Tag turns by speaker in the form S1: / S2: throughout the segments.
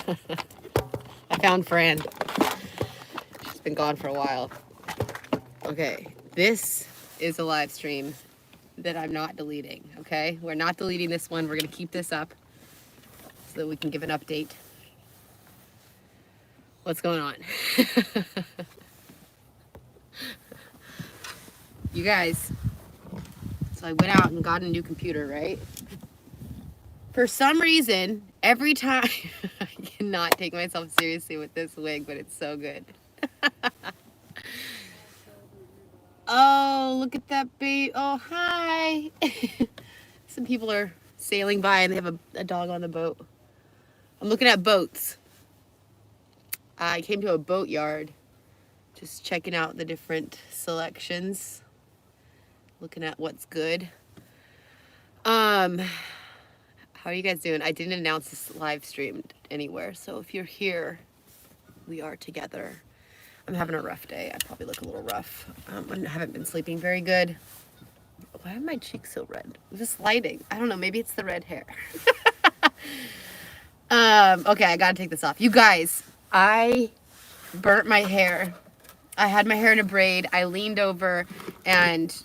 S1: I found Fran. She's been gone for a while. Okay, this is a live stream that I'm not deleting, okay? We're not deleting this one. We're going to keep this up so that we can give an update. What's going on? You guys, so I went out and got a new computer, right? For some reason, every time, I cannot take myself seriously with this wig, but it's so good. Oh, look at that baby. Oh, hi. Some people are sailing by and they have a dog on the boat. I'm looking at boats. I came to a boat yard, just checking out the different selections, looking at what's good. How are you guys doing? I didn't announce this live stream anywhere, so if you're here, we are together. I'm having a rough day. I probably look a little rough. I haven't been sleeping very good. Why are my cheeks so red? This lighting. I don't know. Maybe it's the red hair. Okay, I gotta take this off. You guys, I burnt my hair. I had my hair in a braid. I leaned over and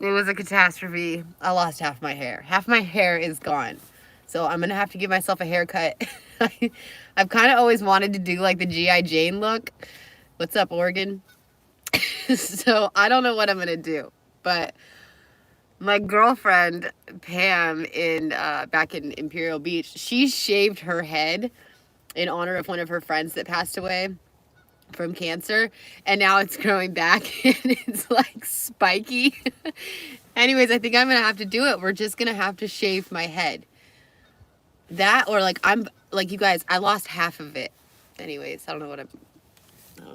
S1: it was a catastrophe. I lost half my hair. Half my hair is gone. So I'm gonna have to give myself a haircut. I've kind of always wanted to do like the G.I. Jane look. What's up, Oregon? So I don't know what I'm gonna do, but my girlfriend Pam in back in Imperial Beach, she shaved her head in honor of one of her friends that passed away from cancer, and now it's growing back and it's like spiky. Anyways, I think I'm gonna have to do it. We're just gonna have to shave my head. That, or like I'm like, you guys, I lost half of it. Anyways, I don't know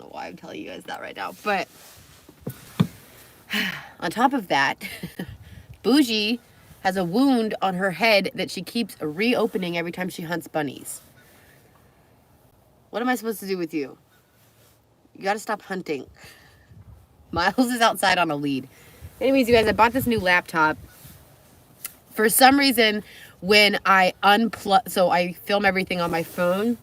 S1: why I'm telling you guys that right now, but on top of that, Boujii has a wound on her head that she keeps reopening every time she hunts bunnies. What am I supposed to do with you? You gotta stop hunting. Miles is outside on a lead. Anyways, you guys, I bought this new laptop. For some reason, when I unplug, so I film everything on my phone,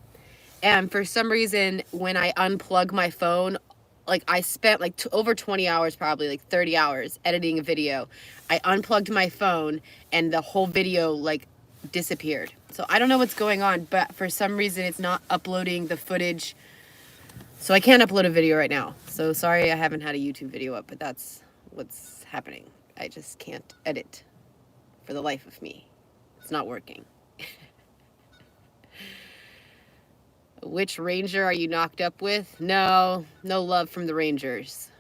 S1: and for some reason, when I unplug my phone, like I spent like over 20 hours, probably like 30 hours editing a video. I unplugged my phone and the whole video like disappeared. So I don't know what's going on, but for some reason it's not uploading the footage. So I can't upload a video right now. So sorry I haven't had a YouTube video up, but that's what's happening. I just can't edit for the life of me. It's not working. Which ranger are you knocked up with? No love from the rangers.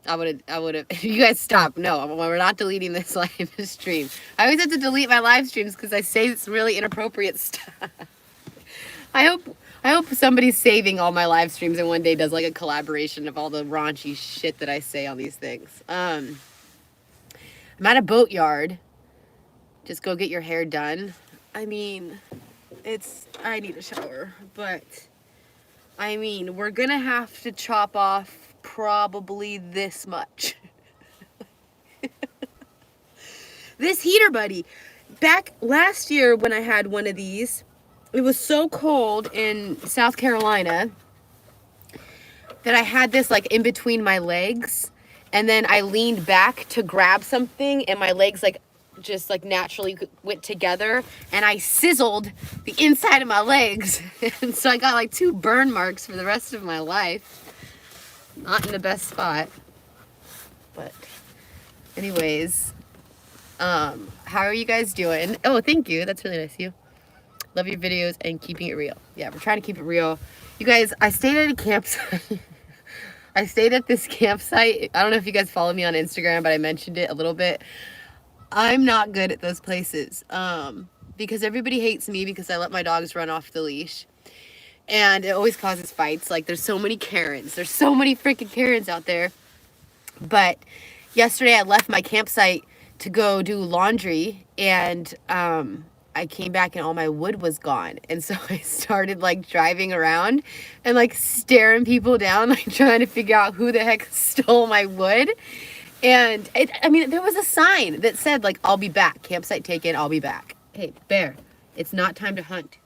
S1: I would have, you guys stop. No, we're not deleting this live stream. I always have to delete my live streams because I say it's really inappropriate stuff. I hope somebody's saving all my live streams and one day does like a collaboration of all the raunchy shit that I say on these things. I'm at a boat yard. Just go get your hair done. I mean, I need a shower, but I mean, we're gonna have to chop off probably this much. This heater, buddy. Back last year when I had one of these, it was so cold in South Carolina that I had this like in between my legs, and then I leaned back to grab something and my legs like just like naturally went together and I sizzled the inside of my legs. And so I got like 2 burn marks for the rest of my life. Not in the best spot. But anyways, how are you guys doing? Oh, thank you. That's really nice of you. Love your videos and keeping it real. Yeah, we're trying to keep it real. You guys, I stayed at a campsite. I stayed at this campsite. I don't know if you guys follow me on Instagram, but I mentioned it a little bit. I'm not good at those places because everybody hates me because I let my dogs run off the leash. And it always causes fights. Like, there's so many Karens. There's so many freaking Karens out there. But yesterday I left my campsite to go do laundry, and I came back and all my wood was gone. And so I started like driving around and like staring people down, like trying to figure out who the heck stole my wood. And I mean, there was a sign that said like, I'll be back. Campsite taken, I'll be back. Hey, Bear, it's not time to hunt.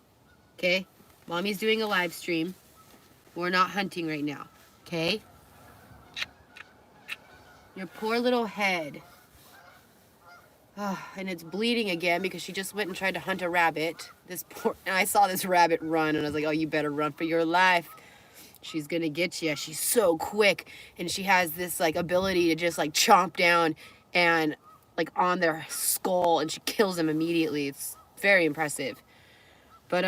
S1: Okay? Mommy's doing a live stream. We're not hunting right now. Okay? Your poor little head. Oh, and it's bleeding again because she just went and tried to hunt a rabbit. And I saw this rabbit run, and I was like, oh, you better run for your life. She's gonna get you. She's so quick, and she has this like ability to just like chomp down and like on their skull, and she kills them immediately. It's very impressive. But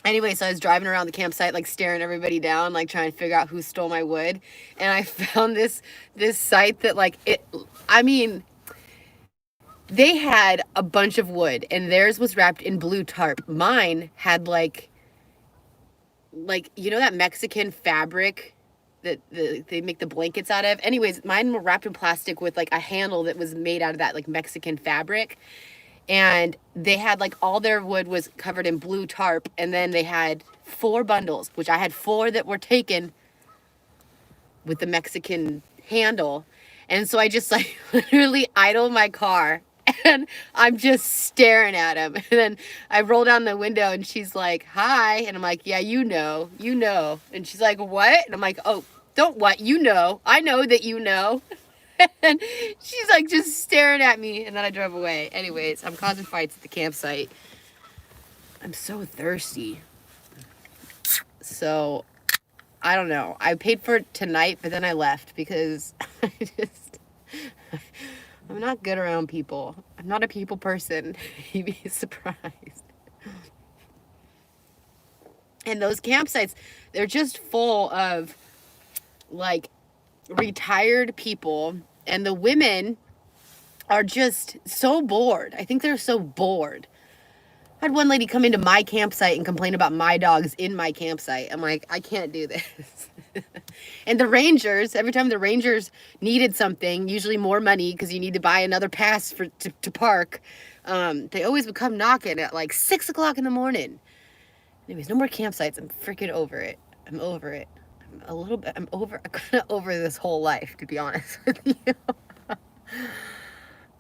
S1: anyway, so I was driving around the campsite, like staring everybody down, like trying to figure out who stole my wood, and I found this site that like I mean, they had a bunch of wood, and theirs was wrapped in blue tarp. Mine had like you know that Mexican fabric that they make the blankets out of? Anyways, mine were wrapped in plastic with like a handle that was made out of that like Mexican fabric. And they had like all their wood was covered in blue tarp, and then they had 4 bundles, which I had 4 that were taken with the Mexican handle. And so I just like literally idle my car, and I'm just staring at him. And then I roll down the window, and she's like, hi. And I'm like, yeah, you know. And she's like, what? And I'm like, oh, don't what? You know. I know that you know. And she's like just staring at me, and then I drove away. Anyways, I'm causing fights at the campsite. I'm so thirsty. So, I don't know. I paid for it tonight, but then I left because I'm not good around people. I'm not a people person. You'd be surprised. And those campsites, they're just full of like retired people, and the women are just so bored. I think they're so bored. I had one lady come into my campsite and complain about my dogs in my campsite. I'm like, I can't do this. And the rangers, every time the rangers needed something, usually more money because you need to buy another pass to park, they always would come knocking at like 6 o'clock in the morning. Anyways, no more campsites. I'm freaking over it. I'm over it. I'm kind of over this whole life, to be honest with you.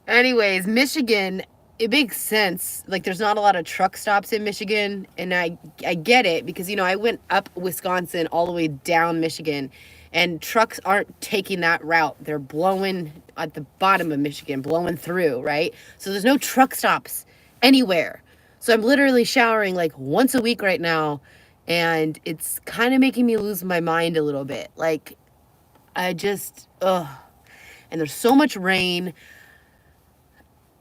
S1: Anyways, Michigan, it makes sense. Like, there's not a lot of truck stops in Michigan, and I get it because, you know, I went up Wisconsin all the way down Michigan, and trucks aren't taking that route. They're blowing at the bottom of Michigan, blowing through, right? So there's no truck stops anywhere. So I'm literally showering like once a week right now, and it's kind of making me lose my mind a little bit. Like, I just, and there's so much rain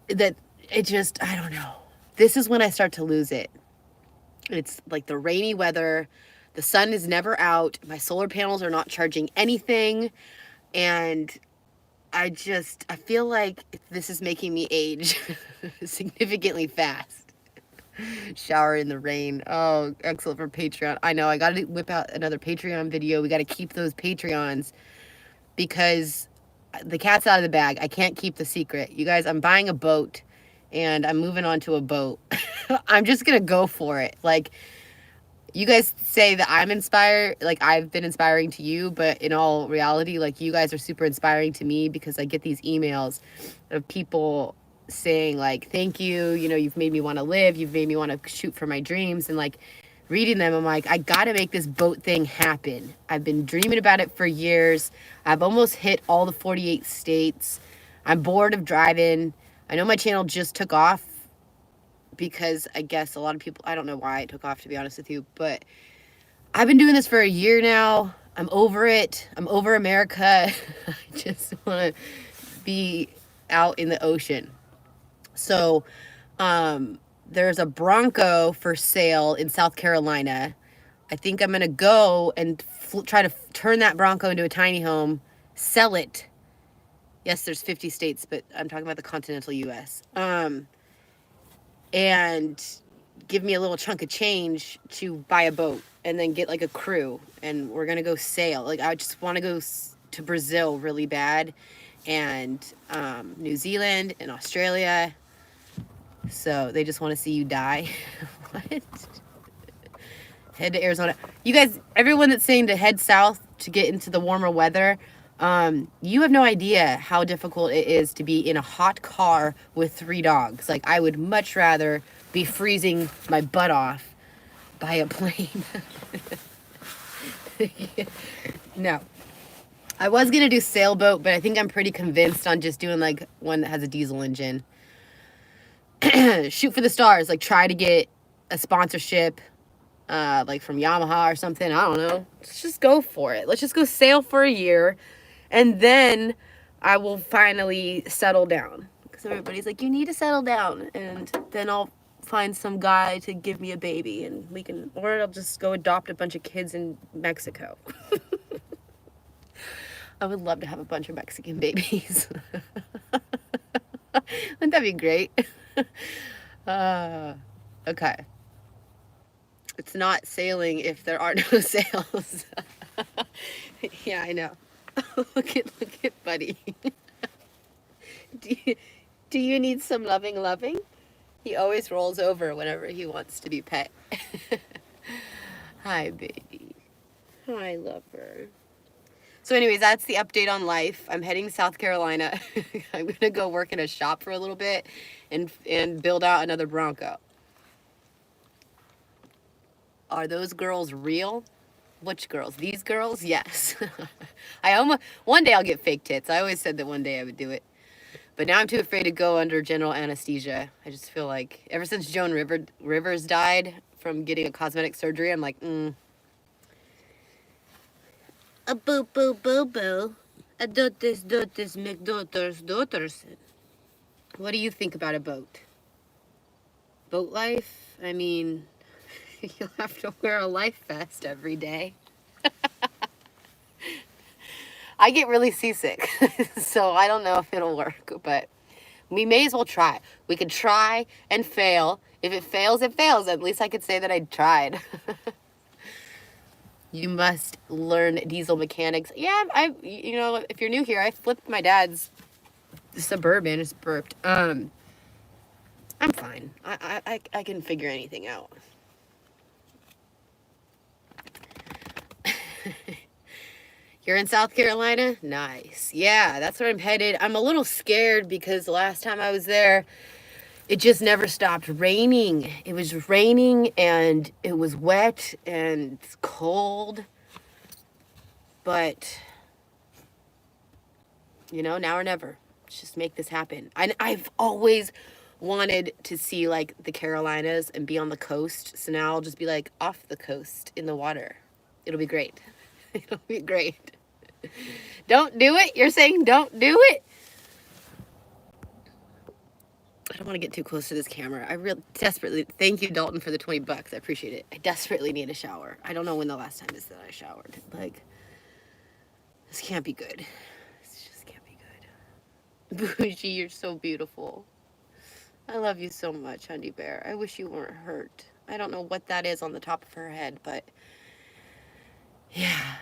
S1: that it just, I don't know. This is when I start to lose it. It's like the rainy weather. The sun is never out. My solar panels are not charging anything. And I feel like this is making me age significantly fast. Shower in the rain. Oh, excellent for Patreon. I know, I got to whip out another Patreon video. We got to keep those Patreons because the cat's out of the bag. I can't keep the secret. You guys, I'm buying a boat and I'm moving on to a boat. I'm just going to go for it. Like, you guys say that I'm inspired, like I've been inspiring to you, but in all reality, like, you guys are super inspiring to me because I get these emails of people saying like, thank you, you know, you've made me want to live, you've made me want to shoot for my dreams. And like, reading them, I'm like, I gotta make this boat thing happen. I've been dreaming about it for years. I've almost hit all the 48 states. I'm bored of driving. I know my channel just took off because I guess a lot of people, I don't know why it took off, to be honest with you, but I've been doing this for a year now. I'm over it. I'm over America. I just want to be out in the ocean. So, there's a Bronco for sale in South Carolina. I think I'm going to go and try to turn that Bronco into a tiny home, sell it. Yes, there's 50 states, but I'm talking about the continental U.S. And give me a little chunk of change to buy a boat and then get like a crew. And we're going to go sail. Like, I just want to go to Brazil really bad, and New Zealand and Australia. So they just want to see you die. What? Head to Arizona. You guys, everyone that's saying to head south to get into the warmer weather, you have no idea how difficult it is to be in a hot car with 3 dogs. Like, I would much rather be freezing my butt off Buy a plane. No. I was going to do sailboat, but I think I'm pretty convinced on just doing like one that has a diesel engine. Shoot for the stars. Like try to get a sponsorship like from Yamaha or something. I don't know. Let's just go for it. Let's just go sail for a year. And then I will finally settle down. Because everybody's like, you need to settle down. And then I'll find some guy to give me a baby. And we can, or I'll just go adopt a bunch of kids in Mexico. I would love to have a bunch of Mexican babies. Wouldn't that be great? Okay. It's not sailing if there are no sails. Yeah, I know. Look at Buddy. Do you need some loving? He always rolls over whenever he wants to be pet. Hi, baby. Hi, lover. So anyways, that's the update on life. I'm heading to South Carolina. I'm going to go work in a shop for a little bit and build out another Bronco. Are those girls real? Which girls? These girls? Yes. One day I'll get fake tits. I always said that one day I would do it. But now I'm too afraid to go under general anesthesia. I just feel like ever since Joan Rivers died from getting a cosmetic surgery, I'm like, A boo boo boo boo. A dotis McDaughters DooterSon. What do you think about a boat? Boat life? I mean, you'll have to wear a life vest every day. I get really seasick, so I don't know if it'll work, but we may as well try. We could try and fail. If it fails, it fails. At least I could say that I tried. You must learn diesel mechanics. Yeah, you know, if you're new here, I flipped my dad's Suburban. It's burped. I'm fine. I can figure anything out. You're in South Carolina? Nice. Yeah, that's where I'm headed. I'm a little scared because the last time I was there, it just never stopped raining. It was raining and it was wet and cold. But, you know, now or never. Let's just make this happen. I've always wanted to see, like, the Carolinas and be on the coast. So now I'll just be, like, off the coast in the water. It'll be great. It'll be great. Don't do it? You're saying don't do it? I don't want to get too close to this camera. I really desperately, thank you, Dalton, for the 20 bucks. I appreciate it. I desperately need a shower. I don't know when the last time is that I showered. Like, this can't be good. This just can't be good. Boujii, you're so beautiful. I love you so much, Honey Bear. I wish you weren't hurt. I don't know what that is on the top of her head, but yeah.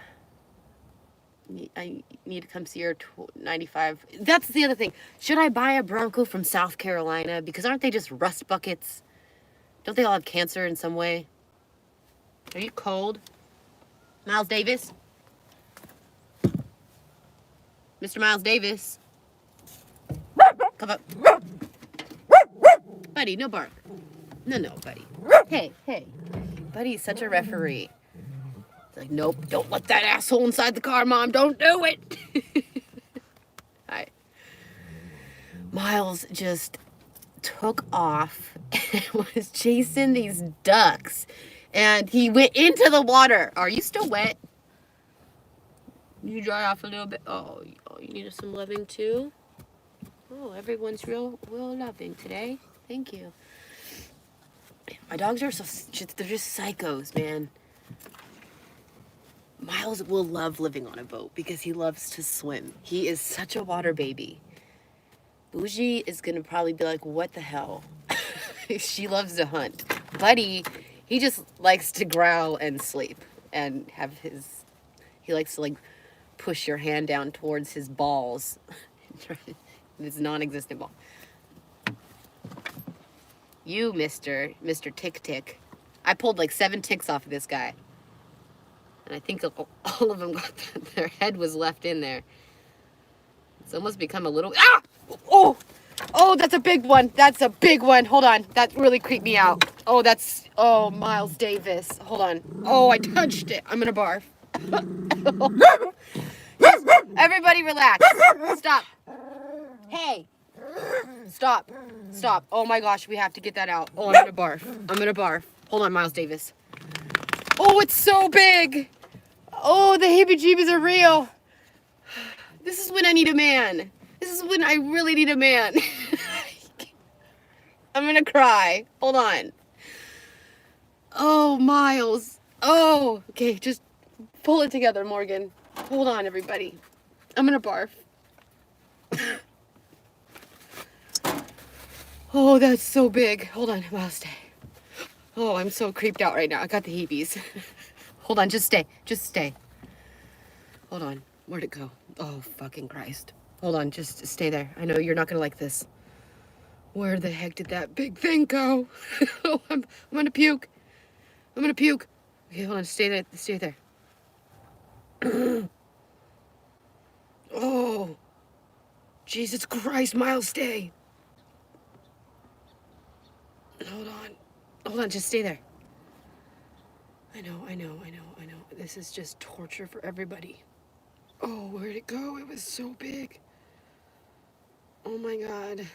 S1: I need to come see her 95. That's the other thing. Should I buy a Bronco from South Carolina? Because aren't they just rust buckets? Don't they all have cancer in some way? Are you cold? Miles Davis? Mr. Miles Davis? Come up. Buddy, no bark. No, buddy. Hey. Buddy's such a referee. Like, nope, don't let that asshole inside the car, Mom. Don't do it. Hi. Miles just took off and was chasing these ducks. And he went into the water. Are you still wet? You dry off a little bit. Oh, you need some loving too? Oh, everyone's real loving today. Thank you. My dogs are they're just psychos, man. Miles will love living on a boat because he loves to swim. He is such a water baby. Boujii is going to probably be like, what the hell? She loves to hunt. Buddy, he just likes to growl and sleep and have he likes to like push your hand down towards his balls. His non-existent ball. You, Mr. Tick Tick. I pulled like 7 ticks off of this guy. And I think all of them got their head was left in there. It's almost become a little... Ah! Oh, that's a big one. That's a big one. Hold on. That really creeped me out. Oh, that's, oh, Miles Davis. Hold on. Oh, I touched it. I'm gonna barf. Everybody relax. Stop. Hey. Stop. Stop. Oh my gosh, we have to get that out. Oh, I'm gonna barf. I'm gonna barf. Hold on, Miles Davis. Oh, it's so big. Oh, the heebie-jeebies are real. This is when I need a man. This is when I really need a man. I'm gonna cry. Hold on. Oh, Miles. Oh, okay, just pull it together, Morgan. Hold on, everybody. I'm gonna barf. Oh, that's so big. Hold on, Miles, stay. Oh, I'm so creeped out right now. I got the heebies. Hold on, just stay. Just stay. Hold on. Where'd it go? Oh, fucking Christ. Hold on, just stay there. I know you're not gonna like this. Where the heck did that big thing go? Oh, I'm gonna puke. I'm gonna puke. Okay, hold on, stay there. Stay there. Oh, Jesus Christ, Miles, stay. Hold on. Hold on, just stay there. I know. This is just torture for everybody. Oh, where'd it go? It was so big. Oh my God.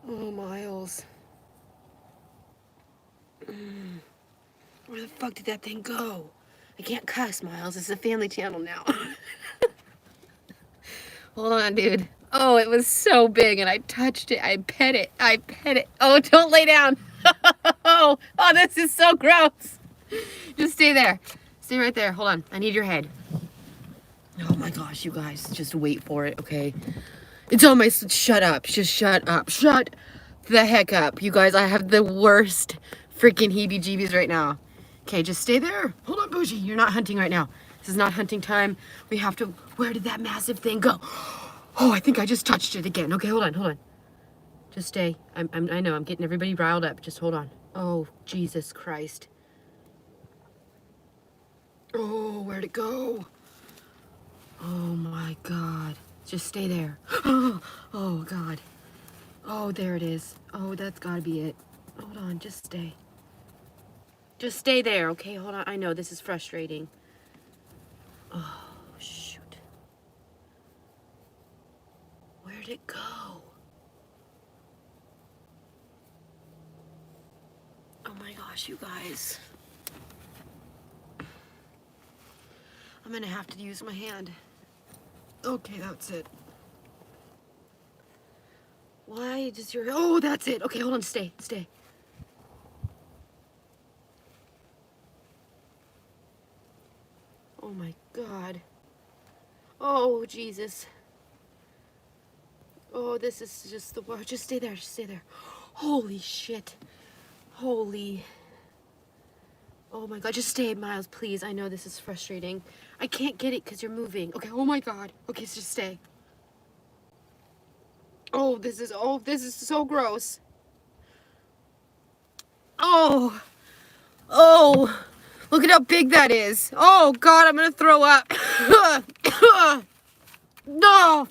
S1: Oh, Miles. Where the fuck did that thing go? I can't cuss, Miles. It's a family channel now. Hold on, dude. Oh, it was so big and I touched it. I pet it. Oh, don't lay down. Oh, this is so gross. Just stay there. Stay right there. Hold on. I need your head. Oh my gosh, you guys. Just wait for it, okay? It's on my... Shut up. Just shut up. Shut the heck up. You guys, I have the worst freaking heebie-jeebies right now. Okay, just stay there. Hold on, Boujii. You're not hunting right now. This is not hunting time. We have to... Where did that massive thing go? Oh, I think I just touched it again. Okay, hold on. Just stay. I know, I'm getting everybody riled up. Just hold on. Oh, Jesus Christ. Oh, where'd it go? Oh my God. Just stay there. Oh God. Oh, there it is. Oh, that's gotta be it. Hold on, just stay. Just stay there, okay? Hold on. I know this is frustrating. Oh, shoot. Where'd it go? Oh my gosh, you guys. I'm gonna have to use my hand. Okay, that's it. Why does your... Oh, that's it. Okay, hold on. Stay. Oh my God. Oh, Jesus. Oh, this is just the worst. Just stay there. Holy shit. Holy... Oh my God, just stay, Miles, please. I know this is frustrating. I can't get it because you're moving. Okay, oh my God. Okay, so just stay. Oh, this is so gross. Oh, look at how big that is. Oh God, I'm gonna throw up. No.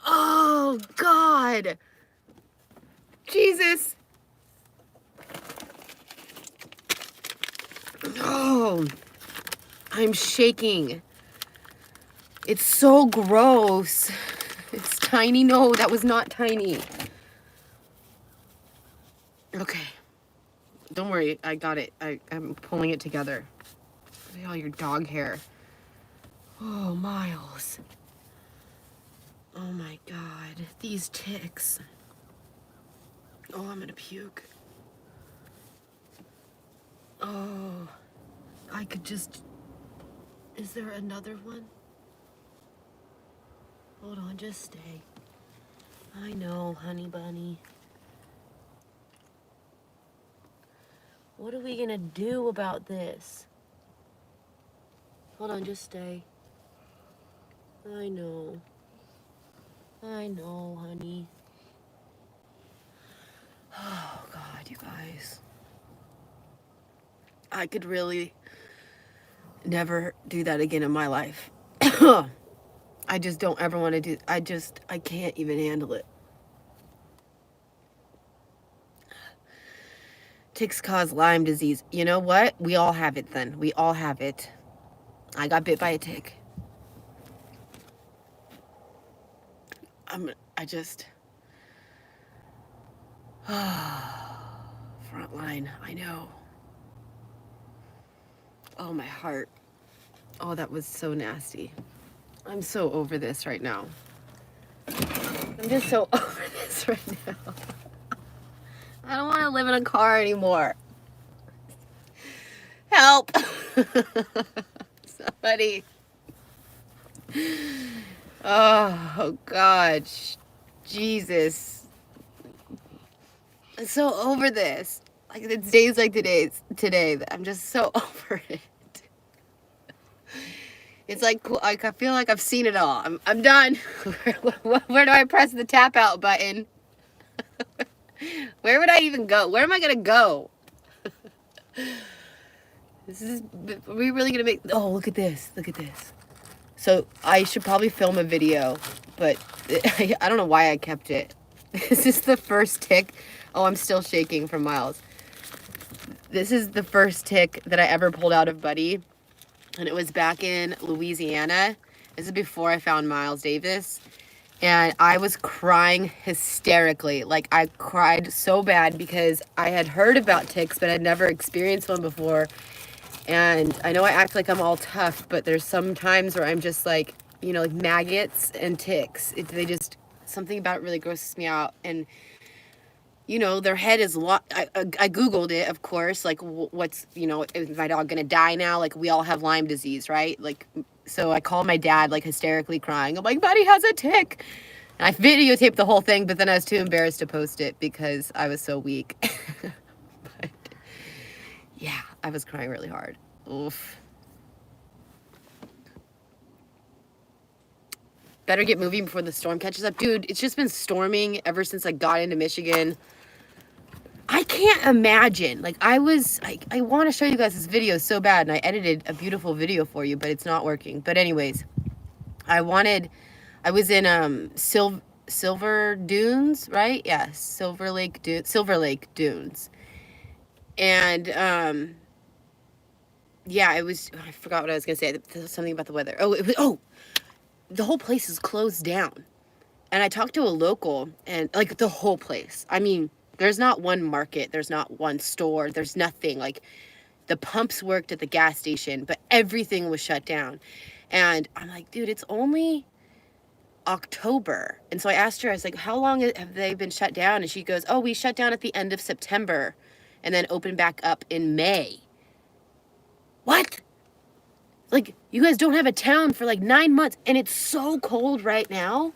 S1: Oh God. Jesus. Oh, I'm shaking. It's so gross. It's tiny. No, that was not tiny. Okay. Don't worry. I got it. I'm pulling it together. Look at all your dog hair. Oh, Miles. Oh my God. These ticks. Oh, I'm gonna puke. Oh, I could just... Is there another one? Hold on, just stay. I know, honey bunny. What are we gonna do about this? Hold on, just stay. I know, honey. Oh, God, you guys. I could really never do that again in my life. I I just don't ever want to do, I can't even handle it. Ticks cause Lyme disease. You know what? We all have it then. We all have it. I got bit by a tick. Frontline, I know. Oh, my heart. Oh, that was so nasty. I'm so over this right now. I'm just so over this right now. I don't want to live in a car anymore. Help! Somebody. Oh, God. Jesus. I'm so over this. Like, it's days like today that I'm just so over it. It's like, I feel like I've seen it all. I'm done. Where do I press the tap out button? Where would I even go? Where am I gonna go? Are we really gonna make, oh, look at this. Look at this. So I should probably film a video, but I don't know why I kept it. This is the first tick. Oh, I'm still shaking from Miles. This is the first tick that I ever pulled out of Buddy. And it was back in Louisiana. This is before I found Miles Davis. And I was crying hysterically. Like, I cried so bad because I had heard about ticks, but I'd never experienced one before. And I know I act like I'm all tough, but there's some times where I'm just like, you know, like maggots and ticks. They just, something about it really grosses me out. And, you know, their head is I Googled it, of course, like, what's, you know, is my dog gonna die now? Like, we all have Lyme disease, right? Like, so I called my dad, like, hysterically crying. I'm like, Buddy has a tick. And I videotaped the whole thing, but then I was too embarrassed to post it because I was so weak. But, yeah, I was crying really hard. Oof. Better get moving before the storm catches up. Dude, it's just been storming ever since I got into Michigan. I can't imagine. Like, I want to show you guys this video so bad, and I edited a beautiful video for you, but it's not working. But anyways, I was in Silver Dunes, right? Yeah, Silver Lake Dunes. And yeah, I forgot what I was gonna say. Something about the weather. The whole place is closed down. And I talked to a local, and like, the whole place. I mean, there's not one market, there's not one store, there's nothing. Like, the pumps worked at the gas station, but everything was shut down. And I'm like, dude, it's only October. And so I asked her, I was like, how long have they been shut down? And she goes, oh, we shut down at the end of September and then opened back up in May. What? Like, you guys don't have a town for like 9 months, and it's so cold right now.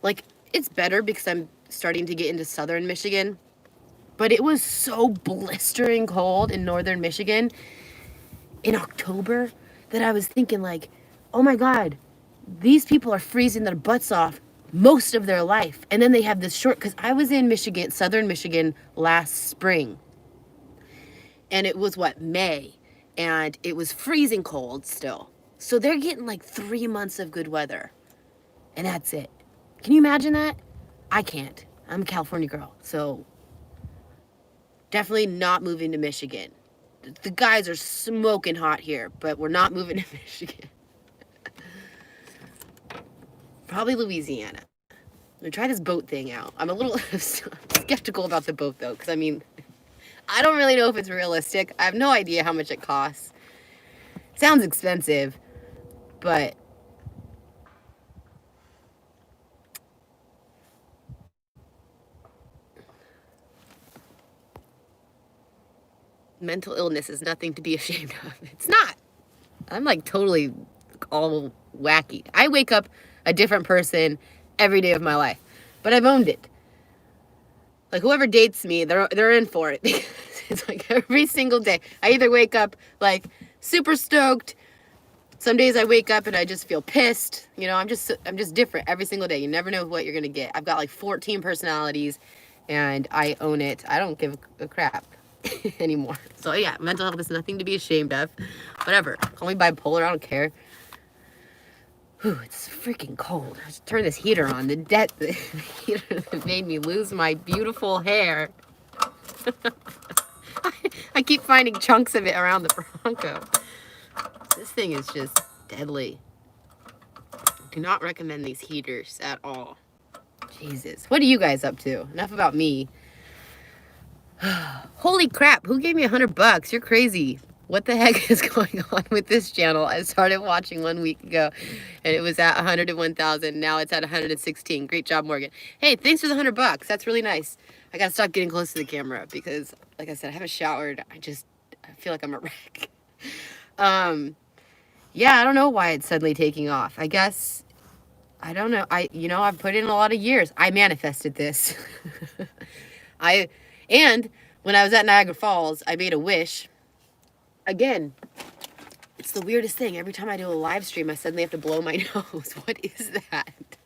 S1: Like, it's better because I'm starting to get into southern Michigan, but it was so blistering cold in northern Michigan in October that I was thinking, like, oh my God, these people are freezing their butts off most of their life. And then they have this short, because I was in Michigan, southern Michigan last spring, and it was May, and it was freezing cold still. So they're getting like 3 months of good weather, and that's it. Can you imagine that? I can't. I'm a California girl, so definitely not moving to Michigan. The guys are smoking hot here, but we're not moving to Michigan. Probably Louisiana. I'm gonna try this boat thing out. I'm a little skeptical about the boat, though, because, I mean, I don't really know if it's realistic. I have no idea how much it costs. Sounds expensive, but mental illness is nothing to be ashamed of. It's not. I'm like totally all wacky. I wake up a different person every day of my life, but I've owned it. Like, whoever dates me, they're in for it. It's like every single day. I either wake up like super stoked. Some days I wake up and I just feel pissed. You know, I'm just different every single day. You never know what you're gonna get. I've got like 14 personalities, and I own it. I don't give a crap anymore. So yeah, mental health is nothing to be ashamed of. Whatever. Call me bipolar. I don't care. Whew, it's freaking cold. I should turn this heater on. The heater that made me lose my beautiful hair. I keep finding chunks of it around the Bronco. This thing is just deadly. Do not recommend these heaters at all. Jesus. What are you guys up to? Enough about me. Holy crap. Who gave me $100? You're crazy. What the heck is going on with this channel? I started watching 1 week ago and it was at 101,000. Now it's at 116. Great job, Morgan. Hey, thanks for the $100. That's really nice. I gotta stop getting close to the camera because, like I said, I haven't showered. I feel like I'm a wreck. Yeah, I don't know why it's suddenly taking off. I guess, I don't know. I've put in a lot of years. I manifested this. And when I was at Niagara Falls, I made a wish. Again, it's the weirdest thing. Every time I do a live stream, I suddenly have to blow my nose. What is that?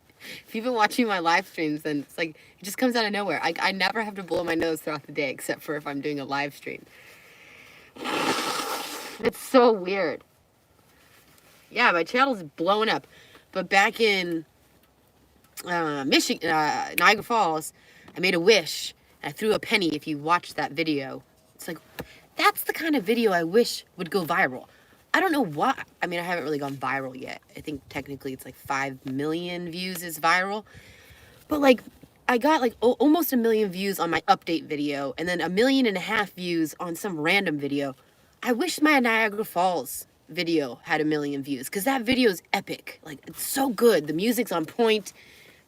S1: If you've been watching my live streams, then it's like, it just comes out of nowhere. I never have to blow my nose throughout the day, except for if I'm doing a live stream. It's so weird. Yeah, my channel's blowing up. But back in Michigan, Niagara Falls, I made a wish. I threw a penny. If you watched that video, it's like, that's the kind of video I wish would go viral. I don't know why. I mean, I haven't really gone viral yet. I think technically it's like 5 million views is viral. But like, I got like almost 1 million views on my update video and then 1.5 million views on some random video. I wish my Niagara Falls video had 1 million views because that video is epic. Like, it's so good. The music's on point.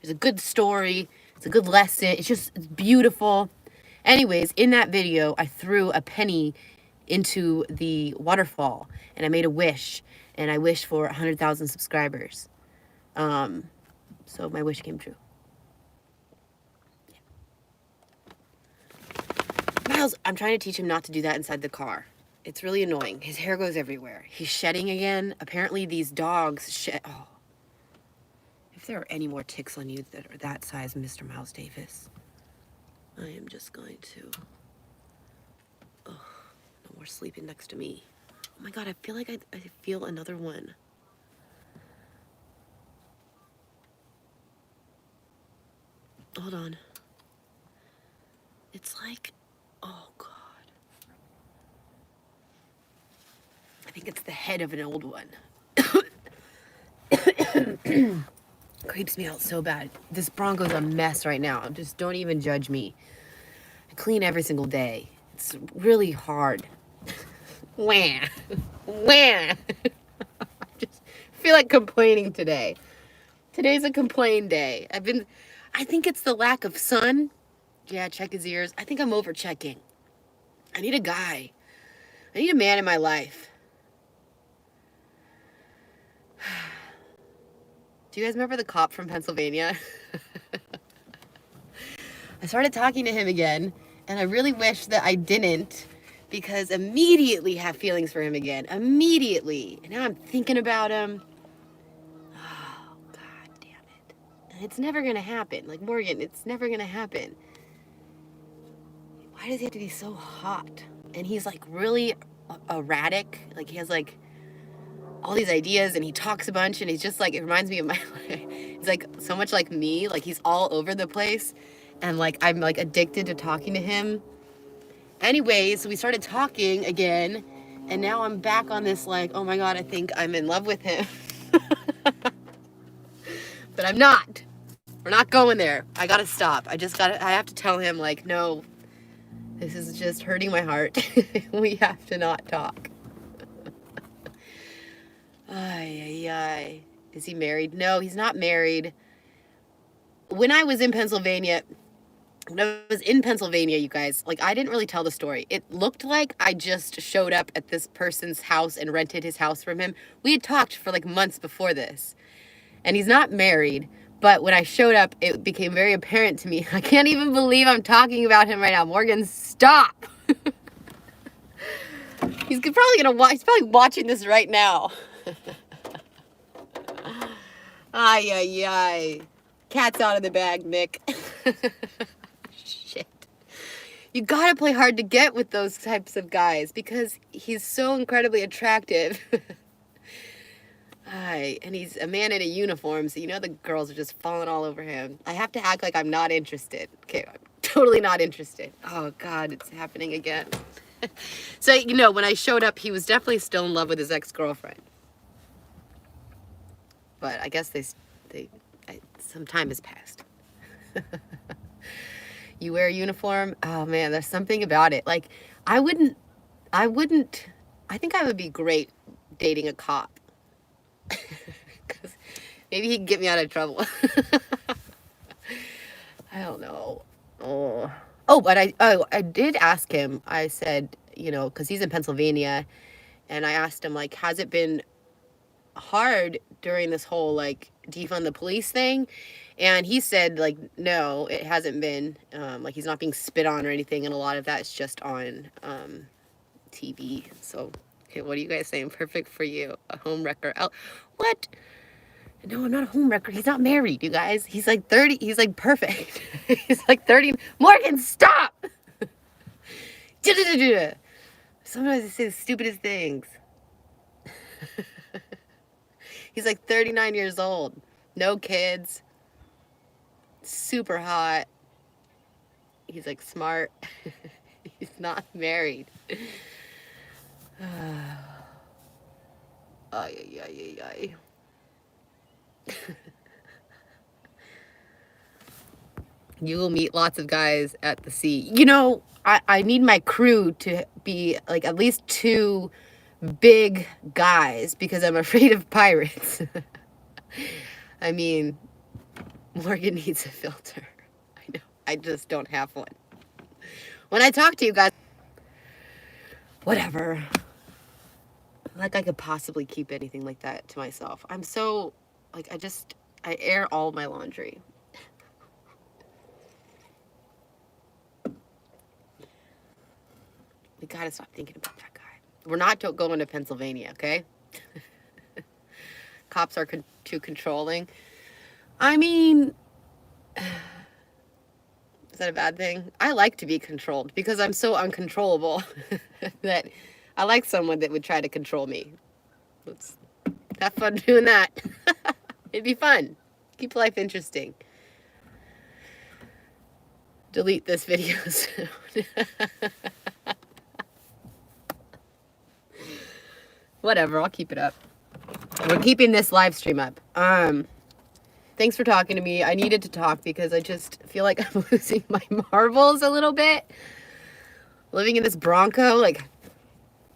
S1: There's a good story. It's a good lesson. It's beautiful. Anyways, in that video, I threw a penny into the waterfall and I made a wish, and I wished for 100,000 subscribers. So my wish came true. Yeah. Miles, I'm trying to teach him not to do that inside the car. It's really annoying. His hair goes everywhere. He's shedding again. Apparently these dogs shed. Oh. If there are any more ticks on you that are that size, Mr. Miles Davis, I am just going to... Oh, no more sleeping next to me. Oh my God, I feel like I feel another one. Hold on. It's like, oh God. I think it's the head of an old one. Creeps me out so bad. This Bronco's a mess right now. Just don't even judge me. I clean every single day. It's really hard. Wah. Wah. I just feel like complaining today. Today's a complain day. I think it's the lack of sun. Yeah, check his ears. I think I'm over checking. I need a guy. I need a man in my life. Do you guys remember the cop from Pennsylvania? I started talking to him again, and I really wish that I didn't, because immediately have feelings for him again. Immediately. And now I'm thinking about him. Oh, God damn it. And it's never going to happen. Like, Morgan, it's never going to happen. Why does he have to be so hot? And he's, like, really erratic. Like, he has, like, all these ideas, and he talks a bunch, and he's just, like, it reminds me of my life. He's, like, so much like me. Like, he's all over the place. And, like, I'm, like, addicted to talking to him. Anyways, so we started talking again, and now I'm back on this, like, oh my God, I think I'm in love with him. But I'm not. We're not going there. I gotta stop. I have to tell him, like, no, this is just hurting my heart. We have to not talk. Ay, ay, ay. Is he married? No, he's not married. When I was in Pennsylvania, you guys, like, I didn't really tell the story. It looked like I just showed up at this person's house and rented his house from him. We had talked for, like, months before this. And he's not married, but when I showed up, it became very apparent to me. I can't even believe I'm talking about him right now. Morgan, stop. He's probably watching this right now. Ay, ay, ay. Cat's out of the bag, Nick. Shit. You gotta play hard to get with those types of guys because he's so incredibly attractive. And he's a man in a uniform, so you know the girls are just falling all over him. I have to act like I'm not interested. Okay, I'm totally not interested. Oh God, it's happening again. So, you know, when I showed up, he was definitely still in love with his ex-girlfriend. But I guess some time has passed. You wear a uniform, oh man, there's something about it. Like, I think I would be great dating a cop. Because maybe he can get me out of trouble. I don't know. But I did ask him. I said, you know, because he's in Pennsylvania, and I asked him, like, has it been hard during this whole, like, defund the police thing? And he said, like, no, it hasn't been. Like, he's not being spit on or anything, and a lot of that's just on TV. So, okay, what are you guys saying? Perfect for you. A home wrecker. What? No, I'm not a home wrecker. He's not married, you guys. He's like 30. He's like perfect. He's like 30. Morgan, stop! Sometimes I say the stupidest things. He's like 39 years old. No kids. Super hot. He's like smart. He's not married. Ay. You will meet lots of guys at the sea. You know, I need my crew to be like at least 2 big guys because I'm afraid of pirates. I mean, Morgan needs a filter. I know. I just don't have one. When I talk to you guys, whatever. Like I could possibly keep anything like that to myself. I'm so, like, I air all my laundry. We gotta stop thinking about that guy. We're not going to Pennsylvania, okay? Cops are too controlling. I mean, is that a bad thing? I like to be controlled because I'm so uncontrollable that I like someone that would try to control me. Let's have fun doing that. It'd be fun. Keep life interesting. Delete this video soon. Whatever, I'll keep it up. We're keeping this live stream up. Thanks for talking to me. I needed to talk because I just feel like I'm losing my marbles a little bit. Living in this Bronco, like,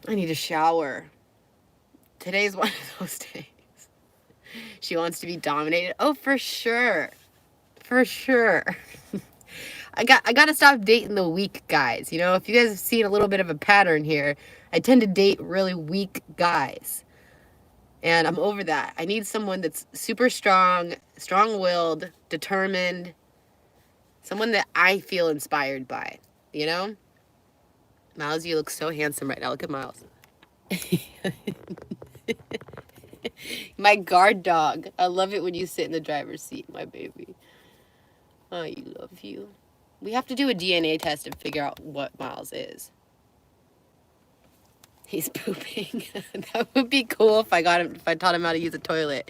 S1: I need a shower. Today's one of those days. She wants to be dominated. Oh, for sure. For sure. I got to stop dating the weak guys. You know, if you guys have seen a little bit of a pattern here, I tend to date really weak guys. And I'm over that. I need someone that's super strong, strong-willed, determined. Someone that I feel inspired by, you know? Miles, you look so handsome right now. Look at Miles. My guard dog. I love it when you sit in the driver's seat, my baby. I love you. We have to do a DNA test and figure out what Miles is. He's pooping. That would be cool if I taught him how to use a toilet.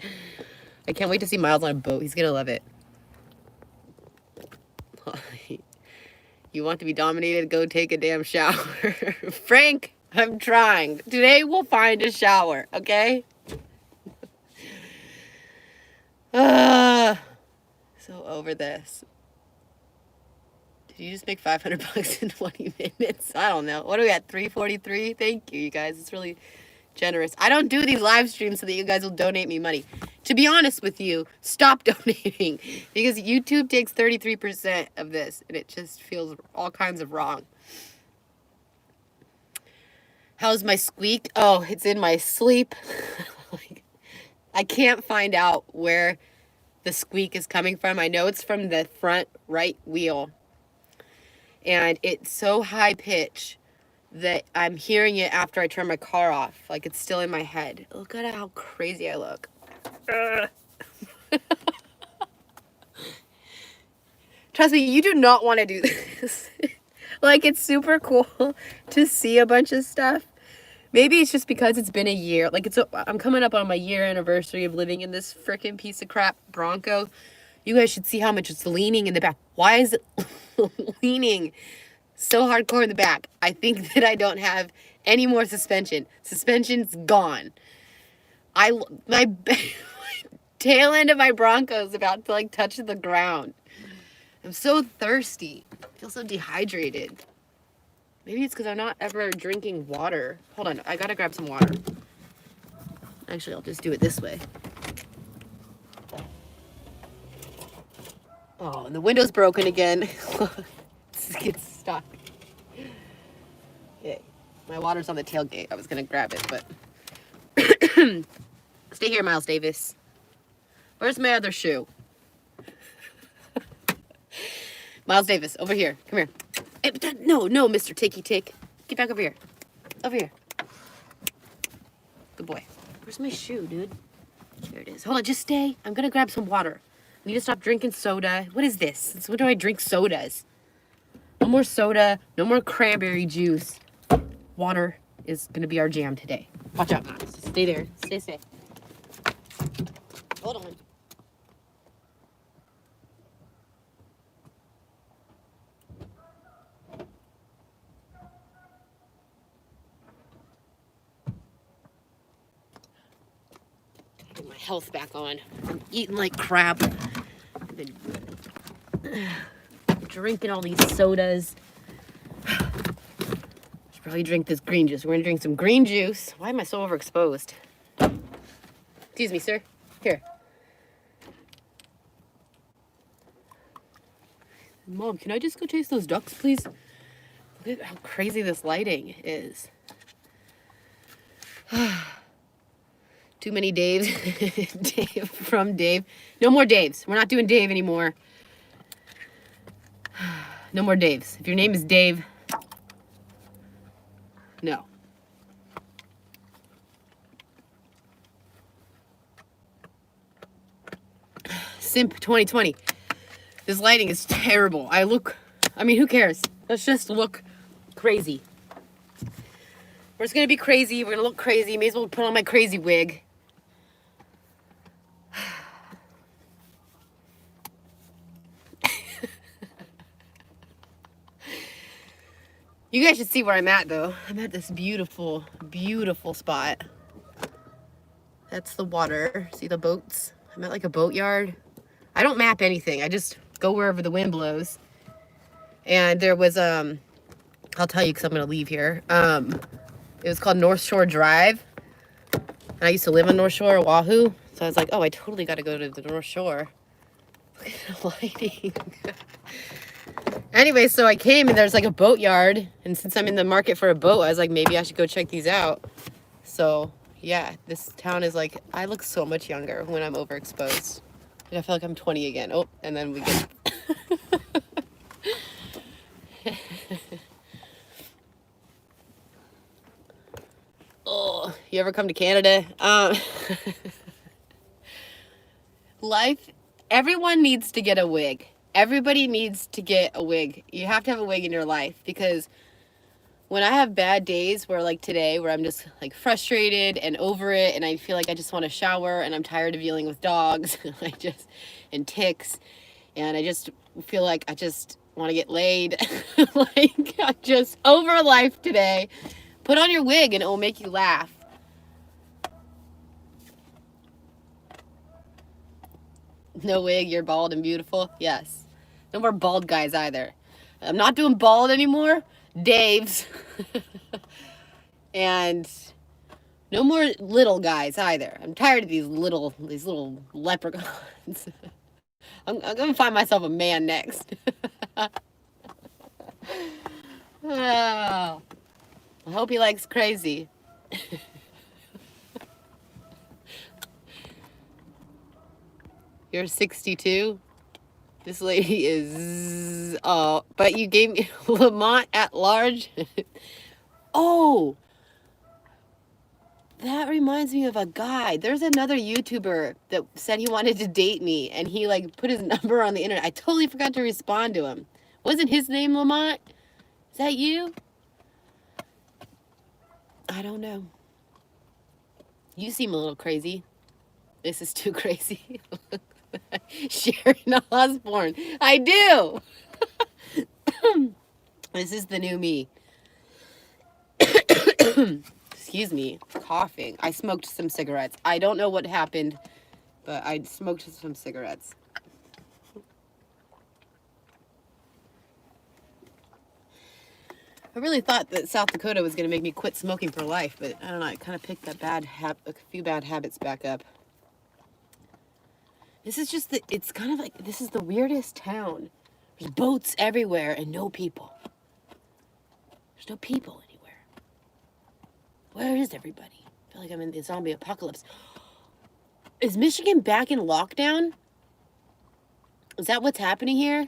S1: I can't wait to see Miles on a boat. He's gonna love it. You want to be dominated? Go take a damn shower. Frank, I'm trying. Today we'll find a shower, okay? So over this. Did you just make $500 in 20 minutes? I don't know. What are we at? 343? Thank you, you guys. It's really generous. I don't do these live streams so that you guys will donate me money. To be honest with you, stop donating because YouTube takes 33% of this and it just feels all kinds of wrong. How's my squeak? Oh, it's in my sleep. I can't find out where the squeak is coming from. I know it's from the front right wheel. And it's so high pitch that I'm hearing it after I turn my car off. Like it's still in my head. Look at how crazy I look. Trust me, you do not want to do this. Like it's super cool to see a bunch of stuff. Maybe it's just because it's been a year. Like, I'm coming up on my year anniversary of living in this freaking piece of crap Bronco. You guys should see how much it's leaning in the back. Why is it leaning so hardcore in the back? I think that I don't have any more suspension. Suspension's gone. My tail end of my Bronco is about to like touch the ground. I'm so thirsty. I feel so dehydrated. Maybe it's because I'm not ever drinking water. Hold on, I gotta grab some water. Actually, I'll just do it this way. Oh, and the window's broken again. This gets stuck. Okay, my water's on the tailgate. I was gonna grab it, but stay here, Miles Davis. Where's my other shoe? Miles Davis, over here. Come here. No, Mr. Ticky Tick. Get back over here. Over here. Good boy. Where's my shoe, dude? There it is. Hold on, just stay. I'm gonna grab some water. I need to stop drinking soda. What is this? When do I drink sodas? No more soda. No more cranberry juice. Water is gonna be our jam today. Watch out, Miles. Just stay there. Stay. Hold on. Get my health back on. I'm eating like crap. I've been drinking all these sodas. Should probably drink this green juice. We're gonna drink some green juice. Why am I so overexposed? Excuse me, sir. Here. Mom, can I just go chase those ducks, please? Look at how crazy this lighting is. Too many Daves. Dave from Dave. No more Daves. We're not doing Dave anymore. No more Daves. If your name is Dave, no. Simp 2020. This lighting is terrible. I mean, who cares? Let's just look crazy. We're just gonna be crazy. We're gonna look crazy. May as well put on my crazy wig. You guys should see where I'm at, though. I'm at this beautiful, beautiful spot. That's the water. See the boats? I'm at like a boatyard. I don't map anything. I just go wherever the wind blows. And there was, I'll tell you because I'm going to leave here. It was called North Shore Drive. And I used to live on North Shore, Oahu. So I was like, oh, I totally got to go to the North Shore. Look at the lighting. Anyway, so I came and there's like a boatyard. And since I'm in the market for a boat, I was like, maybe I should go check these out. So, yeah, this town is like, I look so much younger when I'm overexposed. Like, I feel like I'm 20 again. Oh, and then we get... Oh, you ever come to Canada? Life, everyone needs to get a wig. Everybody needs to get a wig. You have to have a wig in your life because when I have bad days where like today where I'm just like frustrated and over it and I feel like I just want to shower and I'm tired of dealing with dogs and ticks and I just feel like I just want to get laid. Like I'm just over life today. Put on your wig and it will make you laugh. No wig, you're bald and beautiful? Yes. No more bald guys either. I'm not doing bald anymore. Dave's. And no more little guys either. I'm tired of these little leprechauns. I'm gonna find myself a man next. Oh, I hope he likes crazy. You're 62? This lady is... Oh, but you gave me Lamont at large? Oh! That reminds me of a guy. There's another YouTuber that said he wanted to date me, and he, like, put his number on the internet. I totally forgot to respond to him. Wasn't his name Lamont? Is that you? I don't know. You seem a little crazy. This is too crazy. Sharon Osbourne. I do. This is the new me. Excuse me. Coughing. I smoked some cigarettes. I don't know what happened, but I smoked some cigarettes. I really thought that South Dakota was going to make me quit smoking for life, but I don't know. I kind of picked that a few bad habits back up. This is just it's kind of like, this is the weirdest town. There's boats everywhere and no people. There's no people anywhere. Where is everybody? I feel like I'm in the zombie apocalypse. Is Michigan back in lockdown? Is that what's happening here?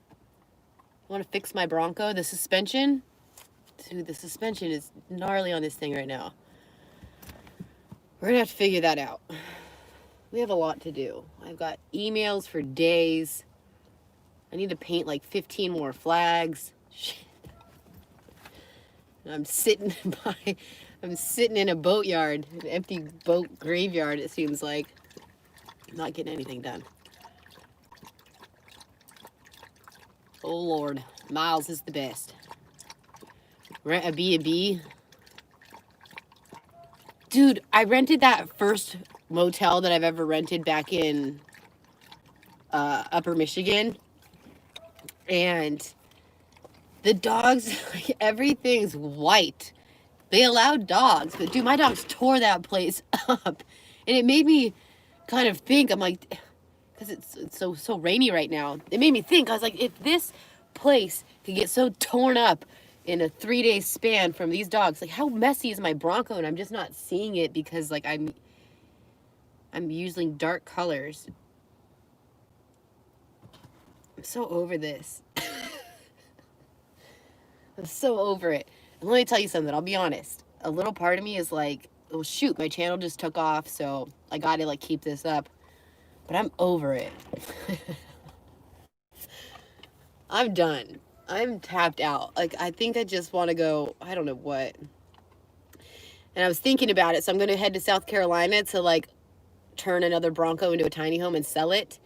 S1: I want to fix my Bronco. The suspension. Dude, the suspension is gnarly on this thing right now. We're going to have to figure that out. We have a lot to do. I've got emails for days. I need to paint like 15 more flags. Shit. I'm sitting in a boatyard, an empty boat graveyard, it seems like. I'm not getting anything done. Oh, Lord. Miles is the best. Rent a B&B. Dude, I rented that first motel that I've ever rented back in Upper Michigan. And the dogs, like, everything's white. They allowed dogs. But, dude, my dogs tore that place up. And it made me kind of think, I'm like, because it's so rainy right now. It made me think, I was like, if this place could get so torn up in a 3-day span from these dogs, like, how messy is my Bronco? And I'm just not seeing it because, like, I'm using dark colors. I'm so over this. I'm so over it. And let me tell you something, I'll be honest. A little part of me is like, oh shoot, my channel just took off, so I gotta like keep this up. But I'm over it. I'm done. I'm tapped out. Like, I think I just want to go, I don't know what. And I was thinking about it, so I'm going to head to South Carolina to, like, turn another Bronco into a tiny home and sell it.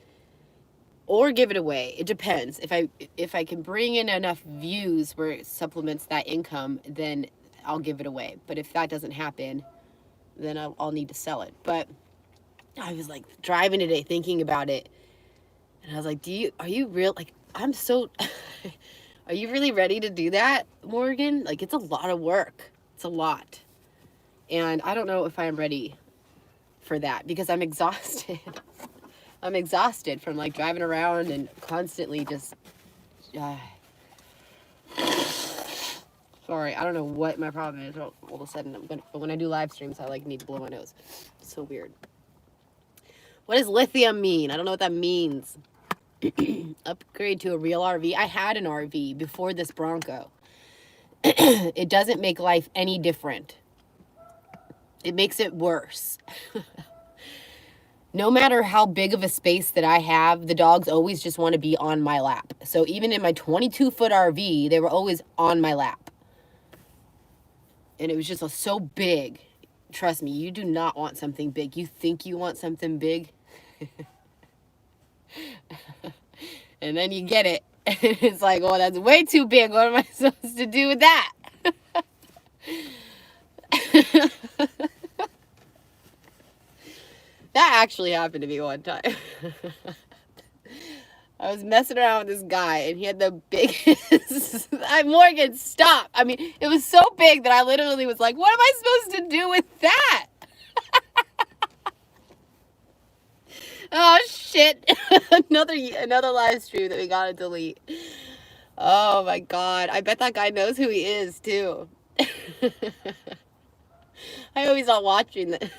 S1: Or give it away. It depends. If I can bring in enough views where it supplements that income, then I'll give it away. But if that doesn't happen, then I'll need to sell it. But I was, like, driving today thinking about it. And I was like, are you real? Like, I'm so... Are you really ready to do that, Morgan? Like, it's a lot of work. It's a lot. And I don't know if I'm ready for that because I'm exhausted. I'm exhausted from, like, driving around and constantly just... Sorry, I don't know what my problem is. All of a sudden, but when I do live streams, I, like, need to blow my nose. It's so weird. What does lithium mean? I don't know what that means. Upgrade to a real RV. I had an RV before this Bronco. It doesn't make life any different. It makes it worse. No matter how big of a space that I have, the dogs always just want to be on my lap. So even in my 22-foot RV, they were always on my lap. And it was just so big. Trust me, you do not want something big. You think you want something big. And then you get it. And it's like, oh, that's way too big. What am I supposed to do with that? That actually happened to me one time. I was messing around with this guy, and he had the biggest... Morgan, stop! I mean, it was so big that I literally was like, what am I supposed to do with that? Oh, shit. Another live stream that we gotta delete. Oh, my God. I bet that guy knows who he is, too. I hope he's not watching this.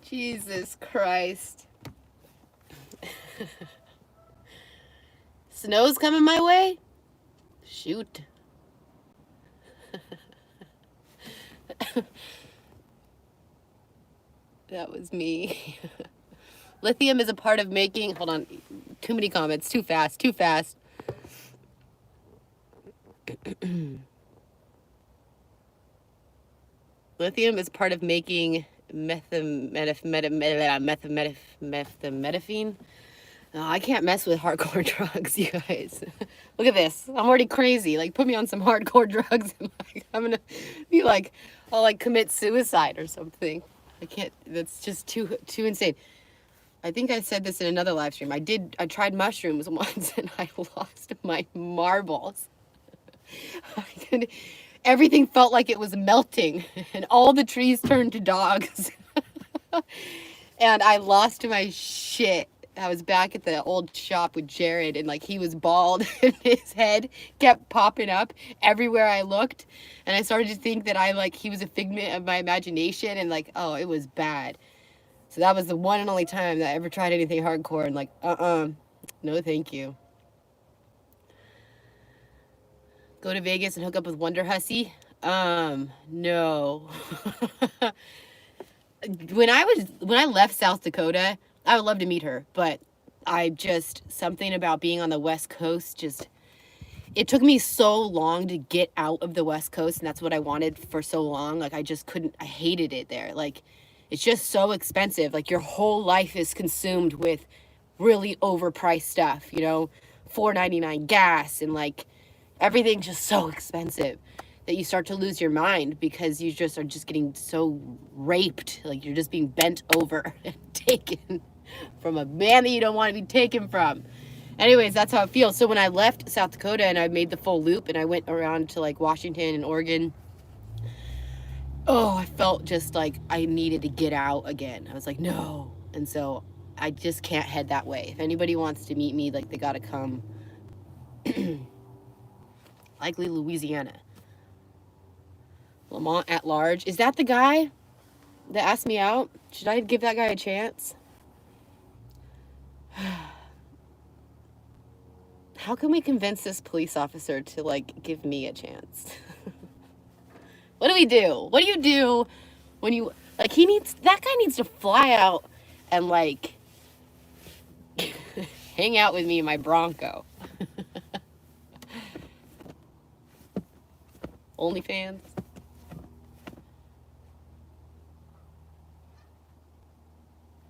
S1: Jesus Christ. Snow's coming my way? Shoot. That was me. Lithium is a part of making... Hold on. Too many comments. Too fast. Too fast. Lithium is part of making methamphetamine. Oh, I can't mess with hardcore drugs, you guys. Look at this. I'm already crazy. Like, put me on some hardcore drugs and like, I'm gonna be like, I'll like commit suicide or something. I can't. That's just too insane. I think I said this in another live stream. I tried mushrooms once and I lost my marbles. Everything felt like it was melting and all the trees turned to dogs. And I lost my shit. I was back at the old shop with Jared and like he was bald and his head kept popping up everywhere I looked. And I started to think that he was a figment of my imagination and like, oh, it was bad. So that was the one and only time that I ever tried anything hardcore and like, no thank you. Go to Vegas and hook up with Wonder Hussy? No. When I left South Dakota, I would love to meet her, but something about being on the West Coast it took me so long to get out of the West Coast, and that's what I wanted for so long. Like, I just couldn't, I hated it there. Like, it's just so expensive. Like, your whole life is consumed with really overpriced stuff, you know, $4.99 gas, and like, everything's just so expensive that you start to lose your mind because you just are just getting so raped. Like, you're just being bent over and taken from a man that you don't want to be taken from. Anyways, that's how it feels. So when I left South Dakota and I made the full loop and I went around to like Washington and Oregon, oh, I felt just like I needed to get out again. I was like, no. And so I just can't head that way. If anybody wants to meet me, like, they gotta come likely Louisiana. Lamont at large. Is that the guy that asked me out? Should I give that guy a chance? How can we convince this police officer to like give me a chance? What do we do? What do you do when you like that guy needs to fly out and like hang out with me in my Bronco. OnlyFans.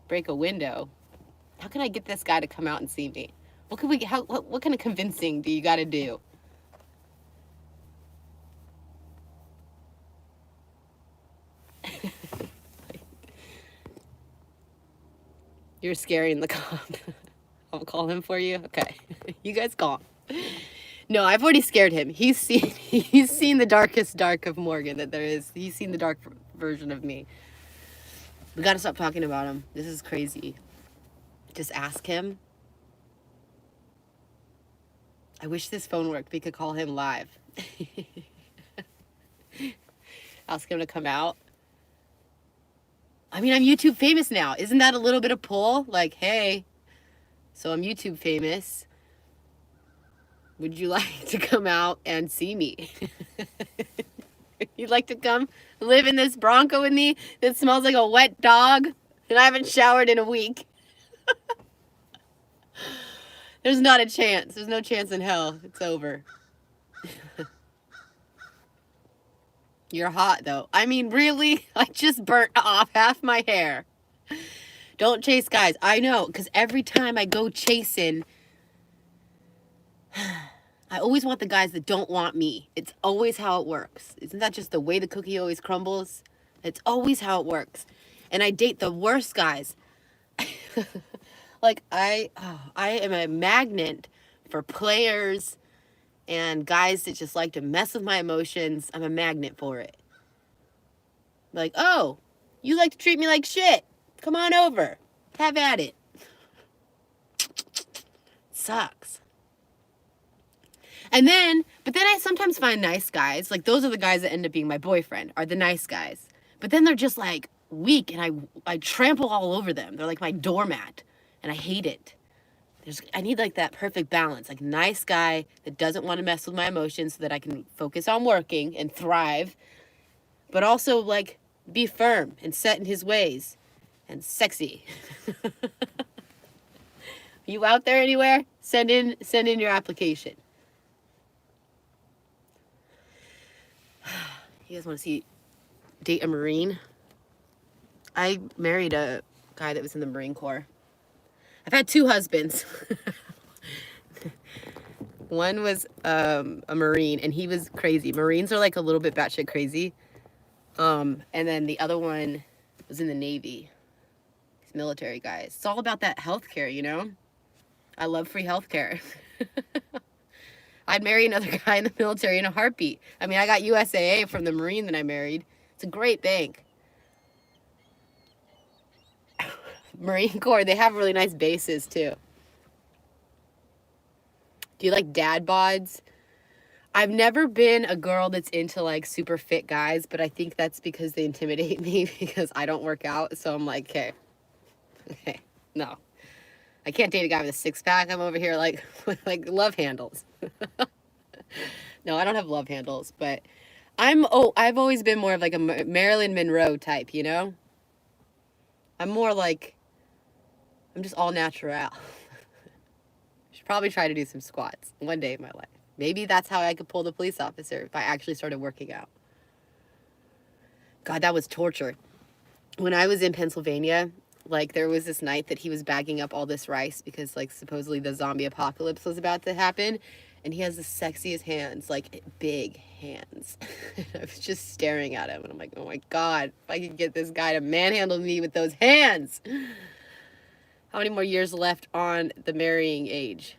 S1: Break a window. How can I get this guy to come out and see me? What kind of convincing do you got to do? You're scaring the cop. I'll call him for you. Okay. You guys call him. No, I've already scared him. He's seen the darkest dark of Morgan that there is. He's seen the dark version of me. We got to stop talking about him. This is crazy. Just ask him. I wish this phone worked. We could call him live. Ask him to come out. I mean, I'm YouTube famous now. Isn't that a little bit of pull? Like, hey, so I'm YouTube famous. Would you like to come out and see me? You'd like to come live in this Bronco with me that smells like a wet dog and I haven't showered in a week? There's not a chance. There's no chance in hell. It's over. You're hot, though. I mean, really? I just burnt off half my hair. Don't chase guys. I know, because every time I go chasing, I always want the guys that don't want me. It's always how it works. Isn't that just the way the cookie always crumbles? It's always how it works. And I date the worst guys. Like, I am a magnet for players and guys that just like to mess with my emotions. I'm a magnet for it. Like, oh, you like to treat me like shit. Come on over. Have at it. Sucks. And then, but then I sometimes find nice guys. Like, those are the guys that end up being my boyfriend, are the nice guys. But then they're just like weak and I trample all over them. They're like my doormat and I hate it. I need like that perfect balance, like nice guy that doesn't want to mess with my emotions so that I can focus on working and thrive, but also like be firm and set in his ways and sexy. You out there anywhere? Send in your application. You guys want to see date a Marine? I married a guy that was in the Marine Corps. I've had 2 husbands. One was a Marine, and he was crazy. Marines are like a little bit batshit crazy. And then the other one was in the Navy. He's military guys. It's all about that healthcare, you know? I love free healthcare. I'd marry another guy in the military in a heartbeat. I mean, I got USAA from the Marine that I married. It's a great bank. Marine Corps, they have really nice bases too. Do you like dad bods? I've never been a girl that's into like super fit guys, but I think that's because they intimidate me because I don't work out. So I'm like, okay, no. I can't date a guy with a 6-pack. I'm over here like with like love handles. No, I don't have love handles, but I've always been more of like a Marilyn Monroe type, you know? I'm more like, I'm just all natural. Should probably try to do some squats one day in my life. Maybe that's how I could pull the police officer if I actually started working out. God, that was torture. When I was in Pennsylvania, like there was this night that he was bagging up all this rice because like supposedly the zombie apocalypse was about to happen. And he has the sexiest hands, like big hands. I was just staring at him and I'm like, oh my God, if I could get this guy to manhandle me with those hands. How many more years left on the marrying age?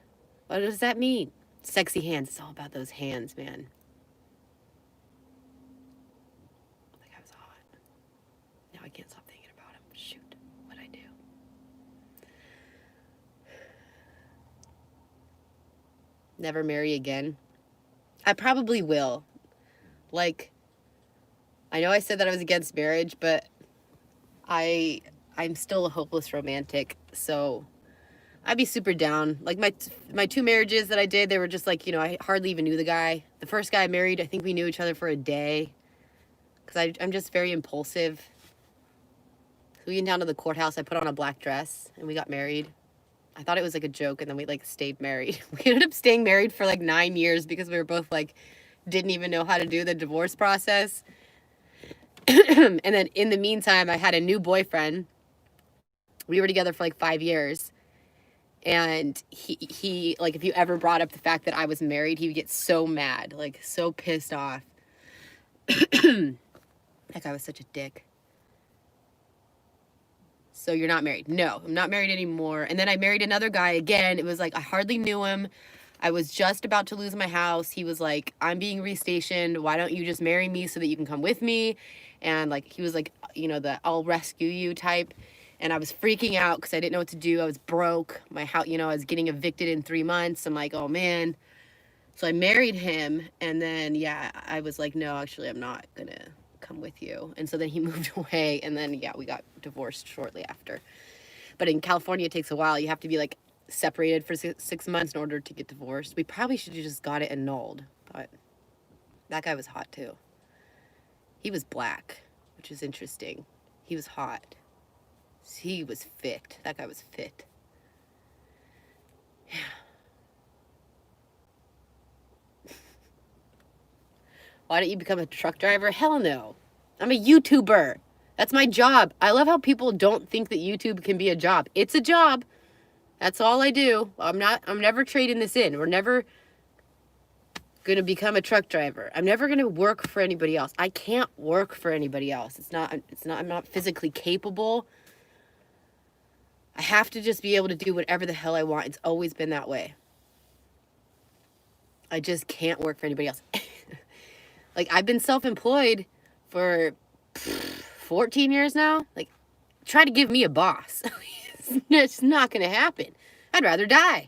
S1: What does that mean? Sexy hands. It's all about those hands, man. That guy was hot. Now I can't stop thinking about him. Shoot, what'd I do? Never marry again. I probably will. Like, I know I said that I was against marriage, but I'm still a hopeless romantic, so I'd be super down. Like my 2 marriages that I did, they were just like, you know, I hardly even knew the guy. The first guy I married, I think we knew each other for a day because I'm just very impulsive. So we went down to the courthouse. I put on a black dress and we got married. I thought it was like a joke, and then we like stayed married. We ended up staying married for like 9 years because we were both like didn't even know how to do the divorce process. And then in the meantime, I had a new boyfriend. We were together for like 5 years. And he like, if you ever brought up the fact that I was married, he would get so mad, like so pissed off. That guy was such a dick. So you're not married? No, I'm not married anymore. And then I married another guy again. It was like, I hardly knew him. I was just about to lose my house. He was like, I'm being restationed. Why don't you just marry me so that you can come with me? And like, he was like, you know, the I'll rescue you type. And I was freaking out because I didn't know what to do. I was broke. My house, you know, I was getting evicted in 3 months. I'm like, oh man. So I married him. And then, yeah, I was like, no, actually, I'm not going to come with you. And so then he moved away. And then, yeah, we got divorced shortly after. But in California, it takes a while. You have to be like separated for 6 months in order to get divorced. We probably should have just got it annulled. But that guy was hot too. He was black, which is interesting. He was hot. He was fit. That guy was fit. Yeah. Why don't you become a truck driver? Hell no. I'm a YouTuber. That's my job. I love how people don't think that YouTube can be a job. It's a job. That's all I do. I'm never trading this in. We're never going to become a truck driver. I'm never going to work for anybody else. I can't work for anybody else. I'm not physically capable. I have to just be able to do whatever the hell I want. It's always been that way. I just can't work for anybody else. Like, I've been self-employed for 14 years now. Like, try to give me a boss. It's not going to happen. I'd rather die.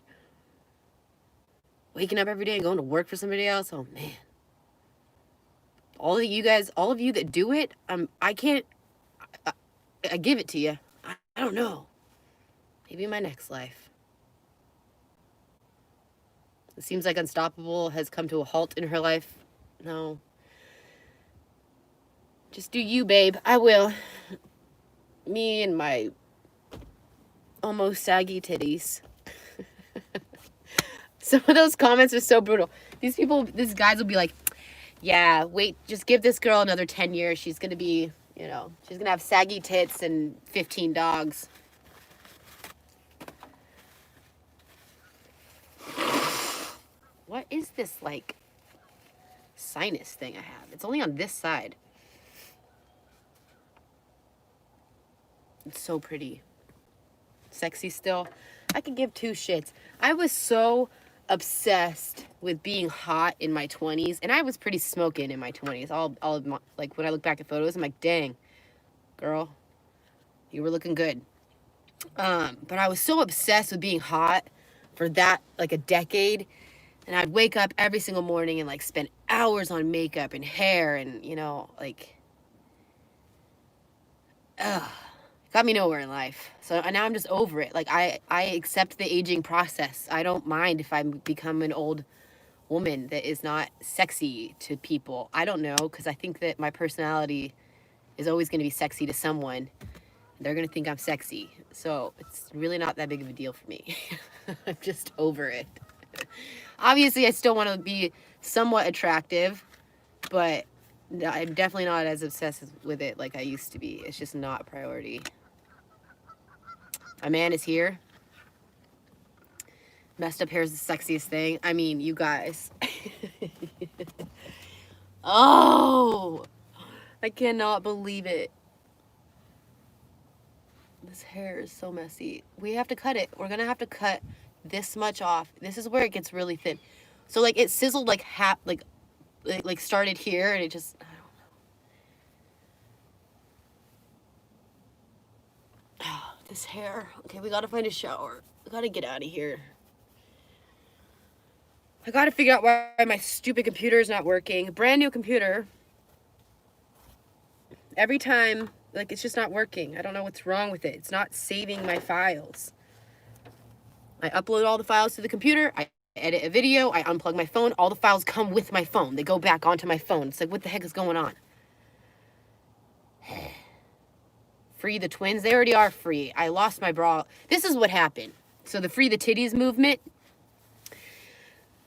S1: Waking up every day and going to work for somebody else. Oh, man. All of you that do it, I can't, I give it to you. I don't know. Maybe in my next life. It seems like Unstoppable has come to a halt in her life. No. Just do you, babe. I will. Me and my almost saggy titties. Some of those comments are so brutal. These guys will be like, Yeah, wait, just give this girl another 10 years. She's going to be, you know, she's going to have saggy tits and 15 dogs. What is this, like, sinus thing I have? It's only on this side. It's so pretty. Sexy still. I could give two shits. I was so obsessed with being hot in my 20s, and I was pretty smoking in my 20s. Like, when I look back at photos, I'm like, dang, girl, you were looking good. But I was so obsessed with being hot for that, like, a decade. And I'd wake up every single morning and, like, spend hours on makeup and hair and, you know, like, ugh. Got me nowhere in life. So now I'm just over it. Like, I accept the aging process. I don't mind if I become an old woman that is not sexy to people. I don't know, because I think that my personality is always going to be sexy to someone. They're going to think I'm sexy. So it's really not that big of a deal for me. I'm just over it. Obviously, I still want to be somewhat attractive, but I'm definitely not as obsessed with it like I used to be. It's just not a priority. My man is here. Messed up hair is the sexiest thing. I mean, you guys. Oh, I cannot believe it. This hair is so messy. We have to cut it. We're gonna have to cut this much off. This is where it gets really thin. So, like, it sizzled like half, like started here, and it just, I don't know. This hair. Okay, we gotta find a shower. I gotta get out of here. I gotta figure out why my stupid computer is not working. Brand new computer. Every time, like, it's just not working. I don't know what's wrong with it. It's not saving my files. I upload all the files to the computer. I edit a video. I unplug my phone. All the files come with my phone. They go back onto my phone. It's like, what the heck is going on? Free the twins. They already are free. I lost my bra. This is what happened. So the Free the Titties movement,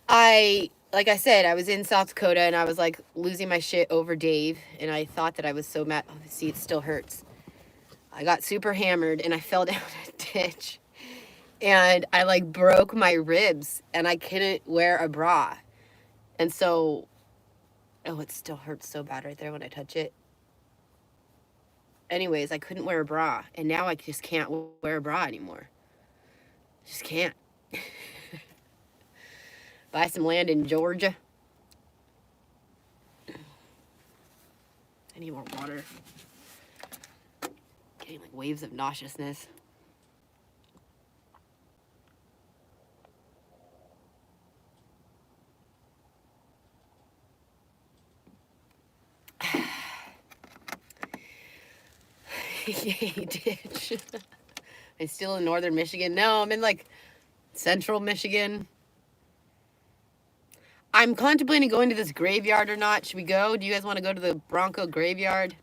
S1: like I said, I was in South Dakota and I was like losing my shit over Dave. And I thought that I was so mad. Oh, see, it still hurts. I got super hammered and I fell down a ditch. And I like broke my ribs and I couldn't wear a bra. And so, oh, it still hurts so bad right there when I touch it. Anyways, I couldn't wear a bra. And now I just can't wear a bra anymore. Just can't. Buy some land in Georgia. I need more water. Getting like waves of nauseousness. Yay, ditch. I'm still in northern Michigan. No, I'm in like central Michigan. I'm contemplating going to this graveyard or not. Should we go? Do you guys want to go to the Bronco graveyard?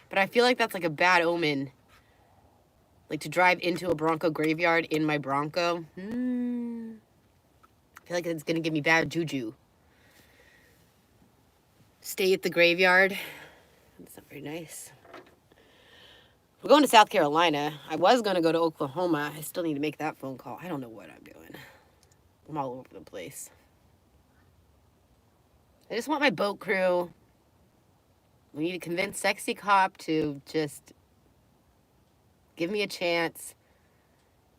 S1: But I feel like that's like a bad omen. Like to drive into a Bronco graveyard in my Bronco. I feel like it's going to give me bad juju. Stay at the graveyard. That's not very nice. We're going to South Carolina. I was going to go to Oklahoma. I still need to make that phone call. I don't know what I'm doing. I'm all over the place. I just want my boat crew. We need to convince Sexy Cop to just give me a chance.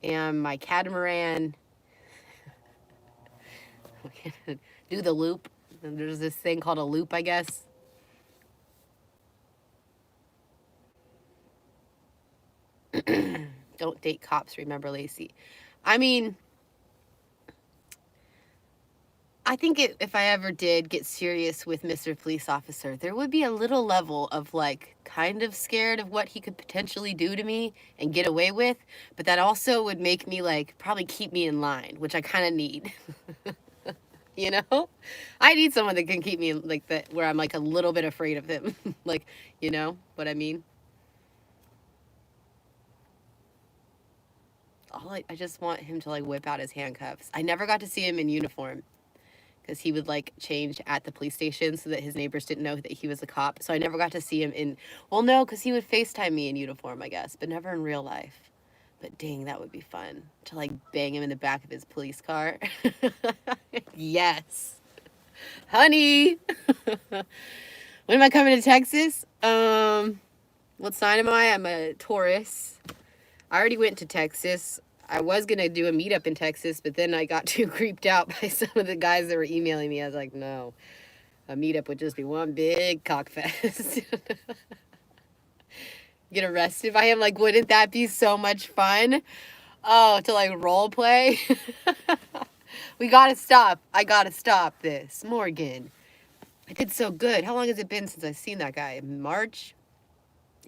S1: And my catamaran. Do the loop. And there's this thing called a loop, I guess. Don't date cops, remember Lacey. I mean, I think if I ever did get serious with Mr. Police Officer, there would be a little level of like kind of scared of what he could potentially do to me and get away with, but that also would make me like probably keep me in line, which I kind of need. You know? I need someone that can keep me like that where I'm like a little bit afraid of him. Like, you know what I mean? I just want him to like whip out his handcuffs. I never got to see him in uniform because he would like change at the police station so that his neighbors didn't know that he was a cop. So I never got to see him in, well, no, because he would FaceTime me in uniform, I guess, but never in real life. But dang, that would be fun to like bang him in the back of his police car. Yes. Honey. When am I coming to Texas? What sign am I? I'm a Taurus. I already went to Texas. I was going to do a meetup in Texas, but then I got too creeped out by some of the guys that were emailing me. I was like, no, a meetup would just be one big cockfest. Get arrested by him. Like, wouldn't that be so much fun? Oh, to like role play. We gotta stop. I gotta stop this. Morgan. I did so good. How long has it been since I've seen that guy? March?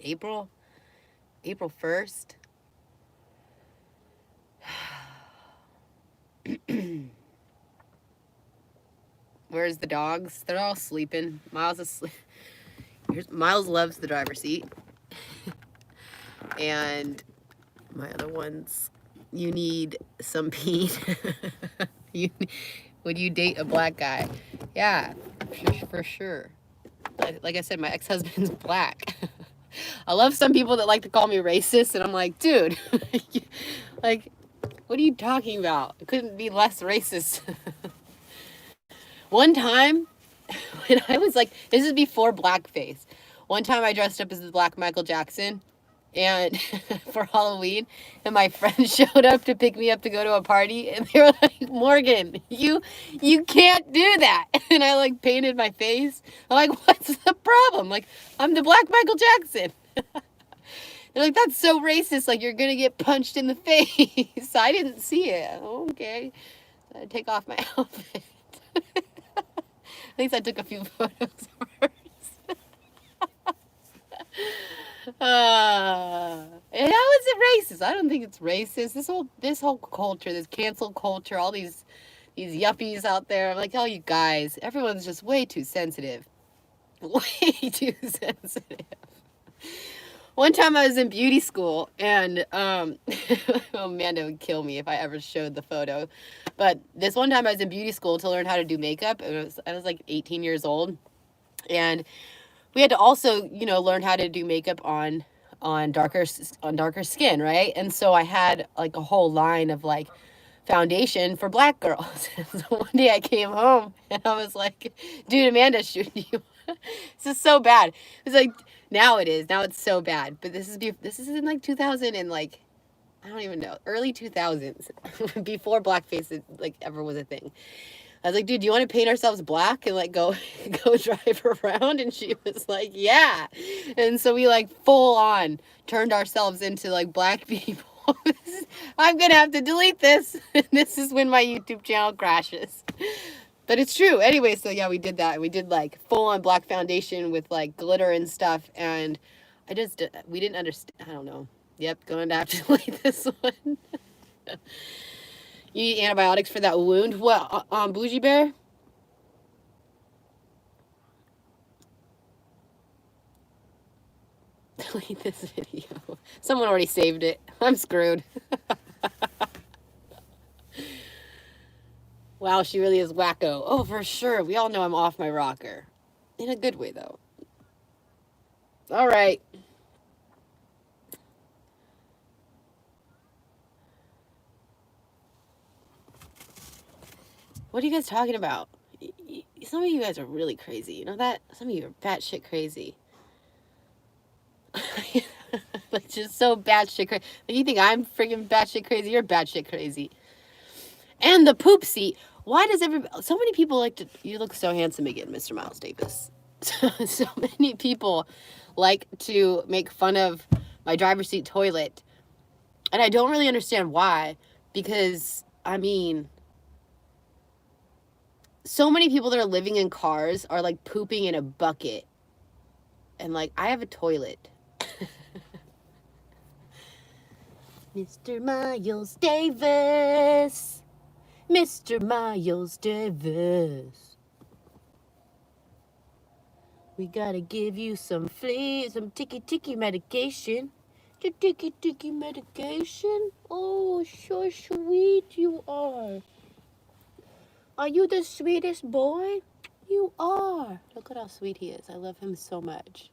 S1: April? April 1st? Where's the dogs? They're all sleeping. Miles is asleep. Miles loves the driver's seat. And my other ones, you need some Pete. Would you date a black guy? Yeah, for sure. Like I said, my ex-husband's black. I love some people that like to call me racist, and I'm like, dude, like, what are you talking about? It couldn't be less racist. One time, when I was like, this is before blackface. One time I dressed up as the Black Michael Jackson, and for Halloween, and my friends showed up to pick me up to go to a party, and they were like, Morgan, you can't do that. And I like painted my face. I'm like, what's the problem? Like, I'm the Black Michael Jackson. They're like, that's so racist. Like, you're gonna get punched in the face. I didn't see it. Okay. I take off my outfit. At least I took a few photos first. How is it racist? I don't think it's racist. This whole culture, this cancel culture, all these yuppies out there. I'm like, oh, you guys, everyone's just way too sensitive. Way too sensitive. One time I was in beauty school, and Amanda would kill me if I ever showed the photo. But this one time I was in beauty school to learn how to do makeup. I was like 18 years old, and we had to also, learn how to do makeup on darker skin, right? And so I had like a whole line of like foundation for black girls. So one day I came home and I was like, dude, Amanda, shoot you. This is so bad. It's like, now it's so bad. But this is in like 2000 and like, I don't even know, early 2000s, before blackface like ever was a thing. I was like, dude, do you want to paint ourselves black and like go drive around? And she was like, yeah. And so we like full on turned ourselves into like black people. I'm going to have to delete this. This is when my YouTube channel crashes. But it's true. Anyway, so yeah, we did that. We did like full on black foundation with like glitter and stuff. And we didn't understand. I don't know. Yep, going to have to delete this one. You need antibiotics for that wound? What, Boujii Bear? Delete this video. Someone already saved it. I'm screwed. Wow, she really is wacko. Oh, for sure. We all know I'm off my rocker. In a good way, though. All right. What are you guys talking about? Some of you guys are really crazy. You know that? Some of you are batshit crazy. Like, just so batshit crazy. Like, you think I'm freaking batshit crazy? You're batshit crazy. And the poop seat. Why does so many people like to... You look so handsome again, Mr. Miles Davis. So many people like to make fun of my driver's seat toilet. And I don't really understand why. Because, I mean... So many people that are living in cars are like pooping in a bucket. And like, I have a toilet. Mr. Miles Davis. Mr. Miles Davis. We gotta give you some ticky medication. Ticky medication? Oh, so sweet you are. Are you the sweetest boy? You are. Look at how sweet he is. I love him so much.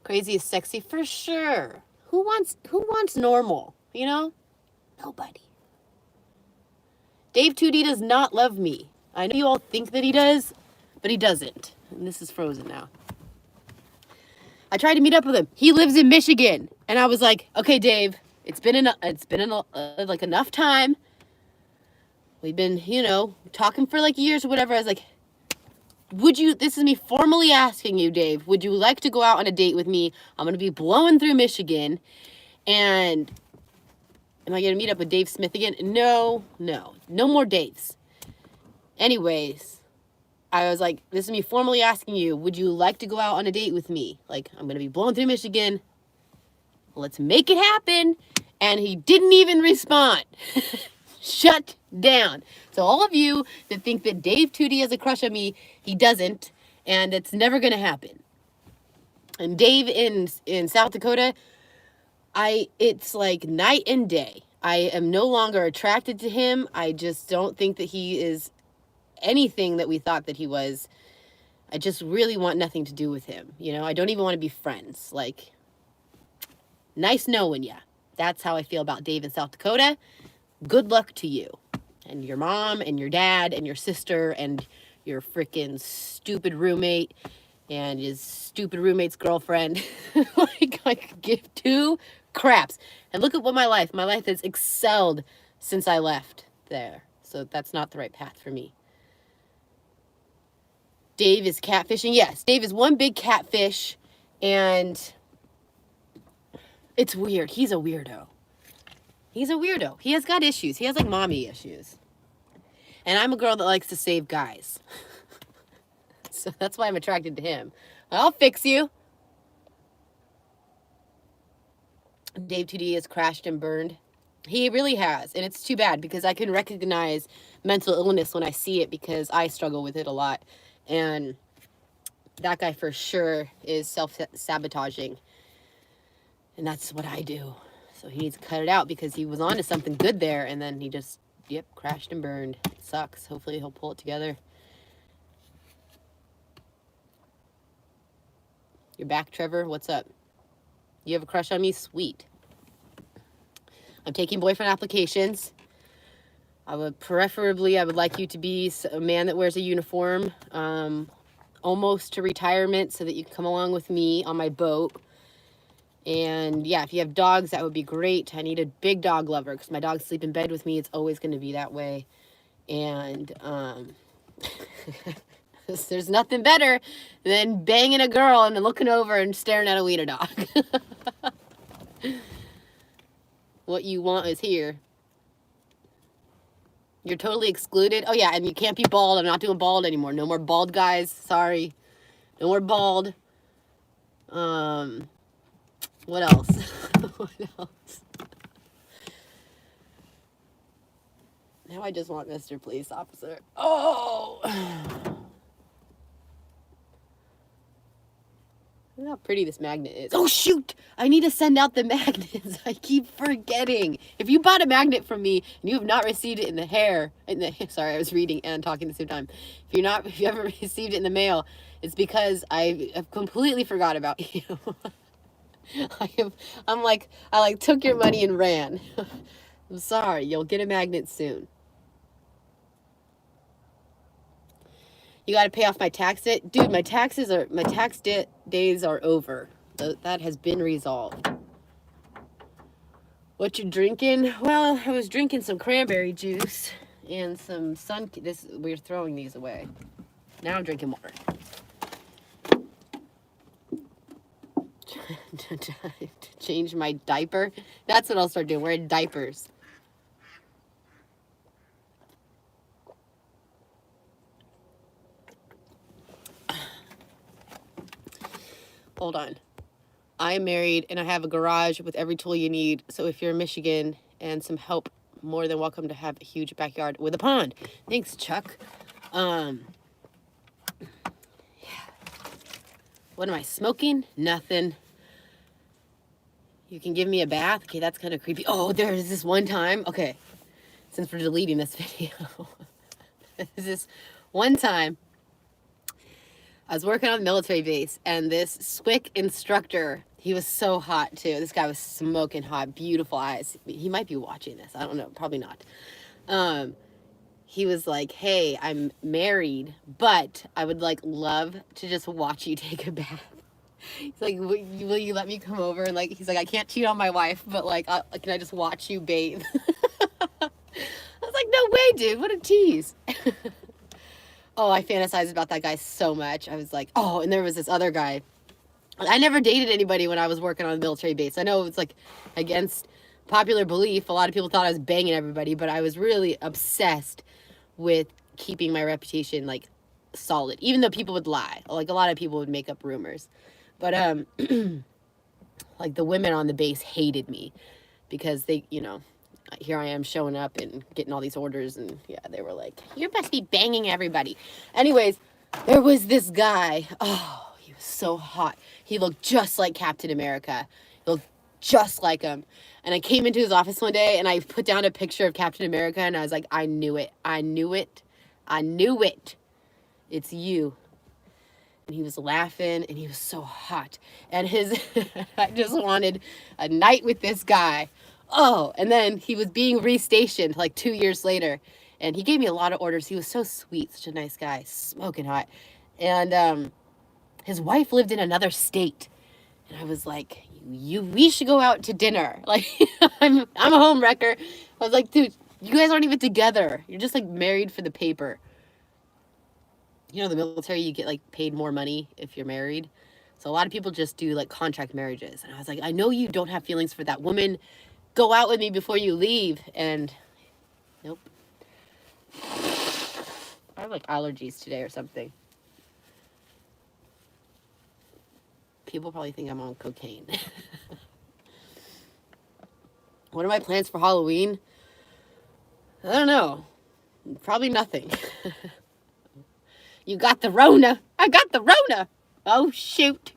S1: Crazy is sexy for sure. Who wants normal? You know? Nobody. Dave 2D does not love me. I know you all think that he does, but he doesn't. And this is frozen now. I tried to meet up with him. He lives in Michigan. And I was like, okay, Dave, it's been like enough time. We've been, you know, talking for like years or whatever. I was like, this is me formally asking you, Dave, would you like to go out on a date with me? I'm going to be blowing through Michigan. And am I going to meet up with Dave Smith again? No more dates. Anyways, I was like, this is me formally asking you, would you like to go out on a date with me? Like, I'm going to be blowing through Michigan. Let's make it happen. And he didn't even respond. Shut down. So all of you that think that Dave 2D has a crush on me, he doesn't. And it's never going to happen. And Dave in South Dakota, it's like night and day. I am no longer attracted to him. I just don't think that he is anything that we thought that he was. I just really want nothing to do with him. You know, I don't even want to be friends. Like, nice knowing ya. That's how I feel about Dave in South Dakota. Good luck to you. And your mom and your dad and your sister and your freaking stupid roommate and his stupid roommate's girlfriend. Like, I could give two craps. And look at what my life has excelled since I left there. So that's not the right path for me. Dave is catfishing. Yes, Dave is one big catfish, and it's weird. He's a weirdo. He has got issues. He has like mommy issues. And I'm a girl that likes to save guys. So that's why I'm attracted to him. I'll fix you. Dave 2D has crashed and burned. He really has. And it's too bad because I can recognize mental illness when I see it because I struggle with it a lot. And that guy for sure is self-sabotaging. And that's what I do. So he needs to cut it out because he was on to something good there. And then he just, crashed and burned. It sucks. Hopefully he'll pull it together. You're back, Trevor. What's up? You have a crush on me? Sweet. I'm taking boyfriend applications. I would like you to be a man that wears a uniform, almost to retirement so that you can come along with me on my boat. And yeah, if you have dogs, that would be great. I need a big dog lover because my dogs sleep in bed with me. It's always going to be that way. And there's nothing better than banging a girl and then looking over and staring at a wiener dog. What you want is here. You're totally excluded. Oh, yeah, and you can't be bald. I'm not doing bald anymore. No more bald guys. Sorry. No more bald. What else? What else? Now I just want Mr. Police Officer. Oh! Look how pretty this magnet is. Oh, shoot! I need to send out the magnets. I keep forgetting. If you bought a magnet from me and you have not received it sorry, I was reading and talking at the same time. If you haven't received it in the mail, it's because I have completely forgot about you. I took your money and ran. I'm sorry. You'll get a magnet soon. You got to pay off my tax debt. Dude, my tax days are over. That has been resolved. What you drinking? Well, I was drinking some cranberry juice and some we're throwing these away. Now I'm drinking water. To change my diaper. That's what I'll start doing. Wearing diapers. Hold on. I am married and I have a garage with every tool you need. So if you're in Michigan and some help, more than welcome to have a huge backyard with a pond. Thanks, Chuck. Yeah. What am I smoking? Nothing. You can give me a bath? Okay, that's kind of creepy. Oh, there's this one time. Okay, since we're deleting this video. This one time I was working on the military base, and this SWIC instructor, he was so hot too. This guy was smoking hot, beautiful eyes. He might be watching this. I don't know. Probably not. He was like, hey, I'm married, but I would like love to just watch you take a bath. He's like, will you let me come over? And like, he's like, I can't cheat on my wife, but like, can I just watch you bathe? I was like, no way, dude. What a tease. Oh, I fantasized about that guy so much. I was like, oh, and there was this other guy. I never dated anybody when I was working on a military base. I know it's like against popular belief. A lot of people thought I was banging everybody, but I was really obsessed with keeping my reputation like solid, even though people would lie. Like a lot of people would make up rumors. But like the women on the base hated me because they, you know, here I am showing up and getting all these orders, and yeah, they were like, you must be banging everybody. Anyways, there was this guy. Oh, he was so hot. He looked just like Captain America. He looked just like him. And I came into his office one day and I put down a picture of Captain America and I was like, I knew it. I knew it. I knew it. It's you. And he was laughing and he was so hot. And I just wanted a night with this guy. Oh, and then he was being restationed like 2 years later. And he gave me a lot of orders. He was so sweet, such a nice guy, smoking hot. And his wife lived in another state. And I was like, we should go out to dinner. Like, I'm a home wrecker. I was like, dude, you guys aren't even together. You're just like married for the paper. You know, the military, you get like paid more money if you're married. So a lot of people just do like contract marriages. And I was like, I know you don't have feelings for that woman. Go out with me before you leave. And nope. I have like allergies today or something. People probably think I'm on cocaine. What are my plans for Halloween? I don't know. Probably nothing. You got the Rona. I got the Rona. Oh, shoot.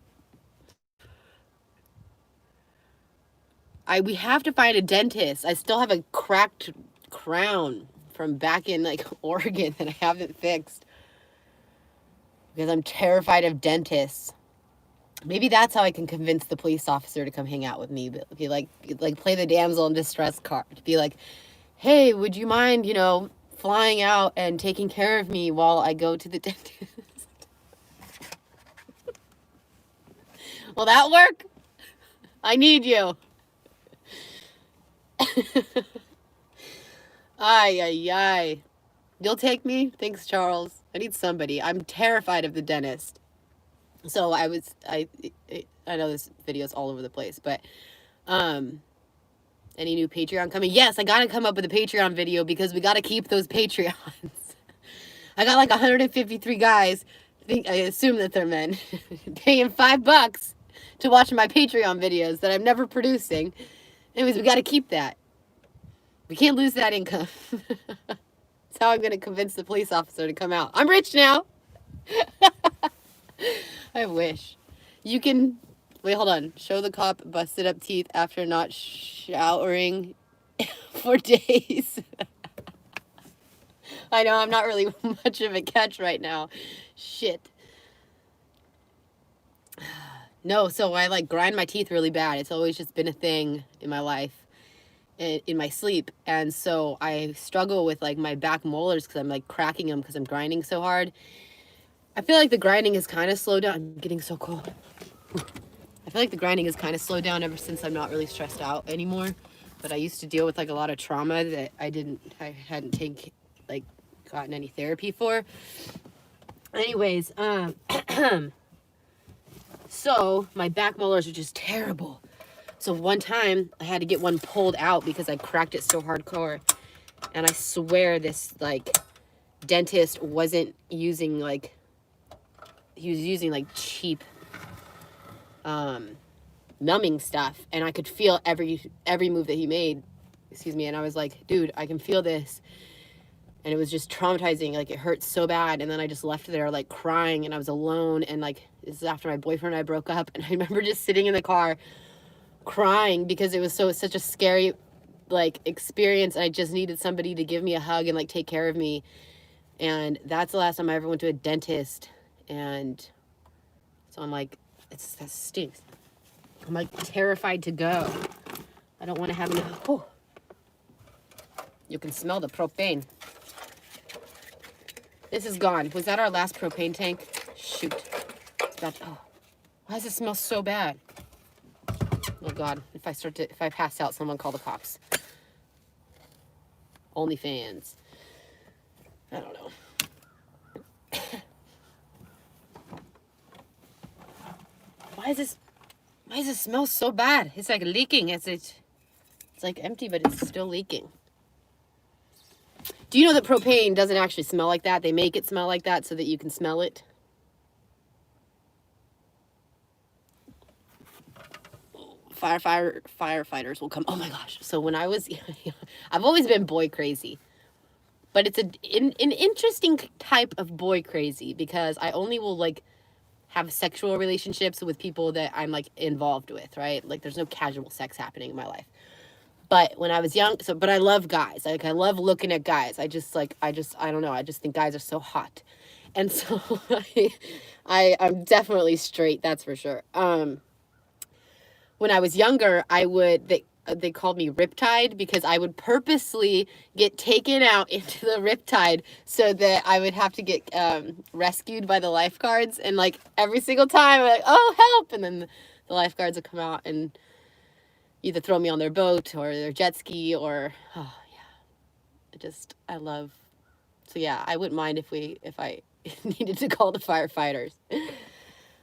S1: We have to find a dentist. I still have a cracked crown from back in like Oregon that I haven't fixed. Because I'm terrified of dentists. Maybe that's how I can convince the police officer to come hang out with me. But be like play the damsel in distress card. Be like, hey, would you mind, you know, flying out and taking care of me while I go to the dentist? Will that work? I need you. Ay, ay, ay. You'll take me? Thanks, Charles. I need somebody. I'm terrified of the dentist. So I know this video is all over the place, but any new Patreon coming? Yes, I gotta come up with a Patreon video because we gotta keep those Patreons. I got like 153 guys, I assume that they're men, paying $5 to watch my Patreon videos that I'm never producing. Anyways, we gotta keep that. We can't lose that income. That's how I'm gonna convince the police officer to come out. I'm rich now. I wish. You can... Wait, hold on. Show the cop busted up teeth after not showering for days. I know, I'm not really much of a catch right now. Shit. No, so I like grind my teeth really bad. It's always just been a thing in my life, in my sleep. And so I struggle with like my back molars because I'm like cracking them because I'm grinding so hard. I feel like the grinding has kind of slowed down. I'm getting so cold. I feel like the grinding has kind of slowed down ever since I'm not really stressed out anymore. But I used to deal with like a lot of trauma that I hadn't gotten any therapy for. Anyways, so my back molars are just terrible. So one time I had to get one pulled out because I cracked it so hardcore. And I swear this like dentist wasn't using like, he was using like cheap numbing stuff, and I could feel every move that he made. Excuse me. And I was like, dude, I can feel this. And it was just traumatizing. Like, it hurt so bad. And then I just left there like crying, and I was alone. And like, this is after my boyfriend and I broke up. And I remember just sitting in the car crying because it was such a scary like experience. And I just needed somebody to give me a hug and like take care of me. And that's the last time I ever went to a dentist. And so I'm like, that stinks. I'm like terrified to go. I don't want to have any. Oh, you can smell the propane. This is gone. Was that our last propane tank? Shoot. Oh, why does it smell so bad? Oh God, if I pass out, someone call the cops. OnlyFans. I don't know. Why does it smell so bad? It's like leaking. It's like empty, but it's still leaking. Do you know that propane doesn't actually smell like that? They make it smell like that so that you can smell it. Firefighters will come. Oh my gosh. So when I was, I've always been boy crazy. But it's an interesting type of boy crazy because I only will like have sexual relationships with people that I'm like involved with, right? Like there's no casual sex happening in my life. But when I was young, but I love guys. Like I love looking at guys. I don't know. I just think guys are so hot. And so I'm definitely straight, that's for sure. When I was younger, they called me Riptide because I would purposely get taken out into the Riptide so that I would have to get rescued by the lifeguards. And like every single time, I'm like, oh, help. And then the lifeguards would come out and either throw me on their boat or their jet ski or, oh yeah. I love, so yeah, I wouldn't mind if I needed to call the firefighters.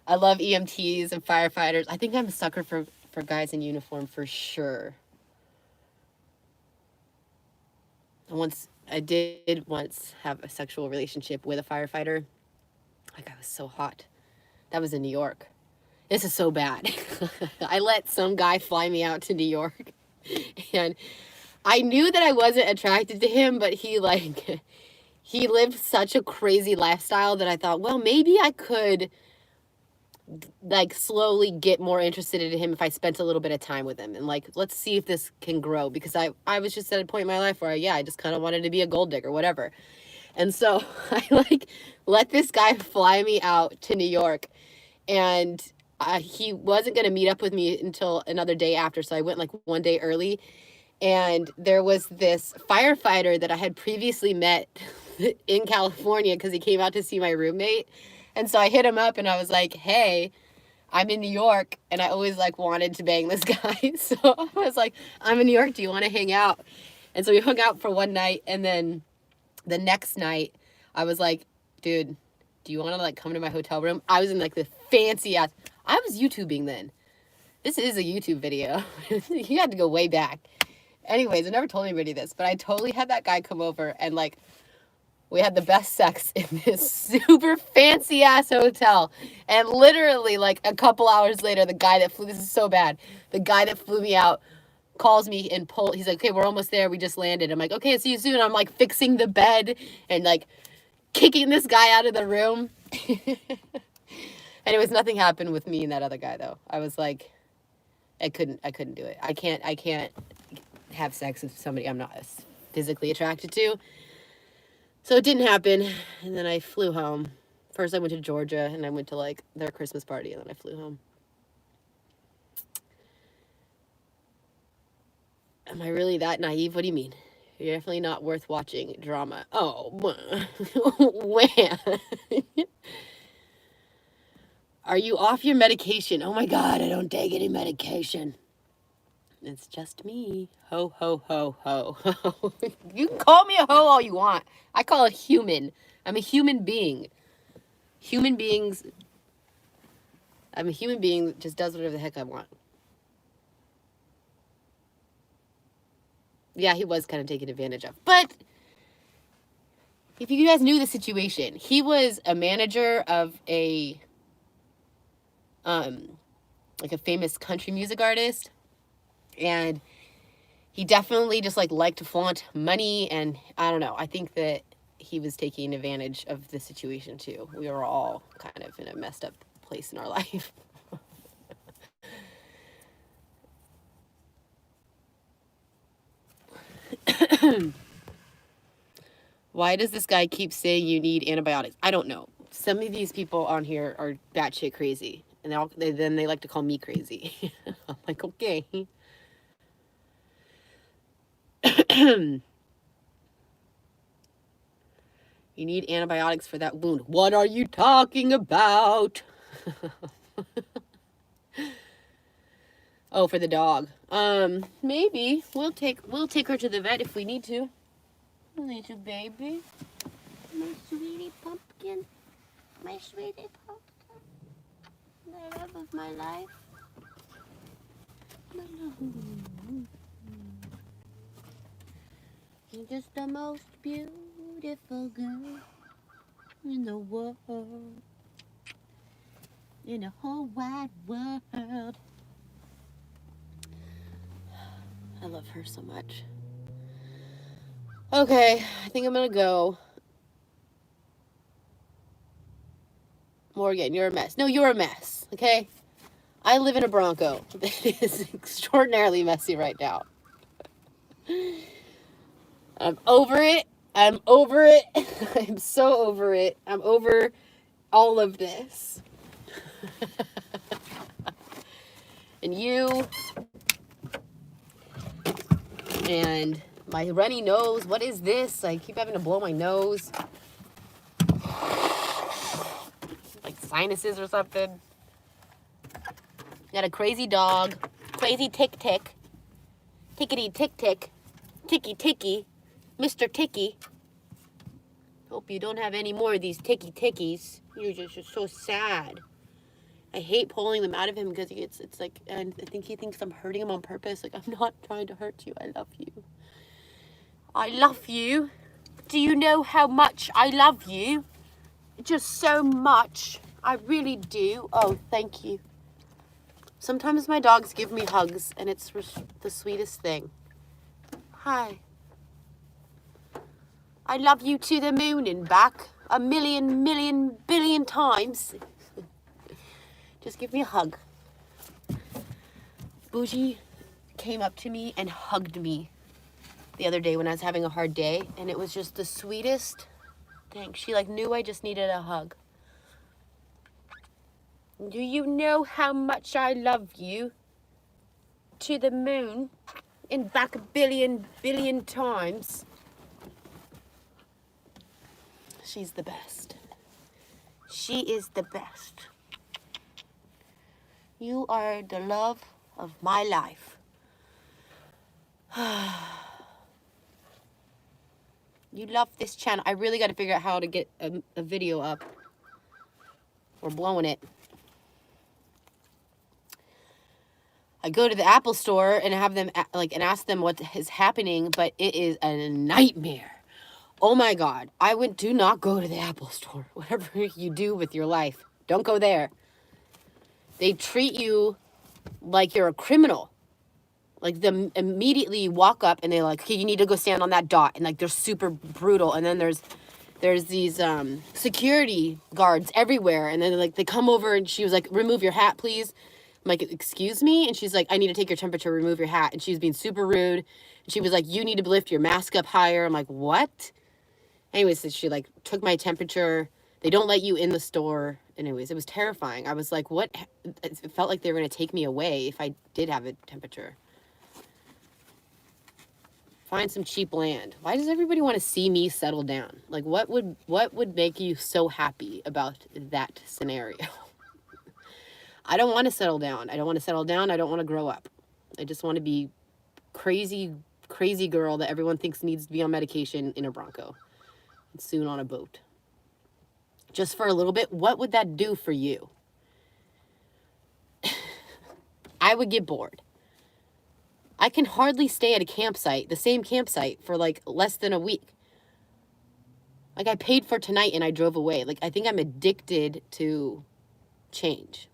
S1: I love EMTs and firefighters. I think I'm a sucker for guys in uniform for sure. I did once have a sexual relationship with a firefighter. Like I was so hot. That was in New York. This is so bad. I let some guy fly me out to New York. And I knew that I wasn't attracted to him, but he lived such a crazy lifestyle that I thought, well, maybe I could like slowly get more interested in him if I spent a little bit of time with him and like let's see if this can grow, because I was just at a point in my life where I just kind of wanted to be a gold digger, whatever. And so I like let this guy fly me out to New York, and he wasn't going to meet up with me until another day after, so I went like one day early. And there was this firefighter that I had previously met in California because he came out to see my roommate. And so I hit him up and I was like, hey, I'm in New York and I always like wanted to bang this guy. So I was like, I'm in New York. Do you want to hang out? And so we hung out for one night. And then the next night I was like, dude, do you want to like come to my hotel room? I was in like the fancy ass. I was YouTubing then. This is a YouTube video. You had to go way back. Anyways, I never told anybody this, but I totally had that guy come over and like we had the best sex in this super fancy ass hotel. And literally like a couple hours later, this is so bad. The guy that flew me out calls me and he's like, okay, we're almost there. We just landed. I'm like, okay, see you soon. I'm like fixing the bed and like kicking this guy out of the room. Anyways, nothing happened with me and that other guy though. I was like, I couldn't do it. I can't have sex with somebody I'm not physically attracted to. So it didn't happen, and then I flew home. First I went to Georgia, and I went to, like, their Christmas party, and then I flew home. Am I really that naive? What do you mean? You're definitely not worth watching drama. Oh, when? Are you off your medication? Oh my God, I don't take any medication. It's just me. Ho, ho, ho, ho, ho. You can call me a hoe all you want. I call it human. I'm a human being. I'm a human being that just does whatever the heck I want. Yeah, he was kind of taken advantage of. But if you guys knew the situation, he was a manager of a like a famous country music artist. And he definitely just like liked to flaunt money, and I don't know. I think that he was taking advantage of the situation too. We were all kind of in a messed up place in our life. Why does this guy keep saying you need antibiotics? I don't know. Some of these people on here are batshit crazy. And then they like to call me crazy. I'm like, okay. You need antibiotics for that wound. What are you talking about? Oh, for the dog. Maybe we'll take her to the vet if we need to. Little baby. My sweetie pumpkin. My sweetie pumpkin. The love of my life. You're just the most beautiful girl in the world. In the whole wide world. I love her so much. Okay, I think I'm gonna go. Morgan, you're a mess. No, you're a mess, okay? I live in a Bronco that is extraordinarily messy right now. I'm over it. I'm over it. I'm so over it. I'm over all of this. And you. And my runny nose. What is this? I keep having to blow my nose. Like sinuses or something. Got a crazy dog. Crazy tick-tick. Tickety-tick-tick. Ticky-ticky. Mr. Ticky. Hope you don't have any more of these ticky-tickies. You're just so sad. I hate pulling them out of him because it's like, and I think he thinks I'm hurting him on purpose. Like, I'm not trying to hurt you. I love you. I love you. Do you know how much I love you? Just so much. I really do. Oh, thank you. Sometimes my dogs give me hugs, and it's the sweetest thing. Hi. I love you to the moon and back 1,000,000,000,000 billion times. Just give me a hug. Boujii came up to me and hugged me the other day when I was having a hard day, and it was just the sweetest thing. She like knew I just needed a hug. Do you know how much I love you? To the moon and back 1,000,000,000 billion times. She's the best. She is the best. You are the love of my life. You love this channel. I really got to figure out how to get a video up. We're blowing it. I go to the Apple store and have them and ask them what is happening, but it is a nightmare. Oh my God. Do not go to the Apple store. Whatever you do with your life, don't go there. They treat you like you're a criminal. Like, them immediately walk up and they're like, okay, you need to go stand on that dot. And like, they're super brutal. And then there's these security guards everywhere. And then like, they come over and she was like, remove your hat, please. I'm like, excuse me? And she's like, I need to take your temperature, remove your hat. And she was being super rude. And she was like, you need to lift your mask up higher. I'm like, what? Anyways, so she like took my temperature. They don't let you in the store. Anyways, it was terrifying. I was like, what? It felt like they were going to take me away if I did have a temperature. Find some cheap land. Why does everybody want to see me settle down? Like, what would make you so happy about that scenario? I don't want to settle down. I don't want to settle down. I don't want to grow up. I just want to be crazy, crazy girl that everyone thinks needs to be on medication in a Bronco. And soon on a boat. Just for a little bit, what would that do for you? I would get bored. I can hardly stay at a campsite, the same campsite, for like less than a week. Like, I paid for tonight and I drove away. Like, I think I'm addicted to change.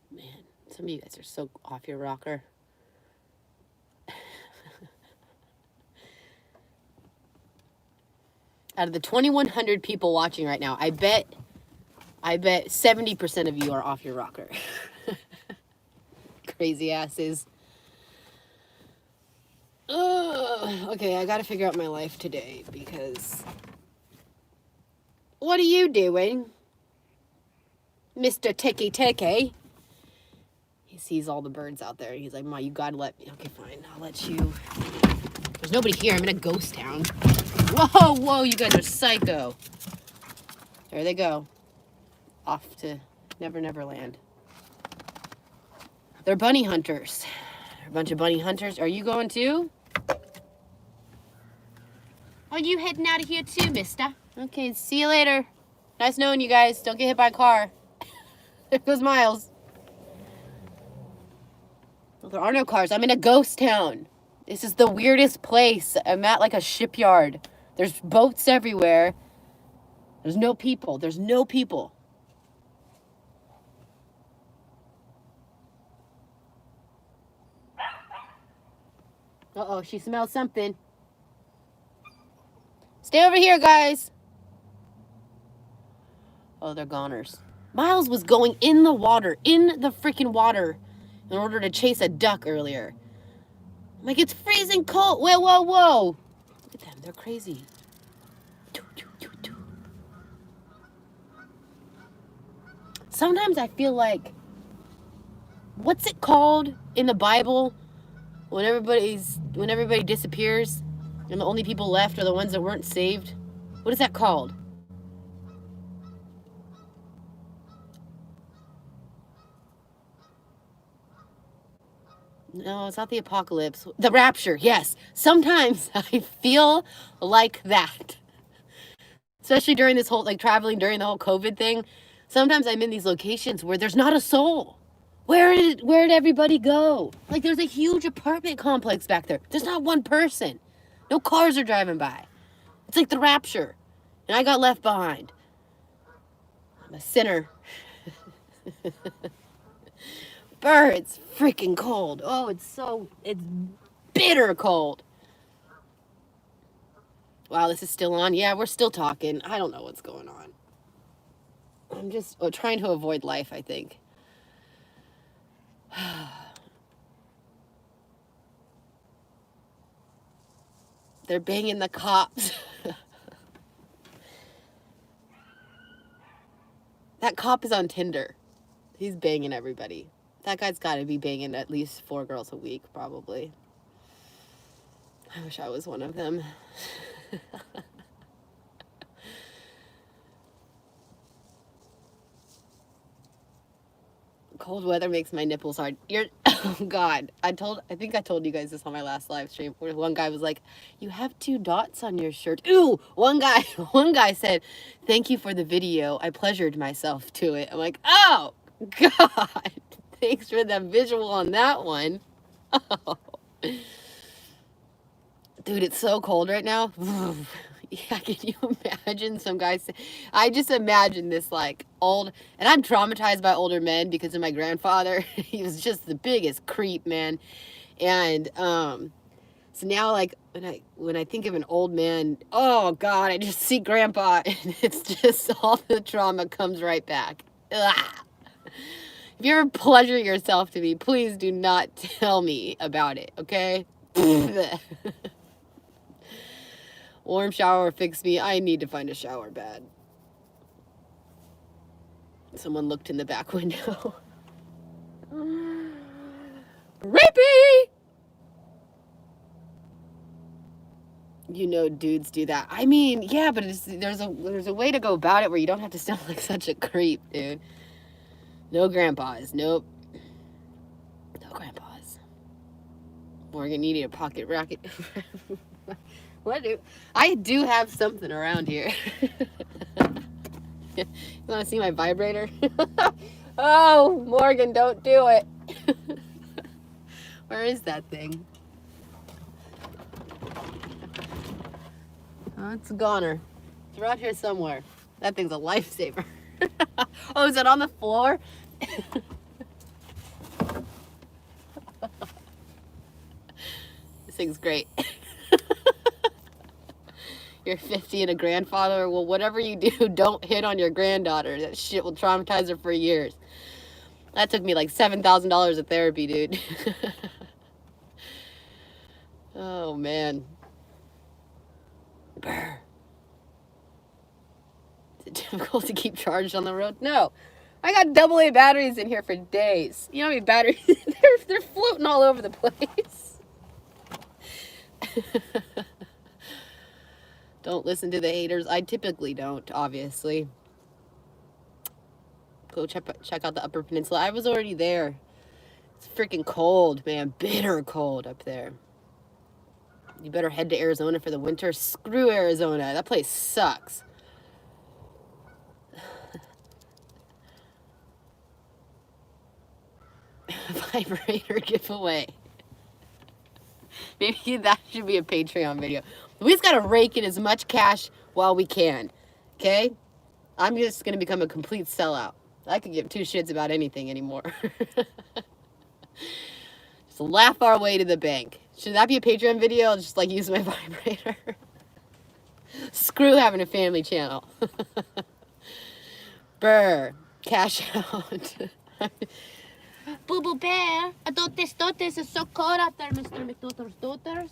S1: Man, some of you guys are so off your rocker. Out of the 2,100 people watching right now, I bet 70% of you are off your rocker. Crazy asses. Okay, I gotta figure out my life today because... What are you doing, Mr. Ticky Ticky? He sees all the birds out there. He's like, Ma, you gotta let me. Okay, fine. I'll let you. There's nobody here. I'm in a ghost town. Whoa, whoa, you guys are psycho. There they go. Off to Never Never Land. They're bunny hunters. They're a bunch of bunny hunters. Are you going too? Are you heading out of here too, mister? Okay, see you later. Nice knowing you guys. Don't get hit by a car. There goes Miles. Well, there are no cars. I'm in a ghost town. This is the weirdest place. I'm at like a shipyard. There's boats everywhere. There's no people. There's no people. Uh-oh, she smells something. Stay over here, guys. Oh, they're goners. Miles was going in the water, in the freaking water, in order to chase a duck earlier. I'm like, it's freezing cold. Whoa, whoa, whoa. Look at them. They're crazy. Sometimes I feel like, what's it called in the Bible when everybody disappears and the only people left are the ones that weren't saved? What is that called? No, it's not the apocalypse. The rapture, yes. Sometimes I feel like that. Especially during this whole, like, traveling during the whole COVID thing. Sometimes I'm in these locations where there's not a soul. Where'd everybody go? Like, there's a huge apartment complex back there. There's not one person. No cars are driving by. It's like the rapture. And I got left behind. I'm a sinner. Brr, it's freaking cold. Oh, it's bitter cold. Wow, this is still on. Yeah, we're still talking. I don't know what's going on. I'm just trying to avoid life, I think. They're banging the cops. That cop is on Tinder. He's banging everybody. That guy's got to be banging at least 4 girls a week, probably. I wish I was one of them. Cold weather makes my nipples hard. Oh God. I think I told you guys this on my last live stream where one guy was like, you have 2 dots on your shirt. Ooh, one guy said, thank you for the video. I pleasured myself to it. I'm like, oh God. Thanks for the visual on that one. Oh. Dude, it's so cold right now. Yeah, can you imagine some guys? I just imagine this like old, and I'm traumatized by older men because of my grandfather. He was just the biggest creep, man. And so now, like when I think of an old man, oh God, I just see Grandpa, and it's just all the trauma comes right back. Ugh. If you ever pleasure yourself to me, please do not tell me about it, okay? Warm shower fix me. I need to find a shower bed. Someone looked in the back window. Rapey! You know dudes do that. I mean, yeah, but there's a way to go about it where you don't have to sound like such a creep, dude. No grandpas. Nope. No grandpas. Morgan, you need a pocket rocket. I do have something around here. You want to see my vibrator? Oh, Morgan, don't do it. Where is that thing? Oh, it's a goner. It's around here somewhere. That thing's a lifesaver. Oh, is it on the floor? This thing's great. you're 50 and a grandfather. Well, whatever you do, don't hit on your granddaughter. That shit will traumatize her for years. That took me like $7,000 of therapy, dude. Oh, man. Brr. Is it difficult to keep charged on the road? No. I got AA batteries in here for days. You know how many batteries? they're floating all over the place. Don't listen to the haters. I typically don't, obviously. Go check out the Upper Peninsula. I was already there. It's freaking cold, man. Bitter cold up there. You better head to Arizona for the winter. Screw Arizona. That place sucks. Vibrator giveaway. Maybe that should be a Patreon video. We just gotta rake in as much cash while we can. Okay? I'm just gonna become a complete sellout. I could give two shits about anything anymore. Just laugh our way to the bank. Should that be a Patreon video? I'll just like use my vibrator. Screw having a family channel. Brr. Cash out. Boo Boo Bear. Dotes is so cold out there, Mr. McDaughter's daughters.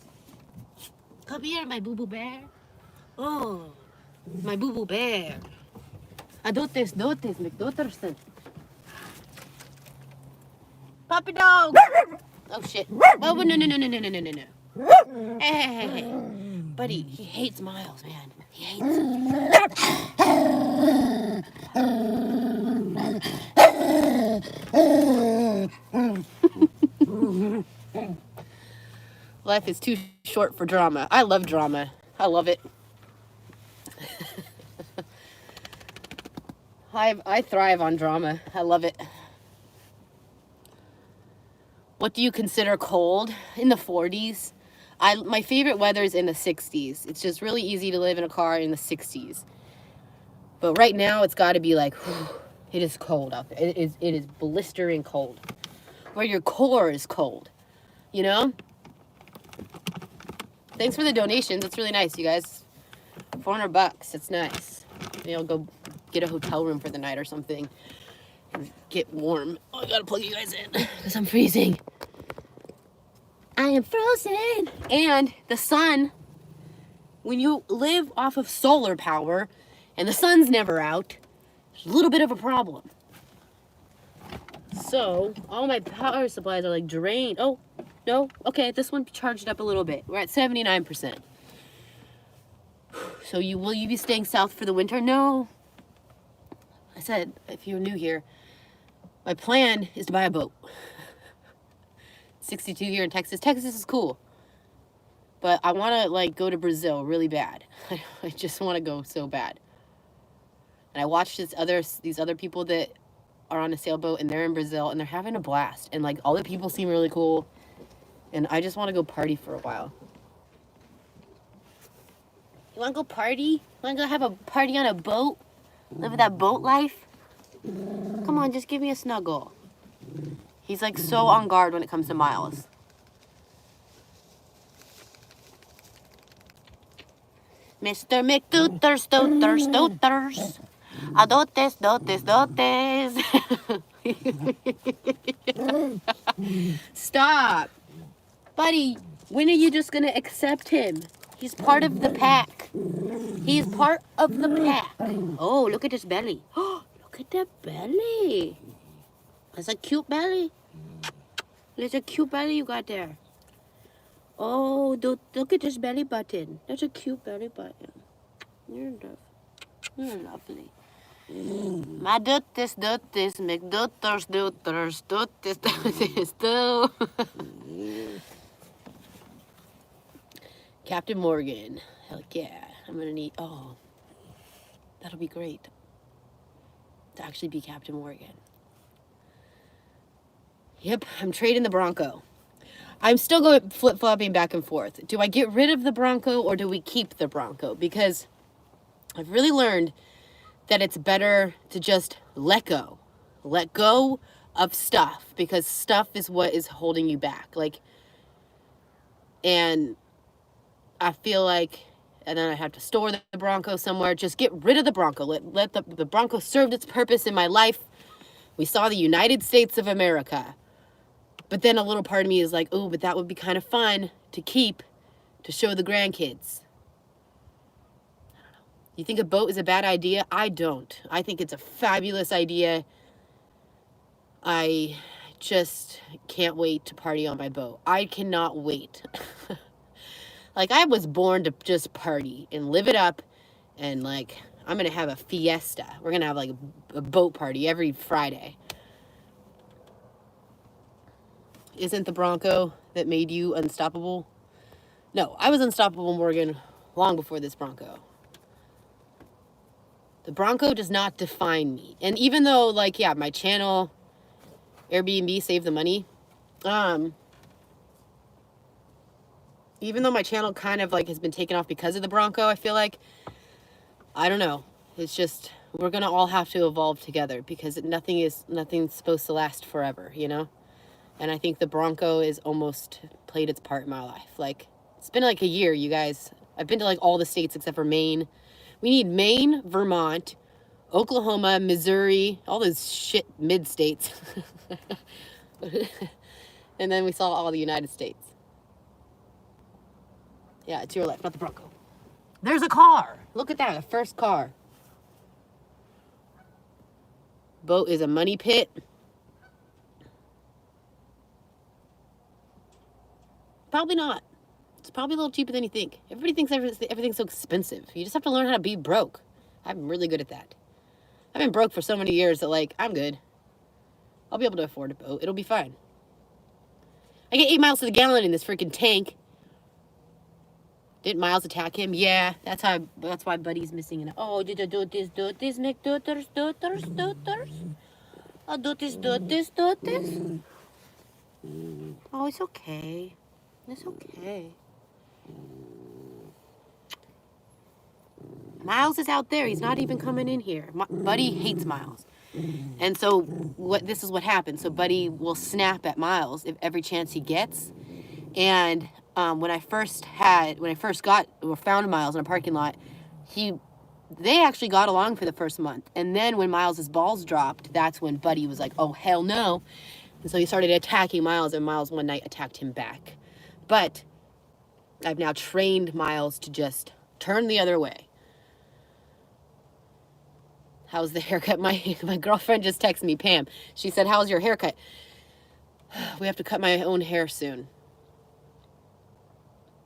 S1: Come here, my Boo Boo Bear. Oh, my Boo Boo Bear. Dotes, McDaughterson. Puppy dog. Oh shit. Oh no. Hey. Buddy, he hates Miles, man. He hates him. Life is too short for drama. I love drama. I love it. I thrive on drama. I love it. What do you consider cold? In the 40s. My favorite weather is in the 60s. It's just really easy to live in a car in the 60s. But right now, it's got to be like, whew, it is cold out there. It is blistering cold. Where your core is cold. You know? Thanks for the donations. That's really nice, you guys. $400. That's nice. Maybe I'll go get a hotel room for the night or something. And get warm. Oh, I gotta plug you guys in because I'm freezing. I am frozen. And the sun, when you live off of solar power and the sun's never out, there's a little bit of a problem. So, all my power supplies are like drained. Oh, no. Okay, this one charged up a little bit. We're at 79%. So will you be staying south for the winter? No. I said, if you're new here, my plan is to buy a boat. 62 here in Texas. Texas is cool. But I want to, like, go to Brazil really bad. I just want to go so bad. And I watched these other people that are on a sailboat, and they're in Brazil, and they're having a blast. And, like, all the people seem really cool. And I just want to go party for a while. You want to go party? You want to go have a party on a boat? Live that boat life? Come on, just give me a snuggle. He's like so on guard when it comes to Miles. Mr. McDooters, dooters. Dotes. Stop. Buddy, when are you just going to accept him? He's part of the pack. He's part of the pack. Oh, look at his belly. Oh, look at that belly. That's a cute belly. There's a cute belly you got there. Oh, look at this belly button. That's a cute belly button. You're lovely. My dotes, McDooters, dotes, do. Captain Morgan. Hell yeah. I'm gonna need, oh, that'll be great. To actually be Captain Morgan. Yep, I'm trading the Bronco. I'm still going flip-flopping back and forth. Do I get rid of the Bronco or do we keep the Bronco? Because I've really learned that it's better to just let go. Let go of stuff, because stuff is what is holding you back. Like, and I feel like and then I have to store the Bronco somewhere. Just get rid of the Bronco. Let the Bronco served its purpose in my life. We saw the United States of America. But then a little part of me is like, oh, but that would be kind of fun to keep, to show the grandkids. You think a boat is a bad idea? I don't. I think it's a fabulous idea. I just can't wait to party on my boat. I cannot wait. Like, I was born to just party and live it up. And, like, I'm going to have a fiesta. We're going to have, like, a boat party every Friday. Isn't the Bronco that made you unstoppable? No, I was unstoppable, Morgan, long before this Bronco. The Bronco does not define me. And even though, like, yeah, my channel, Airbnb saved the money. Even though my channel kind of, like, has been taken off because of the Bronco, I feel like, I don't know. It's just, we're going to all have to evolve together because nothing's supposed to last forever, you know? And I think the Bronco is almost played its part in my life. Like, it's been like a year, you guys. I've been to, like, all the states except for Maine. We need Maine, Vermont, Oklahoma, Missouri, all those shit mid-states. And then we saw all the United States. Yeah, it's your life, not the Bronco. There's a car. Look at that, a first car. Boat is a money pit. Probably not. It's probably a little cheaper than you think. Everybody thinks everything's so expensive. You just have to learn how to be broke. I'm really good at that. I've been broke for so many years that, like, I'm good. I'll be able to afford a boat. It'll be fine. I get 8 miles to the gallon in this freaking tank. Didn't Miles attack him? Yeah, that's why Buddy's missing. And oh, did I do this, make dooters. I'll do this. Oh, it's okay. It's okay. Miles is out there. He's not even coming in here. Buddy hates Miles. And so this is what happens. So Buddy will snap at Miles if every chance he gets. And when I first found Miles in a parking lot, they actually got along for the first month. And then when Miles's balls dropped, that's when Buddy was like, oh, hell no. And so he started attacking Miles, and Miles one night attacked him back. But I've now trained Miles to just turn the other way. How's the haircut? My girlfriend just texted me, Pam. She said, how's your haircut? We have to cut my own hair soon.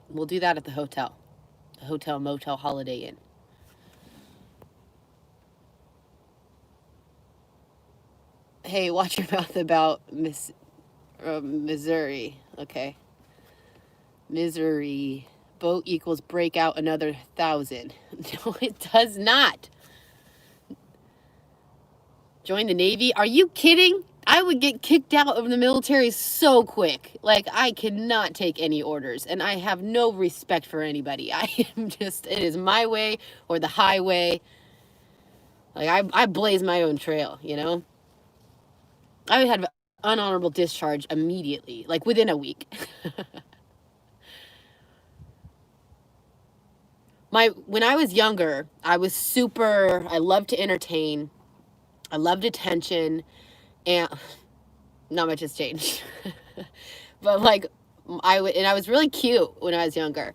S1: We'll do that at the hotel. The Hotel Motel Holiday Inn. Hey, watch your mouth about Missouri. Okay. Misery. Boat equals break out another 1,000. No, it does not. Join the Navy? Are you kidding? I would get kicked out of the military so quick. Like, I cannot take any orders, and I have no respect for anybody. I am just, it is my way or the highway. Like, I blaze my own trail, you know? I would have unhonorable discharge immediately, like within a week. When I was younger, I loved to entertain. I loved attention, and not much has changed. But like, I was really cute when I was younger.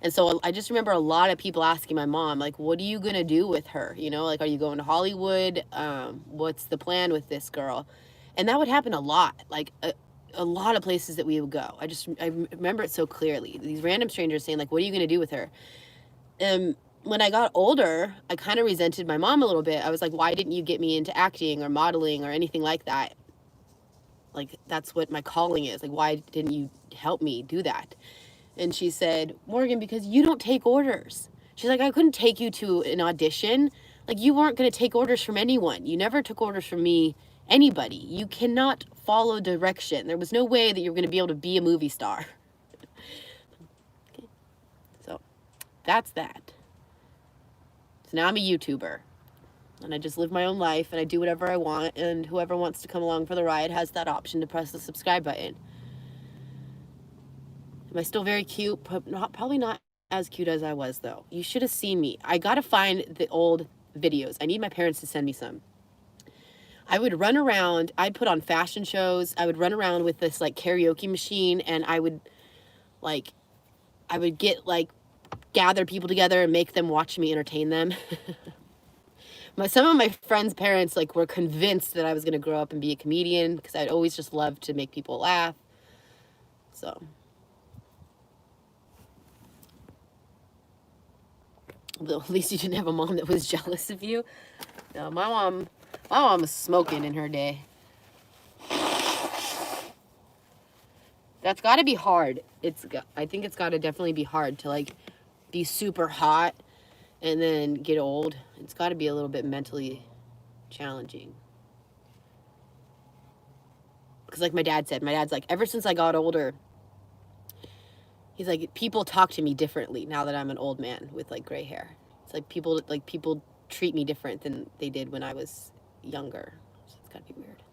S1: And so I just remember a lot of people asking my mom, like, what are you going to do with her? You know, like, are you going to Hollywood? What's the plan with this girl? And that would happen a lot, like a lot of places that we would go. I remember it so clearly. These random strangers saying, like, what are you going to do with her? When I got older, I kind of resented my mom a little bit. I was like, why didn't you get me into acting or modeling or anything like that? Like, that's what my calling is. Like, why didn't you help me do that? And she said, Morgan, because you don't take orders. She's like, I couldn't take you to an audition. Like, you weren't going to take orders from anyone. You never took orders from me, anybody. You cannot follow direction. There was no way that you were going to be able to be a movie star. Okay. So, that's that. So now I'm a YouTuber. And I just live my own life, and I do whatever I want, and whoever wants to come along for the ride has that option to press the subscribe button. Am I still very cute? Probably not as cute as I was, though. You should have seen me. I gotta find the old videos. I need my parents to send me some. I would run around. I'd put on fashion shows. I would run around with this like karaoke machine, and I would get like gather people together and make them watch me entertain them. Some of my friends' parents like were convinced that I was gonna grow up and be a comedian because I'd always just loved to make people laugh. So. At least you didn't have a mom that was jealous of you. No, my mom was smoking in her day. That's got to be hard. I think it's got to definitely be hard to like be super hot and then get old. It's got to be a little bit mentally challenging. Because like my dad's like, ever since I got older, he's like, people talk to me differently now that I'm an old man with like gray hair. It's like people treat me different than they did when I was younger. So it's gotta be weird.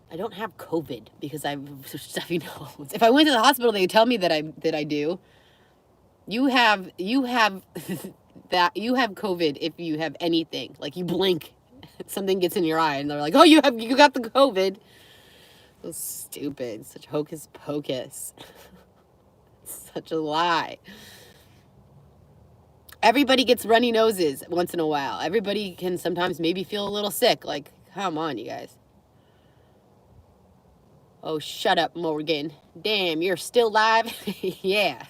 S1: I don't have COVID because I've stuffy nose. If I went to the hospital, they would tell me that I do. You have that you have COVID if you have anything. Like you blink, something gets in your eye, and they're like, "Oh, you got the COVID." So stupid. Such hocus pocus. Such a lie. Everybody gets runny noses once in a while. Everybody can sometimes maybe feel a little sick. Like, come on, you guys. Oh, shut up, Morgan. Damn, you're still live? Yeah.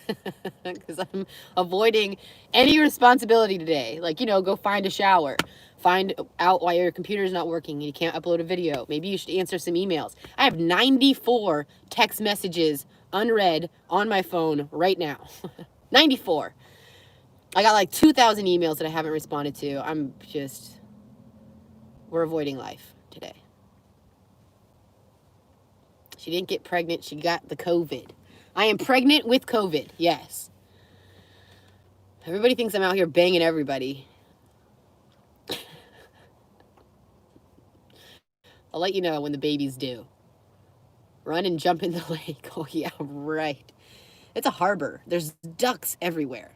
S1: Because I'm avoiding any responsibility today. Like, go find a shower. Find out why your computer's not working and you can't upload a video. Maybe you should answer some emails. I have 94 text messages unread on my phone right now. 94. I got like 2,000 emails that I haven't responded to. We're avoiding life today. She didn't get pregnant. She got the COVID. I am pregnant with COVID. Yes. Everybody thinks I'm out here banging everybody. I'll let you know when the baby's due. Run and jump in the lake. Oh, yeah, right. It's a harbor. There's ducks everywhere.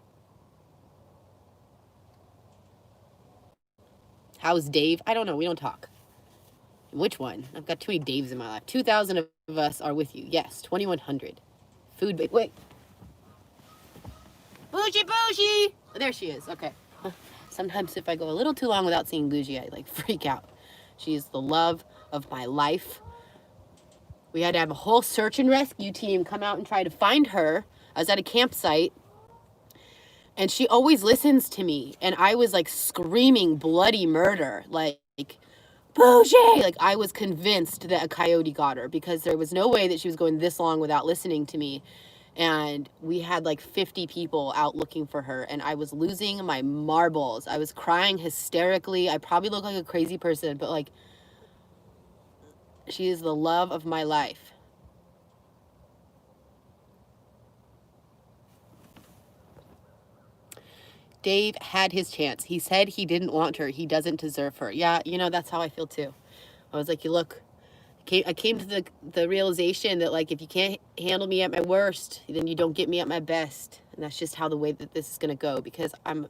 S1: How's Dave? I don't know. We don't talk. Which one? I've got too many Daves in my life. 2,000 of us are with you. Yes, 2,100. Food. Wait. Boujii! Oh, there she is. Okay. Sometimes if I go a little too long without seeing Boujii, I like freak out. She is the love of my life. We had to have a whole search and rescue team come out and try to find her. I was at a campsite, and she always listens to me. And I was like screaming bloody murder, like Boujii! Like I was convinced that a coyote got her because there was no way that she was going this long without listening to me. And we had like 50 people out looking for her, and I was losing my marbles. I was crying hysterically. I probably look like a crazy person, but like, she is the love of my life. Dave had his chance. He said he didn't want her. He doesn't deserve her. Yeah, that's how I feel too. I was like, I came to the realization that like if you can't handle me at my worst, then you don't get me at my best. And that's just how the way that this is gonna go, because I'm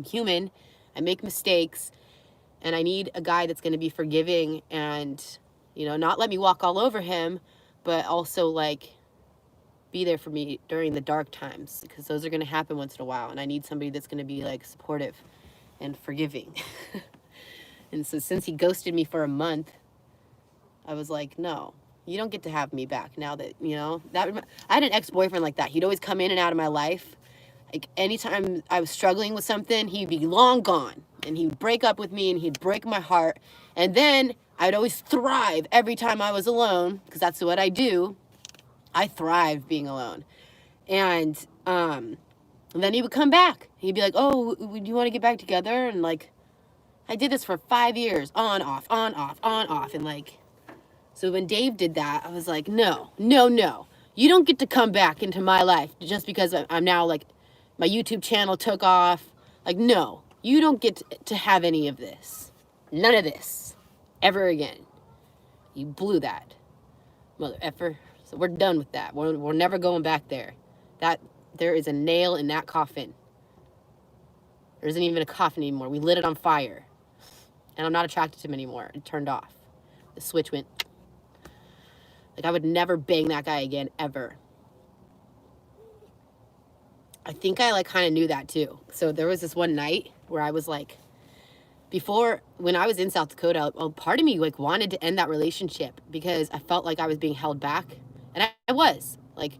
S1: human, I make mistakes, and I need a guy that's gonna be forgiving and not let me walk all over him, but also like be there for me during the dark times, because those are gonna happen once in a while, and I need somebody that's gonna be like supportive and forgiving. And so since he ghosted me for a month, I was like, no, you don't get to have me back now that, I had an ex-boyfriend like that. He'd always come in and out of my life. Like anytime I was struggling with something, he'd be long gone, and he'd break up with me and he'd break my heart. And then I'd always thrive every time I was alone, because that's what I do. I thrive being alone. And then he would come back. He'd be like, oh, do you want to get back together? And like, I did this for 5 years, on, off, on, off, on, off. And like, so when Dave did that, I was like, no. You don't get to come back into my life just because I'm now like, my YouTube channel took off. Like, no, you don't get to have any of this. None of this. Ever again. You blew that. Mother effers. So we're done with that. We're never going back there. There is a nail in that coffin. There isn't even a coffin anymore. We lit it on fire. And I'm not attracted to him anymore. It turned off. The switch went. Like, I would never bang that guy again, ever. I think I, like, kind of knew that, too. So there was this one night where I was, like, when I was in South Dakota, a part of me, like, wanted to end that relationship because I felt like I was being held back. And I was. Like,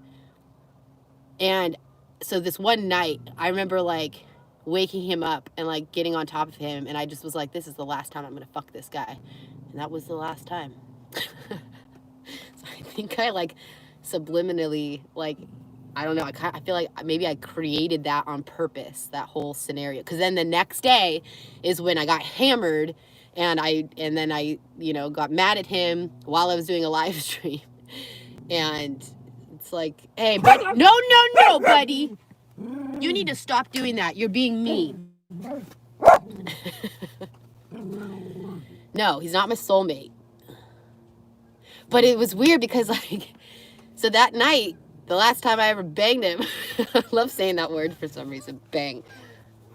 S1: and so this one night, I remember, like, waking him up and, like, getting on top of him. And I just was like, this is the last time I'm going to fuck this guy. And that was the last time. So I think I, like, subliminally, like, I don't know, I feel like maybe I created that on purpose, that whole scenario. Because then the next day is when I got hammered, and then I, you know, got mad at him while I was doing a live stream. And it's like, hey, buddy, no, buddy. You need to stop doing that. You're being mean. No, he's not my soulmate. But it was weird because, like, so that night, the last time I ever banged him, I love saying that word for some reason, bang.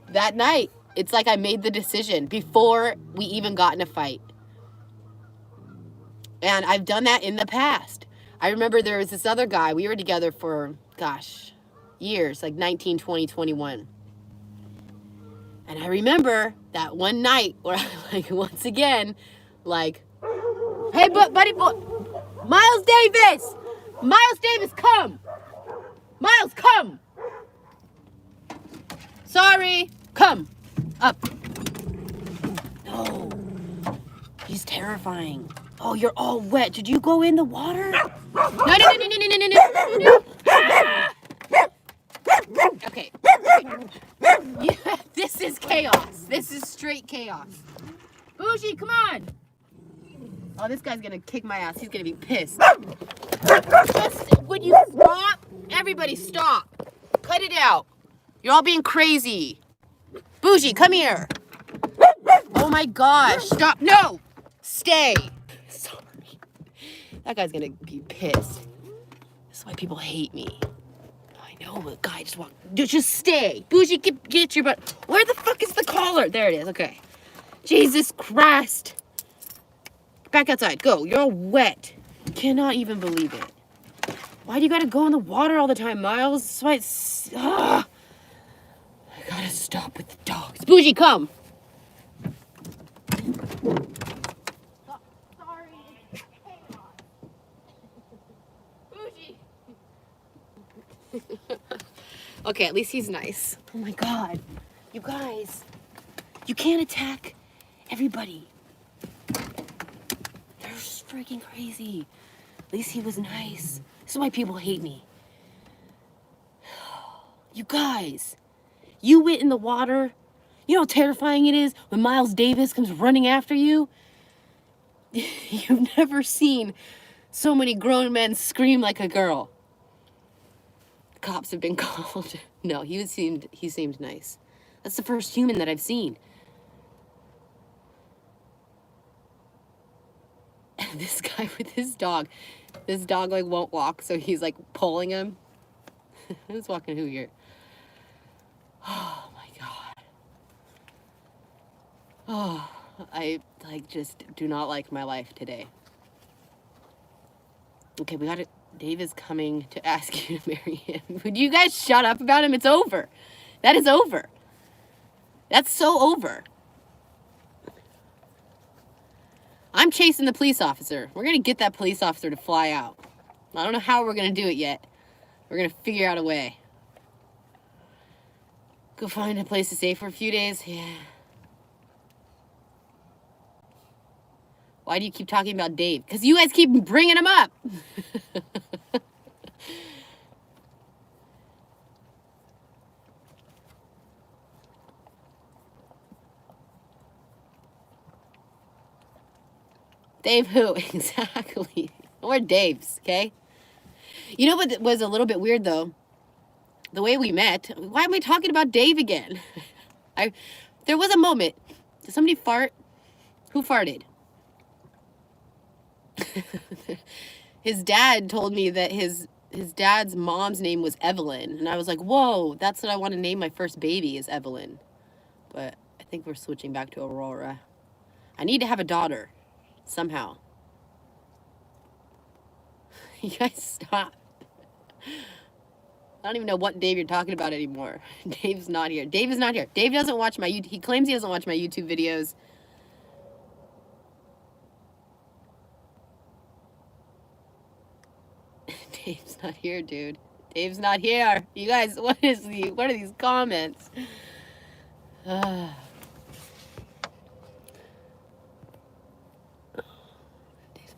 S1: That night, it's like I made the decision before we even got in a fight. And I've done that in the past. I remember there was this other guy. We were together for, gosh, years, like 19, 20, 21. And I remember that one night where I, like, once again, like, hey, buddy boy, Miles Davis! Miles Davis, come! Miles, come! Sorry, come. Up. No. He's terrifying. Oh, you're all wet. Did you go in the water? No. Okay. Yeah, this is chaos. This is straight chaos. Boujii, come on. Oh, this guy's gonna kick my ass. He's gonna be pissed. Just, would you stop? Everybody stop. Cut it out. You're all being crazy. Boujii, come here. Oh my gosh. Stop. No. Stay. Sorry. That guy's gonna be pissed. This is why people hate me. I know, the guy just walked. Just stay. Boujii, get your butt. Where the fuck is the collar? There it is. Okay. Jesus Christ. Back outside. Go. You're all wet. Cannot even believe it. Why do you gotta go in the water all the time, Miles? That's why it's... I gotta stop with the dogs. Boujii, come. Sorry. Boujii. Okay, at least he's nice. Oh my God. You guys. You can't attack everybody. They're freaking crazy. At least he was nice. This is why people hate me. You guys, you went in the water. You know how terrifying it is when Miles Davis comes running after you? You've never seen so many grown men scream like a girl. Cops have been called. No, he seemed nice. That's the first human that I've seen. And this guy with his dog, this dog, like, won't walk, so he's, like, pulling him. Who's walking who here? Oh my God. Oh, I, like, just do not like my life today. Okay, we got it. Dave is coming to ask you to marry him. Would you guys shut up about him? It's over. That is over. That's so over. I'm chasing the police officer. We're going to get that police officer to fly out. I don't know how we're going to do it yet. We're going to figure out a way. Go find a place to stay for a few days. Yeah. Why do you keep talking about Dave? Because you guys keep bringing him up. Dave who? Exactly. We're Daves, okay? You know what was a little bit weird, though? The way we met. Why am I talking about Dave again? There was a moment. Did somebody fart? Who farted? his dad told me that his dad's mom's name was Evelyn. And I was like, whoa, that's what I want to name my first baby is Evelyn. But I think we're switching back to Aurora. I need to have a daughter. Somehow. You guys stop. I don't even know what Dave you're talking about anymore. Dave's not here. Dave is not here. Dave doesn't watch my YouTube. He claims he doesn't watch my YouTube videos. Dave's not here, dude. Dave's not here. You guys, what are these comments?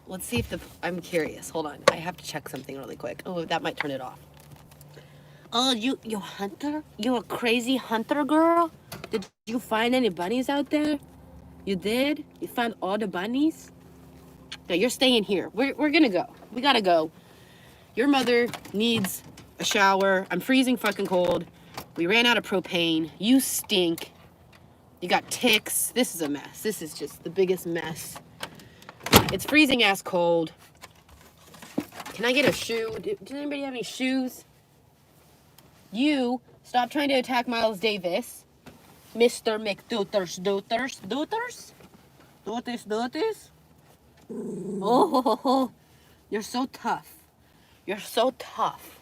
S1: Let's see if I'm curious. Hold on. I have to check something really quick. Oh, that might turn it off. Oh, you hunter? You a crazy hunter girl? Did you find any bunnies out there? You did? You found all the bunnies? No, you're staying here. We're gonna go. We gotta go. Your mother needs a shower. I'm freezing fucking cold. We ran out of propane. You stink. You got ticks. This is a mess. This is just the biggest mess. It's freezing ass cold. Can I get a shoe? Does anybody have any shoes? You stop trying to attack Miles Davis. Mr. McDooters. Oh, you're so tough. You're so tough.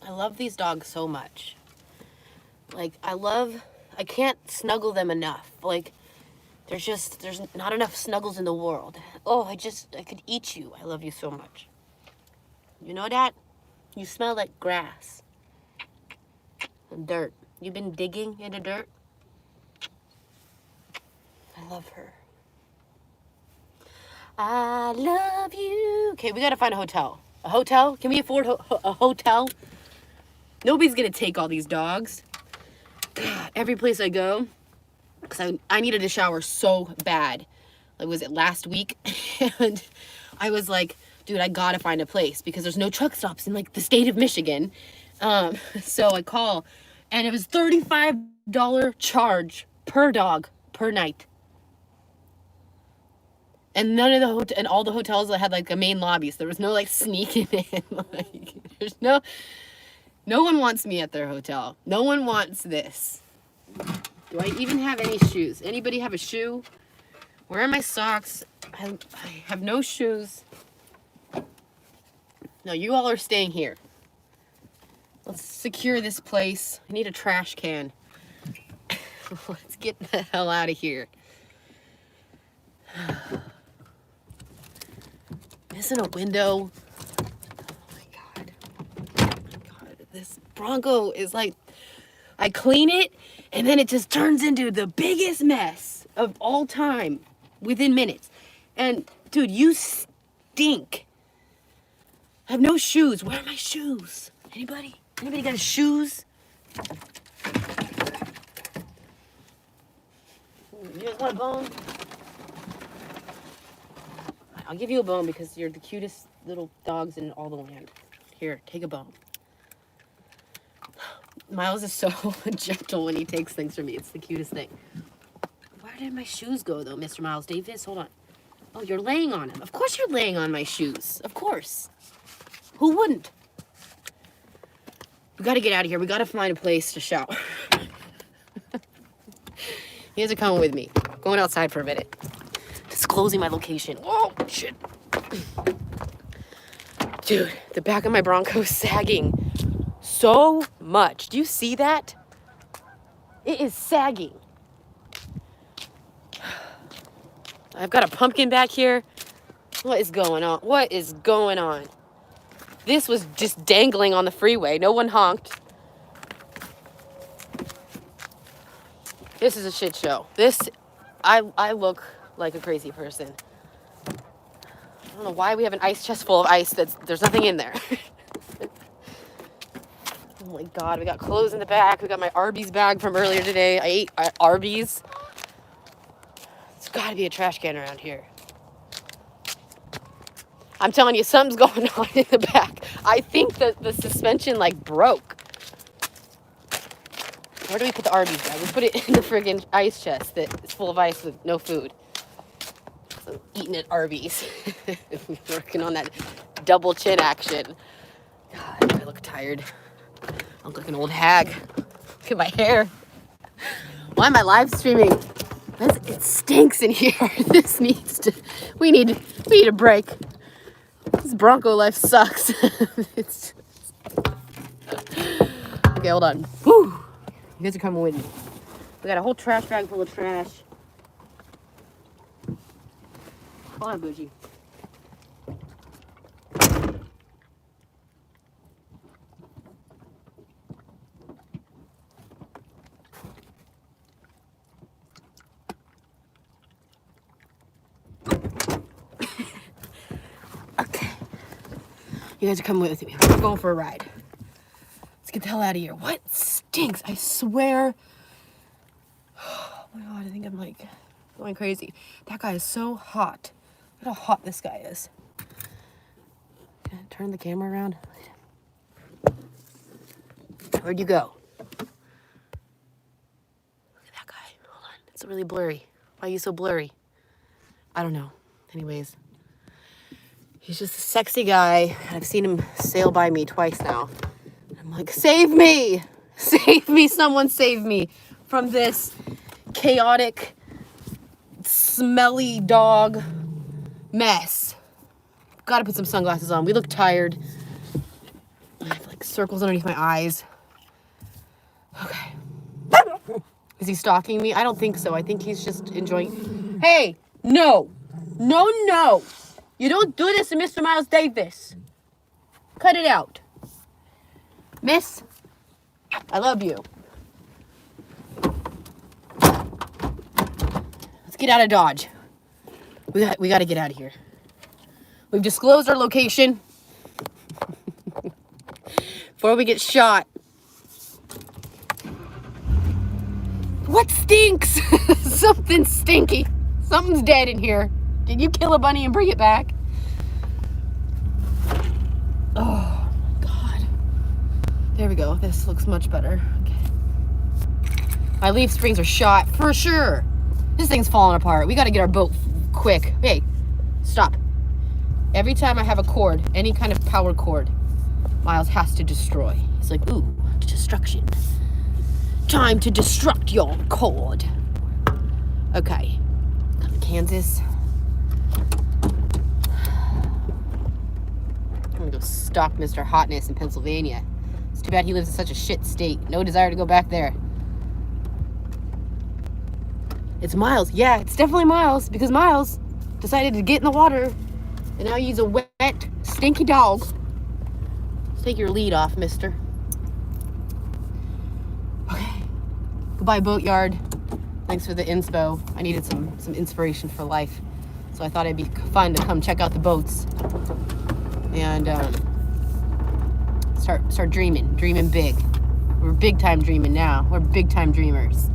S1: I love these dogs so much. Like, I can't snuggle them enough. Like, there's not enough snuggles in the world. Oh, I could eat you. I love you so much. You know that? You smell like grass and dirt. You've been digging in the dirt? I love her. I love you. Okay, we gotta find a hotel. A hotel? Can we afford a hotel? Nobody's gonna take all these dogs. God, every place I go, because I needed a shower so bad. Like, was it last week? And I was like, dude, I gotta find a place because there's no truck stops in like the state of Michigan. So I call, and it was $35 charge per dog per night. And none of and all the hotels that had like a main lobby, so there was no like sneaking in. Like, there's no one wants me at their hotel. No one wants this. Do I even have any shoes? Anybody have a shoe? Where are my socks? I have no shoes. No, you all are staying here. Let's secure this place. I need a trash can. Let's get the hell out of here. Missing a window. Oh my God. Oh my God. This Bronco is like, I clean it and then it just turns into the biggest mess of all time within minutes. And dude, you stink. I have no shoes. Where are my shoes? Anybody? Anybody got shoes? You guys want a bone? I'll give you a bone because you're the cutest little dogs in all the land. Here, take a bone. Miles is so gentle when he takes things from me. It's the cutest thing. Where did my shoes go, though, Mr. Miles Davis? Hold on. Oh, you're laying on them. Of course you're laying on my shoes. Of course. Who wouldn't? We got to get out of here. We got to find a place to shower. You guys are coming with me. Going outside for a minute. Disclosing my location. Oh, shit. Dude, the back of my Bronco is sagging so much. Do you see that? It is sagging. I've got a pumpkin back here. What is going on? What is going on? This was just dangling on the freeway. No one honked. This is a shit show. I look like a crazy person. I don't know why we have an ice chest full of ice there's nothing in there. Oh my God, we got clothes in the back. We got my Arby's bag from earlier today. I ate Arby's. There's gotta be a trash can around here. I'm telling you, something's going on in the back. I think that the suspension like broke. Where do we put the Arby's bag? We put it in the friggin' ice chest that is full of ice with no food. So eating at Arby's. Working on that double chin action. God, I look tired. I look like an old hag. Look at my hair. Why am I live streaming? It stinks in here. We need a break. This Bronco life sucks. Okay, hold on. Whew. You guys are coming with me. We got a whole trash bag full of trash. Hold on, Boujii. Okay. You guys are coming with me. We're going for a ride. Let's get the hell out of here. What stinks? I swear. Oh my God, I think I'm like going crazy. That guy is so hot. Look how hot this guy is. Can I turn the camera around? Where'd you go? Look at that guy. Hold on. It's really blurry. Why are you so blurry? I don't know. Anyways. He's just a sexy guy. I've seen him sail by me twice now. I'm like, save me! Save me! Someone save me from this chaotic, smelly dog mess. Gotta put some sunglasses on. We look tired. I have like circles underneath my eyes. Okay. Is he stalking me? I don't think so. I think he's just enjoying. Hey! No! No, no! You don't do this to Mr. Miles Davis. Cut it out. Miss, I love you. Let's get out of Dodge. We got to get out of here. We've disclosed our location before we get shot. What stinks? Something stinky. Something's dead in here. Did you kill a bunny and bring it back? Oh, my God. There we go. This looks much better. Okay. My leaf springs are shot for sure. This thing's falling apart. We got to get our boat quick. Hey, stop. Every time I have a cord, any kind of power cord, Miles has to destroy. He's like, ooh, destruction. Time to destruct your cord. Okay. Kansas. I'm gonna go stalk Mr. Hotness in Pennsylvania. It's too bad he lives in such a shit state. No desire to go back there. It's Miles. Yeah, it's definitely Miles, because Miles decided to get in the water and now he's a wet, stinky dog. Let's take your lead off, mister. Okay. Goodbye, boatyard. Thanks for the inspo. I needed some inspiration for life. So I thought it'd be fun to come check out the boats and start dreaming big. We're big time dreaming now. We're big time dreamers.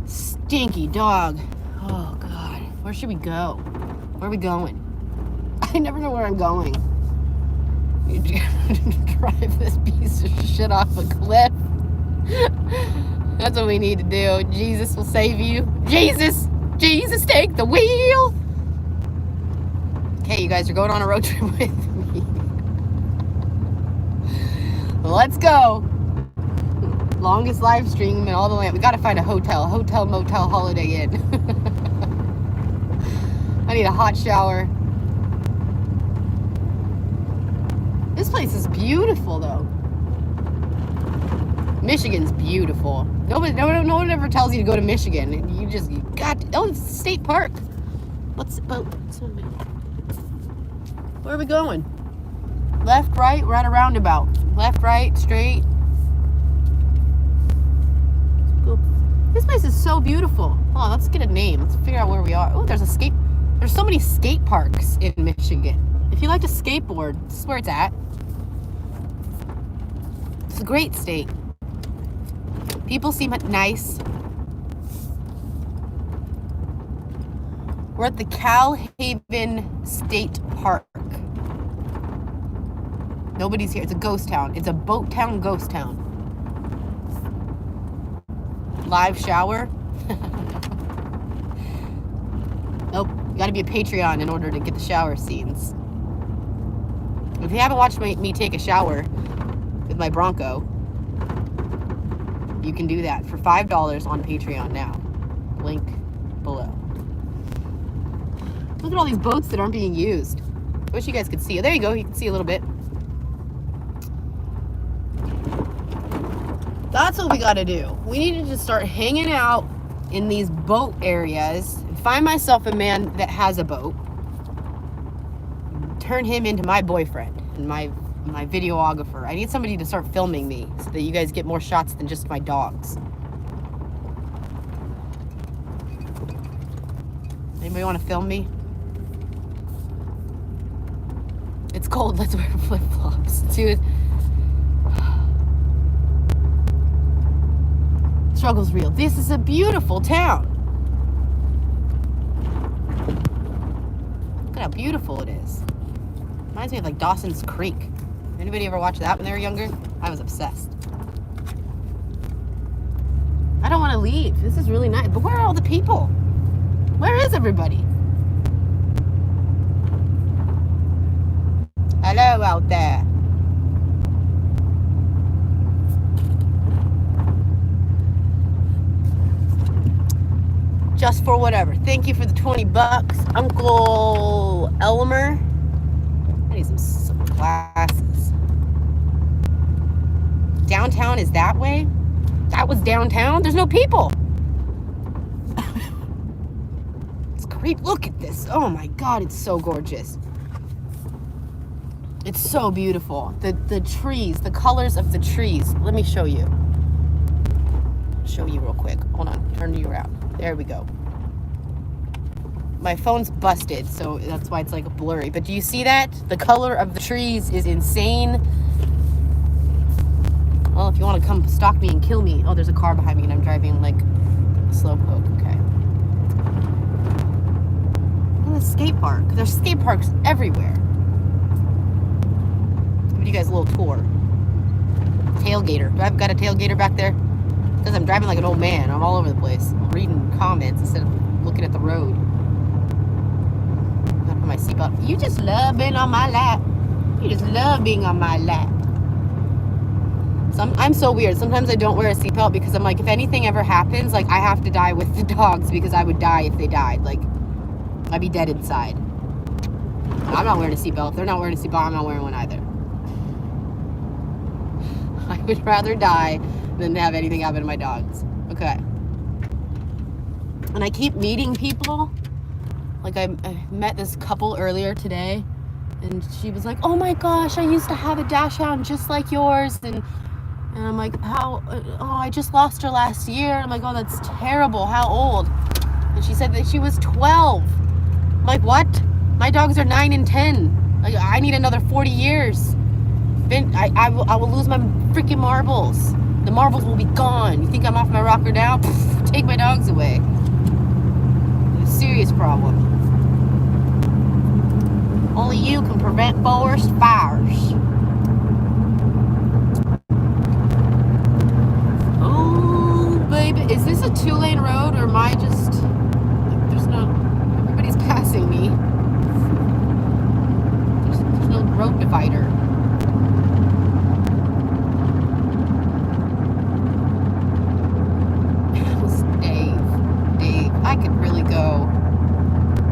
S1: Stinky dog. Oh God, where should we go? Where are we going? I never know where I'm going. You drive this piece of shit off a cliff. That's what we need to do. Jesus will save you. Jesus, take the wheel. Okay, you guys are going on a road trip with me. Let's go. Longest live stream in all the land. We gotta find a hotel, motel, Holiday Inn. I need a hot shower. This place is beautiful, though. Michigan's beautiful. No one ever tells you to go to Michigan. You got. Oh, it's a state park. Where are we going? Left, right. We're at a roundabout. Left, right, straight. Cool. This place is so beautiful. Hold on, let's get a name. Let's figure out where we are. Oh, there's so many skate parks in Michigan. If you like to skateboard, this is where it's at. It's a great state. People seem nice. We're at the Calhaven State Park. Nobody's here. It's a ghost town. It's a boat town, ghost town. Live shower. Nope, you gotta be a Patreon in order to get the shower scenes. If you haven't watched me take a shower with my Bronco, you can do that for $5 on Patreon now. Link below. Look at all these boats that aren't being used. I wish you guys could see. Oh, there you go. You can see a little bit. That's what we got to do. We need to just start hanging out in these boat areas. Find myself a man that has a boat. Turn him into my boyfriend and my videographer. I need somebody to start filming me so that you guys get more shots than just my dogs. Anybody want to film me? It's cold. Let's wear flip-flops. Dude. Struggle's real. This is a beautiful town. Look at how beautiful it is. Reminds me of like Dawson's Creek. Anybody ever watch that when they were younger? I was obsessed. I don't want to leave. This is really nice. But where are all the people? Where is everybody? Hello out there. Just for whatever. Thank you for the 20 bucks. Uncle Elmer. I need some glasses. Downtown is that way? That was downtown? There's no people. It's creepy. Look at this. Oh my God, it's so gorgeous. It's so beautiful. The trees, the colors of the trees. Let me show you. Show you real quick. Hold on. Turn you around. There we go. My phone's busted, so that's why it's like blurry. But do you see that? The color of the trees is insane. Well, if you want to come stalk me and kill me. Oh, there's a car behind me and I'm driving like a slow poke. Okay. Look at the skate park. There's skate parks everywhere. Give you guys a little tour. Tailgater. Do I've got a tailgater back there? Because I'm driving like an old man. I'm all over the place. I'm reading comments instead of looking at the road. Gotta put my seatbelt. You just love being on my lap. You just love being on my lap. I'm so weird. Sometimes I don't wear a seatbelt because I'm like, if anything ever happens, like I have to die with the dogs because I would die if they died. Like, I'd be dead inside. I'm not wearing a seatbelt. If they're not wearing a seatbelt, I'm not wearing one either. I would rather die than have anything happen to my dogs. Okay. And I keep meeting people. Like I met this couple earlier today, and she was like, "Oh my gosh, I used to have a dachshund just like yours," and I'm like, "How? Oh, I just lost her last year." I'm like, "Oh, that's terrible. How old?" And she said that she was 12. I'm like, what? My dogs are 9 and 10. Like, I need another 40 years. I will lose my freaking marbles. The marbles will be gone. You think I'm off my rocker now? Pfft, take my dogs away. It's a serious problem. Only you can prevent forest fires. Oh, baby. Is this a 2-lane road or am I just... There's no... Everybody's passing me. There's no road divider. I could really go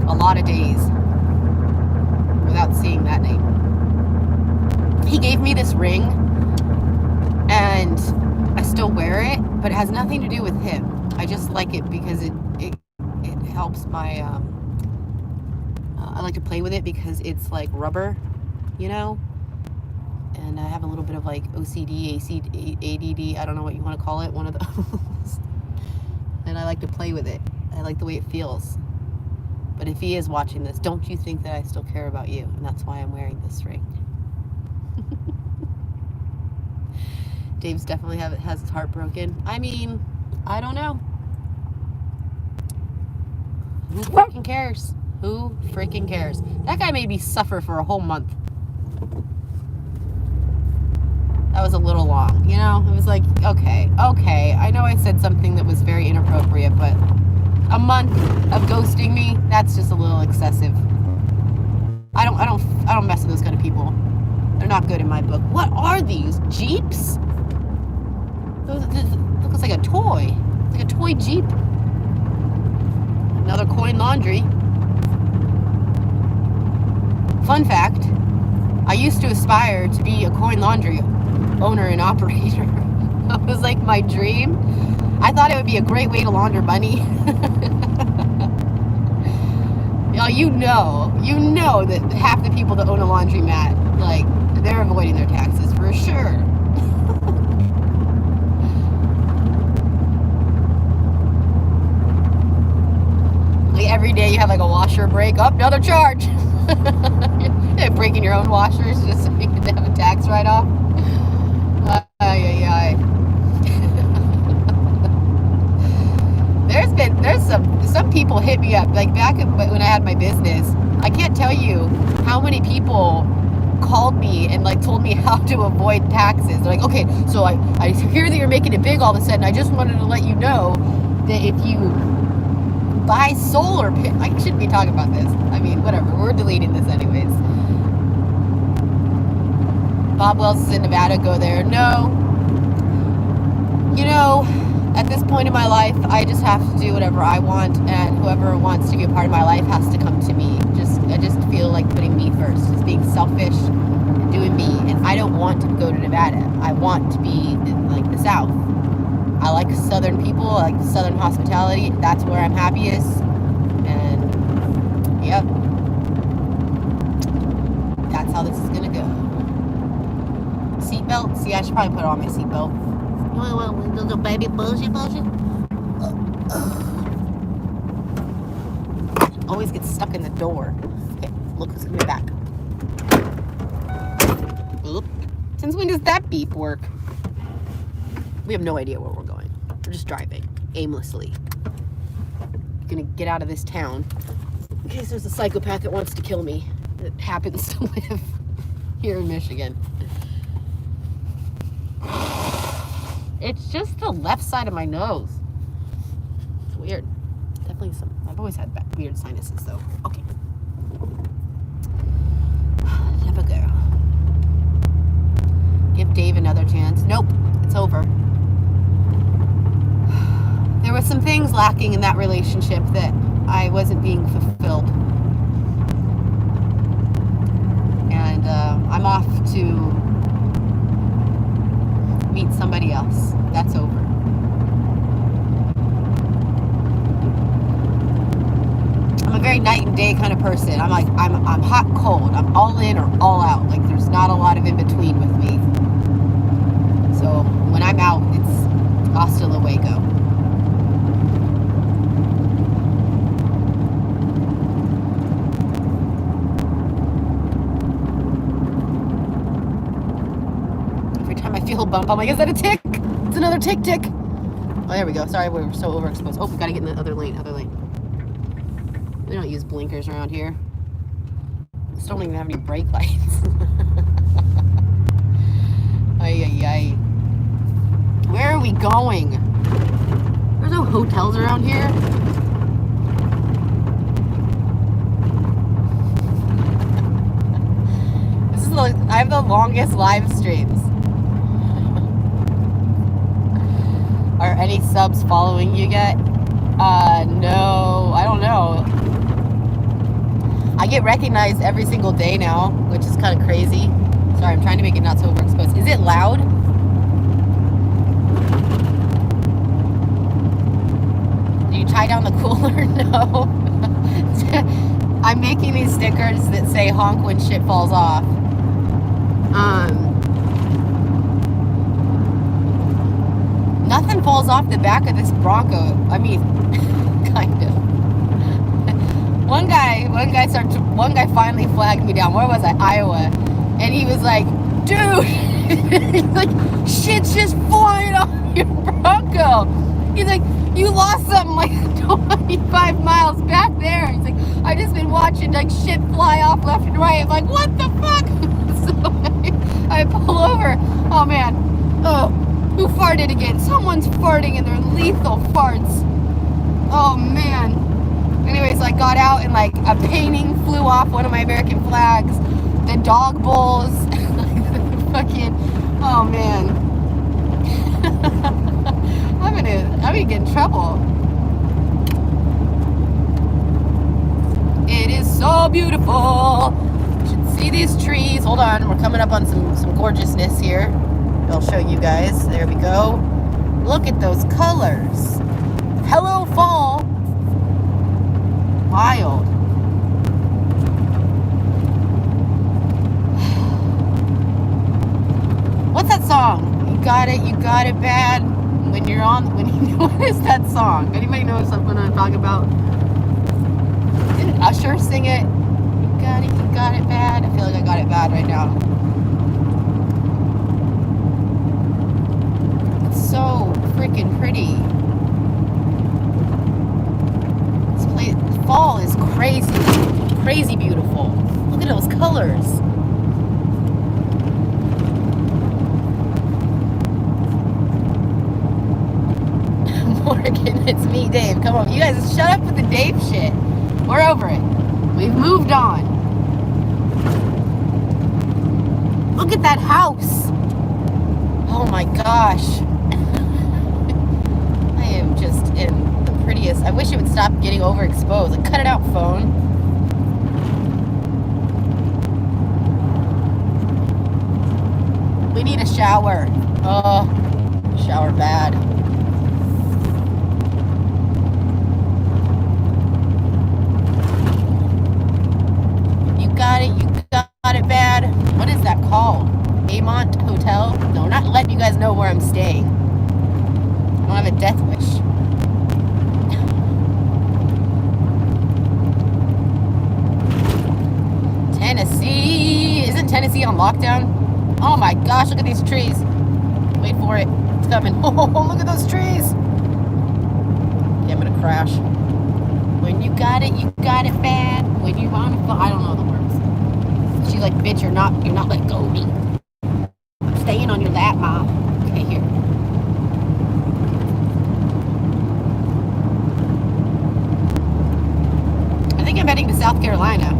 S1: a lot of days without seeing that name. He gave me this ring and I still wear it, but it has nothing to do with him. I just like it because it helps my I like to play with it because it's like rubber, you know, and I have a little bit of like OCD, ADD, I don't know what you want to call it, one of those. And I like to play with it. I like the way it feels. But if he is watching this, don't you think that I still care about you? And that's why I'm wearing this ring. Dave's definitely has his heart broken. I mean, I don't know. Who freaking cares? Who freaking cares? That guy made me suffer for a whole month. That was a little long, you know? It was like, okay. I know I said something that was very inappropriate, but A month of ghosting me, that's just a little excessive. I don't mess with those kind of people. They're not good in my book. What are these? Jeeps? This looks like a toy. It's like a toy Jeep. Another coin laundry. Fun fact, I used to aspire to be a coin laundry owner and operator. That was like my dream. I thought it would be a great way to launder money. You know that half the people that own a laundromat, like, they're avoiding their taxes for sure. Like every day you have like a washer break. Oh, another charge. You're breaking your own washers just so you can have a tax write-off. There's some people hit me up, like back when I had my business. I can't tell you how many people called me and like told me how to avoid taxes. They're like, okay, so I hear that you're making it big all of a sudden. I just wanted to let you know that if you buy solar panels, I shouldn't be talking about this. I mean, whatever, we're deleting this anyways. Bob Wells is in Nevada, go there. No. You know, at this point in my life, I just have to do whatever I want, and whoever wants to be a part of my life has to come to me. I just feel like putting me first, just being selfish and doing me. And I don't want to go to Nevada. I want to be in, like, the South. I like Southern people. I like Southern hospitality. That's where I'm happiest. And yep, that's how this is gonna go. Seatbelt. See, I should probably put on my seatbelt. Little baby bullshit. Always gets stuck in the door. Okay, look who's coming back. Oop. Since when does that beep work? We have no idea where we're going. We're just driving aimlessly. Gonna get out of this town in case there's a psychopath that wants to kill me that happens to live here in Michigan. It's just the left side of my nose. It's weird. Definitely I've always had weird sinuses though. Okay. Have a go. Give Dave another chance. Nope. It's over. There were some things lacking in that relationship that I wasn't being fulfilled. And I'm off to meet somebody else. That's over. I'm a very night and day kind of person. I'm hot, cold. I'm all in or all out. Like, there's not a lot of in between with me. So when I'm out, it's hasta luego. I feel a bump. I'm like, is that a tick? It's another tick. Oh, there we go. Sorry, we were so overexposed. Oh, we gotta get in the other lane. We don't use blinkers around here. Just don't even have any brake lights. Ay. Where are we going? There's no hotels around here. I have the longest live streams. Are any subs following you yet? No, I don't know. I get recognized every single day now, which is kind of crazy. Sorry, I'm trying to make it not so overexposed. Is it loud? Do you tie down the cooler? No. I'm making these stickers that say honk when shit falls off. Nothing falls off the back of this Bronco. I mean, kind of. One guy finally flagged me down. Where was I? Iowa. And he was like, dude, he's like, shit's just flying off your Bronco. He's like, you lost something like 25 miles back there. He's like, I've just been watching like shit fly off left and right. I'm like, what the fuck? So I pull over. Oh man. Oh, who farted again? Someone's farting and they're lethal farts. Oh man. Anyways, I got out and like a painting flew off one of my American flags. The dog bowls. Fucking, oh man. I'm gonna get in trouble. It is so beautiful. You should see these trees. Hold on, we're coming up on some gorgeousness here. I'll show you guys. There we go. Look at those colors. Hello, fall. Wild. What's that song? You got it bad. When you what is that song? Anybody know something I'm talking about? Didn't Usher sing it? You got it bad. I feel like I got it bad right now. It's so freaking pretty. Fall is crazy beautiful. Look at those colors. Morgan, it's me, Dave. Come on, you guys, shut up with the Dave shit. We're over it. We've moved on. Look at that house. Oh my gosh. I am just in prettiest. I wish it would stop getting overexposed. Like, cut it out, phone. We need a shower. Oh, shower bad. You got it bad. What is that called? Amont Hotel? No, we're not letting you guys know where I'm staying. I don't have a death wish. Tennessee. Isn't Tennessee on lockdown? Oh my gosh, look at these trees. Wait for it. It's coming. Oh, look at those trees. Yeah, I'm gonna crash. When you got it bad. When you want to, I don't know the words. She's like, bitch, you're not let go of me. I'm staying on your lap, Mom. Okay, here. I think I'm heading to South Carolina.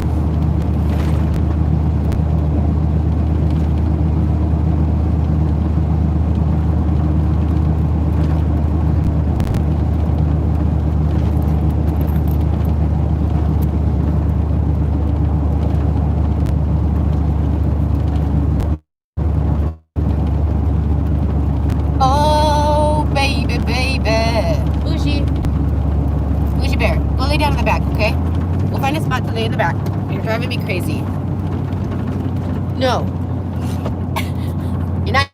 S1: Boujii bear, go lay down in the back, okay? We'll find a spot to lay in the back. You're driving me crazy. No. You're not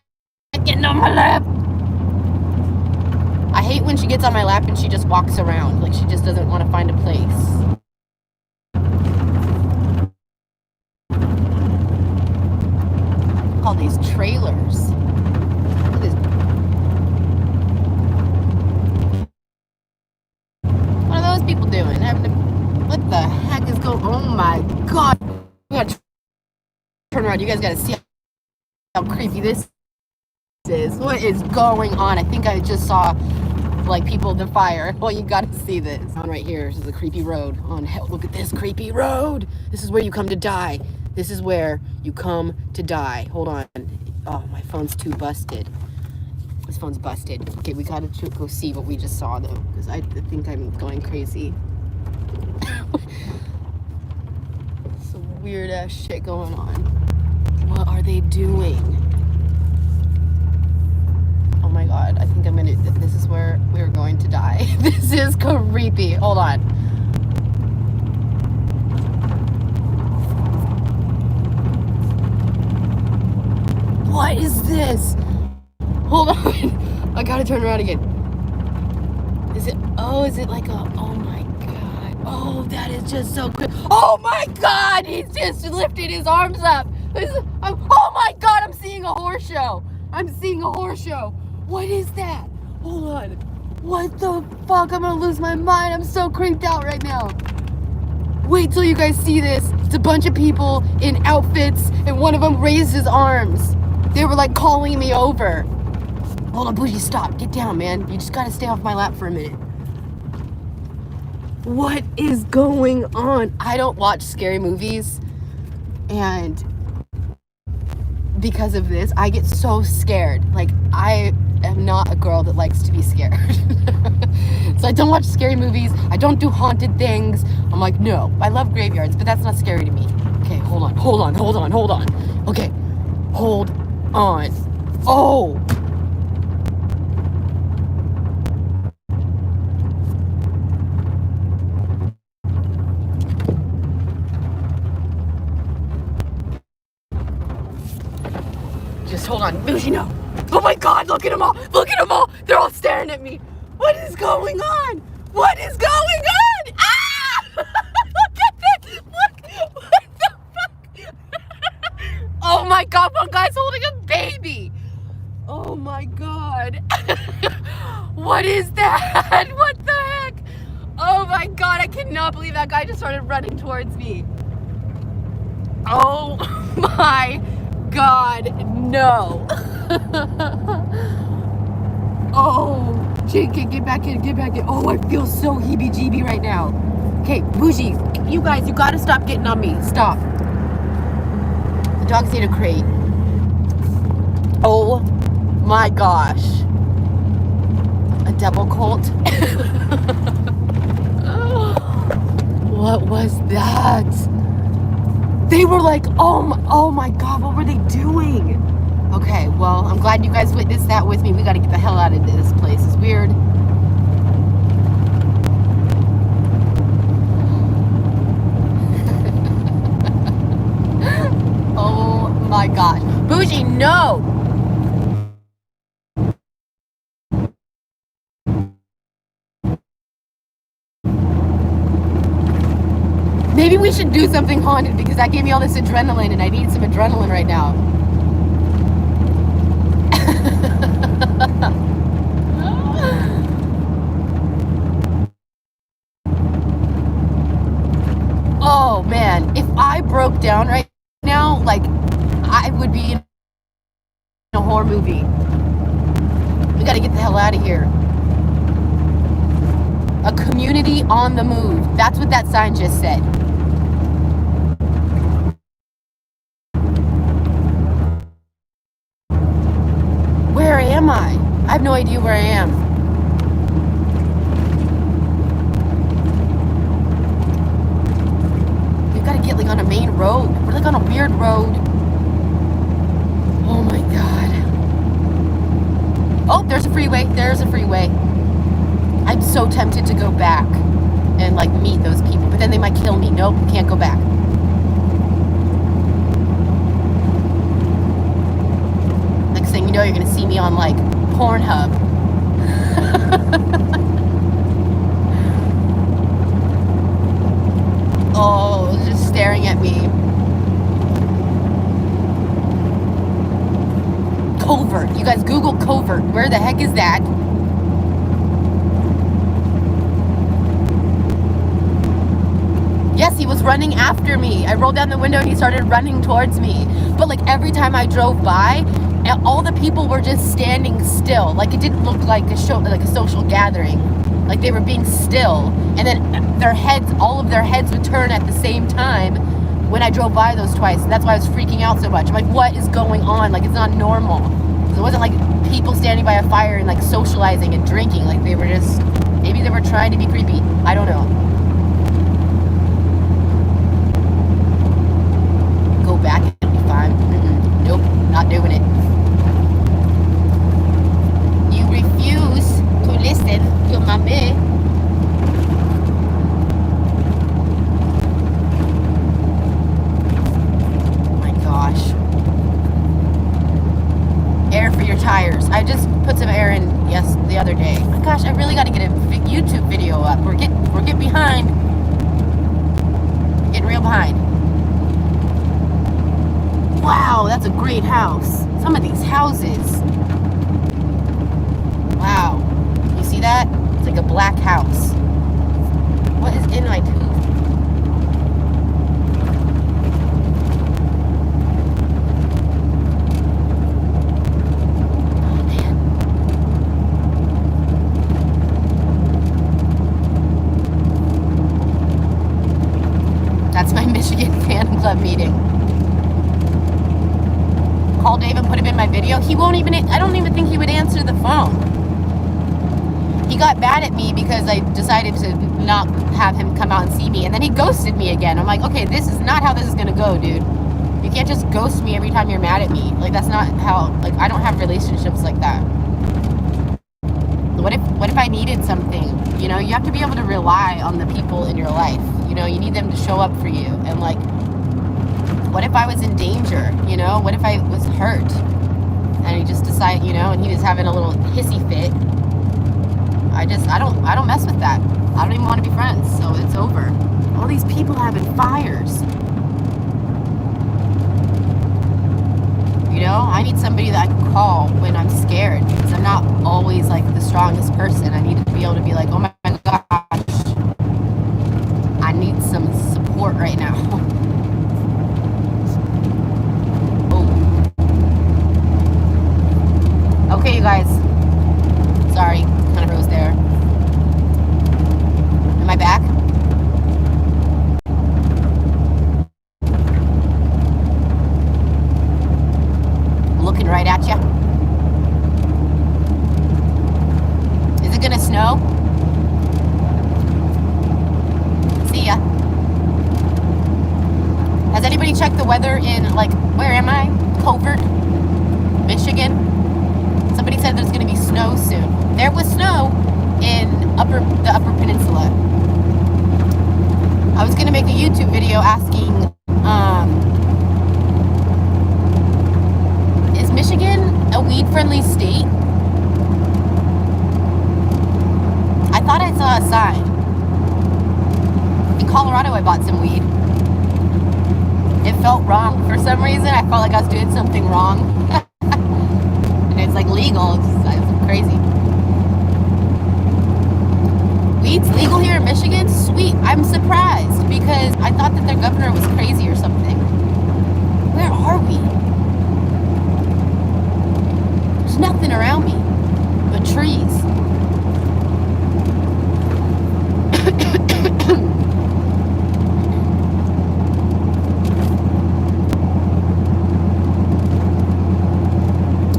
S1: getting on my lap. I hate when she gets on my lap and she just walks around. Like she just doesn't want to find a place. All these trailers. Look at this. What are those people doing? What the heck is going on? Oh my god. We gotta turn around. You guys gotta see how creepy this is. What is going on? I think I just saw like people in the fire. Well, you gotta see this. On right here. This is a creepy road. On hell, look at this creepy road. This is where you come to die. This is where you come to die. Hold on. Oh, my phone's too busted. This phone's busted. Okay, we gotta go see what we just saw though, because I think I'm going crazy. Some weird ass shit going on. What are they doing? Oh my god, I think I'm gonna, this is where we're going to die. This is creepy. Hold on. What is this? Hold on. I gotta turn around again. Is it like a, oh my god. Oh, that is just so quick. Oh my god, he's just lifted his arms up. Oh my god, I'm seeing a horse show. What is that? Hold on. What the fuck? I'm gonna lose my mind. I'm so creeped out right now. Wait till you guys see this. It's a bunch of people in outfits, and one of them raised his arms. They were like calling me over. Hold on, Boujii, stop. Get down, man. You just gotta stay off my lap for a minute. What is going on? I don't watch scary movies, and because of this, I get so scared. Like, I am not a girl that likes to be scared. So I don't watch scary movies. I don't do haunted things. I'm like, no. I love graveyards, but that's not scary to me. Okay, hold on. Okay, hold on. Oh! Just hold on. Boujii, no. Oh my God, look at them all. They're all staring at me. What is going on? What Ah! Look at this. Look. What the fuck? Oh my God, one guy's holding a baby. Oh my God. What is that? What the heck? Oh my God, I cannot believe that guy just started running towards me. Oh my God, no. Oh, Jake, get back in. Oh, I feel so heebie-jeebie right now. Okay, Boujii, you guys, you gotta stop getting on me. Stop. The dog's in a crate. Oh my gosh. A devil cult? What was that? They were like, oh my God, what were they doing? Okay, well, I'm glad you guys witnessed that with me. We gotta get the hell out of this place. It's weird. Oh my gosh. Boujii, no! Maybe we should do something haunted because that gave me all this adrenaline and I need some adrenaline right now. Oh man, if I broke down right now, like I would be in a horror movie. We gotta get the hell out of here. A community on the move. That's what that sign just said. Where am I? I have no idea where I am. We've got to get like on a main road. We're like on a weird road. Oh my God. Oh, there's a freeway. I'm so tempted to go back and like meet those people, but then they might kill me. Nope, can't go back. Next thing you know, you're gonna see me on like Pornhub. Oh, just staring at me. Covert. You guys Google covert. Where the heck is that? Yes, he was running after me. I rolled down the window and he started running towards me. But like every time I drove by, all the people were just standing still. Like it didn't look like a show, like a social gathering. Like they were being still. And then their heads, all of their heads would turn at the same time when I drove by those twice. And that's why I was freaking out so much. I'm like, what is going on? Like it's not normal. It wasn't like people standing by a fire and like socializing and drinking. Like they were just, maybe they were trying to be creepy. I don't know. Go back and be fine. Nope, not doing it. You refuse to listen to mommy. Oh my gosh. Air for your tires. I just put some air in the other day. Oh my gosh, I really got to get a YouTube video up. We're getting behind. Getting real behind. Wow, that's a great house. Some of these houses. Wow. You see that? It's like a black house. What is in my tooth? Oh, man. meeting. Call Dave and put him in my video. He won't even, I don't even think he would answer the phone. He got mad at me because I decided to not have him come out and see me, and then he ghosted me again. I'm like, okay, this is not how this is gonna go, dude. You can't just ghost me every time you're mad at me. Like, that's not how, like, I don't have relationships like that. What if I needed something? You know, you have to be able to rely on the people in your life. You know, you need them to show up for you. And, like, what if I was in danger? You know, what if I was hurt? And he just decided, you know, and he was having a little hissy fit. I don't mess with that. I don't even want to be friends, so it's over. All these people having fires. You know, I need somebody that I can call when I'm scared, because I'm not always like the strongest person. I need to be able to be like, oh my gosh, I need some support right now. Oh. Okay, you guys. Sorry, kind of rose there. Am I back? Looking right at you. Is it gonna snow? See ya. Has anybody checked the weather in, like, where am I? Covert, Michigan? Somebody said there's gonna be snow soon. There was snow in the upper peninsula. I was gonna make a YouTube video asking, is Michigan a weed-friendly state? I thought I saw a sign. In Colorado, I bought some weed. It felt wrong for some reason. I felt like I was doing something wrong. And it's like legal. It's crazy. Weed's legal here in Michigan? Sweet. I'm surprised because I thought that their governor was crazy or something. Where are we? There's nothing around me but trees.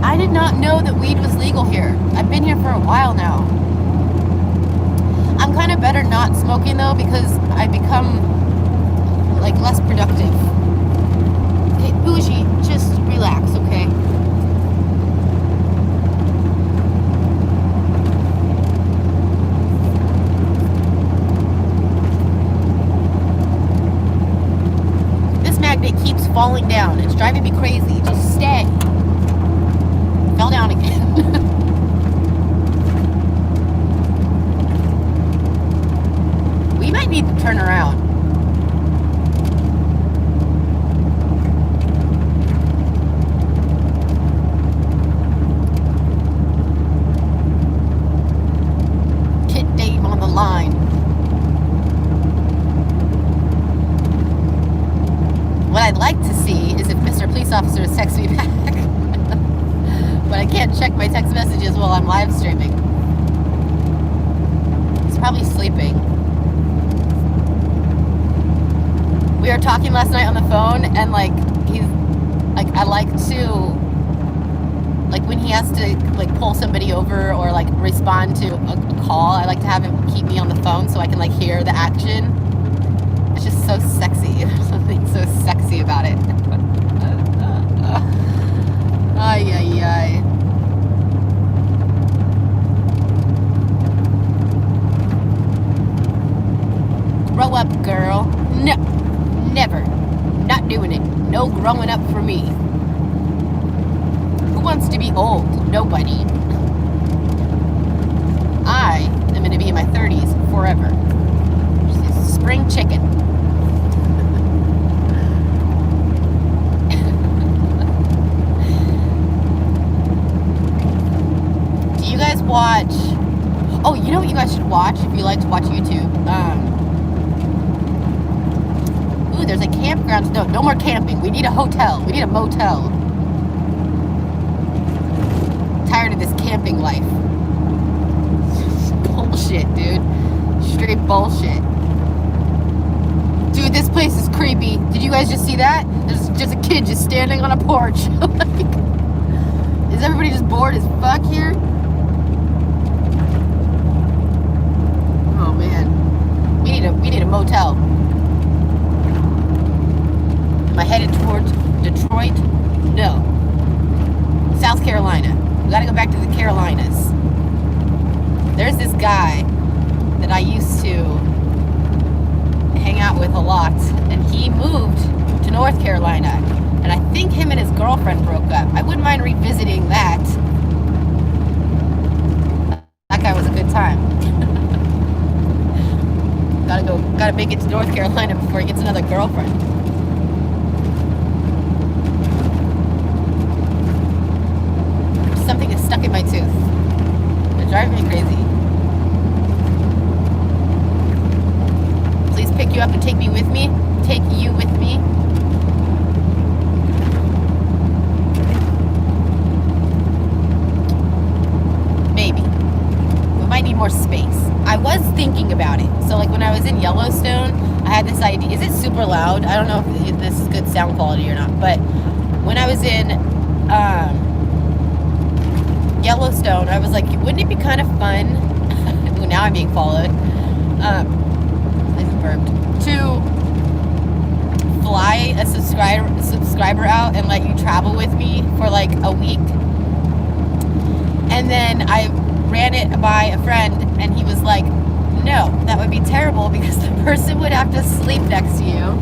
S1: I did not know that weed was legal here. I've been here for a while now. I'm kind of better not smoking though, because I become like less productive. Okay, Boujii, just relax, okay? This magnet keeps falling down. It's driving me crazy. Just stay. Fell down again. We might need to turn around. Get Dave on the line. What I'd like to see is if Mr. Police Officer texts me back. But I can't check my text messages while I'm live streaming. He's probably sleeping. We were talking last night on the phone, and like he's like, I like to, like when he has to like pull somebody over or like respond to a call, I like to have him keep me on the phone so I can like hear the action. It's just so sexy. There's something so sexy about it. Ay, ay, ay. Grow up, girl. No. Never. Not doing it. No growing up for me. Who wants to be old? Nobody. I am going to be in my 30s forever. Just spring chicken. Do you guys watch... Oh, you know what you guys should watch if you like to watch YouTube? Ooh, there's a campground. No more camping. We need a hotel. We need a motel. Tired of this camping life. Bullshit, dude. Straight bullshit. Dude, Dude, this place is creepy. Did you guys just see that? There's just a kid just standing on a porch. Like, is everybody just bored as fuck here? Oh man, we need a motel. Am I headed towards Detroit? No. South Carolina. We gotta go back to the Carolinas. There's this guy that I used to hang out with a lot, and he moved to North Carolina, and I think him and his girlfriend broke up. I wouldn't mind revisiting that. That guy was a good time. Gotta make it to North Carolina before he gets another girlfriend. Something is stuck in my tooth. It's driving me crazy. Please pick you up and take me with me. Take you with me. Maybe. We might need more space. I was thinking about it. So like when I was in Yellowstone, I had this idea. Is it super loud? I don't know if this is good sound quality or not. But when I was in Yellowstone, I was like, wouldn't it be kind of fun? Ooh, now I'm being followed. I just burped. To fly a subscriber out and let you travel with me for like a week. And then I ran it by a friend, and he was like, no, that would be terrible because the person would have to sleep next to you.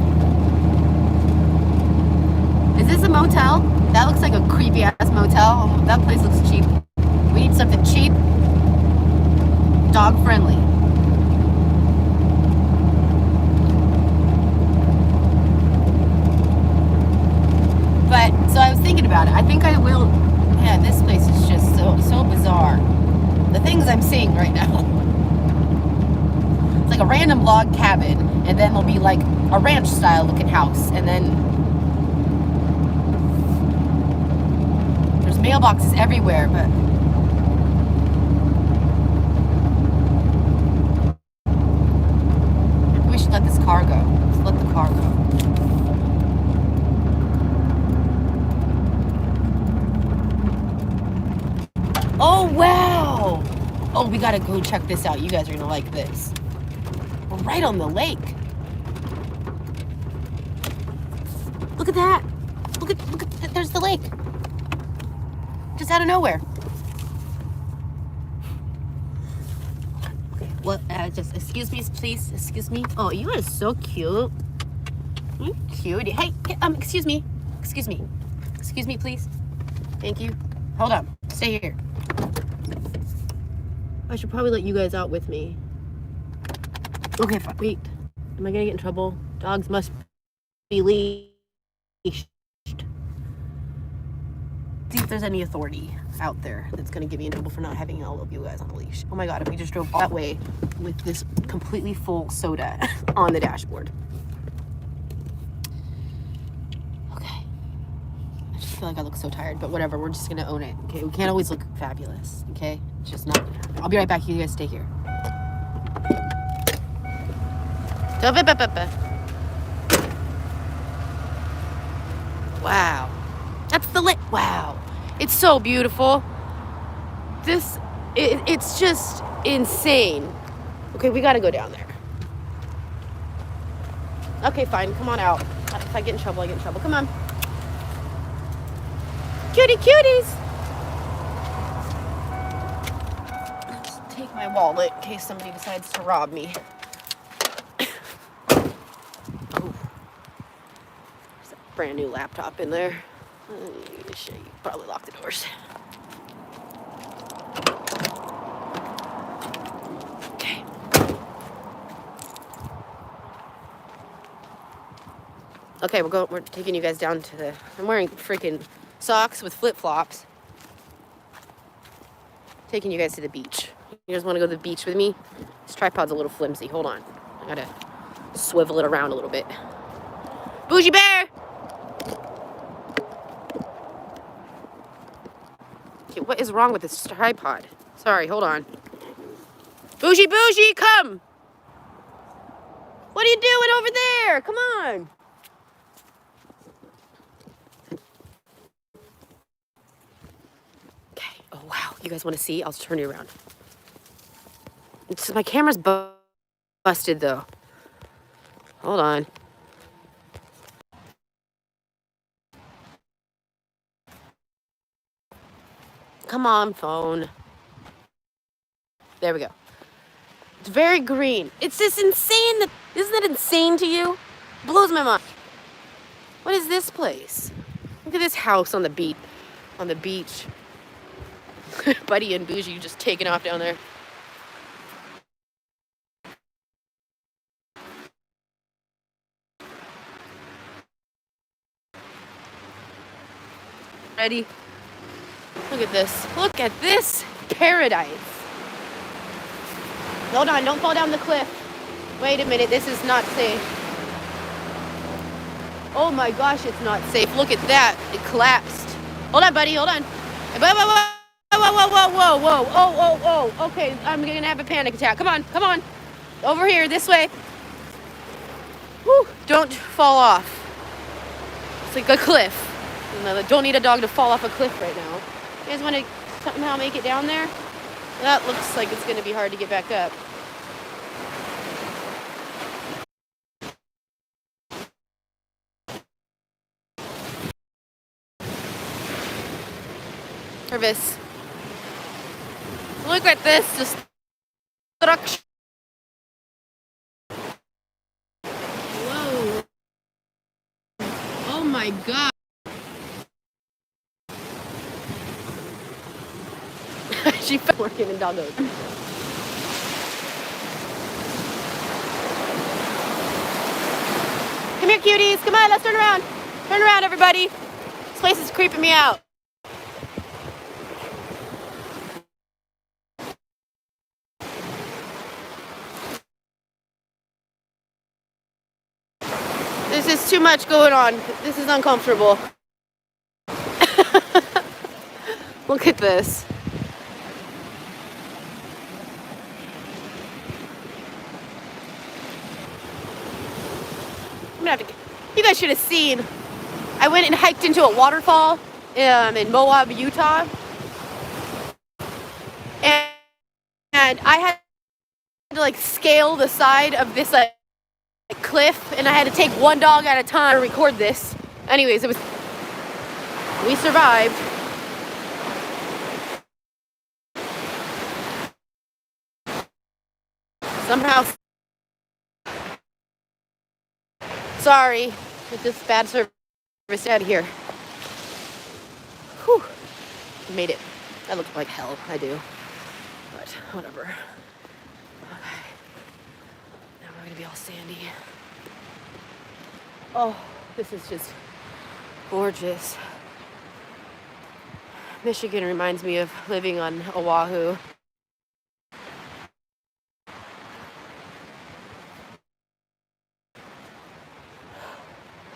S1: Is this a motel? That looks like a creepy ass motel. That place looks cheap. We need something cheap, dog friendly. But so I was thinking about it. I think I will. Yeah, this place is just so bizarre. The things I'm seeing right now. It's like a random log cabin, and then there'll be like a ranch style looking house, and then there's mailboxes everywhere, but maybe we should let this car go. Let's let the car go. Oh, wow. Oh, we gotta go check this out. You guys are gonna like this. We're right on the lake. Look at that. Look at, there's the lake. Just out of nowhere. Okay, well, just excuse me, please. Excuse me. Oh, you are so cute. You cute. Hey, excuse me. Excuse me. Excuse me, please. Thank you. Hold on. Stay here. I should probably let you guys out with me. Okay, wait. Am I gonna get in trouble? Dogs must be leashed. See if there's any authority out there that's gonna get me in trouble for not having all of you guys on the leash. Oh my god, if we just drove that way with this completely full soda on the dashboard. Okay. I just feel like I look so tired, but whatever, we're just gonna own it. Okay, we can't always look fabulous, okay? It's just not. I'll be right back. You guys stay here. Wow. That's the lake. Wow. It's so beautiful. It's just insane. Okay, we gotta go down there. Okay, fine. Come on out. If I get in trouble, I get in trouble. Come on. Cutie cuties. Just take my wallet in case somebody decides to rob me. Oh. There's a brand new laptop in there. You probably lock the doors. Okay. Okay, we're taking you guys down to the. I'm wearing freaking socks with flip-flops. Taking you guys to the beach. You guys want to go to the beach with me? This tripod's a little flimsy. Hold on. I gotta swivel it around a little bit. Boujii bear! Okay, what is wrong with this tripod? Sorry, hold on. Boujii, come! What are you doing over there? Come on. Okay. Oh, wow. You guys want to see? I'll turn you around. My camera's busted, though. Hold on. Come on, phone. There we go. It's very green. It's just insane. Isn't that insane to you? Blows my mind. What is this place? Look at this house on the beach. On the beach. Buddy and Boujii just taking off down there. Ready? Look at this. Look at this paradise. Hold on, don't fall down the cliff. Wait a minute, this is not safe. Oh my gosh, it's not safe. Look at that. It collapsed. Hold on, buddy, hold on. Whoa, whoa, whoa, whoa, whoa, whoa, whoa, whoa. Oh, oh, oh. Okay, I'm gonna have a panic attack. Come on, come on. Over here, this way. Whew. Don't fall off. It's like a cliff. Don't need a dog to fall off a cliff right now. You guys want to somehow make it down there? That looks like it's going to be hard to get back up. Nervous. Look at this destruction. Whoa. Oh my God. She fell working in doggos. Come here, cuties. Come on, let's turn around. Turn around, everybody. This place is creeping me out. This is too much going on. This is uncomfortable. Look at this. You guys should have seen. I went and hiked into a waterfall in Moab, Utah. And I had to like scale the side of this cliff, and I had to take one dog at a time to record this. Anyways, we survived. Somehow. Sorry, with this bad service out here. Whew. Made it. I look like hell, I do. But whatever. Okay. Now we're gonna be all sandy. Oh, this is just gorgeous. Michigan reminds me of living on Oahu.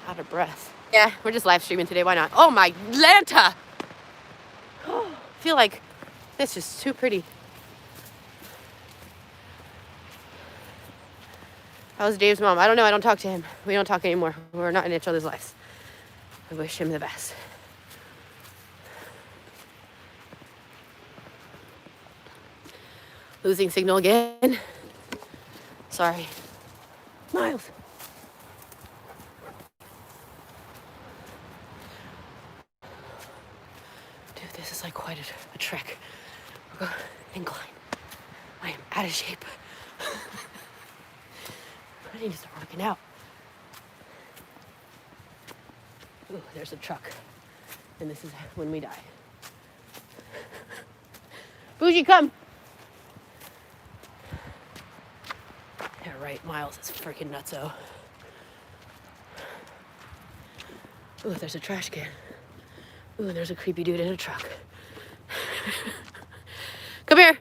S1: Out of breath. Yeah, we're just live streaming today. Why not? Oh my Lanta! I feel like it's just too pretty. How's Dave's mom? I don't know. I don't talk to him. We don't talk anymore. We're not in each other's lives. I wish him the best. Losing signal again. Sorry. Miles. This is like quite a trek. Incline. I am out of shape. I need to start working out. Ooh, there's a truck. And this is when we die. Boujii, come. Yeah, right. Miles is freaking nutso. Ooh, there's a trash can. Ooh, and there's a creepy dude in a truck. Come here.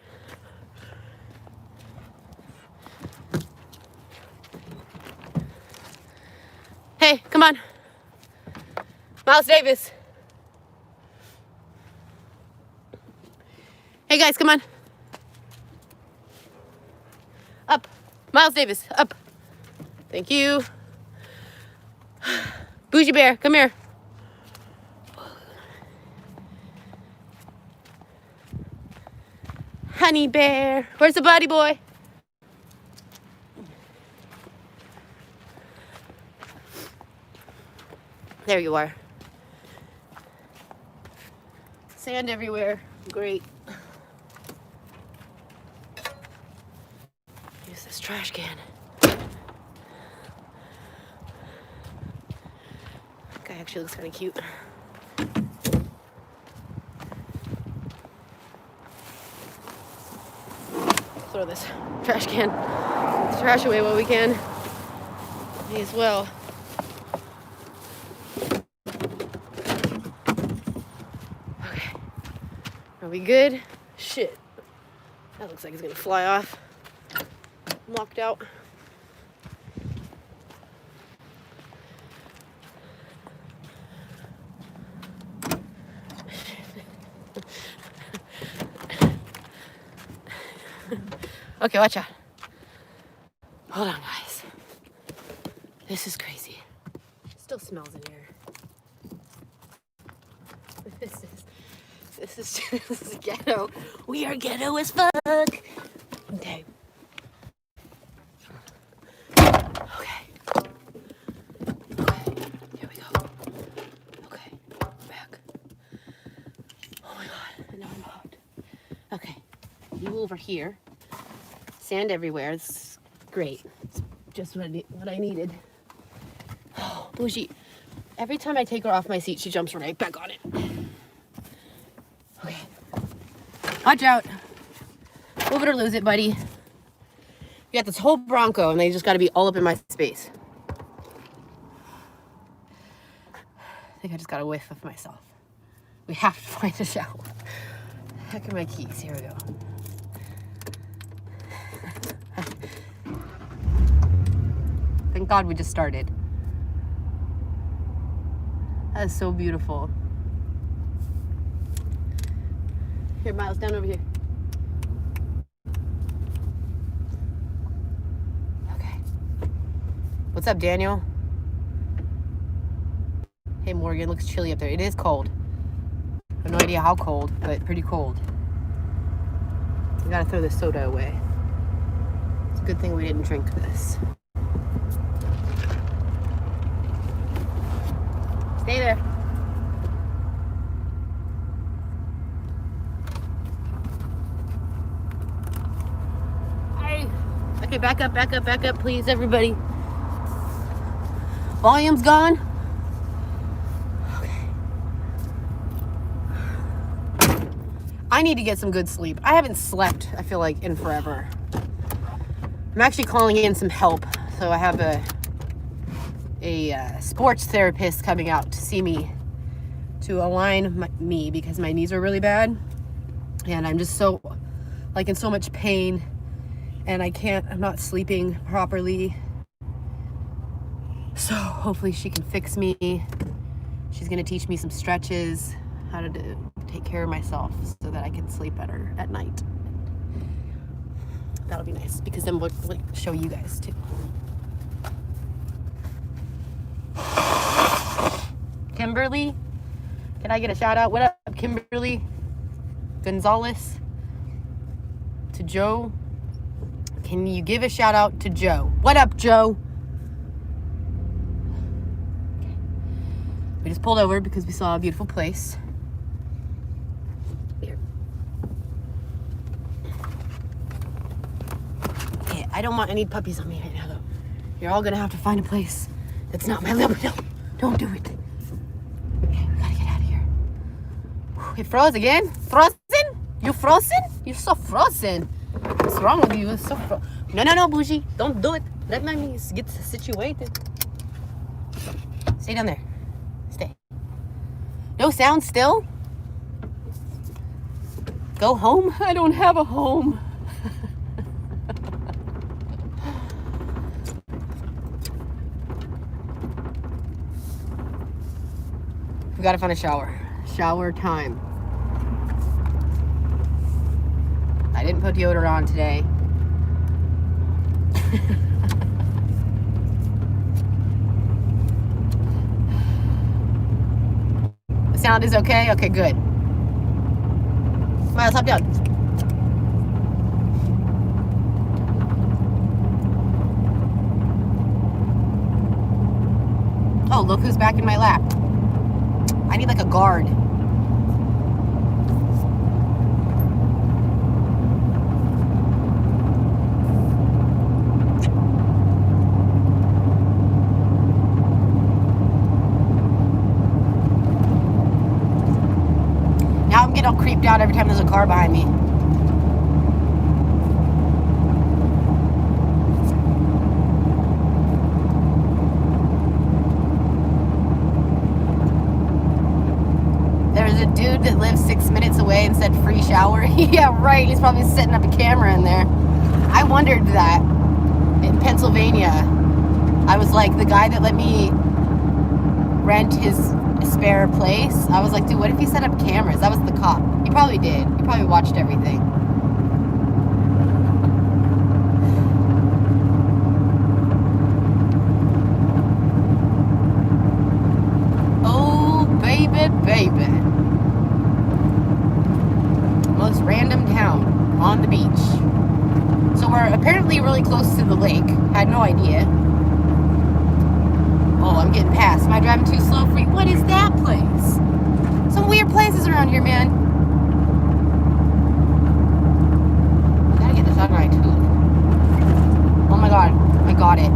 S1: Hey, come on. Miles Davis. Hey guys, come on. Up. Miles Davis, up. Thank you. Boujii bear, come here. Honey bear. Where's the buddy boy? There you are. Sand everywhere. Great. Use this trash can. Guy actually looks kind of cute. Throw this trash can, trash away while we can. May as well. Okay. Are we good? Shit. That looks like it's gonna fly off. I'm locked out. Okay, watch out. Hold on, guys. This is crazy. It still smells in here. This is ghetto. We are ghetto as fuck. Okay. Okay. Here we go. Okay. Back. Oh my god. And now I'm out. Okay. You over here. Sand everywhere. It's great. It's just what I needed. Oh, Boujii. Every time I take her off my seat, she jumps right back on it. Okay. Watch out. Move it or lose it, buddy. You got this whole Bronco, and they just got to be all up in my space. I think I just got a whiff of myself. We have to find a shower. Heck are my keys? Here we go. Thank God we just started. That is so beautiful. Here, Miles, down over here. Okay. What's up, Daniel? Hey, Morgan, looks chilly up there. It is cold. I have no idea how cold, but pretty cold. I gotta throw this soda away. It's a good thing we didn't drink this. Stay there. Hey. Okay, back up, please, everybody. Volume's gone. Okay. I need to get some good sleep. I haven't slept, I feel like, in forever. I'm actually calling in some help. So I have a sports therapist coming out to see me to align me because my knees are really bad and I'm just so like in so much pain and I'm not sleeping properly, so hopefully she can fix me. She's gonna teach me some stretches, how to take care of myself so that I can sleep better at night. That'll be nice because then we'll show you guys too. Kimberly, can I get a shout out? What up, Kimberly Gonzalez? To Joe, can you give a shout out to Joe? What up, Joe? Okay. We just pulled over because we saw a beautiful place. Here. Okay, I don't want any puppies on me right now, though. You're all gonna have to find a place that's not my little. Don't do it. It froze again? Frozen? You frozen? You're so frozen. What's wrong with you? You're so No, Boujii. Don't do it. Let me get situated. Stay down there. Stay. No sound still? Go home? I don't have a home. We gotta find a shower. Shower time. I didn't put deodorant on today. sound is okay? Okay, good. Let's hop down. Oh, look who's back in my lap. I need like a guard. Now I'm getting all creeped out every time there's a car behind me. There's a dude that lives 6 minutes away and said free shower. Yeah, right. He's probably setting up a camera in there. I wondered that in Pennsylvania. I was like, the guy that let me rent his spare place, I was like, dude, what if he set up cameras? That was the cop. He probably did. He probably watched everything. Oh, baby, baby. Most random town on the beach. So we're apparently really close to the lake. Had no idea. Oh, I'm getting past. Am I driving too slow for you? What is that place? Some weird places around here, man. Gotta get this out of my tooth. Oh my god, I got it.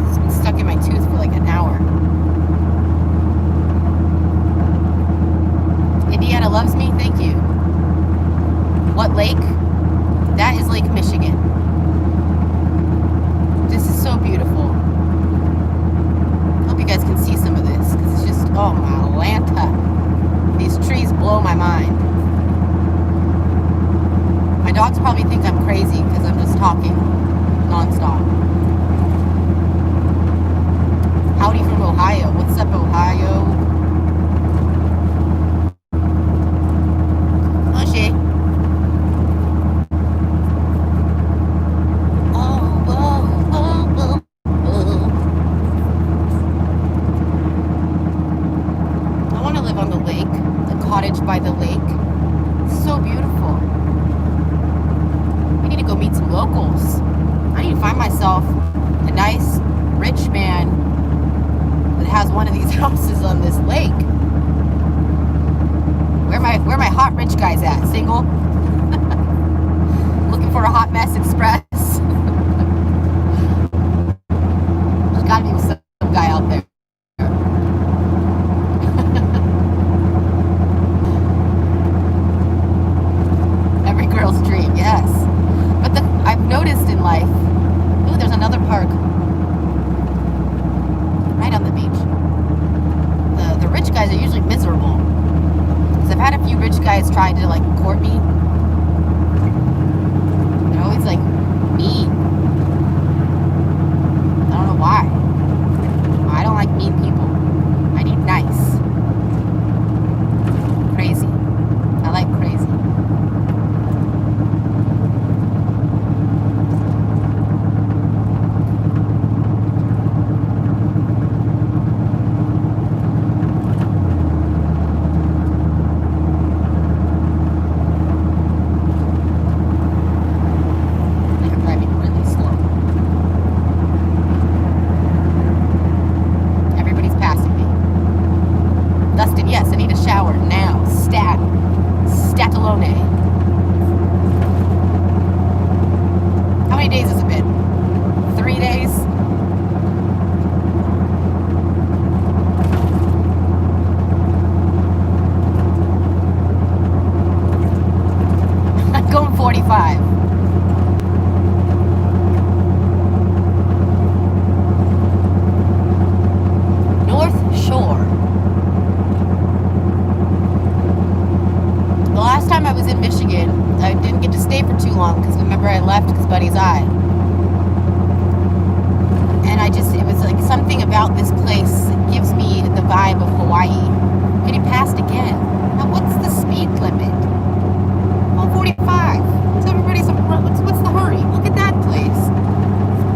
S1: It's been stuck in my tooth for like an hour. Indiana loves me, thank you. What lake? That is Lake Michigan. This is so beautiful. Hope you guys can see some of this, because it's just, oh my Lanta. These trees blow my mind. My dogs probably think I'm crazy because I'm just talking nonstop. Howdy from Ohio. What's up, Ohio? Mushy. By the lake. It's so beautiful. We need to go meet some locals. I need to find myself a nice rich man that has one of these houses on this lake. Where my hot rich guys at? Single? Looking for a hot mess express. There's gotta be some guy out there. Yes, but I've noticed in life, ooh, there's another park right on the beach. The rich guys are usually miserable, because I've had a few rich guys try to like court me. They're always like mean. I don't know why. I don't like mean people. I need nice. Crazy. I like crazy. Yes, I need a shower now. Statalone. How many days has it been? 3 days? I'm going 45. North Shore. The last time I was in Michigan, I didn't get to stay for too long because remember I left because Buddy's eye. And it was like something about this place that gives me the vibe of Hawaii. Getting passed again. Now what's the speed limit? Oh, 45. So everybody's, what's the hurry? Look at that place.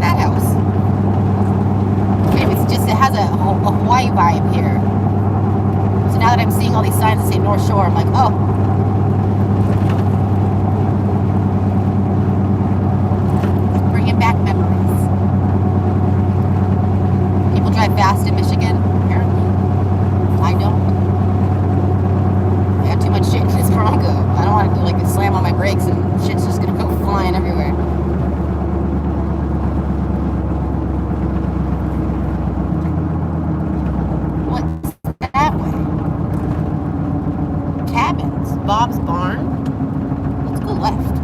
S1: That house. Anyways, it has a Hawaii vibe here. So now that I'm seeing all these North Shore. I'm like, oh. Bringing back memories. People drive fast in Michigan, apparently. I don't. I got too much shit in this Bronco. I don't want to like slam on my brakes and shit's just gonna go flying everywhere. What's that way? Cabins. Bob's Barn. Let's go left.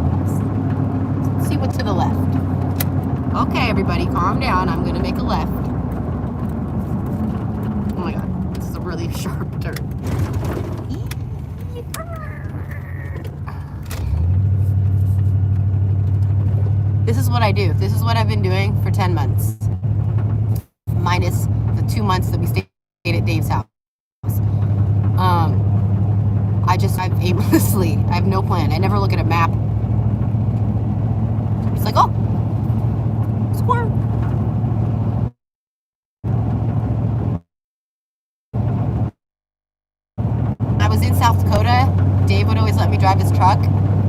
S1: Let's see what's to the left. Okay, everybody, calm down. I'm gonna make a left. Oh my god, this is a really sharp turn. This is what I do. This is what I've been doing for 10 months. Minus the 2 months that we stayed at Dave's house. I drive aimlessly. I have no plan. I never look at a map. It's like, oh, squirrel. I was in South Dakota. Dave would always let me drive his truck,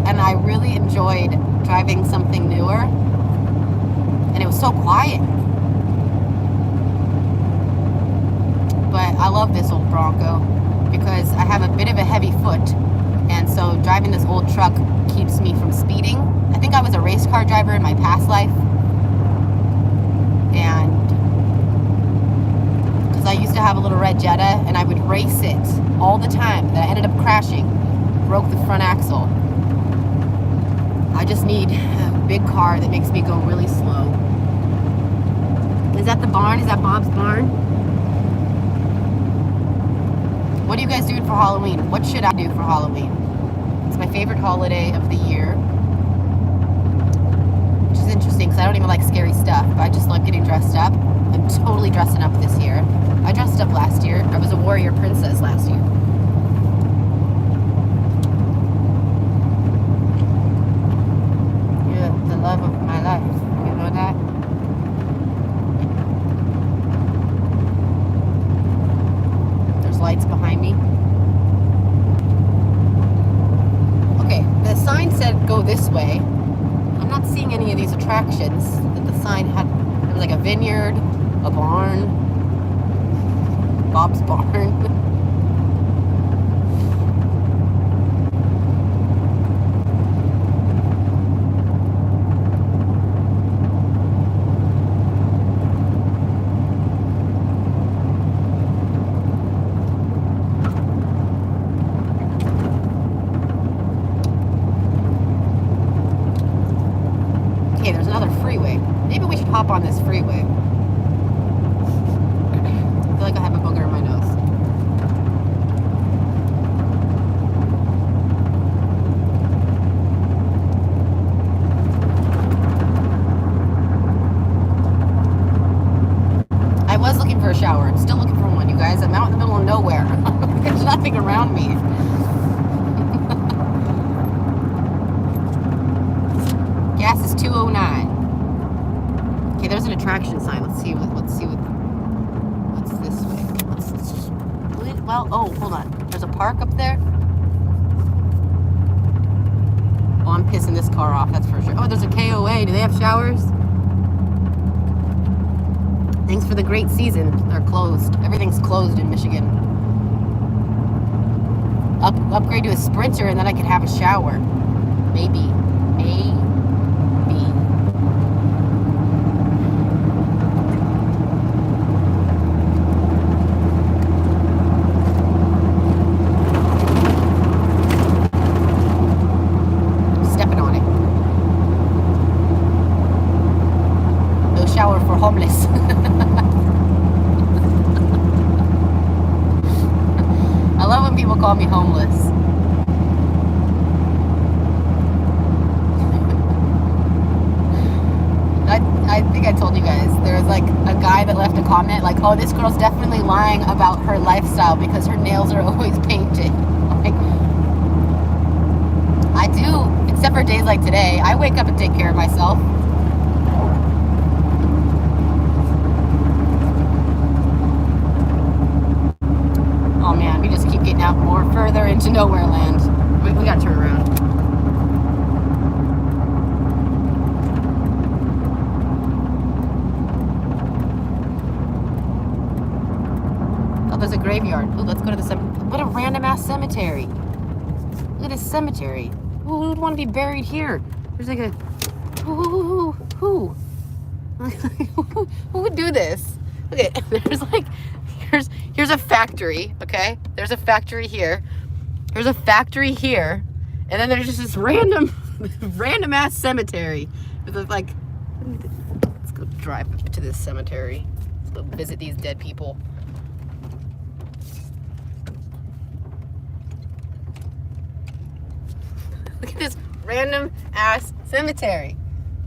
S1: and I really enjoyed driving something newer. And it was so quiet. But I love this old Bronco because I have a bit of a heavy foot, and so driving this old truck keeps me from speeding. I think I was a race car driver in my past life, and because I used to have a little red Jetta and I would race it all the time, that I ended up crashing, broke the front axle. I just need a big car that makes me go really slow. Is that the barn? Is that Bob's Barn? What are you guys doing for Halloween? What should I do for Halloween? It's my favorite holiday of the year. Which is interesting because I don't even like scary stuff. I just love getting dressed up. I'm totally dressing up this year. I dressed up last year. I was a warrior princess last year. You're the love of my life. You know that? Lights behind me. Okay, the sign said go this way. I'm not seeing any of these attractions that the sign had. There was like a vineyard, a barn, Bob's Barn. Hop on this freeway. I feel like I have a booger in my nose. I was looking for a shower. I'm still looking for one, you guys. I'm out in the middle of nowhere. There's nothing around me. Gas is $2.09. Okay, there's an attraction sign. Let's see what's this way. Well, oh, hold on. There's a park up there. Oh, I'm pissing this car off, that's for sure. Oh, there's a KOA. Do they have showers? Thanks for the great season. They're closed. Everything's closed in Michigan. Upgrade to a Sprinter and then I could have a shower. Maybe. Shower for homeless. I love when people call me homeless. I think I told you guys, there was like a guy that left a comment like, oh, this girl's definitely lying about her lifestyle because her nails are always painted. Like, I do, except for days like today. I wake up and take care of myself. Oh man, we just keep getting out more further into nowhere land. We gotta turn around. Oh, there's a graveyard. Ooh, let's go to the cemetery. What a random ass cemetery. Look at this cemetery. Who would want to be buried here? There's like a... Who would do this? Okay, there's like... Here's a factory, okay? There's a factory here. There's a factory here. And then there's just this random ass cemetery. With like... Let's go drive to this cemetery. Let's go visit these dead people. Look at this random ass cemetery.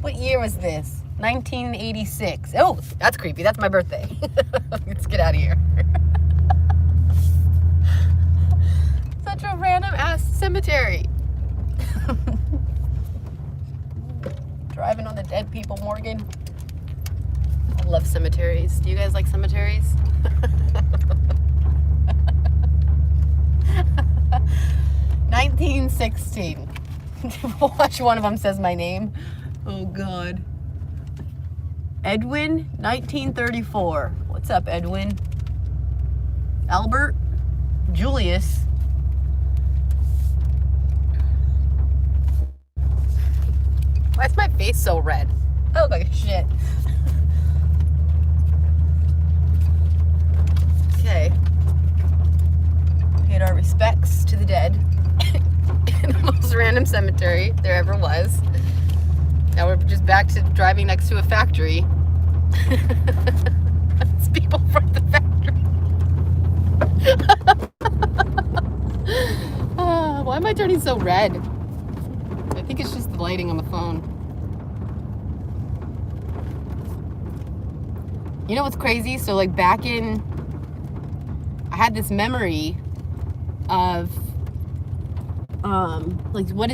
S1: What year was this? 1986. Oh, that's creepy. That's my birthday. Let's get out of here. Such a random ass cemetery. Driving on the dead people, Morgan. I love cemeteries. Do you guys like cemeteries? 1916. Watch, one of them says my name. Oh God. Edwin, 1934. What's up, Edwin? Albert, Julius. Why is my face so red? I look like shit. Okay. Paid our respects to the dead. In the most random cemetery there ever was. Now we're just back to driving next to a factory. It's people from the factory. Why am I turning so red? I think it's just the lighting on the phone. You know what's crazy? So like back in... I had this memory of... what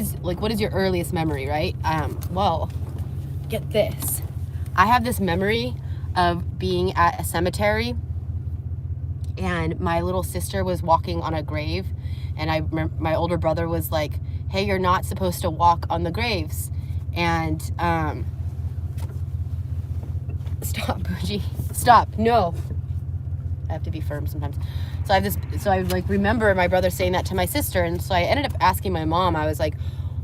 S1: is your earliest memory, right? Well, get this. I have this memory of being at a cemetery and my little sister was walking on a grave and my older brother was like, hey, you're not supposed to walk on the graves. And, stop, Boujii. Stop, no. I have to be firm sometimes. So I like remember my brother saying that to my sister, and so I ended up asking my mom. I was like,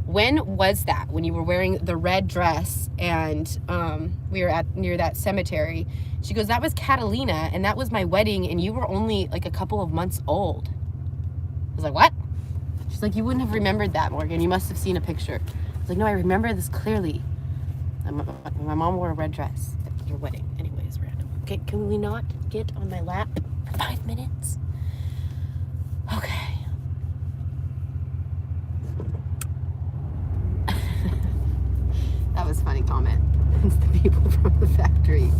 S1: when was that? When you were wearing the red dress and we were near that cemetery? She goes, that was Catalina, and that was my wedding, and you were only like a couple of months old. I was like, what? She's like, you wouldn't have remembered that, Morgan. You must have seen a picture. I was like, no, I remember this clearly. My mom wore a red dress at your wedding. Anyways, random. Okay, can we not get on my lap for 5 minutes? Okay. That was a funny comment. It's the people from the factory.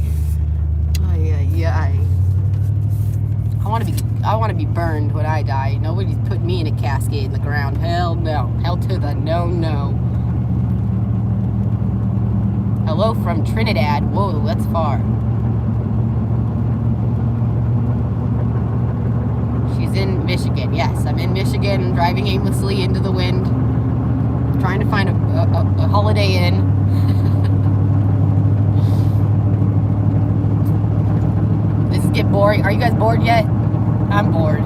S1: I want to be burned when I die. Nobody's put me in a cascade in the ground. Hell no. Hell to the no. Hello from Trinidad. Whoa, that's far. She's in Michigan. Yes, I'm in Michigan, driving aimlessly into the wind, trying to find a Holiday Inn. Does it get boring? Are you guys bored yet? I'm bored.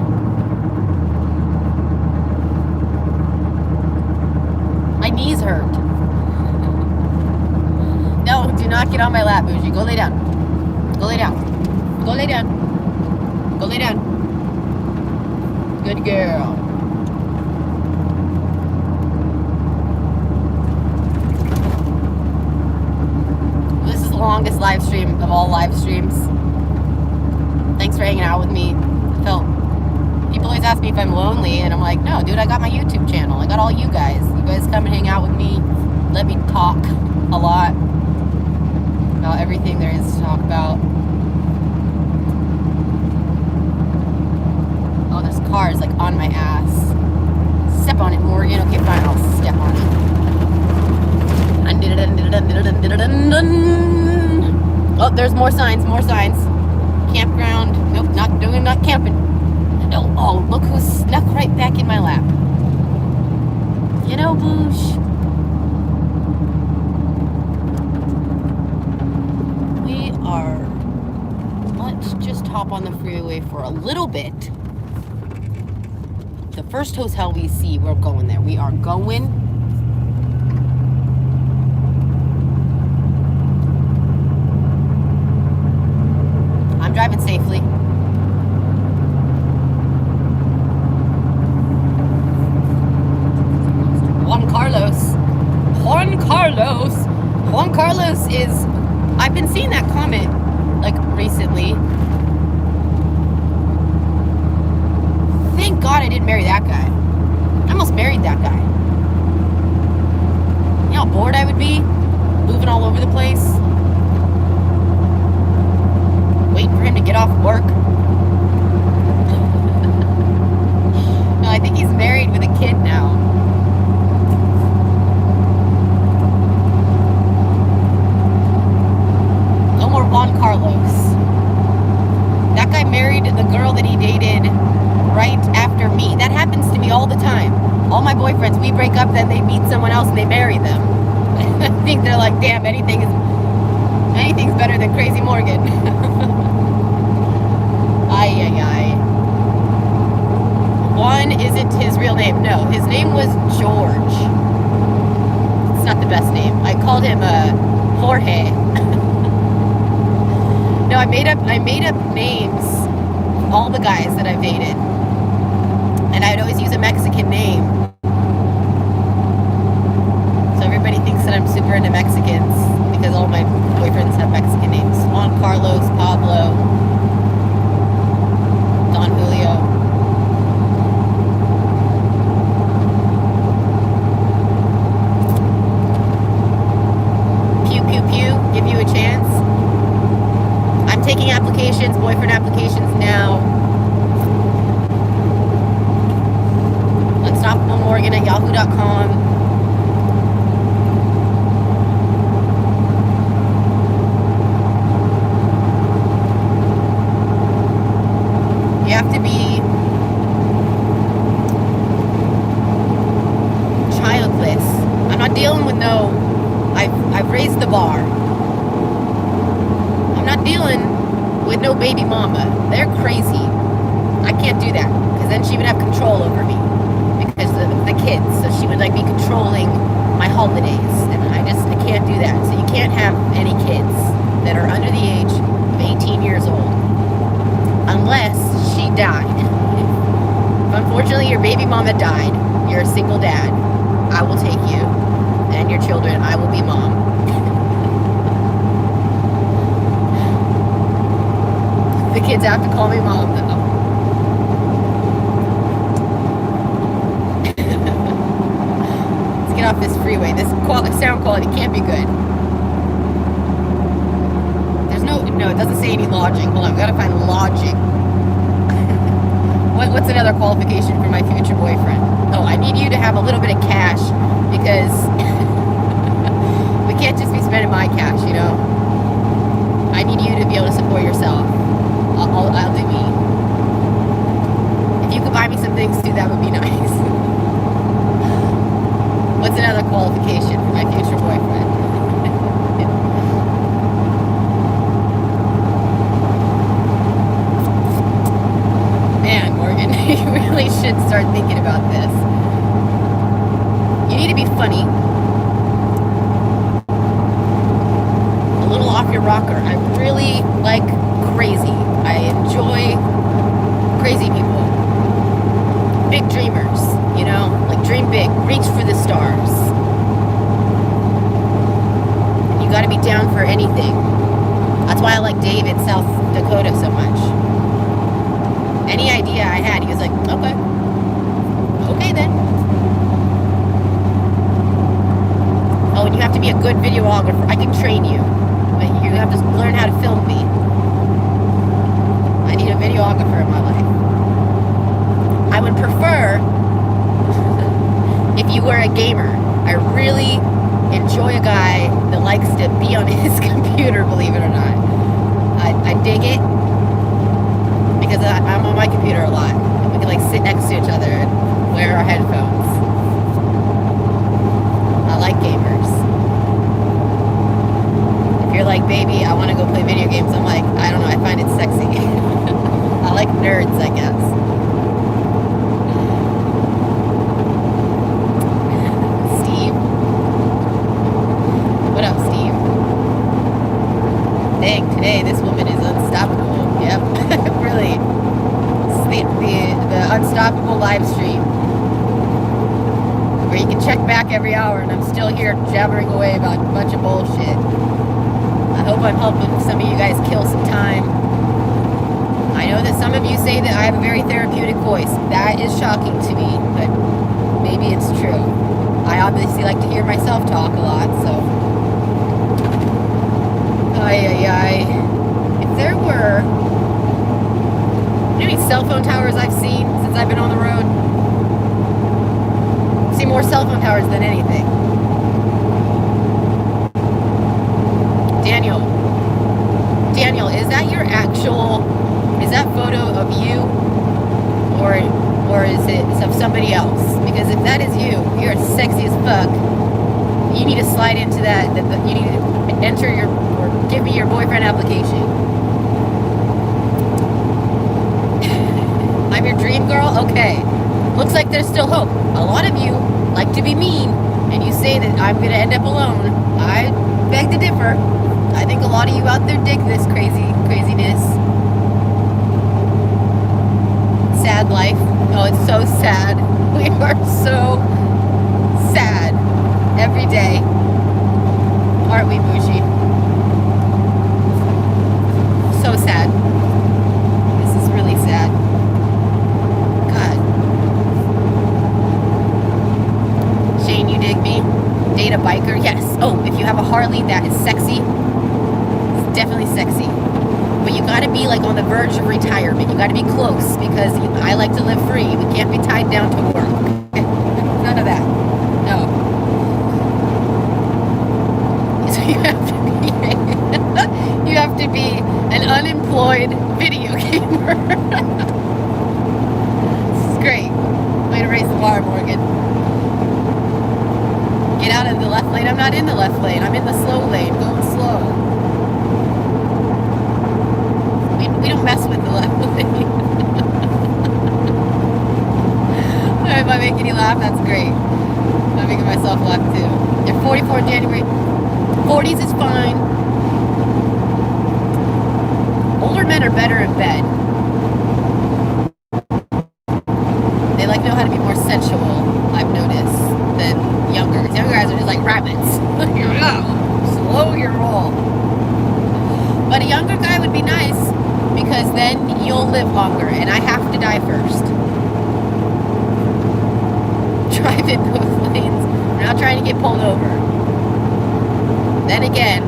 S1: My knees hurt. No, do not get on my lap, Boujii. Go lay down. Go lay down. Go lay down. Go lay down. Good girl. This is the longest live stream of all live streams. Thanks for hanging out with me. People always ask me if I'm lonely, and I'm like, no, dude, I got my YouTube channel. I got all you guys. You guys come and hang out with me. Let me talk a lot about everything there is to talk about. Oh, this car is like on my ass. Step on it, Morgan. Okay, fine, I'll step on it. Oh, there's more signs, Campground. Nope, not camping. No, oh, look who snuck right back in my lap. You know, Boosh, let's just hop on the freeway for a little bit. The first hotel we see, we're going there. We are going. I'm driving safely. Juan Carlos is, I've been seeing that comment like recently. Thank God I didn't marry that guy. I almost married that guy. You know how bored I would be? Moving all over the place. Waiting for him to get off work. No, I think he's married with a kid now. No more Juan Carlos. That guy married the girl that he dated right after me. That happens to me all the time. All my boyfriends, we break up, then they meet someone else and they marry them. I think they're like, damn, anything's better than Crazy Morgan. Ay. Juan isn't his real name. No, his name was George. It's not the best name. I called him Jorge. No, I made up names. All the guys that I've dated. And I'd always use a Mexican name. So everybody thinks that I'm super into Mexicans because all my boyfriends have Mexican names. Juan Carlos, Pablo, Don Julio. Pew, give you a chance. I'm taking applications, boyfriend applications now. Let's stop Morgan at yahoo.com. You have to be childless. I'm not dealing with I've raised the bar. I'm not dealing with no baby mama. They're crazy. I can't do that because then she would have control over me because of the kids. So she would like be controlling my holidays, and I can't do that. So you can't have any kids that are under the age of 18 years old unless she died. If unfortunately your baby mama died, you're a single dad, I will take you and your children. I will be mom. The kids have to call me mom, though. Let's get off this freeway. This sound quality can't be good. There's no, it doesn't say any lodging. Hold on, we gotta find lodging. What's another qualification for my future boyfriend? Oh, I need you to have a little bit of cash because we can't just be spending my cash, you know? I need you to be able to support yourself. I'll do me. If you could buy me some things too, that would be nice. What's another qualification for my future boyfriend? Man, Morgan, you really should start thinking about this. You need to be funny. A little off your rocker. I really like crazy. I enjoy crazy people. Big dreamers, you know? Like dream big, reach for the stars. And you gotta be down for anything. That's why I like Dave in South Dakota so much. Any idea I had, he was like, okay. Okay then. Oh, and you have to be a good videographer. I can train you. But you have to learn how to film me. I need a videographer in my life. I would prefer if you were a gamer. I really enjoy a guy that likes to be on his computer, believe it or not. I dig it because I'm on my computer a lot. We can like sit next to each other and wear our headphones. like gamers. If you're like, baby, I want to go play video games, I'm like, I don't know, I find it sexy. I like nerds, I guess. Steve. What up, Steve? Dang, today this woman is unstoppable. Yep, really. The unstoppable live stream. Where you can check back every hour and I'm still here jabbering away about a bunch of bullshit. I hope I'm helping some of you guys kill some time. I know that some of you say that I have a very therapeutic voice. That is shocking to me, but maybe it's true. I obviously like to hear myself talk a lot, so. If there were... You know how many cell phone towers I've seen since I've been on the road? I've seen more cell phone towers than anything. Daniel, is that your actual, is that photo of you? Or is it of somebody else? Because if that is you, you're sexy as fuck. You need to slide into that, you need to enter your, or give me your boyfriend application. I'm your dream girl? Okay. Looks like there's still hope. A lot of you like to be mean, and you say that I'm going to end up alone. I beg to differ. I think a lot of you out there dig this craziness. Sad life. Oh, it's so sad. We are so sad every day. Aren't we, Boujii? So sad. This is really sad. Shane, you dig me? Date a biker? Yes. Oh, if you have a Harley, that is sexy. It's definitely sexy. But you gotta be like on the verge of retirement. You gotta be close because I like to live free. We can't be tied down to work. None of that. No. So you have to be an unemployed video gamer. This is great. Way to raise the bar, Morgan. Get out of the left lane. I'm not in the left lane. I'm in the slow lane. Going slow. We don't mess with the left lane. Am I making you laugh? That's great. I'm making myself laugh too. They're 44 January. 40s is fine. Older men are better in bed. They like know how to be more sensual, I've noticed, than younger. Younger guys are just like rabbits. Slow your roll. But a younger guy would be nice because then you'll live longer and I have to die first. Drive in both lanes. We're not trying to get pulled over. Then again,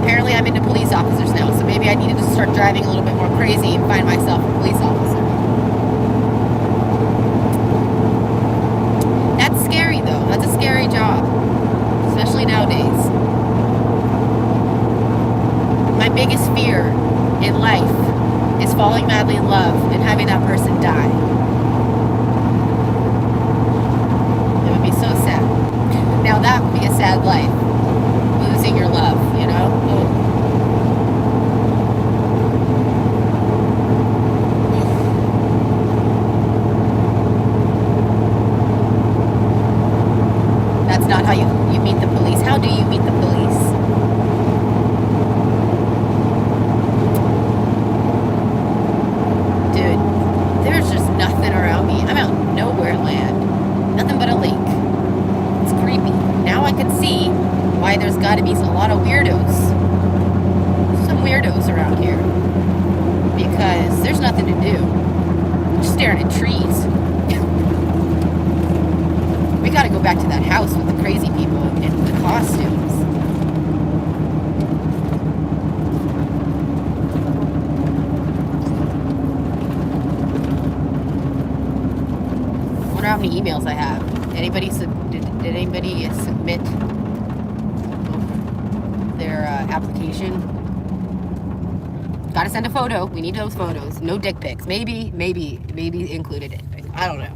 S1: apparently I'm into police officers now, so maybe I needed to start driving a little bit more crazy and find myself a police officer. That's scary though. That's a scary job, especially nowadays. My biggest fear in life is falling madly in love and having that person die. It would be so sad. Now that would be a sad life. Losing your love, you know? Oh. That's not how you meet the police. How do you meet the police? Dude, there's just nothing around me. I'm out in nowhere land. Nothing but a lake. It's creepy. Now I can see why there's got to be a lot of weirdos. Some weirdos around here. Because there's nothing to do. I'm just staring at trees. We gotta go back to that house with the crazy people and the costumes. I wonder how many emails I have. Did anybody submit their application? Gotta send a photo. We need those photos. No dick pics. Maybe included it. I don't know.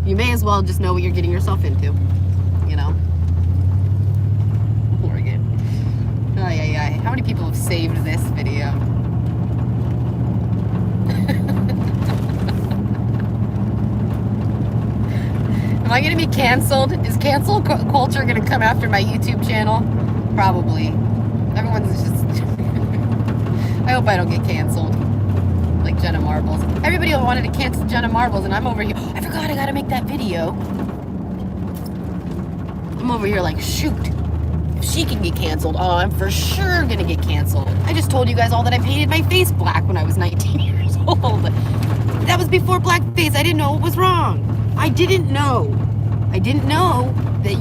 S1: You may as well just know what you're getting yourself into, you know. Morgan. Ay. How many people have saved this video? Am I going to be canceled? Is cancel culture going to come after my YouTube channel? Probably. Everyone's just... I hope I don't get canceled. Like Jenna Marbles. Everybody wanted to cancel Jenna Marbles, and I'm over here. I forgot I got to make that video. I'm over here like, shoot. If she can get canceled, oh, I'm for sure going to get canceled. I just told you guys all that I painted my face black when I was 19 years old. That was before blackface. I didn't know what was wrong. I didn't know that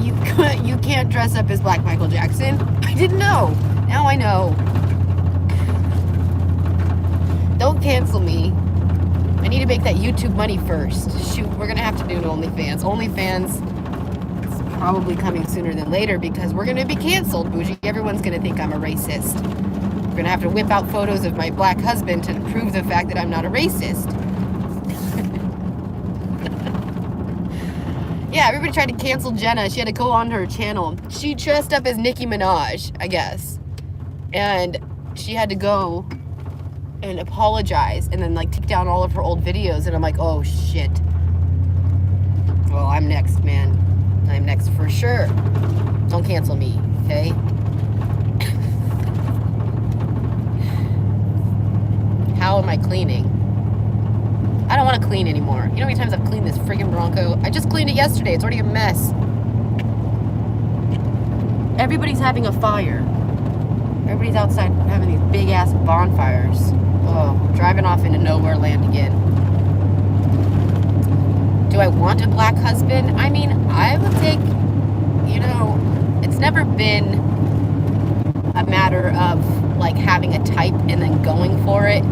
S1: you can't dress up as Black Michael Jackson. I didn't know. Now I know. Don't cancel me. I need to make that YouTube money first. Shoot, we're gonna have to do an OnlyFans. OnlyFans is probably coming sooner than later because we're gonna be canceled, Boujii. Everyone's gonna think I'm a racist. We're gonna have to whip out photos of my black husband to prove the fact that I'm not a racist. Yeah, everybody tried to cancel Jenna. She had to go on her channel. She dressed up as Nicki Minaj, I guess. And she had to go and apologize and then like take down all of her old videos. And I'm like, oh shit. Well, I'm next, man. I'm next for sure. Don't cancel me, okay? How am I cleaning? I don't want to clean anymore. You know how many times I've cleaned this friggin' Bronco? I just cleaned it yesterday. It's already a mess. Everybody's having a fire. Everybody's outside having these big-ass bonfires. Oh, driving off into nowhere land again. Do I want a black husband? I mean, I would take, you know, it's never been a matter of, like, having a type and then going for it.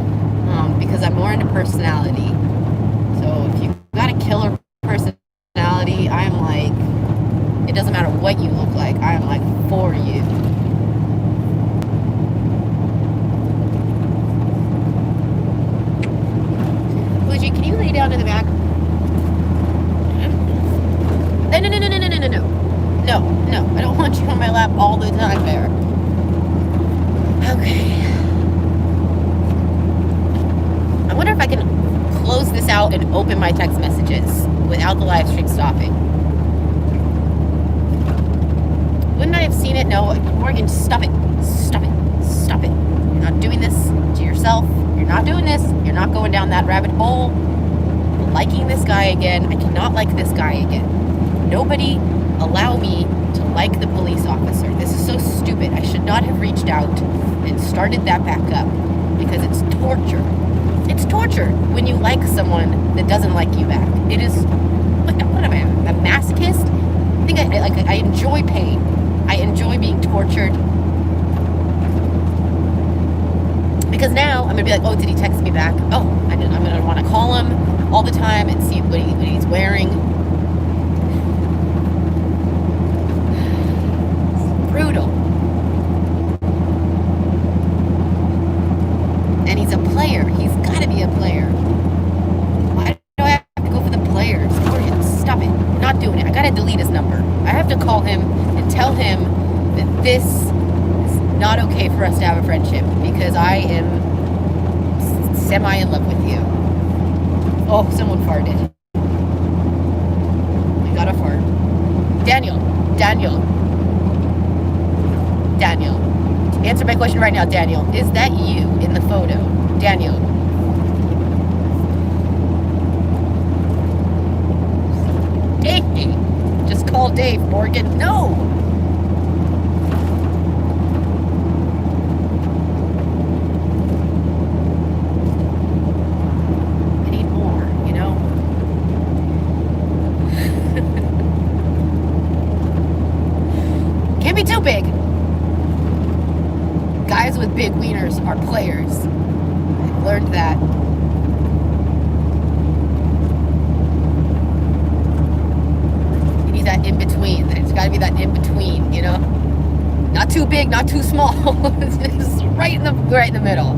S1: Because I'm more into personality. So if you got a killer personality, I'm like, it doesn't matter what you look like, I'm like for you. Boujii, can you lay down in the back? No, I don't want you on my lap all the time there. Okay. I wonder if I can close this out and open my text messages without the live stream stopping. Wouldn't I have seen it? No, Morgan, stop it. Stop it. Stop it. You're not doing this to yourself. You're not doing this. You're not going down that rabbit hole. Liking this guy again. I cannot like this guy again. Nobody allow me to like the police officer. This is so stupid. I should not have reached out and started that back up because it's torture. It's torture when you like someone that doesn't like you back. It is, what am I, a masochist? I think I enjoy pain. I enjoy being tortured. Because now I'm going to be like, oh, did he text me back? Oh, I'm going to want to call him all the time and see what he's wearing. It's brutal. And he's a player. He's got to be a player. Why do I have to go for the players? Morgan, stop it. I'm not doing it. I got to delete his number. I have to call him and tell him that this is not okay for us to have a friendship because I am semi in love with you. Oh, someone farted. I got a fart. Daniel. Answer my question right now, Daniel. Is that you in the photo? Daniel. Dave. Just call Dave, Morgan. No. I need more, you know? Can't be too big. Guys with big wieners are players. I've learned that. You need that in between. There's got to be that in between, you know? Not too big, not too small. It's right in the middle.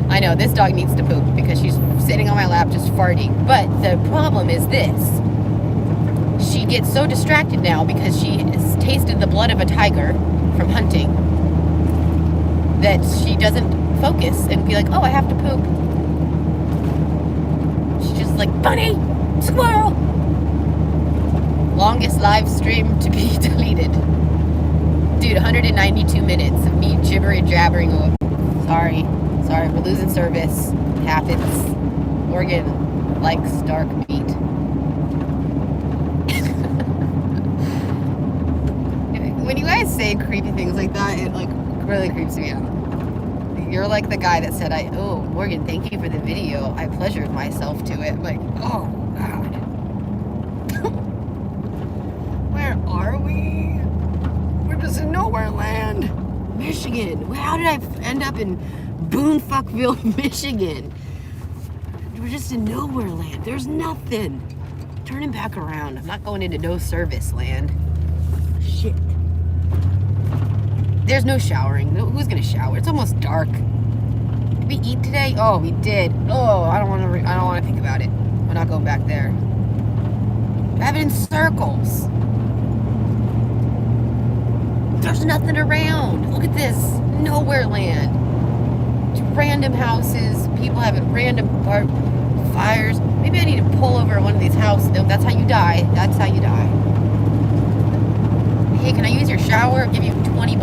S1: I know, this dog needs to poop because she's sitting on my lap just farting. But the problem is this. She gets so distracted now because she has tasted the blood of a tiger from hunting that she doesn't focus and be like, oh, I have to poop. She's just like, bunny, squirrel. Longest live stream to be deleted. Dude, 192 minutes of me jabbering. Sorry, we're losing service. It happens. Morgan likes dark meat. When you guys say creepy things like that, it like really creeps me out. You're like the guy that said, oh, Morgan, thank you for the video. I pleasured myself to it. Like, oh, God. Where are we? We're just in nowhere land. Michigan. How did I end up in Boonfuckville, Michigan? We're just in nowhere land. There's nothing. Turning back around. I'm not going into no service land. Shit. There's no showering. Who's gonna shower? It's almost dark. Did we eat today? Oh, we did. Oh, I don't want to think about it. We're not going back there. Driving in circles. There's nothing around. Look at this. Nowhere land. Just random houses. People having random fires. Maybe I need to pull over one of these houses. No, that's how you die. That's how you die. Hey, can I use your shower? I'll give you $20.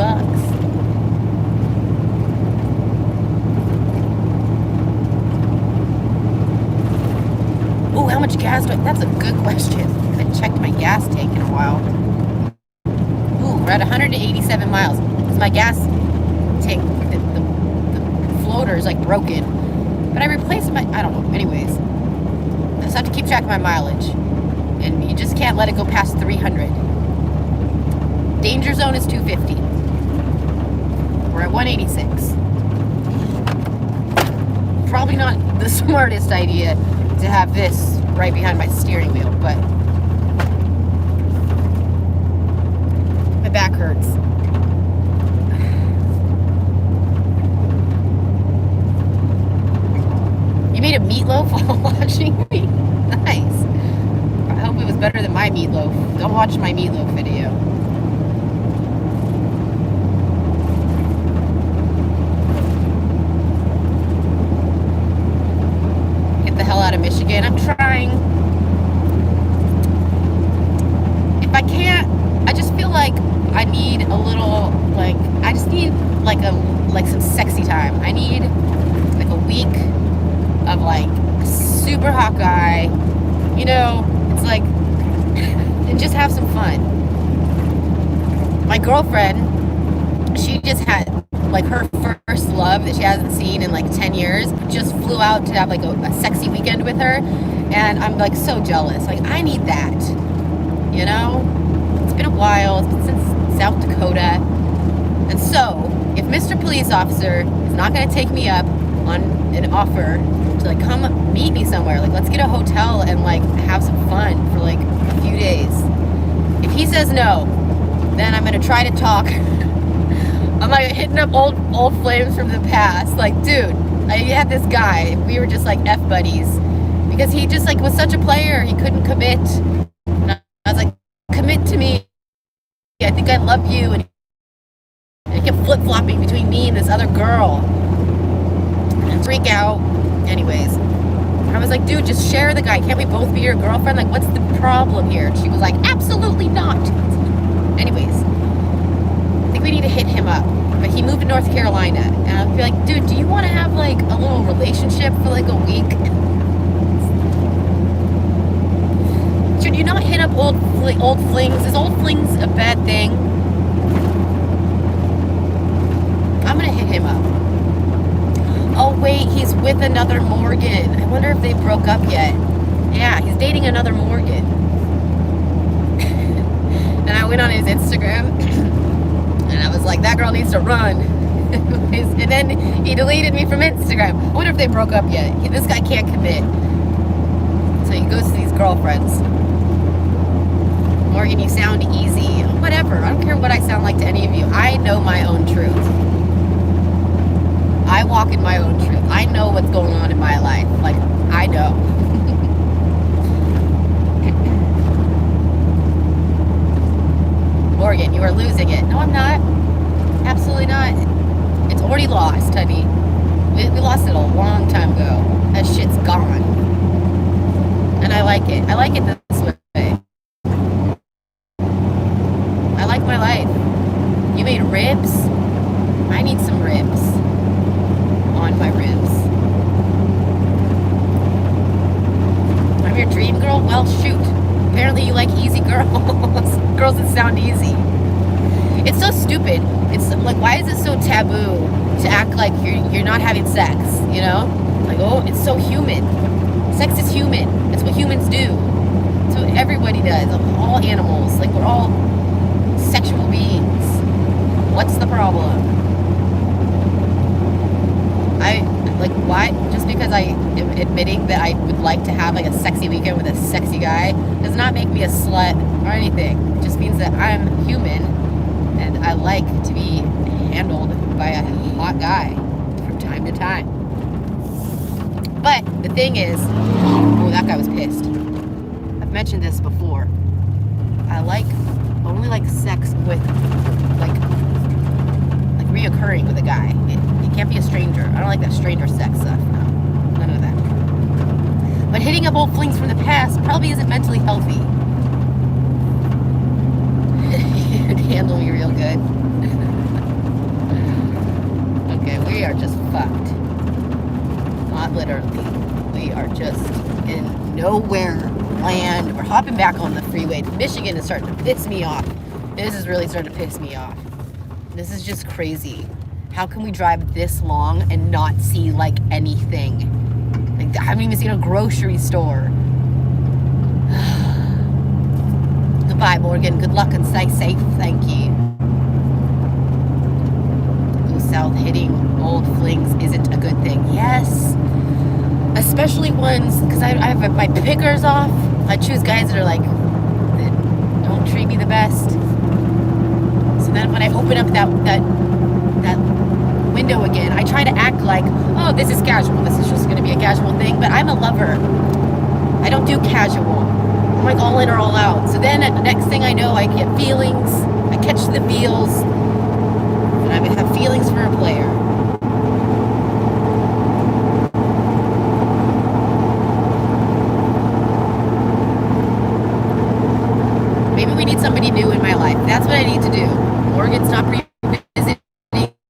S1: Oh, how much gas do I... That's a good question. I haven't checked my gas tank in a while. Ooh, we're at 187 miles. It's my gas tank. The floater is like broken. But I replaced my... I don't know. Anyways. I just have to keep track of my mileage. And you just can't let it go past 300. Danger zone is 250. We're at 186. Probably not the smartest idea to have this right behind my steering wheel, but my back hurts. You made a meatloaf while watching me? Nice. I hope it was better than my meatloaf. Don't watch my meatloaf video. Out of Michigan. I'm trying. If I can't, I just feel like I need a little, like, I just need like some sexy time. I need like a week of like a super hot guy, you know, it's like, and just have some fun. My girlfriend, she just had like her first love that she hasn't seen in like 10 years, just flew out to have like a sexy weekend with her, and I'm like so jealous. Like, I need that, you know? It's been a while. It's been since South Dakota. And so if Mr. Police Officer is not going to take me up on an offer to like come meet me somewhere, like let's get a hotel and like have some fun for like a few days, if he says no, then I'm going to try to talk. I'm like hitting up old flames from the past. Like, dude, I had this guy. We were just like F buddies because he just like was such a player. He couldn't commit. And I was like, commit to me. I think I love you. And he kept flip-flopping between me and this other girl. And freak out. Anyways, I was like, dude, just share the guy. Can't we both be your girlfriend? Like, what's the problem here? And she was like, absolutely not. Anyways, I think we need to hit him up. But he moved to North Carolina, and I'll be like, dude, do you want to have like a little relationship for like a week? Should you not hit up old flings? Is old flings a bad thing? I'm gonna hit him up. Oh wait, he's with another Morgan. I wonder if they broke up yet. Yeah, he's dating another Morgan. And I went on his Instagram. And I was like, that girl needs to run. And then he deleted me from Instagram. I wonder if they broke up yet. This guy can't commit. So he goes to these girlfriends. Morgan, you sound easy. Whatever. I don't care what I sound like to any of you. I know my own truth. I walk in my own truth. I know what's going on in my life. Like, I know. Morgan, you are losing it. No, I'm not. Absolutely not. It's already lost, honey. We lost it a long time ago. That shit's gone. And I like it. I like it this way. I like my life. You made ribs? I need some ribs. On my ribs. I'm your dream girl? Well, shoot. Apparently you like easy girls. Girls that sound easy. It's so stupid. It's like, why is it so taboo to act like you're not having sex, you know? Like, oh, it's so human. Sex is human. It's what humans do. It's what everybody does. All animals. Like, we're all sexual beings. What's the problem? Like, why? Just because I am admitting that I would like to have, like, a sexy weekend with a sexy guy does not make me a slut or anything. It just means that I'm human and I like to be handled by a hot guy from time to time. But the thing is, oh, that guy was pissed. I've mentioned this before. I only like sex with, like reoccurring with a guy. It can't be a stranger. I don't like that stranger sex stuff. No, none of that. But hitting up old flings from the past probably isn't mentally healthy. It'd handle me real good. Okay, we are just fucked. Not literally. We are just in nowhere land. We're hopping back on the freeway. Michigan is starting to piss me off. This is really starting to piss me off. This is just crazy. How can we drive this long and not see, like, anything? Like, I haven't even seen a grocery store. Goodbye, Morgan. Good luck and stay safe. Thank you. Go south, hitting old flings isn't a good thing. Yes. Especially ones, because I have my pickers off. I choose guys that are like, that don't treat me the best. So then when I open up that window again, I try to act like, oh, this is casual. This is just going to be a casual thing. But I'm a lover. I don't do casual. I'm like all in or all out. So then next thing I know, I get feelings. I catch the feels. And I have feelings for a player. Maybe we need somebody new in my life. That's what I need to do. Morgan, stop revisiting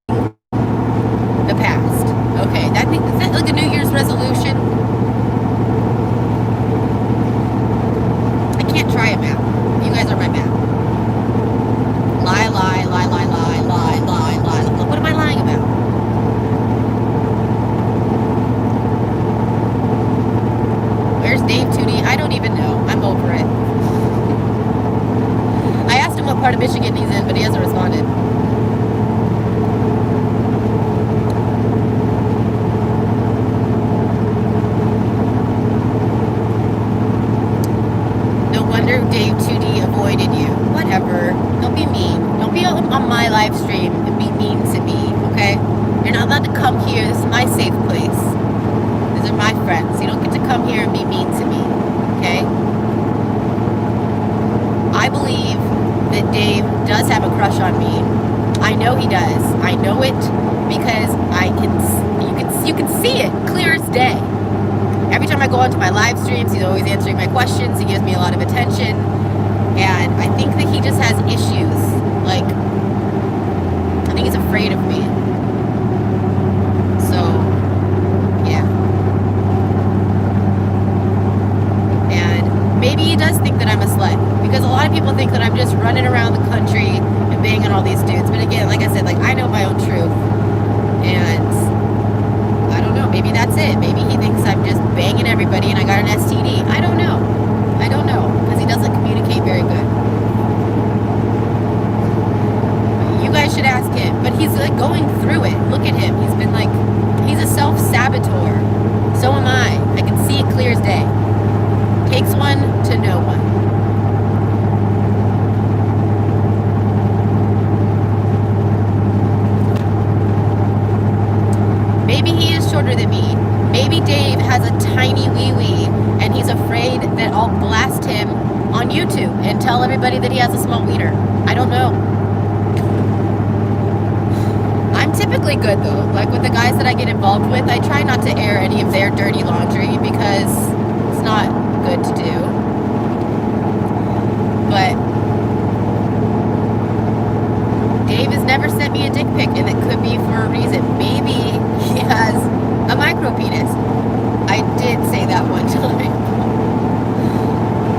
S1: the past. Okay, is that like a New Year's resolution? I can't try a map. You guys are my map. Lie, lie, lie, lie, lie, lie, lie, lie. What am I lying about? Where's Dave Tooney? I don't even know. I'm over it. I asked him what part of Michigan he's in, but he hasn't responded. No wonder Dave 2D avoided you. Whatever. Don't be mean. Don't be on my live stream and be mean to me, okay? You're not allowed to come here. This is my safe place. These are my friends. You don't get to come here and be mean to me, okay? I believe that Dave does have a crush on me. I know he does. I know it because you can see it clear as day. Every time I go onto my live streams, he's always answering my questions. He gives me a lot of attention. And I think that he just has issues. Like, I think he's afraid of me. So, yeah. And maybe he does think that I'm a slut. Because a lot of people think that I'm just running around the country and banging all these dudes. But again, like I said, like, I know my own truth. And I don't know. Maybe that's it. Maybe he thinks I'm just banging everybody and I got an STD. I don't know. I don't know. Because he doesn't communicate very good. You guys should ask him. But he's, like, going through it. Look at him. He's been, like, he's a self-saboteur. So am I. I can see it clear as day. Takes one to know one. maybe Dave has a tiny wee-wee and he's afraid that I'll blast him on YouTube and tell everybody that he has a small wiener. I don't know. I'm typically good though. Like with the guys that I get involved with, I try not to air any of their dirty laundry because it's not good to do. But Dave has never sent me a dick pic, and it could be for a reason. Maybe he has a micro penis. I did say that one time.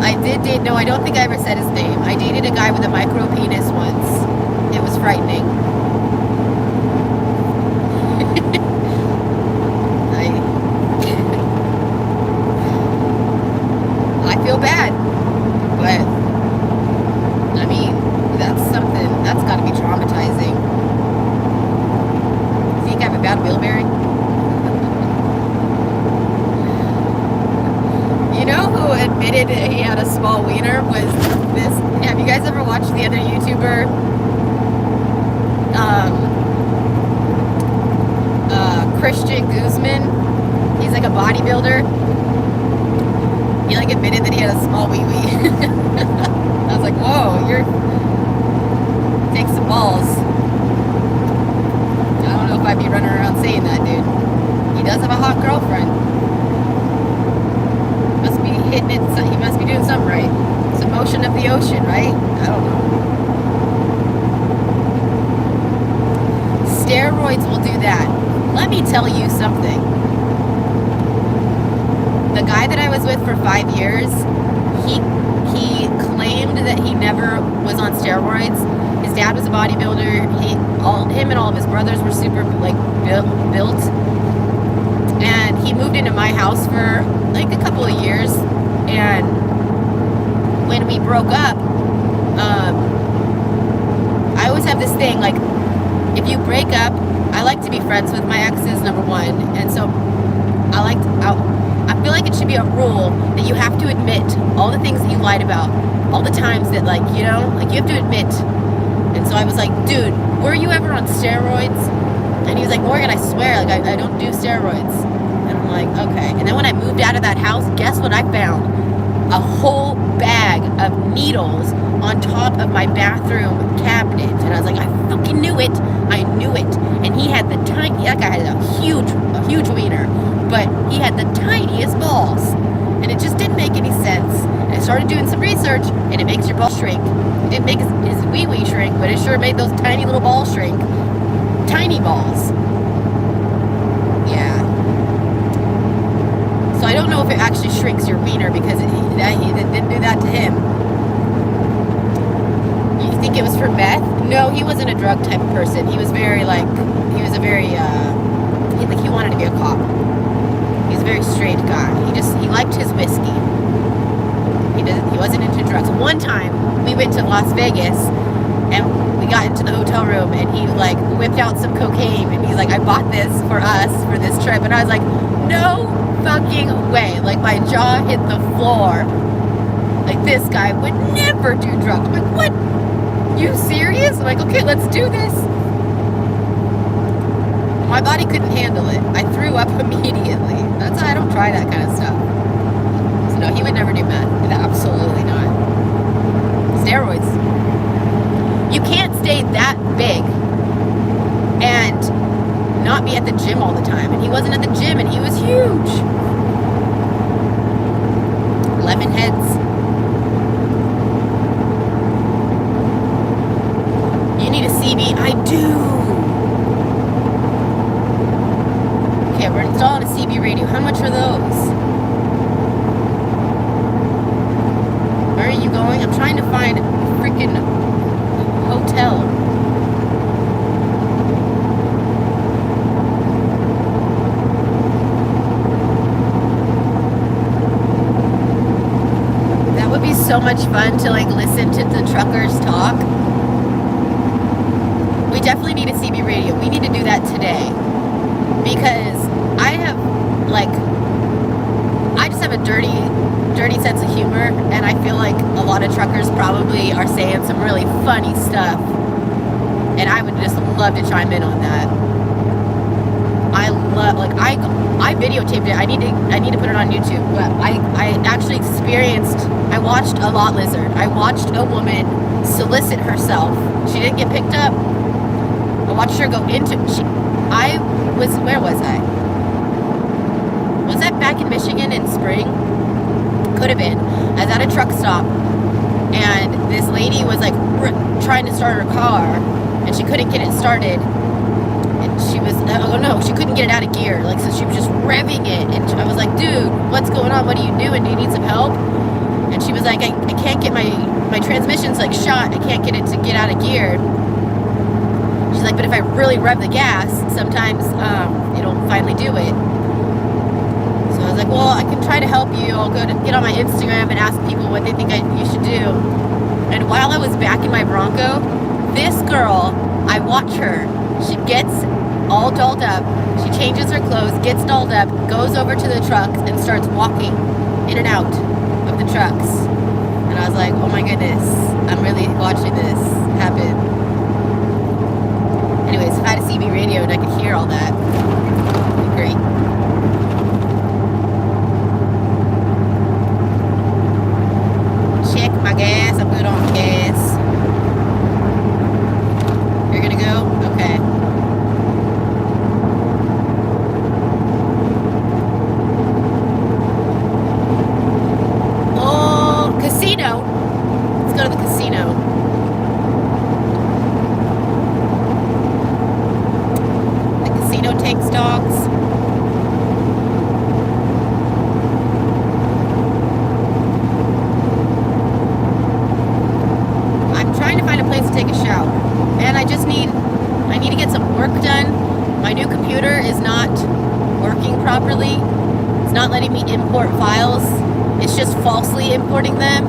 S1: I did date, no, I don't think I ever said his name. I dated a guy with a micro penis once. It was frightening. I feel bad, but I mean, that's something, that's gotta be traumatizing. You think I have a bad wheel bearing? You know who admitted that he had a small wiener was this, have you guys ever watched the other YouTuber, Christian Guzman? He's like a bodybuilder. He like admitted that he had a small wee-wee. I was like, whoa, take some balls. I don't know if I'd be running around saying that, dude. He does have a hot girlfriend. Must be hitting it, he must be doing something right. It's the motion of the ocean, right? I don't know. Steroids will do that. Let me tell you something. The guy that I was with for 5 years, he claimed that he never was on steroids. His dad was a bodybuilder. Him and all of his brothers were super like built. And he moved into my house for like a couple of years. And when we broke up, I always have this thing like, if you break up, I like to be friends with my exes, number one. And so I feel like it should be a rule that you have to admit all the things that you lied about, all the times that like, you know, like you have to admit. And so I was like, dude, were you ever on steroids? And he was like, Morgan, I swear, like I don't do steroids. And I'm like, okay. And then when I moved out of that house, guess what I found? A whole bag of needles on top of my bathroom cabinet. And I was like, I fucking knew it. I knew it. And he had that guy had a huge wiener, but he had the tiniest balls. And it just didn't make any sense. And I started doing some research, and it makes your balls shrink. It didn't make his wee-wee shrink, but it sure made those tiny little balls shrink. Tiny balls. Yeah. So I don't know if it actually shrinks your wiener because he didn't do that to him. You think it was for meth? No, he wasn't a drug type of person. He was very like, he wanted to be a cop. He's a very straight guy. He liked his whiskey. He wasn't into drugs. One time we went to Las Vegas and we got into the hotel room and he like whipped out some cocaine and he's like, I bought this for us for this trip. And I was like, no fucking way. Like my jaw hit the floor. Like this guy would never do drugs. I'm like, what? You serious? I'm like, okay, let's do this. My body couldn't handle it. I threw up immediately. That's why I don't try that kind of stuff. So no, he would never do meth. Absolutely not. Steroids. You can't stay that big and not be at the gym all the time. And he wasn't at the gym and he was huge. Lemon heads. You need a CB? I do. Okay, we're installing a CB radio. How much are those? Where are you going? I'm trying to find a freaking hotel. That would be so much fun to like listen to the truckers talk. We definitely need a CB radio. We need to do that today. Because I just have a dirty sense of humor, and I feel like a lot of truckers probably are saying some really funny stuff, and I would just love to chime in on that. I love, like, I videotaped it. I need to put it on YouTube. But I actually experienced, I watched a lot lizard. I watched a woman solicit herself. She didn't get picked up. I watched her go into, where was I? Was that back in Michigan in spring? Could have been. I was at a truck stop, and this lady was like trying to start her car, and she couldn't get it started. And she was, oh no, she couldn't get it out of gear. Like, so she was just revving it, and I was like, dude, what's going on? What are you doing? Do you need some help? And she was like, I can't get my transmission's like shot. I can't get it to get out of gear. She's like, but if I really rev the gas, sometimes it'll finally do it. So I was like, well, I can try to help you. I'll go to get on my Instagram and ask people what they think you should do. And while I was back in my Bronco, this girl, I watch her. She gets all dolled up. She changes her clothes, gets dolled up, goes over to the trucks, and starts walking in and out of the trucks. And I was like, oh my goodness, I'm really watching this happen. Anyways, if I had a CB radio and I could hear all that, it'd be great. Check my gas. I'm good on gas. You're gonna go? Okay. Oh, casino. Let's go to the casino. Takes dogs. I'm trying to find a place to take a shower, and I need to get some work done. My new computer is not working properly. It's not letting me import files. It's just falsely importing them.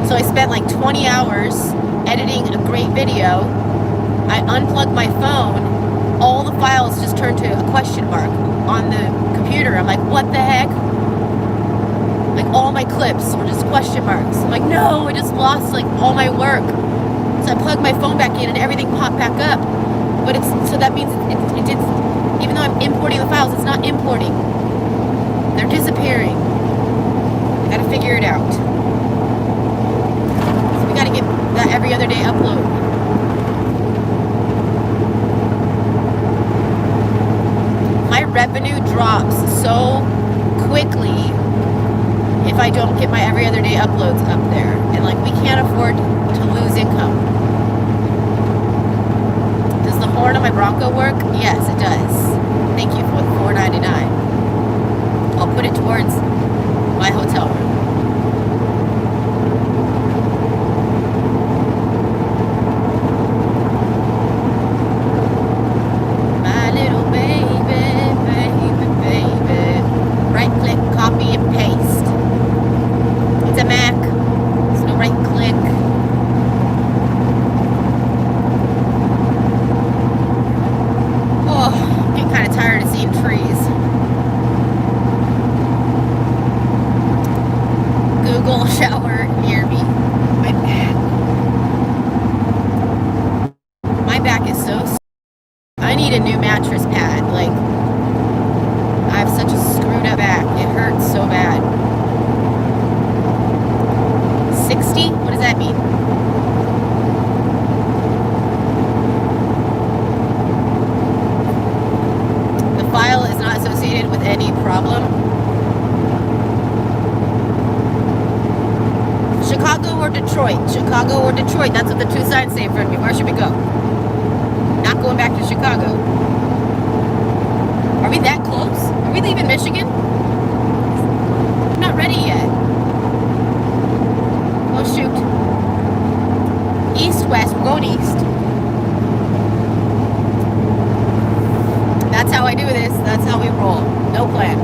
S1: So I spent like 20 hours editing a great video. I unplugged my phone. All the files just turned to a question mark on the computer. I'm like, what the heck? Like, all my clips were just question marks. I'm like, no, I just lost like all my work. So I plugged my phone back in and everything popped back up. But so that means it did, even though I'm importing the files, it's not importing. They're disappearing. I gotta figure it out. So we gotta get that every other day upload. My revenue drops so quickly if I don't get my every other day uploads up there. And like, we can't afford to lose income. Does the horn on my Bronco work? Yes, it does. Thank you for the $4.99. I'll put it towards my hotel room. Copy and paste. It's a Mac. There's no right click. Oh, I'm getting kind of tired of seeing trees. Google shower near me. My back. My back is so. I need a new mattress pad. Like, I have such a screwed up back. It hurts so bad. 60? What does that mean? The file is not associated with any problem. Chicago or Detroit? Chicago or Detroit? That's what the two signs say in front of me. Where should we go? Not going back to Chicago. Are we that close? Are we leaving Michigan? I'm not ready yet. Oh shoot. East, west, we're going east. That's how I do this. That's how we roll. No plan.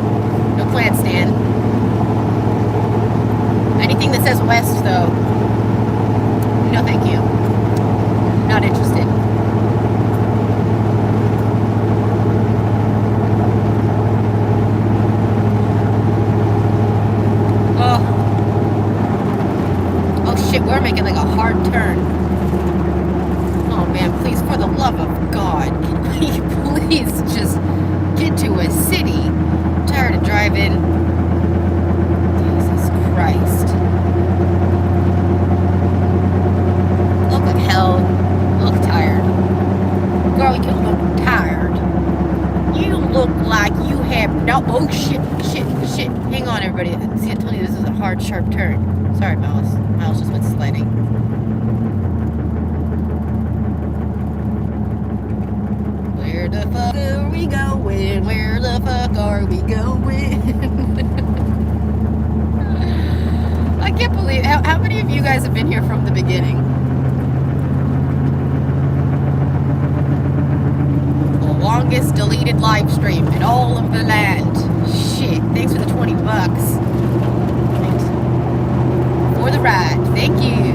S1: No plan, Stan. Anything that says west, though, no thank you. Not interested. Shit, we're making like a hard turn. Oh man, please, for the love of God, can we please just get into a city. I'm tired of driving. Jesus Christ. Look like hell. Look tired. Girl, you look tired. You look like you have no... Oh, shit. Hang on, everybody. See, I told you this is a hard, sharp turn. Sorry, Mouse. Mouse just went sledding. Where the fuck are we going? Where the fuck are we going? I can't believe... How many of you guys have been here from the beginning? The longest deleted live stream in all of the land. Shit. Thanks for the 20 bucks. Thanks. For the ride. Thank you.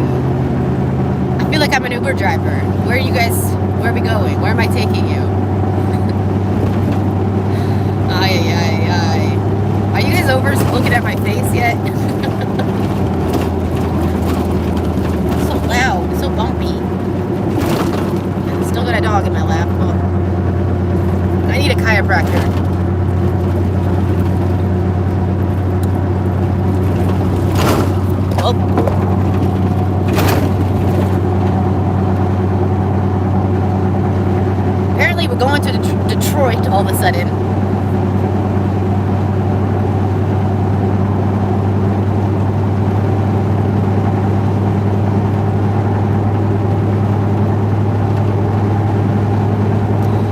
S1: I feel like I'm an Uber driver. Where are you guys... Where are we going? Where am I taking you? Ay. Are you guys over looking at my face yet? It's so loud. It's so bumpy. And still got a dog in my lap. Oh. I need a chiropractor. Oh. Apparently we're going to Detroit all of a sudden.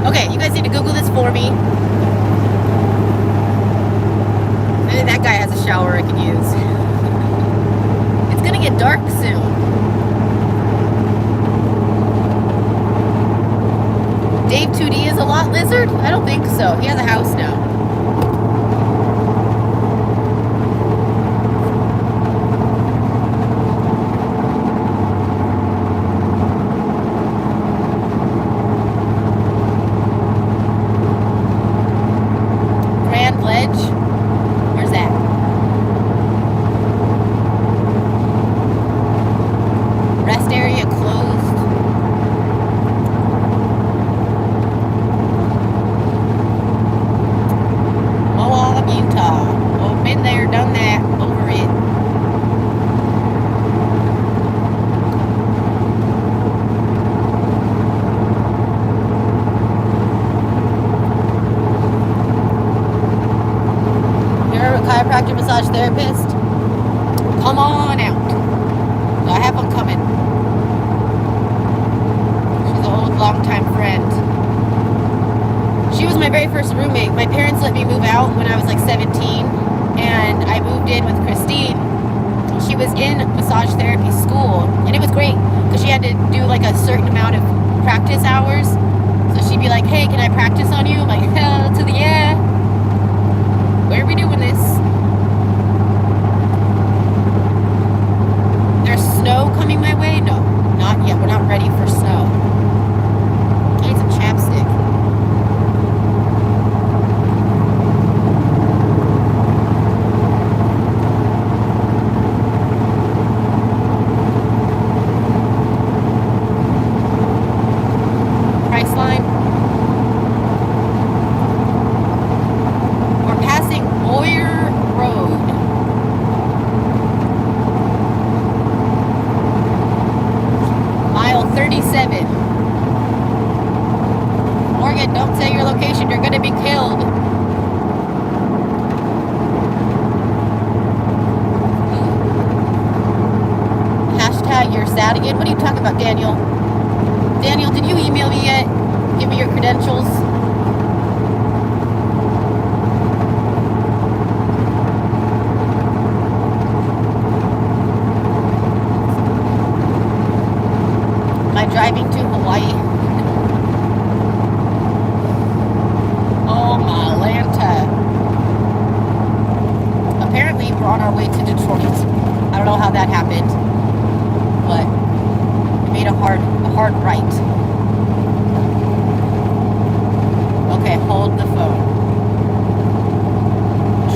S1: Okay, you guys need to Google this for me. Maybe that guy has a shower I can use. It's gonna get dark soon. Dave 2D is a lot lizard? I don't think so. He has a house now. Grand Ledge? Where's that? Rest area closed. Utah. Oh, been there, done that, over it. You're a chiropractor, massage therapist? Come on out. I have one coming. She's an old, long-time friend. She was my very first roommate. My parents let me move out when I was like 17, and I moved in with Christine. She was in massage therapy school, and it was great because she had to do like a certain amount of practice hours. So she'd be like, hey, can I practice on you? I'm like, hell to the yeah. Where are we doing this? There's snow coming my way? No, not yet. We're not ready for snow. I need some chapstick. Don't say your location, you're gonna be killed. Hashtag you're sad again. What are you talking about, Daniel? Daniel, did you email me yet? Give me your credentials. Am I driving to Hawaii? Oh my Lanta. Apparently we're on our way to Detroit. I don't know how that happened, but we made a hard right. Okay, hold the phone.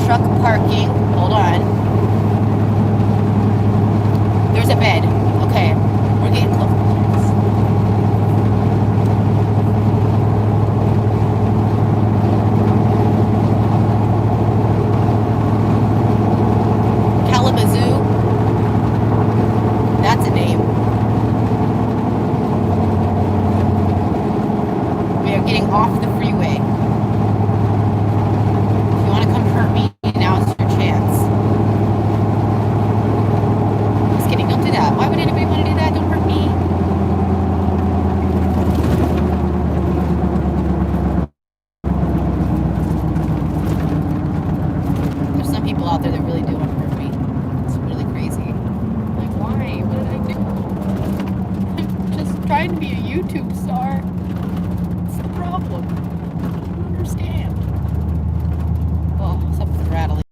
S1: Truck parking. Hold on. There's a bed. Okay, we're getting close. are getting off the freeway. If you want to come hurt me, now's your chance. Just kidding, don't do that. Why would anybody want to do that? Don't hurt me. There's some people out there that really do want to hurt me. It's really crazy. Like, why? What did I do? I'm just trying to be a YouTube star. What's the problem? I don't understand. Oh, something's rattling.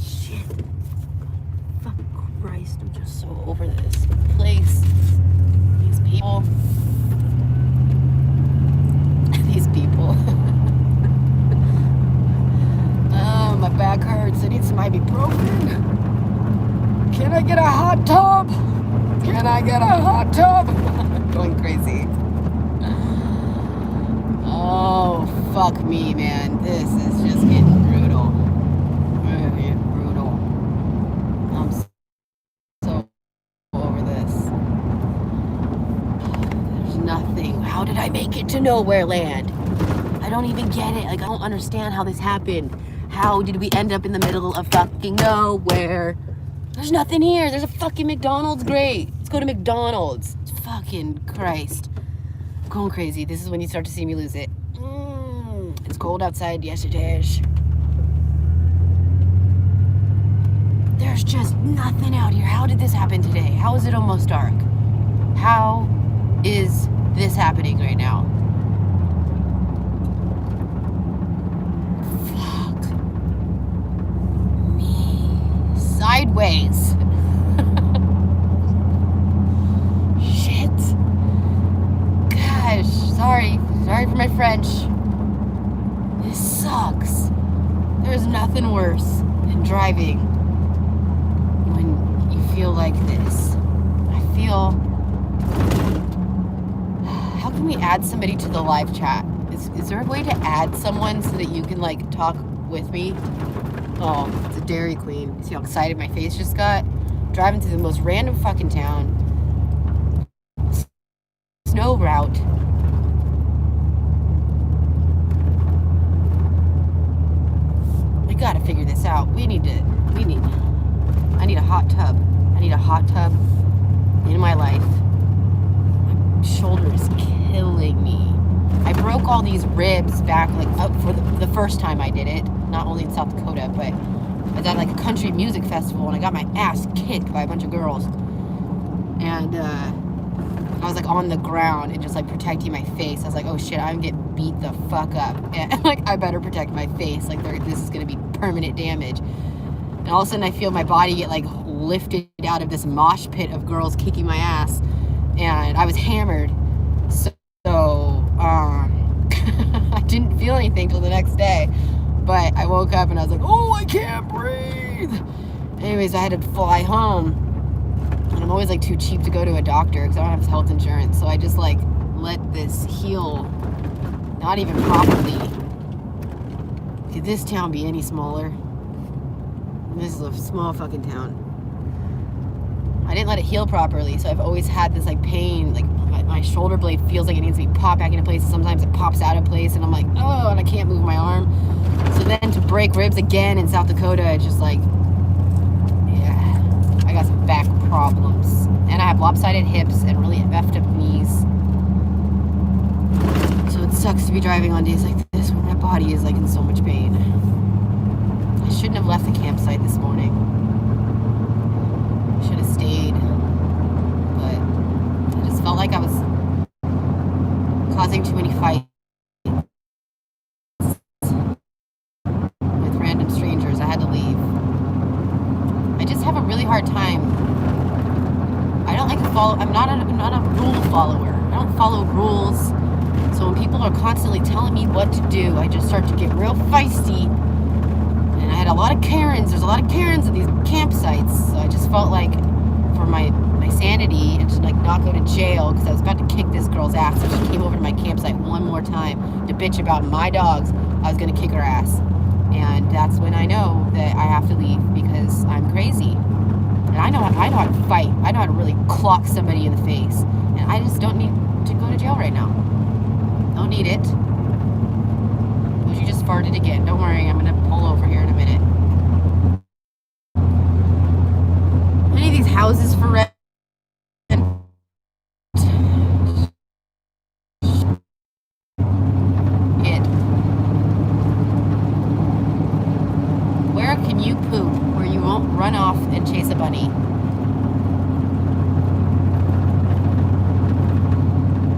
S1: Shit. Fuck Christ, I'm just so over this place. These people. These people. Oh, my back hurts. I need some ibuprofen. Can I get a hot tub? Can I get a hot tub? I'm going crazy. Oh, fuck me, man. This is just getting brutal. Really brutal. I'm so over this. There's nothing. How did I make it to nowhere land? I don't even get it. Like, I don't understand how this happened. How did we end up in the middle of fucking nowhere? There's nothing here. There's a fucking McDonald's. Great. Let's go to McDonald's. Fucking Christ. I'm going crazy. This is when you start to see me lose it. It's cold outside. Yes, it is. There's just nothing out here. How did this happen today? How is it almost dark? How is this happening right now? Fuck me. Sideways. Shit. Gosh, sorry for my French. This sucks. There's nothing worse than driving when you feel like this. I feel... How can we add somebody to the live chat? Is there a way to add someone so that you can, like, talk with me? Oh, it's a Dairy Queen. See how excited my face just got? Driving through the most random fucking town. Snow route. We gotta figure this out. I need a hot tub. I need a hot tub in my life. My shoulder is killing me. I broke all these ribs back, like, up for the first time I did it. Not only in South Dakota, but I was at, like, a country music festival, and I got my ass kicked by a bunch of girls. And, I was, like, on the ground and just, like, protecting my face. I was like, oh, shit, I'm getting beat the fuck up. And, like, I better protect my face. Like, this is going to be permanent damage. And all of a sudden, I feel my body get, like, lifted out of this mosh pit of girls kicking my ass. And I was hammered. So I didn't feel anything till the next day. But I woke up and I was like, oh, I can't breathe. Anyways, I had to fly home. And I'm always, like, too cheap to go to a doctor because I don't have health insurance. So I just, like, let this heal. Not even properly. Could this town be any smaller? This is a small fucking town. I didn't let it heal properly, so I've always had this, like, pain. Like, my shoulder blade feels like it needs to be popped back into place. Sometimes it pops out of place, and I'm like, oh, and I can't move my arm. So then to break ribs again in South Dakota, it's just like, yeah, I got some back problems. And I have lopsided hips and really effed up knees. So it sucks to be driving on days like this where my body is, like, in so much pain. I shouldn't have left the campsite this morning. I should have stayed. But I just felt like I was causing too many fights with random strangers. I had to leave. I just have a really hard time. I don't like to follow. I'm not a rule follower. I don't follow rules. So when people are constantly telling me what to do, I just start to get real feisty. And I had a lot of Karens. There's a lot of Karens at these campsites. So I just felt like for my sanity and to, like, not go to jail, because I was about to kick this girl's ass if she came over to my campsite one more time to bitch about my dogs, I was going to kick her ass. And that's when I know that I have to leave because I'm crazy. And I know how to fight. I know how to really clock somebody in the face. And I just don't need to go to jail right now. Don't need it. Boujii just farted again. Don't worry, I'm gonna pull over here in a minute. Any of these houses for rent? Where can you poop where you won't run off and chase a bunny?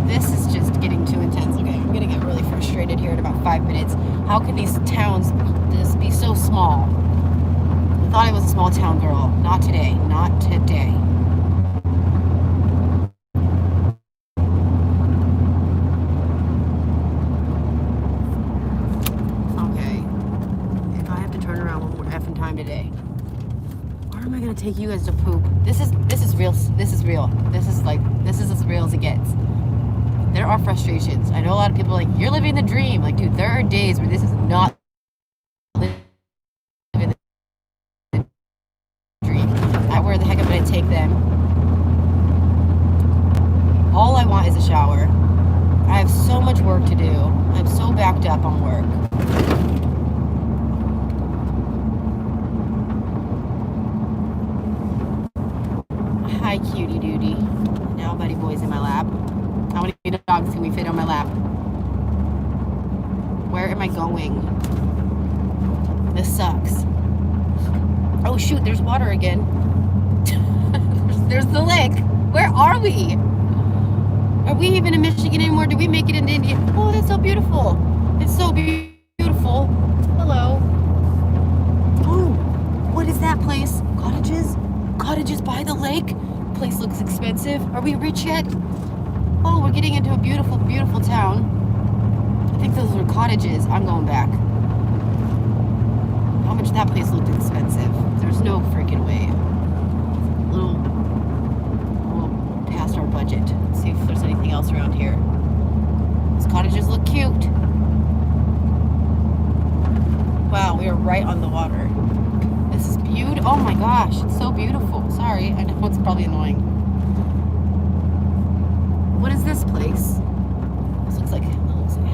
S1: This is just getting too intense. Okay, I'm gonna get really frustrated here in about 5 minutes. How can these towns just be so small? I thought I was a small town girl. Not today. Not today. Okay. If I have to turn around one more effing time today, where am I gonna take you guys to poop? This is real. This is real. This is as real as it gets. There are frustrations. I know a lot of people are like, you're living the dream. Like, dude, there are days where this is not living the dream. Where the heck am I going to take them? All I want is a shower. I have so much work to do. I'm so backed up on work. Hi, cutie duty. Now buddy boy's in my lap. How many dogs can we fit on my lap? Where am I going? This sucks. Oh shoot, there's water again. there's the lake. Where are we? Are we even in Michigan anymore? Did we make it into India? Oh, that's so beautiful. It's so beautiful. Hello. Oh, what is that place? Cottages? Cottages by the lake? Place looks expensive. Are we rich yet? Oh, we're getting into a beautiful, beautiful town. I think those were cottages. I'm going back. How much that place looked expensive. There's no freaking way. A little past our budget. Let's see if there's anything else around here. These cottages look cute. Wow, we are right on the water. This is beautiful. Oh my gosh, it's so beautiful. Sorry, I know it's probably annoying. What is this place? This looks like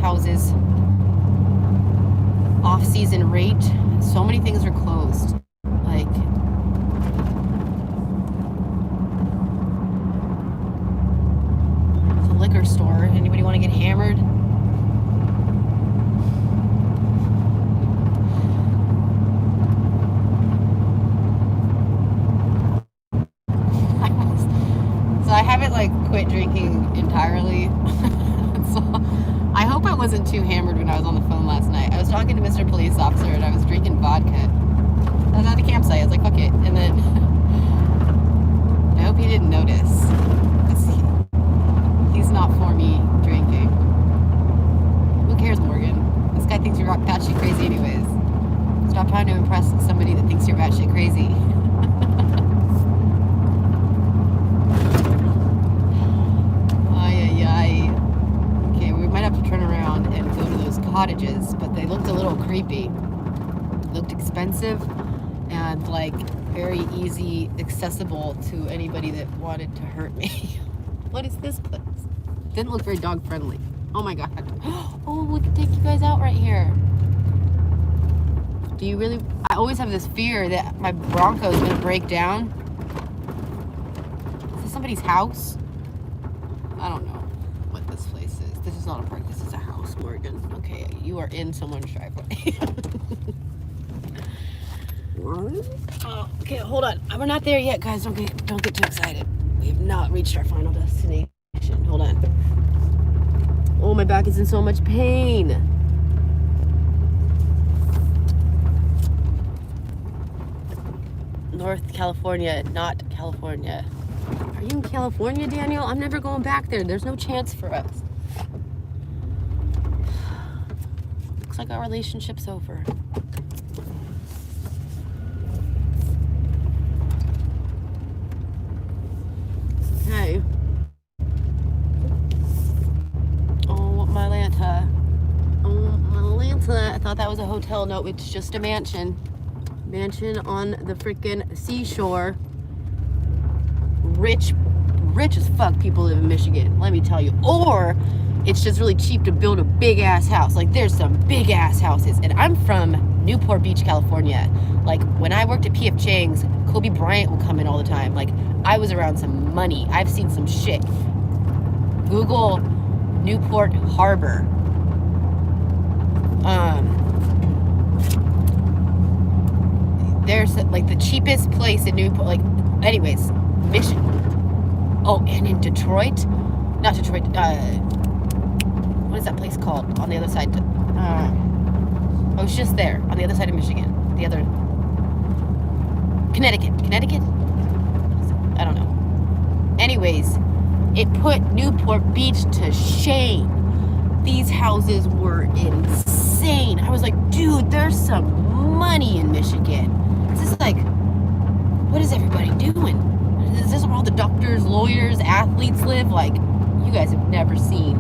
S1: houses. Off-season rate. So many things are closed. Like, it's a liquor store. Anybody want to get hammered? I haven't quit drinking entirely. So I hope I wasn't too hammered when I was on the phone last night. I was talking to Mr. Police Officer and I was drinking vodka. I was at the campsite. I was like, fuck it. And then I hope he didn't notice. He's not for me drinking. Who cares, Morgan? This guy thinks you're batshit crazy anyways. Stop trying to impress somebody that thinks you're batshit crazy. Cottages, but they looked a little creepy. Looked expensive and very easy accessible to anybody that wanted to hurt me. What is this place? Didn't look very dog friendly. Oh my god. Oh, we can take you guys out right here. Do you really? I always have this fear that my Bronco is gonna break down. Is this somebody's house? I don't know what this place is. This is not a park. This is a house, Morgan. Okay, you are in someone's driveway. Oh, okay, hold on. We're not there yet, guys. Don't get too excited. We have not reached our final destination. Hold on. Oh, my back is in so much pain. North California, not California. Are you in California, Daniel? I'm never going back there. There's no chance for us. Looks like our relationship's over. Okay. Oh, my Lanta. Oh, my Lanta. I thought that was a hotel. No, it's just a mansion. Mansion on the freaking seashore. rich as fuck people live in Michigan, let me tell you. Or it's just really cheap to build a big ass house. Like, there's some big ass houses. And I'm from Newport Beach, California. Like, when I worked at P.F. Chang's, Kobe Bryant would come in all the time. Like, I was around some money. I've seen some shit. Google Newport Harbor. There's like the cheapest place in Newport. Like, anyways, Michigan. Oh, and in Detroit, not Detroit. What is that place called on the other side? I was just there on the other side of Michigan. The other Connecticut. I don't know. Anyways, it put Newport Beach to shame. These houses were insane. I was like, dude, there's some money in Michigan. This is like, what is everybody doing? Is this where all the doctors, lawyers, athletes live? Like, you guys have never seen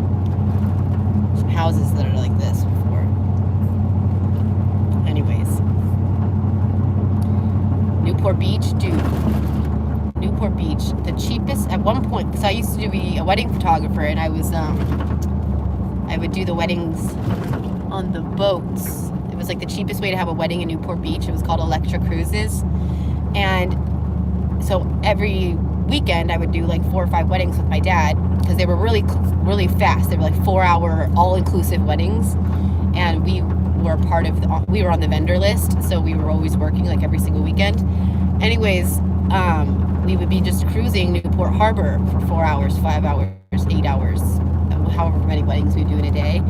S1: some houses that are like this before. Anyways, Newport Beach, dude. Newport Beach, the cheapest at one point, because I used to be a wedding photographer, and I was I would do the weddings on the boats. It was like the cheapest way to have a wedding in Newport Beach. It was called Electra Cruises. And so every weekend I would do like 4 or 5 weddings with my dad, because they were really fast. They were like 4-hour all-inclusive weddings. And we were we were on the vendor list, so we were always working like every single weekend. Anyways, we would be just cruising Newport Harbor for 4 hours, 5 hours, 8 hours, however many weddings we do in a day.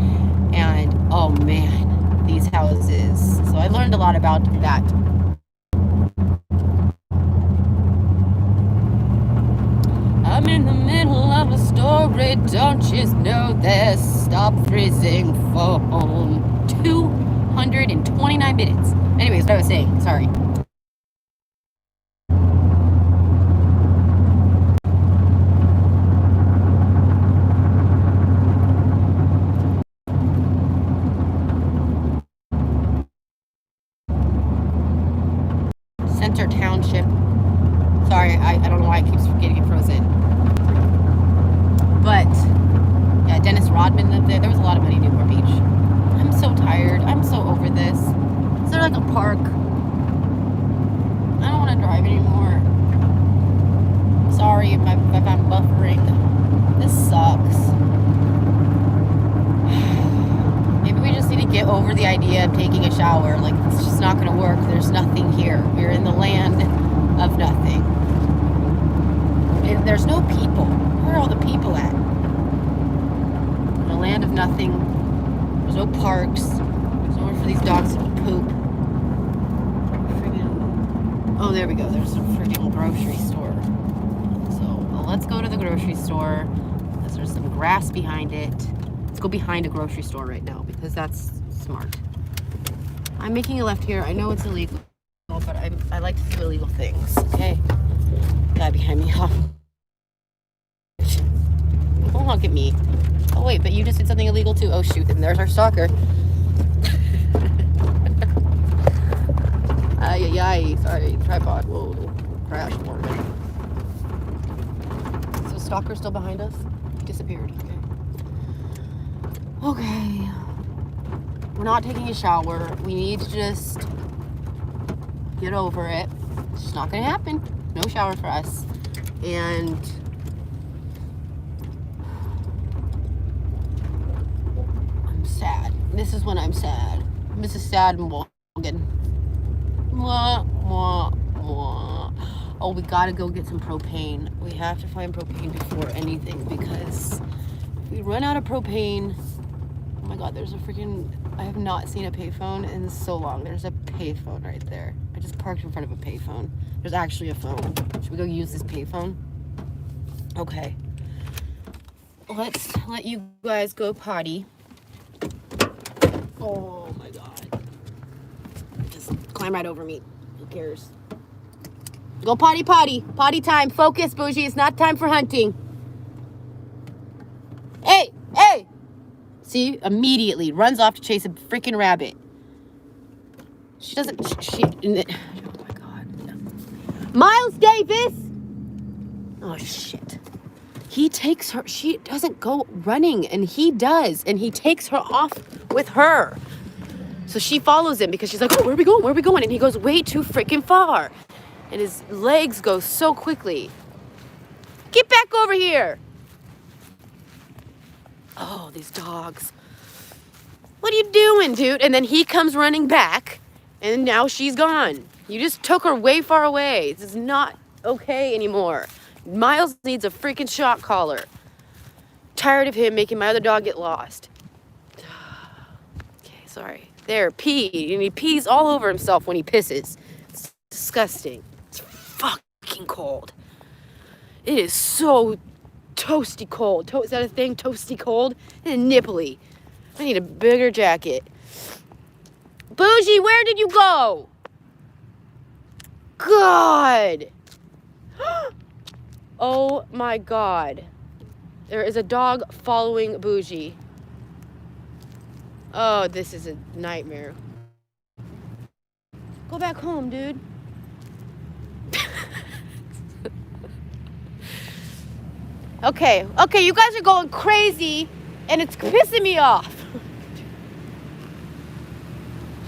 S1: And oh man, these houses. So I learned a lot about that. I'm in the middle of a story, don't you know this? Stop freezing phone. 229 minutes. Anyways, what I was saying, sorry. Center Township. Sorry, I don't know why I keep getting it frozen. But yeah, Dennis Rodman lived there. There was a lot of money in Newport Beach. I'm so tired. I'm so over this. Is there like a park? I don't want to drive anymore. Sorry if I'm buffering. This sucks. Maybe we just need to get over the idea of taking a shower. Like, it's just not going to work. There's nothing here. We're in the land of nothing. And there's no people. Where are all the people at? In a land of nothing. There's no parks. There's nowhere for these dogs to poop. Oh, there we go. There's a freaking grocery store. So, well, let's go to the grocery store. Because there's some grass behind it. Let's go behind a grocery store right now, because that's smart. I'm making a left here. I know it's illegal, but I like to do illegal things. Okay. Guy behind me. Don't honk at me. Oh wait, but you just did something illegal too. Oh shoot, and there's our stalker. Ay. Sorry, tripod. Whoa, crash more. So stalker's still behind us? He disappeared. Okay. We're not taking a shower. We need to just get over it. It's just not gonna happen. No shower for us. And I'm sad. This is when I'm sad. This is sad and walking. Oh, we gotta go get some propane. We have to find propane before anything, because if we run out of propane, oh my god, there's a freaking, I have not seen a payphone in so long. There's a payphone right there. I just parked in front of a payphone. There's actually a phone. Should we go use this payphone? Okay. Let's let you guys go potty. Oh my god. Just climb right over me. Who cares? Go potty. Potty time. Focus, Boujii. It's not time for hunting. Hey! See? Immediately runs off to chase a freaking rabbit. She doesn't... oh my god. Miles Davis! Oh, shit. He takes her. She doesn't go running, and he does. And he takes her off with her. So she follows him because she's like, oh, where are we going? Where are we going? And he goes way too freaking far. And his legs go so quickly. Get back over here. Oh, these dogs. What are you doing, dude? And then he comes running back, and now she's gone. You just took her way far away. This is not okay anymore. Miles needs a freaking shock collar. Tired of him making my other dog get lost. Okay, sorry. There, pee. And he pees all over himself when he pisses. It's disgusting. It's fucking cold. It is so toasty cold. Is that a thing? Toasty cold? And nipply. I need a bigger jacket. Boujii, where did you go? God. Oh my God. There is a dog following Boujii. Oh, this is a nightmare. Go back home, dude. Okay, you guys are going crazy and it's pissing me off.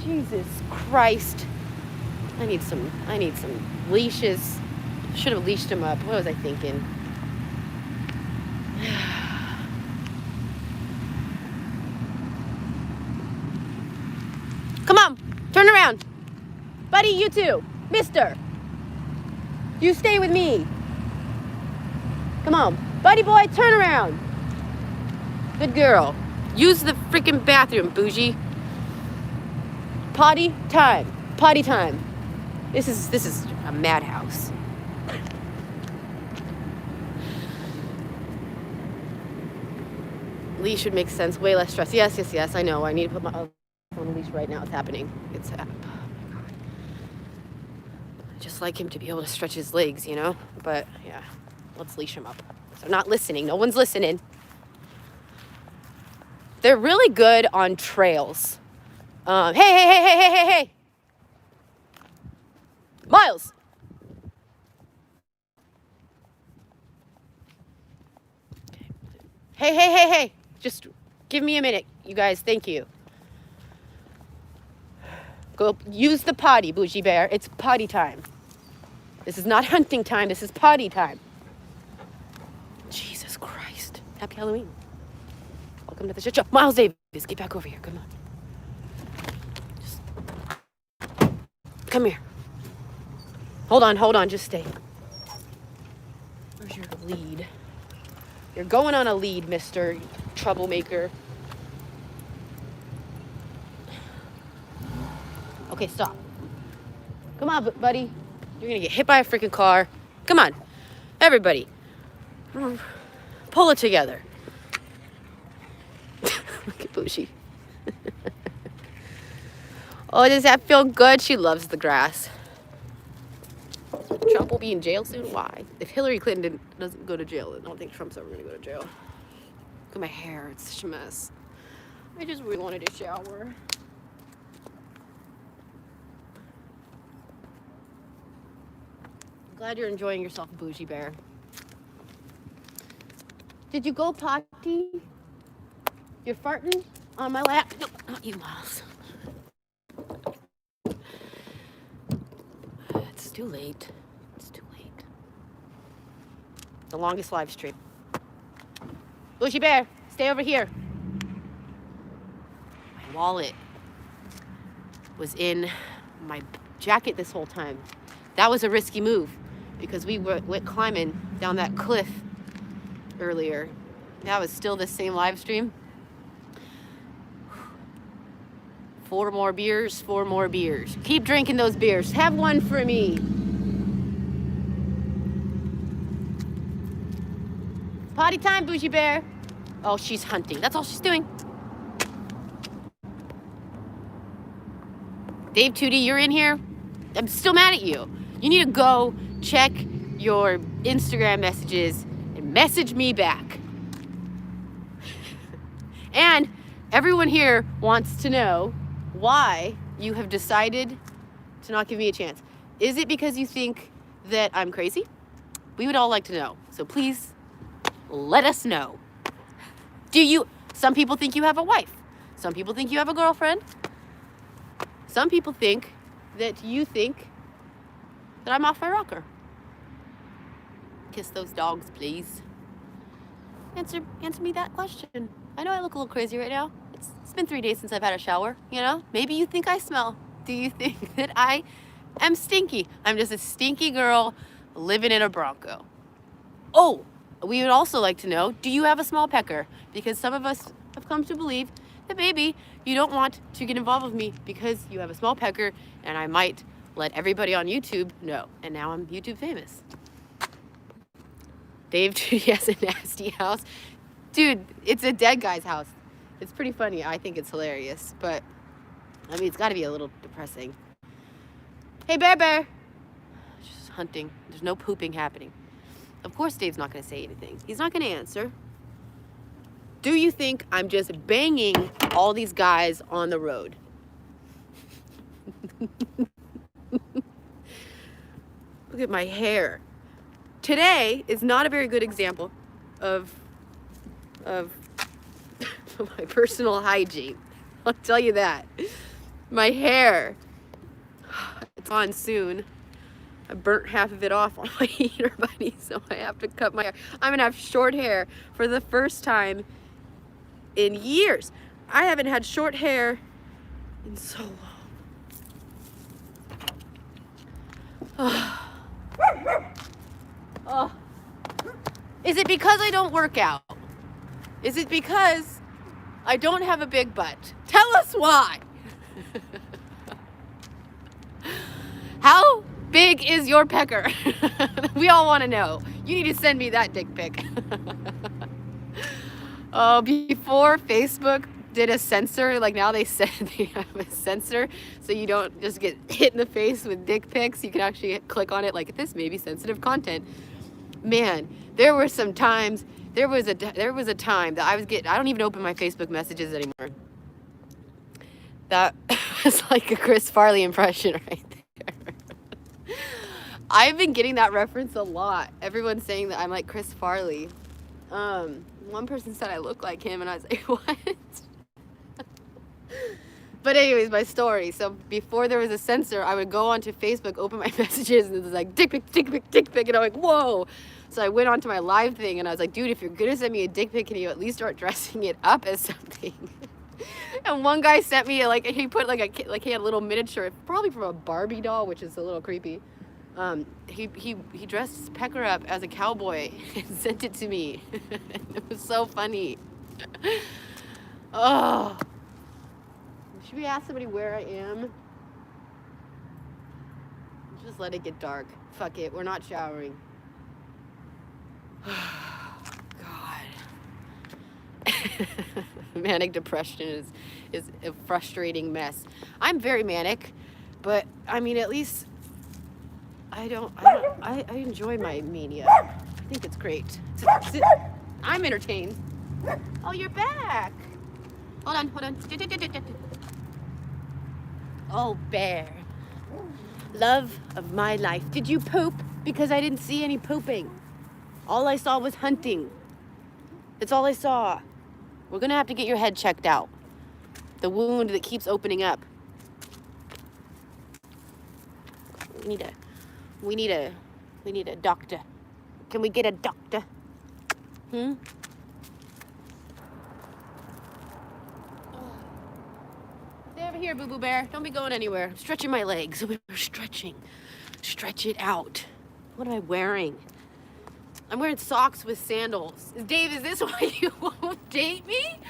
S1: Jesus Christ. I need some leashes. Should have leashed him up. What was I thinking? Come on, turn around. Buddy, you too. Mister. You stay with me. Come on. Buddy boy, turn around. Good girl. Use the freaking bathroom, Boujii. Potty time. Potty time. This is a madhouse. Leash would make sense. Way less stress. Yes. I know. I need to put my on a leash right now. It's happening. It's happening. Oh my God. I just like him to be able to stretch his legs, you know? But yeah, let's leash him up. They're not listening. No one's listening. They're really good on trails. Hey. Miles. Hey. Just give me a minute, you guys. Thank you. Go use the potty, Boujii Bear. It's potty time. This is not hunting time. This is potty time. Jesus Christ. Happy Halloween. Welcome to the shit show. Miles Davis, get back over here. Come on. Just come here. Hold on. Just stay. Where's your lead? You're going on a lead, Mr. Troublemaker. Okay, stop. Come on, buddy. You're gonna get hit by a freaking car. Come on. Everybody. Pull it together. Look at Boujii. Oh, does that feel good? She loves the grass. Trump will be in jail soon? Why? If Hillary Clinton doesn't go to jail, I don't think Trump's ever going to go to jail. Look at my hair. It's such a mess. I just really wanted to shower. Glad you're enjoying yourself, Boujii Bear. Did you go potty? You're farting on my lap? No, not you, Miles. It's too late. The longest live stream. Boujii Bear, stay over here. My wallet was in my jacket this whole time. That was a risky move because we went climbing down that cliff earlier. That was still the same live stream. 4 more beers. Keep drinking those beers. Have one for me. Potty time, Boujii Bear. Oh, she's hunting. That's all she's doing. Dave Tootie, you're in here? I'm still mad at you. You need to go check your Instagram messages and message me back. And everyone here wants to know why you have decided to not give me a chance. Is it because you think that I'm crazy? We would all like to know. So please let us know. Some people think you have a wife. Some people think you have a girlfriend. Some people think that you think that I'm off my rocker. Kiss those dogs, please. Answer me that question. I know I look a little crazy right now. It's been 3 days since I've had a shower, you know? Maybe you think I smell. Do you think that I am stinky? I'm just a stinky girl living in a Bronco. Oh, we would also like to know, do you have a small pecker? Because some of us have come to believe that maybe you don't want to get involved with me because you have a small pecker and I might let everybody on YouTube know. And now I'm YouTube famous. Dave, he has a nasty house. Dude, it's a dead guy's house. It's pretty funny. I think it's hilarious. But, I mean, it's got to be a little depressing. Hey, Bear. Just hunting. There's no pooping happening. Of course Dave's not going to say anything. He's not going to answer. Do you think I'm just banging all these guys on the road? Look at my hair. Today is not a very good example of my personal hygiene. I'll tell you that. My hair, it's on soon. I burnt half of it off on my heater, buddy, so I have to cut my hair. I'm gonna have short hair for the first time in years. I haven't had short hair in so long. Oh. Is it because I don't work out? Is it because I don't have a big butt? Tell us why. How big is your pecker? We all want to know. You need to send me that dick pic. Before Facebook did a censor, like now they said they have a censor so you don't just get hit in the face with dick pics. You can actually click on it like, this may be sensitive content. Man, there were some times, there was a time that I don't even open my Facebook messages anymore. That was like a Chris Farley impression right there. I've been getting that reference a lot. Everyone's saying that I'm like Chris Farley. One person said I look like him and I was like, what? But anyways, my story. So before there was a censor, I would go onto Facebook, open my messages, and it was like, dick pic, dick pic, dick pic. And I'm like, whoa. So I went onto my live thing, and I was like, dude, if you're going to send me a dick pic, can you at least start dressing it up as something? And one guy sent me, like, he put, like, he had a little miniature, probably from a Barbie doll, which is a little creepy. He dressed his pecker up as a cowboy and sent it to me. It was so funny. Oh. Should we ask somebody where I am? Just let it get dark. Fuck it. We're not showering. God. Manic depression is a frustrating mess. I'm very manic, but I mean, at least I enjoy my mania. I think it's great. I'm entertained. Oh, you're back. Hold on. Oh, Bear. Love of my life. Did you poop? Because I didn't see any pooping. All I saw was hunting. That's all I saw. We're gonna have to get your head checked out. The wound that keeps opening up. We need a doctor. Can we get a doctor? Stay over here, Boo-Boo Bear. Don't be going anywhere. I'm stretching my legs. We're stretching. Stretch it out. What am I wearing? I'm wearing socks with sandals. Dave, is this why you won't date me?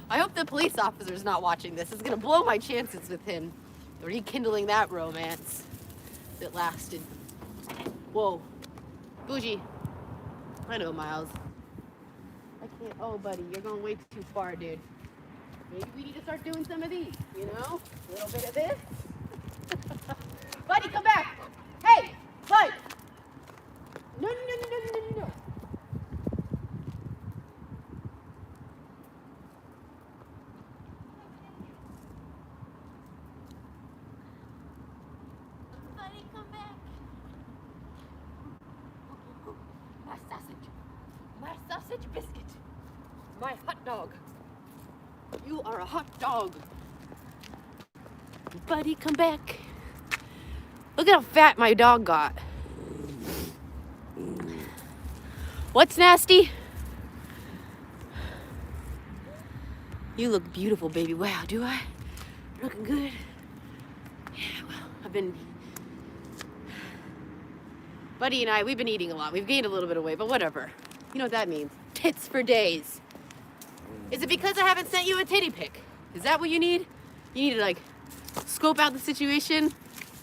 S1: I hope the police officer's not watching this. It's gonna blow my chances with him. Rekindling that romance that lasted. Whoa. Boujii. I know, Miles. I can't. Oh, buddy, you're going way too far, dude. Maybe we need to start doing some of these, you know? A little bit of this. Buddy, come back. Hey, bud. No. Buddy, come back. My hot dog. You are a hot dog. Buddy, come back. Look at how fat my dog got. What's nasty? You look beautiful, baby. Wow, do I? Looking good. Yeah, well, Buddy and I, we've been eating a lot. We've gained a little bit of weight, but whatever. You know what that means. Tits for days. Is it because I haven't sent you a titty pic? Is that what you need? You need to like scope out the situation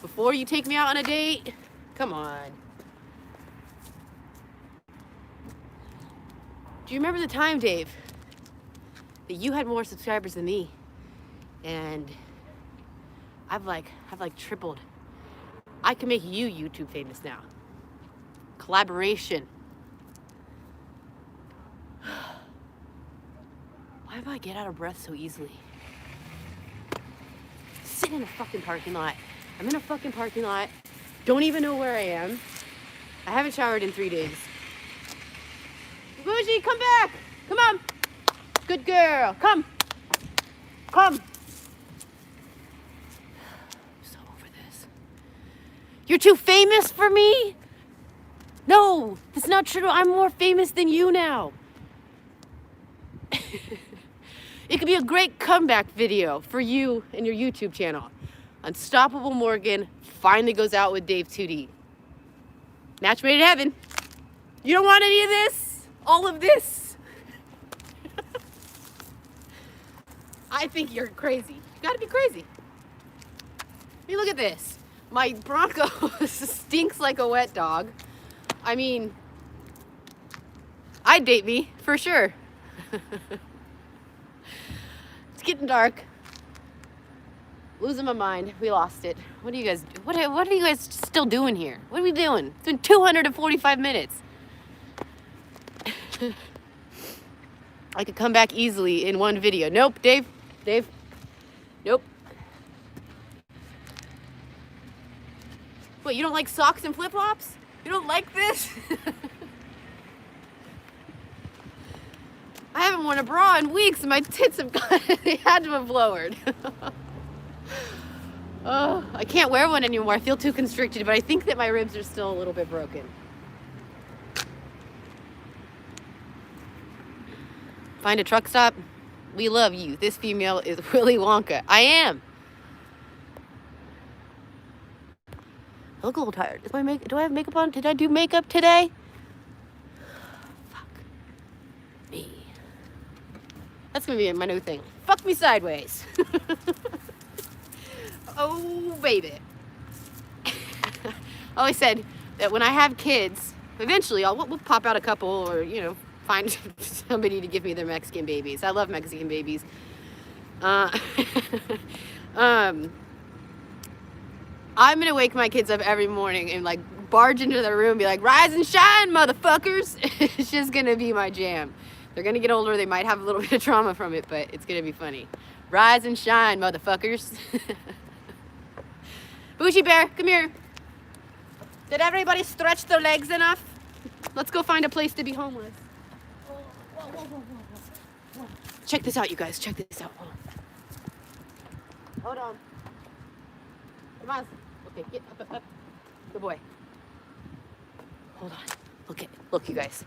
S1: before you take me out on a date? Come on. Do you remember the time, Dave, that you had more subscribers than me? And I've like tripled. I can make you YouTube famous now. Collaboration. Why do I get out of breath so easily? Sit in a fucking parking lot. I'm in a fucking parking lot. Don't even know where I am. I haven't showered in 3 days. Boujii, come back. Come on. Good girl. Come. Come. I'm so over this. You're too famous for me? No, that's not true. I'm more famous than you now. It could be a great comeback video for you and your YouTube channel. Unstoppable Morgan finally goes out with Dave 2D. Match made in heaven. You don't want any of this? All of this? I think you're crazy. You gotta be crazy. I mean, look at this. My Bronco stinks like a wet dog. I mean, I'd date me, for sure. It's getting dark. Losing my mind. We lost it. What are you guys? What are you guys still doing here? What are we doing? It's been 245 minutes. I could come back easily in one video. Nope, Dave. Dave. Nope. What, you don't like socks and flip-flops? You don't like this? I haven't worn a bra in weeks and my tits have gone, they had to have lowered. Oh, I can't wear one anymore. I feel too constricted, but I think that my ribs are still a little bit broken. Find a truck stop. We love you. This female is Willy Wonka. I am. I look a little tired. Is my do I have makeup on? Did I do makeup today? Fuck me. That's gonna be my new thing. Fuck me sideways. Oh, baby. I always said that when I have kids, eventually we'll pop out a couple or, you know, find somebody to give me their Mexican babies. I love Mexican babies. I'm gonna wake my kids up every morning and like barge into their room and be like, rise and shine, motherfuckers. It's just gonna be my jam. They're gonna get older, they might have a little bit of trauma from it, but it's gonna be funny. Rise and shine, motherfuckers. Boujii Bear, come here. Did everybody stretch their legs enough? Let's go find a place to be homeless. Whoa. Check this out, you guys. Check this out. Hold on. Come on. Okay, get up. Good boy. Hold on. Look, you guys.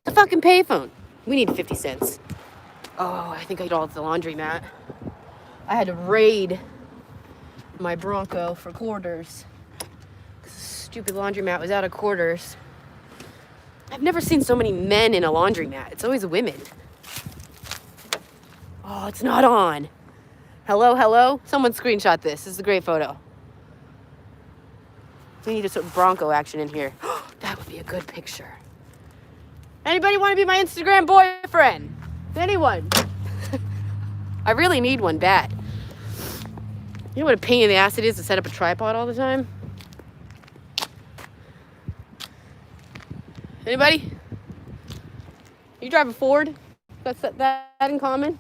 S1: The fucking payphone. We need 50 cents. Oh, I think I got all the laundromat. I had to raid my Bronco for quarters. Because the stupid laundromat was out of quarters. I've never seen so many men in a laundromat. It's always women. Oh, it's not on. Hello? Someone screenshot this. This is a great photo. We need some Bronco action in here. That would be a good picture. Anybody want to be my Instagram boyfriend? Anyone? I really need one bad. You know what a pain in the ass it is to set up a tripod all the time? Anybody? You drive a Ford? That's that in common?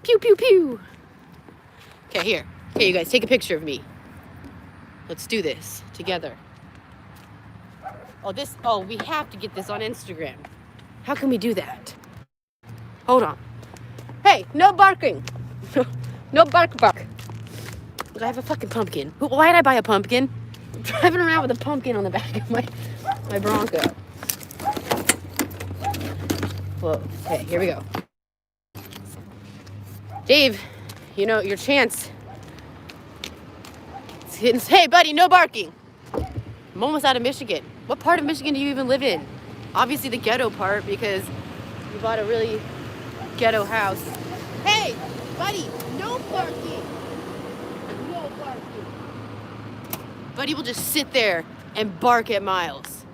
S1: Pew, pew, pew. Okay, here. Okay, you guys, take a picture of me. Let's do this together. Oh, we have to get this on Instagram. How can we do that? Hold on. Hey, no barking. No bark. I have a fucking pumpkin. Why did I buy a pumpkin? I'm driving around with a pumpkin on the back of my Bronco. Whoa. Okay, here we go. Dave, you know, your chance. Hey, buddy, no barking. I'm almost out of Michigan. What part of Michigan do you even live in? Obviously the ghetto part, because you bought a really ghetto house. Hey, buddy, no barking. No barking. Buddy will just sit there and bark at Miles.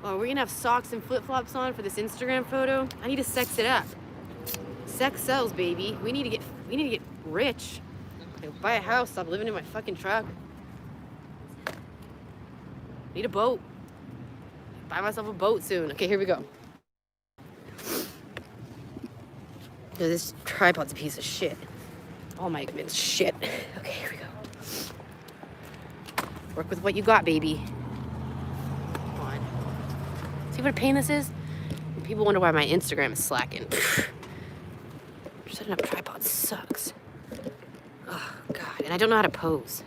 S1: Oh, we're gonna have socks and flip-flops on for this Instagram photo. I need to sex it up. Sex sells, baby. We need to get rich. Buy a house, stop living in my fucking truck. Need a boat. Buy myself a boat soon. Okay, here we go. This tripod's a piece of shit. All my equipment's shit. Okay, here we go. Work with what you got, baby. Come on. See what a pain this is? People wonder why my Instagram is slacking. Setting up tripods sucks. Oh, God. And I don't know how to pose.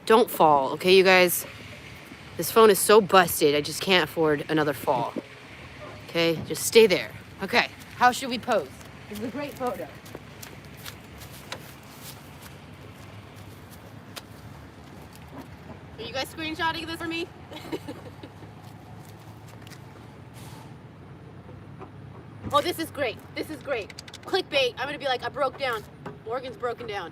S1: Don't fall, okay, you guys? This phone is so busted, I just can't afford another fall. Okay? Just stay there. Okay. How should we pose? This is a great photo. Are you guys screenshotting this for me? Oh, this is great. This is great. Clickbait. I'm gonna be like, I broke down. Morgan's broken down.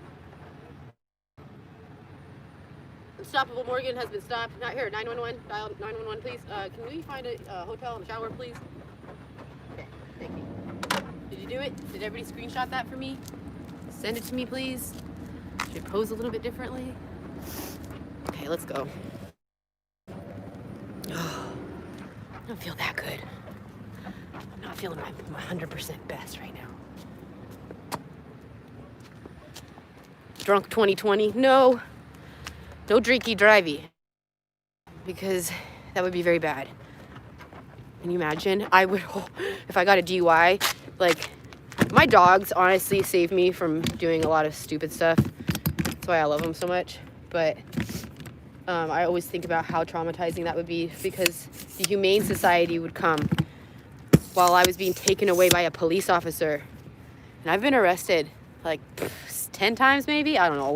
S1: Unstoppable Morgan has been stopped. Not here. 911. Dial 911, please. Can we find a hotel in the shower, please? Okay. Thank you. Did you do it? Did everybody screenshot that for me? Send it to me, please. Should I pose a little bit differently? Okay, let's go. Oh, I don't feel that good. I'm not feeling my 100% best right now. Drunk 2020? No. No drinky drivey. Because that would be very bad. Can you imagine? I would, if I got a DUI, like, my dogs honestly saved me from doing a lot of stupid stuff. That's why I love them so much. But I always think about how traumatizing that would be, because the Humane Society would come while I was being taken away by a police officer. And I've been arrested like 10 times maybe? I don't know,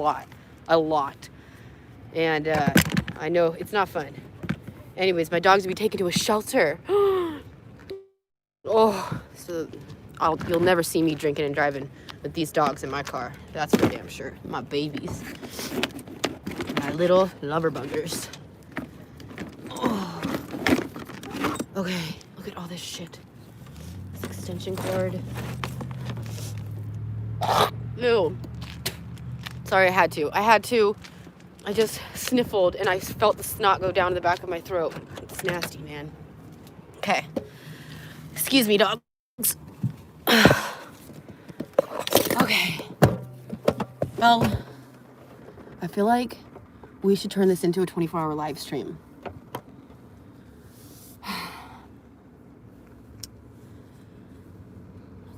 S1: a lot. And I know it's not fun. Anyways, my dogs would be taken to a shelter. Oh, so you'll never see me drinking and driving with these dogs in my car. That's for damn sure. My babies. My little lover buggers. Oh. Okay, look at all this shit. This extension cord. Ew. Sorry, I had to. I just sniffled and I felt the snot go down to the back of my throat. It's nasty, man. Okay. Excuse me, dogs. Okay. Well, I feel like we should turn this into a 24-hour live stream.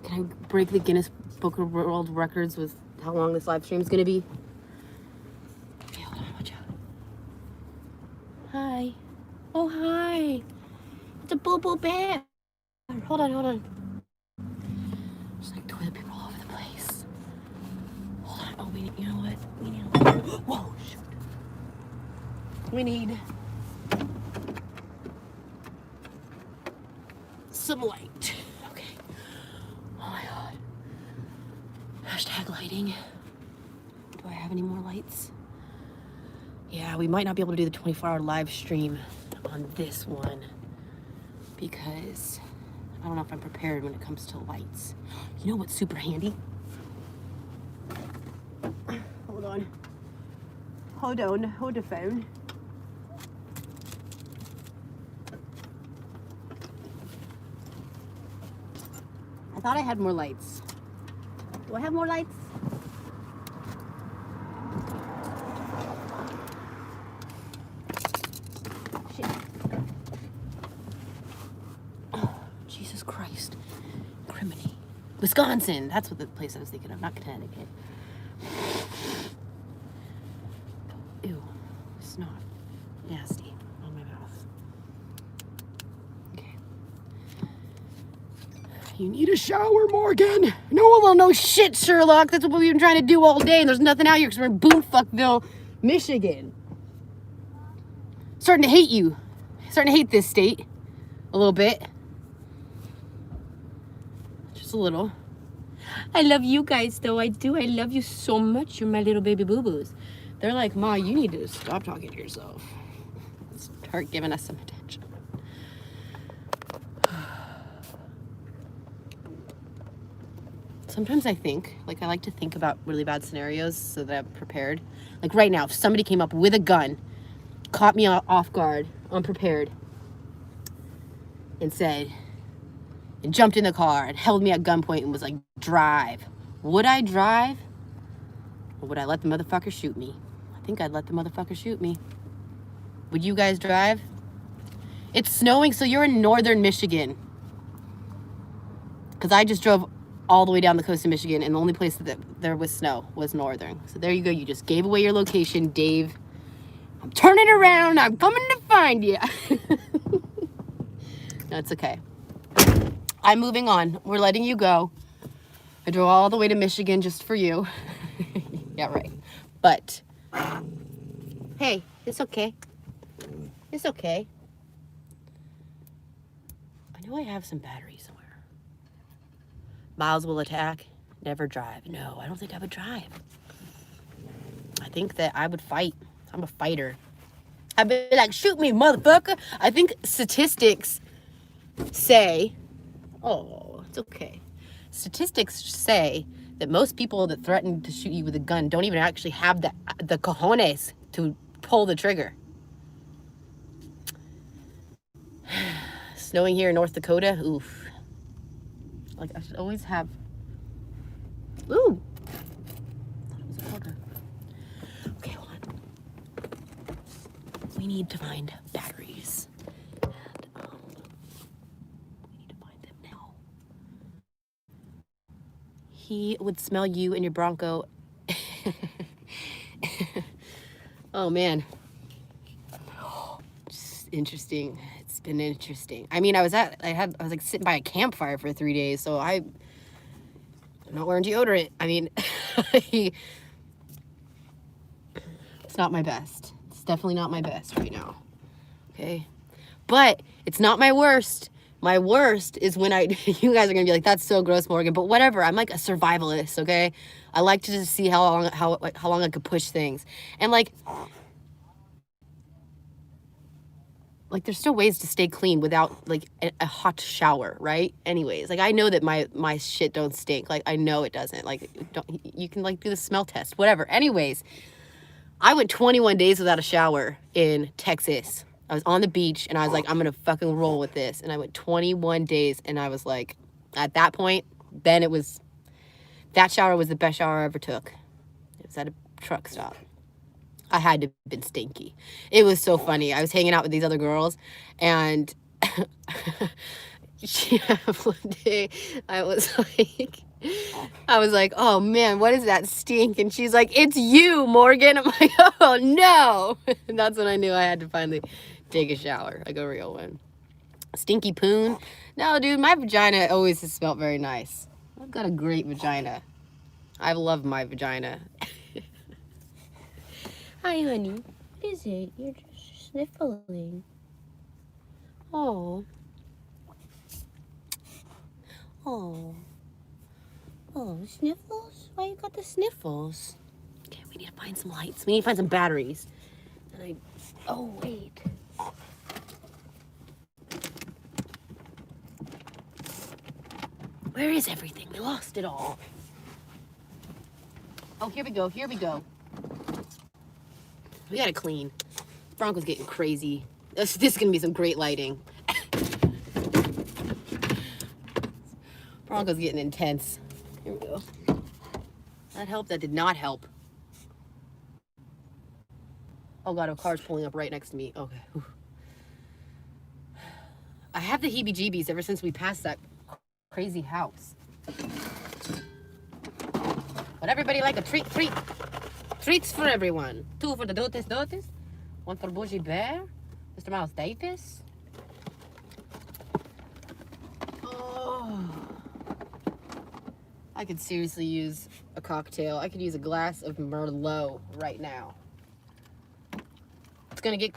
S1: Can I break the Guinness Book of World Records with how long this live stream is going to be? Okay, hold on, watch out. Hi. Oh, hi. It's a Bobo bear. Hold on. There's like toilet paper all over the place. Hold on. Oh, you know what? We need a light. Whoa, shoot. We need some light. Okay. Oh my God. Hashtag lighting. Do I have any more lights? Yeah, we might not be able to do the 24-hour live stream on this one because I don't know if I'm prepared when it comes to lights. You know what's super handy? Hold on. Hold the phone. I thought I had more lights. Do I have more lights? Shit. Christ. Criminy. Wisconsin. That's what the place I was thinking of, not Connecticut. Ew. Snot. Nasty on my mouth. Okay. You need a shower, Morgan. No, well, no shit, Sherlock. That's what we've been trying to do all day, and there's nothing out here because we're in Boonfuckville, Michigan. Starting to hate you. Starting to hate this state. A little bit. Just a little. I love you guys, though. I do. I love you so much. You're my little baby boo-boos. They're like, Ma, you need to stop talking to yourself. Start giving us some attention. Sometimes I think, like, I like to think about really bad scenarios so that I'm prepared. Like right now, if somebody came up with a gun, caught me off guard, unprepared, and said, and jumped in the car and held me at gunpoint and was like, drive. Would I drive? Or would I let the motherfucker shoot me? I think I'd let the motherfucker shoot me. Would you guys drive? It's snowing, so you're in northern Michigan. Because I just drove all the way down the coast of Michigan, and the only place that there was snow was northern. So there you go. You just gave away your location, Dave. I'm turning around. I'm coming to find you. No, it's okay. I'm moving on. We're letting you go. I drove all the way to Michigan just for you. Yeah, right. But, hey, it's okay. It's okay. I know I have some batteries somewhere. Miles will attack. Never drive. No, I don't think I would drive. I think that I would fight. I'm a fighter. I'd be like, shoot me, motherfucker. I think statistics say, oh, it's okay. Statistics say that most people that threaten to shoot you with a gun don't even actually have the cojones to pull the trigger. Snowing here in North Dakota, oof. Like, I should always have, ooh. Okay, hold on. We need to find batteries. And, we need to find them now. He would smell you in your Bronco. Oh, man. Just interesting. It's been interesting. I mean, I was like sitting by a campfire for 3 days, so I'm not wearing deodorant. I mean, it's not my best. It's definitely not my best right now. Okay? But it's not my worst. My worst is when you guys are gonna be like, that's so gross, Morgan, but whatever. I'm like a survivalist, okay? I like to just see how long I could push things. And like there's still ways to stay clean without like a hot shower, right? Anyways, like I know that my shit don't stink. Like I know it doesn't. Like you can like do the smell test, whatever. Anyways, I went 21 days without a shower in Texas. I was on the beach and I was like, I'm gonna fucking roll with this. And I went 21 days and I was like, at that point, then that shower was the best shower I ever took. It was at a truck stop. I had to have been stinky. It was so funny. I was hanging out with these other girls and one day I was like, oh man, what is that stink? And she's like, it's you, Morgan. I'm like, oh no. And that's when I knew I had to finally take a shower, like a real one. Stinky poon? No, dude, my vagina always has smelled very nice. I've got a great vagina. I love my vagina. Hi, honey. What is it? You're just sniffling. Oh. Oh. Oh, sniffles? Why you got the sniffles? Okay, we need to find some lights. We need to find some batteries. And oh, wait. Where is everything? We lost it all. Oh, here we go. Here we go. We gotta clean. Bronco's getting crazy. This is gonna be some great lighting. Bronco's getting intense. Here we go. That helped. That did not help. Oh God, a car's pulling up right next to me. Okay. Whew. I have the heebie-jeebies ever since we passed that crazy house. But everybody like a treat. Treats for everyone. 2 for the DooterSon. 1 for Boujii Bear. Mr. Miles Davis. Oh. I could seriously use a cocktail. I could use a glass of Merlot right now. It's gonna get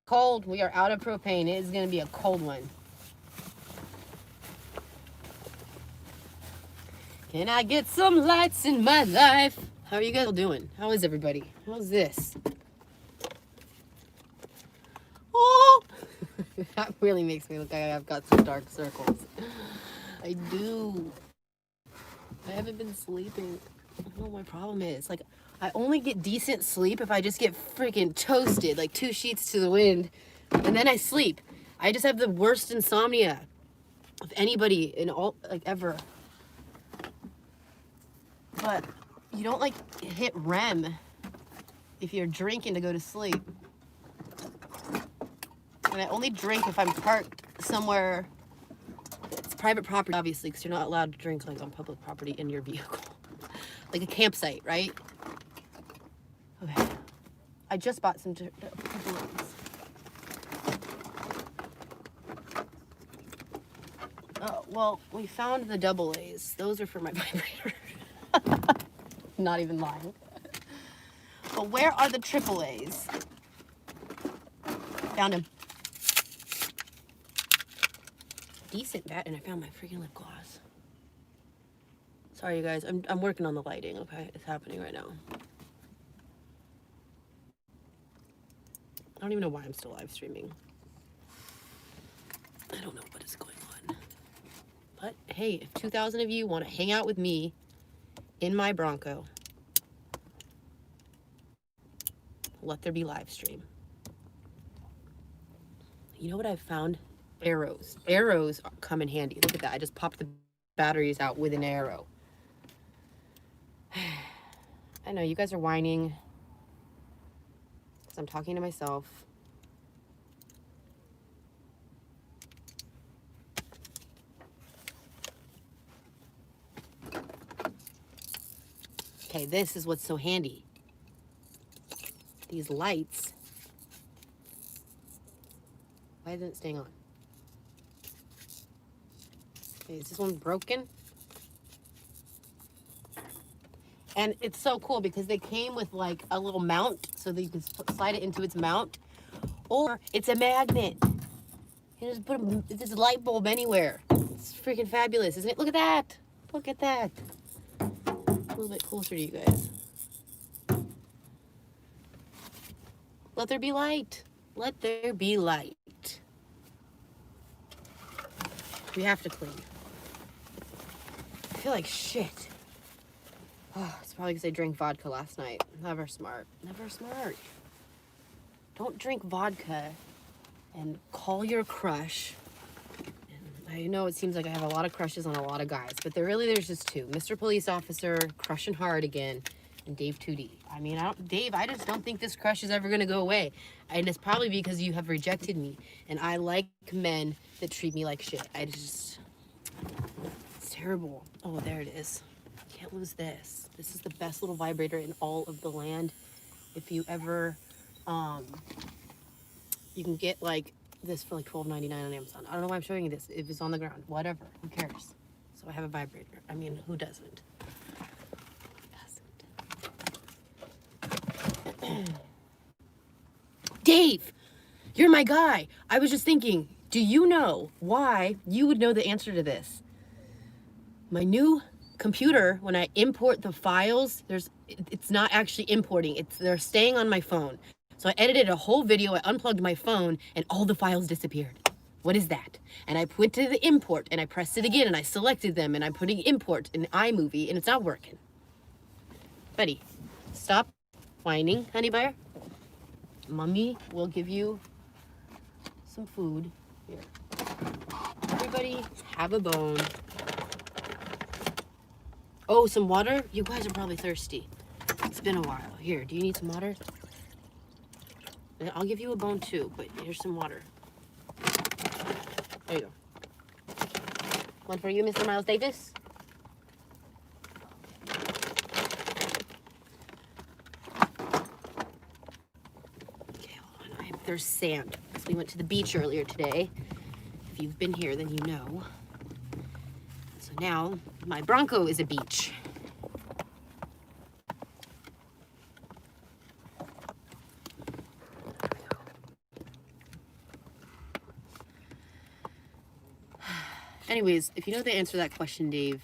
S1: cold. We are out of propane. It is gonna be a cold one. Can I get some lights in my life? How are you guys all doing? How is everybody? How's this? Oh! That really makes me look like I've got some dark circles. I do. I haven't been sleeping. I don't know what my problem is. Like, I only get decent sleep if I just get freaking toasted, like 2 sheets to the wind, and then I sleep. I just have the worst insomnia of anybody in all, like, ever. But you don't, like, hit REM if you're drinking to go to sleep. And I only drink if I'm parked somewhere. It's private property, obviously, because you're not allowed to drink, like, on public property in your vehicle. Like a campsite, right? Okay. I just bought some balloons. Oh, well, we found the double A's. Those are for my vibrator. Not even lying. But where are the triple A's? Found him. Decent bat, and I found my freaking lip gloss. Sorry, you guys. I'm working on the lighting, okay? It's happening right now. I don't even know why I'm still live streaming. I don't know what is going on. But, hey, if 2,000 of you want to hang out with me in my Bronco, let there be live stream. You know what I've found? Arrows. Arrows come in handy. Look at that. I just popped the batteries out with an arrow. I know you guys are whining because I'm talking to myself. Okay, this is what's so handy. These lights. Why isn't it staying on? Okay, is this one broken? And it's so cool because they came with like a little mount so that you can slide it into its mount. Or it's a magnet. You just put this light bulb anywhere. It's freaking fabulous, isn't it? Look at that. Look at that. A little bit closer to you guys. Let there be light. Let there be light. We have to clean. I feel like shit. Oh, it's probably because I drank vodka last night. Never smart. Never smart. Don't drink vodka and call your crush. And I know it seems like I have a lot of crushes on a lot of guys, but there's just 2. Mr. Police Officer, crushing hard again, and Dave 2D. I mean, Dave, I just don't think this crush is ever going to go away. And it's probably because you have rejected me. And I like men that treat me like shit. It's terrible. Oh, there it is. Can't lose this. This is the best little vibrator in all of the land. If you ever, you can get like this for like $12.99 on Amazon. I don't know why I'm showing you this. If it's on the ground, whatever, who cares? So I have a vibrator. I mean, who doesn't? Dave, you're my guy. I was just thinking, do you know why you would know the answer to this? My new computer, when I import the files, it's not actually importing. They're staying on my phone. So I edited a whole video, I unplugged my phone, and all the files disappeared. What is that? And I went to the import, and I pressed it again, and I selected them, and I'm putting import in iMovie, and it's not working. Buddy, stop whining, honey bear. Mommy will give you some food. Here. Everybody have a bone. Oh, some water? You guys are probably thirsty. It's been a while. Here, do you need some water? I'll give you a bone too, but here's some water. There you go. One for you, Mr. Miles Davis. Okay, hold on. There's sand. Because we went to the beach earlier today. If you've been here, then you know. So now, my Bronco is a beach. Anyways, if you know the answer to that question, Dave,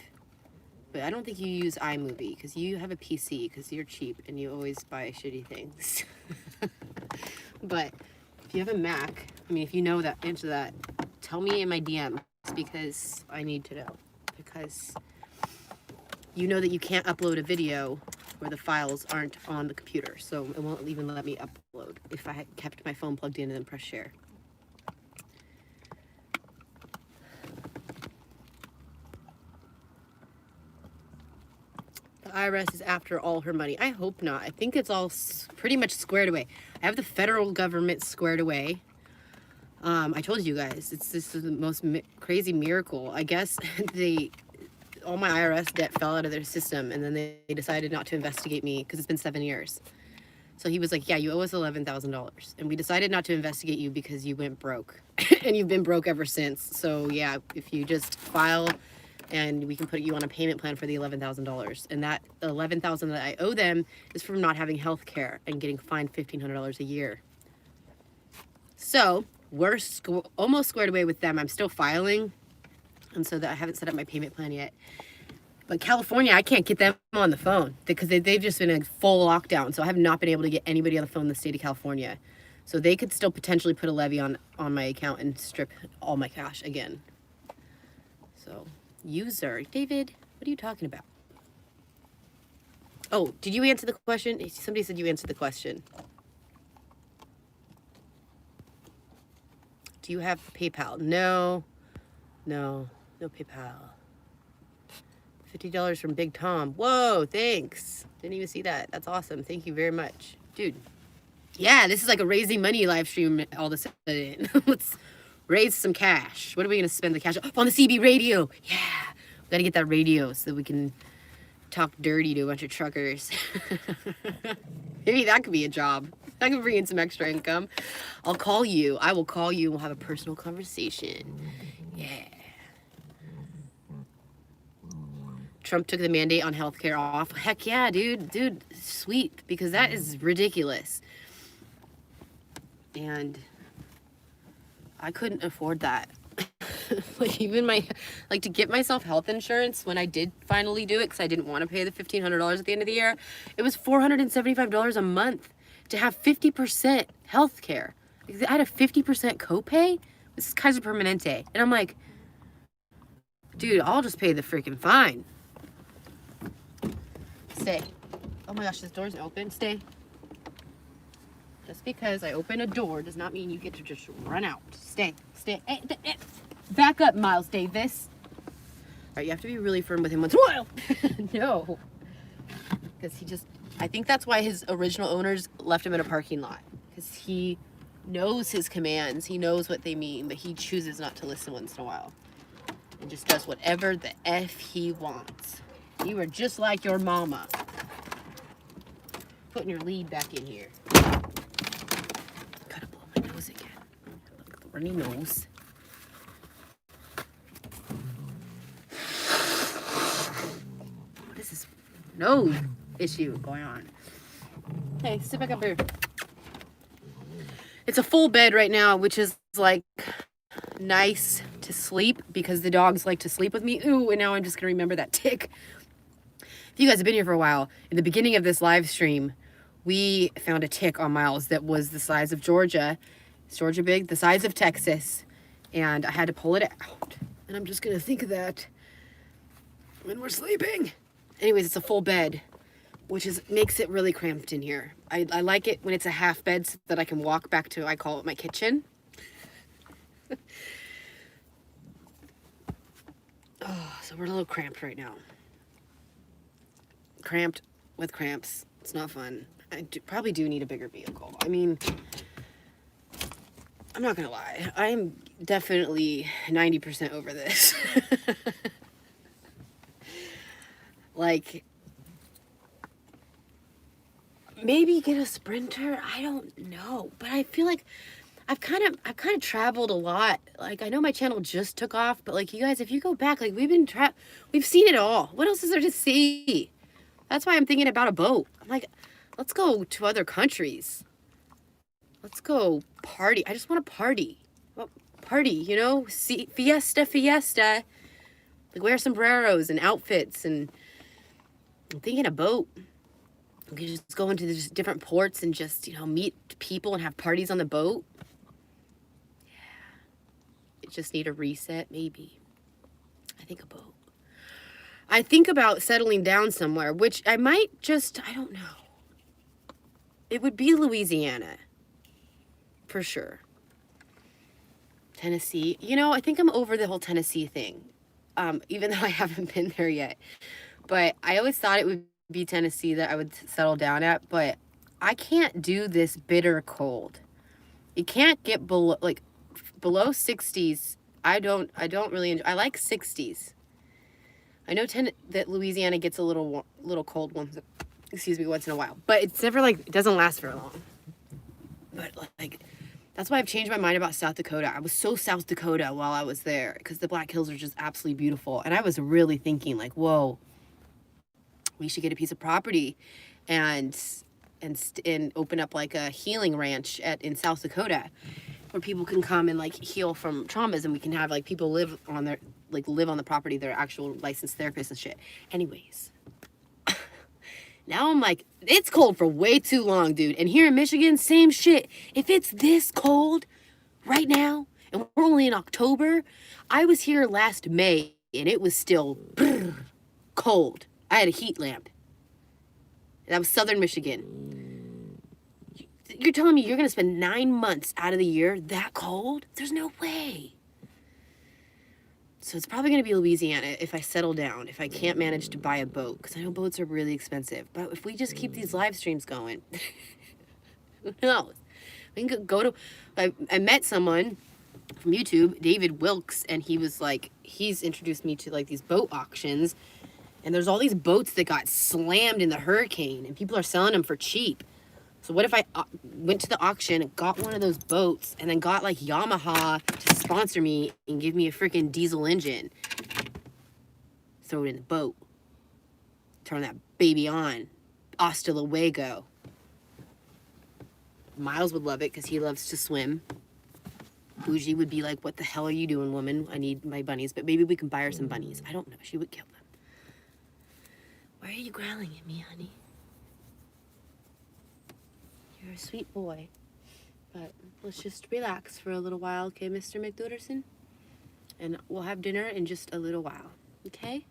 S1: but I don't think you use iMovie because you have a PC because you're cheap and you always buy shitty things. But if you have a Mac, I mean, if you know that answer to that, tell me in my DM because I need to know. Because you know that you can't upload a video where the files aren't on the computer, so it won't even let me upload if I had kept my phone plugged in and then press share. The IRS is after all her money. I hope not. I think it's all pretty much squared away. I have the federal government squared away. I told you guys, this is the most crazy miracle. I guess all my IRS debt fell out of their system, and then they decided not to investigate me because it's been 7 years. So he was like, yeah, you owe us $11,000. And we decided not to investigate you because you went broke. And you've been broke ever since. So yeah, if you just file and we can put you on a payment plan for the $11,000. And that $11,000 that I owe them is from not having health care and getting fined $1,500 a year. So we're almost squared away with them. I'm still filing. And so that I haven't set up my payment plan yet. But California, I can't get them on the phone because they've just been in full lockdown. So I have not been able to get anybody on the phone in the state of California. So they could still potentially put a levy on my account and strip all my cash again. So, user. David, what are you talking about? Oh, did you answer the question? Somebody said you answered the question. Do you have PayPal? No PayPal. $50 from Big Tom. Whoa, thanks. Didn't even see that. That's awesome. Thank you very much. Dude. Yeah, this is like a raising money live stream all of a sudden. Let's raise some cash. What are we going to spend the cash on? On the CB radio. Yeah. We got to get that radio so that we can talk dirty to a bunch of truckers. Maybe that could be a job. That could bring in some extra income. I'll call you. I will call you and we'll have a personal conversation. Yeah. Trump took the mandate on healthcare off. Heck yeah, dude. Dude, sweet. Because that is ridiculous. And I couldn't afford that. Like, even to get myself health insurance, when I did finally do it, because I didn't want to pay the $1,500 at the end of the year, it was $475 a month to have 50% health care. I had a 50% copay. This is Kaiser Permanente. And I'm like, dude, I'll just pay the freaking fine. Stay. Oh my gosh, this door's open. Stay. Just because I open a door does not mean you get to just run out. Stay. Stay. Back up, Miles Davis. All right, you have to be really firm with him once in a while. No. Because I think that's why his original owners left him in a parking lot. Because he knows his commands. He knows what they mean, but he chooses not to listen once in a while. And just does whatever the F he wants. You are just like your mama. Putting your lead back in here. Gotta blow my nose again. Look at the runny nose. What is this nose issue going on? Hey, sit back up here. It's a full bed right now, which is like nice to sleep because the dogs like to sleep with me. Ooh, and now I'm just gonna remember that tick. If you guys have been here for a while, in the beginning of this live stream, we found a tick on Miles that was the size of Georgia. Is Georgia big? The size of Texas. And I had to pull it out. And I'm just going to think of that when we're sleeping. Anyways, it's a full bed, which makes it really cramped in here. I like it when it's a half bed so that I can walk back to, I call it my kitchen. Oh, so we're a little cramped right now. Cramped with cramps. It's not fun. I probably do need a bigger vehicle. I mean, I'm not gonna lie. I am definitely 90% over this. Like, maybe get a Sprinter. I don't know, but I feel like I've kind of traveled a lot. Like, I know my channel just took off, but like, you guys, if you go back, like, we've seen it all. What else is there to see? That's why I'm thinking about a boat. I'm like, let's go to other countries. Let's go party. I just want to party. Well, party, you know? See, fiesta. Like, wear sombreros and outfits, and I'm thinking a boat. We could just go into the different ports and just, you know, meet people and have parties on the boat. Yeah. It just need a reset, maybe. I think a boat. I think about settling down somewhere, which I might just, I don't know. It would be Louisiana. For sure. Tennessee. You know, I think I'm over the whole Tennessee thing. Even though I haven't been there yet. But I always thought it would be Tennessee that I would settle down at. But I can't do this bitter cold. It can't get below 60s. I don't really enjoy. I like 60s. I know that Louisiana gets a little cold once in a while. But it's never like, it doesn't last very long. But like, that's why I've changed my mind about South Dakota. I was so South Dakota while I was there because the Black Hills are just absolutely beautiful. And I was really thinking like, whoa, we should get a piece of property and open up like a healing ranch in South Dakota where people can come and like heal from traumas, and we can have like people live on the property. They're actual licensed therapists and shit. Anyways. Now I'm like, it's cold for way too long, dude. And here in Michigan, same shit. If it's this cold right now, and we're only in October, I was here last May, and it was still cold. I had a heat lamp. That was southern Michigan. You're telling me you're going to spend 9 months out of the year that cold? There's no way. So it's probably going to be Louisiana if I settle down, if I can't manage to buy a boat, because I know boats are really expensive. But if we just keep these live streams going, who knows? We can go to... I met someone from YouTube, David Wilkes, and he was like, he's introduced me to like these boat auctions, and there's all these boats that got slammed in the hurricane, and people are selling them for cheap. So what if I went to the auction and got one of those boats and then got like Yamaha to sponsor me and give me a freaking diesel engine? Throw it in the boat. Turn that baby on. Hasta luego. Miles would love it because he loves to swim. Boujii would be like, what the hell are you doing, woman? I need my bunnies. But maybe we can buy her some bunnies. I don't know. She would kill them. Why are you growling at me, honey? You're a sweet boy. But let's just relax for a little while, okay, Mr. McDooterson? And we'll have dinner in just a little while, okay?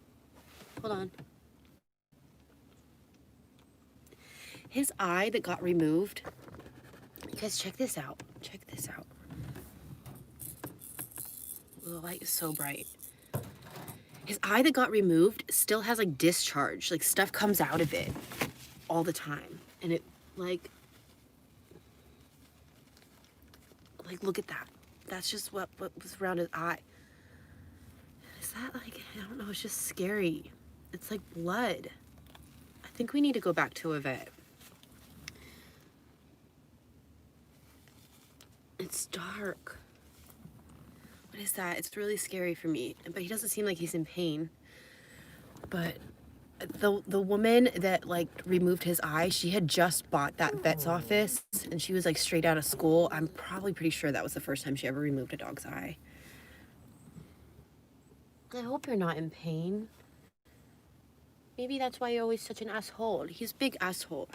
S1: Hold on. His eye that got removed. You guys, check this out. Check this out. The light is so bright. His eye that got removed still has like discharge. Like stuff comes out of it all the time. And it like look at that. That's just what was around his eye. Is that like, I don't know, it's just scary. It's like blood. I think we need to go back to a vet. It's dark. What is that? It's really scary for me. But he doesn't seem like he's in pain. But the woman that like removed his eye, she had just bought that vet's office, and she was like straight out of school. I'm probably pretty sure that was the first time she ever removed a dog's eye. I hope you're not in pain. Maybe that's why you're always such an asshole. He's a big asshole.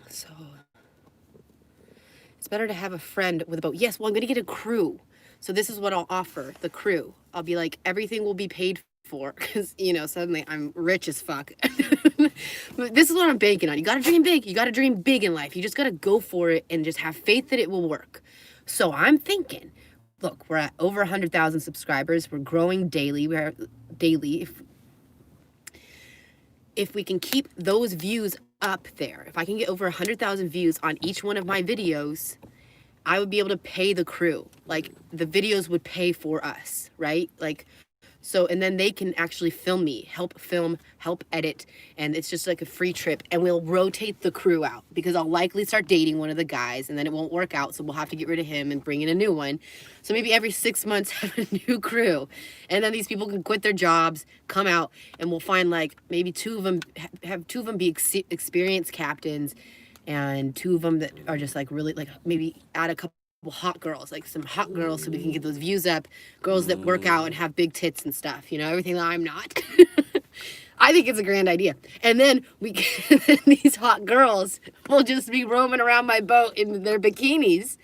S1: So it's better to have a friend with a boat. Yes, well, I'm gonna get a crew. So this is what I'll offer, the crew. I'll be like, everything will be paid for, because, you know, suddenly I'm rich as fuck. But this is what I'm banking on. You gotta dream big. You gotta dream big in life. You just gotta go for it and just have faith that it will work. So I'm thinking, look, we're at over 100,000 subscribers. We're growing daily. We're daily. If we can keep those views up there, if I can get over 100,000 views on each one of my videos, I would be able to pay the crew. Like, the videos would pay for us, right? Like, so, and then they can actually film me, help edit, and it's just like a free trip, and we'll rotate the crew out, because I'll likely start dating one of the guys, and then it won't work out, so we'll have to get rid of him and bring in a new one. So maybe every 6 months have a new crew, and then these people can quit their jobs, come out, and we'll find like maybe two of them, have two of them be experienced captains, and two of them that are just like really, like maybe add a couple hot girls, like some hot girls, so we can get those views up, girls that work out and have big tits and stuff, you know, everything that I'm not. I think it's a grand idea. And then these hot girls will just be roaming around my boat in their bikinis,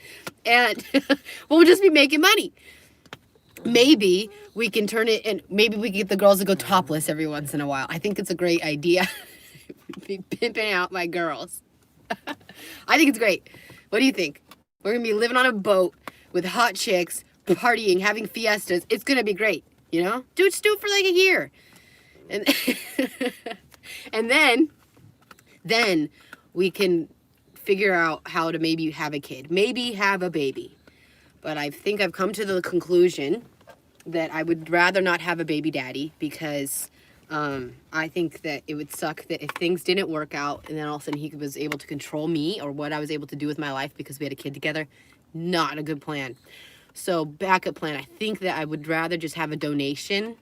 S1: and we'll just be making money. Maybe we can turn it, and maybe we can get the girls to go topless every once in a while. I think it's a great idea. Be pimping out my girls. I think it's great. What do you think? We're going to be living on a boat with hot chicks, partying, having fiestas. It's going to be great, you know? Just do it for like a year. And then we can figure out how to maybe have a kid. Maybe have a baby. But I think I've come to the conclusion that I would rather not have a baby daddy, because I think that it would suck that if things didn't work out and then all of a sudden he was able to control me or what I was able to do with my life because we had a kid together. Not a good plan. So backup plan, I think that I would rather just have a donation.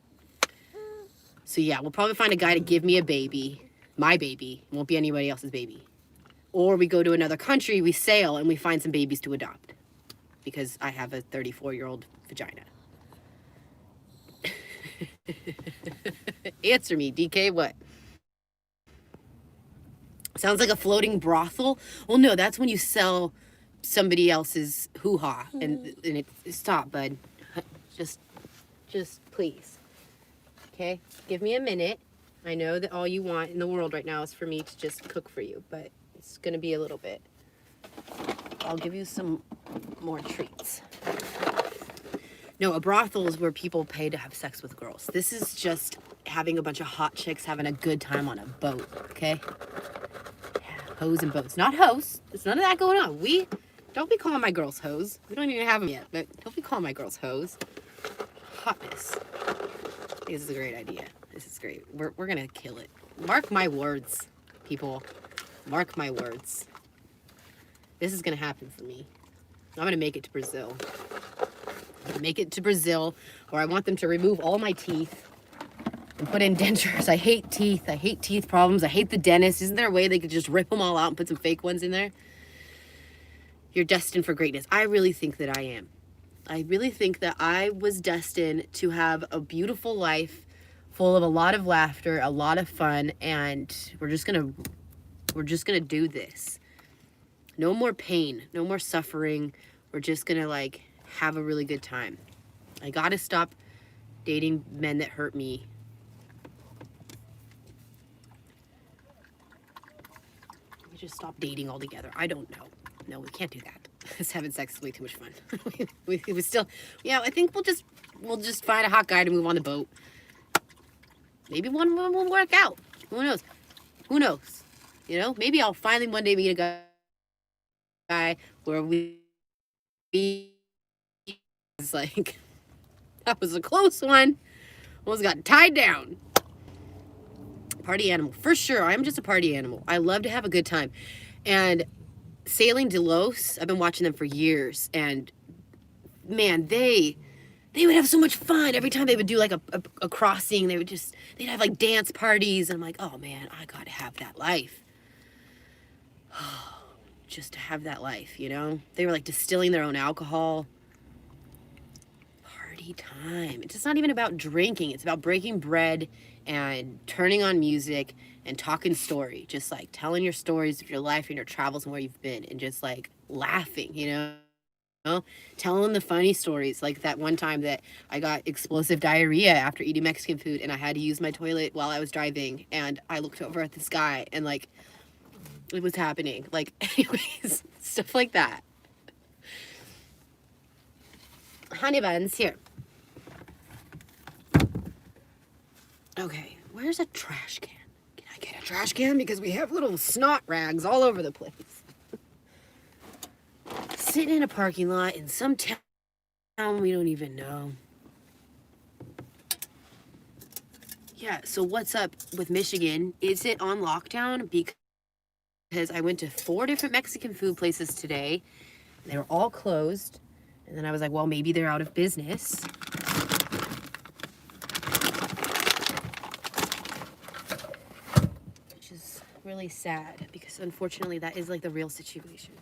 S1: So yeah, we'll probably find a guy to give me a baby. My baby. It won't be anybody else's baby. Or we go to another country, we sail, and we find some babies to adopt. Because I have a 34-year-old vagina. Answer me, DK, what? Sounds like a floating brothel? Well, no, that's when you sell somebody else's hoo-ha. And stop, bud. Just please. Okay? Give me a minute. I know that all you want in the world right now is for me to just cook for you, but it's going to be a little bit. I'll give you some more treats. No, a brothel is where people pay to have sex with girls. This is just having a bunch of hot chicks having a good time on a boat, okay? Yeah, hoes and boats. Not hoes. There's none of that going on. Don't be calling my girls hoes. We don't even have them yet, but don't be calling my girls hoes. Hotness. This is a great idea. This is great. We're going to kill it. Mark my words, people. Mark my words. This is going to happen for me. I'm going to make it to Brazil. Make it to Brazil, where I want them to remove all my teeth and put in dentures. I hate teeth. I hate teeth problems. I hate the dentist. Isn't there a way they could just rip them all out and put some fake ones in there? You're destined for greatness. I really think that I am. I really think that I was destined to have a beautiful life full of a lot of laughter, a lot of fun, and we're just gonna do this. No more pain, no more suffering. We're just gonna like have a really good time. I gotta stop dating men that hurt me. We just stop dating altogether. I don't know. No, we can't do that. Because having sex is way too much fun. we still, yeah, I think we'll just find a hot guy to move on the boat. Maybe one will work out. Who knows? Who knows? You know, maybe I'll finally one day meet a guy where we it's like, that was a close one. Almost got tied down. Party animal. For sure, I'm just a party animal. I love to have a good time. And Sailing Delos, I've been watching them for years. And, man, they would have so much fun. Every time they would do, like, a crossing, they'd have, like, dance parties. And I'm like, oh, man, I got to have that life. Just to have that life, you know? They were, like, distilling their own alcohol. Time. It's just not even about drinking. It's about breaking bread and turning on music and talking story. Just like telling your stories of your life and your travels and where you've been and just like laughing, you know? Telling the funny stories. Like that one time that I got explosive diarrhea after eating Mexican food and I had to use my toilet while I was driving and I looked over at this guy and like it was happening. Like anyways, stuff like that. Honey buns, here. Okay, where's a trash can? Can I get a trash can? Because we have little snot rags all over the place. sitting in a parking lot in some town we don't even know. Yeah, so what's up with Michigan? Is it on lockdown? Because I went to 4 different Mexican food places today. And they were all closed. And then I was like, well, maybe they're out of business. Which is really sad because unfortunately that is like the real situation.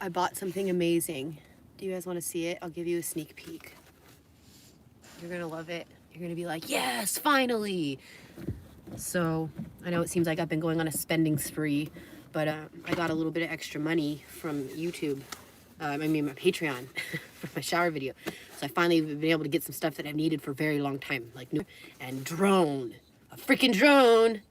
S1: I bought something amazing. Do you guys want to see it? I'll give you a sneak peek. You're gonna love it. You're gonna be like, yes, finally. So I know it seems like I've been going on a spending spree, but I got a little bit of extra money from YouTube. My Patreon for my shower video. So I finally been able to get some stuff that I've needed for a very long time, like new and drone, a freaking drone.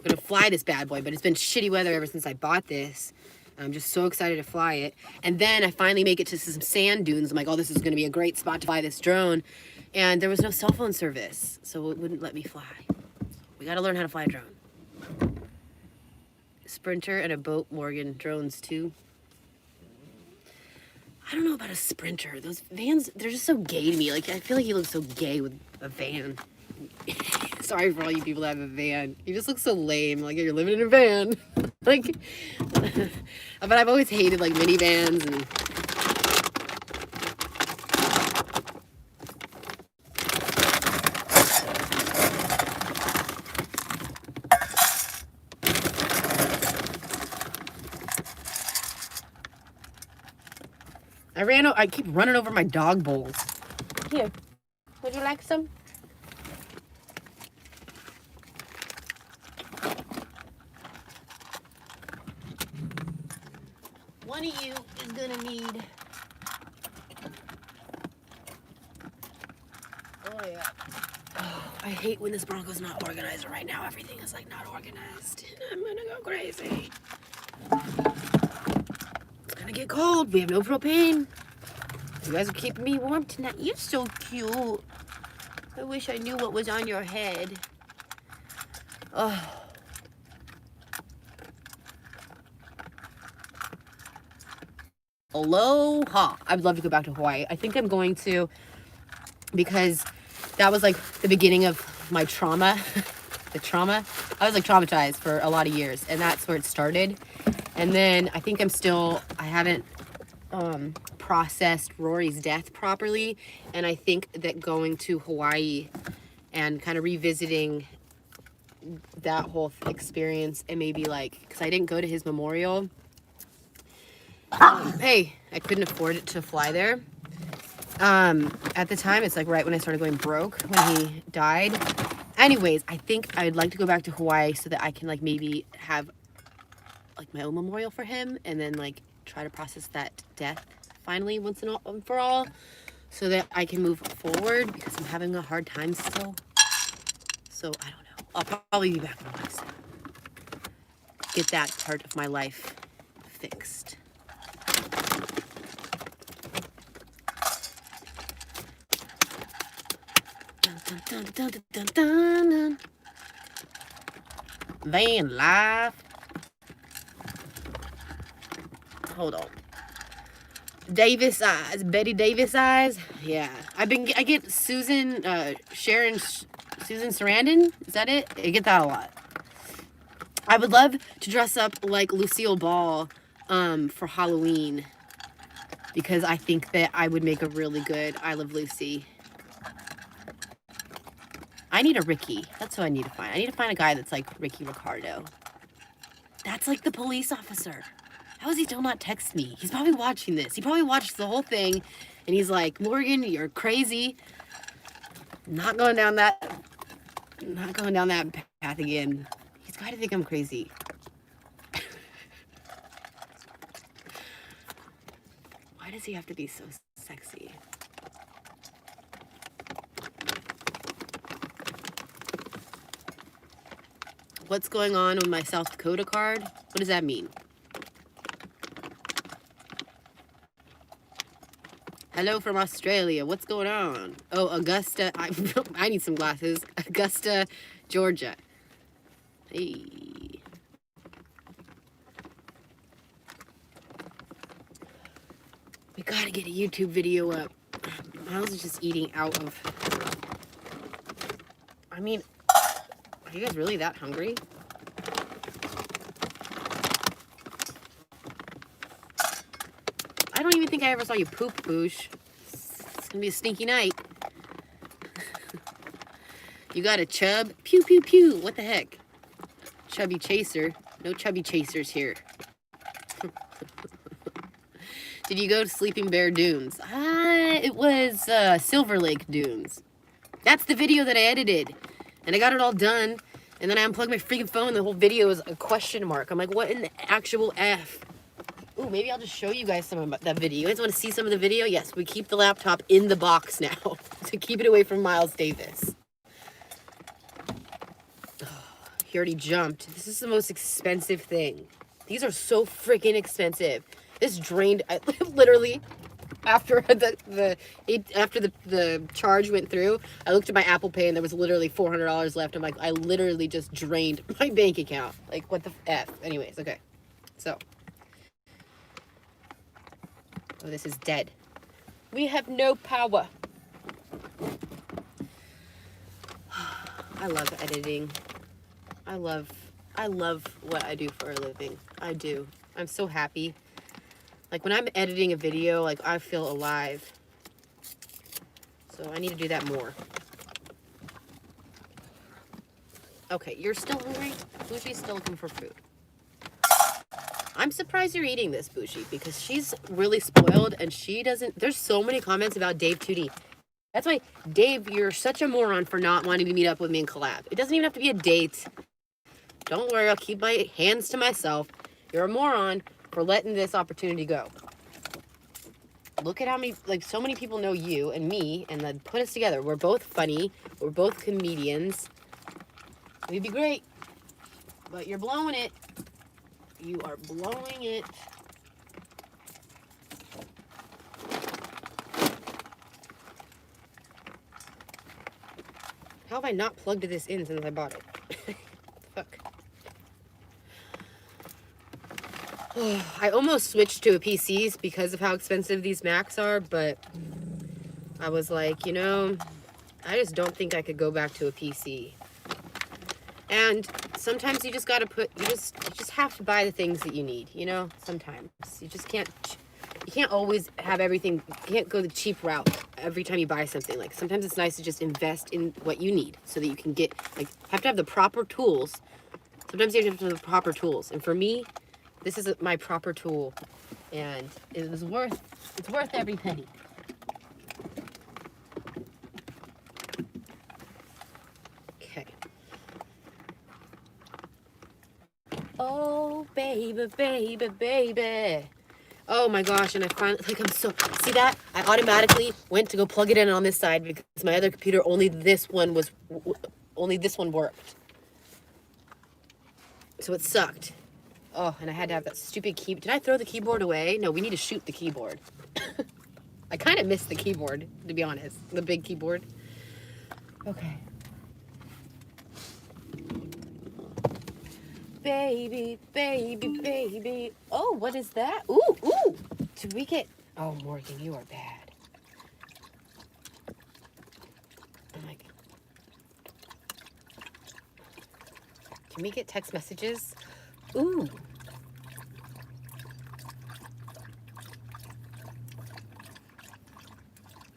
S1: I'm gonna fly this bad boy, but it's been shitty weather ever since I bought this. I'm just so excited to fly it. And then I finally make it to some sand dunes. I'm like, oh, this is gonna be a great spot to fly this drone. And there was no cell phone service, so it wouldn't let me fly. We gotta learn how to fly a drone. Sprinter and a boat, Morgan, drones too. I don't know about a Sprinter. Those vans, they're just so gay to me. Like, I feel like he looks so gay with a van. Sorry for all you people that have a van. You just look so lame. Like, you're living in a van. Like, but I've always hated, like, minivans and... I keep running over my dog bowls. Here, would you like some? One of you is gonna need... Oh yeah. Oh, I hate when this Bronco's not organized. Right now everything is like not organized. I'm gonna go crazy. It's gonna get cold. We have no propane. You guys are keeping me warm tonight. You're so cute. I wish I knew what was on your head. Oh. Aloha. I'd love to go back to Hawaii. I think I'm going to because that was like the beginning of my trauma. The trauma. I was like traumatized for a lot of years and that's where it started. And then I think I haven't processed Rory's death properly, and I think that going to Hawaii and kind of revisiting that whole experience and maybe like, because I didn't go to his memorial. Hey, I couldn't afford it to fly there. At the time, it's like right when I started going broke when he died. Anyways, I think I'd like to go back to Hawaii so that I can like maybe have like my own memorial for him and then like try to process that death finally once and for all so that I can move forward because I'm having a hard time still. So I don't know. I'll probably be back in Hawaii soon. Get that part of my life fixed. Dun, dun, dun, dun, dun, dun. Van life. Hold on. Davis eyes, Betty Davis eyes. Yeah, I get Susan Sarandon. Is that it? I get that a lot. I would love to dress up like Lucille Ball for Halloween because I think that I would make a really good I Love Lucy. I need a Ricky. That's who I need to find. I need to find a guy that's like Ricky Ricardo. That's like the police officer. How is he still not text me? He's probably watching this. He probably watched the whole thing and he's like, Morgan, you're crazy. Not going down that path again. He's got to think I'm crazy. Why does he have to be so sexy? What's going on with my South Dakota card? What does that mean? Hello from Australia. What's going on? Oh, Augusta. I need some glasses. Augusta, Georgia. Hey. We gotta get a YouTube video up. Miles is just eating out of... I mean, are you guys really that hungry? I don't even think I ever saw you poop, Boosh. It's gonna be a stinky night. You got a chub? Pew, pew, pew. What the heck? Chubby chaser. No chubby chasers here. Did you go to Sleeping Bear Dunes? It was Silver Lake Dunes. That's the video that I edited. And I got it all done. And then I unplugged my freaking phone. The whole video is a question mark. I'm like, what in the actual F? Ooh, maybe I'll just show you guys some of that video. You guys want to see some of the video? Yes, we keep the laptop in the box now to keep it away from Miles Davis. He already jumped. This is the most expensive thing. These are so freaking expensive. This drained, literally, after the charge went through, I looked at my Apple Pay and there was literally $400 left. I'm like, I literally just drained my bank account. Like, what the F? Anyways, okay. So. Oh, this is dead. We have no power. I love editing. I love what I do for a living. I do. I'm so happy. Like when I'm editing a video, like I feel alive. So I need to do that more. Okay, you're still hungry? Boujii's still looking for food. I'm surprised you're eating this, Boujii, because she's really spoiled and she doesn't... There's so many comments about Dave 2D. That's why, Dave, you're such a moron for not wanting to meet up with me and collab. It doesn't even have to be a date. Don't worry, I'll keep my hands to myself. You're a moron for letting this opportunity go. Look at how many, like, so many people know you and me, and then put us together. We're both funny. We're both comedians. We'd be great. But you're blowing it. You are blowing it. How have I not plugged this in since I bought it? Fuck. I almost switched to a PCs because of how expensive these Macs are, but I was like, you know, I just don't think I could go back to a PC. And sometimes you just gotta you just have to buy the things that you need, you know? Sometimes. You just can't, you can't always have everything, you can't go the cheap route every time you buy something. Like, sometimes it's nice to just invest in what you need so that you can get, like, have to have the proper tools. Sometimes you have to have the proper tools. And for me, this is my proper tool. And it's worth every penny. Okay. Oh, baby, baby, baby. Oh my gosh, and I finally, like, I'm so, see that? I automatically went to go plug it in on this side because my other computer, only this one worked. So it sucked. Oh, and I had to have that stupid keyboard. Did I throw the keyboard away? No, we need to shoot the keyboard. I kind of missed the keyboard, to be honest. The big keyboard. Okay. Baby, baby, baby. Oh, what is that? Ooh, ooh. Did we get... Oh, Morgan, you are bad. I'm like... Can we get text messages? Ooh.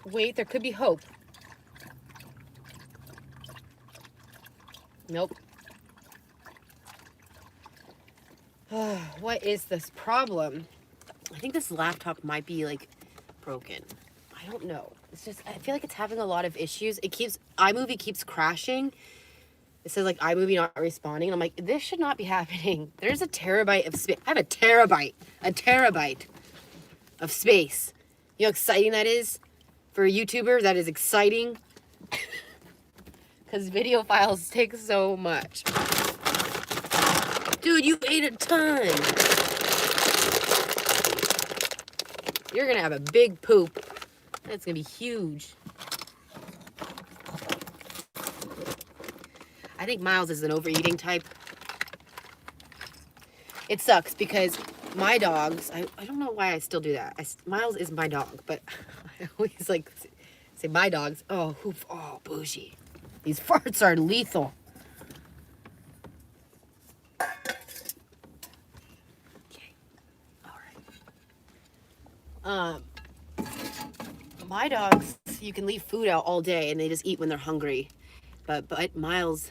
S1: Wait, there could be hope. Nope. What is this problem? I think this laptop might be, like, broken. I don't know. It's just, I feel like it's having a lot of issues. It keeps, iMovie keeps crashing. It says, like, iMovie not responding. And I'm like, this should not be happening. There's a terabyte of space. I have a terabyte of space. You know how exciting that is? For a YouTuber, that is exciting. Because video files take so much. Dude, you ate a ton. You're gonna have a big poop. That's gonna be huge. I think Miles is an overeating type. It sucks because my dogs, I don't know why I still do that. Miles is my dog, but I always like say my dogs. Oh, Boujii. These farts are lethal. Okay, all right. My dogs, you can leave food out all day and they just eat when they're hungry, but Miles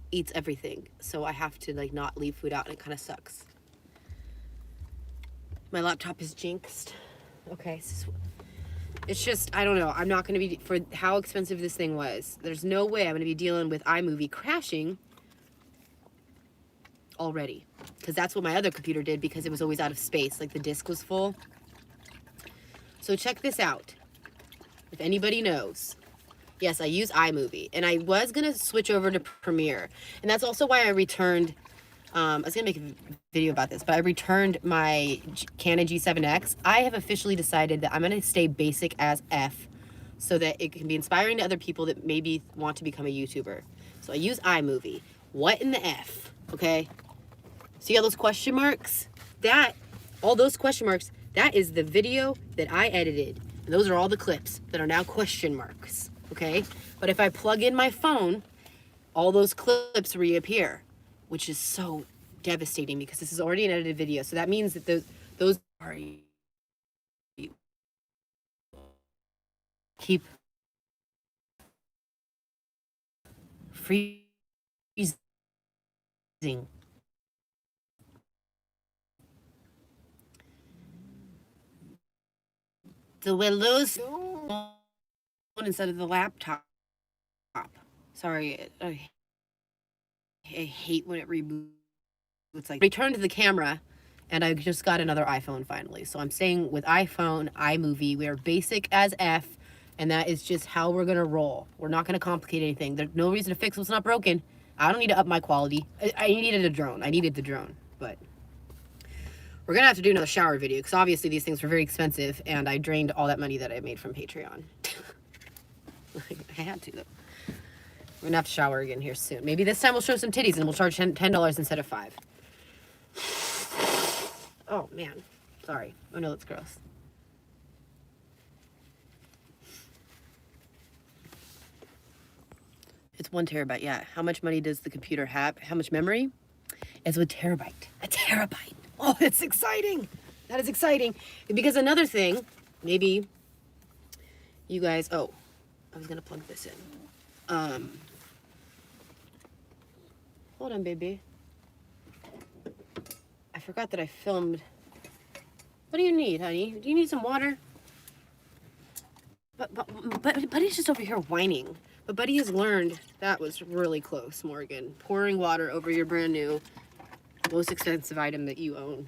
S1: eats everything, so I have to like not leave food out, and it kind of sucks. My laptop is jinxed. Okay, it's just, I don't know. I'm not going to be, for how expensive this thing was, there's no way I'm going to be dealing with iMovie crashing already. Because that's what my other computer did, because it was always out of space. Like the disk was full. So check this out. If anybody knows. Yes, I use iMovie. And I was going to switch over to Premiere. And that's also why I returned, I was going to make a video about this, but I returned my Canon G7X. I have officially decided that I'm going to stay basic as F so that it can be inspiring to other people that maybe want to become a YouTuber. So I use iMovie. What in the F? Okay? See all those question marks? All those question marks, that is the video that I edited. And those are all the clips that are now question marks. Okay? But if I plug in my phone, all those clips reappear, which is so devastating because this is already an edited video. So that means that those are keep freezing. The Windows instead of the laptop. Sorry, I hate when it reboots. It's like return to the camera, and I just got another iPhone finally. So I'm staying with iPhone, iMovie. We are basic as F, and that is just how we're gonna roll. We're not gonna complicate anything. There's no reason to fix what's not broken. I don't need to up my quality. I needed a drone. I needed the drone, but we're gonna have to do another shower video because obviously these things were very expensive, and I drained all that money that I made from Patreon. I had to though. We're gonna have to shower again here soon. Maybe this time we'll show some titties and we'll charge $10 instead of $5. Oh man, sorry. I know that's gross. It's 1 terabyte, yeah. How much money does the computer have? How much memory? It's a terabyte. A terabyte. Oh, that's exciting. That is exciting. Because another thing, maybe you guys, oh, I was gonna plug this in. Hold on, baby. I forgot that I filmed. What do you need, honey? Do you need some water? But Buddy's just over here whining. But Buddy has learned that was really close, Morgan. Pouring water over your brand new, most expensive item that you own.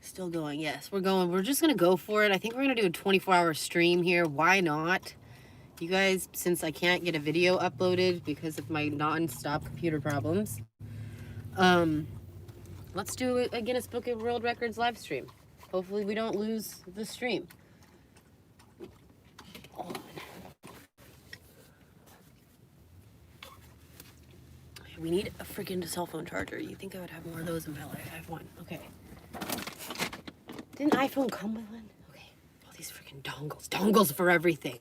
S1: Still going, yes, we're going. We're just gonna go for it. I think we're gonna do a 24-hour stream here. Why not? You guys, since I can't get a video uploaded because of my non-stop computer problems, let's do a Guinness Book of World Records live stream. Hopefully we don't lose the stream. Hold on. We need a freaking cell phone charger. You think I would have more of those in my life? I have one. Okay. Didn't iPhone come with one? Okay. All these freaking dongles. Dongles for everything.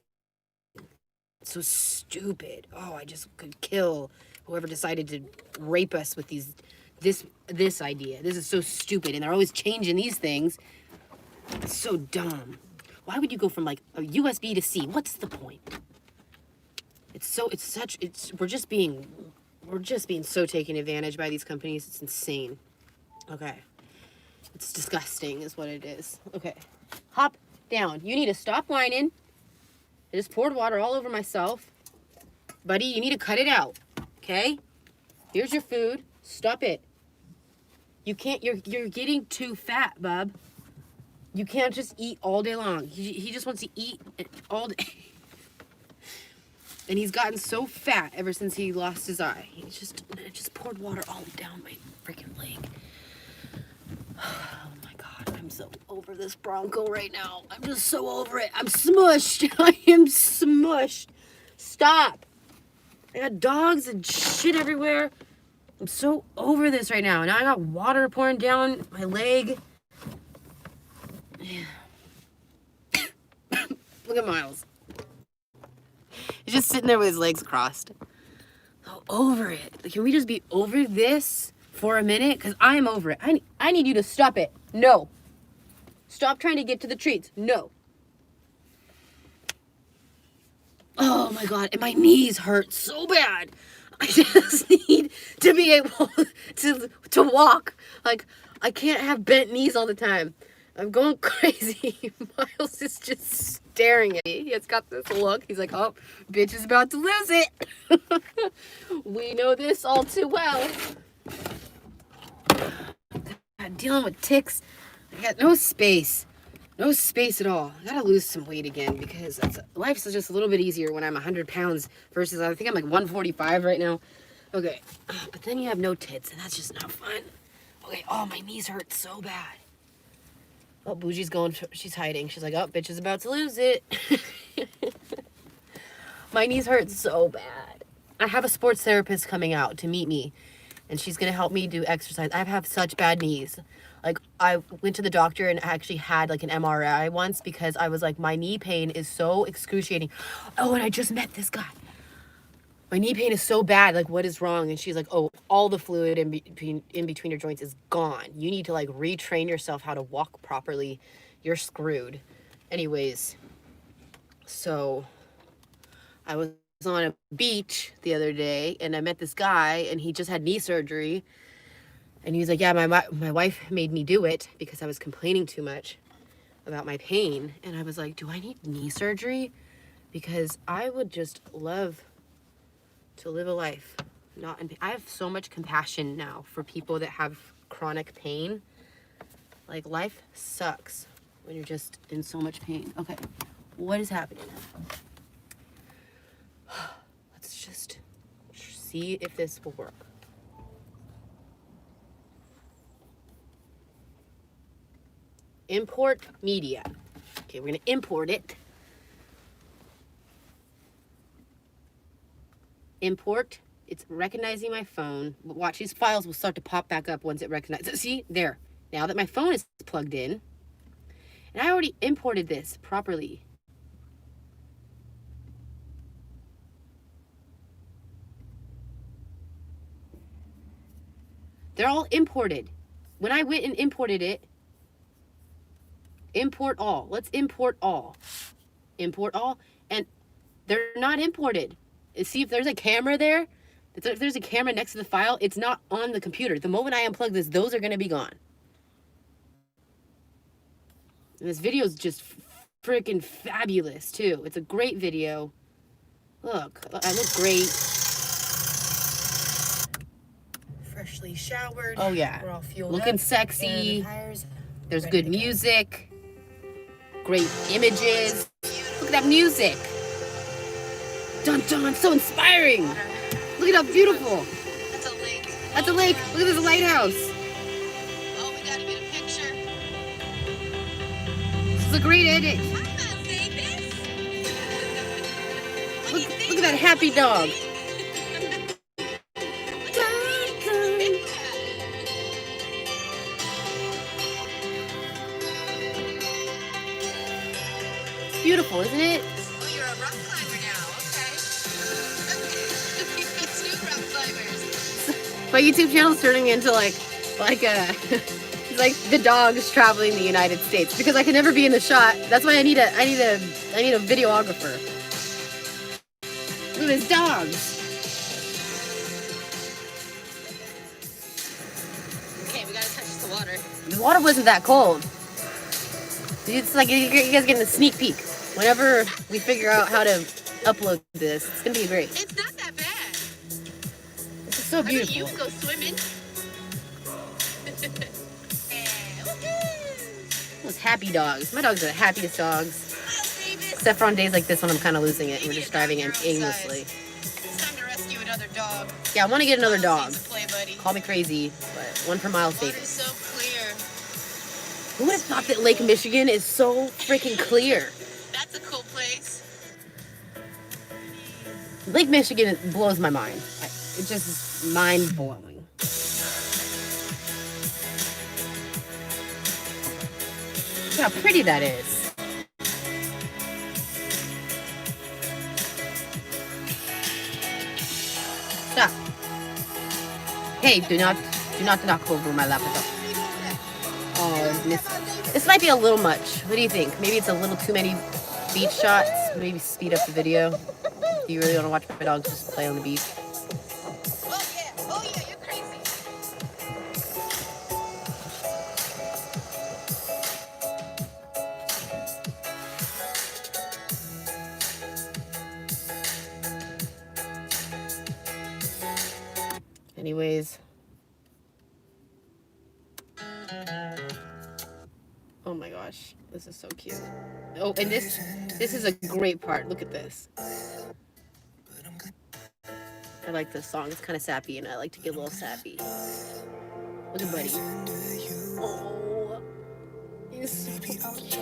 S1: It's so stupid. Oh, I just could kill whoever decided to rape us with this idea. This is so stupid. And they're always changing these things. It's so dumb. Why would you go from like a USB to C? What's the point? We're just being so taken advantage by these companies. It's insane. Okay. It's disgusting is what it is. Okay. Hop down. You need to stop whining. I just poured water all over myself. Buddy, you need to cut it out. Okay? Here's your food. Stop it. You can't, you're getting too fat, bub. You can't just eat all day long. He just wants to eat all day. And he's gotten so fat ever since he lost his eye. He just poured water all down my freaking leg. Oh my God. I'm so over this Bronco right now. I'm just so over it. I'm smushed. I am smushed. Stop. I got dogs and shit everywhere. I'm so over this right now. Now I got water pouring down my leg. Look at Miles. He's just sitting there with his legs crossed. So over it. Can we just be over this for a minute? Because I'm over it. I need you to stop it. No. Stop trying to get to the treats. No. Oh my God. And my knees hurt so bad. I just need to be able to walk. Like, I can't have bent knees all the time. I'm going crazy. Miles is just staring at me. He's got this look. He's like, oh, bitch is about to lose it. We know this all too well. I'm dealing with ticks. I got no space. No space at all. I gotta lose some weight again because life's just a little bit easier when I'm 100 pounds versus I think I'm like 145 right now. Okay, but then you have no tits and that's just not fun. Okay, oh, my knees hurt so bad. Oh, Boujii's going, she's hiding. She's like, oh, bitch is about to lose it. My knees hurt so bad. I have a sports therapist coming out to meet me and she's gonna help me do exercise. I have such bad knees. Like, I went to the doctor and actually had like an MRI once because I was like, my knee pain is so excruciating. Oh, and I just met this guy. My knee pain is so bad. Like, what is wrong? And she's like, oh, all the fluid in between your joints is gone. You need to like retrain yourself how to walk properly. You're screwed. Anyways, so I was on a beach the other day and I met this guy and he just had knee surgery. And he was like, yeah, my wife made me do it because I was complaining too much about my pain. And I was like, do I need knee surgery? Because I would just love to live a life not in pain. I have so much compassion now for people that have chronic pain. Like, life sucks when you're just in so much pain. Okay, what is happening? Let's just see if this will work. Import media. Okay, we're gonna import it. Import. It's recognizing my phone. Watch, these files will start to pop back up once it recognizes. See, there. Now that my phone is plugged in, and I already imported this properly. They're all imported. When I went and imported it, import all. Let's import all. Import all. And they're not imported. See if there's a camera there. If there's a camera next to the file, it's not on the computer. The moment I unplug this, those are going to be gone. And this video is just freaking fabulous, too. It's a great video. Look, I look great.
S2: Freshly showered.
S1: Oh, yeah.
S2: We're all fueled
S1: Looking
S2: up.
S1: sexy. There's
S2: Ready
S1: good
S2: to go.
S1: music. Great images. Look at that music. Dun dun, so inspiring. Look at how beautiful.
S2: That's a lake.
S1: That's a lake. Look at this lighthouse.
S2: Oh, we gotta get a picture.
S1: This is a great edit.
S2: Hi, Davis.
S1: Look at that happy dog. It's beautiful, isn't it?
S2: Oh, you're a rock climber now. Okay. 2 rock climbers.
S1: My YouTube channel is turning into like a it's like the dogs traveling the United States because I can never be in the shot. That's why I need a videographer. Look at these dogs.
S2: Okay, we gotta touch the water.
S1: The water wasn't that cold. It's like you guys getting a sneak peek. Whenever we figure out how to upload this, it's gonna be great.
S2: It's not that bad.
S1: This is so
S2: I mean,
S1: beautiful.
S2: you can go swimming.
S1: Those happy dogs. My dogs are the happiest dogs. Except for on days like this when I'm kind of losing it. We're just driving aimlessly.
S2: It's time to rescue another dog.
S1: Yeah, I want to get another dog.
S2: Needs to play, buddy.
S1: Call me crazy, but one for Miles
S2: Water's
S1: Davis.
S2: so clear.
S1: Who would have thought that Lake Michigan is so freaking clear?
S2: That's a cool place.
S1: Lake Michigan blows my mind. It just is mind blowing. Look how pretty that is. Stop. Hey, do not knock over my laptop. Oh, this might be a little much. What do you think? Maybe it's a little too many beach shots. Maybe speed up the video. Do you really want to watch my dogs just play on the beach?
S2: Oh yeah, you're crazy.
S1: Anyways. Oh my gosh, this is so cute. Oh, and this is a great part. Look at this. I like this song. It's kind of sappy, and I like to get a little sappy. Look at Buddy. Oh, he's so cute.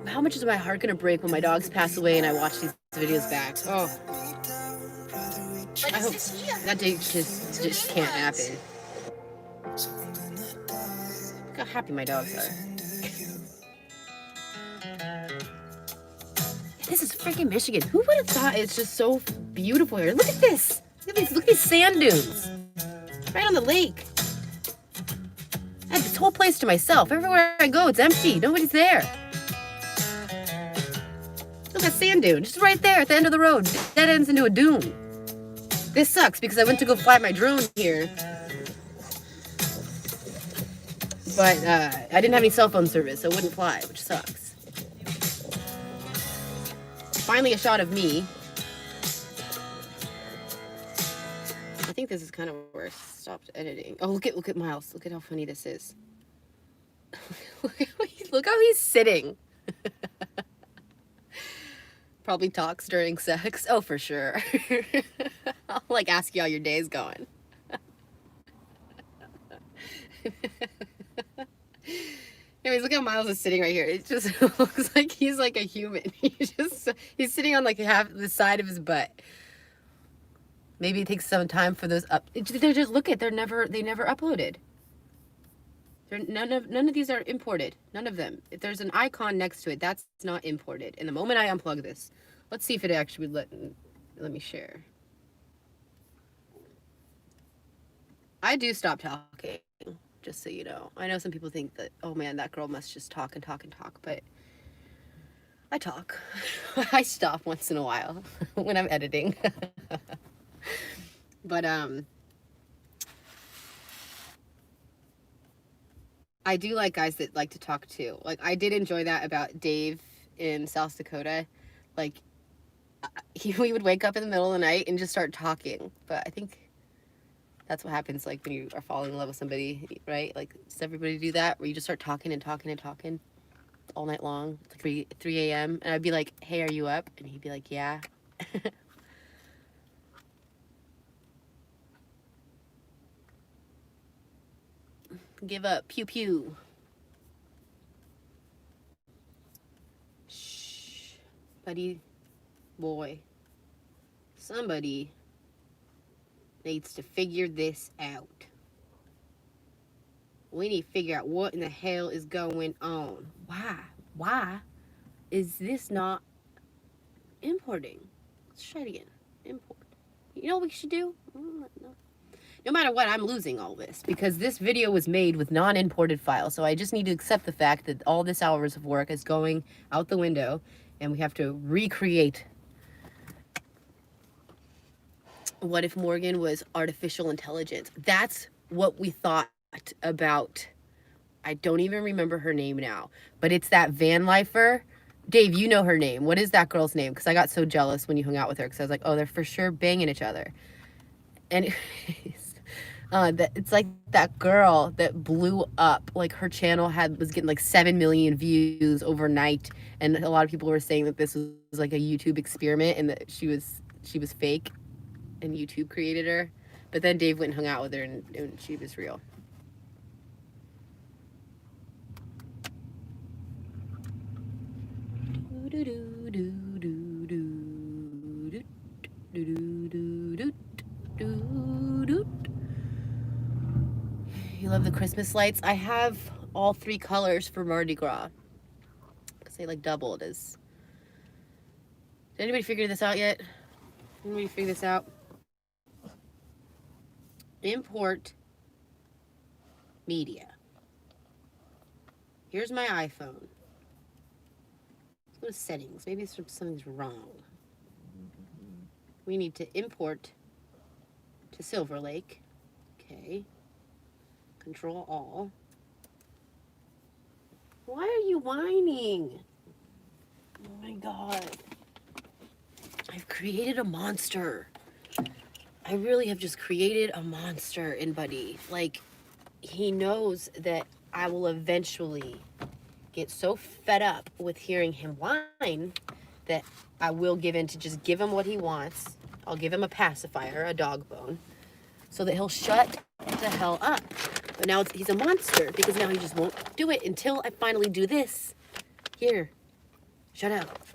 S1: How much is my heart gonna break when my dogs pass away and I watch these videos back? Oh, I hope that day just can't happen. Look how happy my dogs are. This is freaking Michigan. Who would have thought it's just so beautiful here? Look at this. Look at these sand dunes. Right on the lake. I have this whole place to myself. Everywhere I go, it's empty. Nobody's there. Look at sand dune. Just right there at the end of the road. That ends into a dune. This sucks because I went to go fly my drone here. But I didn't have any cell phone service, so it wouldn't fly, which sucks. Finally a shot of me. I think this is kind of where I stopped editing. Oh, look at Miles. Look at how funny this is. Look how he's sitting. Probably talks during sex. Oh, for sure. I'll like ask you how your day's going. Anyways, look how Miles is sitting right here. It just looks like he's like a human. He's sitting on like half the side of his butt. Maybe it takes some time for those up. They're just look at they never uploaded. None of these are imported. None of them. If there's an icon next to it, that's not imported. And the moment I unplug this, let's see if it actually let me share. I do stop talking. Just so you know. I know some people think that, oh man, that girl must just talk and talk and talk, but I talk. I stop once in a while when I'm editing. But I do like guys that like to talk too. Like I did enjoy that about Dave in South Dakota. Like we would wake up in the middle of the night and just start talking. But I think that's what happens like when you are falling in love with somebody, right? Like, does everybody do that? Where you just start talking and talking and talking all night long, like 3 a.m. And I'd be like, hey, are you up? And he'd be like, yeah. Give up. Pew pew. Shh. Buddy. Boy. Somebody needs to figure this out. We need to figure out what in the hell is going on. Why is this not importing? Let's try it again. Import. You know what we should do? No matter what, I'm losing all this because this video was made with non-imported files. So I just need to accept the fact that all this hours of work is going out the window and we have to recreate. What if Morgan was artificial intelligence? That's what we thought about. I don't even remember her name now, but it's that van lifer. Dave, you know her name. What is that girl's name? Because I got so jealous when you hung out with her because I was like, oh, they're for sure banging each other. And it's like that girl that blew up. Like her channel was getting like 7 million views overnight, and a lot of people were saying that this was like a YouTube experiment and that she was fake. And YouTube created her, but then Dave went and hung out with her and she was real. You love the Christmas lights? I have all 3 colors for Mardi Gras because they like doubled as. Did anybody figure this out yet? Anybody figure this out? Import media. Here's my iPhone. Let's go to settings. Maybe something's wrong. We need to import to Silver Lake. Okay. Control all. Why are you whining? Oh my god. I've created a monster. I really have just created a monster in Buddy. Like, he knows that I will eventually get so fed up with hearing him whine that I will give in to just give him what he wants. I'll give him a pacifier, a dog bone, so that he'll shut the hell up. But now he's a monster because now he just won't do it until I finally do this. Here, shut up.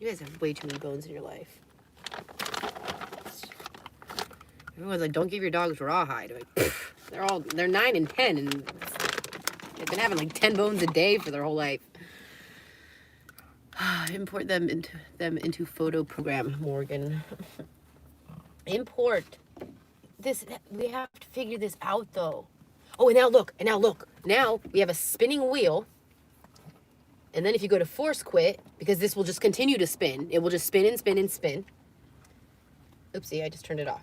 S1: You guys have way too many bones in your life. Everyone's like, don't give your dogs rawhide. Like, they're 9 and 10 and they've been having like 10 bones a day for their whole life. Import them into photo program, Morgan. Import. This, we have to figure this out though. Oh, and now look. Now we have a spinning wheel. And then if you go to force quit, because this will just continue to spin, it will just spin and spin and spin. Oopsie, I just turned it off.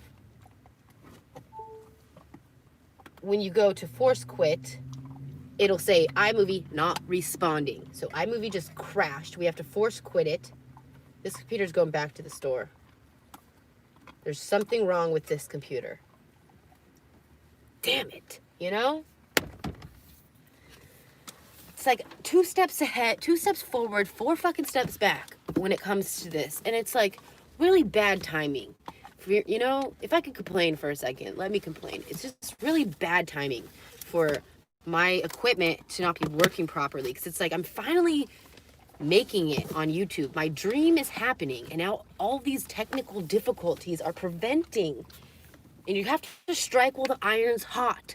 S1: When you go to force quit, it'll say iMovie not responding. So iMovie just crashed. We have to force quit it. This computer's going back to the store. There's something wrong with this computer. Damn it, you know? It's like 2 steps ahead, 2 steps forward, 4 fucking steps back when it comes to this. And it's like really bad timing. You know, if I could complain for a second, let me complain. It's just really bad timing for my equipment to not be working properly. Because it's like I'm finally making it on YouTube. My dream is happening. And now all these technical difficulties are preventing. And you have to strike while the iron's hot.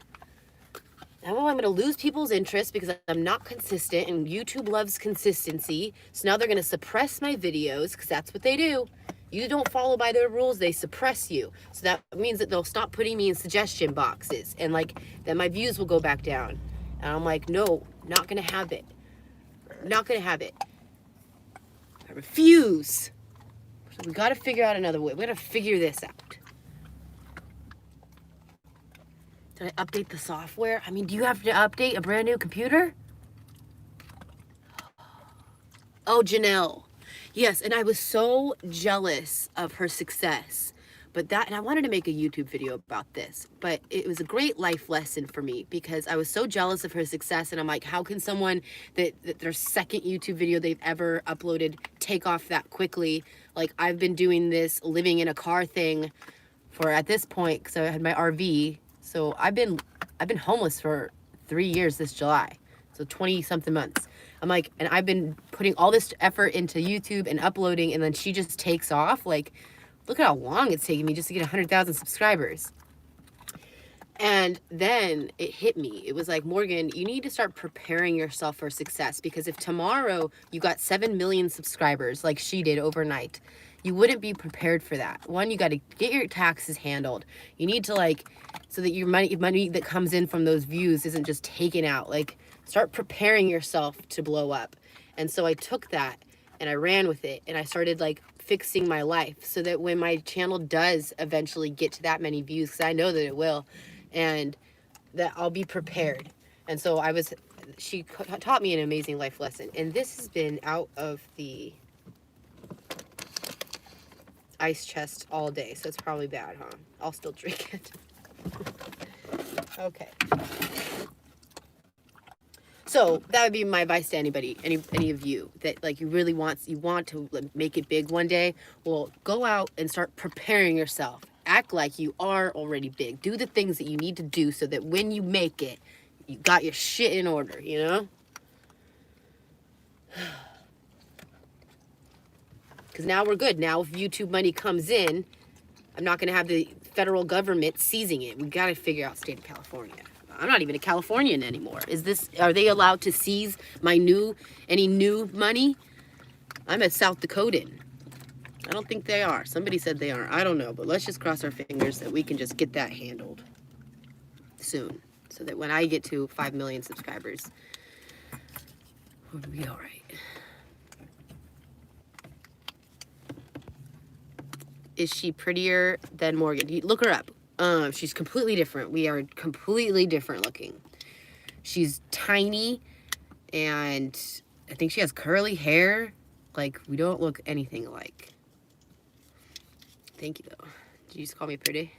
S1: Now I'm going to lose people's interest because I'm not consistent. And YouTube loves consistency. So now they're going to suppress my videos because that's what they do. You don't follow by their rules, they suppress you. So that means that they'll stop putting me in suggestion boxes and like that my views will go back down. And I'm like, no, not gonna have it. Not gonna have it. I refuse. So we gotta figure out another way. We gotta figure this out. Did I update the software? I mean, do you have to update a brand new computer? Oh, Janelle. Yes, and I was so jealous of her success. And I wanted to make a YouTube video about this, but it was a great life lesson for me because I was so jealous of her success. And I'm like, how can someone that their second YouTube video they've ever uploaded take off that quickly? Like, I've been doing this living in a car thing for, at this point, because I had my RV. So I've been homeless for 3 years this July. So 20 something months. I'm like, and I've been putting all this effort into YouTube and uploading, and then she just takes off. Like, look at how long it's taking me just to get 100,000 subscribers. And then it hit me. It was like, Morgan, you need to start preparing yourself for success, because if tomorrow you got 7 million subscribers like she did overnight, you wouldn't be prepared for that. One, you got to get your taxes handled. You need to, like, so that your money that comes in from those views isn't just taken out. Like, start preparing yourself to blow up. And so I took that and I ran with it, and I started like fixing my life so that when my channel does eventually get to that many views, because I know that it will, and that I'll be prepared. And so she taught me an amazing life lesson. And this has been out of the ice chest all day, so it's probably bad, huh? I'll still drink it. Okay. So that would be my advice to anybody, any of you that like you want to make it big one day. Well, go out and start preparing yourself. Act like you are already big. Do the things that you need to do so that when you make it, you got your shit in order, you know? Because now we're good. Now if YouTube money comes in, I'm not going to have the federal government seizing it. We got to figure out state of California. I'm not even a Californian anymore. Are they allowed to seize any new money? I'm a South Dakotan. I don't think they are. Somebody said they are. I don't know, but let's just cross our fingers that we can just get that handled soon, so that when I get to 5 million subscribers, we'll be all right. Is she prettier than Morgan? Look her up. She's completely different. We are completely different looking. She's tiny, and I think she has curly hair. Like, we don't look anything alike. Thank you, though. Did you just call me pretty?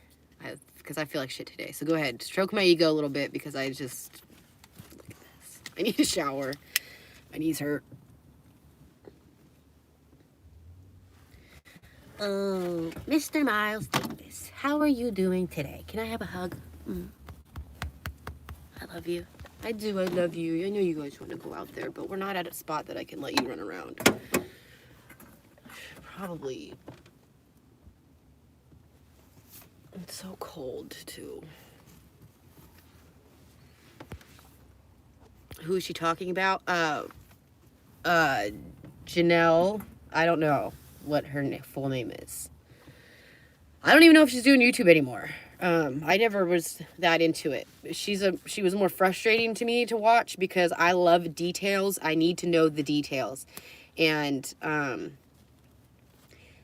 S1: Because I feel like shit today. So go ahead. Stroke my ego a little bit, because I just... Look at this. I need a shower. My knees hurt. Oh, Mr. Miles Davis, how are you doing today? Can I have a hug? I love you. I do, I love you. I know you guys want to go out there, but we're not at a spot that I can let you run around. Probably. It's so cold, too. Who is she talking about? Janelle. I don't know what her full name is. I don't even know if she's doing YouTube anymore. I never was that into it. She was more frustrating to me to watch because I love details. I need to know the details. And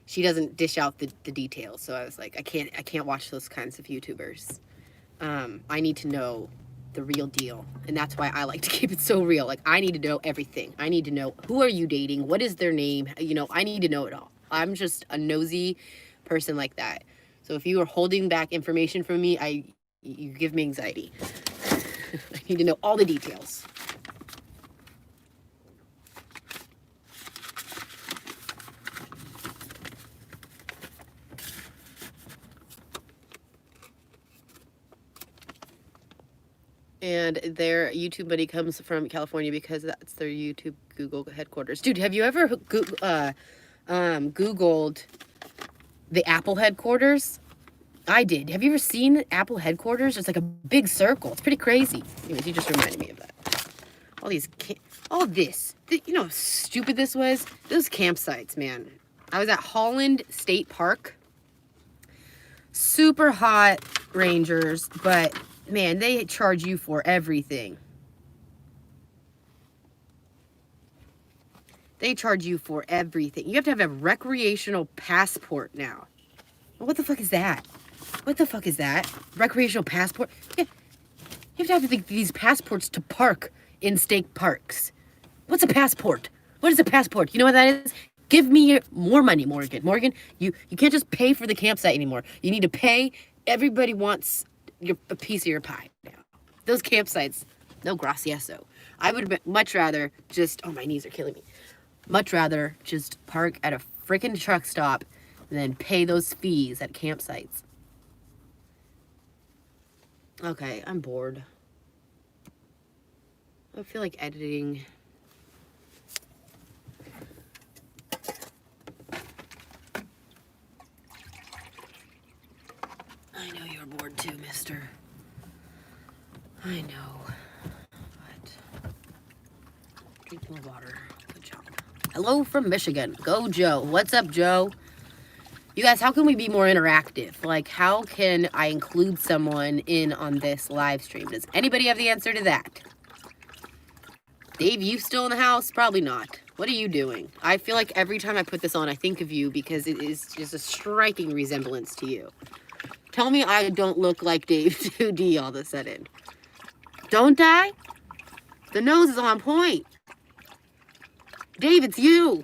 S1: she doesn't dish out the details. So I was like, I can't watch those kinds of YouTubers. I need to know the real deal. And that's why I like to keep it so real. Like, I need to know everything. I need to know, who are you dating? What is their name? You know, I need to know it all. I'm just a nosy person like that. So if you are holding back information from me, you give me anxiety. I need to know all the details. And their YouTube money comes from California because that's their YouTube Google headquarters. Dude, have you ever Googled the Apple headquarters? I did. Have you ever seen Apple headquarters? It's like a big circle. It's pretty crazy. Anyways, you just reminded me of that. You know how stupid this was? Those campsites, man. I was at Holland State Park. Super hot rangers, but man, they charge you for everything. They charge you for everything. You have to have a recreational passport now. What the fuck is that? What the fuck is that? Recreational passport? Yeah. You have to have these passports to park in state parks. What's a passport? What is a passport? You know what that is? Give me more money, Morgan. Morgan, you can't just pay for the campsite anymore. You need to pay. Everybody wants a piece of your pie now. Those campsites, no gracioso. I would much rather just, oh, my knees are killing me. Much rather just park at a freaking truck stop than pay those fees at campsites. Okay, I'm bored. I feel like editing. I know you're bored too, mister. I know. But drink more water. Good job. Hello from Michigan. Go, Joe. What's up, Joe? You guys, how can we be more interactive? Like, how can I include someone in on this live stream? Does anybody have the answer to that? Dave, you still in the house? Probably not. What are you doing? I feel like every time I put this on, I think of you because it is just a striking resemblance to you. Tell me I don't look like Dave 2D all of a sudden. Don't I? The nose is on point. Dave, it's you.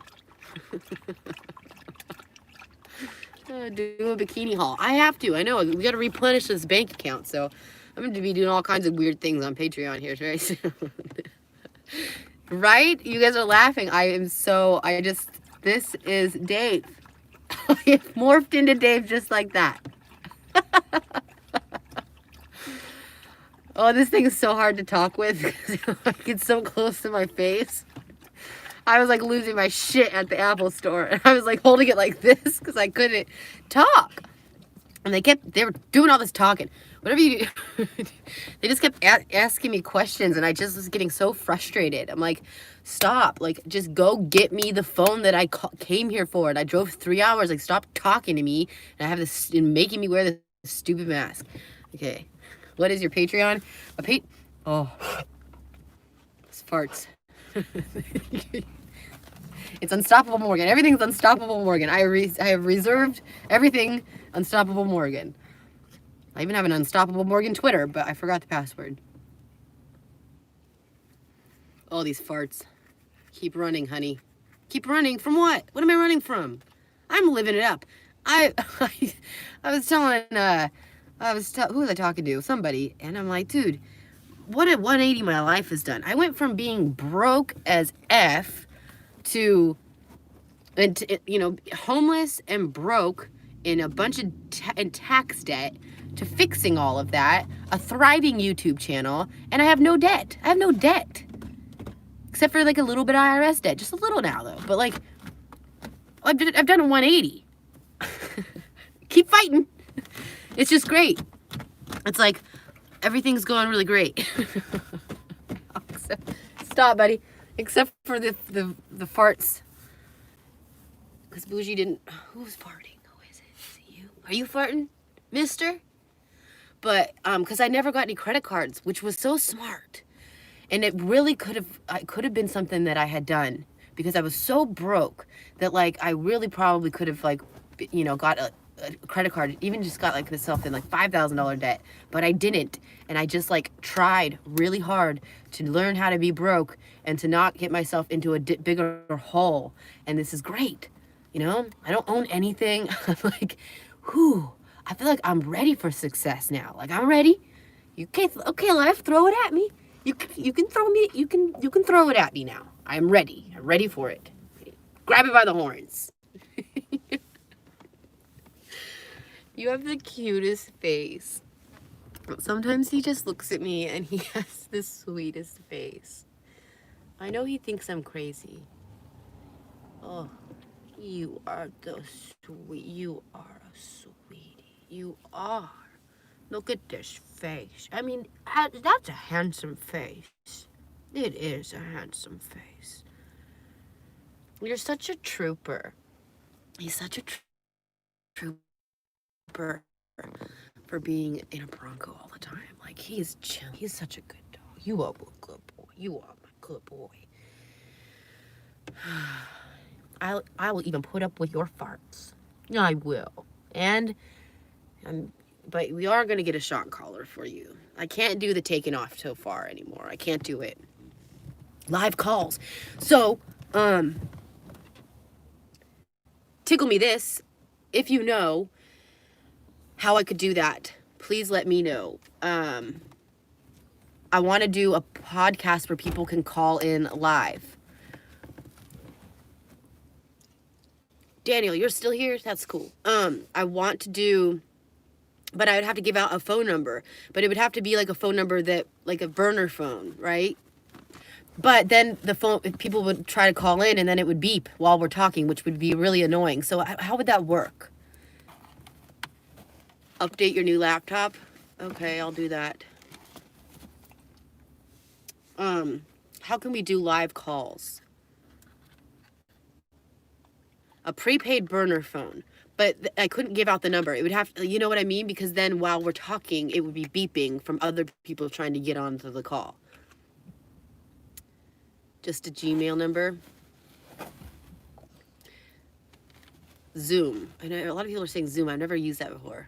S1: Do a bikini haul. I have to. I know. We got to replenish this bank account. So I'm going to be doing all kinds of weird things on Patreon here very soon. Right? You guys are laughing. This is Dave. I morphed into Dave just like that. Oh, this thing is so hard to talk with because it's so close to my face. I was like losing my shit at the Apple store. And I was like holding it like this because I couldn't talk. And they were doing all this talking. Whatever you do, they just kept asking me questions, and I just was getting so frustrated. I'm like, stop. Like, just go get me the phone that I came here for. And I drove 3 hours. Like, stop talking to me. And I have this, and making me wear this stupid mask. Okay. What is your Patreon? Oh. It's farts. It's Unstoppable Morgan. Everything's Unstoppable Morgan. I have reserved everything Unstoppable Morgan. I even have an Unstoppable Morgan Twitter, but I forgot the password. All these farts. Keep running, honey. Keep running. From what? What am I running from? I'm living it up. I was telling, who was I talking to? Somebody. And I'm like, dude, what a 180 my life has done. I went from being broke as F to, you know, homeless and broke in a bunch of tax debt, to fixing all of that, a thriving YouTube channel, and I have no debt. I have no debt. Except for like a little bit of IRS debt. Just a little now though. But like, I've done a 180. Keep fighting. It's just great. It's like, everything's going really great. Stop, buddy. Except for the farts. Because Boujii didn't... Who's farting? Who is it? Is it you? Are you farting, mister? But, because I never got any credit cards, which was so smart. And it really could have been something that I had done. Because I was so broke that, like, I really probably could have, like, you know, got a credit card, even just got like myself in like $5,000 debt, but I didn't. And I just like tried really hard to learn how to be broke and to not get myself into a bigger hole. And this is great. You know, I don't own anything. I'm like, whew, I feel like I'm ready for success now. Like, I'm ready. You can't, okay, life, throw it at me. You can throw me, you can throw it at me now. I'm ready. I'm ready for it. Grab it by the horns. You have the cutest face. Sometimes he just looks at me and he has the sweetest face. I know he thinks I'm crazy. Oh, you are the sweet. You are a sweetie. You are. Look at this face. I mean, that's a handsome face. It is a handsome face. You're such a trooper. He's such a trooper. For being in a Bronco all the time. Like, he is chill. He's such a good dog. You are a good boy. You are my good boy. I will even put up with your farts. I will. But we are going to get a shock collar for you. I can't do the taking off so far anymore. I can't do it. Live calls. So, tickle me this. If you know how I could do that, please let me know. I want to do a podcast where people can call in live. Daniel, you're still here? That's cool. I want to do, but I would have to give out a phone number, but it would have to be like a phone number that, like a burner phone, right? But then the phone, people would try to call in and then it would beep while we're talking, which would be really annoying. So how would that work? Update your new laptop. Okay, I'll do that. How can we do live calls? A prepaid burner phone. But I couldn't give out the number. It would have to, you know what I mean? Because then while we're talking, it would be beeping from other people trying to get onto the call. Just a Gmail number. Zoom. I know a lot of people are saying Zoom. I've never used that before.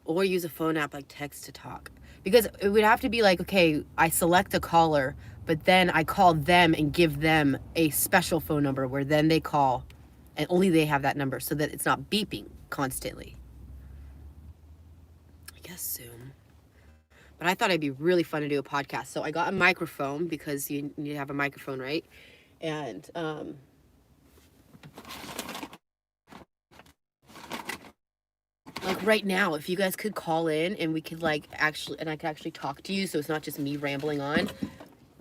S1: Or use a phone app like Text to Talk. Because it would have to be like, okay, I select a caller, but then I call them and give them a special phone number where then they call and only they have that number so that it's not beeping constantly. I guess Zoom. But I thought it'd be really fun to do a podcast. So I got a microphone because you need to have a microphone, right? And like right now, if you guys could call in and we could like I could actually talk to you so it's not just me rambling on,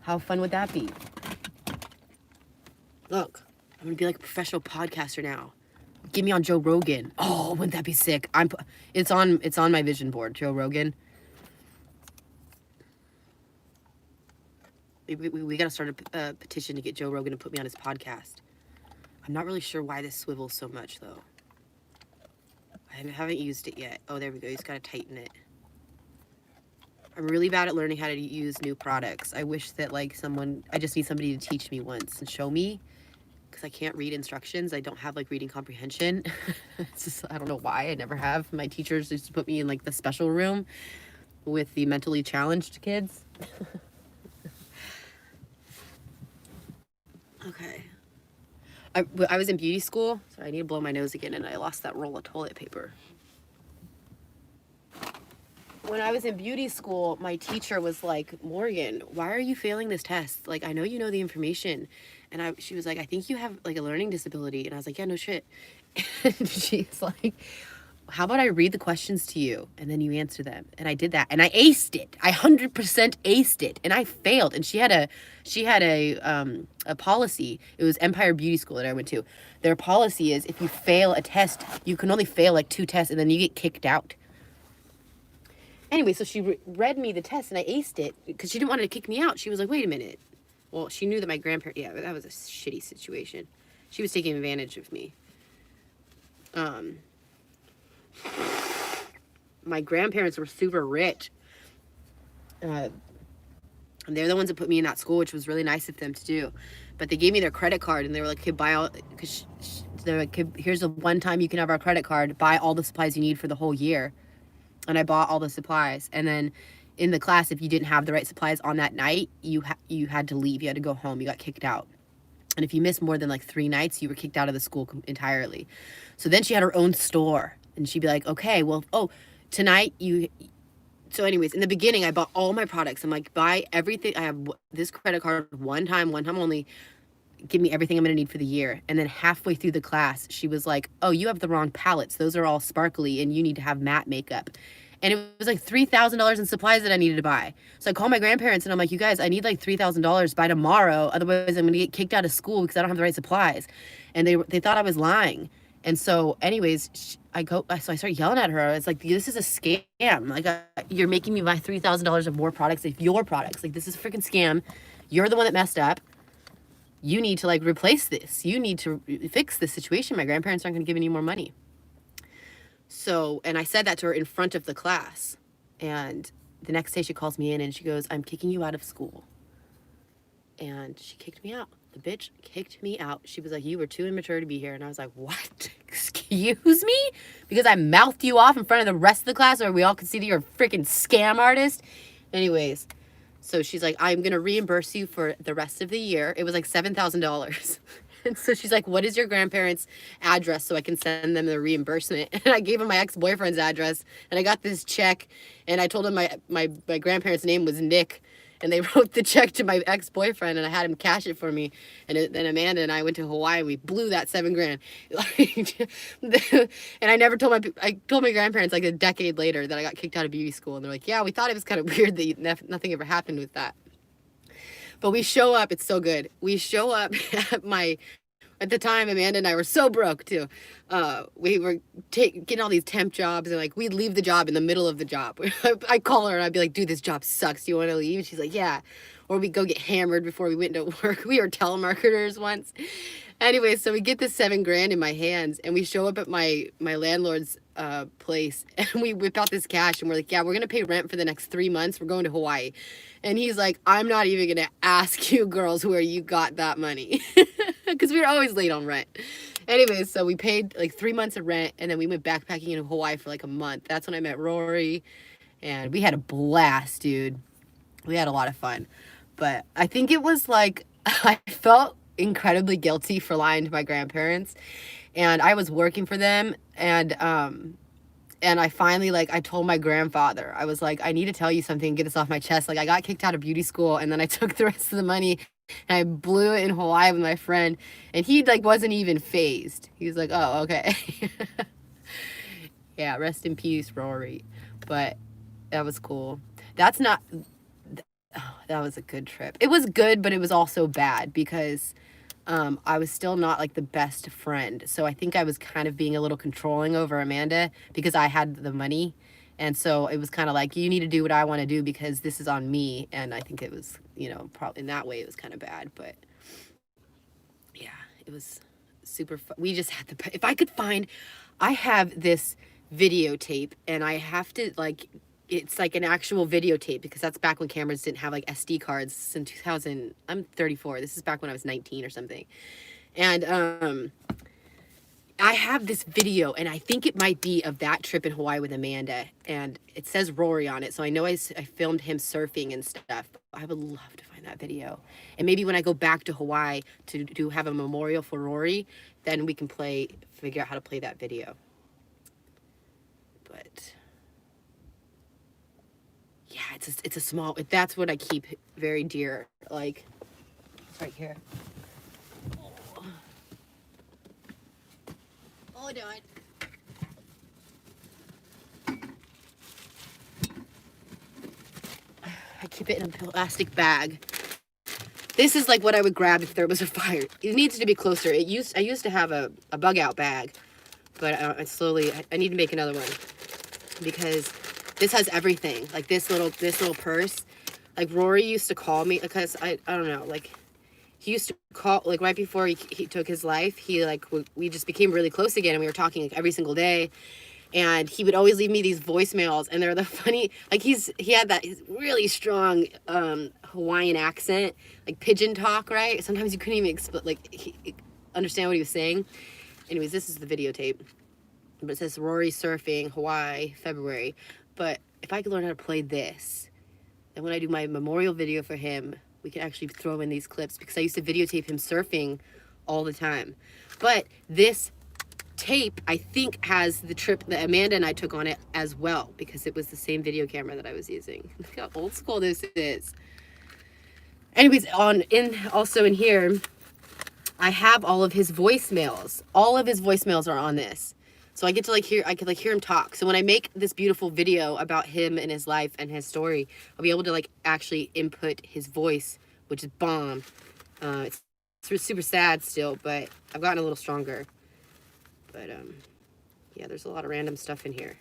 S1: how fun would that be? Look, I'm gonna be like a professional podcaster now. Get me on Joe Rogan. Oh, wouldn't that be sick? It's on my vision board, Joe Rogan. We gotta start a petition to get Joe Rogan to put me on his podcast. I'm not really sure why this swivels so much though. I haven't used it yet. Oh, there we go. You just gotta tighten it. I'm really bad at learning how to use new products. I wish that like I just need somebody to teach me once and show me, because I can't read instructions. I don't have like reading comprehension. It's just, I don't know why. I never have. My teachers used to put me in like the special room with the mentally challenged kids. Okay. I was in beauty school, so I need to blow my nose again, and I lost that roll of toilet paper. When I was in beauty school, my teacher was like, Morgan, why are you failing this test? Like, I know you know the information. And she was like, I think you have like a learning disability. And I was like, yeah, no shit. And she's like, how about I read the questions to you and then you answer them? And I did that and I aced it. I 100% aced it, and I failed. And she had a policy. It was Empire Beauty School that I went to. Their policy is if you fail a test, you can only fail like 2 tests and then you get kicked out. Anyway, so she read me the test and I aced it because she didn't want to kick me out. She was like, wait a minute. Well, she knew that my grandparents, yeah, that was a shitty situation. She was taking advantage of me. My grandparents were super rich. And they're the ones that put me in that school, which was really nice of them to do. But they gave me their credit card and they were like, okay, buy all, because they're like, here's the one time you can have our credit card, buy all the supplies you need for the whole year. And I bought all the supplies. And then in the class, if you didn't have the right supplies on that night, you had to leave. You had to go home. You got kicked out. And if you missed more than like 3 nights, you were kicked out of the school entirely. So then she had her own store. And she'd be like, okay, well, tonight you... So anyways, in the beginning, I bought all my products. I'm like, buy everything. I have this credit card one time only. Give me everything I'm going to need for the year. And then halfway through the class, she was like, oh, you have the wrong palettes. Those are all sparkly and you need to have matte makeup. And it was like $3,000 in supplies that I needed to buy. So I called my grandparents and I'm like, you guys, I need like $3,000 by tomorrow. Otherwise I'm going to get kicked out of school because I don't have the right supplies. And they thought I was lying. And so anyways, I start yelling at her. It's like, this is a scam. Like, you're making me buy $3,000 of more products, like your products. Like, this is a freaking scam. You're the one that messed up. You need to like replace this. You need to fix this situation. My grandparents aren't going to give any more money. So, and I said that to her in front of the class. And the next day she calls me in and she goes, I'm kicking you out of school. And she kicked me out. The bitch kicked me out. She was like, you were too immature to be here. And I was like, what? Excuse me? Because I mouthed you off in front of the rest of the class or we all could see that you're a freaking scam artist. Anyways, so she's like, I'm going to reimburse you for the rest of the year. It was like $7,000. And so she's like, what is your grandparents' address so I can send them the reimbursement? And I gave him my ex-boyfriend's address and I got this check and I told him my grandparents' name was Nick. And they wrote the check to my ex-boyfriend and I had him cash it for me. And then Amanda and I went to Hawaii and we blew that $7,000. And I told my grandparents like a decade later that I got kicked out of beauty school. And they're like, yeah, we thought it was kind of weird that nothing ever happened with that. But we show up, it's so good. We show up at the time, Amanda and I were so broke too. We were getting all these temp jobs and like we'd leave the job in the middle of the job. I'd call her and I'd be like, dude, this job sucks. Do you want to leave? And she's like, yeah. Or we'd go get hammered before we went to work. We were telemarketers once. Anyway, so we get this $7,000 in my hands and we show up at my landlord's place and we whip out this cash and we're like, yeah, we're going to pay rent for the next 3 months. We're going to Hawaii. And he's like, I'm not even going to ask you girls where you got that money. Because we were always late on rent. Anyways, so we paid like 3 months of rent and then we went backpacking in Hawaii for like a month. That's when I met Rory and we had a blast, dude. We had a lot of fun. But I think it was like, I felt incredibly guilty for lying to my grandparents. And I was working for them and I finally, like, I told my grandfather, I was like, I need to tell you something, get this off my chest. Like, I got kicked out of beauty school and then I took the rest of the money and I blew it in Hawaii with my friend. And he, like, wasn't even phased. He was like, oh, okay. Yeah, rest in peace, Rory. But that was cool. That was a good trip. It was good, but it was also bad because I was still not like the best friend. So I think I was kind of being a little controlling over Amanda because I had the money. And so it was kind of like, you need to do what I want to do because this is on me. And I think it was, you know, probably in that way it was kind of bad. But yeah, it was super fun. We just had the, if I could find, I have this videotape and I have to like, it's like an actual videotape because that's back when cameras didn't have like SD cards. It's in 2000. I'm 34. This is back when I was 19 or something. And I have this video and I think it might be of that trip in Hawaii with Amanda, and it says Rory on it. So I know I filmed him surfing and stuff. I would love to find that video. And maybe when I go back to Hawaii to have a memorial for Rory, then we can figure out how to play that video. But yeah, it's a small, that's what I keep very dear. Like, right here.
S2: Hold on.
S1: I keep it in a plastic bag. This is like what I would grab if there was a fire. It needs to be closer. I used to have a bug out bag, but I need to make another one because this has everything. Like this little purse. Like Rory used to call me because I don't know, like he used to call, like right before he took his life, he like, we just became really close again and we were talking like every single day. And he would always leave me these voicemails, and they're the funny, like he had that really strong Hawaiian accent, like pigeon talk, right? Sometimes you couldn't even understand what he was saying. Anyways, this is the videotape. But it says Rory surfing, Hawaii, February. But if I could learn how to play this, then when I do my memorial video for him, we can actually throw in these clips because I used to videotape him surfing all the time. But this tape, I think, has the trip that Amanda and I took on it as well because it was the same video camera that I was using. Look how old school this is. Anyways, also in here, I have all of his voicemails. All of his voicemails are on this. So I get to hear him talk. So when I make this beautiful video about him and his life and his story, I'll be able to actually input his voice, which is bomb. It's super sad still, but I've gotten a little stronger. But yeah, there's a lot of random stuff in here.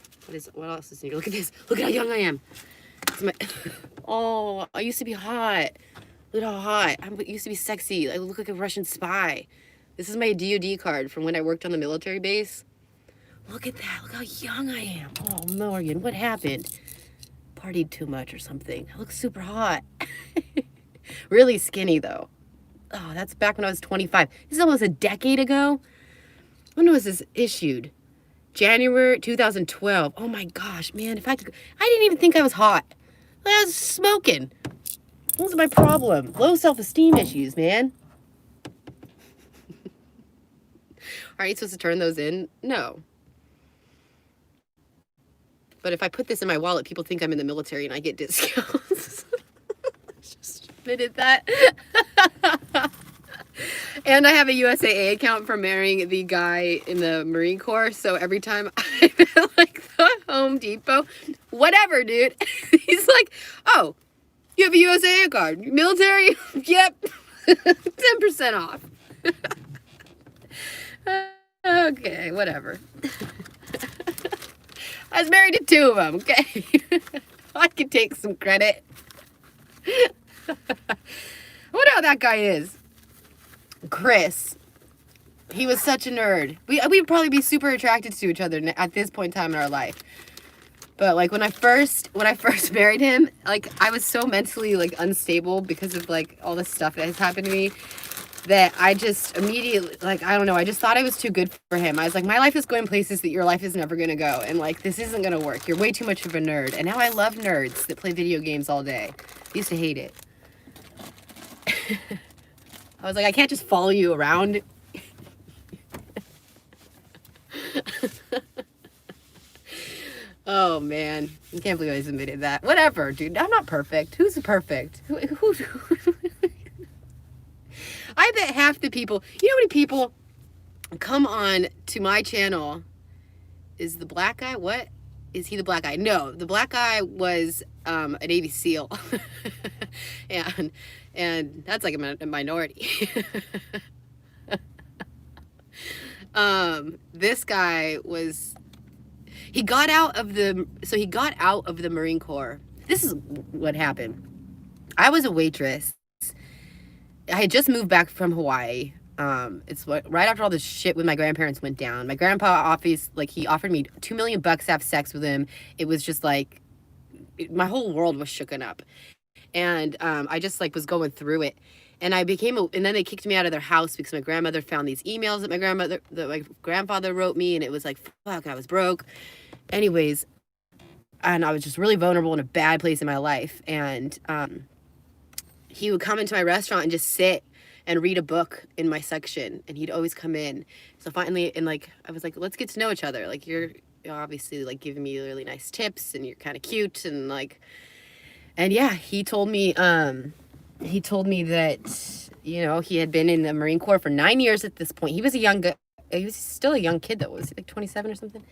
S1: What else is in here? Look at this. Look at how young I am. Oh, I used to be hot. Look at how hot. I used to be sexy. I look like a Russian spy. This is my DOD card from when I worked on the military base. Look at that. Look how young I am. Oh, Morgan, what happened? Partied too much or something. I look super hot. Really skinny, though. Oh, that's back when I was 25. This is almost a decade ago. When was this issued? January 2012. Oh my gosh, man. I didn't even think I was hot. I was smoking. What was my problem? Low self-esteem issues, man. Are you supposed to turn those in? No. But if I put this in my wallet, people think I'm in the military and I get discounts. Just admitted that. And I have a USAA account from marrying the guy in the Marine Corps. So every time I'm at the Home Depot, whatever, dude, he's like, oh, you have a USAA card. Military? Yep. 10% off. Okay, whatever. I was married to 2 of them, okay? I could take some credit. I wonder how that guy is. Chris. He was such a nerd. We'd probably be super attracted to each other at this point in time in our life. But like when I first married him, like I was so mentally unstable because of all this stuff that has happened to me that I just immediately I don't know, I just thought I was too good for him. I was like, my life is going places that your life is never gonna go, and this isn't gonna work. You're way too much of a nerd. And now I love nerds that play video games all day. I used to hate it. I was like, I can't just follow you around. Oh man, I can't believe I just admitted that. Whatever, dude. I'm not perfect. Who's perfect? Who I bet half the people, you know how many people come on to my channel? Is the black guy, what? Is he the black guy? No, the black guy was a Navy SEAL. and that's like a minority. This guy was, he got out of the Marine Corps. This is what happened. I was a waitress. I had just moved back from Hawaii. Right after all this shit with my grandparents went down. My grandpa he offered me $2 million to have sex with him. It was just like my whole world was shooken up, and I just like was going through it. And and then they kicked me out of their house because my grandmother found these emails that my grandfather wrote me, and it was like, fuck, I was broke. Anyways, and I was just really vulnerable in a bad place in my life. And he would come into my restaurant and just sit and read a book in my section, and he'd always come in. So finally, and like I was like, let's get to know each other. Like you're obviously like giving me really nice tips, and you're kind of cute, and like, and yeah, he told me that he had been in the Marine Corps for 9 years at this point. He was still a young kid though. Was he like 27 or something?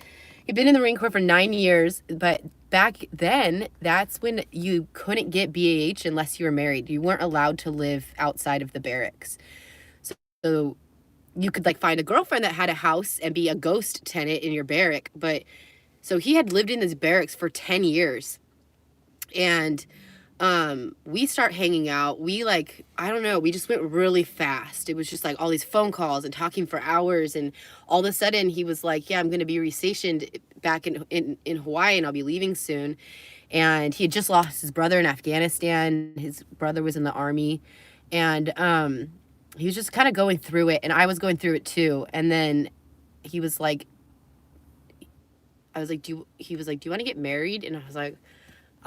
S1: He'd been in the Marine Corps for 9 years, but back then, that's when you couldn't get BAH unless you were married. You weren't allowed to live outside of the barracks. So you could like find a girlfriend that had a house and be a ghost tenant in your barrack. But so he had lived in this barracks for 10 years. And we start hanging out. We like, I don't know, we just went really fast. It was just like all these phone calls and talking for hours, and all of a sudden he was like, yeah, I'm going to be restationed back in Hawaii, and I'll be leaving soon. And he had just lost his brother in Afghanistan. His brother was in the army, and he was just kind of going through it, and I was going through it too. And then he was like, do you want to get married? And I was like,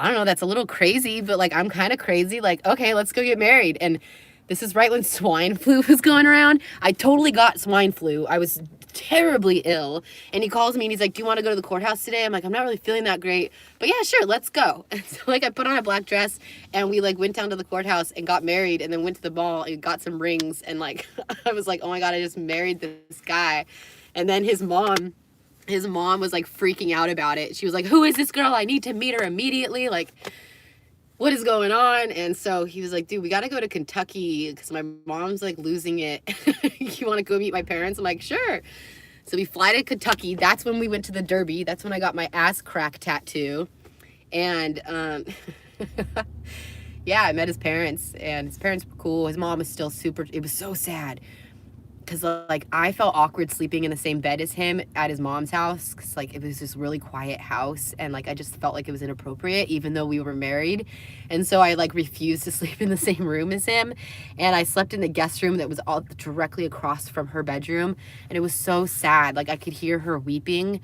S1: I don't know, that's a little crazy, but like, I'm kind of crazy. Like, okay, let's go get married. And this is right when swine flu was going around. I totally got swine flu. I was terribly ill. And he calls me and he's like, do you want to go to the courthouse today? I'm like, I'm not really feeling that great, but yeah, sure, let's go. And so like, I put on a black dress and we like went down to the courthouse and got married, and then went to the mall and got some rings. And like, I was like, oh my God, I just married this guy. And then his mom was like freaking out about it. She was like, who is this girl? I need to meet her immediately. Like, what is going on? And so he was like, dude, we got to go to Kentucky because my mom's like losing it. You want to go meet my parents? I'm like, sure. So we fly to Kentucky. That's when we went to the Derby. That's when I got my ass crack tattoo. And yeah, I met his parents, and his parents were cool. His mom was still it was so sad. Because like I felt awkward sleeping in the same bed as him at his mom's house, because like it was this really quiet house, and like I just felt like it was inappropriate even though we were married. And so I like refused to sleep in the same room as him, and I slept in the guest room that was all directly across from her bedroom. And it was so sad. Like I could hear her weeping.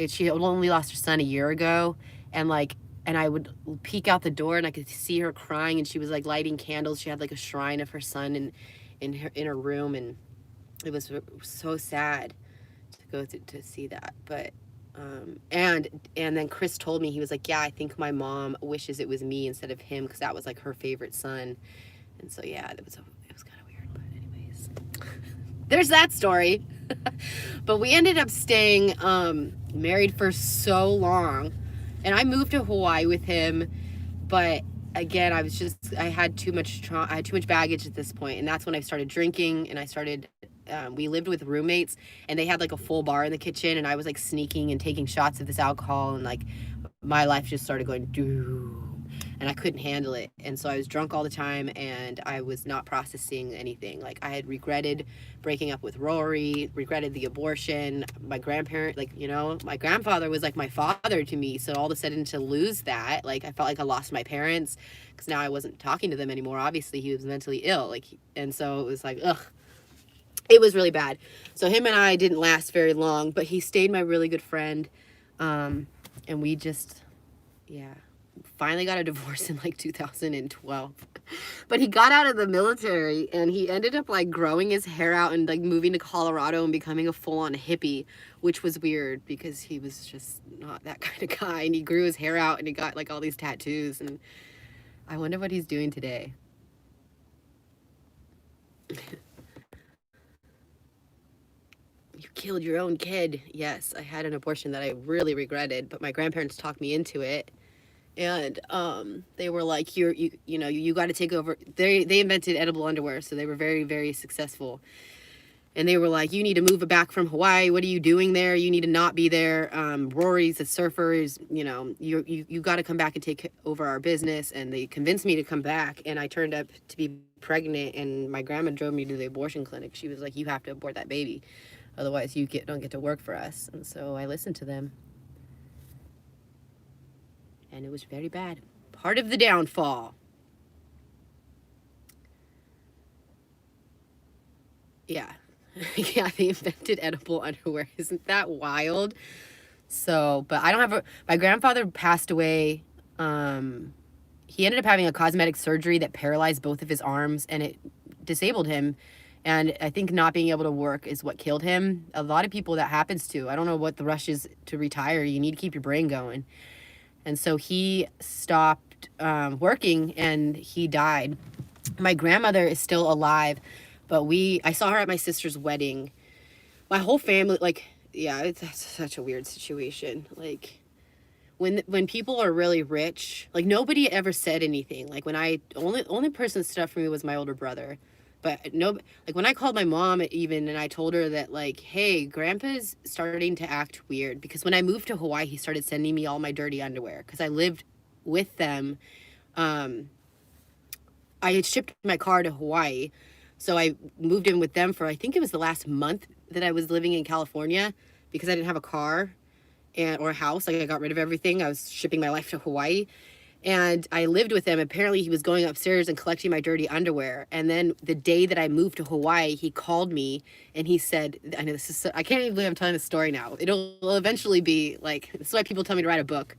S1: She had only lost her son a year ago, and I would peek out the door and I could see her crying, and she was like lighting candles. She had like a shrine of her son in her room, and it was so sad to go to see that. But and then Chris told me, he was like, yeah, I think my mom wishes it was me instead of him, because that was like her favorite son. And so yeah, it was kind of weird. But anyways, there's that story. But we ended up staying married for so long, and I moved to Hawaii with him. But again, I had too much baggage at this point, and that's when I started drinking, and I started we lived with roommates, and they had like a full bar in the kitchen, and I was like sneaking and taking shots of this alcohol, and like my life just started going doom, and I couldn't handle it. And so I was drunk all the time, and I was not processing anything. Like I had regretted breaking up with Rory, regretted the abortion, my grandparent, like, my grandfather was like my father to me. So all of a sudden to lose that, like I felt like I lost my parents, because now I wasn't talking to them anymore. Obviously he was mentally ill, and so it was like, ugh. It was really bad. So him and I didn't last very long, but he stayed my really good friend. And we just, finally got a divorce in like 2012. But he got out of the military, and he ended up like growing his hair out and like moving to Colorado and becoming a full-on hippie, which was weird because he was just not that kind of guy. And he grew his hair out, and he got like all these tattoos, and I wonder what he's doing today. You killed your own kid. Yes, I had an abortion that I really regretted, but my grandparents talked me into it. And they were like, you got to take over. They invented edible underwear, so they were very, very successful. And they were like, you need to move back from Hawaii. What are you doing there? You need to not be there. Rory's a surfer. You got to come back and take over our business. And they convinced me to come back. And I turned up to be pregnant. And my grandma drove me to the abortion clinic. She was like, you have to abort that baby. Otherwise, you don't get to work for us. And so I listened to them. And it was very bad. Part of the downfall. Yeah. Yeah, they invented edible underwear. Isn't that wild? So, but I don't have my grandfather passed away. He ended up having a cosmetic surgery that paralyzed both of his arms and it disabled him. And I think not being able to work is what killed him. A lot of people that happens to. I don't know what the rush is to retire. You need to keep your brain going. And so he stopped working and he died. My grandmother is still alive. But I saw her at my sister's wedding. My whole family, like, yeah, it's such a weird situation. Like, when people are really rich, like, nobody ever said anything. Like, only person that stood up for me was my older brother. But no, like, when I called my mom even, and I told her that, like, hey, Grandpa's starting to act weird. Because when I moved to Hawaii, he started sending me all my dirty underwear. Because I lived with them. I had shipped my car to Hawaii. So I moved in with them for, I think it was the last month that I was living in California because I didn't have a car or a house. Like, I got rid of everything. I was shipping my life to Hawaii. And I lived with him. Apparently, he was going upstairs and collecting my dirty underwear. And then the day that I moved to Hawaii, he called me and he said, I know this is, I can't even believe I'm telling this story now. It'll eventually be like, this is why people tell me to write a book.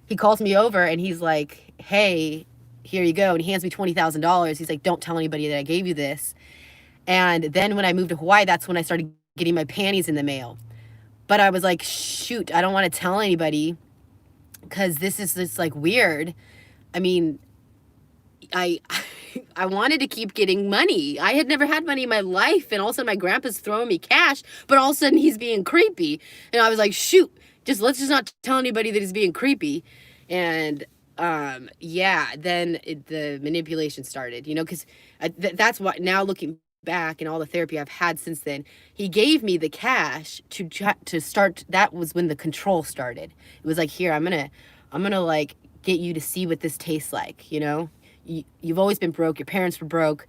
S1: He calls me over and he's like, hey, here you go. And he hands me $20,000. He's like, don't tell anybody that I gave you this. And then when I moved to Hawaii, that's when I started getting my panties in the mail. But I was like, shoot, I don't want to tell anybody because this is just like weird. I mean, I wanted to keep getting money. I had never had money in my life. And all of a sudden my grandpa's throwing me cash, but all of a sudden he's being creepy. And I was like, shoot, let's just not tell anybody that he's being creepy. And then the manipulation started, because that's why now looking back and all the therapy I've had since then, he gave me the cash to start. That was when the control started. It was like, here, I'm gonna like get you to see what this tastes like. You've always been broke. Your parents were broke.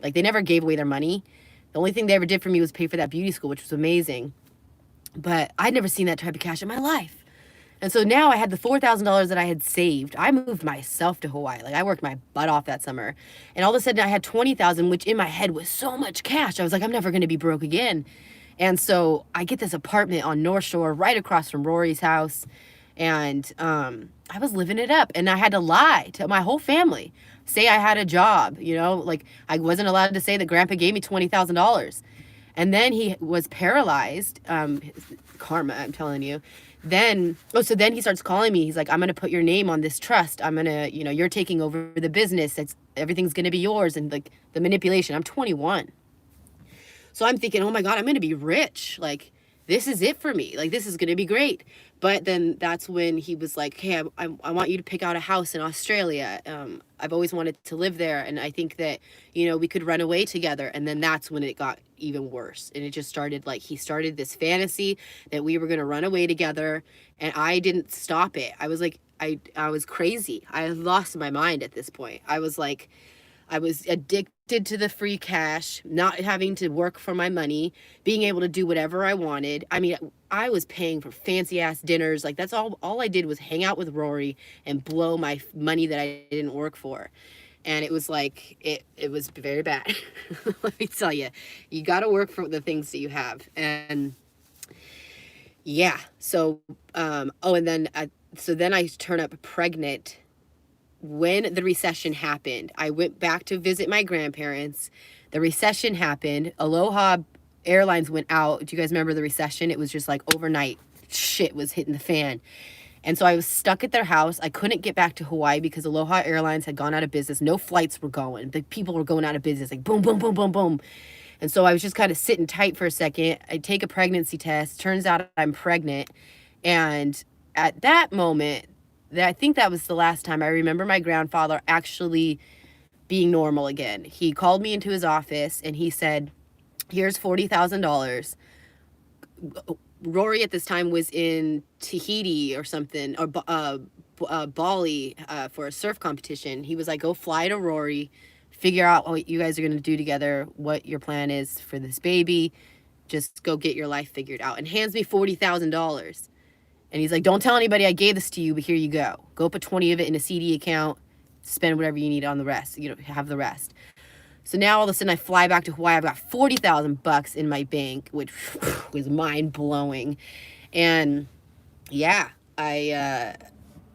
S1: Like, they never gave away their money. The only thing they ever did for me was pay for that beauty school, which was amazing. But I'd never seen that type of cash in my life. And so now I had the $4,000 that I had saved. I moved myself to Hawaii. Like, I worked my butt off that summer. And all of a sudden I had $20,000, which in my head was so much cash. I was like, I'm never going to be broke again. And so I get this apartment on North Shore right across from Rory's house. And I was living it up. And I had to lie to my whole family. Say I had a job, like I wasn't allowed to say that Grandpa gave me $20,000. And then he was paralyzed. Karma, I'm telling you. So then he starts calling me. He's like, I'm going to put your name on this trust. I'm going to, you're taking over the business. Everything's going to be yours. And like the manipulation, I'm 21. So I'm thinking, oh my God, I'm going to be rich. Like, this is it for me. Like, this is going to be great. But then that's when he was like, hey, I want you to pick out a house in Australia. I've always wanted to live there. And I think that, we could run away together. And then that's when it got even worse. And it just started, like, he started this fantasy that we were going to run away together. And I didn't stop it. I was like, I was crazy. I lost my mind at this point. I was addicted to the free cash, not having to work for my money, being able to do whatever I wanted. I mean, I was paying for fancy ass dinners. Like, that's all I did was hang out with Rory and blow my money that I didn't work for. And it was like, it was very bad. Let me tell you, you got to work for the things that you have. And yeah, so, so then I turn up pregnant. When the recession happened, I went back to visit my grandparents. The recession happened. Aloha Airlines went out. Do you guys remember the recession? It was just like overnight. Shit was hitting the fan. And so I was stuck at their house. I couldn't get back to Hawaii because Aloha Airlines had gone out of business. No flights were going. The people were going out of business. Like, boom, boom, boom, boom, boom. And so I was just kind of sitting tight for a second. I take a pregnancy test. Turns out I'm pregnant. And at that moment, I think that was the last time I remember my grandfather actually being normal again. He called me into his office and he said, Here's $40,000. Rory at this time was in Tahiti or something, or Bali for a surf competition. He was like, go fly to Rory, figure out what you guys are going to do together, what your plan is for this baby. Just go get your life figured out. And hands me $40,000. And he's like, don't tell anybody I gave this to you, but here you go. Go put 20 of it in a CD account, spend whatever you need on the rest, have the rest. So now all of a sudden I fly back to Hawaii. I've got $40,000 in my bank, which was mind blowing. And yeah,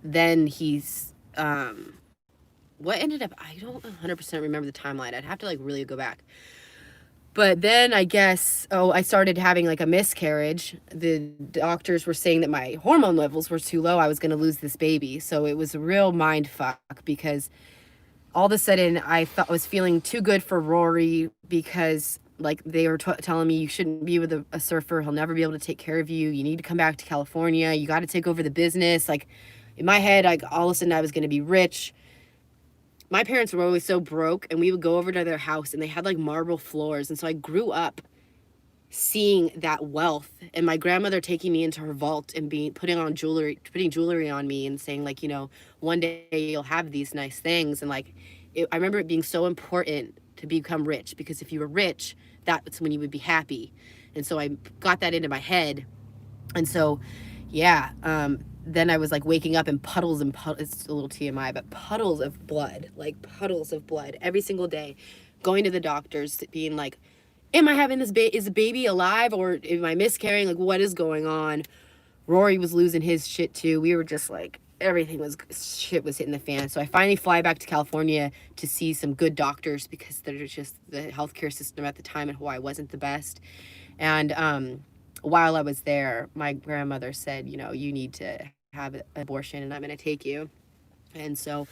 S1: then he's, what ended up, I don't 100% remember the timeline. I'd have to like really go back. But then I guess, I started having like a miscarriage. The doctors were saying that my hormone levels were too low. I was going to lose this baby. So it was a real mind fuck because all of a sudden I was feeling too good for Rory because like they were telling me you shouldn't be with a surfer. He'll never be able to take care of you. You need to come back to California. You got to take over the business. Like in my head, like all of a sudden I was going to be rich. My parents were always so broke, and we would go over to their house and they had like marble floors. And so I grew up seeing that wealth, and my grandmother taking me into her vault and putting jewelry on me and saying like, one day you'll have these nice things. And like, I remember it being so important to become rich, because if you were rich, that's when you would be happy. And so I got that into my head. And so, yeah, then I was like waking up in puddles, it's a little TMI, but puddles of blood every single day, going to the doctors, being like, am I having this is the baby alive, or am I miscarrying? Like, what is going on? Rory was losing his shit too. We were just like, shit was hitting the fan. So I finally fly back to California to see some good doctors, because there's just, the healthcare system at the time in Hawaii wasn't the best. And while I was there, my grandmother said, you need to have an abortion and I'm going to take you. And so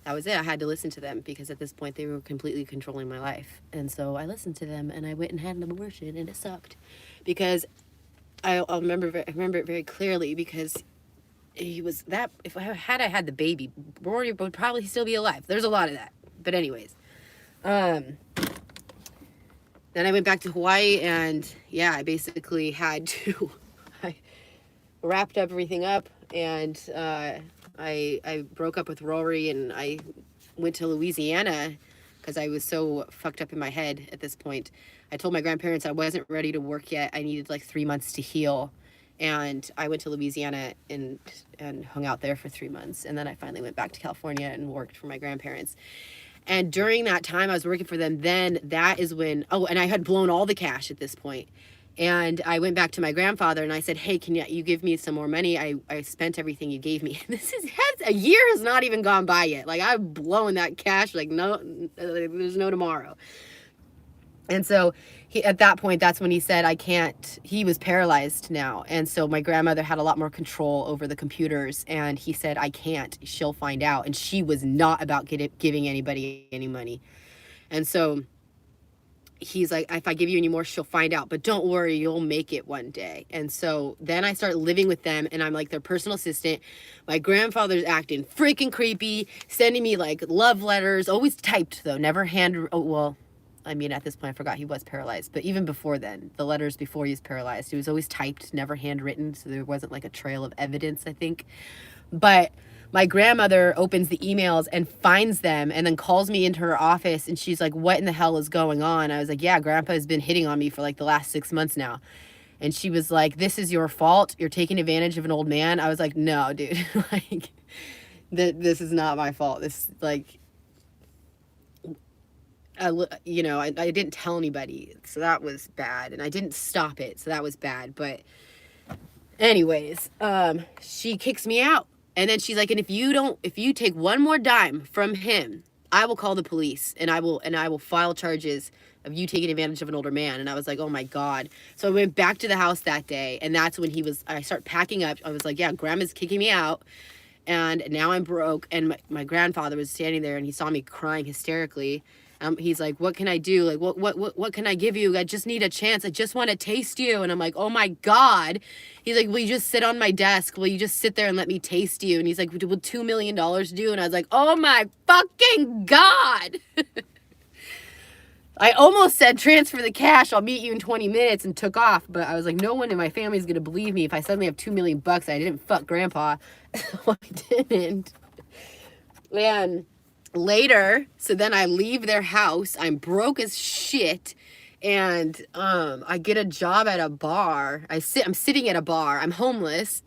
S1: that was it. I had to listen to them, because at this point they were completely controlling my life. And so I listened to them and I went and had an abortion, and it sucked, because I remember it very clearly, because he was that, if I had the baby, Rory would probably still be alive. There's a lot of that. But anyways, then I went back to Hawaii, and yeah, I basically had to, I wrapped everything up, and I broke up with Rory, and I went to Louisiana because I was so fucked up in my head at this point. I told my grandparents I wasn't ready to work yet. I needed like 3 months to heal. And I went to Louisiana and hung out there for 3 months. And then I finally went back to California and worked for my grandparents. And during that time I was working for them, then that is when, and I had blown all the cash at this point. And I went back to my grandfather and I said, hey, can you give me some more money? I spent everything you gave me. A year has not even gone by yet. Like, I've blown that cash, like, no, there's no tomorrow. And so at that point, that's when he said, I can't, he was paralyzed now. And so my grandmother had a lot more control over the computers, and he said, I can't, she'll find out. And she was not about giving anybody any money. And so he's like, if I give you any more, she'll find out, but don't worry, you'll make it one day. And so then I start living with them, and I'm like their personal assistant. My grandfather's acting freaking creepy, sending me like love letters, always typed though, never at this point I forgot he was paralyzed, but even before then, the letters before he was paralyzed, it was always typed, never handwritten, so there wasn't like a trail of evidence, I think. But my grandmother opens the emails and finds them, and then calls me into her office, and she's like, what in the hell is going on? I was like, yeah, Grandpa has been hitting on me for like the last 6 months now. And she was like, this is your fault, you're taking advantage of an old man. I was like, no, dude, like, this is not my fault. This, like, I didn't tell anybody, so that was bad, and I didn't stop it, so that was bad. But anyways, she kicks me out, and then she's like, and if you take one more dime from him, I will call the police, and I will file charges of you taking advantage of an older man. And I was like, oh my God. So I went back to the house that day, and that's when I start packing up. I was like, yeah, Grandma's kicking me out, and now I'm broke. And my grandfather was standing there, and he saw me crying hysterically. He's like, what can I do? Like, what can I give you? I just need a chance. I just want to taste you. And I'm like, oh my God. He's like, will you just sit on my desk? Will you just sit there and let me taste you? And he's like, will $2 million do? And I was like, oh my fucking God. I almost said transfer the cash, I'll meet you in 20 minutes, and took off, but I was like, no one in my family is gonna believe me if I suddenly have $2 million and I didn't fuck grandpa. So I didn't. And later, so then I leave their house, I'm broke as shit, and I get a job at a bar. I'm sitting at a bar, I'm homeless.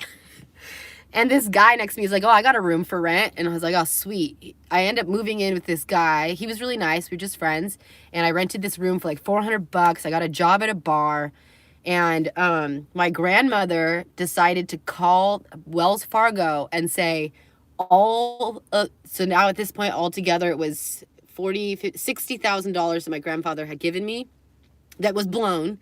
S1: And this guy next to me is like, oh, I got a room for rent. And I was like, oh, sweet. I end up moving in with this guy. He was really nice. We were just friends. And I rented this room for like $400. I got a job at a bar. And my grandmother decided to call Wells Fargo and say so now at this point altogether it was $60,000 that my grandfather had given me that was blown.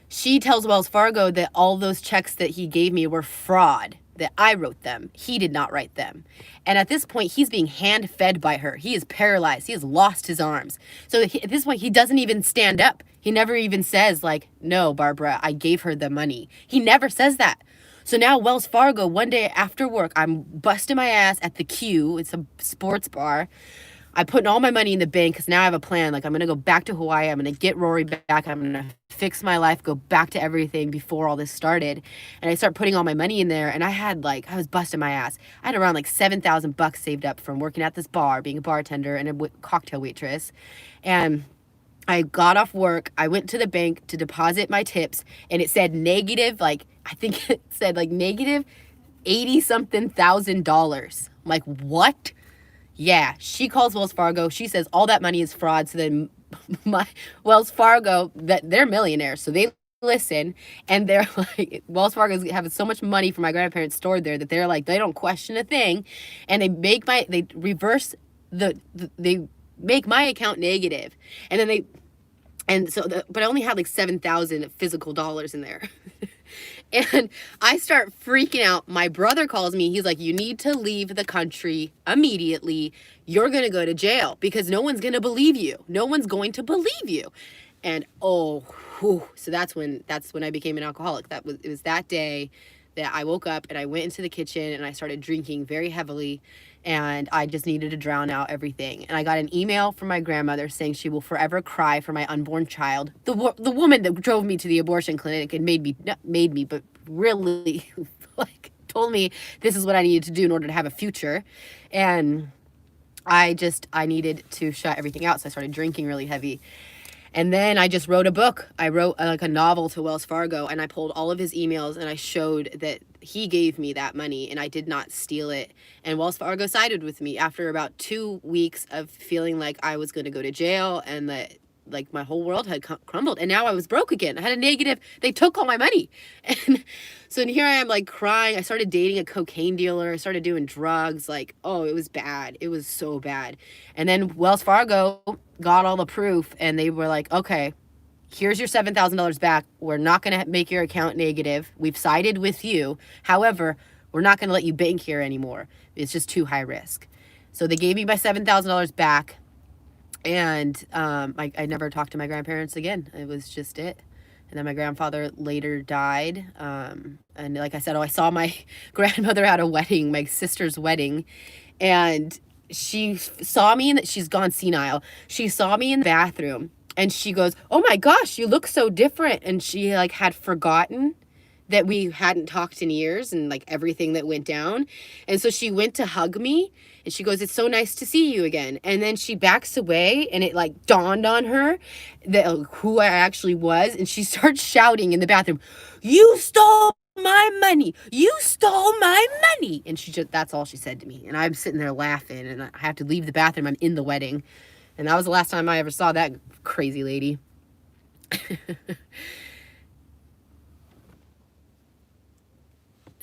S1: She tells Wells Fargo that all those checks that he gave me were fraud, that I wrote them. He did not write them. And at this point, he's being hand-fed by her. He is paralyzed. He has lost his arms. So at this point, he doesn't even stand up. He never even says, like, no, Barbara, I gave her the money. He never says that. So now Wells Fargo, one day after work, I'm busting my ass at the Q. It's a sports bar. I'm putting all my money in the bank because now I have a plan. Like, I'm going to go back to Hawaii. I'm going to get Rory back. I'm going to fix my life, go back to everything before all this started. And I start putting all my money in there. And I was busting my ass. I had around like $7,000 saved up from working at this bar, being a bartender and a cocktail waitress. And I got off work. I went to the bank to deposit my tips. And it said negative, like, I think it said like negative 80-something thousand dollars. I'm like, what? Yeah, she calls Wells Fargo. She says all that money is fraud. So then my Wells Fargo, that they're millionaires, so they listen, and they're like, Wells Fargo's having so much money for my grandparents stored there that they're like, they don't question a thing, and they reverse they make my account negative, and then but I only had like 7,000 physical dollars in there. And I start freaking out. My brother calls me. He's like, you need to leave the country immediately. You're going to go to jail because no one's going to believe you. No one's going to believe you. And so that's when I became an alcoholic. It was that day that I woke up and I went into the kitchen and I started drinking very heavily. And I just needed to drown out everything. And I got an email from my grandmother saying she will forever cry for my unborn child. The woman that drove me to the abortion clinic and but really like told me this is what I needed to do in order to have a future. And I needed to shut everything out. So I started drinking really heavy. And then I just wrote a book. I wrote like a novel to Wells Fargo, and I pulled all of his emails and I showed that he gave me that money and I did not steal it. And Wells Fargo sided with me after about 2 weeks of feeling like I was going to go to jail and that like my whole world had crumbled. And now I was broke again. I had a negative. They took all my money. And so here I am like crying. I started dating a cocaine dealer. I started doing drugs. Like, oh, it was bad. It was so bad. And then Wells Fargo got all the proof and they were like, okay, here's your $7,000 back. We're not going to make your account negative. We've sided with you. However, we're not going to let you bank here anymore. It's just too high risk. So they gave me my $7,000 back. And I never talked to my grandparents again. It was just it. And then my grandfather later died. And like I said, I saw my grandmother at a wedding, my sister's wedding. And she saw me, she's gone senile. She saw me in the bathroom and she goes, oh my gosh, you look so different. And she like had forgotten that we hadn't talked in years and like everything that went down. And so she went to hug me and she goes, it's so nice to see you again. And then she backs away and it like dawned on her that who I actually was. And she starts shouting in the bathroom, you stole my money. You stole my money. And that's all she said to me. And I'm sitting there laughing and I have to leave the bathroom. I'm in the wedding. And that was the last time I ever saw that crazy lady.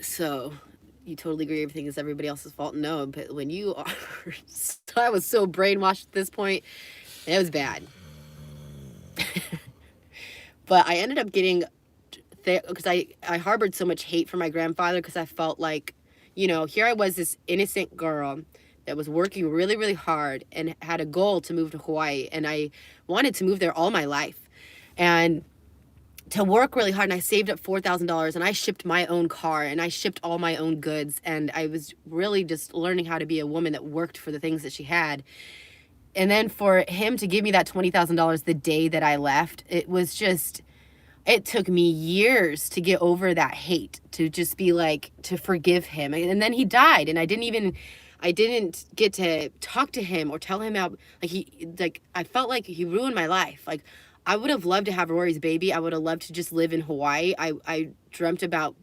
S1: So you totally agree everything is everybody else's fault? No, but when you are, I was so brainwashed at this point, it was bad. But I ended up getting, because I harbored so much hate for my grandfather because I felt like, you know, here I was, this innocent girl that was working really, really hard and had a goal to move to Hawaii. And I wanted to move there all my life. And to work really hard, and I saved up $4,000 and I shipped my own car and I shipped all my own goods. And I was really just learning how to be a woman that worked for the things that she had. and then for him to give me that $20,000 the day that I left, it was just, it took me years to get over that hate, to just be like, to forgive him. And then he died, and I didn't get to talk to him or tell him how, like, I felt like he ruined my life. Like, I would have loved to have Rory's baby. I would have loved to just live in Hawaii. I dreamt about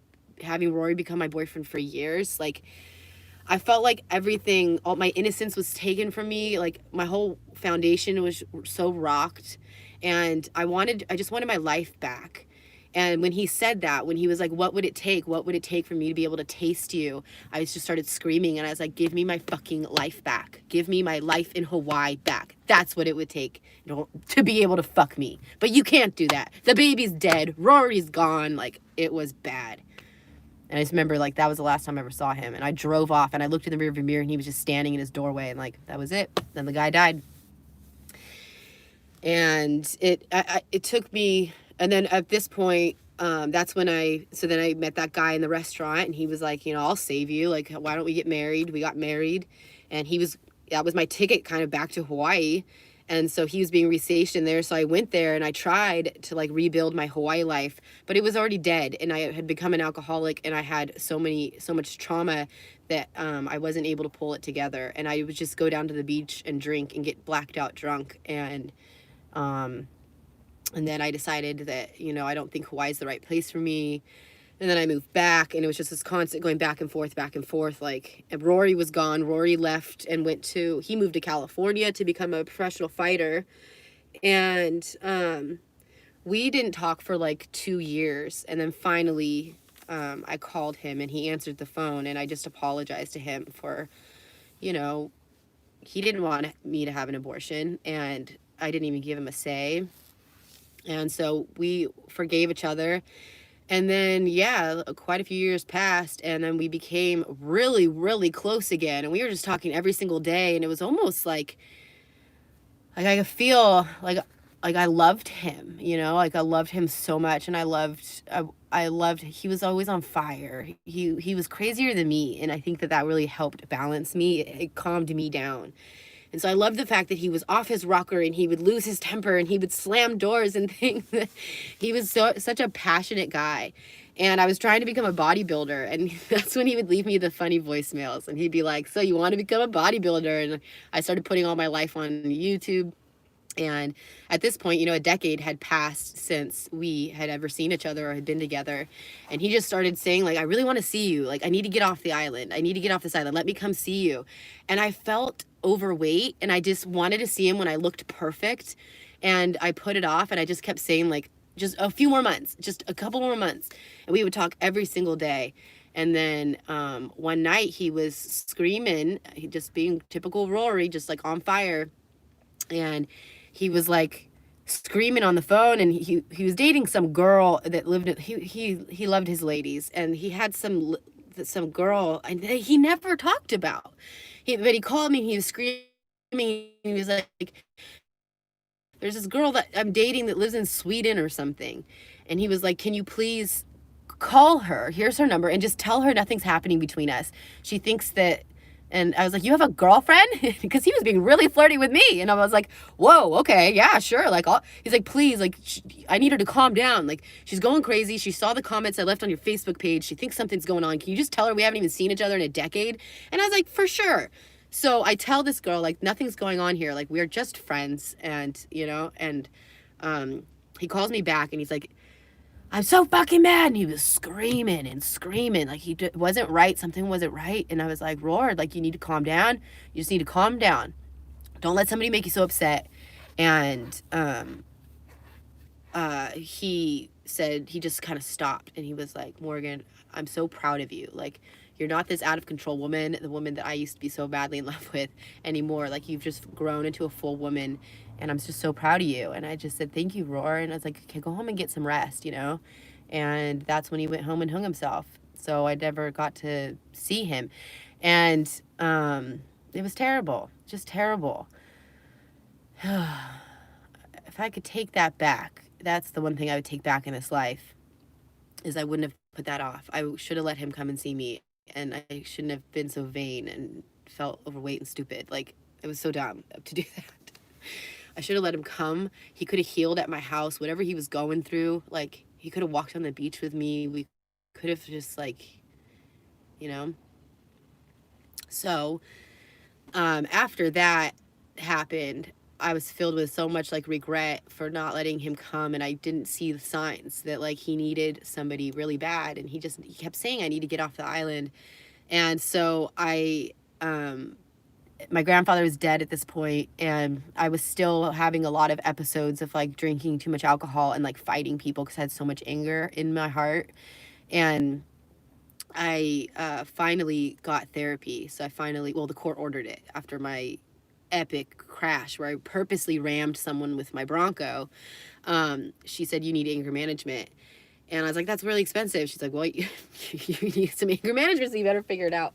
S1: having Rory become my boyfriend for years. Like, I felt like everything, all my innocence was taken from me. Like, my whole foundation was so rocked, and I just wanted my life back. And when he said that, when he was like, what would it take? What would it take for me to be able to taste you? I just started screaming, and I was like, give me my fucking life back. Give me my life in Hawaii back. That's what it would take, to be able to fuck me. But you can't do that. The baby's dead. Rory's gone. Like, it was bad. And I just remember, like, that was the last time I ever saw him. And I drove off, and I looked in the rearview mirror, and he was just standing in his doorway, and, like, that was it. Then the guy died. And it took me, and then at this point, that's when then I met that guy in the restaurant, and he was like, I'll save you. Like, why don't we get married? We got married, and that was my ticket kind of back to Hawaii. And so he was being restationed there. So I went there, and I tried to, like, rebuild my Hawaii life, but it was already dead. And I had become an alcoholic, and I had so much trauma that I wasn't able to pull it together. And I would just go down to the beach and drink and get blacked out drunk. And then I decided that, I don't think Hawaii is the right place for me. And then I moved back, and it was just this constant going back and forth. Like, and Rory was gone. Rory left and he moved to California to become a professional fighter. And we didn't talk for like 2 years. And then finally, I called him, and he answered the phone, and I just apologized to him for, he didn't want me to have an abortion, and I didn't even give him a say. And so we forgave each other. And then, quite a few years passed, and then we became really, really close again. And we were just talking every single day, and it was almost like I feel like I loved him, like I loved him so much. And I loved, he was always on fire. He was crazier than me. And I think that really helped balance me. It calmed me down. And so I loved the fact that he was off his rocker, and he would lose his temper, and he would slam doors and things. He was such a passionate guy. And I was trying to become a bodybuilder, and that's when he would leave me the funny voicemails. And he'd be like, so you want to become a bodybuilder? And I started putting all my life on YouTube. And at this point, a decade had passed since we had ever seen each other or had been together. And he just started saying, like, I really want to see you. Like, I need to get off the island. I need to get off this island. Let me come see you. And I felt overweight, and I just wanted to see him when I looked perfect. And I put it off, and I just kept saying, like, just a few more months, just a couple more months. And we would talk every single day. And then one night he was screaming, just being typical Rory, just like on fire. And he was like screaming on the phone, and he was dating some girl that lived, he loved his ladies, and he had some girl and he never talked about. But he called me, and he was screaming, he was like, there's this girl that I'm dating that lives in Sweden or something. And he was like, can you please call her? Here's her number, and just tell her nothing's happening between us. She thinks that. And I was like, you have a girlfriend? Because he was being really flirty with me. And I was like, whoa, okay, yeah, sure. Like, he's like, please, like, I need her to calm down. Like, she's going crazy. She saw the comments I left on your Facebook page. She thinks something's going on. Can you just tell her we haven't even seen each other in a decade? And I was like, for sure. So I tell this girl, like, nothing's going on here. Like, we're just friends. And, and he calls me back, and he's like, I'm so fucking mad. And he was screaming and screaming. Like, he wasn't right. Something wasn't right. And I was like, Roar, like, you need to calm down. You just need to calm down. Don't let somebody make you so upset. And he said, he just kind of stopped. And he was like, Morgan, I'm so proud of you. Like, you're not this out of control woman, the woman that I used to be so badly in love with anymore. Like, you've just grown into a full woman, and I'm just so proud of you. And I just said, thank you, Roar. And I was like, okay, go home and get some rest, And that's when he went home and hung himself. So I never got to see him. And it was terrible, just terrible. If I could take that back, that's the one thing I would take back in this life, is I wouldn't have put that off. I should have let him come and see me. And I shouldn't have been so vain and felt overweight and stupid. Like, it was so dumb to do that. I should have let him come. He could have healed at my house, whatever he was going through. Like, he could have walked on the beach with me. We could have just, like, you know. So, after that happened, I was filled with so much, like, regret for not letting him come, and I didn't see the signs that, like, he needed somebody really bad, and he kept saying, I need to get off the island. And so my grandfather was dead at this point, and I was still having a lot of episodes of, like, drinking too much alcohol and, like, fighting people because I had so much anger in my heart. And I finally got therapy. So the court ordered it after my epic crash where I purposely rammed someone with my Bronco. She said, you need anger management. And I was like, that's really expensive. She's like, well, you need some anger management, so you better figure it out.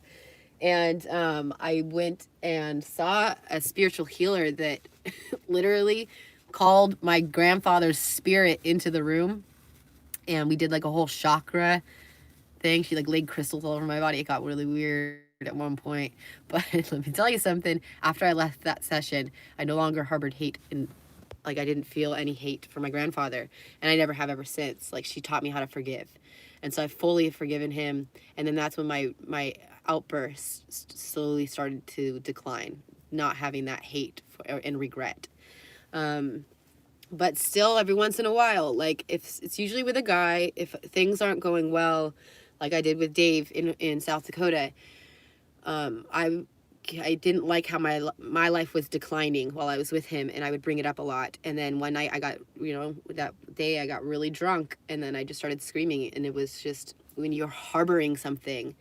S1: And I went and saw a spiritual healer that literally called my grandfather's spirit into the room. And we did, like, a whole chakra thing. She, like, laid crystals all over my body. It got really weird at one point. But let me tell you something. After I left that session, I no longer harbored hate, and, like, I didn't feel any hate for my grandfather. And I never have ever since. Like, she taught me how to forgive. And so I fully forgiven him. And then that's when my outbursts slowly started to decline, not having that hate and regret. But still, every once in a while, like, if it's usually with a guy, if things aren't going well, like I did with Dave in South Dakota, I didn't like how my life was declining while I was with him, and I would bring it up a lot. And then one night I got, that day I got really drunk, and then I just started screaming. And it was just, when you're harboring something,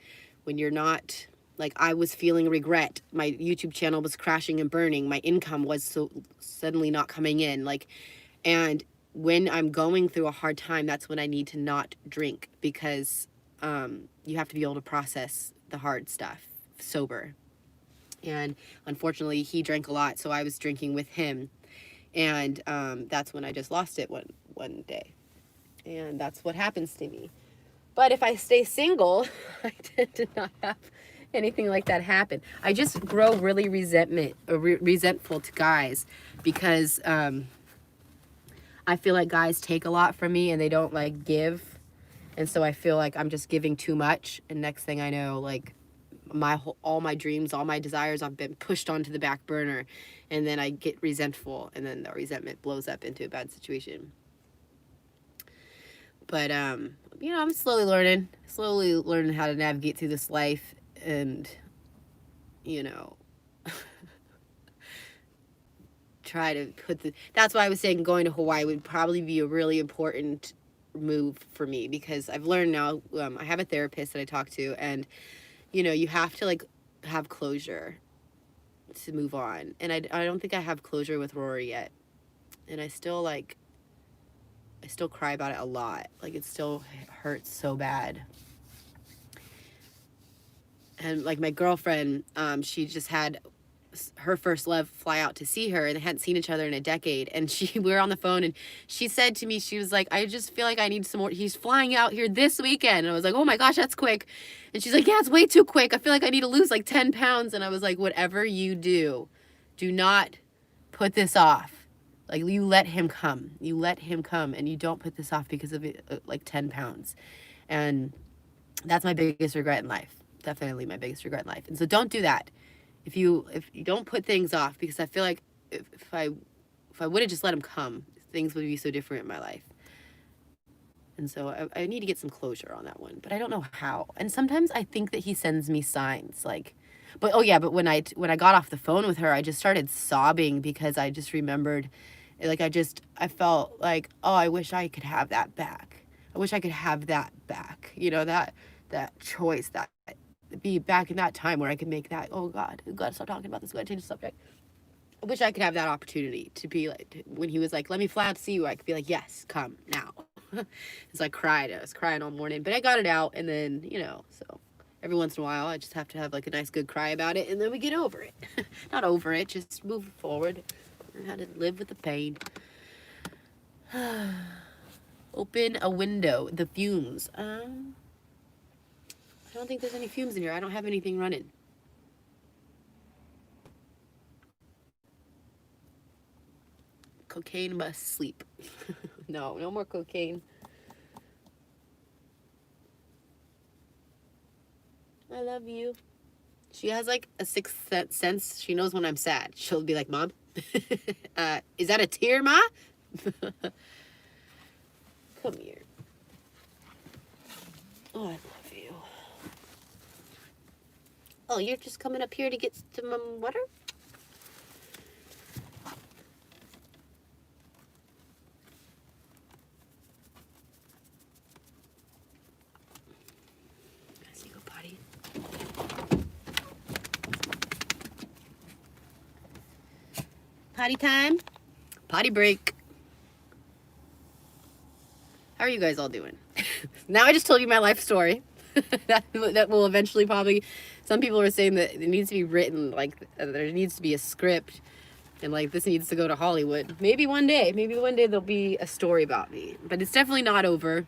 S1: when you're not, like, I was feeling regret. My YouTube channel was crashing and burning. My income was so suddenly not coming in. Like, and when I'm going through a hard time, that's when I need to not drink, because you have to be able to process the hard stuff sober. And unfortunately, he drank a lot, so I was drinking with him. And that's when I just lost it one day. And that's what happens to me. But if I stay single, I tend to not have anything like that happen. I just grow really resentful to guys, because I feel like guys take a lot from me and they don't, like, give. And so I feel like I'm just giving too much. And next thing I know, like, all my dreams, all my desires have been pushed onto the back burner. And then I get resentful, and then the resentment blows up into a bad situation. But, I'm slowly learning how to navigate through this life, and, try to that's why I was saying going to Hawaii would probably be a really important move for me, because I've learned now, I have a therapist that I talk to, and, you have to, like, have closure to move on. And I don't think I have closure with Rory yet. And I still cry about it a lot. Like, it still hurts so bad. And, like, my girlfriend, she just had her first love fly out to see her, and they hadn't seen each other in a decade. And we were on the phone, and she said to me, she was like, I just feel like I need some more. He's flying out here this weekend. And I was like, oh my gosh, that's quick. And she's like, yeah, it's way too quick. I feel like I need to lose like 10 pounds. And I was like, whatever you do not put this off. Like, you let him come. You let him come, and you don't put this off because of like 10 pounds. And that's my biggest regret in life. Definitely my biggest regret in life. And so don't do that. If you don't put things off, because I feel like if I would have just let him come, things would be so different in my life. And so I need to get some closure on that one, but I don't know how. And sometimes I think that he sends me signs, like, but when I got off the phone with her, I just started sobbing, because I just remembered, like, I felt like, oh, I wish I could have that back. I wish I could have that back. That choice, that be back in that time where I could make that, oh God, we gotta stop talking about this, we gotta change the subject. I wish I could have that opportunity to be like, when he was like, let me fly out to see you, I could be like, yes, come now. So I cried. I was crying all morning, but I got it out. And then, so every once in a while, I just have to have, like, a nice good cry about it, and then we get over it. Not over it, just move forward. Learn how to live with the pain. Open a window. The fumes. I don't think there's any fumes in here. I don't have anything running. Cocaine must sleep. No, no more cocaine. I love you. She has like a sixth sense. She knows when I'm sad. She'll be like, Mom, is that a tear, Ma? Come here. Oh, I love you. Oh, you're just coming up here to get some water? Let's go potty. Potty time. Potty break. How are you guys all doing? Now I just told you my life story. that will eventually probably, some people are saying that it needs to be written, like there needs to be a script, and like this needs to go to Hollywood. Maybe one day there'll be a story about me, but it's definitely not over,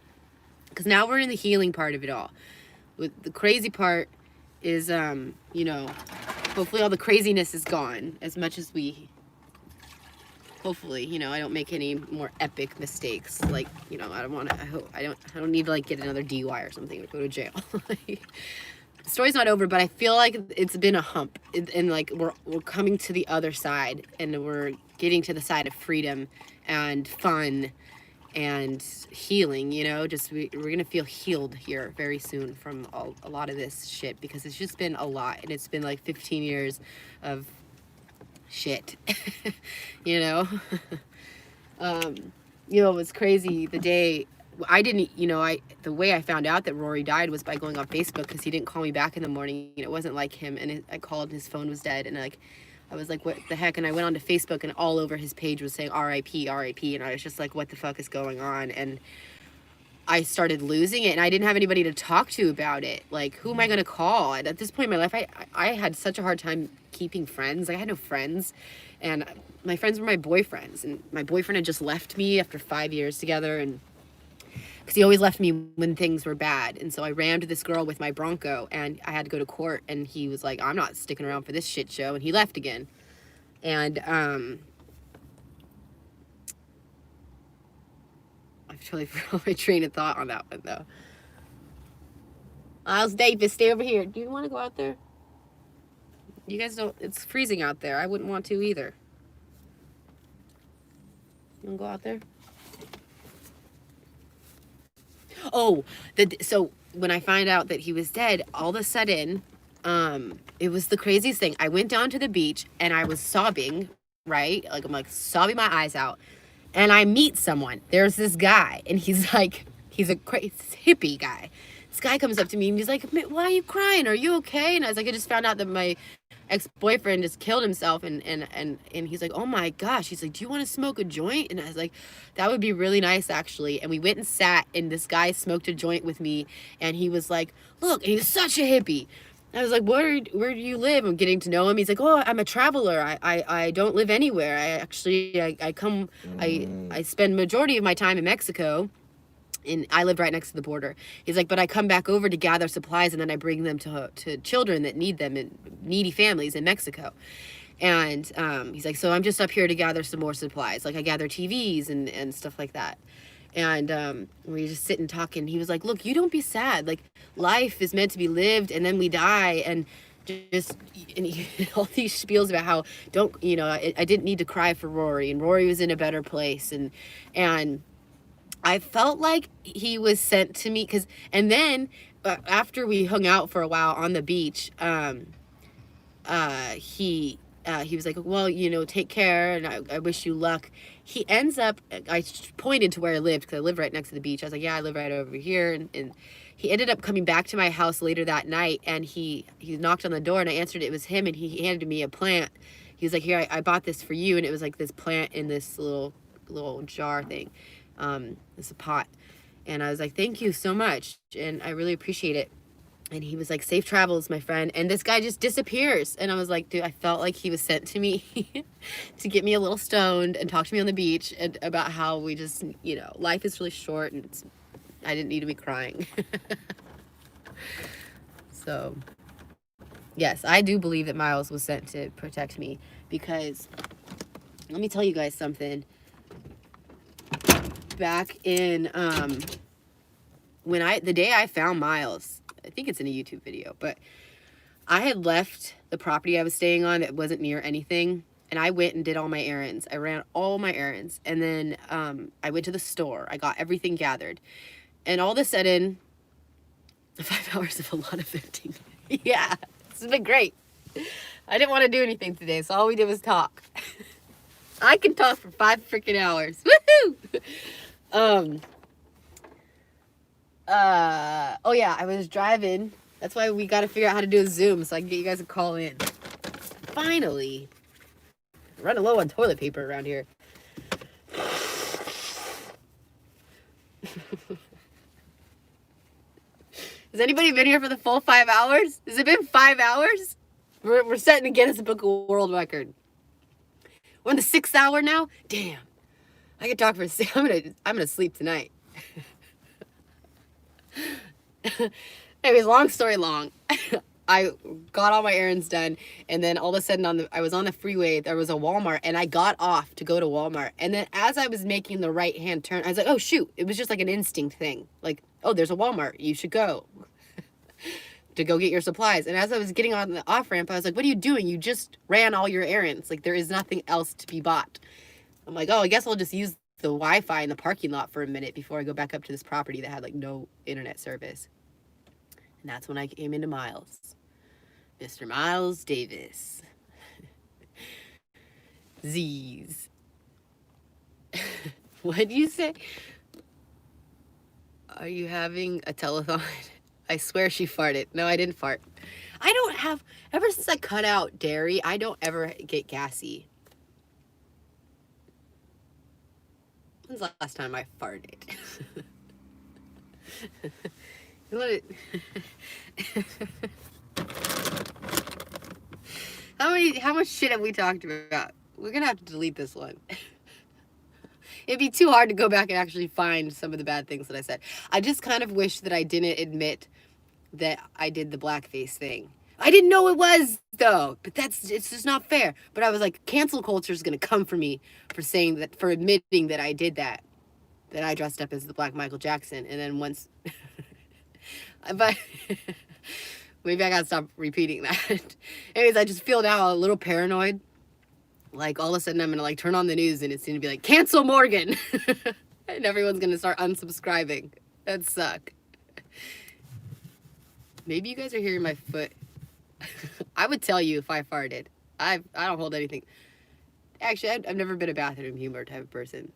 S1: because now we're in the healing part of it all. With the crazy part is, you know, hopefully all the craziness is gone, as much as we, hopefully, you know, I don't make any more epic mistakes. Like, you know, I don't want to, I don't need to like get another DUI or something to go to jail. The story's not over, but I feel like it's been a hump, and like we're coming to the other side, and we're getting to the side of freedom and fun and healing, you know. Just we're gonna feel healed here very soon from a lot of this shit, because it's just been a lot, and it's been like 15 years of shit. You know. You know, it was crazy the day I didn't, you know, the way I found out that Rory died was by going on Facebook, because he didn't call me back in the morning. It wasn't like him, and I called, his phone was dead, and like I was like, what the heck? And I went onto Facebook, and all over his page was saying R.I.P. R.I.P. And I was just like, what the fuck is going on? And I started losing it, and I didn't have anybody to talk to about it. Like, who am I gonna call? And at this point in my life, I had such a hard time keeping friends. Like, I had no friends, and my friends were my boyfriends, and my boyfriend had just left me after 5 years together, and because he always left me when things were bad. And so I rammed this girl with my Bronco, and I had to go to court, and he was like, I'm not sticking around for this shit show, and he left again. And I've totally forgot my train of thought on that one, though. Miles Davis, stay over here. Do you want to go out there? You guys don't, it's freezing out there. I wouldn't want to either. You want to go out there? Oh, so when I find out that he was dead, all of a sudden, it was the craziest thing. I went down to the beach, and I was sobbing, right? Like, I'm like sobbing my eyes out, and I meet someone. There's this guy, and he's like, he's a crazy hippie guy. This guy comes up to me, and he's like, why are you crying? Are you okay? And I was like, I just found out that my ex-boyfriend just killed himself, and he's like, oh my gosh. He's like, do you want to smoke a joint? And I was like, that would be really nice, actually. And we went and sat, and this guy smoked a joint with me, and he was like, look, and he's such a hippie. I was like, where do you live? I'm getting to know him. He's like, oh, I'm a traveler. I don't live anywhere. I spend majority of my time in Mexico, and I live right next to the border. He's like, but I come back over to gather supplies, and then I bring them to children that need them, and needy families in Mexico. And he's like, so I'm just up here to gather some more supplies. Like, I gather TVs and stuff like that. And we just sit and talk, and he was like, look, you don't be sad. Like, life is meant to be lived, and then we die. And just, and all these spiels about how, don't, you know, I didn't need to cry for Rory, and Rory was in a better place. And I felt like he was sent to me, because, and then after we hung out for a while on the beach, he was like, well, you know, take care, and I wish you luck. He ends up, I pointed to where I lived, because I live right next to the beach. I was like, yeah, I live right over here. And he ended up coming back to my house later that night, and he knocked on the door, and I answered it. It was him, and he handed me a plant. He was like, here, I bought this for you. And it was like this plant in this little jar thing. It's a pot. And I was like, thank you so much, and I really appreciate it. And he was like, safe travels, my friend. And this guy just disappears. And I was like, dude, I felt like he was sent to me to get me a little stoned and talk to me on the beach, and about how we just, you know, life is really short, and I didn't need to be crying. So, yes, I do believe that Miles was sent to protect me, because let me tell you guys something. back in the day I found Miles. I think it's in a YouTube video, but I had left the property I was staying on that wasn't near anything, and I went and did all my errands. I ran all my errands, and then I went to the store. I got everything gathered, and all of a sudden, 5 hours of a lot of venting. Yeah, this has been great. I didn't want to do anything today, so all we did was talk. I can talk for 5 freaking hours. Woohoo! Oh yeah, I was driving. That's why we got to figure out how to do a Zoom so I can get you guys to call in. Finally. I'm running low on toilet paper around here. Has anybody been here for the full 5 hours? Has it been 5 hours? We're setting a Guinness Book of World Record. We're in the 6th hour now? Damn. I could talk for 6. I'm gonna sleep tonight. Anyways, long story long. I got all my errands done, and then all of a sudden I was on the freeway. There was a Walmart, and I got off to go to Walmart. And then as I was making the right hand turn, I was like, oh shoot! It was just like an instinct thing. Like, oh, there's a Walmart. You should go to go get your supplies. And as I was getting on the off ramp, I was like, what are you doing? You just ran all your errands. Like, there is nothing else to be bought. I'm like, oh, I guess I'll just use the Wi-Fi in the parking lot for a minute before I go back up to this property that had like no internet service. And that's when I came into Miles. Mr. Miles Davis. Z's. What'd you say? Are you having a telethon? I swear she farted. No, I didn't fart. I don't have, ever since I cut out dairy, I don't ever get gassy. When's the last time I farted? Let it. How much shit have we talked about? We're gonna have to delete this one. It'd be too hard to go back and actually find some of the bad things that I said. I just kind of wish that I didn't admit that I did the blackface thing. I didn't know it was, though. But it's just not fair. But I was like, cancel culture is gonna come for me for saying that, for admitting that I did that. That I dressed up as the Black Michael Jackson. And then once... but... Maybe I gotta stop repeating that. Anyways, I just feel now a little paranoid. Like, all of a sudden I'm gonna, like, turn on the news and it's gonna be like, cancel Morgan! And everyone's gonna start unsubscribing. That'd suck. Maybe you guys are hearing my foot. I would tell you if I farted. I don't hold anything. Actually, I've never been a bathroom humor type of person.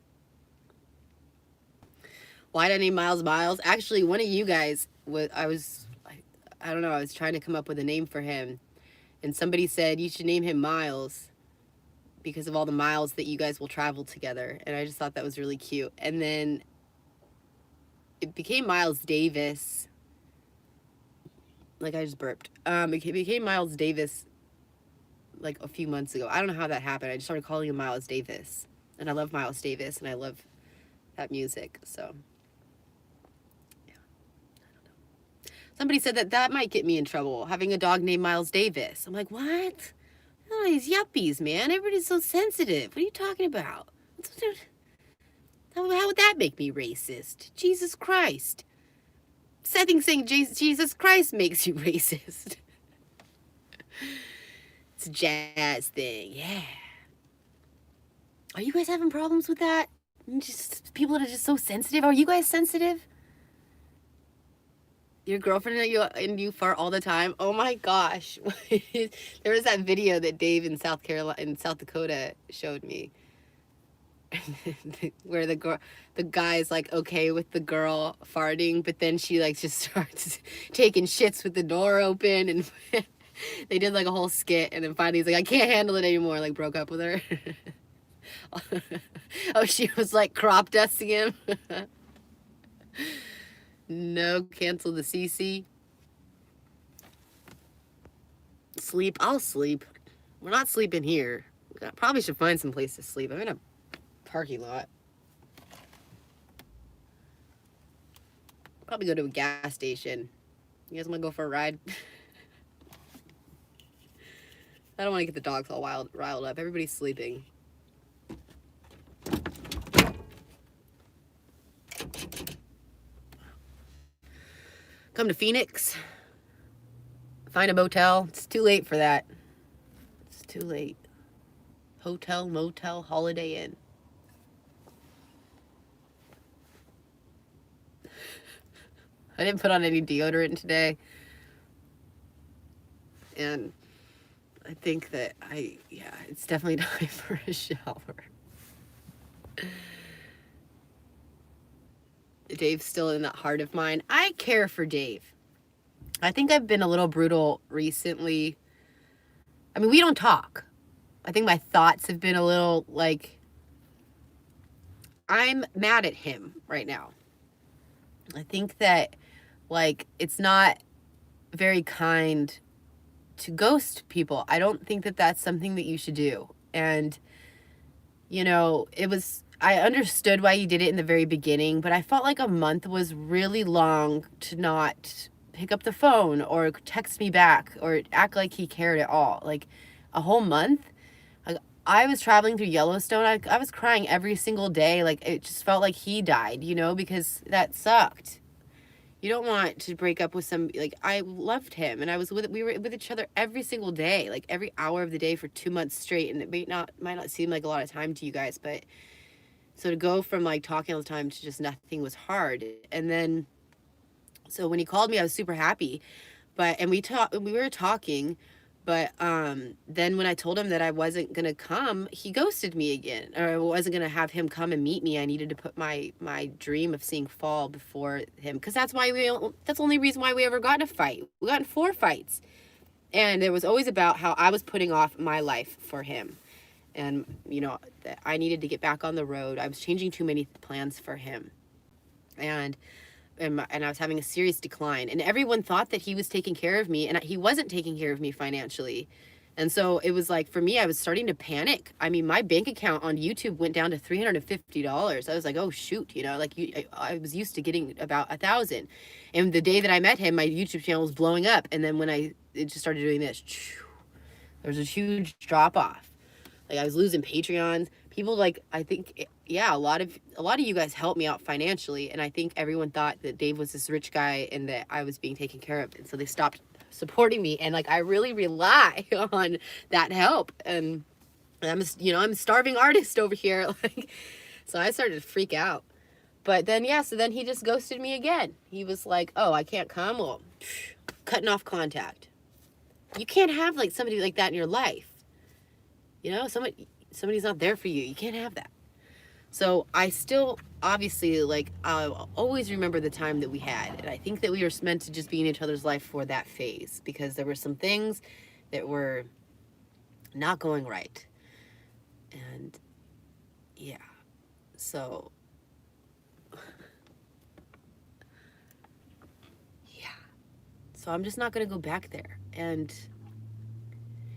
S1: Why did I name Miles Miles? Actually, one of you guys, I don't know, I was trying to come up with a name for him. And somebody said, you should name him Miles because of all the miles that you guys will travel together. And I just thought that was really cute. And then it became Miles Davis. Like, I just burped. It became Miles Davis like a few months ago. I don't know how that happened. I just started calling him Miles Davis. And I love Miles Davis and I love that music. So, yeah. I don't know. Somebody said that might get me in trouble, having a dog named Miles Davis. I'm like, what? Oh, these yuppies, man. Everybody's so sensitive. What are you talking about? How would that make me racist? Jesus Christ. I think saying Jesus Christ makes you racist. It's a jazz thing, yeah. Are you guys having problems with that? Just people that are just so sensitive. Are you guys sensitive? Your girlfriend and you fart all the time? Oh my gosh. There was that video that Dave in South Dakota showed me. Where the guy's like okay with the girl farting, but then she like just starts taking shits with the door open, and they did like a whole skit, and then finally he's like, I can't handle it anymore, like broke up with her. Oh, she was like crop dusting him. No, cancel the CC. Sleep, I'll sleep. We're not sleeping here. I probably should find some place to sleep. I'm in a parking lot. Probably go to a gas station. You guys want to go for a ride? I don't want to get the dogs all riled up. Everybody's sleeping. come to Phoenix, find a motel. It's too late for that. It's too late. Hotel, motel, Holiday Inn. I didn't put on any deodorant today. And I think that it's definitely time for a shower. Dave's still in that heart of mine. I care for Dave. I think I've been a little brutal recently. I mean, we don't talk. I think my thoughts have been a little like, I'm mad at him right now. I think that, like, it's not very kind to ghost people. I don't think that that's something that you should do. And, you know, I understood why he did it in the very beginning, but I felt like a month was really long to not pick up the phone or text me back or act like he cared at all. Like, a whole month? Like, I was traveling through Yellowstone. I was crying every single day. Like, it just felt like he died, you know, because that sucked. You don't want to break up with somebody. Like, I loved him, and we were with each other every single day, like every hour of the day for 2 months straight. And it might not seem like a lot of time to you guys, but so to go from like talking all the time to just nothing was hard. And then, so when he called me, I was super happy, and we were talking. But then when I told him that I wasn't going to come, he ghosted me again. Or I wasn't going to have him come and meet me. I needed to put my dream of seeing fall before him. Because that's the only reason why we ever got in a fight. We got in 4 fights. And it was always about how I was putting off my life for him. And, you know, that I needed to get back on the road. I was changing too many plans for him. And I was having a serious decline, and everyone thought that he was taking care of me, and he wasn't taking care of me financially. And so it was like, for me, I was starting to panic. I mean, my bank account on YouTube went down to $350. I was like, oh shoot, you know, like I was used to getting about 1,000. And the day that I met him, my YouTube channel was blowing up. And then when it just started doing this, there was a huge drop off. Like, I was losing Patreons. People, like, I think, yeah, a lot of you guys helped me out financially, and I think everyone thought that Dave was this rich guy and that I was being taken care of, and so they stopped supporting me. And like, I really rely on that help, and I'm a starving artist over here, like, so I started to freak out. But then, so then he just ghosted me again. He was like, oh, I can't come. Well, cutting off contact. You can't have like somebody like that in your life. You know, somebody's not there for you. You can't have that. So I still, obviously, like, I'll always remember the time that we had. And I think that we were meant to just be in each other's life for that phase, because there were some things that were not going right. And yeah, so yeah. So I'm just not going to go back there. And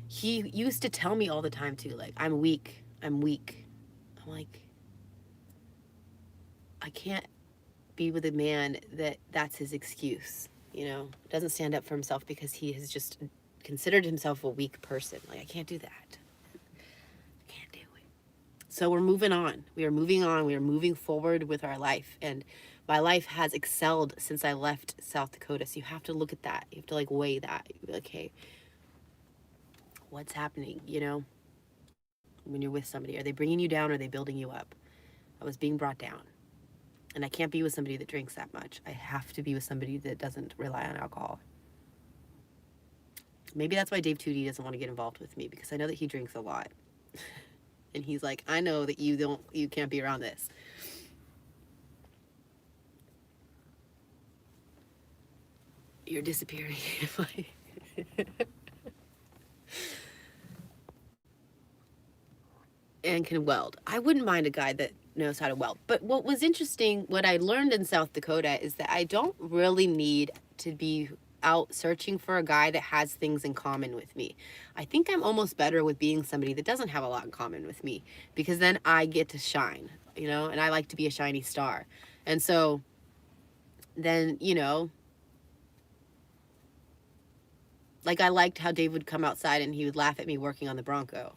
S1: he used to tell me all the time too, like, I'm weak. I'm like, I can't be with a man that's his excuse, you know, doesn't stand up for himself because he has just considered himself a weak person. Like, I can't do that. I can't do it. So we're moving on. We are moving on. We are moving forward with our life. And my life has excelled since I left South Dakota. So you have to look at that. You have to like weigh that. You'd be like, hey, what's happening, you know, when you're with somebody? Are they bringing you down or are they building you up? I was being brought down. And I can't be with somebody that drinks that much. I have to be with somebody that doesn't rely on alcohol. Maybe that's why Dave Tootie doesn't want to get involved with me, because I know that he drinks a lot. And he's like, I know that you can't be around this. You're disappearing. And can weld. I wouldn't mind a guy that knows how to weld. But what was interesting, what I learned in South Dakota, is that I don't really need to be out searching for a guy that has things in common with me. I think I'm almost better with being somebody that doesn't have a lot in common with me, because then I get to shine, you know, and I like to be a shiny star. And so then, you know, like, I liked how Dave would come outside and he would laugh at me working on the Bronco.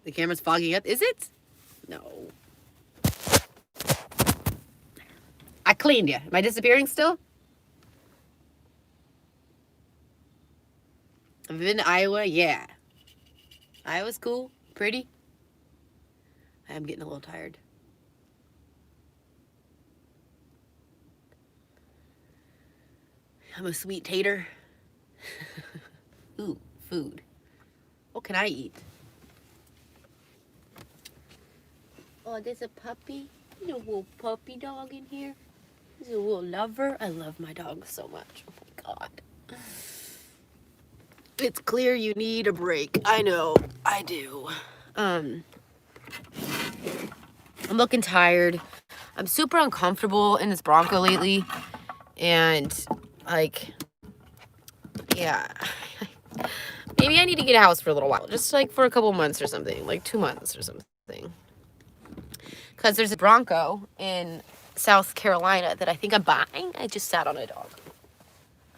S1: The camera's fogging up. Is it? No. I cleaned you. Am I disappearing still? Have you been to Iowa? Yeah. Iowa's cool. Pretty. I am getting a little tired. I'm a sweet tater. Ooh, food. What can I eat? Oh, there's a puppy. There's a little puppy dog in here. There's a little lover. I love my dog so much. Oh my God. It's clear you need a break. I know. I do. I'm looking tired. I'm super uncomfortable in this Bronco lately. And, like, yeah. Maybe I need to get a house for a little while. Just, like, for a couple months or something. Like, 2 months or something. Because there's a Bronco in South Carolina that I think I'm buying. I just sat on a dog.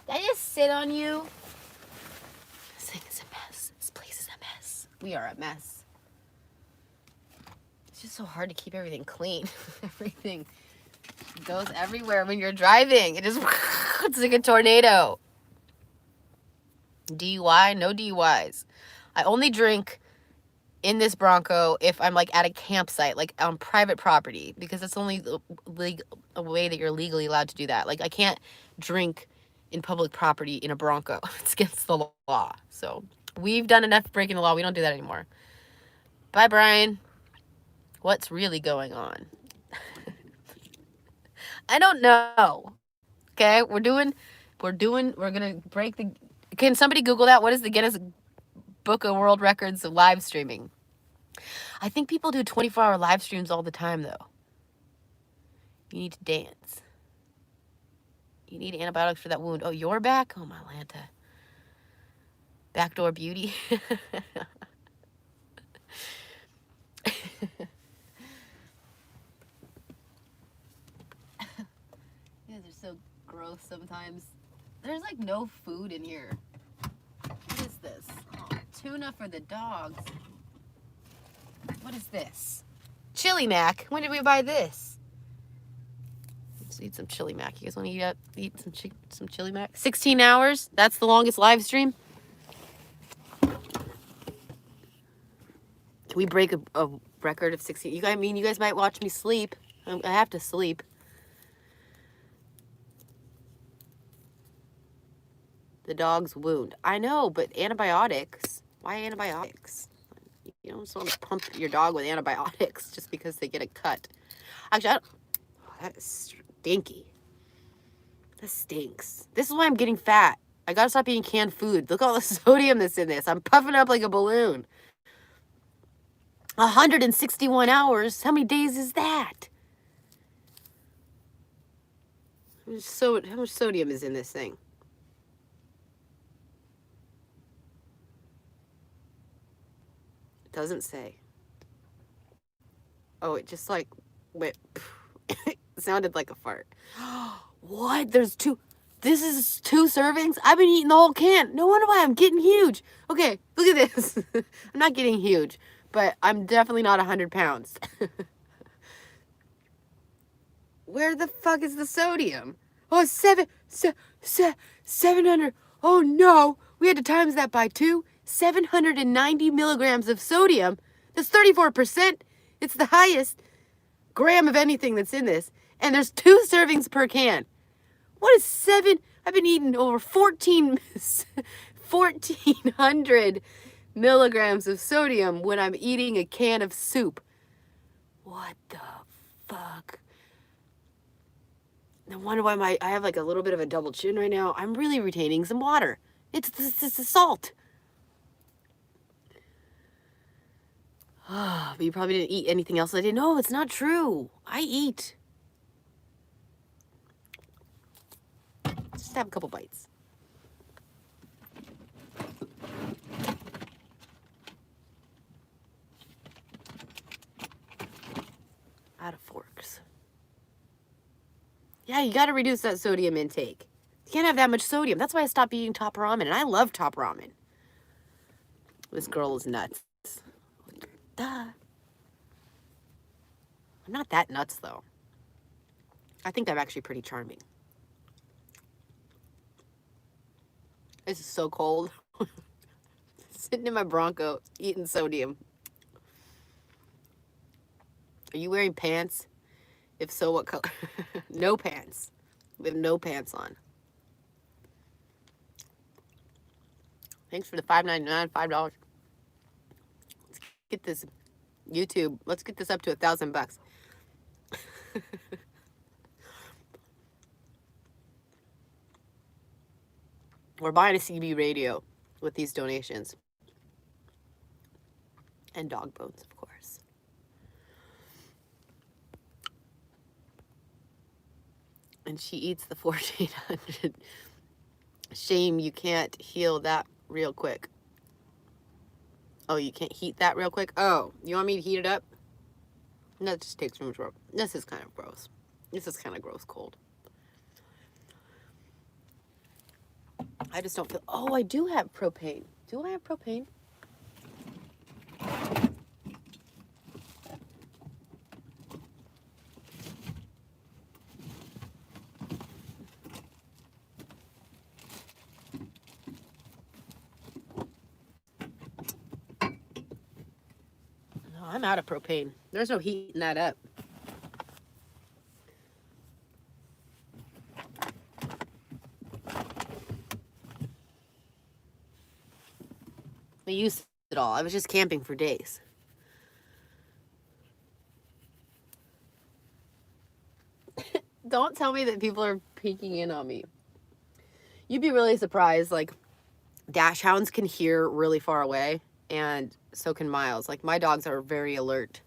S1: Did I just sit on you? This thing is a mess. This place is a mess. We are a mess. It's just so hard to keep everything clean. Everything goes everywhere when you're driving. It just, it's like a tornado. DUI? No DUIs. I only drink in this Bronco if I'm like at a campsite, like on private property, because that's only a way that you're legally allowed to do that. Like I can't drink in public property in a Bronco. It's against the law. So we've done enough breaking the law. We don't do that anymore. Bye, Brian. What's really going on? I don't know. Okay, we're gonna break the, can somebody Google that? What is the Guinness Book of World Records of live streaming? I think people do 24-hour live streams all the time, though. You need to dance. You need antibiotics for that wound. Oh, you're back? Oh, my Lanta. Backdoor beauty. You guys are so gross sometimes. There's like no food in here. What is this? Oh, tuna for the dogs. What is this? Chili mac. When did we buy this? Let's eat some chili mac. You guys want to eat some chili mac? 16 hours? That's the longest live stream? Can we break a record of 16? I mean, you guys might watch me sleep. I have to sleep. The dog's wound. I know, but antibiotics. Why antibiotics? You don't just want to pump your dog with antibiotics just because they get a cut. Actually, that is stinky. That stinks. This is why I'm getting fat. I gotta stop eating canned food. Look at all the sodium that's in this. I'm puffing up like a balloon. 161 hours. How many days is that? How much sodium is in this thing? It doesn't say. Oh, it just like went. It sounded like a fart. What? There's two. This is 2 servings? I've been eating the whole can. No wonder why I'm getting huge. Okay, look at this. I'm not getting huge, but I'm definitely not 100 pounds. Where the fuck is the sodium? Oh, 700. Oh no, we had to times that by 2. 790 milligrams of sodium. That's 34%. It's the highest gram of anything that's in this. And there's 2 servings per can. What is 7? I've been eating over 1,400 milligrams of sodium when I'm eating a can of soup. What the fuck? No wonder why I have like a little bit of a double chin right now. I'm really retaining some water. It's the salt. But you probably didn't eat anything else I didn't. No, it's not true. I eat. Just have a couple bites. Out of forks. Yeah, you got to reduce that sodium intake. You can't have that much sodium. That's why I stopped eating top ramen, and I love top ramen. This girl is nuts. Duh. I'm not that nuts, though. I think I'm actually pretty charming. This is so cold. Sitting in my Bronco, eating sodium. Are you wearing pants? If so, what color? No pants. We have no pants on. Thanks for the $5.99, $5. Let's get this YouTube. Let's get this up to $1,000. We're buying a CB radio with these donations. And dog bones, of course. And she eats the 1,400. Shame you can't heal that real quick. Oh, you can't heat that real quick? Oh, you want me to heat it up? That just takes too much work. This is kind of gross. This is kind of gross cold. I just don't feel... Oh, I do have propane. Do I have propane? No, I'm out of propane. There's no heating that up. I used it all. I was just camping for days. Don't tell me that people are peeking in on me. You'd be really surprised. Like, dash hounds can hear really far away, and so can Miles. Like, my dogs are very alert.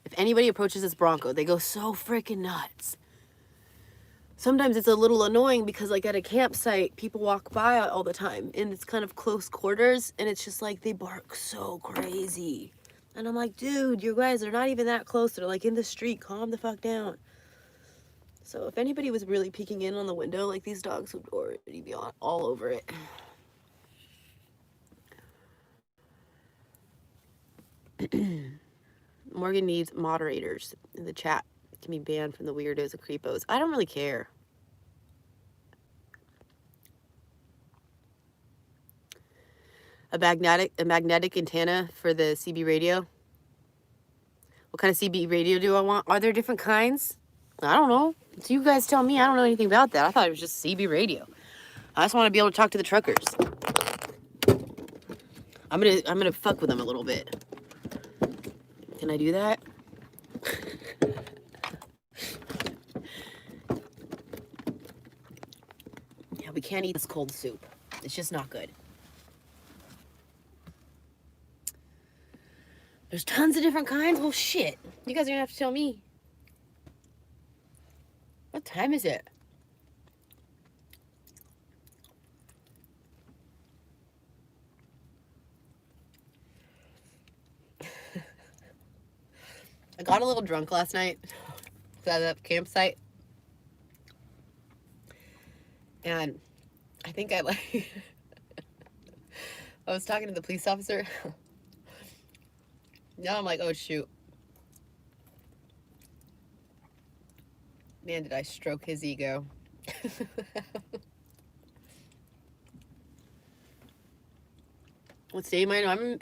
S1: If anybody approaches this Bronco, they go so freaking nuts. Sometimes it's a little annoying because, like, at a campsite, people walk by all the time, and it's kind of close quarters, and it's just like they bark so crazy. And I'm like, dude, you guys are not even that close. They're like in the street. Calm the fuck down. So if anybody was really peeking in on the window, like, these dogs would already be all over it. Morgan needs moderators in the chat. Can be banned from the weirdos and creepos. I don't really care. A magnetic antenna for the CB radio. What kind of CB radio do I want? Are there different kinds? I don't know. So you guys tell me. I don't know anything about that. I thought it was just CB radio. I just want to be able to talk to the truckers. I'm gonna fuck with them a little bit. Can I do that? Yeah, we can't eat this cold soup. It's just not good. There's tons of different kinds. Well, shit. You guys are gonna have to tell me. What time is it? I got a little drunk last night at that campsite. And I think I was talking to the police officer. Now I'm like, oh shoot. Man, did I stroke his ego. What state am I in?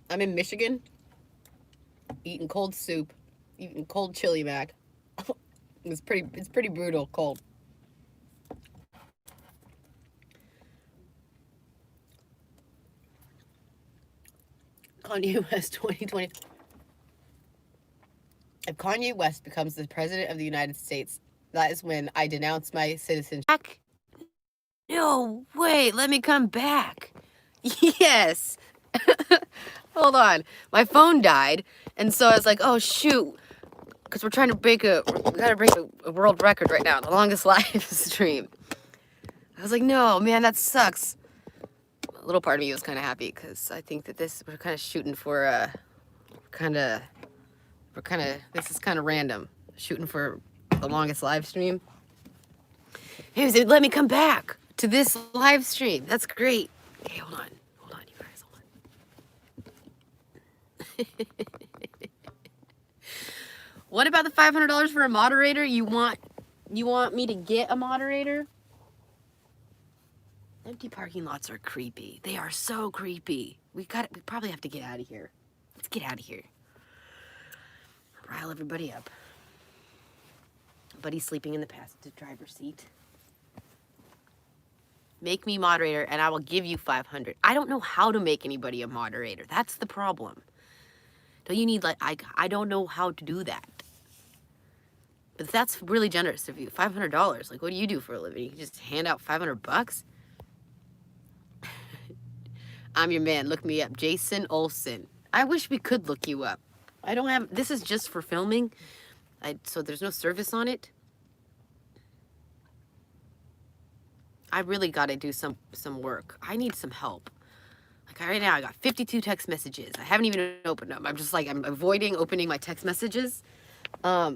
S1: I'm in Michigan. Eating cold soup. Eating cold chili mac. It's pretty brutal cold. Kanye West 2020. If Kanye West becomes the president of the United States, that is when I denounce my citizenship. No, wait, let me come back. Yes. Hold on. My phone died, and so I was like, oh, shoot. Because we gotta break a world record right now, the longest live stream. I was like, no, man, that sucks. A little part of me was kind of happy, because I think that we're kind of shooting for this is kind of random. Shooting for the longest live stream. Hey, let me come back to this live stream. That's great. Okay, hold on, you guys, hold on. What about the $500 for a moderator? You want me to get a moderator? Empty parking lots are creepy. They are so creepy. We probably have to get out of here. Let's get out of here. Rile everybody up. Buddy's sleeping in the passenger driver's seat. Make me moderator and I will give you 500. I don't know how to make anybody a moderator. That's the problem. Don't you need, like, I don't know how to do that. But that's really generous of you. $500. Like, what do you do for a living? You just hand out $500? I'm your man. Look me up. Jason Olsen. I wish we could look you up. I don't have, this is just for filming. So there's no service on it. I really got to do some work. I need some help. Like right now, I got 52 text messages. I haven't even opened them. I'm just like, I'm avoiding opening my text messages. I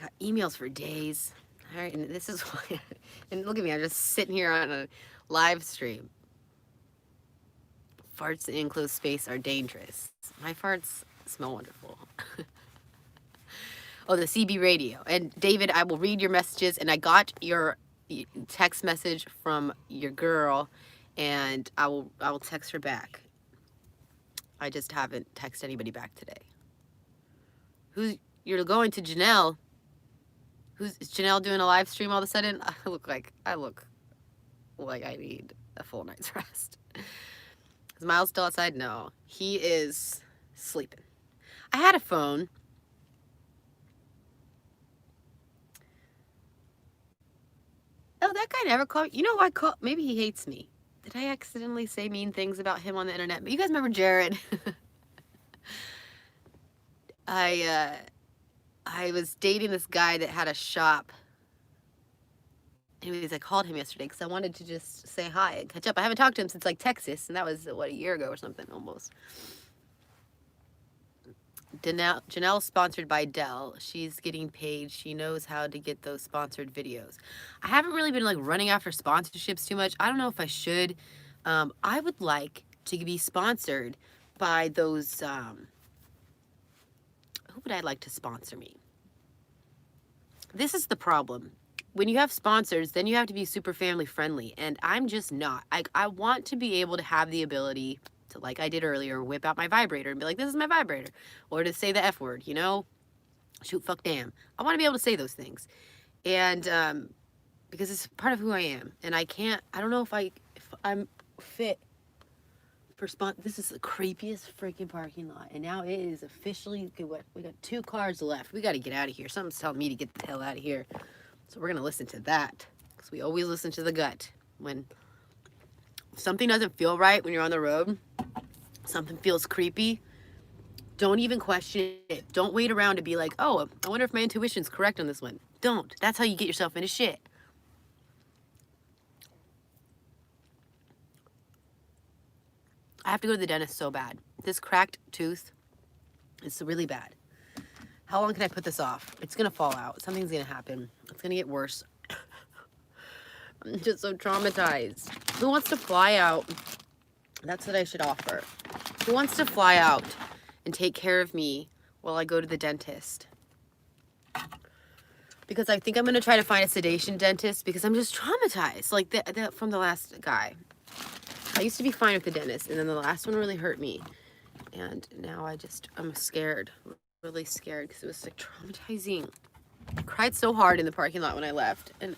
S1: got emails for days. All right, and this is why, and look at me, I'm just sitting here on a live stream. Farts in enclosed space are dangerous. My farts smell wonderful. Oh, the CB radio. And David, I will read your messages, and I got your text message from your girl, and I will text her back. I just haven't texted anybody back today. You're going to Janelle? Is Janelle doing a live stream all of a sudden? I look like I need a full night's rest. Is Miles still outside? No, he is sleeping. I had a phone. Oh, that guy never called. You know who I call? Maybe he hates me. Did I accidentally say mean things about him on the internet? But you guys remember Jared? I was dating this guy that had a shop. Anyways, I called him yesterday because I wanted to just say hi and catch up. I haven't talked to him since like Texas, and that was what, a year ago or something almost. Janelle's sponsored by Dell. She's getting paid. She knows how to get those sponsored videos. I haven't really been like running after sponsorships too much. I don't know if I should. I would like to be sponsored by those. Who would I like to sponsor me? This is the problem. When you have sponsors, then you have to be super family friendly, and I'm just not. I want to be able to have the ability to, like I did earlier, whip out my vibrator and be like, this is my vibrator. Or to say the F word, you know? Shoot, fuck, damn. I want to be able to say those things. And because it's part of who I am. And I don't know if I'm fit for this is the creepiest freaking parking lot. And now it is officially, we got 2 cars left. We got to get out of here. Something's telling me to get the hell out of here. So we're going to listen to that. Because we always listen to the gut. When something doesn't feel right when you're on the road, something feels creepy, don't even question it. Don't wait around to be like, oh, I wonder if my intuition's correct on this one. Don't. That's how you get yourself into shit. I have to go to the dentist so bad. This cracked tooth is really bad. How long can I put this off? It's going to fall out. Something's going to happen. It's going to get worse. I'm just so traumatized. Who wants to fly out? That's what I should offer. Who wants to fly out and take care of me while I go to the dentist? Because I think I'm going to try to find a sedation dentist because I'm just traumatized. Like that from the last guy. I used to be fine with the dentist, and then the last one really hurt me. And now I'm scared. Really scared because it was like traumatizing. I cried so hard in the parking lot when I left. And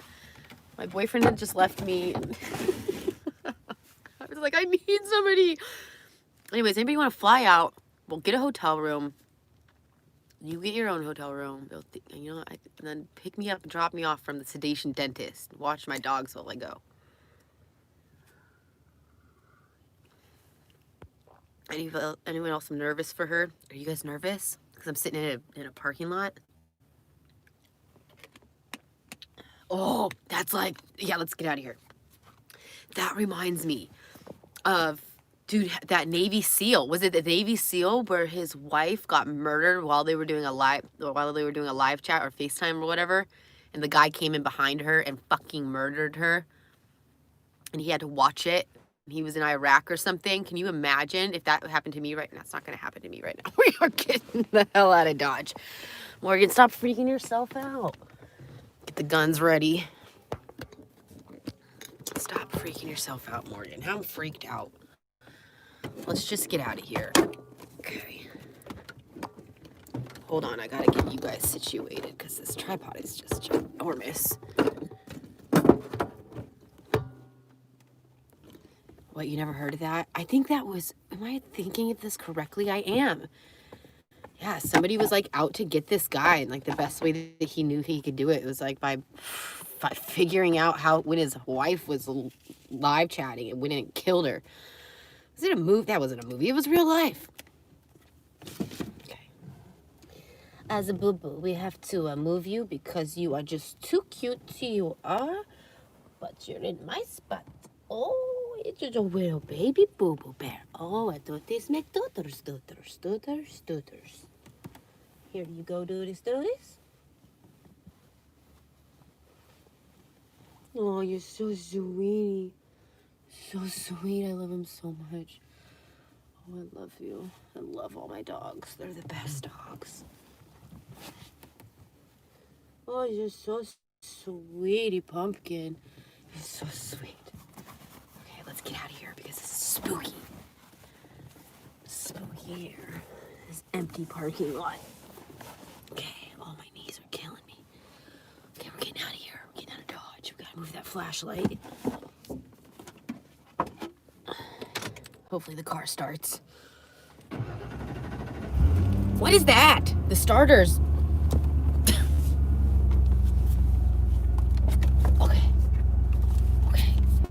S1: my boyfriend had just left me. I was like, I need somebody. Anyways, anybody want to fly out? We'll get a hotel room. You get your own hotel room. And then pick me up and drop me off from the sedation dentist. Watch my dogs while I go. Anyone else nervous for her? Are you guys nervous? Because I'm sitting in a parking lot. Oh, that's like, yeah, let's get out of here. That reminds me of, dude, that Navy SEAL. Was it the Navy SEAL where his wife got murdered while they were doing a live chat or FaceTime or whatever? And the guy came in behind her and fucking murdered her. And he had to watch it. he was in Iraq or something. Can you imagine if that happened to me right now? It's not going to happen to me right now. We are getting the hell out of Dodge. Morgan, stop freaking yourself out. Get the guns ready. Stop freaking yourself out, Morgan. I'm freaked out. Let's just get out of here. Okay. Hold on, I gotta get you guys situated because this tripod is just ginormous. What, you never heard of that? I think that was, am I thinking of this correctly? I am. Yeah, somebody was like out to get this guy, and like the best way that he knew he could do it was like by figuring out how, when his wife was live chatting and went and killed her. Was it a movie? That wasn't a movie, it was real life. Okay. As a boo-boo, we have to move you because you are just too cute, you are. But you're in my spot. Oh, it's just a little baby boo-boo bear. Oh, I thought this make dooters. Here you go, dooters. Oh, you're so sweet. So sweet. I love him so much. Oh, I love you. I love all my dogs. They're the best dogs. Oh, you're so sweetie pumpkin. You're so sweet. Okay, let's get out of here because this is spooky. Spooky here. This empty parking lot. Okay, oh, my knees are killing me. Okay, we're getting out of here. We're getting out of Dodge. We gotta move that flashlight. Hopefully the car starts. What is that? The starters. Okay.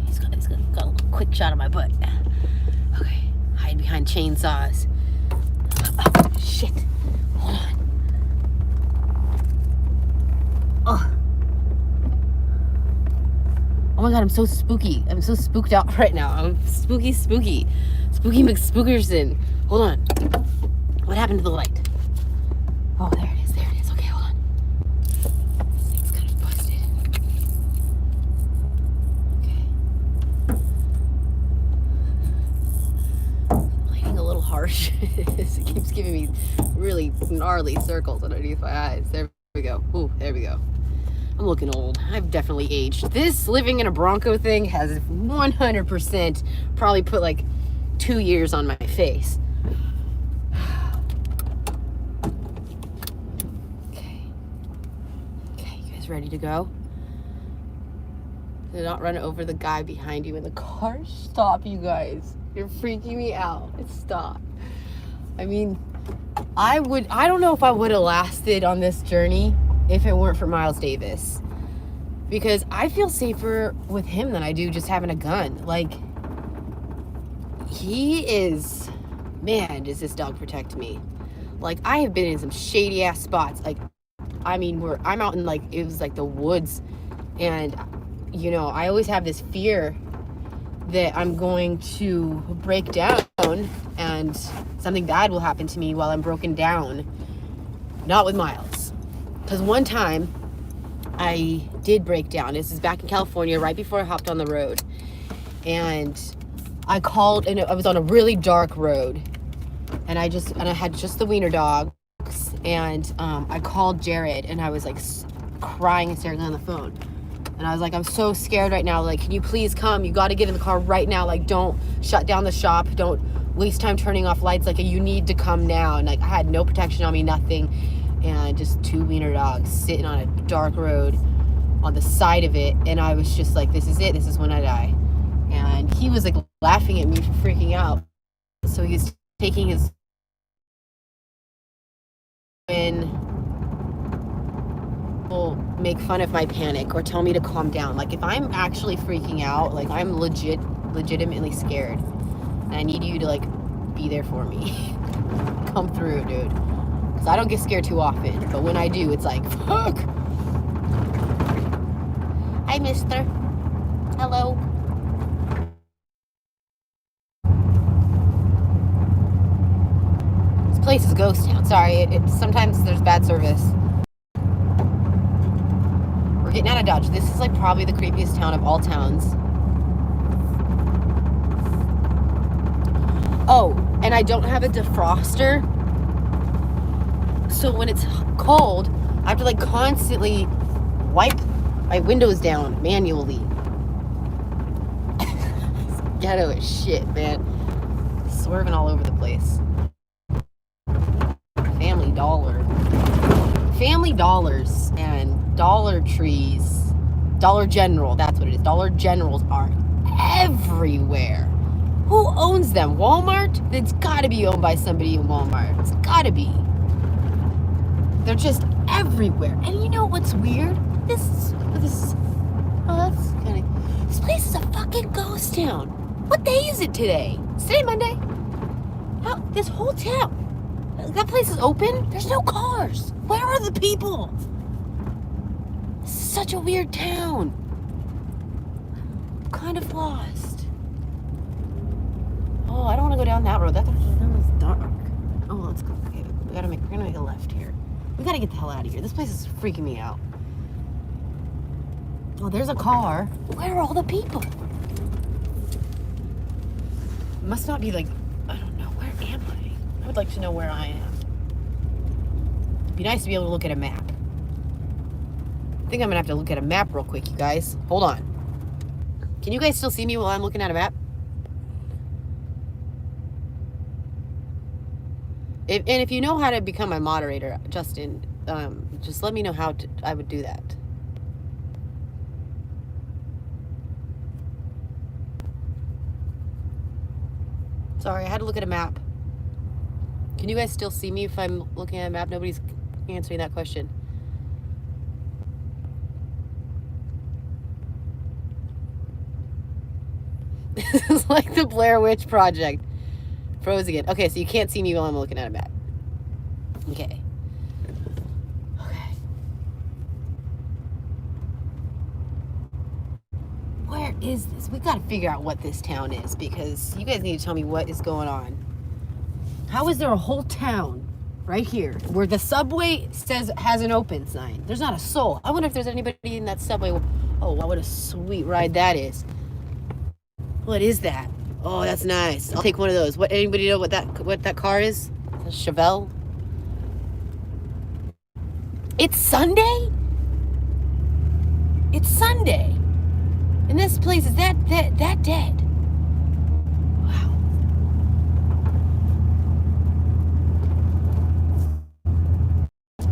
S1: He's got a quick shot of my butt. Okay. Hide behind chainsaws. Oh, shit. Hold on. Oh my god, I'm so spooky. I'm so spooked out right now. I'm spooky. Spooky McSpookerson. Hold on. What happened to the light? Oh, there it is. Okay, hold on. This thing's kind of busted. Okay. Lighting a little harsh. It keeps giving me really gnarly circles underneath my eyes. There we go. Ooh, there we go. I'm looking old. I've definitely aged. This living in a Bronco thing has 100% probably put like 2 years on my face. Okay, you guys ready to go? Did not run over the guy behind you in the car. Stop, you guys. You're freaking me out. Stop. I mean, I don't know if I would have lasted on this journey if it weren't for Miles Davis, because I feel safer with him than I do just having a gun. Like, he is, man, does this dog protect me. Like, I have been in some shady ass spots. Like, I mean, I'm out in like, it was like the woods, and you know, I always have this fear that I'm going to break down and something bad will happen to me while I'm broken down. Not with Miles. Because one time I did break down. This is back in California, right before I hopped on the road. And I called, and I was on a really dark road. And I had just the wiener dogs. And I called Jared, and I was like crying and staring on the phone. And I was like, I'm so scared right now. Like, can you please come? You got to get in the car right now. Like, don't shut down the shop. Don't waste time turning off lights. Like, you need to come now. And like, I had no protection on me, nothing. And just two wiener dogs sitting on a dark road on the side of it. And I was just like, this is it. This is when I die. And he was like laughing at me for freaking out. So he was taking his, when people make fun of my panic or tell me to calm down. Like, if I'm actually freaking out, like, I'm legitimately scared. And I need you to like be there for me. Come through, dude. Because I don't get scared too often, but when I do, it's like, fuck. Hi, mister. Hello. This place is a ghost town. Sorry, sometimes there's bad service. We're getting out of Dodge. This is like probably the creepiest town of all towns. Oh, and I don't have a defroster. So when it's cold, I have to like constantly wipe my windows down manually. Ghetto as shit, man. Swerving all over the place. Family Dollars and Dollar Trees, Dollar General, that's what it is. Dollar Generals are everywhere. Who owns them? Walmart? It's gotta be owned by somebody in Walmart. It's gotta be. They're just everywhere. And you know what's weird? This place is a fucking ghost town. What day is it today? Is today Monday? How, this whole town, that place is open? There's no cars. Where are the people? This is such a weird town. I'm kind of lost. Oh, I don't want to go down that road. That was dark. Oh, let's go. Okay, we're gonna make a left here. We gotta get the hell out of here. This place is freaking me out. Oh, there's a car. Where are all the people? It must not be like, I don't know. Where am I? I would like to know where I am. It'd be nice to be able to look at a map. I think I'm gonna have to look at a map real quick, you guys. Hold on. Can you guys still see me while I'm looking at a map? And if you know how to become my moderator, Justin, just let me know how I would do that. Sorry, I had to look at a map. Can you guys still see me if I'm looking at a map? Nobody's answering that question. This is like the Blair Witch Project. Froze again. Okay, so you can't see me while I'm looking at a map. Okay. Okay. Where is this? We gotta figure out what this town is, because you guys need to tell me what is going on. How is there a whole town right here where the subway says has an open sign? There's not a soul. I wonder if there's anybody in that subway. Oh, wow, what a sweet ride that is. What is that? Oh, that's nice. I'll take one of those. What? Anybody know what that car is? A Chevelle? It's Sunday? It's Sunday. And this place is that dead. Wow.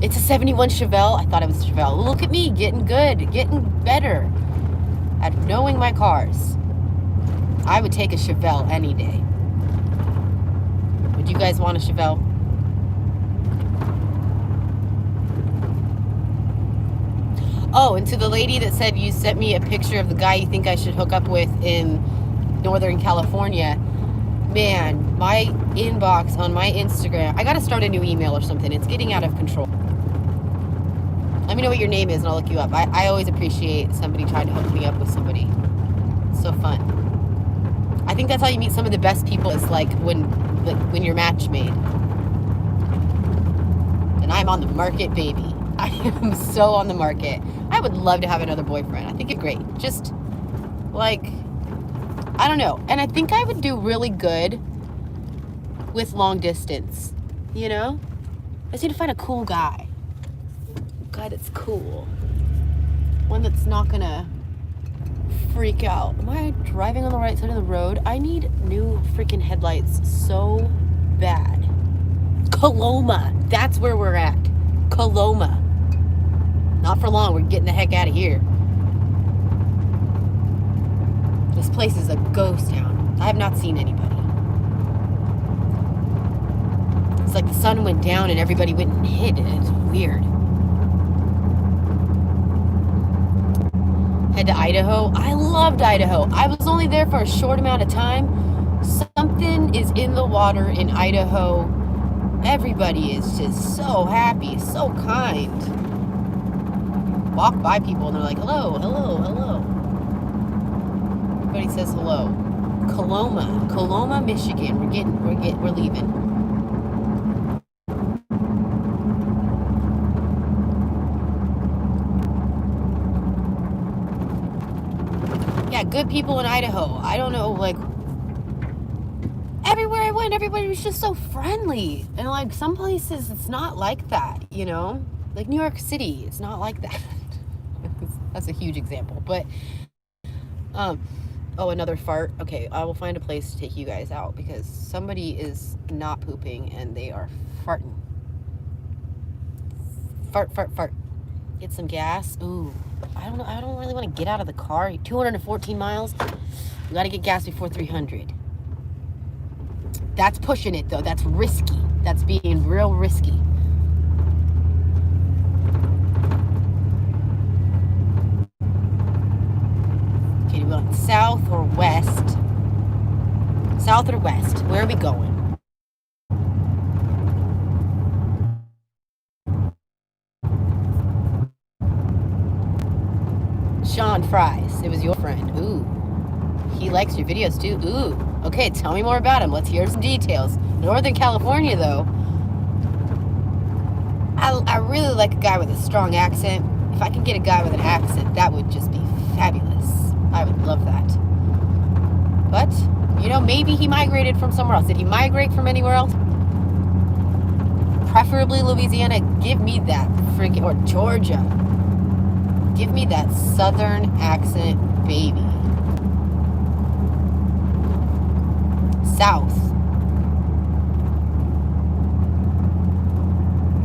S1: It's a 71 Chevelle. I thought it was a Chevelle. Look at me, getting good, getting better at knowing my cars. I would take a Chevelle any day. Would you guys want a Chevelle? Oh, and to the lady that said you sent me a picture of the guy you think I should hook up with in Northern California. Man, my inbox on my Instagram, I gotta start a new email or something. It's getting out of control. Let me know what your name is and I'll look you up. I always appreciate somebody trying to hook me up with somebody. It's so fun. I think that's how you meet some of the best people, is like when you're match made. And I'm on the market, baby. I am so on the market. I would love to have another boyfriend. I think it's great. Just like, I don't know. And I think I would do really good with long distance, you know? I just need to find a cool guy. A guy that's cool. One that's not gonna freak out. Am I driving on the right side of the road? I need new freaking headlights so bad. Coloma. That's where we're at. Coloma. Not for long. We're getting the heck out of here. This place is a ghost town. I have not seen anybody. It's like the sun went down and everybody went and hid, and it's weird. Head to Idaho. I loved Idaho. I was only there for a short amount of time. Something is in the water in Idaho. Everybody is just so happy, so kind. Walk by people and they're like, hello, hello, hello. Everybody says hello. Coloma, Michigan. We're leaving. Yeah, good people in Idaho. I don't know, like, everywhere I went, and everybody was just so friendly. And like some places it's not like that, you know? Like New York City, it's not like that. That's a huge example. But oh, another fart. Okay, I will find a place to take you guys out because somebody is not pooping and they are farting. Fart, fart, fart. Get some gas. Ooh, I don't know. I don't really want to get out of the car. 214 miles. We got to get gas before 300. That's pushing it, though. That's risky. That's being real risky. Okay, do we want south or west? South or west? Where are we going? Sean Fries. It was your friend. Ooh. He likes your videos too. Ooh. Okay, tell me more about him. Let's hear some details. Northern California, though. I really like a guy with a strong accent. If I can get a guy with an accent, that would just be fabulous. I would love that. But, you know, maybe he migrated from somewhere else. Did he migrate from anywhere else? Preferably Louisiana. Give me that freaking... Or Georgia. Give me that southern accent, baby. South.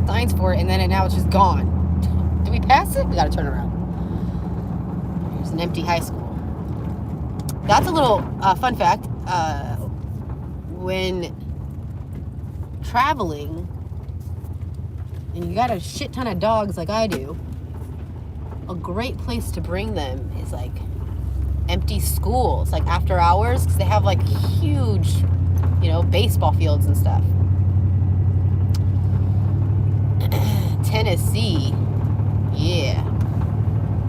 S1: Signs for it, and then now it's just gone. Do we pass it? We gotta turn around. There's an empty high school. That's a little fun fact. When traveling, and you got a shit ton of dogs like I do, a great place to bring them is like empty schools, like after hours, because they have like huge, you know, baseball fields and stuff. Tennessee, yeah.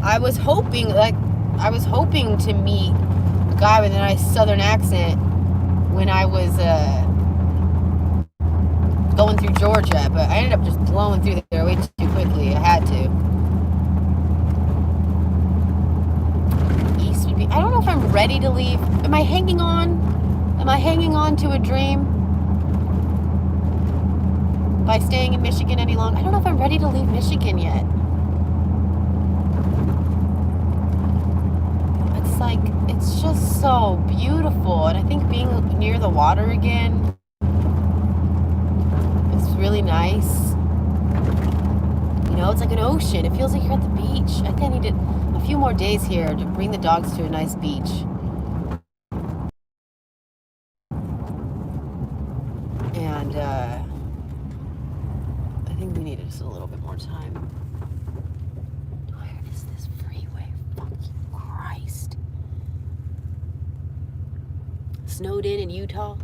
S1: I was hoping to meet a guy with a nice southern accent when I was going through Georgia, but I ended up just blowing through there way too quickly. I had to. East would be... I don't know if I'm ready to leave. Am I hanging on? Am I hanging on to a dream by staying in Michigan any longer? I don't know if I'm ready to leave Michigan yet. It's like, it's just so beautiful. And I think being near the water again is really nice. You know, it's like an ocean. It feels like you're at the beach. I think I needed a few more days here to bring the dogs to a nice beach. And, I think we needed just a little bit more time. Where is this freeway? Fucking Christ. Snowed in Utah?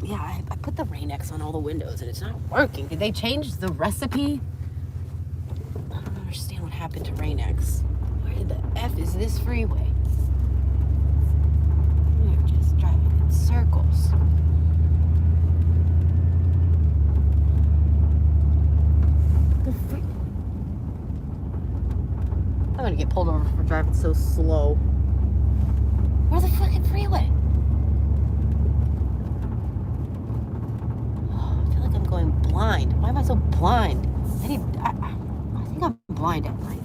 S1: Yeah, I put the Rain-X on all the windows and it's not working. Did they change the recipe? I don't understand what happened to Rain-X. Where the F is this freeway? We're just driving in circles. I'm gonna get pulled over for driving so slow. Where's the fucking freeway? Going blind. Why am I so blind? I think I'm blind at night.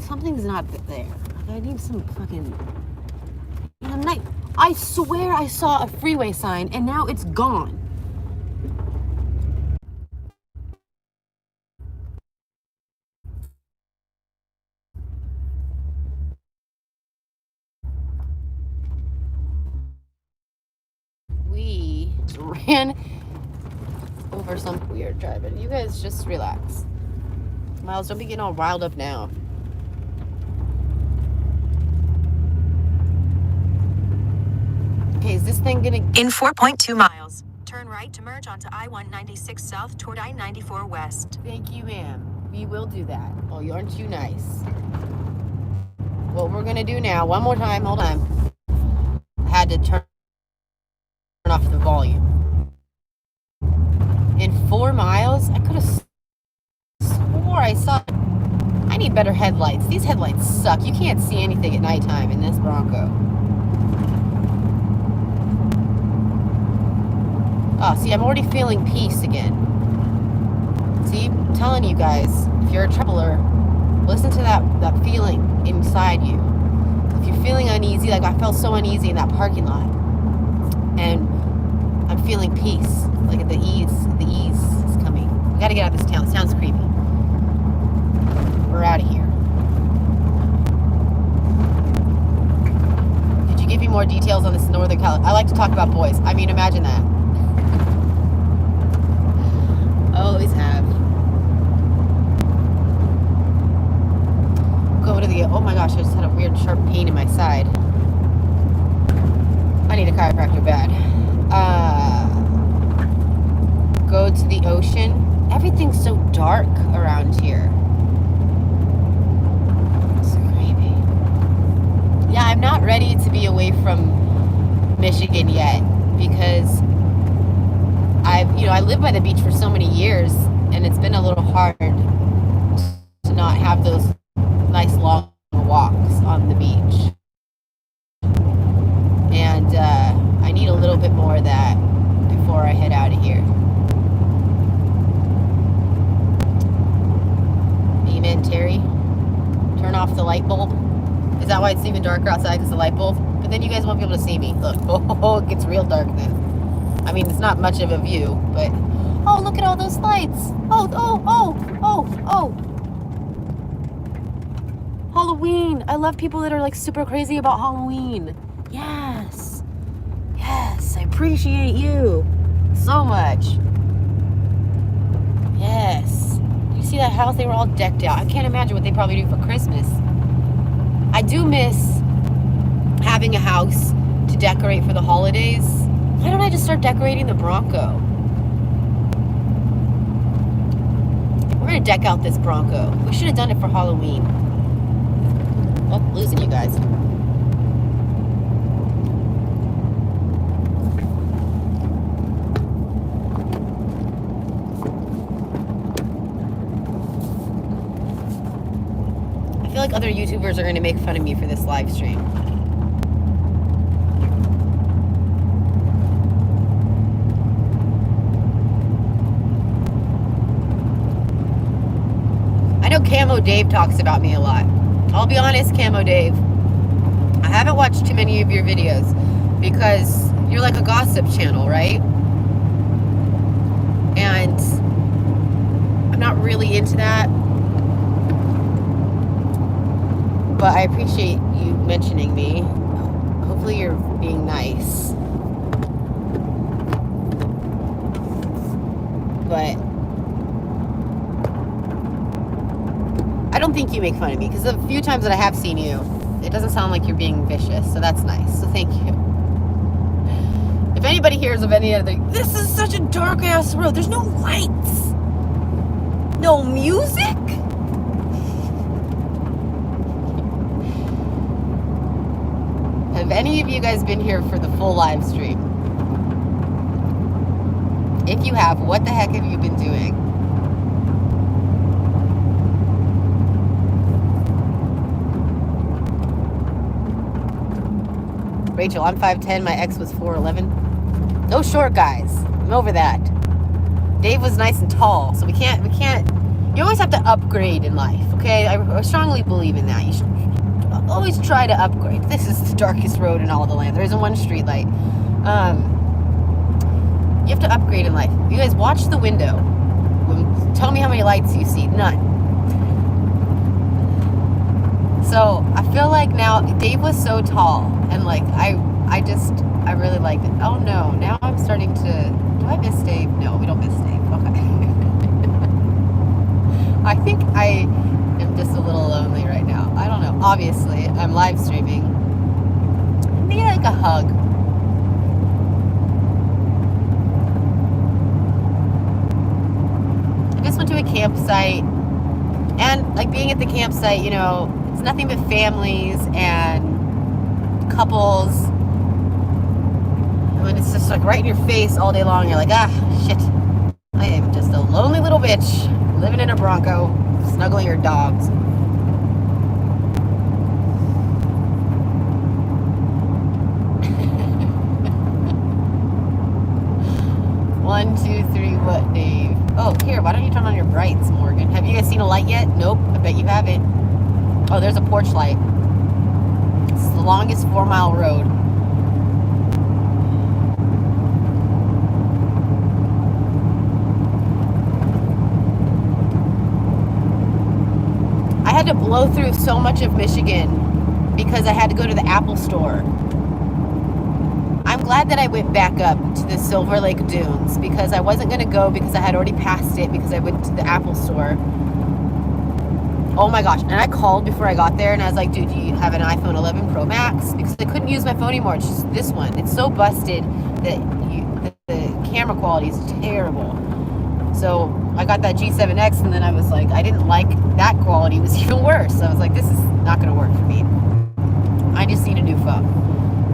S1: Something's not there. I need some fucking... night. I swear I saw a freeway sign and now it's gone. We ran over some weird driving. You guys just relax. Miles, don't be getting all riled up now. Okay, is this thing gonna...
S3: In 4.2 miles, turn right to merge onto I-196 south toward I-94 west.
S1: Thank you, ma'am. We will do that. Oh, aren't you nice? What we're gonna do now, one more time, hold on. I had to turn off the volume. In 4 miles, I could have swore I saw... I need better headlights. These headlights suck. You can't see anything at nighttime in this Bronco. Oh, see, I'm already feeling peace again. See, I'm telling you guys, if you're a traveler, listen to that feeling inside you. If you're feeling uneasy, like I felt so uneasy in that parking lot, and I'm feeling peace, like the ease is coming. We gotta get out of this town. It sounds creepy. We're out of here. Could you give me more details on this Northern California? I like to talk about boys. I mean, imagine that. Always have. Go to the, oh my gosh, I just had a weird sharp pain in my side. I need a chiropractor bad. Go to the ocean. Everything's so dark around here. It's creepy. Yeah, I'm not ready to be away from Michigan yet because I lived by the beach for so many years, and it's been a little hard to not have those nice long walks on the beach. And I need a little bit more of that before I head out of here. Amen, Terry. Turn off the light bulb. Is that why it's even darker outside? Because the light bulb? But then you guys won't be able to see me. Look, oh, it gets real dark then. I mean, it's not much of a view, but oh, look at all those lights. Oh. Halloween. I love people that are like super crazy about Halloween. Yes, I appreciate you so much. Yes. You see that house? They were all decked out. I can't imagine what they probably do for Christmas. I do miss having a house to decorate for the holidays. Why don't I just start decorating the Bronco? We're gonna deck out this Bronco. We should have done it for Halloween. Oh, losing you guys. I feel like other YouTubers are gonna make fun of me for this live stream. I know Camo Dave talks about me a lot. I'll be honest, Camo Dave, I haven't watched too many of your videos because you're like a gossip channel, right? And I'm not really into that. But I appreciate you mentioning me. Hopefully you're being nice. But I don't think you make fun of me, because the few times that I have seen you, it doesn't sound like you're being vicious, so that's nice. So thank you. If anybody hears of any other, this is such a dark ass road. There's no lights, no music. Have any of you guys been here for the full live stream? If you have, what the heck have you been doing? Rachel, I'm 5'10", my ex was 4'11". No short guys. I'm over that. Dave was nice and tall, so we can't, you always have to upgrade in life, okay? I strongly believe in that. You should always try to upgrade. This is the darkest road in all of the land. There isn't one street light. You have to upgrade in life. You guys watch the window. Tell me how many lights you see. None. So I feel like now Dave was so tall, and like I really liked it. Oh no, now I'm starting to. Do I miss Dave? No, we don't miss Dave. Okay. I think I am just a little lonely right now. I don't know. Obviously, I'm live streaming. I need like a hug. I just went to a campsite, and like being at the campsite, you know, it's nothing but families and couples. And it's just like right in your face all day long. You're like, ah, shit. I am just a lonely little bitch living in a Bronco, snuggling your dogs. 1, 2, 3, what, Dave? Oh, here, why don't you turn on your brights, Morgan? Have you guys seen a light yet? Nope, I bet you haven't. Oh, there's a porch light. It's the longest 4-mile road. I had to blow through so much of Michigan because I had to go to the Apple store. I'm glad that I went back up to the Silver Lake Dunes because I wasn't going to go because I had already passed it because I went to the Apple store. Oh my gosh. And I called before I got there and I was like, dude, do you have an iPhone 11 Pro Max? Because I couldn't use my phone anymore. It's just this one. It's so busted that the camera quality is terrible. So I got that G7X and then I was like, I didn't like that quality. It was even worse. So I was like, this is not going to work for me. I just need a new phone.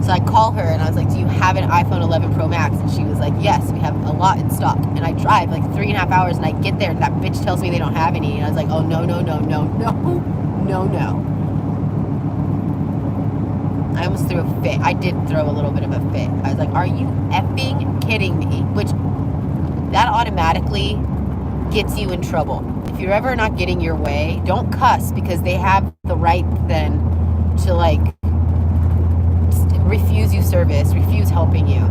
S1: So I call her and I was like, do you have an iPhone 11 Pro Max? And she was like, yes, we have a lot in stock. And I drive like 3.5 hours and I get there and that bitch tells me they don't have any. And I was like, oh, no. I almost threw a fit. I did throw a little bit of a fit. I was like, are you effing kidding me? Which, that automatically gets you in trouble. If you're ever not getting your way, don't cuss because they have the right then to like refuse you service, refuse helping you.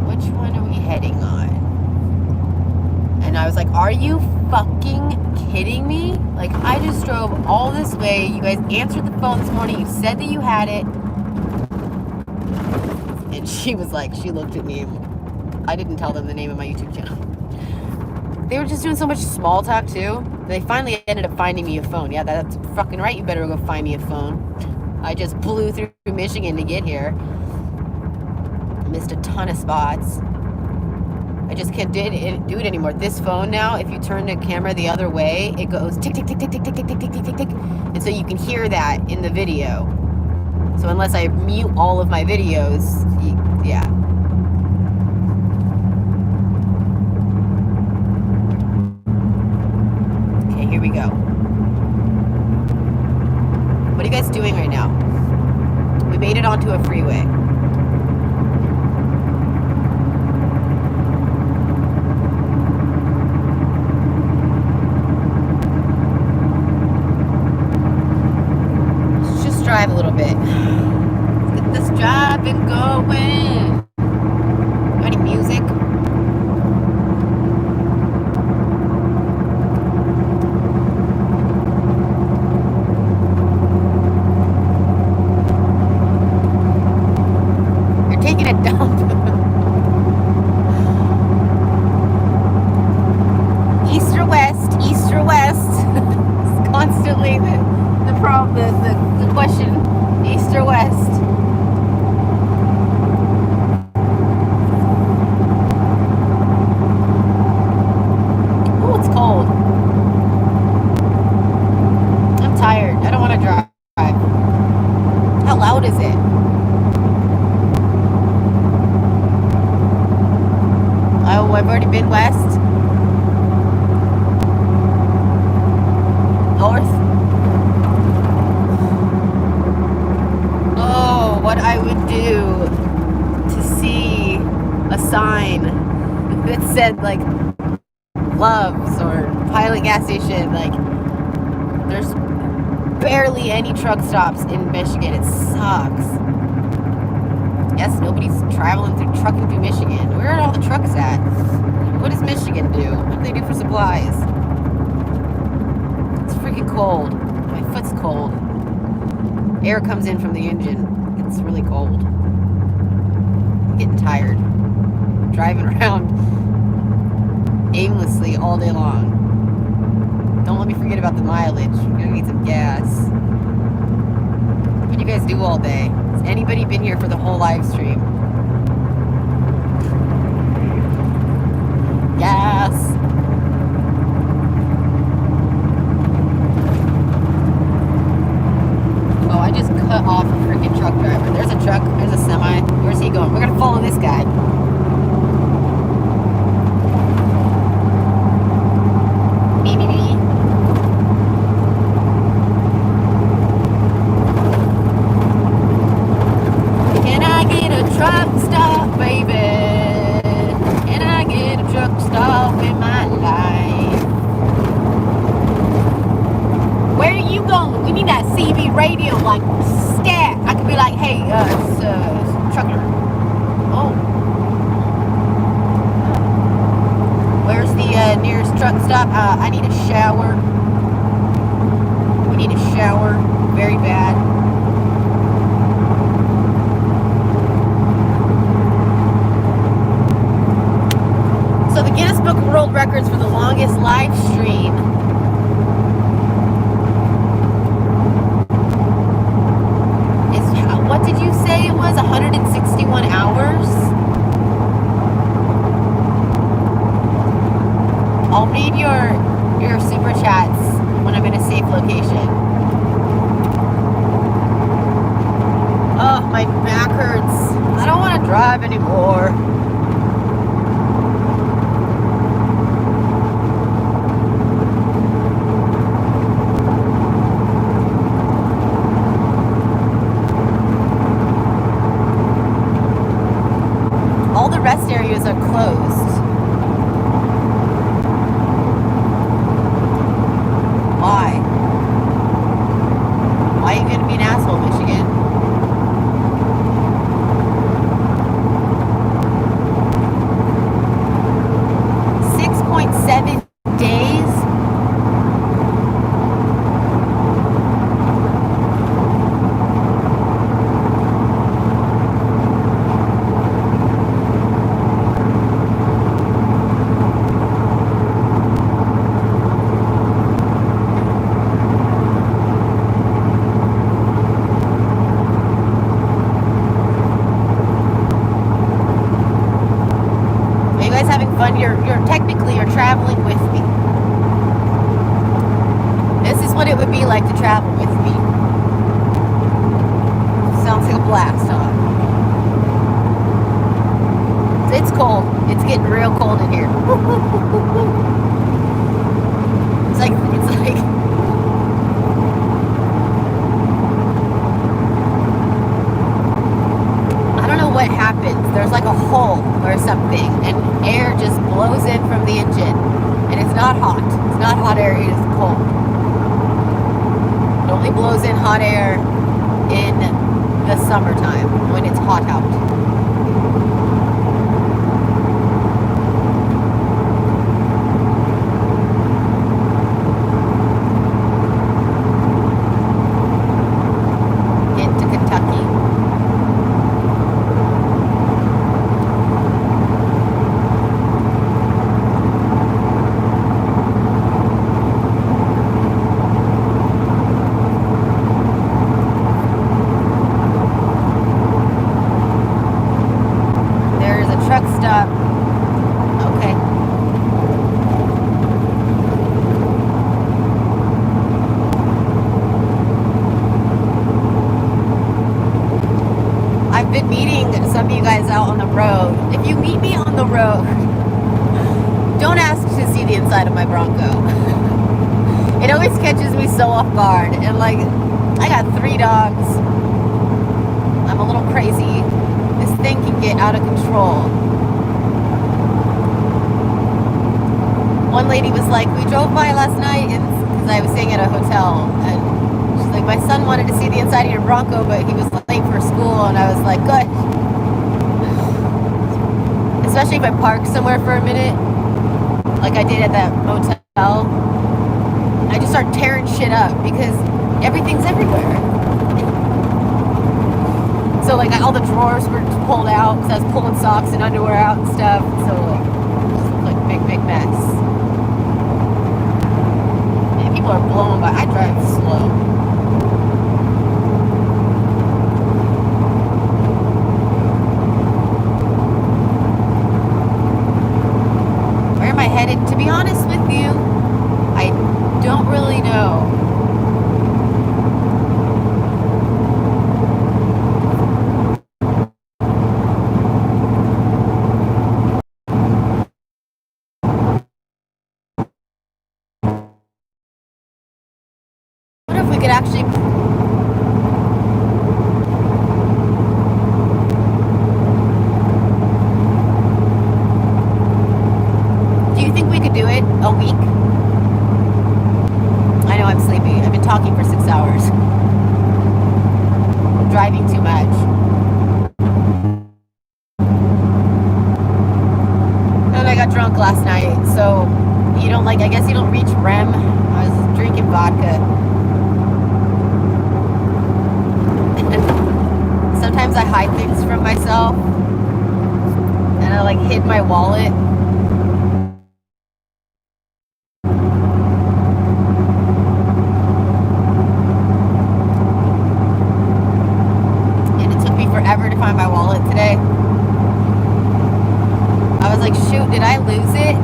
S1: Which one are we heading on? And I was like, are you fucking kidding me? Like, I just drove all this way. You guys answered the phone this morning. You said that you had it. And she was like, she looked at me. I didn't tell them the name of my YouTube channel. They were just doing so much small talk too. They finally ended up finding me a phone. Yeah, that's fucking right. You better go find me a phone. I just blew through Michigan to get here. Missed a ton of spots. I just can't do it anymore. This phone now, if you turn the camera the other way, it goes tick, tick, tick, tick, tick, tick, tick, tick, tick, tick, tick, tick. And so you can hear that in the video. So unless I mute all of my videos, yeah. Okay, here we go. What are you guys doing right now? We made it onto a freeway. Let's just drive a little bit. Let's get this driving going. Any music? Taking a dump. East or west, east or west. It's constantly the question, east or west. Oh, it's cold. I'm tired. I don't want to drive. How loud is it? Oh, I've already been west. North. Oh, what I would do to see a sign that said like Loves or Pilot gas station. Like, there's barely any truck stops in Michigan. It sucks. Yes, nobody's trucking through Michigan. Where are all the trucks at? What does Michigan do? What do they do for supplies? It's freaking cold. My foot's cold. Air comes in from the engine. It's really cold. I'm getting tired. Driving around aimlessly all day long. Don't let me forget about the mileage. I'm gonna need some gas. What do you guys do all day? Has anybody been here for the whole live stream? Gas. Oh, I just cut off a freaking truck driver. There's a truck. There's a semi. Where's he going? We're gonna follow this guy. Me, me, me. Can I get a try? stolen. We need that CB radio, like, stat. I could be like, hey, it's trucker. Oh. Where's the nearest truck stop? I need a shower. We need a shower. Very bad. So the Guinness Book of World Records for the longest live stream is, what did you say it was? 161 hours? I'll read your super chats when I'm in a safe location. Oh, my back hurts. I don't want to drive anymore. All the rest areas are closed. Why? Why are you going to be an asshole, Michigan? You're traveling with me. This is what it would be like to travel with me. Sounds like a blast, huh? It's cold. It's getting real cold in here. It's like I don't know what happens. There's like a hole or something, and air just blows in from the engine, and it's not hot. It's not hot air, it is cold. It only blows in hot air in the summertime when it's hot out. Out on the road. If you meet me on the road, don't ask to see the inside of my Bronco. It always catches me so off guard. And like, I got 3 dogs. I'm a little crazy. This thing can get out of control. One lady was like, we drove by last night because I was staying at a hotel, and she's like, my son wanted to see the inside of your Bronco, but he was late for school. And I was like, good. Especially if I park somewhere for a minute, like I did at that motel. I just start tearing shit up because everything's everywhere. So like all the drawers were pulled out because I was pulling socks and underwear out and stuff. So like big mess. And people are blowing by. I drive slow. Headed, to be honest with you, I don't really know. What if we could actually do it a week? I know I'm sleepy. I've been talking for 6 hours. Driving too much. And I got drunk last night, so you don't I guess you don't reach REM. I was drinking vodka. Sometimes I hide things from myself. And I hid my wallet. And it took me forever to find my wallet today. I was like, shoot, did I lose it?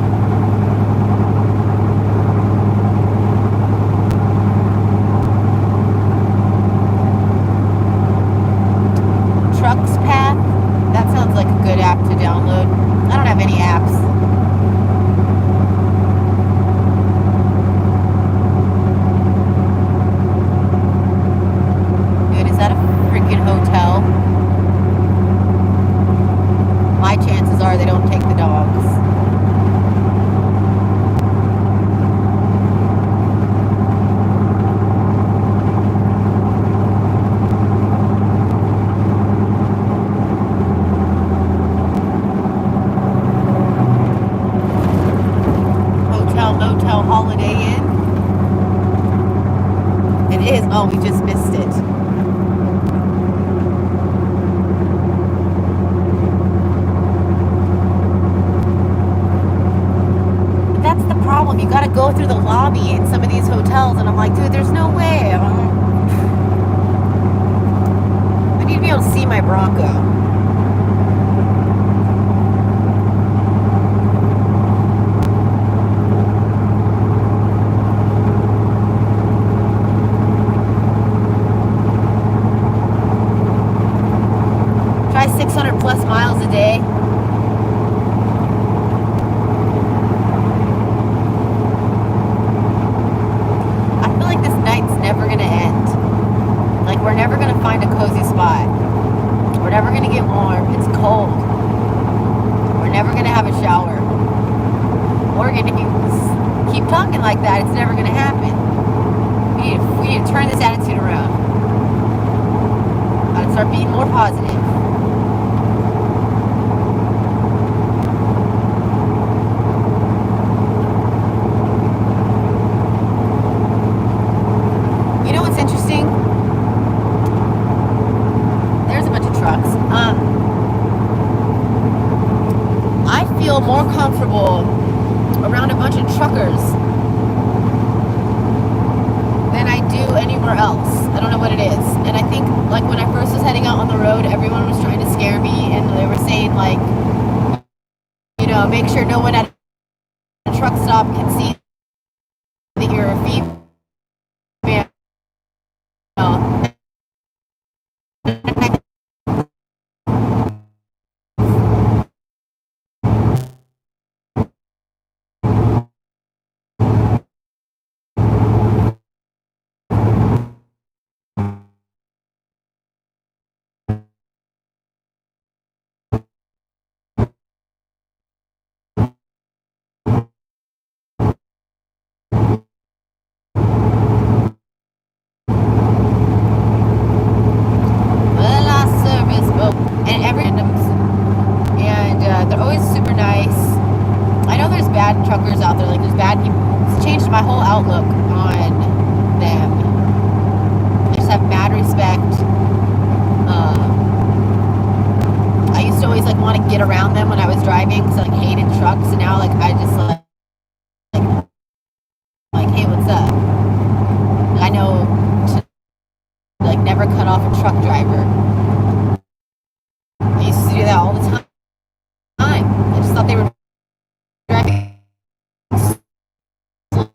S1: Trucks Path? That sounds like a good app to download. I don't have any apps. Dude, is that a freaking hotel? My chances are they don't take the dogs. Motel Holiday Inn. It is. Oh, we just missed it. But that's the problem. You gotta go through the lobby in some of these hotels, and I'm like, dude, there's no way. I need to be able to see my Bronco. Try 600 plus miles a day. I feel like this night's never gonna end. We're never gonna find a cozy spot. We're never gonna get warm. It's cold. We're never gonna have a shower. Morgan, if you keep talking like that, it's never gonna happen. We need to turn this attitude around. Gotta start being more positive. I feel more comfortable around a bunch of truckers than I do anywhere else. I don't know what it is. And I think when I first was heading out on the road, everyone was trying to scare me, and they were saying make sure no one at a truck stop can see that you're a female. They're always super nice. I know there's bad truckers out there, there's bad people. It's changed my whole outlook on them. I just have mad respect. I used to always want to get around them when I was driving because I hated trucks, and now I just hey, what's up? I know to never cut off a truck driver. I used to do that all the time. I just thought they were driving slow.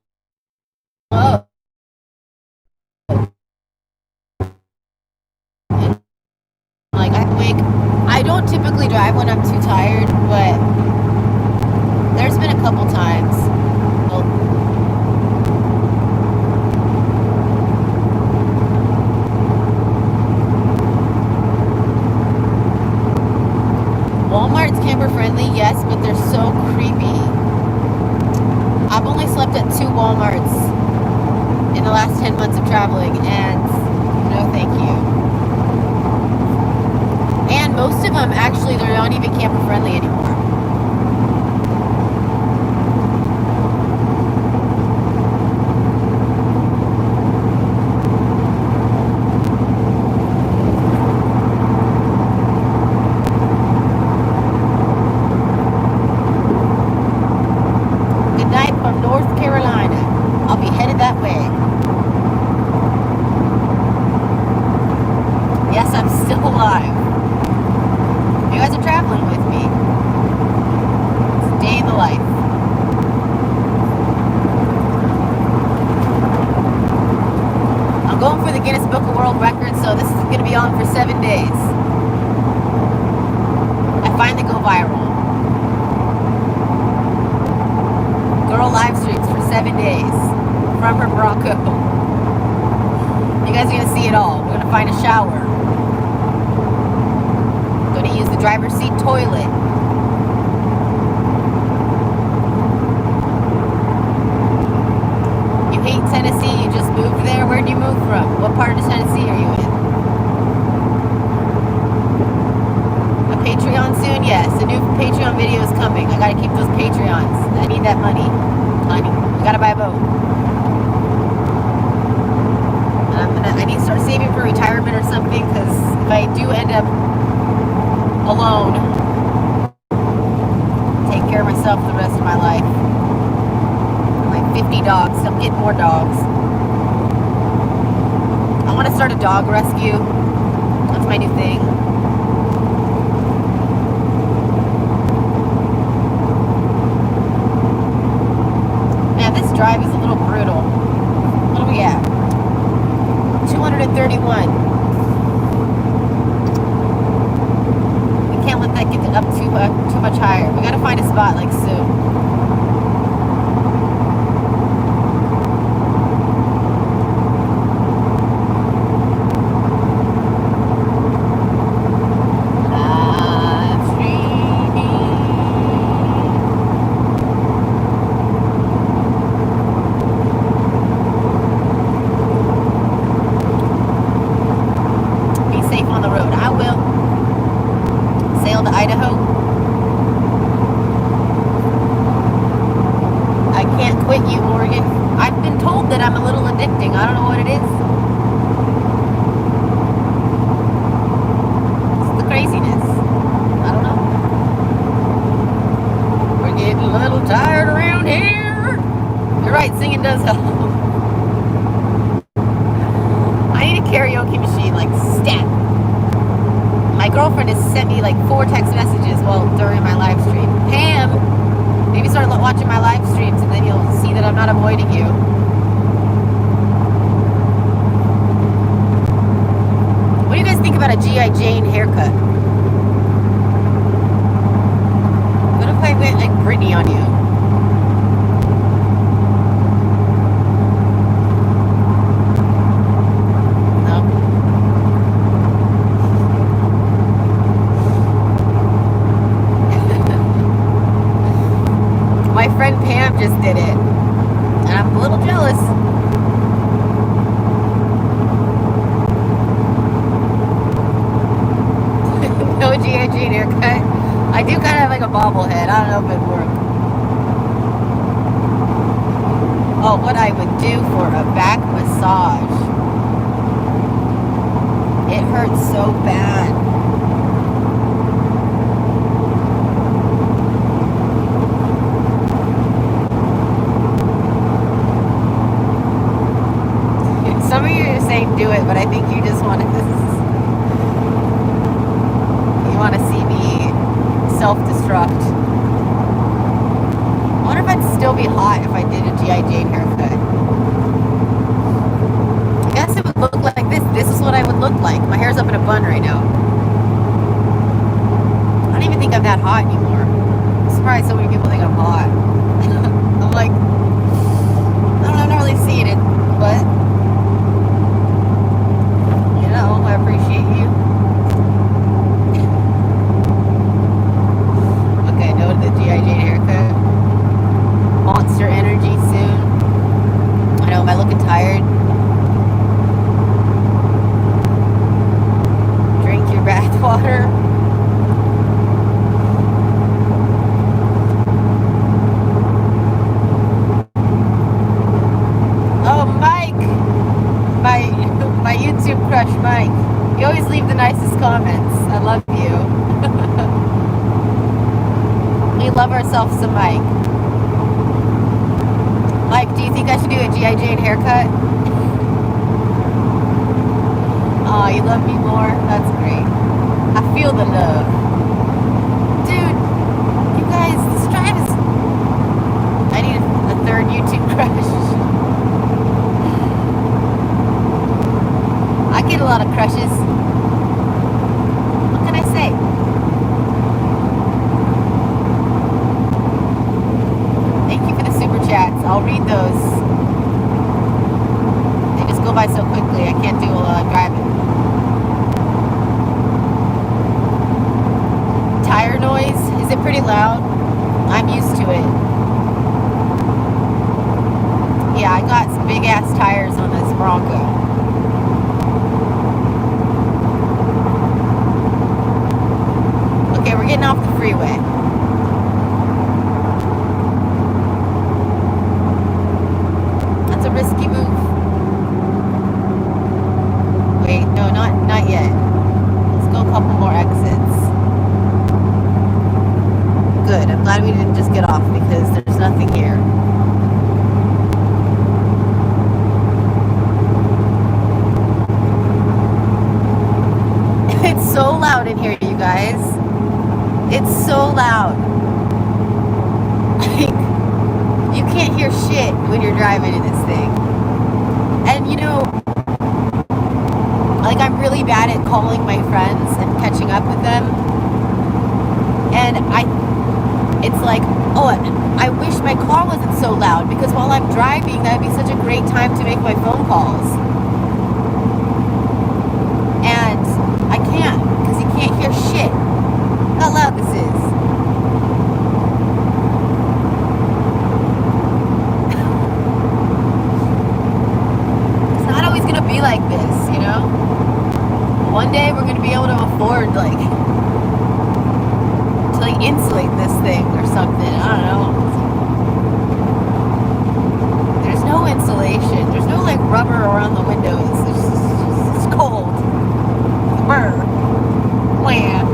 S1: I don't typically drive when I'm too tired, but there's been a couple times. Walmart's camper friendly, yes, but they're so creepy. I've only slept at 2 Walmarts in the last 10 months of traveling, and no thank you. And most of them, actually, they're not even camper friendly anymore. Good night from North Carolina. I'll be headed that way. Yes, I'm still alive. You guys are traveling with me. It's a day in the life. I'm going for the Guinness Book of World Records, so this is going to be on for 7 days. I finally go viral. Girl live streams for 7 days from her Bronco. You guys are going to see it all. We're going to find a shower. Going to use the driver's seat toilet. You hate Tennessee, you just moved there. Where'd you move from? What part of Tennessee are you in? A Patreon soon? Yes, a new Patreon video is coming. I gotta keep those Patreons. I need that money. Honey, you gotta buy a boat. And I need to start saving for retirement or something, because if I do end up alone, take care of myself the rest of my life. Like 50 dogs, so I'm getting more dogs. I want to start a dog rescue. That's my new thing. Man, this drive is a little brutal. What are we at? 231. Can't let that get up too much higher. We gotta find a spot like soon. Be safe on the road. I will. Sail to Idaho. I can't quit you, Morgan. I've been told that I'm a little addicting. I don't know what it is. It's the craziness. I don't know. We're getting a little tired around here. You're right, singing does help. I need a karaoke machine, like stat. My girlfriend has sent me like 4 text messages during my live stream. Pam, maybe start watching my live streams and then you'll see that I'm not avoiding you. What do you guys think about a G.I. Jane haircut? What if I went like Britney on you? My friend Pam just did it, and I'm a little jealous. No G.I. Jane haircut. I do kind of have like a bobblehead. I don't know if it'd work. Oh, what I would do for a back massage. It hurts so bad. Some of you are saying do it, but I think you just want to. You want to see me self-destruct. I wonder if I'd still be hot if I did a G.I. Jane haircut. I guess it would look like this. This is what I would look like. My hair's up in a bun right now. I don't even think I'm that hot anymore. I'm surprised so many people think I'm hot. I'm like, I don't know, I'm not really seeing it, but I appreciate you. Okay, no to the G.I. Jane haircut. Monster Energy soon. I know Am I looking tired? Drink your bath water. Oh, Mike! My YouTube crush, Mike. You always leave the nicest comments. I love you. We love ourselves some Mike. Mike, do you think I should do a G.I. Jane haircut? Aw, you love me more? That's great. I feel the love. Dude, you guys, this drive is... I need a third YouTube crush. I get a lot of crushes. What can I say? Thank you for the super chats. I'll read those. They just go by so quickly. I can't do a lot of driving. Tire noise? Is it pretty loud? I'm used to it. Yeah, I got some big ass tires on this Bronco. Okay, we're getting off the freeway. That's a risky move. Wait, no, not yet. Let's go a couple more exits. Good, I'm glad we didn't just get off because there's nothing here. It's so loud in here, you guys. It's so loud. Like, you can't hear shit when you're driving in this thing. And you know, like, I'm really bad at calling my friends and catching up with them. And it's like, oh, I wish my car wasn't so loud because while I'm driving, that would be such a great time to make my phone calls. And I can't because you can't hear shit. How loud this is. It's not always gonna be like this, you know? One day we're gonna be able to afford to insulate this thing or something. I don't know. There's no insulation. There's no like rubber around the windows. It's cold. Brr. Wham.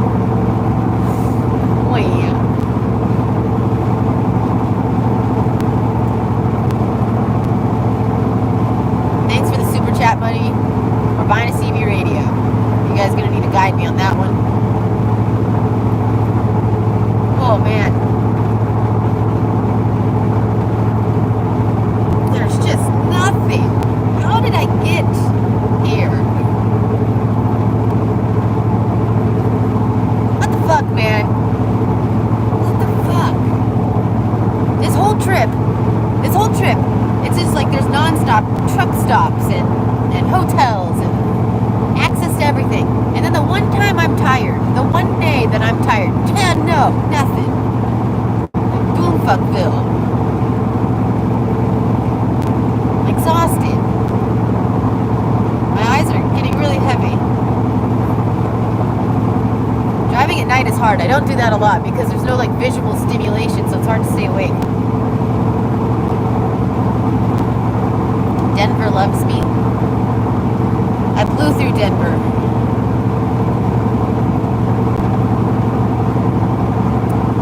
S1: Thanks for the super chat, buddy. We're buying a CB radio. You guys are gonna need to guide me on that one. Oh man. There's just nothing. How did I get here? What the fuck, man? This whole trip, it's just like there's non-stop truck stops and hotels and access to everything. And then the one time I'm tired, the one day that I'm tired, no, nothing. Boomfuckville. I'm exhausted. My eyes are getting really heavy. Driving at night is hard. I don't do that a lot because there's no like visual stimulation, so it's hard to stay awake. Denver loves me. I blew through Denver.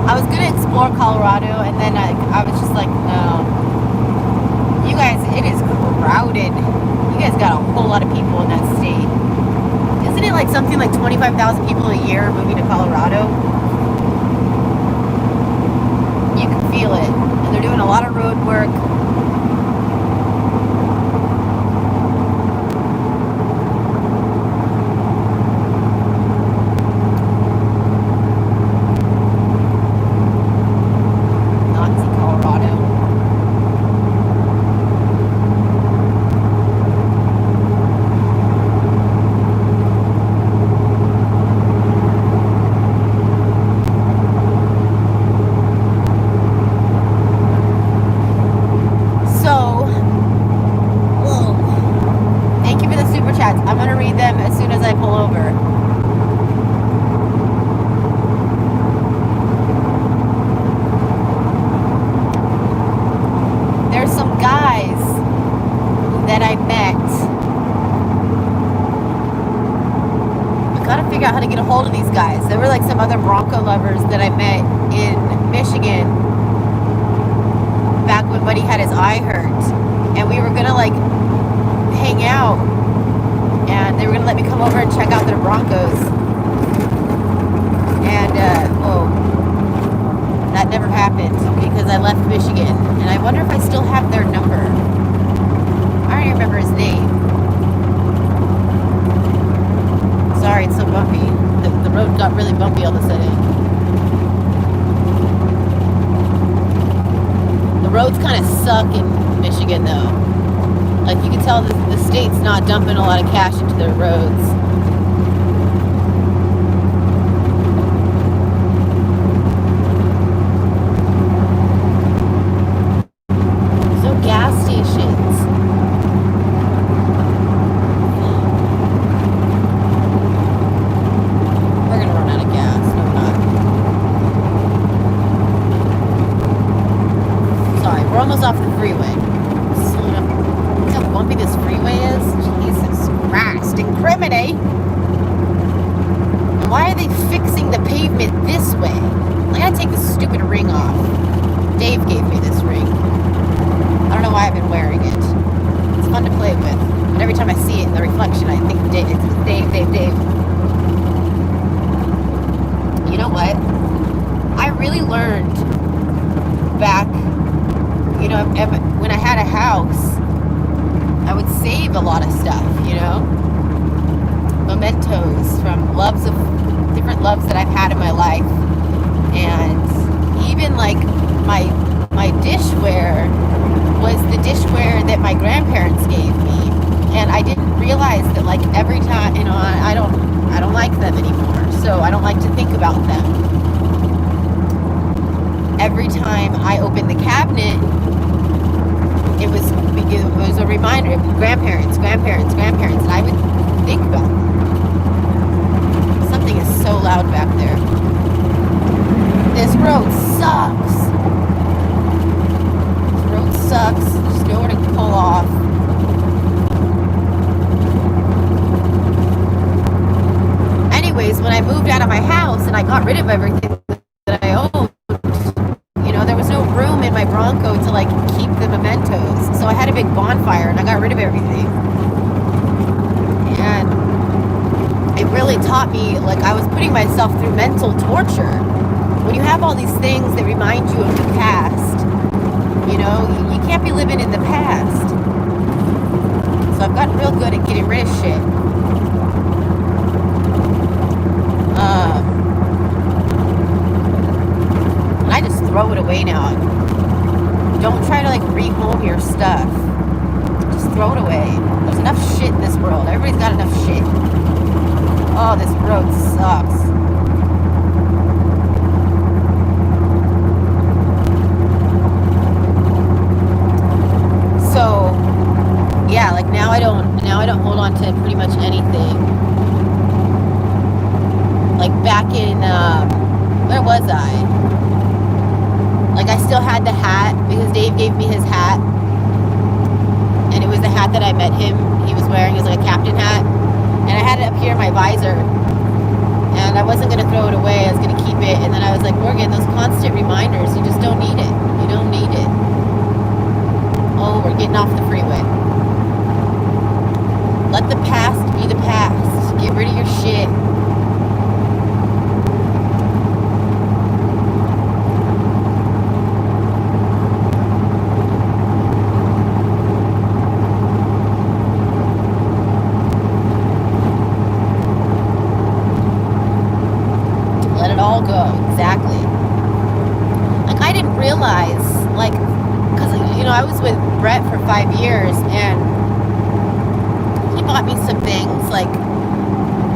S1: I was gonna explore Colorado, and then I was just like, no. You guys, it is crowded. You guys got a whole lot of people in that state. Isn't it like something like 25,000 people a year moving to Colorado? You can feel it. And they're doing a lot of road work. hold of these guys. There were like some other Bronco lovers that I met in Michigan back when Buddy had his eye hurt, and we were gonna like hang out, and they were gonna let me come over and check out their Broncos, and that never happened because I left Michigan, and I wonder if I still have their number. I don't even remember his name. Sorry, it's so bumpy. The road got really bumpy all of a sudden. The roads kind of suck in Michigan though. Like you can tell the state's not dumping a lot of cash into their roads. So gas stations. We're gonna run out of gas. No, we're not. Sorry, we're almost off the freeway. Slow down. See how bumpy this freeway is? Jesus Christ, incriminate! And why are they fixing the pavement this way? I gotta take this stupid ring off. Dave gave me this ring. I don't know why I've been wearing it. It's fun to play with. But every time I see it in the reflection, I think Dave. It's Dave. You know what? I really learned back, you know, when I had a house, I would save a lot of stuff, you know? Mementos from different loves that I've had in my life. And even like my dishware was the dishware that my grandparents gave me. And I didn't realize that like every time, you know, I don't like them anymore. So I don't like to think about them. Every time I opened the cabinet, it was a reminder of grandparents, and I would think about them. Something is so loud back there. This road sucks. This road sucks. There's nowhere to pull off. Anyways, when I moved out of my house and I got rid of everything that I owned, you know, there was no room in my Bronco to like keep the mementos. So I had a big bonfire and I got rid of everything. And it really taught me, like I was putting myself through mental torture. When you have all these things that remind you of the past, you know, you can't be living in the past. So I've gotten real good at getting rid of shit. And I just throw it away now. Don't try to like rehome your stuff. Just throw it away. There's enough shit in this world. Everybody's got enough shit. Oh, this road sucks. So, yeah, like now I don't hold on to pretty much anything. Like back in, where was I? Like I still had the hat because Dave gave me his hat. And it was the hat that I met him. He was wearing. It was like a captain hat. And I had it up here in my visor. And I wasn't going to throw it away. I was going to keep it. And then I was like, Morgan, those constant reminders, you just don't need it. You don't need it. Oh, we're getting off the freeway. Let the past be the past. Get rid of your shit. Let it all go. Exactly. Like I didn't realize, like, because, you know, I was with Brett for 5 years, and he bought me some things. Like,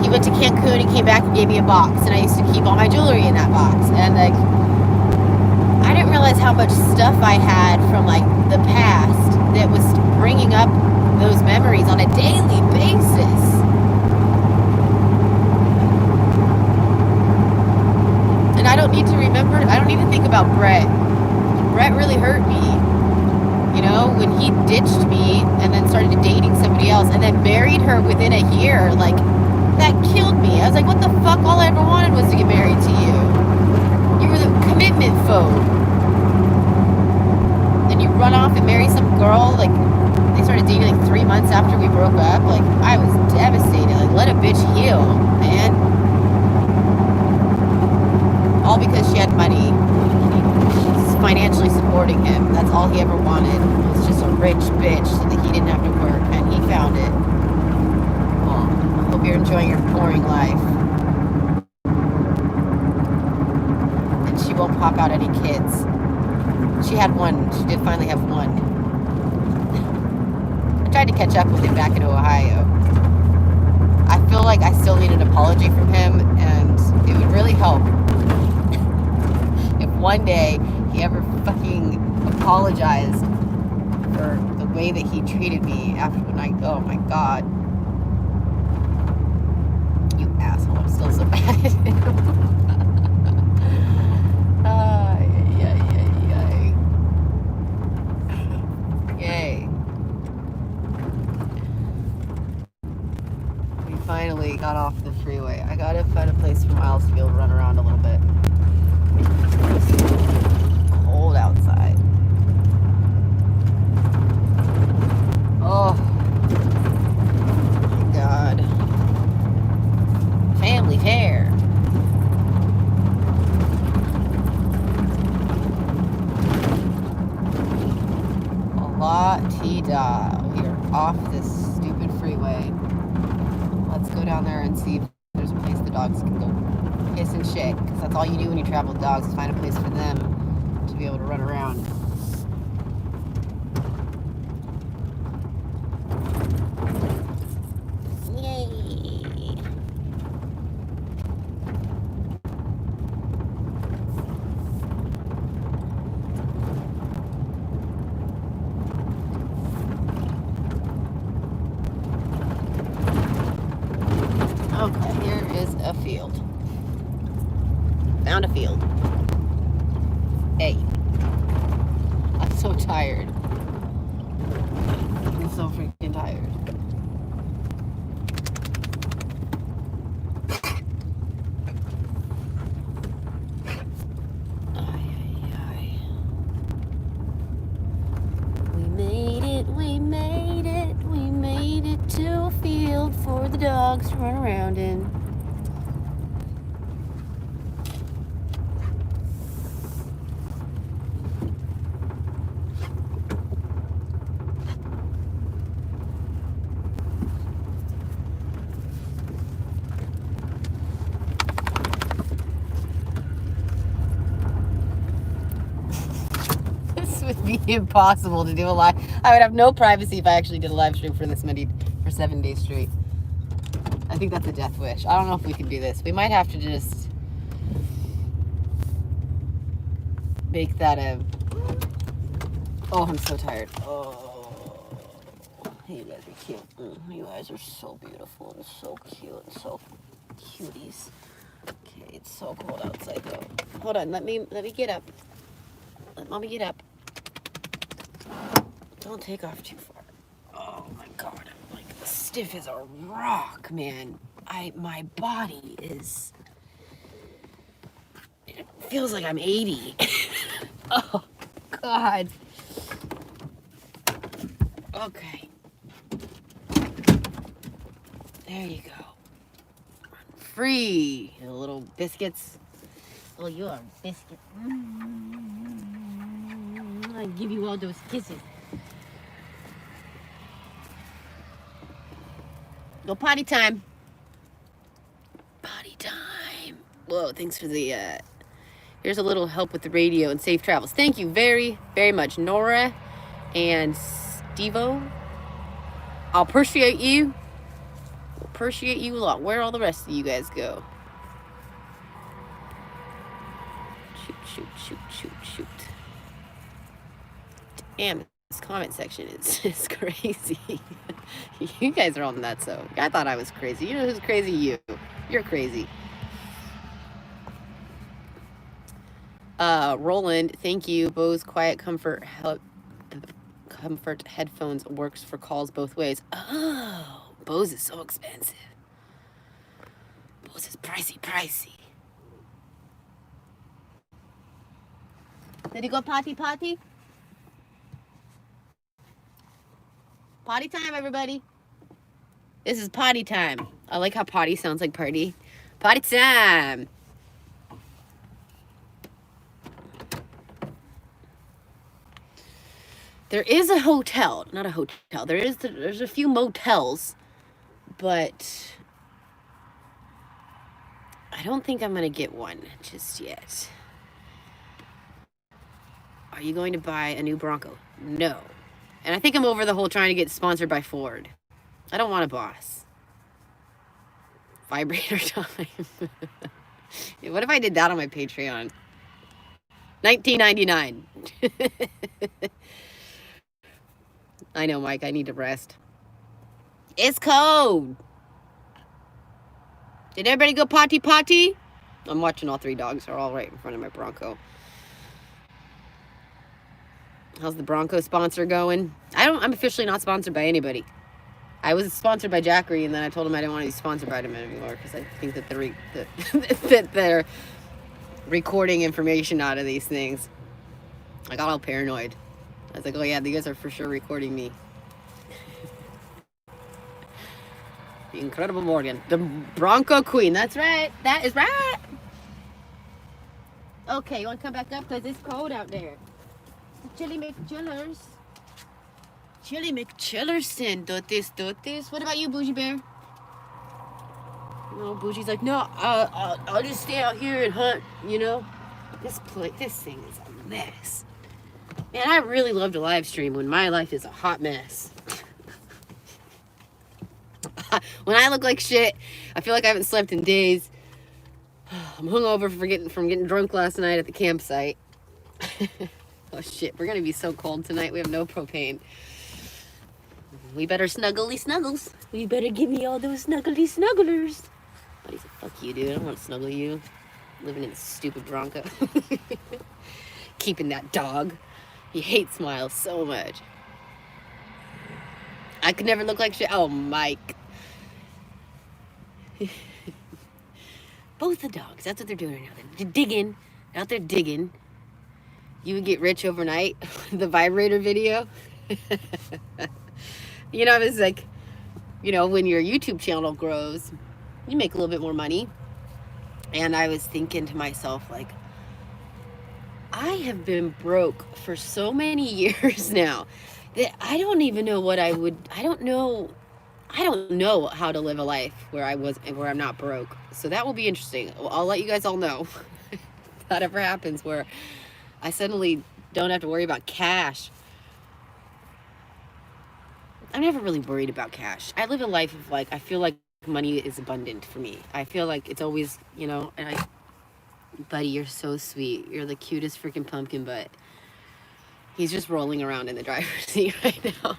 S1: he went to Cancun, he came back and gave me a box, and I used to keep all my jewelry in that box. And, like, I didn't realize how much stuff I had from, like, the past that was bringing up those memories on a daily basis. And I don't need to remember, I don't need to think about Brett. Brett really hurt me. You know, when he ditched me and then started dating somebody else and then married her within a year, like, That killed me. I was like, what the fuck? All I ever wanted was to get married to you. You were the commitment phobe. Then you run off and marry some girl. Like, they started dating like 3 months after we broke up. Like, I was devastated. Like, let a bitch heal, man. All because she had money. She's financially supporting him. That's all he ever wanted. Was just a rich bitch so that he didn't have to work. And he found it. Well, I hope you're enjoying your boring life. And she won't pop out any kids. She had one. She did finally have one. I tried to catch up with him back in Ohio. I feel like I still need an apology from him, and it would really help if one day he ever fucking apologized for the way that he treated me after when I, oh my god. You asshole, I'm still so mad at him. Yay. We finally got off the freeway. I gotta find a place for Miles to be able to run around a little bit. It's cold outside. Oh my god. Family fair. La-ti-da. We are off this stupid freeway. Let's go down there and see if there's a place the dogs can go piss and shit. Because that's all you do when you travel with dogs, is find a place for them to be able to run around. Okay, here is a field. Found a field. Hey. I'm so tired. I'm so freaking tired. We made it to a field for the dogs to run around in. This would be impossible to do a live. I would have no privacy if I actually did a live stream for this many, for 7 days straight. I think that's a death wish. I don't know if we can do this. We might have to just make that a... Oh, I'm so tired. Oh, you guys are cute. You guys are so beautiful and so cute and so cuties. Okay, it's so cold outside though. Hold on, let me get up. Let mommy get up. Don't take off too far. Oh my god, I'm like stiff as a rock, man. My body is... It feels like I'm 80. Oh god. Okay. There you go. Free. The little biscuits. Oh, you're a biscuit. I give you all those kisses. Go potty time. Potty time. Whoa, thanks for the, here's a little help with the radio and safe travels. Thank you very, very much, Nora and Stevo. I'll appreciate you. Appreciate you a lot. Where all the rest of you guys go? Shoot. Damn, this comment section is crazy. You guys are all nuts, though. I thought I was crazy. You know who's crazy? You. You're crazy. Roland, thank you. Bose Quiet Comfort headphones works for calls both ways. Oh, Bose is so expensive. This is pricey, pricey. Did he go potty? Potty time, everybody. This is potty time. I like how potty sounds like party. Potty time. There is a hotel, not a hotel. There's a few motels, but I don't think I'm gonna get one just yet. Are you going to buy a new Bronco? No. And I think I'm over the whole trying to get sponsored by Ford. I don't want a boss. Vibrator time. What if I did that on my Patreon? $19.99. I know, Mike. I need to rest. It's cold. Did everybody go potty potty? I'm watching all three dogs. They're all right in front of my Bronco. How's the Bronco sponsor going? I'm officially not sponsored by anybody. I was sponsored by Jackery, and then I told him I didn't want to be sponsored by them anymore because I think that that they're recording information out of these things. I got all paranoid. I was like, oh yeah, you guys are for sure recording me. The Incredible Morgan. The Bronco Queen. That's right. That is right. Okay, you want to come back up because it's cold out there. Chili McChillers. Chili McChillerson. Dotis. What about you, Boujii Bear? No, Boujii's like, no, I'll just stay out here and hunt, you know? This thing is a mess. Man, I really love to live stream when my life is a hot mess. When I look like shit, I feel like I haven't slept in days. I'm hungover from getting drunk last night at the campsite. Oh shit, we're gonna be so cold tonight. We have no propane. We better snuggles. We better give me all those snugglers. Buddy's like, fuck you, dude. I don't want to snuggle you. Living in a stupid Bronco. Keeping that dog. He hates Miles so much. I could never look like shit. Oh, Mike. Both the dogs. That's what they're doing right now. They're digging. Out there digging. You would get rich overnight. The vibrator video. You know, it's like, you know, when your YouTube channel grows, you make a little bit more money. And I was thinking to myself, like, I have been broke for so many years now that I don't even know what I don't know how to live a life where I'm not broke. So that will be interesting. I'll let you guys all know if that ever happens where I suddenly don't have to worry about cash. I'm never really worried about cash. I live a life of like, I feel like money is abundant for me. I feel like it's always, you know, and buddy, you're so sweet. You're the cutest freaking pumpkin butt. He's just rolling around in the driver's seat right now.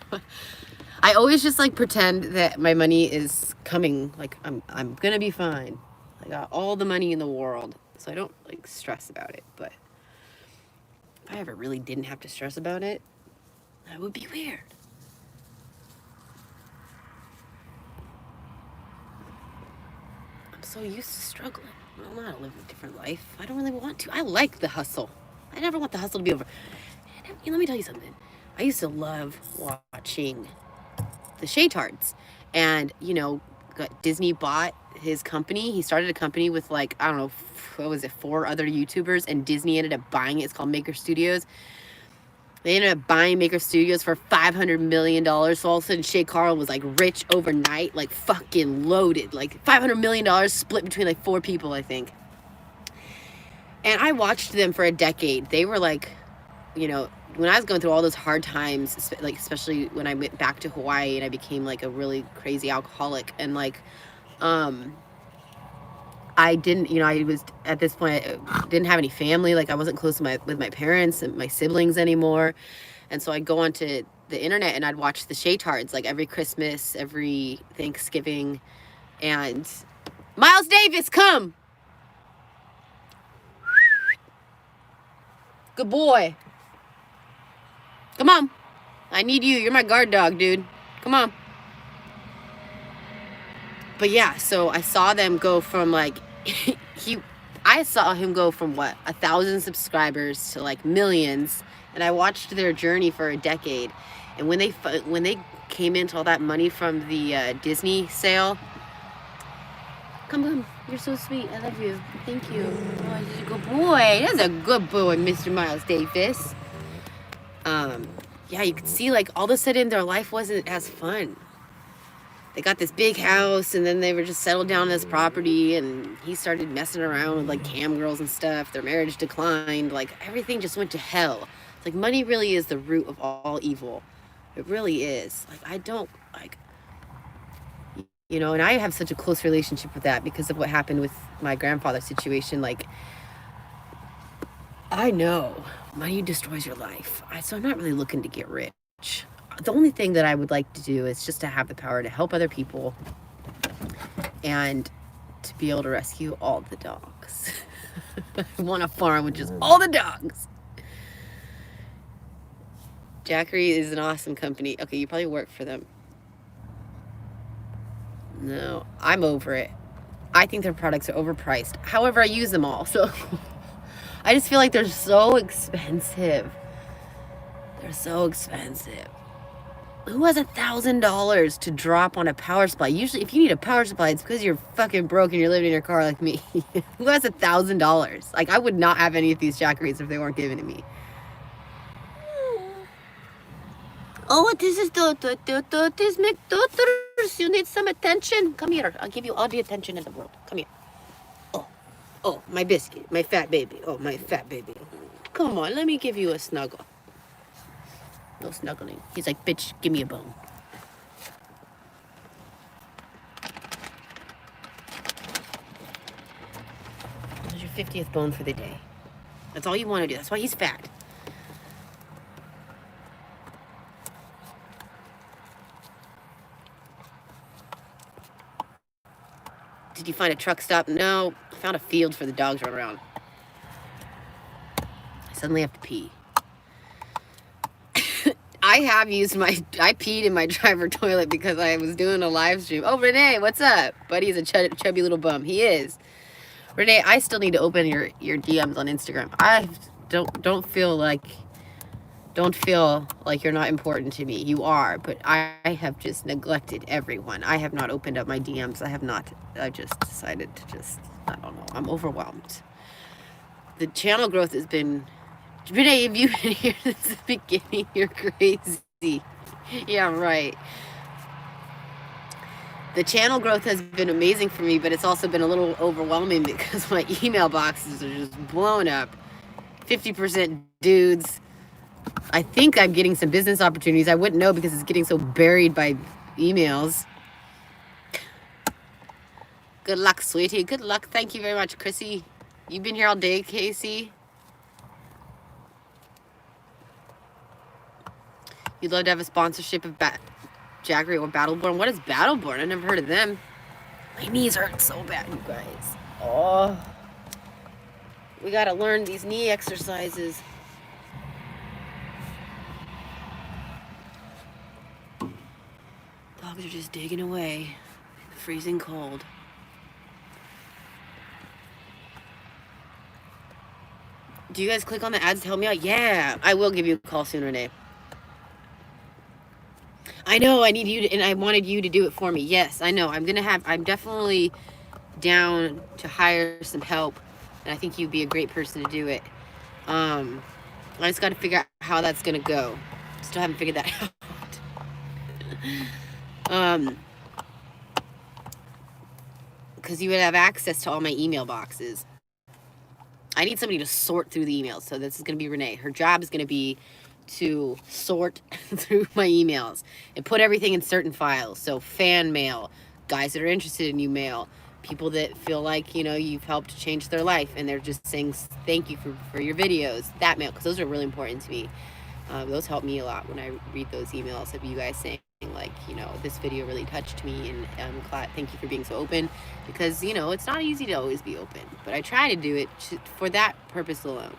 S1: I always just like pretend that my money is coming. Like I'm gonna be fine. I got all the money in the world, so I don't like stress about it. But if I ever really didn't have to stress about it, that would be weird. I'm so used to struggling. I don't know how to live a different life. I don't really want to. I like the hustle. I never want the hustle to be over. And let me tell you something. I used to love watching the Shaytards. And, you know, Disney bought his company. He started a company with like, I don't know, what was it, 4 other YouTubers, and Disney ended up buying it. It's called Maker Studios. They ended up buying Maker Studios for $500 million. So all of a sudden, Shay Carl was like rich overnight, like fucking loaded. Like $500 million split between like 4 people, I think. And I watched them for a decade. They were like, you know, when I was going through all those hard times, like especially when I went back to Hawaii and I became like a really crazy alcoholic, and like, I didn't, you know, I was at this point, I didn't have any family. Like I wasn't close with my parents and my siblings anymore. And so I'd go onto the internet and I'd watch the Shaytards like every Christmas, every Thanksgiving. And Miles Davis, come. Good boy. Come on. I need you. You're my guard dog, dude. Come on. But yeah, so I saw them go from like I saw him go from what, 1,000 subscribers to like millions, and I watched their journey for a decade. And when they came into all that money from the Disney sale, come, you're so sweet. I love you. Thank you. Oh, you're a good boy. That's a good boy, Mr. Miles Davis. Yeah, you could see like all of a sudden their life wasn't as fun. They got this big house, and then they were just settled down on this property, and he started messing around with like cam girls and stuff. Their marriage declined. Like everything just went to hell. It's like money really is the root of all evil. It really is. Like I don't like, you know, and I have such a close relationship with that because of what happened with my grandfather's situation. Like I know money destroys your life. So I'm not really looking to get rich. The only thing that I would like to do is just to have the power to help other people and to be able to rescue all the dogs. I want a farm with just all the dogs. Jackery is an awesome company. Okay, you probably work for them. No, I'm over it. I think their products are overpriced. However, I use them all, so I just feel like they're so expensive. They're so expensive. Who has $1,000 to drop on a power supply? Usually, if you need a power supply, it's because you're fucking broke and you're living in your car like me. Who has $1,000? Like, I would not have any of these jackeries if they weren't given to me. Oh, this is this McDooters. You need some attention. Come here. I'll give you all the attention in the world. Come here. Oh, my biscuit, my fat baby. Oh, my fat baby. Come on, let me give you a snuggle. No snuggling. He's like, bitch, give me a bone. There's your 50th bone for the day. That's all you want to do. That's why he's fat. Did you find a truck stop? No. I found a field for the dogs to run around. I suddenly have to pee. I peed in my driver toilet because I was doing a live stream. Oh, Renee, what's up? Buddy's a chubby little bum. He is. Renee, I still need to open your DMs on Instagram. I don't feel like you're not important to me. You are, but I have just neglected everyone. I have not opened up my DMs. I just decided to I don't know. I'm overwhelmed. The channel growth has been, Renee, if you've been here since the beginning, you're crazy. Yeah, right. The channel growth has been amazing for me, but it's also been a little overwhelming because my email boxes are just blown up. 50% dudes. I think I'm getting some business opportunities. I wouldn't know because it's getting so buried by emails. Good luck, sweetie. Good luck. Thank you very much, Chrissy. You've been here all day, Casey. You'd love to have a sponsorship of Jackery or Battleborn. What is Battleborn? I never heard of them. My knees hurt so bad, you guys. Oh. We gotta learn these knee exercises. Dogs are just digging away in the freezing cold. Do you guys click on the ads to help me out? Yeah, I will give you a call soon, Renee. I know, I need you to, and I wanted you to do it for me. Yes, I know. I'm definitely down to hire some help, and I think you'd be a great person to do it. I just got to figure out how that's going to go. Still haven't figured that out. Because you would have access to all my email boxes. I need somebody to sort through the emails. So this is going to be Renee. Her job is going to be to sort through my emails and put everything in certain files. So fan mail, guys that are interested in you mail, people that feel like, you know, you've helped change their life and they're just saying thank you for your videos, that mail, because those are really important to me. Those help me a lot when I read those emails of you guys saying, like, you know, this video really touched me, and I'm glad, thank you for being so open, because, you know, it's not easy to always be open, but I try to do it for that purpose alone.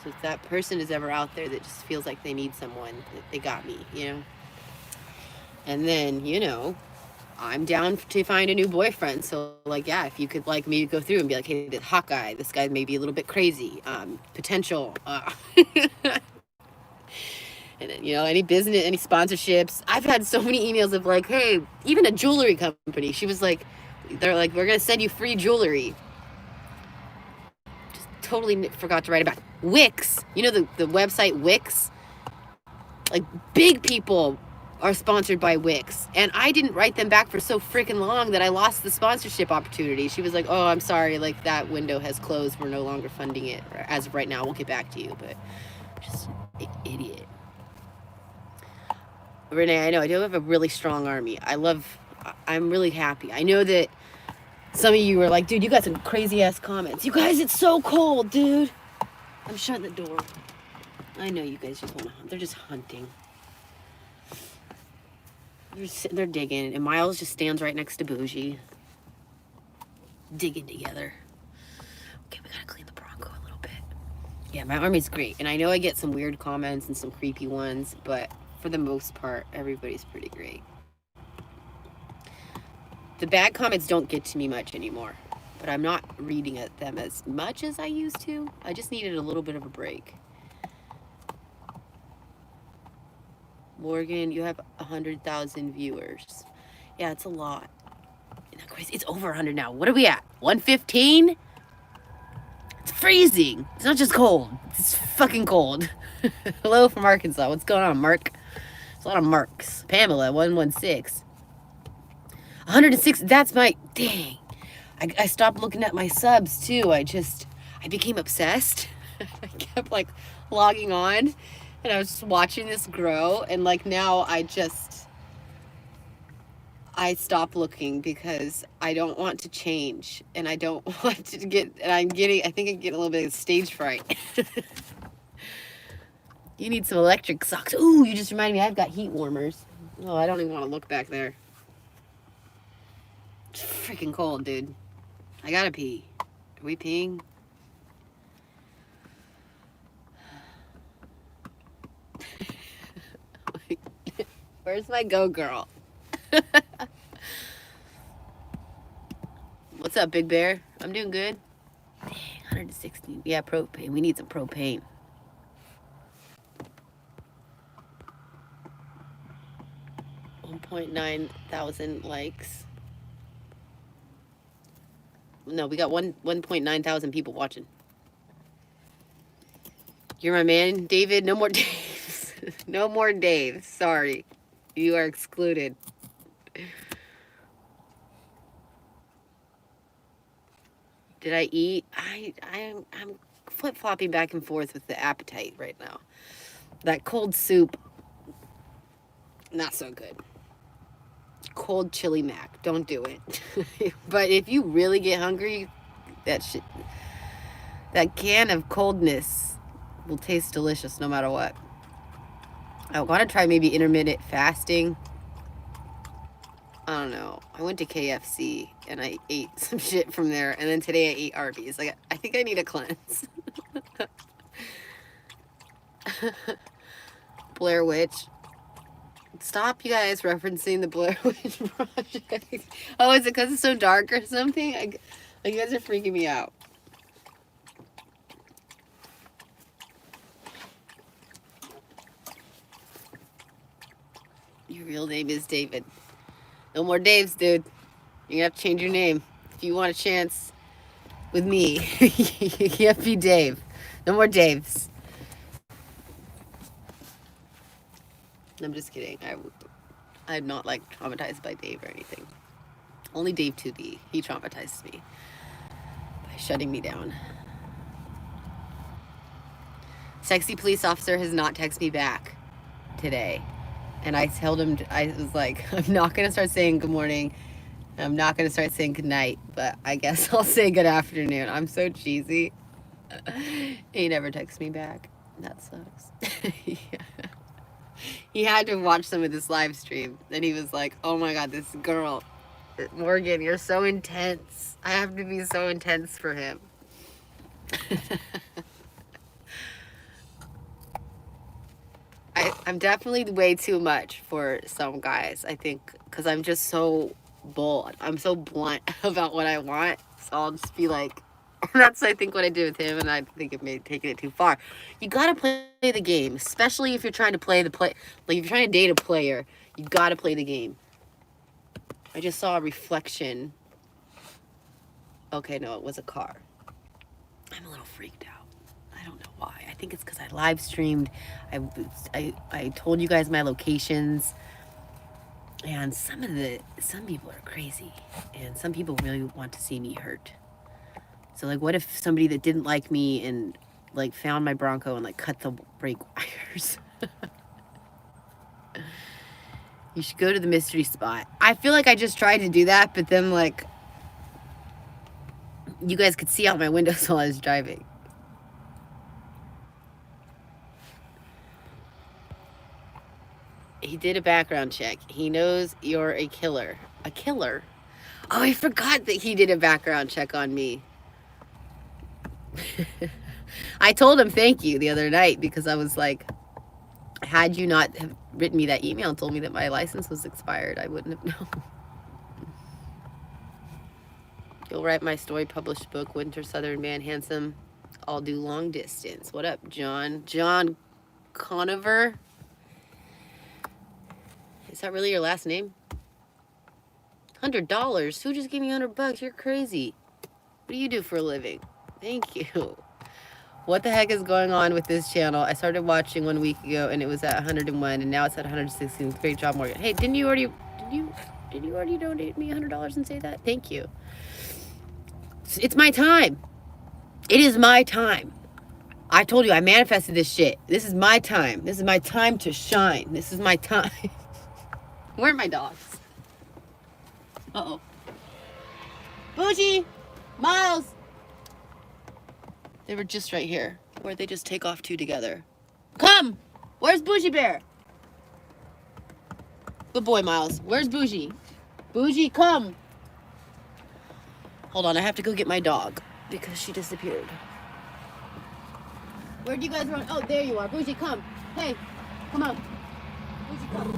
S1: So if that person is ever out there that just feels like they need someone, they got me, you know. And then, you know, I'm down to find a new boyfriend. So like, yeah, if you could like maybe go through and be like, hey, this hot guy, this guy may be a little bit crazy, potential, and then, you know, any business, any sponsorships. I've had so many emails of like, hey, even a jewelry company. She was like, they're like, we're gonna send you free jewelry. Just totally forgot to write about Wix. You know the website Wix. Like big people are sponsored by Wix, and I didn't write them back for so freaking long that I lost the sponsorship opportunity. She was like, oh, I'm sorry, like that window has closed, we're no longer funding it as of right now, we'll get back to you. But just an idiot. Renee, I know I do have a really strong army. I'm really happy. I know that some of you were like, dude, you got some crazy ass comments. You guys, it's so cold, dude. I'm shutting the door. I know you guys just want to hunt. They're just hunting. They're digging, and Miles just stands right next to Boujii. Digging together. Okay, we gotta clean the Bronco a little bit. Yeah, my army's great, and I know I get some weird comments and some creepy ones, but for the most part, everybody's pretty great. The bad comments don't get to me much anymore, but I'm not reading at them as much as I used to. I just needed a little bit of a break. Morgan, you have 100,000 viewers. Yeah, it's a lot. Isn't that crazy? It's over 100 now. What are we at? 115? It's freezing. It's not just cold. It's fucking cold. Hello from Arkansas. What's going on, Mark? There's a lot of Marks. Pamela, 116. 106. That's my... Dang. I stopped looking at my subs, too. I became obsessed. I kept, like, logging on. And I was just watching this grow, and like now I stopped looking because I don't want to change, and I don't want to get, and I think I'm getting a little bit of stage fright. You need some electric socks. Ooh, you just reminded me, I've got heat warmers. Oh, I don't even want to look back there. It's freaking cold, dude. I gotta pee. Are we peeing? Where's my go girl? What's up, Big Bear? I'm doing good. Dang, 160. Yeah, propane. We need some propane. $1.9 thousand likes. No, we got 1.9 thousand people watching. You're my man, David. No more Daves. No more Daves. Sorry. You are excluded. Did I eat? I'm flip-flopping back and forth with the appetite right now. That cold soup, not so good. Cold chili mac, don't do it. But if you really get hungry, that can of coldness will taste delicious no matter what. I want to try maybe intermittent fasting. I don't know. I went to KFC and I ate some shit from there, and then today I ate Arby's. Like, I think I need a cleanse. Blair Witch. Stop, you guys, referencing the Blair Witch Project. Oh, is it because it's so dark or something? Like, you guys are freaking me out. Your real name is David. No more Daves, dude. You're gonna have to change your name. If you want a chance with me, you have to be Dave. No more Daves. I'm just kidding. I'm not like traumatized by Dave or anything. Only Dave 2B. He traumatized me by shutting me down. Sexy police officer has not texted me back today. And I told him, I was like, I'm not going to start saying good morning. I'm not going to start saying good night. But I guess I'll say good afternoon. I'm so cheesy. He never texts me back. That sucks. Yeah. He had to watch some of this live stream. And he was like, oh my God, this girl. Morgan, you're so intense. I have to be so intense for him. I'm definitely way too much for some guys, I think, because I'm just so bold. I'm so blunt about what I want. So I'll just be like, that's I think what I did with him, and I think it may have taken it too far. You gotta play the game, especially if you're trying to play like if you're trying to date a player, you gotta play the game. I just saw a reflection. Okay, no, it was a car. I'm a little freaked out. I don't know why. I think it's because I live streamed. I told you guys my locations. And some people are crazy, and some people really want to see me hurt. So like, what if somebody that didn't like me and like found my Bronco and like cut the brake wires? You should go to the mystery spot. I feel like I just tried to do that, but then like you guys could see out my windows while I was driving. He did a background check. He knows you're a killer. A killer? Oh, I forgot that he did a background check on me. I told him thank you the other night because I was like, had you not have written me that email and told me that my license was expired, I wouldn't have known. You'll write my story, published book, Winter Southern Man, Handsome. I'll do long distance. What up, John? John Conover? Is that really your last name? $100? Who just gave me $100? You're crazy. What do you do for a living? Thank you. What the heck is going on with this channel? I started watching 1 week ago and it was at 101 and now it's at 116. Great job, Morgan. Hey, didn't you already donate me $100 and say that? Thank you. It's my time. It is my time. I told you I manifested this shit. This is my time. This is my time to shine. This is my time. Where are my dogs? Uh-oh. Boujii! Miles! They were just right here. Where'd they just take off two together? Come! Where's Boujii Bear? Good boy, Miles. Where's Boujii? Boujii, come! Hold on, I have to go get my dog because she disappeared. Where'd you guys run? Oh, there you are. Boujii, come. Hey, come on. Boujii, come.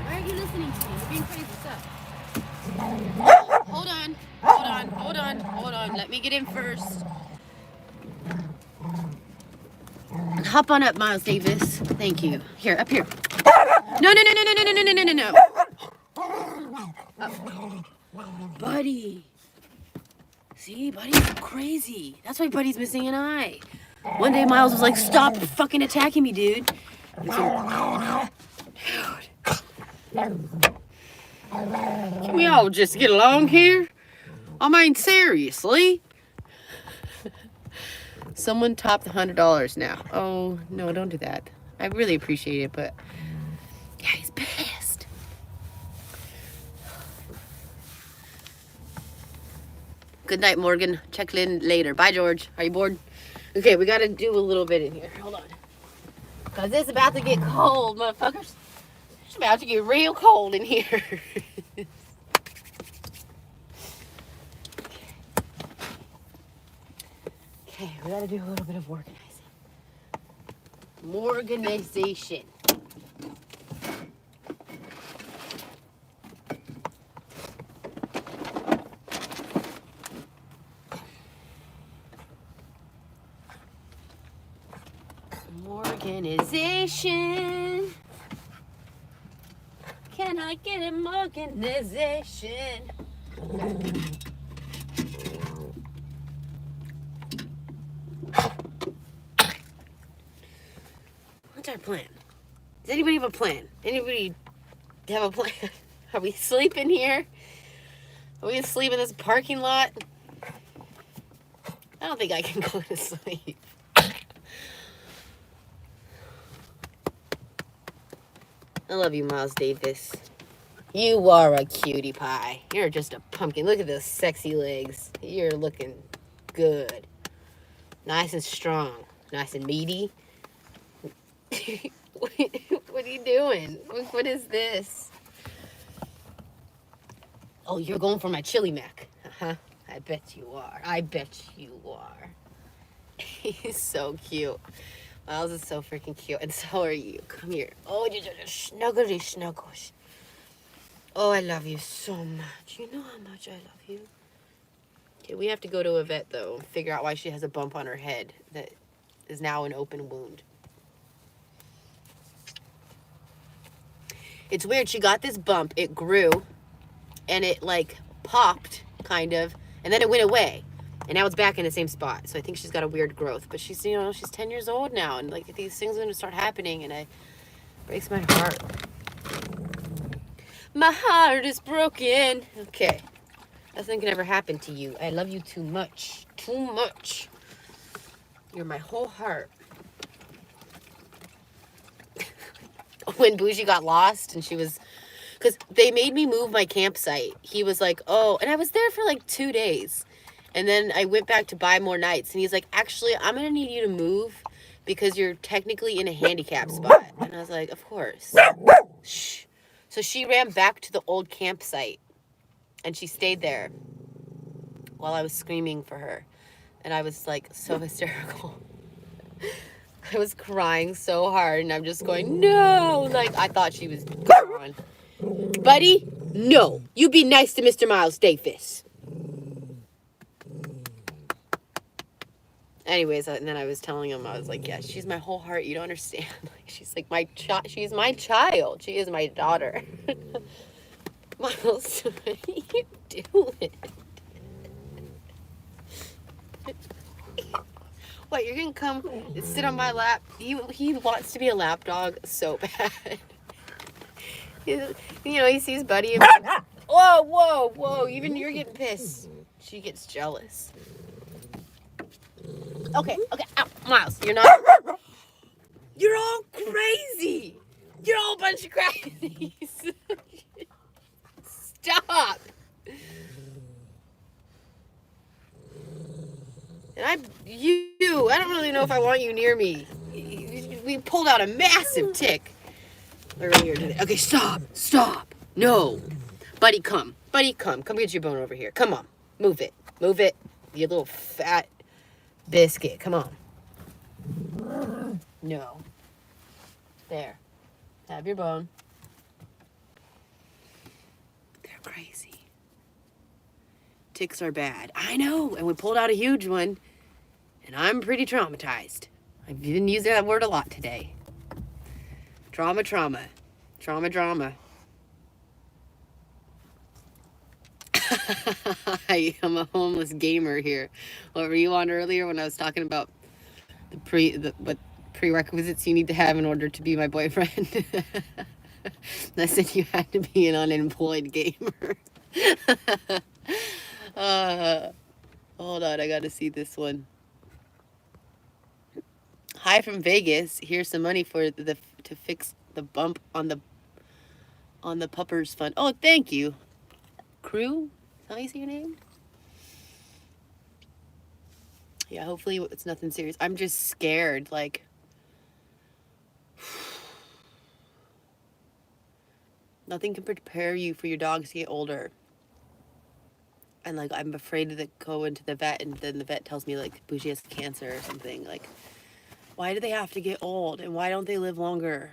S1: Why aren't you listening to me? You're being crazy. Stop. Hold on. Hold on. Hold on. Hold on. Let me get in first. Hop on up, Miles Davis. Thank you. Here, up here. No, no, no, no, no, no, no, no, no, no, no. Buddy. See, Buddy's crazy. That's why Buddy's missing an eye. One day Miles was like, stop fucking attacking me, dude. Can we all just get along here? I mean, seriously. Someone topped the $100 now. Oh, no, don't do that. I really appreciate it, but yeah, he's pissed. Good night, Morgan. Check in later. Bye, George. Are you bored? Okay, we got to do a little bit in here. Hold on. Because it's about to get cold, motherfuckers. It's about to get real cold in here. Okay, we got to do a little bit of organizing. Morganization. Organization. Can I get an organization? What's our plan? Does anybody have a plan? Anybody have a plan? Are we sleeping here? Are we gonna sleep in this parking lot? I don't think I can go to sleep. I love you, Miles Davis. You are a cutie pie. You're just a pumpkin. Look at those sexy legs. You're looking good. Nice and strong. Nice and meaty. What are you doing? What is this? Oh, you're going for my chili mac. Uh-huh. I bet you are. I bet you are. He's so cute. Miles is so freaking cute, and so are you. Come here. Oh, snuggly snuggles. Oh, I love you so much. You know how much I love you. Okay, we have to go to a vet, though, figure out why she has a bump on her head that is now an open wound. It's weird. She got this bump. It grew, and it, like, popped, kind of, and then it went away. And now it's back in the same spot. So I think she's got a weird growth. But she's, you know, she's 10 years old now. And, like, these things are going to start happening. And it breaks my heart. My heart is broken. Okay. Nothing can ever happen to you. I love you too much. Too much. You're my whole heart. When Boujii got lost and she was... Because they made me move my campsite. He was like, oh... And I was there for, like, 2 days. And then I went back to buy more nights. And he's like, actually, I'm going to need you to move because you're technically in a handicap spot. And I was like, of course. Shh. So she ran back to the old campsite. And she stayed there while I was screaming for her. And I was, like, so hysterical. I was crying so hard. And I'm just going, no. Like, I thought she was gone. Buddy, no. You be nice to Mr. Miles Davis. Anyways, and then I was telling him, I was like, yeah, she's my whole heart. You don't understand. Like, she's like my child. She's my child. She is my daughter. Miles, what are you doing? What, you're going to come and sit on my lap? He wants to be a lap dog so bad. You know, he sees Buddy and... Whoa, whoa, whoa. Even you're getting pissed. She gets jealous. Okay, ow, Miles, you're not... You're all crazy! You're all a bunch of crazies! Stop! And I don't really know if I want you near me. We pulled out a massive tick earlier today. Okay, stop. No. Buddy, come. Come get your bone over here. Come on, move it, you little fat... biscuit, come on. No. There. Have your bone. They're crazy. Ticks are bad. I know. And we pulled out a huge one. And I'm pretty traumatized. I've been using that word a lot today. Trauma. I am a homeless gamer here. What were you on earlier when I was talking about what prerequisites you need to have in order to be my boyfriend? I said you had to be an unemployed gamer. Hold on, I gotta see this one. Hi from Vegas. Here's some money to fix the bump on the puppers fund. Oh, thank you. Crew? How do you say your name? Yeah, hopefully it's nothing serious. I'm just scared, like... Nothing can prepare you for your dogs to get older. And, like, I'm afraid to go into the vet, and then the vet tells me, like, Boujii has cancer or something. Like, why do they have to get old? And why don't they live longer?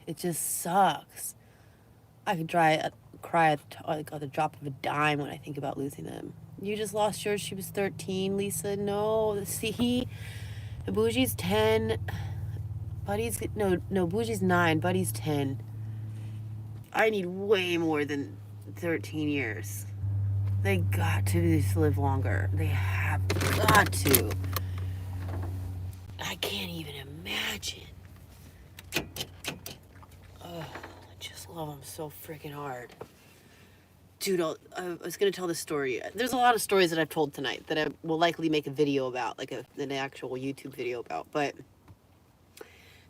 S1: It just sucks. I could cry at the drop of a dime when I think about losing them. You just lost yours. She was 13, Lisa. No, see? Boujii's 10. Buddy's... No, Boujii's 9. Buddy's 10. I need way more than 13 years. They got to just live longer. They have got to. I can't even imagine. Oh, I just love them so freaking hard. Dude, I was going to tell this story. There's a lot of stories that I've told tonight that I will likely make a video about, like an actual YouTube video about. But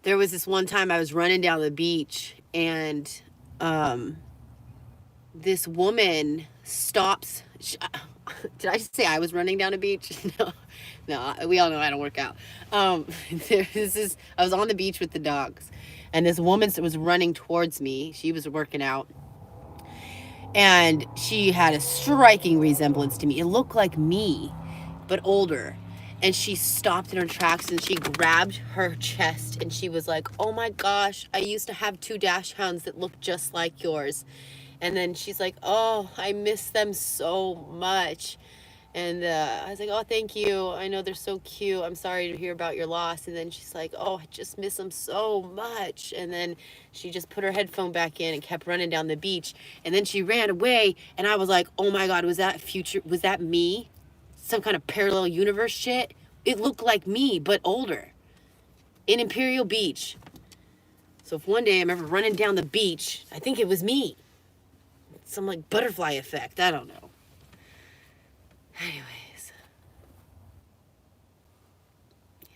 S1: there was this one time I was running down the beach, and this woman stops. Did I just say I was running down a beach? No, we all know I don't work out. I was on the beach with the dogs, and this woman was running towards me. She was working out, and she had a striking resemblance to me. It looked like me, but older. And she stopped in her tracks and she grabbed her chest and she was like, oh my gosh, I used to have 2 dachshunds that looked just like yours. And then she's like, oh, I miss them so much. And I was like, oh, thank you. I know they're so cute. I'm sorry to hear about your loss. And then she's like, oh, I just miss them so much. And then she just put her headphone back in and kept running down the beach. And then she ran away. And I was like, oh my God, was that me? Some kind of parallel universe shit? It looked like me, but older. In Imperial Beach. So if one day I'm ever running down the beach, I think it was me. Some like butterfly effect. I don't know. Anyways. Yeah.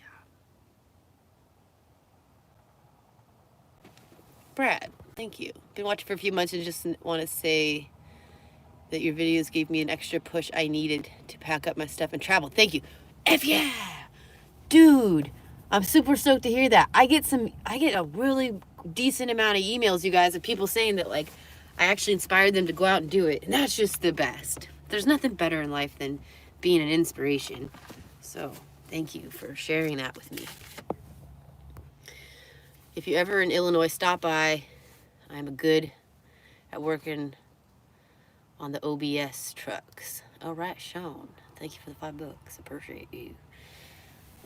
S1: Brad, thank you. Been watching for a few months and just want to say that your videos gave me an extra push I needed to pack up my stuff and travel. Thank you. F yeah! Dude, I'm super stoked to hear that. I get a really decent amount of emails, you guys, of people saying that, like, I actually inspired them to go out and do it. And that's just the best. There's nothing better in life than being an inspiration. So, thank you for sharing that with me. If you're ever in Illinois, stop by. I'm good at working on the OBS trucks. All right, Sean. Thank you for the $5. Appreciate you.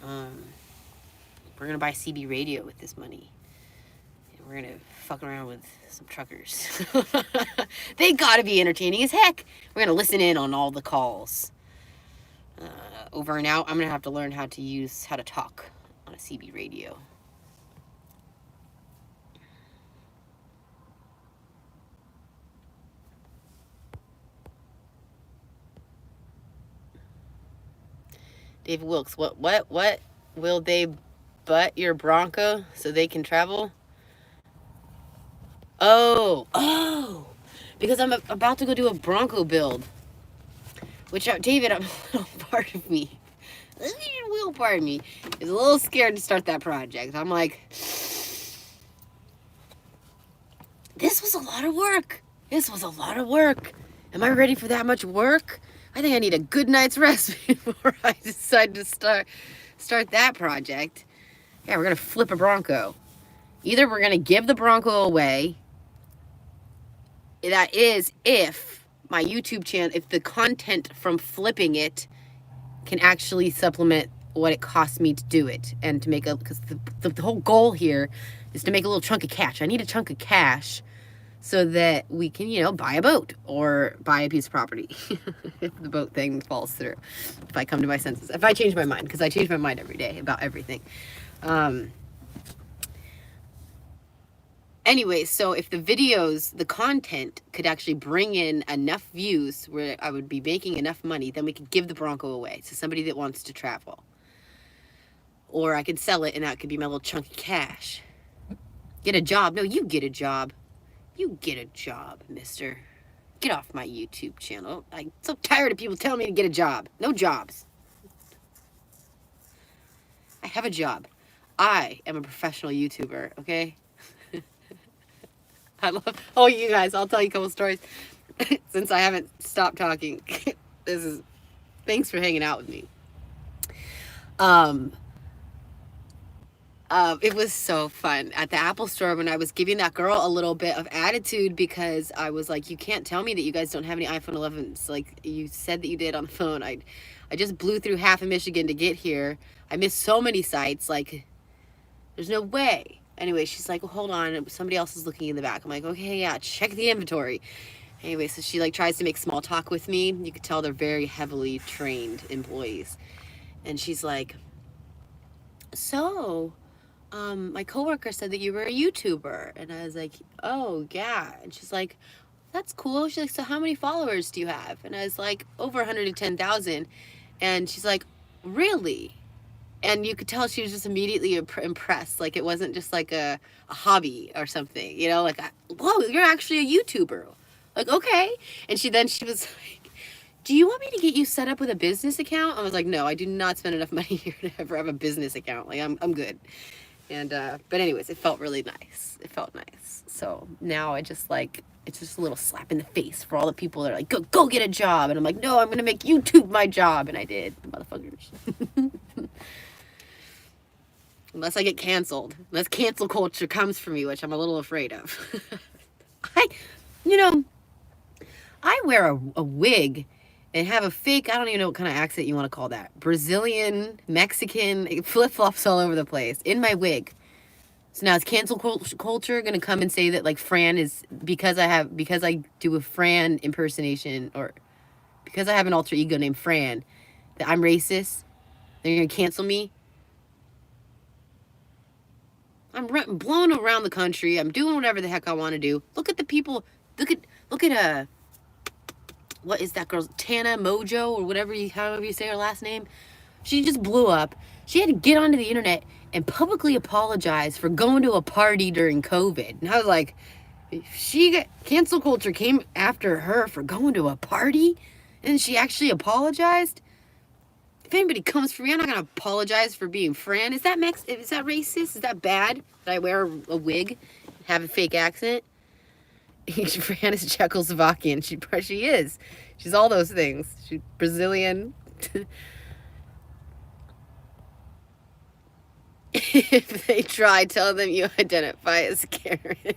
S1: We're gonna buy CB radio with this money. And we're gonna fuck around with some truckers. They gotta be entertaining as heck. We're gonna listen in on all the calls. Over and out. I'm gonna have to learn how to talk on a CB radio. David Wilkes, what will they butt your Bronco so they can travel? Oh, because I'm about to go do a Bronco build. Which, David, a little part of me is a little scared to start that project. I'm like, this was a lot of work. Am I ready for that much work? I think I need a good night's rest before I decide to start that project. Yeah, we're gonna flip a Bronco. Either we're gonna give the Bronco away. That is if my YouTube channel, if the content from flipping it can actually supplement what it costs me to do it and to make because the whole goal here is to make a little chunk of cash. I need a chunk of cash so that we can, buy a boat or buy a piece of property if the boat thing falls through. If I come to my senses, if I change my mind, because I change my mind every day about everything. Anyway, so if the content could actually bring in enough views where I would be making enough money, then we could give the Bronco away to somebody that wants to travel. Or I could sell it and that could be my little chunk of cash. Get a job. No, you get a job. You get a job, mister. Get off my YouTube channel. I'm so tired of people telling me to get a job. No jobs. I have a job. I am a professional YouTuber, okay? You guys, I'll tell you a couple stories. Since I haven't stopped talking. Thanks for hanging out with me. It was so fun at the Apple store when I was giving that girl a little bit of attitude because I was like, you can't tell me that you guys don't have any iPhone 11s. Like you said that you did on the phone. I just blew through half of Michigan to get here. I missed so many sites. Like, there's no way. Anyway, she's like, well, hold on. Somebody else is looking in the back. I'm like, okay, yeah, check the inventory. Anyway, so she tries to make small talk with me. You could tell they're very heavily trained employees. And she's like, so, my coworker said that you were a YouTuber. And I was like, oh, yeah. And she's like, that's cool. She's like, so how many followers do you have? And I was like, over 110,000. And she's like, really? And you could tell she was just immediately impressed. Like, it wasn't just like a hobby or something, like, whoa, you're actually a YouTuber. Like, okay. And she was like, do you want me to get you set up with a business account? I was like, no, I do not spend enough money here to ever have a business account. Like, I'm good. And, but anyways, it felt really nice. It felt nice. So now it's just a little slap in the face for all the people that are like, go get a job. And I'm like, no, I'm going to make YouTube my job. And I did, motherfuckers. Unless I get canceled. Unless cancel culture comes for me, which I'm a little afraid of. I, you know, I wear a wig and have a fake, I don't even know what kind of accent you want to call that. Brazilian, Mexican, flip-flops all over the place in my wig. So now is cancel culture going to come and say that like Fran is, because I do a Fran impersonation, or because I have an alter ego named Fran, that I'm racist? They're going to cancel me? I'm blowing around the country. I'm doing whatever the heck I want to do. Look at the people. Look at what is that girl's, Tana Mojo, or whatever however you say her last name. She just blew up. She had to get onto the internet and publicly apologize for going to a party during COVID. And I was like, cancel culture came after her for going to a party, and she actually apologized. If anybody comes for me, I'm not gonna apologize for being Fran. Is that is that racist? Is that bad that I wear a wig, have a fake accent? Fran is Czechoslovakian. She is. She's all those things. She's Brazilian. If they try, tell them you identify as Karen.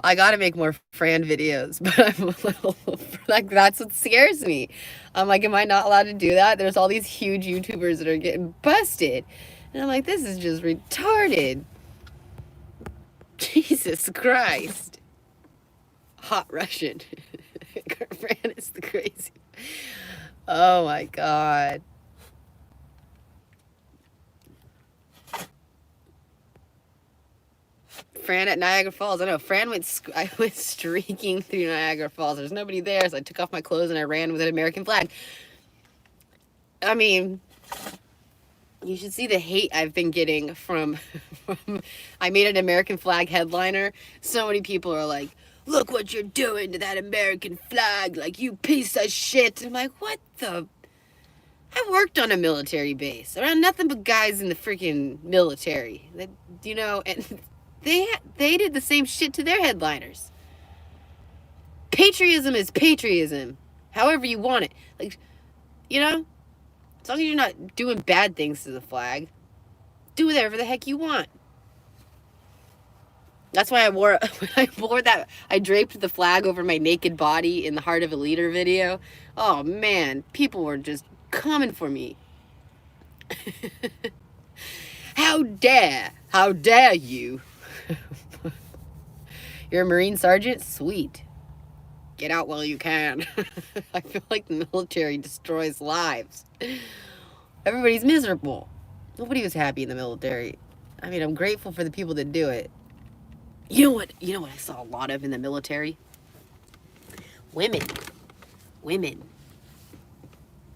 S1: I gotta make more Fran videos, but I'm a little, like, that's what scares me. I'm like, am I not allowed to do that? There's all these huge YouTubers that are getting busted. And I'm like, this is just retarded. Jesus Christ. Hot Russian. Fran is the crazy. Oh my God. Fran at Niagara Falls. I know. I went streaking through Niagara Falls. There's nobody there, so I took off my clothes and I ran with an American flag. I mean, you should see the hate I've been getting from I made an American flag headliner. So many people are like, look what you're doing to that American flag, like, you piece of shit. I'm like, what the? I worked on a military base around nothing but guys in the freaking military. That, you know, and they did the same shit to their headliners. Patriotism is patriotism, however you want it. Like, you know, as long as you're not doing bad things to the flag, do whatever the heck you want. That's why when I wore that, I draped the flag over my naked body in the Heart of a Leader video. Oh man, people were just coming for me. How dare you? You're a Marine Sergeant? Sweet. Get out while you can. I feel like the military destroys lives. Everybody's miserable. Nobody was happy in the military. I mean, I'm grateful for the people that do it. You know what I saw a lot of in the military? Women.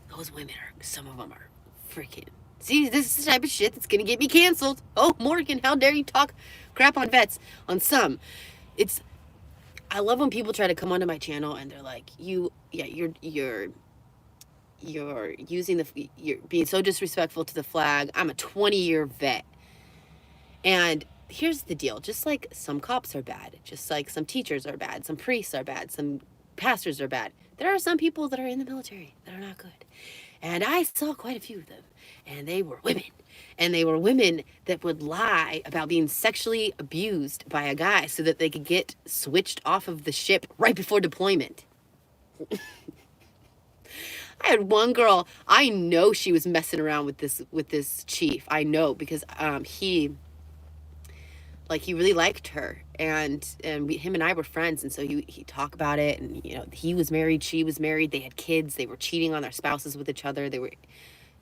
S1: Those women some of them are freaking. See, this is the type of shit that's gonna get me canceled. Oh, Morgan, how dare you talk crap on vets? On some. I love when people try to come onto my channel and they're like, you're being so disrespectful to the flag. I'm a 20-year vet. And here's the deal. Just like some cops are bad, just like some teachers are bad, some priests are bad, some pastors are bad, there are some people that are in the military that are not good. And I saw quite a few of them. And they were women. And they were women that would lie about being sexually abused by a guy so that they could get switched off of the ship right before deployment. I had one girl, I know she was messing around with this chief. I know, because he really liked her, and him and I were friends, and so he talked about it, and you know, he was married, she was married, they had kids, they were cheating on their spouses with each other, they were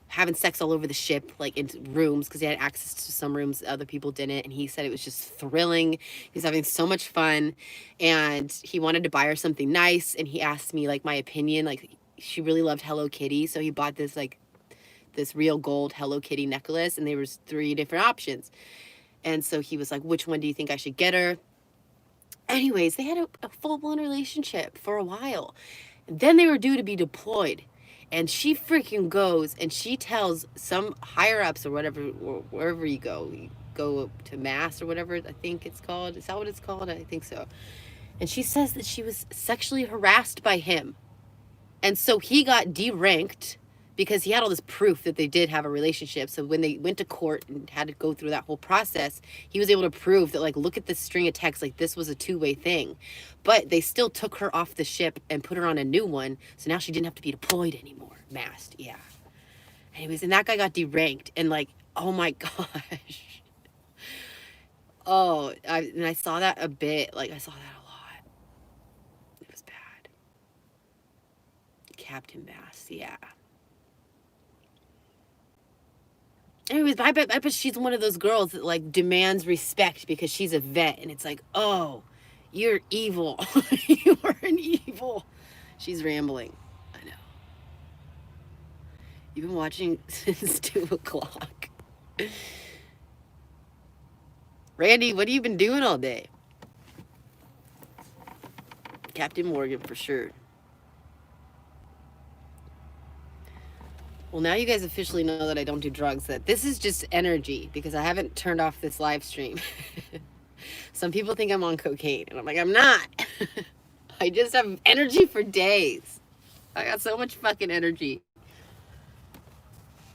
S1: having sex all over the ship, like in rooms, because he had access to some rooms other people didn't, and he said it was just thrilling. He was having so much fun, and he wanted to buy her something nice, and he asked me like my opinion. Like, she really loved Hello Kitty, so he bought this real gold Hello Kitty necklace, and there was 3 different options. And so he was like, which one do you think I should get her? Anyways, they had a full-blown relationship for a while. And then they were due to be deployed. And she freaking goes and she tells some higher-ups or whatever, or wherever you go to mass or whatever I think it's called. Is that what it's called? I think so. And she says that she was sexually harassed by him. And so he got deranked because he had all this proof that they did have a relationship. So when they went to court and had to go through that whole process, he was able to prove that, like, look at this string of texts, like this was a two-way thing. But they still took her off the ship and put her on a new one, so now she didn't have to be deployed anymore. Mast, yeah. Anyways, and that guy got deranked, and like, oh my gosh. Oh, and I saw that a bit. Like, I saw that a lot. It was bad. Captain Mast, yeah. Anyways, I bet she's one of those girls that like demands respect because she's a vet, and it's like, oh, you're evil. You are an evil. She's rambling. I know. You've been watching since 2 o'clock. Randy, what have you been doing all day? Captain Morgan for sure. Well, now you guys officially know that I don't do drugs, that this is just energy because I haven't turned off this live stream. Some people think I'm on cocaine, and I'm like, I'm not. I just have energy for days. I got so much fucking energy.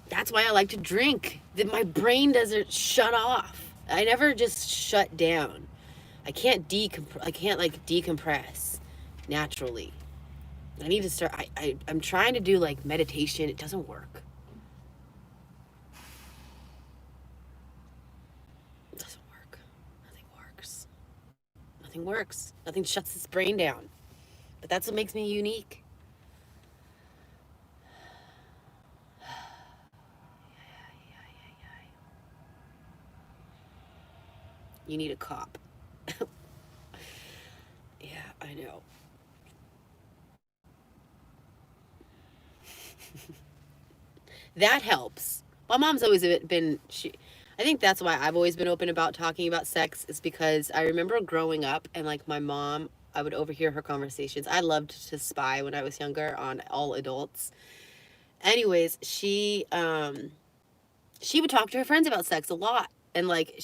S1: That's why I like to drink. That my brain doesn't shut off. I never just shut down. I can't decompress naturally. I need to start. I'm trying to do like meditation. It doesn't work. It doesn't work. Nothing works. Nothing works. Nothing shuts this brain down. But that's what makes me unique. You need a cop. Yeah, I know. That helps. My mom's always been, I think that's why I've always been open about talking about sex, is because I remember growing up and like my mom, I would overhear her conversations. I loved to spy when I was younger on all adults. Anyways, she would talk to her friends about sex a lot. And like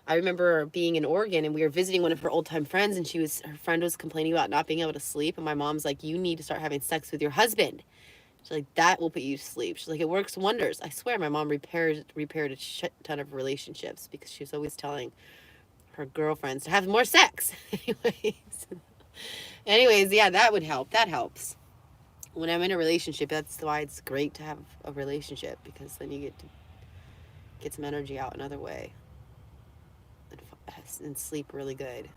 S1: I remember being in Oregon and we were visiting one of her old time friends, and her friend was complaining about not being able to sleep. And my mom's like, you need to start having sex with your husband. She's like, that will put you to sleep. She's like, it works wonders. I swear my mom repaired a shit ton of relationships because she was always telling her girlfriends to have more sex. Anyways, yeah, that would help. That helps. When I'm in a relationship, that's why it's great to have a relationship, because then you get to get some energy out another way and sleep really good.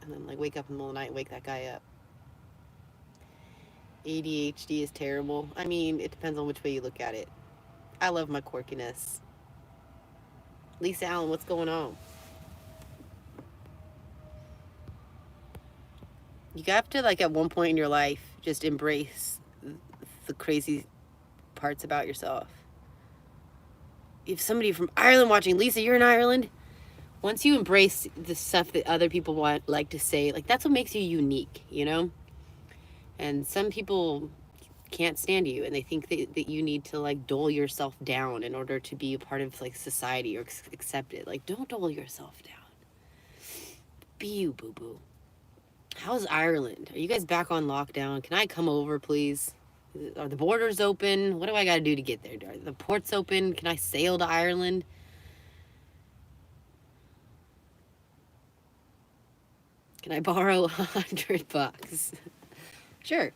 S1: And then like wake up in the middle of the night and wake that guy up. ADHD is terrible. I mean, it depends on which way you look at it. I love my quirkiness. Lisa Allen, what's going on? You have to, like, at one point in your life, just embrace the crazy parts about yourself. If somebody from Ireland watching, Lisa, you're in Ireland? Once you embrace the stuff that other people like to say, like, that's what makes you unique, you know? And some people can't stand you, and they think that you need to like dull yourself down in order to be a part of like society or accepted. Like, don't dull yourself down. Be you, boo-boo. How's Ireland? Are you guys back on lockdown? Can I come over, please? Are the borders open? What do I got to do to get there? Are the ports open? Can I sail to Ireland? Can I borrow $100? Sure.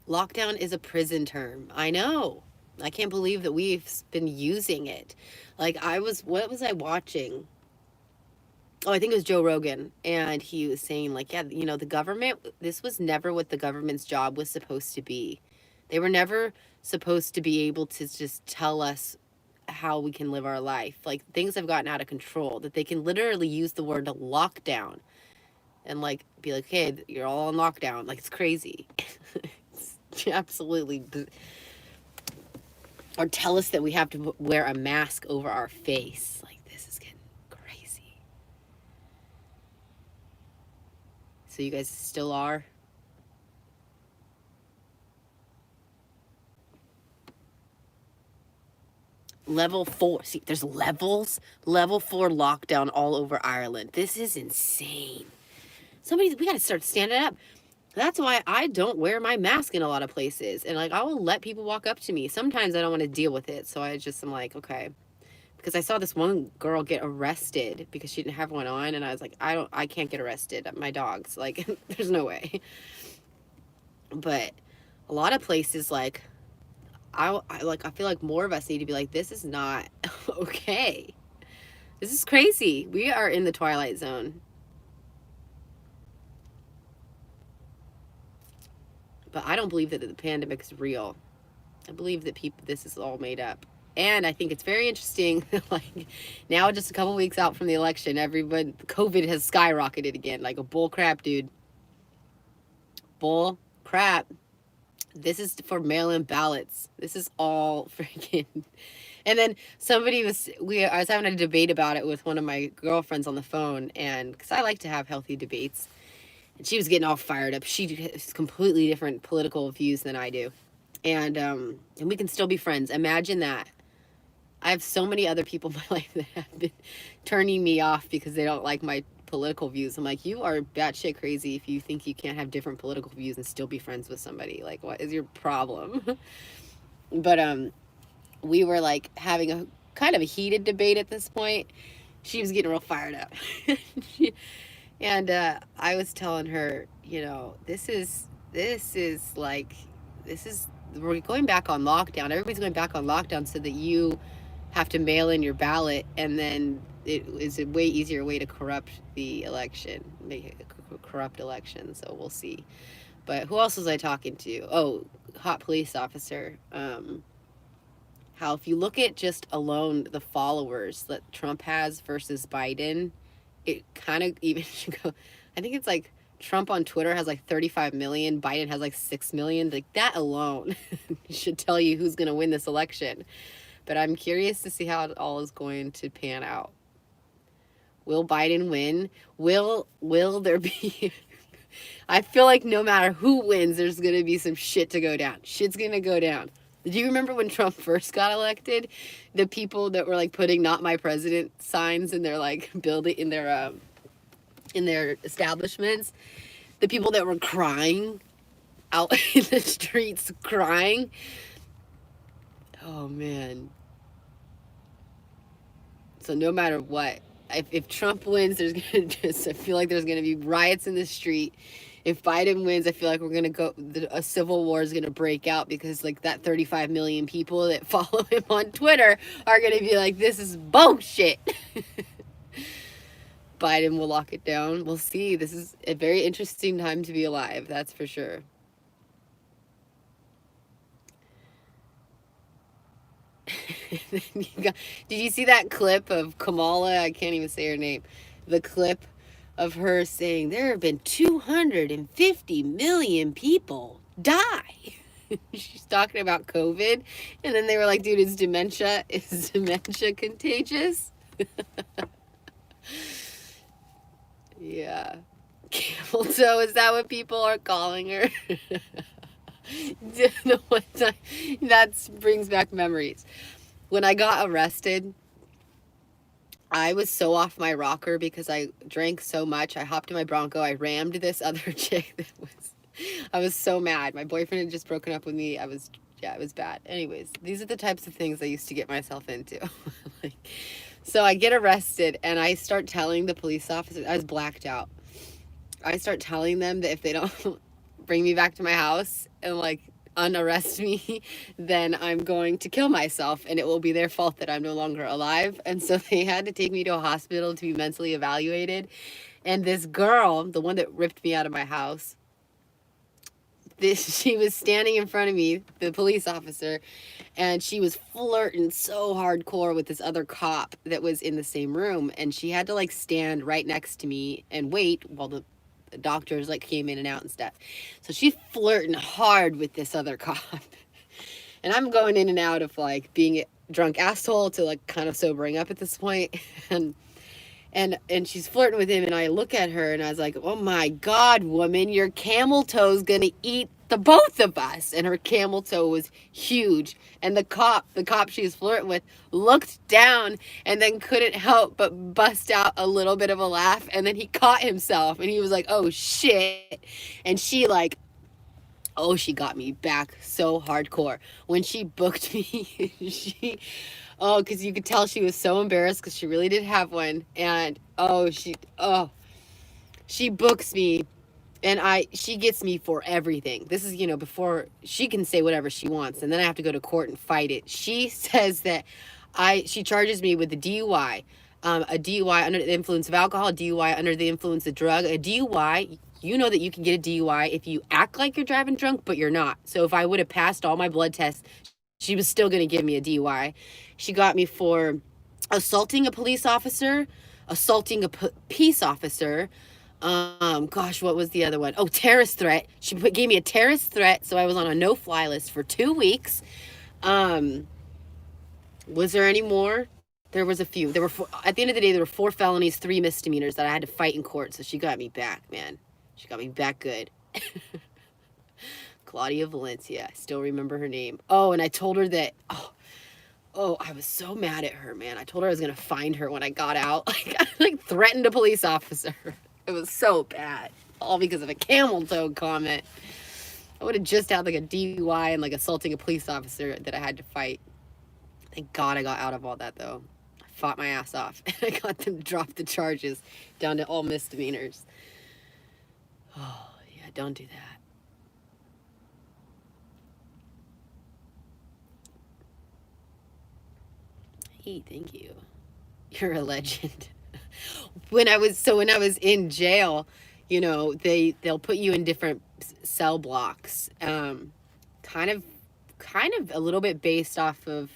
S1: Lockdown is a prison term. I know. I can't believe that we've been using it. Like, what was I watching? Oh, I think it was Joe Rogan. And he was saying, like, yeah, you know, the government, this was never what the government's job was supposed to be. They were never supposed to be able to just tell us how we can live our life. Like, things have gotten out of control, that they can literally use the word lockdown and like be like, hey, you're all on lockdown. Like, it's crazy. It's absolutely. Or tell us that we have to wear a mask over our face. Like, this is getting crazy. So you guys still are? Level 4. See, there's levels. Level 4 lockdown all over Ireland. This is insane. We got to start standing up. That's why I don't wear my mask in a lot of places. And like, I will let people walk up to me. Sometimes I don't want to deal with it. So I just am like, okay. Because I saw this one girl get arrested because she didn't have one on. And I was like, I can't get arrested. My dog's like, there's no way. But a lot of places, like, I feel like more of us need to be like, this is not okay. This is crazy. We are in the twilight zone. But I don't believe that the pandemic is real. I believe that this is all made up. And I think it's very interesting, like, now just a couple weeks out from the election, COVID has skyrocketed again, like a bull crap, dude. Bull crap. This is for mail-in ballots. This is all freaking... And then I was having a debate about it with one of my girlfriends on the phone, and because I like to have healthy debates, and she was getting all fired up. She has completely different political views than I do. And we can still be friends. Imagine that. I have so many other people in my life that have been turning me off because they don't like my political views. I'm like, you are batshit crazy if you think you can't have different political views and still be friends with somebody. Like, what is your problem? But we were like having a kind of a heated debate at this point. She was getting real fired up. And I was telling her, you know, we're going back on lockdown. Everybody's going back on lockdown so that you have to mail in your ballot, and then it is a way easier way to corrupt the election, make it a corrupt election. So we'll see. But who else was I talking to? Oh, hot police officer. How if you look at just alone the followers that Trump has versus Biden, it kind of even should go. I think it's like Trump on Twitter has like 35 million, Biden has like 6 million. Like that alone should tell you who's going to win this election. But I'm curious to see how it all is going to pan out. Will Biden win? Will there be... I feel like no matter who wins, there's going to be some shit to go down. Shit's going to go down. Do you remember when Trump first got elected? The people that were like putting "Not My President" signs in their like building in their establishments. The people that were crying out in the streets, crying. Oh man. So no matter what, if Trump wins, I feel like there's gonna be riots in the street. If Biden wins, I feel like a civil war is gonna break out because like that 35 million people that follow him on Twitter are gonna be like, this is bullshit. Biden will lock it down. We'll see. This is a very interesting time to be alive. That's for sure. Did you see that clip of Kamala? I can't even say her name. The clip of her saying there have been 250 million people die. She's talking about COVID. And then they were like, dude, is dementia contagious? Yeah. Camel toe, is that what people are calling her? That brings back memories. When I got arrested, I was so off my rocker because I drank so much. I hopped in my Bronco. I rammed this other chick I was so mad. My boyfriend had just broken up with me. It was bad. Anyways, these are the types of things I used to get myself into. So I get arrested and I start telling the police officers, I was blacked out. I start telling them that if they don't bring me back to my house and like unarrest me, then I'm going to kill myself and it will be their fault that I'm no longer alive. And so they had to take me to a hospital to be mentally evaluated. And this girl, the one that ripped me out of my house, she was standing in front of me, the police officer, and she was flirting so hardcore with this other cop that was in the same room. And she had to like stand right next to me and wait while the doctors like came in and out and stuff. So she's flirting hard with this other cop. And I'm going in and out of like being a drunk asshole to like kind of sobering up at this point. And she's flirting with him, and I look at her and I was like, oh my God, woman, your camel toe's gonna eat the both of us, and her camel toe was huge. And the cop she was flirting with, looked down and then couldn't help but bust out a little bit of a laugh, and then he caught himself and he was like, oh shit. And she like, oh, she got me back so hardcore when she booked me. Oh, because you could tell she was so embarrassed because she really did have one. And she books me, and she gets me for everything. This is, before she can say whatever she wants, and then I have to go to court and fight it. She says that she charges me with a DUI, a DUI under the influence of alcohol, a DUI under the influence of drug, a DUI. You know that you can get a DUI if you act like you're driving drunk, but you're not. So if I would have passed all my blood tests, she was still going to give me a DUI. She got me for assaulting a police officer, assaulting a peace officer. Gosh, what was the other one? Oh, terrorist threat. She gave me a terrorist threat, so I was on a no-fly list for 2 weeks. Was there any more? There was a few. There were at the end of the day, there were 4 felonies, 3 misdemeanors that I had to fight in court. So she got me back, man. She got me back good. Claudia Valencia. I still remember her name. Oh, and I told her that, I was so mad at her, man. I told her I was going to find her when I got out. I threatened a police officer. It was so bad. All because of a camel toe comment. I would have just had like a DUI and like assaulting a police officer that I had to fight. Thank God I got out of all that though. I fought my ass off and I got them to drop the charges down to all misdemeanors. Oh, yeah, don't do that. Hey, thank you. You're a legend. When I was in jail, they'll put you in different cell blocks, kind of a little bit based off of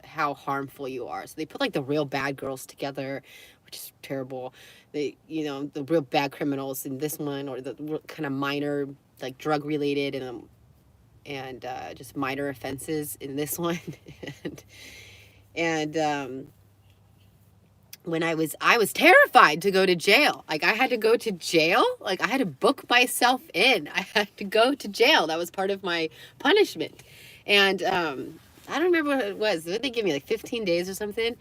S1: how harmful you are. So they put like the real bad girls together, which is terrible. The real bad criminals in this one, or the kind of minor, like drug related and just minor offenses in this one. and when I was terrified to go to jail. Like I had to go to jail. Like I had to book myself in. I had to go to jail. That was part of my punishment. And I don't remember what it was. Did they give me like 15 days or something?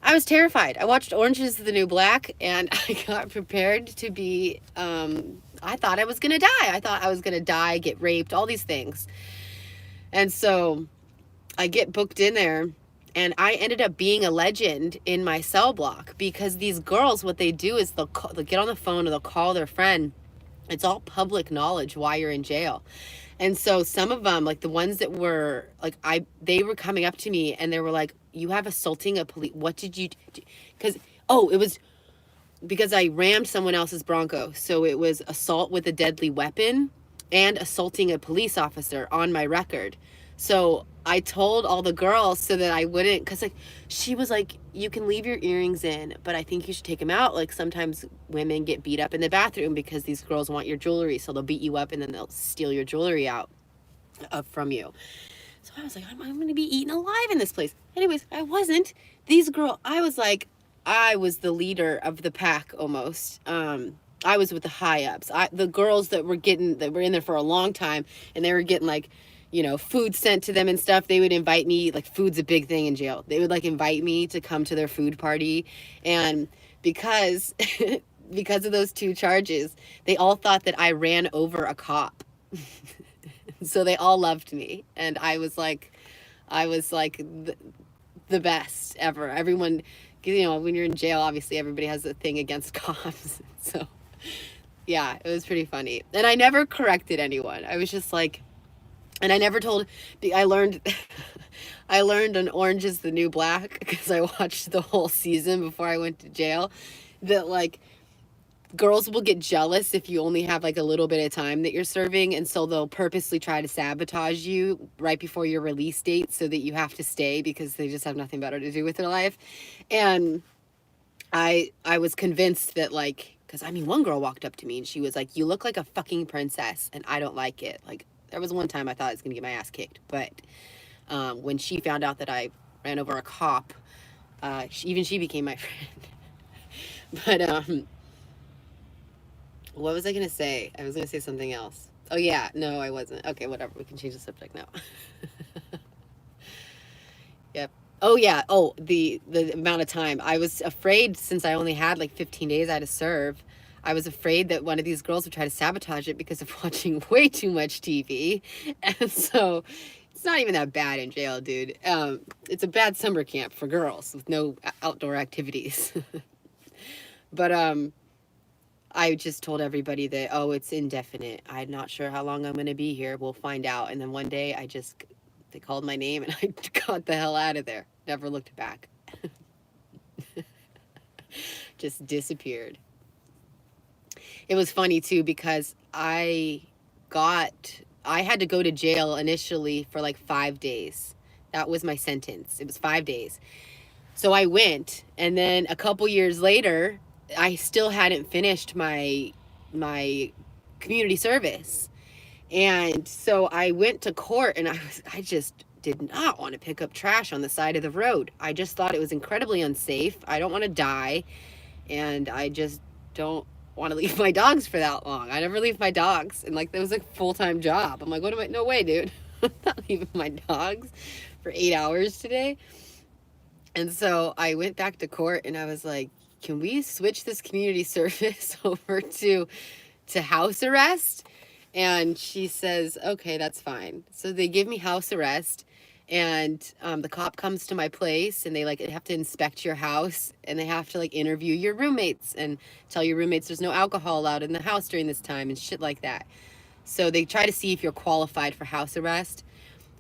S1: I was terrified. I watched Orange is the New Black, and I got prepared to be, I thought I was going to die. I thought I was going to die, get raped, all these things. And so I get booked in there. And I ended up being a legend in my cell block because these girls, what they do is they'll get on the phone or they'll call their friend. It's all public knowledge why you're in jail. And so some of them, like the ones that were like, they were coming up to me and they were like, you have assaulting a police. What did you do? Because, it was because I rammed someone else's Bronco. So it was assault with a deadly weapon and assaulting a police officer on my record. So I told all the girls so that I wouldn't, because like she was like, you can leave your earrings in, but I think you should take them out. Like sometimes women get beat up in the bathroom because these girls want your jewelry, so they'll beat you up and then they'll steal your jewelry out from you. So I was like, I'm going to be eaten alive in this place. Anyways, I wasn't. I was the leader of the pack almost. I was with the high ups. The girls that were in there for a long time, and they were getting like, food sent to them and stuff. They would invite me, like food's a big thing in jail. They would like invite me to come to their food party. And because of those 2 charges, they all thought that I ran over a cop. So they all loved me. And I was like the best ever. Everyone, when you're in jail, obviously everybody has a thing against cops. So yeah, it was pretty funny. And I never corrected anyone. I was just like, and I never told, I learned on Orange is the New Black, because I watched the whole season before I went to jail, that like girls will get jealous if you only have like a little bit of time that you're serving. And so they'll purposely try to sabotage you right before your release date so that you have to stay because they just have nothing better to do with their life. And I was convinced that like, because one girl walked up to me and she was like, you look like a fucking princess and I don't like it. Like, there was one time I thought I was going to get my ass kicked, but when she found out that I ran over a cop, she became my friend. But what was I going to say? I was going to say something else. Oh yeah, no, I wasn't. Okay, whatever. We can change the subject now. Yep. Oh yeah. Oh, the amount of time. I was afraid since I only had like 15 days I had to serve. I was afraid that one of these girls would try to sabotage it because of watching way too much TV. And so it's not even that bad in jail, dude. It's a bad summer camp for girls with no outdoor activities. But I just told everybody that, oh, it's indefinite. I'm not sure how long I'm going to be here. We'll find out. And then one day they called my name and I got the hell out of there. Never looked back. Just disappeared. It was funny too because I had to go to jail initially for like 5 days. That was my sentence. It was 5 days. So I went, and then a couple years later, I still hadn't finished my community service. And so I went to court, and I just did not want to pick up trash on the side of the road. I just thought it was incredibly unsafe. I don't want to die, and I just don't want to leave my dogs for that long. I never leave my dogs, and like that was a full-time job. I'm like, what am I? No way, dude. I'm not leaving my dogs for 8 hours today. And so I went back to court and I was like, can we switch this community service over to house arrest? And she says, okay, that's fine. So they give me house arrest, and the cop comes to my place, and they like have to inspect your house, and they have to like interview your roommates and tell your roommates there's no alcohol allowed in the house during this time and shit like that. So they try to see if you're qualified for house arrest.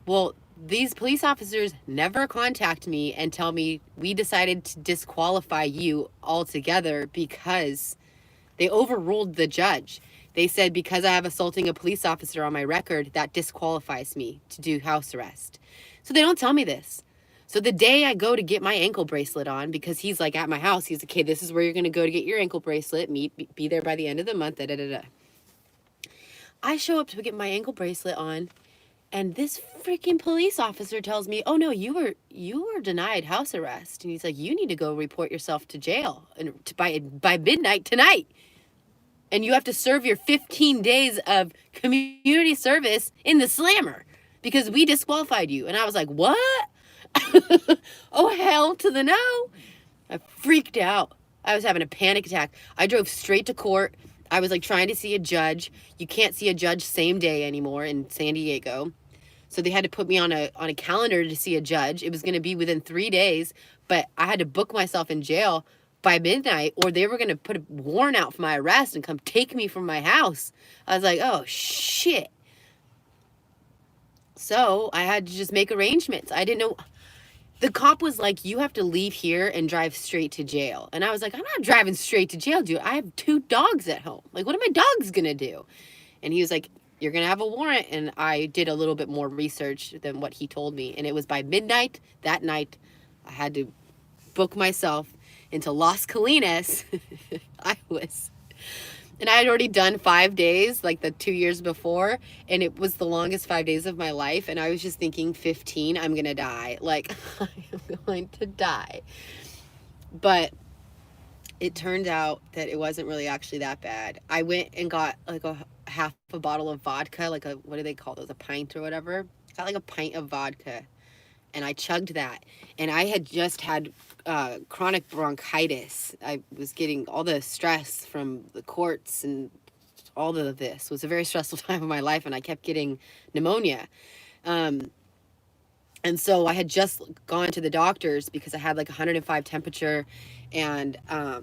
S1: Well, these police officers never contact me and tell me we decided to disqualify you altogether because they overruled the judge. They said because I have assaulting a police officer on my record, that disqualifies me to do house arrest. So they don't tell me this. So the day I go to get my ankle bracelet on, because he's like at my house, he's like, okay, this is where you're going to go to get your ankle bracelet. Be there by the end of the month. Da, da, da, da. I show up to get my ankle bracelet on, and this freaking police officer tells me, "Oh no, you were denied house arrest." And he's like, "You need to go report yourself to jail and by midnight tonight. And you have to serve your 15 days of community service in the slammer because we disqualified you." And I was like, "What?" Oh hell to the no. I freaked out. I was having a panic attack. I drove straight to court. I was like trying to see a judge. You can't see a judge same day anymore in San Diego. So they had to put me on a calendar to see a judge. It was going to be within 3 days, but I had to book myself in jail by midnight, or they were going to put a warrant out for my arrest and come take me from my house. I was like, oh shit. So I had to just make arrangements. I didn't know. The cop was like, you have to leave here and drive straight to jail. And I was like, I'm not driving straight to jail, dude. I have 2 dogs at home. Like, what are my dogs going to do? And he was like, you're going to have a warrant. And I did a little bit more research than what he told me. And it was by midnight that night, I had to book myself into Las Colinas. And I had already done 5 days, like the 2 years before, and it was the longest 5 days of my life. And I was just thinking, 15, I'm going to die. Like, I am going to die. But it turned out that it wasn't really actually that bad. I went and got like half a bottle of vodka, like what do they call those? A pint or whatever. Got like a pint of vodka. And I chugged that. And I had just had chronic bronchitis. I was getting all the stress from the courts and all of this. It was a very stressful time of my life, and I kept getting pneumonia. And so I had just gone to the doctors because I had like 105 temperature, and I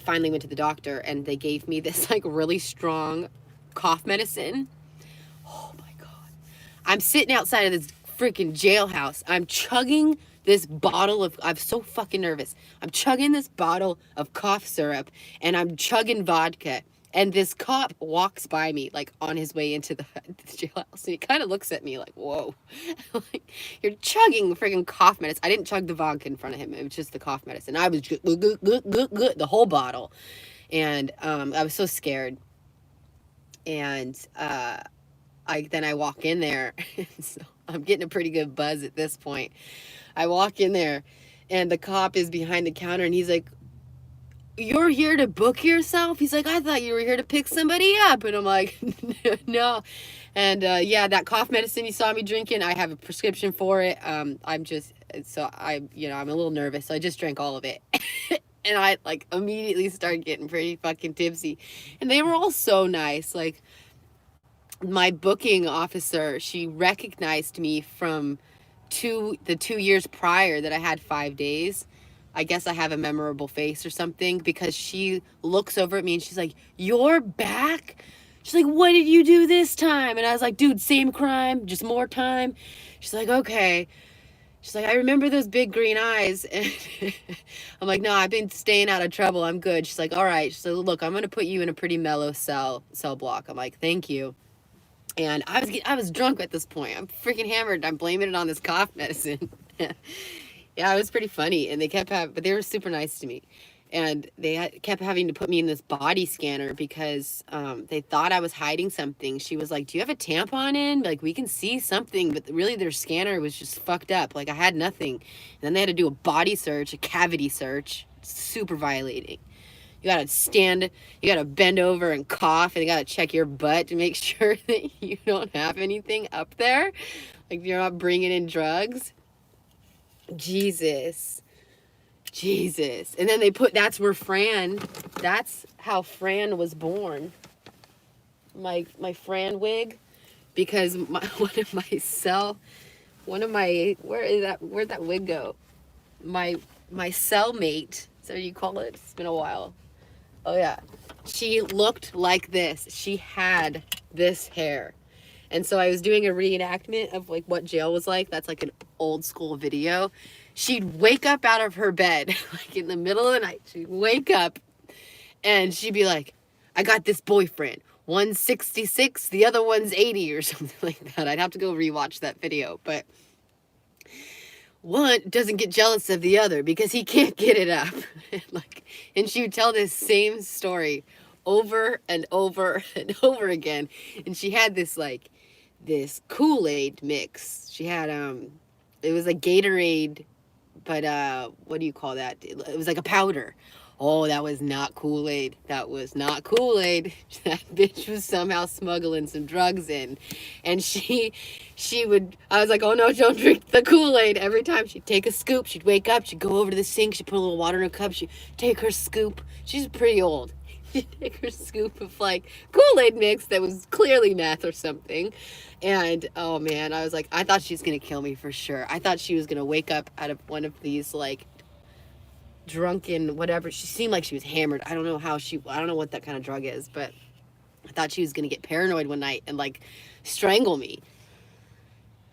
S1: finally went to the doctor, and they gave me this like really strong cough medicine. Oh my God. I'm sitting outside of this freaking jailhouse. I'm chugging this bottle of, I'm so fucking nervous. I'm chugging this bottle of cough syrup, and I'm chugging vodka. And this cop walks by me, like on his way into the jailhouse. And he kind of looks at me like, whoa, like, you're chugging freaking cough medicine. I didn't chug the vodka in front of him. It was just the cough medicine. I was just the whole bottle. And I was so scared. And then I walk in there. So I'm getting a pretty good buzz at this point. I walk in there, and the cop is behind the counter, and he's like, you're here to book yourself? He's like, I thought you were here to pick somebody up. And I'm like, no. And yeah, that cough medicine you saw me drinking, I have a prescription for it. I'm just, so I'm a little nervous. So I just drank all of it. And I like immediately started getting pretty fucking tipsy. And they were all so nice. Like my booking officer, she recognized me from the 2 years prior that I had 5 days. I guess I have a memorable face or something, because she looks over at me and she's like, "You're back?" She's like, "What did you do this time?" And I was like, "Dude, same crime, just more time." She's like, "Okay." She's like, "I remember those big green eyes." And I'm like, "No, I've been staying out of trouble. I'm good." She's like, "All right." She's like, "Look, I'm going to put you in a pretty mellow cell block." I'm like, "Thank you." And I was drunk at this point. I'm freaking hammered. I'm blaming it on this cough medicine. Yeah, it was pretty funny. And but they were super nice to me. And they kept having to put me in this body scanner because they thought I was hiding something. She was like, "Do you have a tampon in? Like, we can see something." But really, their scanner was just fucked up. Like, I had nothing. And then they had to do a body search, a cavity search. Super violating. You gotta bend over and cough, and they gotta check your butt to make sure that you don't have anything up there. Like, you're not bringing in drugs. Jesus. And then that's how Fran was born. My Fran wig, because where'd that wig go? My cellmate, so you call it? It's been a while. Oh yeah. She looked like this. She had this hair. And so I was doing a reenactment of like what jail was like. That's like an old school video. She'd wake up out of her bed, like in the middle of the night. She'd wake up and she'd be like, "I got this boyfriend. One's 66, the other one's 80 or something like that." I'd have to go rewatch that video. But one doesn't get jealous of the other because he can't get it up. And she would tell this same story over and over and over again. And she had this Kool-Aid mix. She had it was like Gatorade, but what do you call that? It was like a powder. Oh, that was not Kool-Aid. That bitch was somehow smuggling some drugs in. And I was like, "Oh no, don't drink the Kool-Aid." Every time she'd take a scoop, she'd wake up, she'd go over to the sink, she'd put a little water in a cup, she'd take her scoop. She's pretty old. She'd take her scoop of like Kool-Aid mix that was clearly meth or something. And oh man, I was like, I thought she was going to kill me for sure. I thought she was going to wake up out of one of these like drunken whatever. She seemed like she was hammered. I don't know what that kind of drug is, but I thought she was gonna get paranoid one night and like strangle me.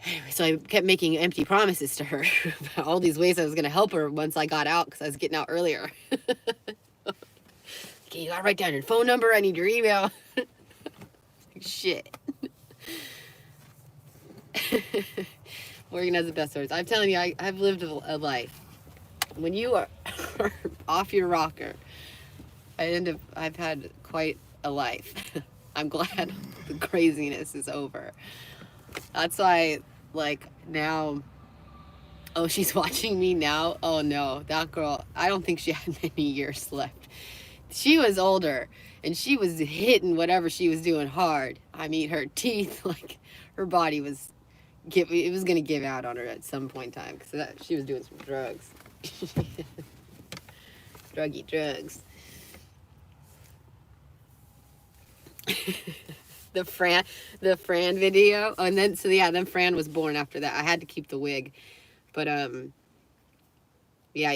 S1: Anyway, so I kept making empty promises to her about all these ways I was gonna help her once I got out, because I was getting out earlier. Okay, you gotta write down your phone number, I need your email. Shit. Morgan has the best stories. I'm telling you, I've lived a life. When you are off your rocker, I've had quite a life. I'm glad the craziness is over. That's why, like, now, oh, she's watching me now? Oh no, that girl, I don't think she had many years left. She was older, and she was hitting whatever she was doing hard. I mean, her teeth, like, her body was, it was gonna give out on her at some point in time, because she was doing some drugs. Druggy drugs. the Fran video. Oh, and then then Fran was born after that. I had to keep the wig. But yeah,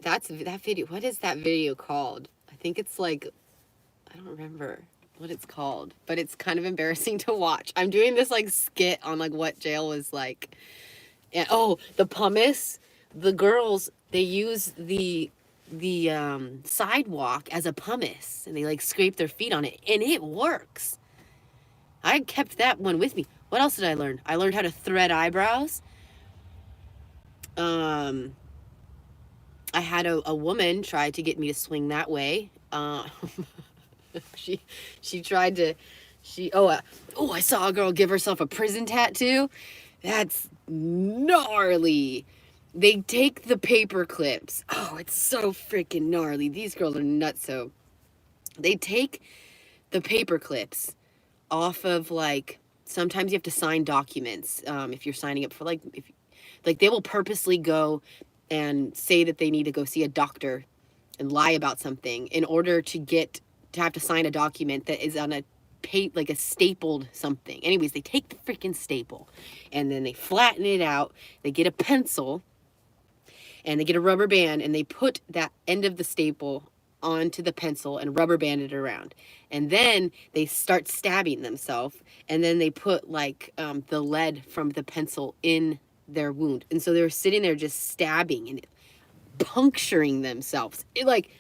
S1: that video. What is that video called? I think it's like, I don't remember what it's called, but it's kind of embarrassing to watch. I'm doing this like skit on like what jail was like. And oh, the pumice. The girls, they use the sidewalk as a pumice, and they like scrape their feet on it, and it works. I kept that one with me. What else did I learn? I learned how to thread eyebrows. I had a woman try to get me to swing that way. She tried to, I saw a girl give herself a prison tattoo. That's gnarly. They take the paper clips. Oh, it's so freaking gnarly. These girls are nuts. So they take the paper clips off of, like, sometimes you have to sign documents if you're signing up for, like, if like they will purposely go and say that they need to go see a doctor and lie about something in order to get to have to sign a document that is on a like a stapled something. Anyways, they take the freaking staple and then they flatten it out. They get a pencil and they get a rubber band and they put that end of the staple onto the pencil and rubber band it around. And then they start stabbing themselves, and then they put, like, the lead from the pencil in their wound. And so they were sitting there just stabbing and puncturing themselves. Like,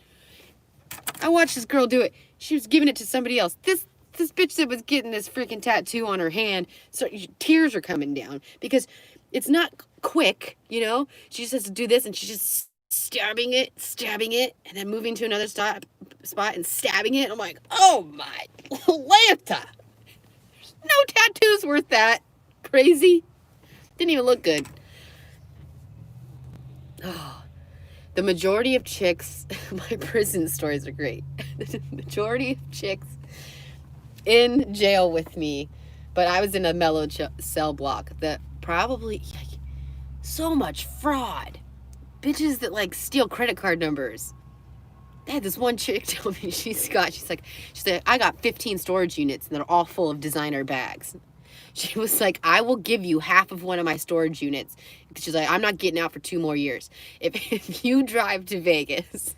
S1: I watched this girl do it. She was giving it to somebody else. This bitch that was getting this freaking tattoo on her hand, so tears are coming down because it's not quick, you know? She just has to do this, and she's just stabbing it, and then moving to another spot and stabbing it. I'm like, oh my Lanta. No tattoo's worth that. Crazy. Didn't even look good. Oh, the majority of chicks, my prison stories are great. The majority of chicks in jail with me, but I was in a mellow cell block that probably, so much fraud. Bitches that, like, steal credit card numbers. They had this one chick tell me she's like, I got 15 storage units and they're all full of designer bags. She was like, I will give you half of one of my storage units. She's like, I'm not getting out for 2 more years. If you drive to Vegas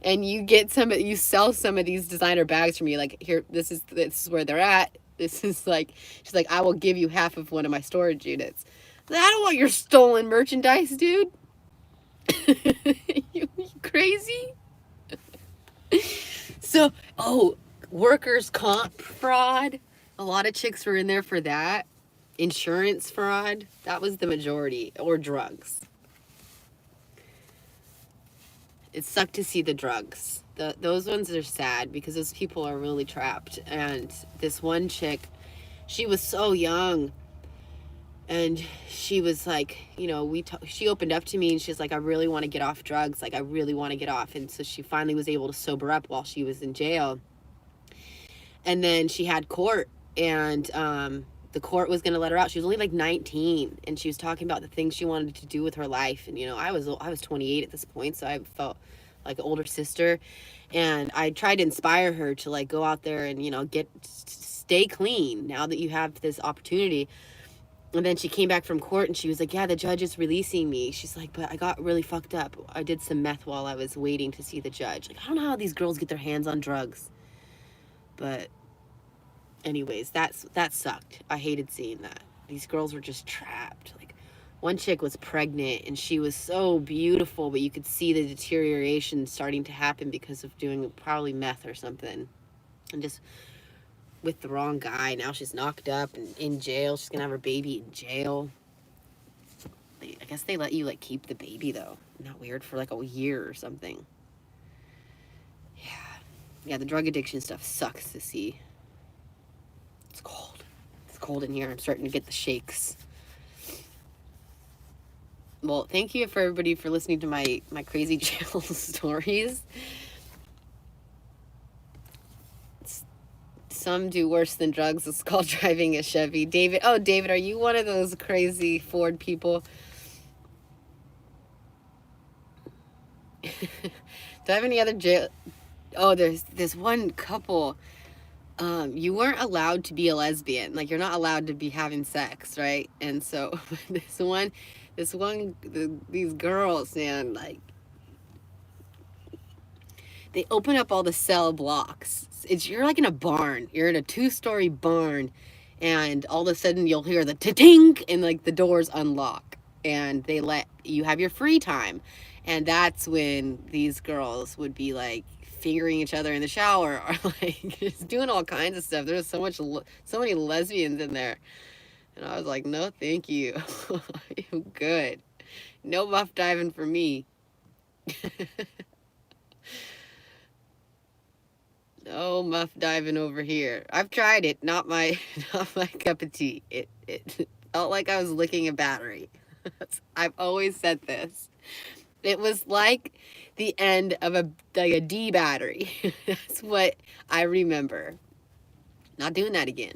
S1: and you sell some of these designer bags for me, like, here, this is where they're at. This is like, she's like, I will give you half of one of my storage units. I don't want your stolen merchandise, dude. You crazy? So, workers' comp fraud. A lot of chicks were in there for that. Insurance fraud. That was the majority. Or drugs. It sucked to see the drugs. Those ones are sad because those people are really trapped. And this one chick, she was so young. And she was like, you know, she opened up to me and she's like, I really want to get off drugs. Like, I really want to get off. And so she finally was able to sober up while she was in jail. And then she had court, and the court was going to let her out. She was only like 19, and she was talking about the things she wanted to do with her life. And, you know, I was 28 at this point, so I felt like an older sister. And I tried to inspire her to, like, go out there and, you know, stay clean now that you have this opportunity. And then she came back from court and she was like, yeah, the judge is releasing me. She's like, but I got really fucked up. I did some meth while I was waiting to see the judge. Like, I don't know how these girls get their hands on drugs. But anyways, that sucked. I hated seeing that. These girls were just trapped. Like, one chick was pregnant and she was so beautiful, but you could see the deterioration starting to happen because of doing probably meth or something. And just with the wrong guy. Now she's knocked up and in jail. She's gonna have her baby in jail. I guess they let you, like, keep the baby, though. Not weird? For like a year or something. Yeah, the drug addiction stuff sucks to see. It's cold. It's cold in here. I'm starting to get the shakes. Well, thank you for everybody for listening to my crazy jail stories. Some do worse than drugs. It's called driving a Chevy. David, are you one of those crazy Ford people? Do I have any other jail? Oh, there's one couple. You weren't allowed to be a lesbian. Like, you're not allowed to be having sex, right? And so these girls, man, like, they open up all the cell blocks. You're like in a barn. You're in a 2-story barn, and all of a sudden you'll hear the ta-tink, and, like, the doors unlock, and they let you have your free time. And that's when these girls would be, like, fingering each other in the shower, or, like, just doing all kinds of stuff. There's so many lesbians in there. And I was like, no, thank you. I'm good. No muff diving for me. No muff diving over here. I've tried it. Not my cup of tea. It felt like I was licking a battery. I've always said this. It was like the end of a D battery. That's what I remember. Not doing that again.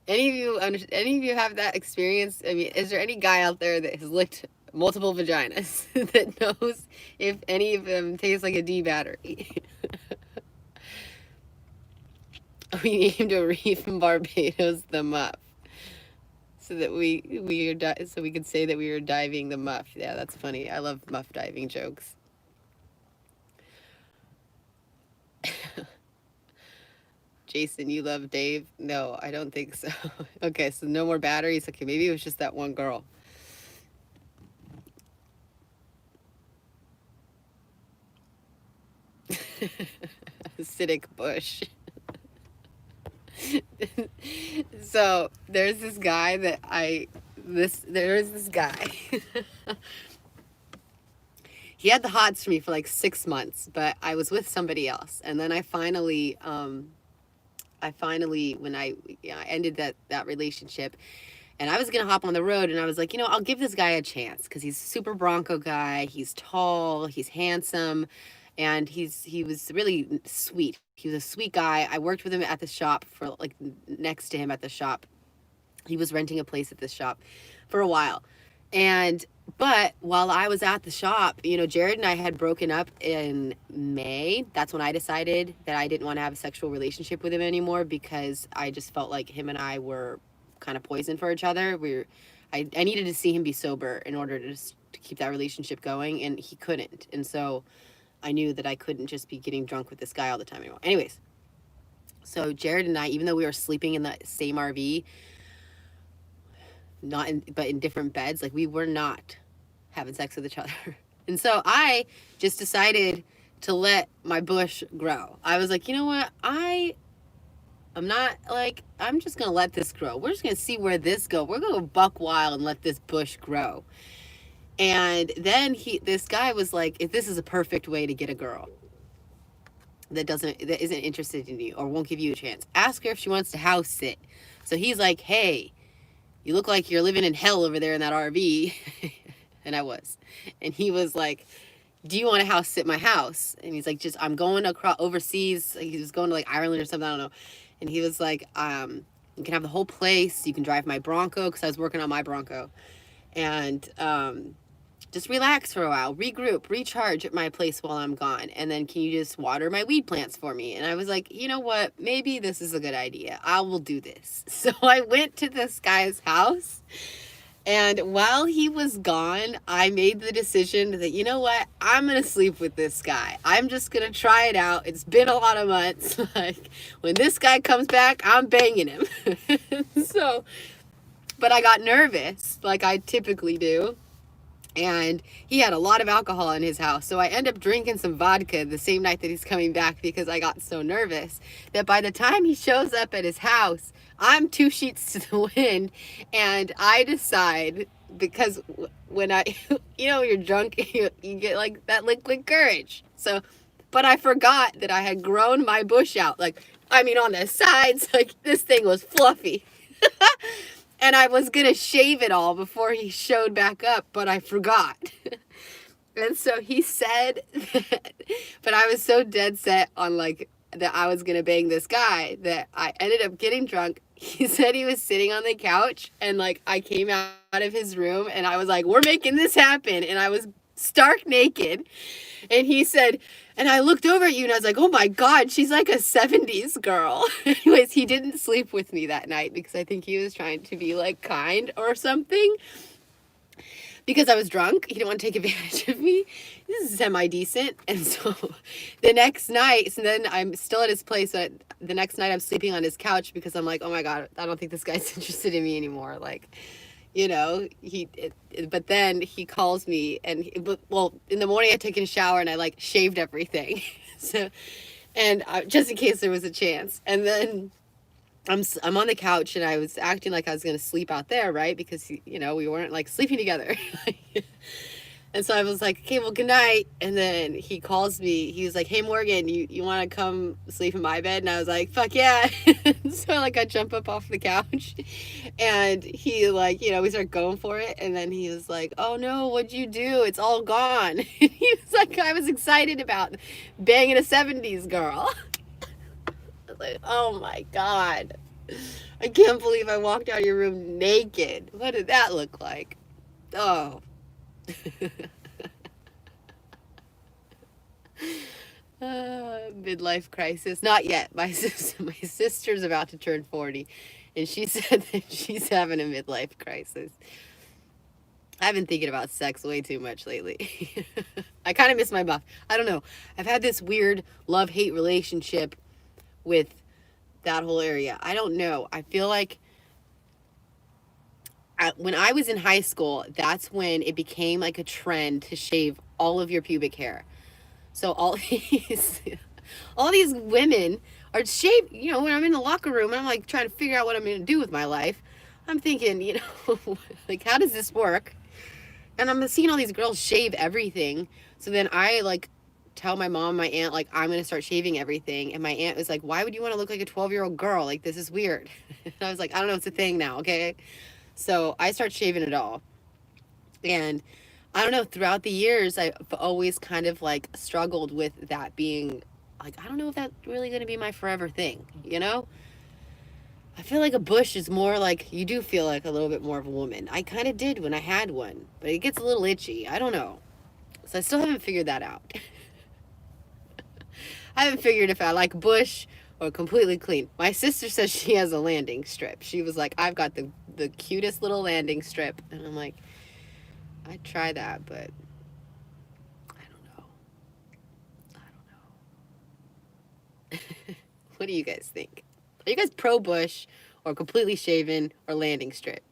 S1: Any of you have that experience? I mean, is there any guy out there that has licked multiple vaginas that knows if any of them taste like a D battery? We named a reef in Barbados the Muff, so that so we could say that we were diving the muff. Yeah, that's funny. I love muff diving jokes. Jason, you love Dave? No, I don't think so. Okay, so no more batteries. Okay, maybe it was just that one girl. Acidic bush. So there's this guy that there's this guy. He had the hots for me for like 6 months, but I was with somebody else, and then I finally when I ended that relationship, and I was gonna hop on the road, and I was like, I'll give this guy a chance because he's a super Bronco guy. He's tall, he's handsome, and he was really sweet. He was a sweet guy. I worked with him at the shop for like next to him at the shop. He was renting a place at this shop for a while. But while I was at the shop, Jared and I had broken up in May. That's when I decided that I didn't want to have a sexual relationship with him anymore because I just felt like him and I were kind of poison for each other. I needed to see him be sober in order to keep that relationship going, and he couldn't. And so I knew that I couldn't just be getting drunk with this guy all the time anymore. Anyways, so Jared and I, even though we were sleeping in the same RV, but in different beds, like we were not having sex with each other. And so I just decided to let my bush grow. I was like, you know what? I'm just going to let this grow. We're just going to see where this goes. We're going to go buck wild and let this bush grow. And then this guy was like, if this is a perfect way to get a girl that isn't interested in you or won't give you a chance, ask her if she wants to house sit. So he's like, hey, you look like you're living in hell over there in that RV. And I was. And he was like, do you want to house sit my house? And he's like, I'm going across overseas. He was going to like Ireland or something, I don't know. And he was like, you can have the whole place. You can drive my Bronco, because I was working on my Bronco. And just relax for a while, regroup, recharge at my place while I'm gone. And then can you just water my weed plants for me? And I was like, you know what? Maybe this is a good idea. I will do this. So I went to this guy's house. And while he was gone, I made the decision that, you know what? I'm going to sleep with this guy. I'm just going to try it out. It's been a lot of months. Like, when this guy comes back, I'm banging him. But I got nervous, like I typically do. And he had a lot of alcohol in his house. So I end up drinking some vodka the same night that he's coming back because I got so nervous that by the time he shows up at his house, I'm 2 sheets to the wind. And I decide, because when you're drunk, you get like that liquid courage. So, but I forgot that I had grown my bush out. On the sides, like this thing was fluffy. And I was going to shave it all before he showed back up, but I forgot. And so he said that, but I was so dead set on that I was going to bang this guy that I ended up getting drunk. He said he was sitting on the couch, and I came out of his room and I was like, we're making this happen. And I was stark naked. And he said, and I looked over at you and I was like, oh my God, she's like a 70s girl. Anyways, he didn't sleep with me that night because I think he was trying to be kind or something. Because I was drunk. He didn't want to take advantage of me. This is semi-decent. And so the next night, so then I'm still at his place. The next night I'm sleeping on his couch because I'm like, oh my God, I don't think this guy's interested in me anymore. But then he calls me and in the morning I took a shower and I shaved everything. Just in case there was a chance. And then I'm on the couch and I was acting like I was going to sleep out there, right? Because, we weren't sleeping together. And so I was like, okay, well, good night. And then he calls me. He was like, hey, Morgan, you want to come sleep in my bed? And I was like, fuck yeah. So like I jump up off the couch and he like, you know, we start going for it. And then he was like, oh no, what'd you do? It's all gone. He was like, I was excited about banging a 70s girl. I was like, oh my God. I can't believe I walked out of your room naked. What did that look like? Oh. Midlife crisis. Not yet. My sister's about to turn 40, and she said that she's having a midlife crisis. I've been thinking about sex way too much lately. I kind of miss my buff. I don't know. I've had this weird love-hate relationship with that whole area. I don't know. I feel like when I was in high school, that's when it became like a trend to shave all of your pubic hair. So all these women are shaved. You know, when I'm in the locker room and I'm like trying to figure out what I'm going to do with my life, I'm thinking, you know, like, how does this work? And I'm seeing all these girls shave everything. So then I like tell my mom, my aunt, like, I'm going to start shaving everything. And my aunt was like, why would you want to look like a 12-year-old girl? Like, this is weird. And I was like, I don't know, it's a thing now, okay? So I start shaving it all. And I don't know, throughout the years, I've always kind of like struggled with that being like, I don't know if that's really going to be my forever thing, you know? I feel like a bush is more like, you do feel like a little bit more of a woman. I kind of did when I had one, but it gets a little itchy. I don't know. So I still haven't figured that out. I haven't figured if I like bush or completely clean. My sister says she has a landing strip. She was like, I've got the cutest little landing strip. And I'm like, I'd try that, but I don't know. I don't know. What do you guys think? Are you guys pro bush or completely shaven or landing strip?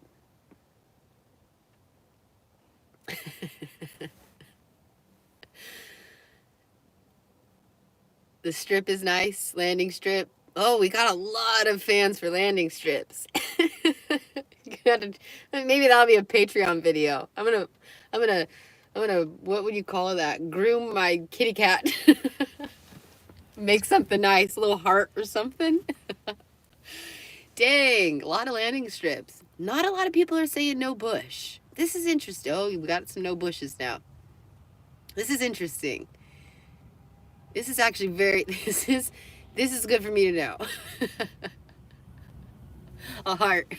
S1: The strip is nice, landing strip. Oh, we got a lot of fans for landing strips. Maybe that'll be a Patreon video. I'm gonna, what would you call that? Groom my kitty cat. Make something nice, a little heart or something. Dang, a lot of landing strips. Not a lot of people are saying no bush. This is interesting. Oh, we got some no bushes now. This is interesting. This is actually this is good for me to know. A heart.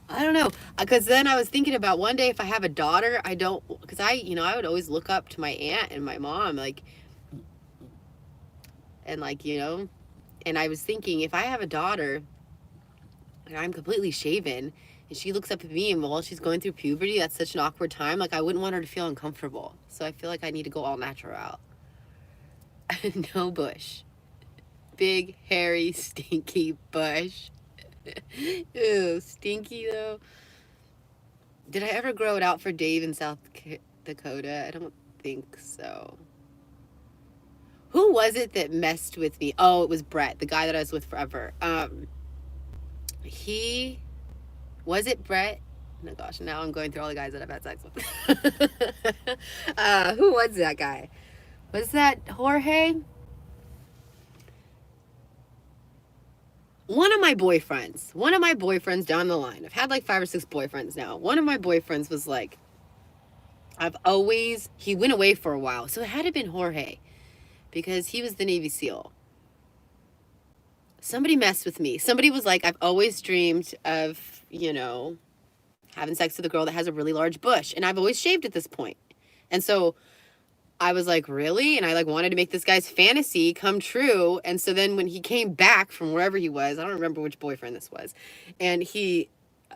S1: I don't know, because then I was thinking about one day if I have a daughter, because I would always look up to my aunt and my mom, like, and like, and I was thinking if I have a daughter and I'm completely shaven and she looks up at me and while she's going through puberty, that's such an awkward time. Like, I wouldn't want her to feel uncomfortable. So I feel like I need to go all natural. No bush. Big, hairy, stinky bush. Ew, stinky though. Did I ever grow it out for Dave in South Dakota? I don't think so. Who was it that messed with me? Oh, it was Brett, the guy that I was with forever. Was it Brett? Oh my gosh, now I'm going through all the guys that I've had sex with. Who was that guy? Was that Jorge? One of my boyfriends down the line. I've had like 5 or 6 boyfriends now. One of my boyfriends was like, he went away for a while. So it had to have been Jorge because he was the Navy SEAL. Somebody messed with me. Somebody was like, I've always dreamed of, having sex with a girl that has a really large bush. And I've always shaved at this point. And so I was like, really? And I like wanted to make this guy's fantasy come true. And so then when he came back from wherever he was, I don't remember which boyfriend this was. And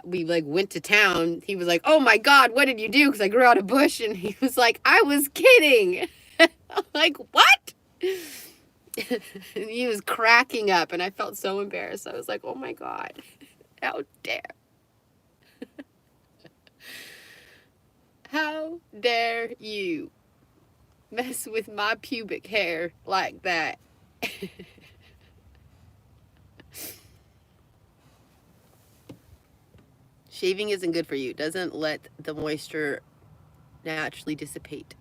S1: we like went to town. He was like, oh my God, what did you do? Because I grew out a bush. And he was like, I was kidding. I'm like, what? And he was cracking up and I felt so embarrassed. I was like, oh my God, how dare. How dare you mess with my pubic hair like that? Shaving isn't good for you. Doesn't let the moisture naturally dissipate.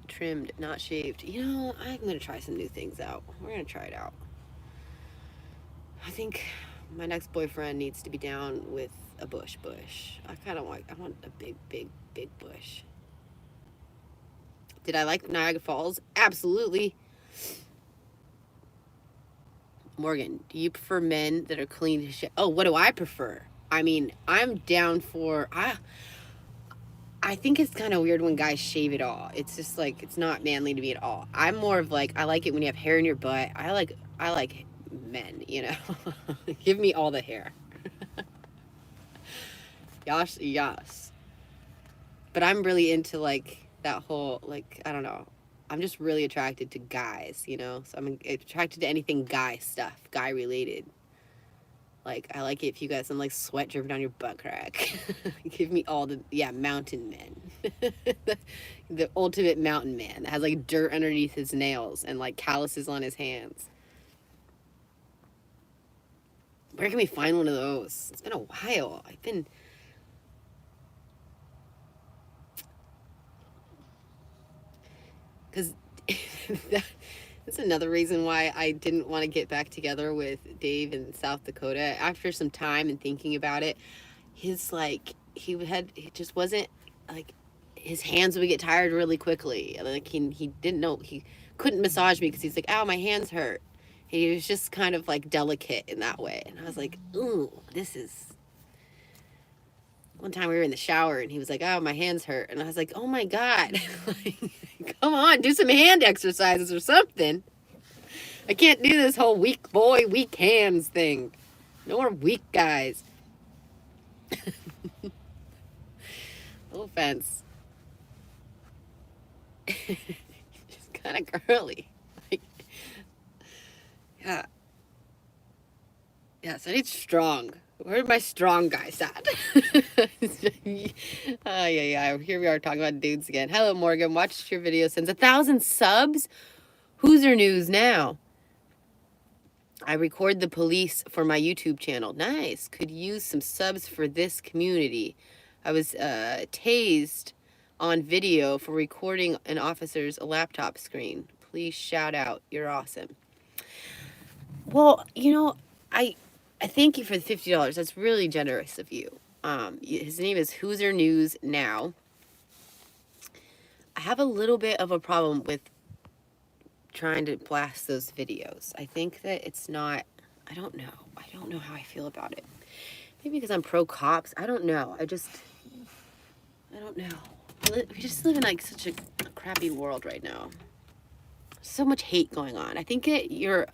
S1: Trimmed, not shaved. You know, I'm going to try some new things out. We're going to try it out. I think my next boyfriend needs to be down with a bush. I kind of I want a big bush. Did I like Niagara Falls? Absolutely. Morgan, do you prefer men that are clean as shit? Oh, what do I prefer? I mean, I'm down for... I think it's kind of weird when guys shave it all. It's just like, it's not manly to me at all. I'm more of like, I like it when you have hair in your butt. I like men, you know. Give me all the hair. Yas. But I'm really into like that whole, like, I don't know. I'm just really attracted to guys, you know. So I'm attracted to anything guy stuff, guy related. Like, I like it if you got some, like, sweat dripping down your butt crack. Give me all the, mountain men. the ultimate mountain man that has, like, dirt underneath his nails and, like, calluses on his hands. Where can we find one of those? It's been a while. Because that's another reason why I didn't want to get back together with Dave in South Dakota. After some time and thinking about it, his like he just wasn't like, his hands would get tired really quickly. Like he didn't know, he couldn't massage me because he's like, ow, my hands hurt. He was just kind of like delicate in that way, and I was like, ooh, this is. One time we were in the shower and he was like, oh, my hands hurt. And I was like, oh my God, like, come on, do some hand exercises or something. I can't do this whole weak boy, weak hands thing. No more weak guys. No offense. Just kind of girly. Like, yeah. Yeah, so I need strong. Where are my strong guys at? Yeah. Here we are talking about dudes again. Hello, Morgan. Watched your video since 1,000 subs. Who's news now? I record the police for my YouTube channel. Nice. Could use some subs for this community. I was tased on video for recording an officer's laptop screen. Please shout out. You're awesome. Well, you know, I thank you for the $50. That's really generous of you. His name is Who's News Now. I have a little bit of a problem with trying to blast those videos. I think that it's not, I don't know how I feel about it. Maybe because I'm pro cops. I don't know. I don't know. We just live in like such a crappy world right now. So much hate going on. I think your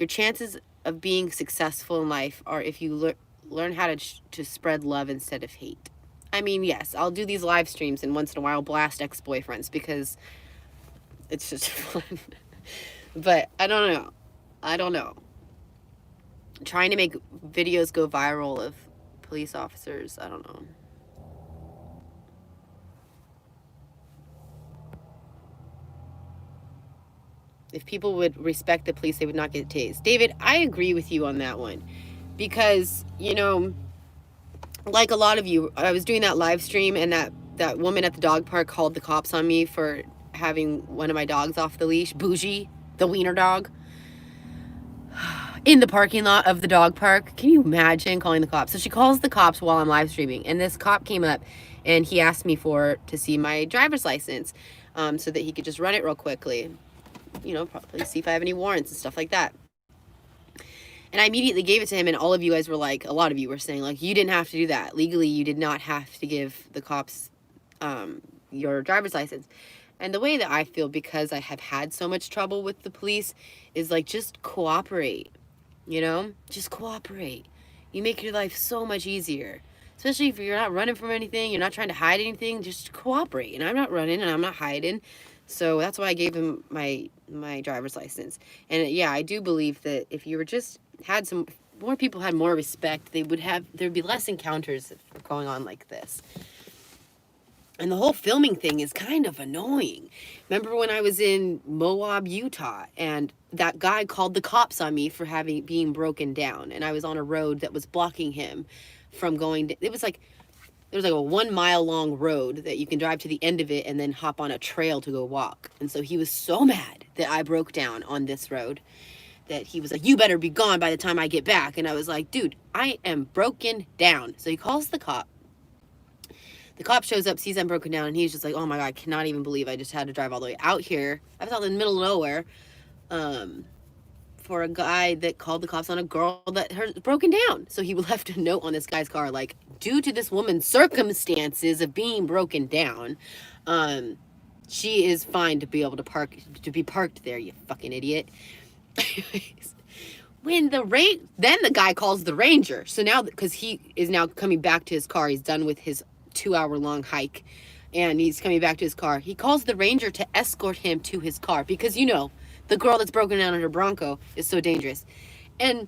S1: chances of being successful in life are if you learn how to spread love instead of hate. I mean, yes, I'll do these live streams and once in a while blast ex-boyfriends because it's just fun. But I don't know. Trying to make videos go viral of police officers, I don't know. If people would respect the police, they would not get tased. David, I agree with you on that one. Because, you know, like a lot of you, I was doing that live stream and that woman at the dog park called the cops on me for having one of my dogs off the leash, Boujii, the wiener dog, in the parking lot of the dog park. Can you imagine calling the cops? So she calls the cops while I'm live streaming, and this cop came up and he asked me to see my driver's license so that he could just run it real quickly. You know, probably see if I have any warrants and stuff like that. And I immediately gave it to him, and all of you guys were like, a lot of you were saying, like, you didn't have to do that. Legally, you did not have to give the cops your driver's license. And the way that I feel, because I have had so much trouble with the police, is like, just cooperate, you know? Just cooperate. You make your life so much easier. Especially if you're not running from anything, you're not trying to hide anything, just cooperate. And I'm not running and I'm not hiding. So that's why I gave him my driver's license. And yeah, I do believe that if you were just more people had more respect, there'd be less encounters going on like this. And the whole filming thing is kind of annoying. Remember when I was in Moab, Utah, and that guy called the cops on me for being broken down, and I was on a road that was blocking him from going. It was like there's like a 1 mile long road that you can drive to the end of it and then hop on a trail to go walk. And so he was so mad that I broke down on this road that he was like, you better be gone by the time I get back. And I was like, dude, I am broken down. So he calls the cop. The cop shows up, sees I'm broken down, and he's just like, oh my God, I cannot even believe I just had to drive all the way out here. I was out in the middle of nowhere for a guy that called the cops on a girl that her broken down. So he left a note on this guy's car, like, due to this woman's circumstances of being broken down, she is fine to be able to be parked there, you fucking idiot. When then the guy calls the ranger. So now, because he is now coming back to his car, he's done with his 2-hour-long hike, and he's coming back to his car. He calls the ranger to escort him to his car because, the girl that's broken down in her Bronco is so dangerous. And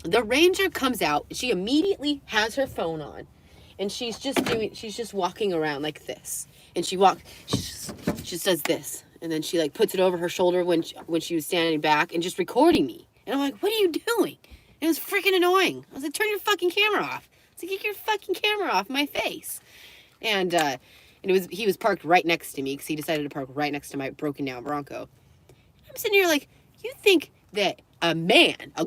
S1: the ranger comes out. She immediately has her phone on, and she's just walking around like this. And she just does this, and then she like puts it over her shoulder when she was standing back and just recording me. And I'm like, what are you doing? It was freaking annoying. I was like, turn your fucking camera off. It's like, get your fucking camera off my face. And he was parked right next to me because he decided to park right next to my broken down Bronco. I'm sitting here like, you think that a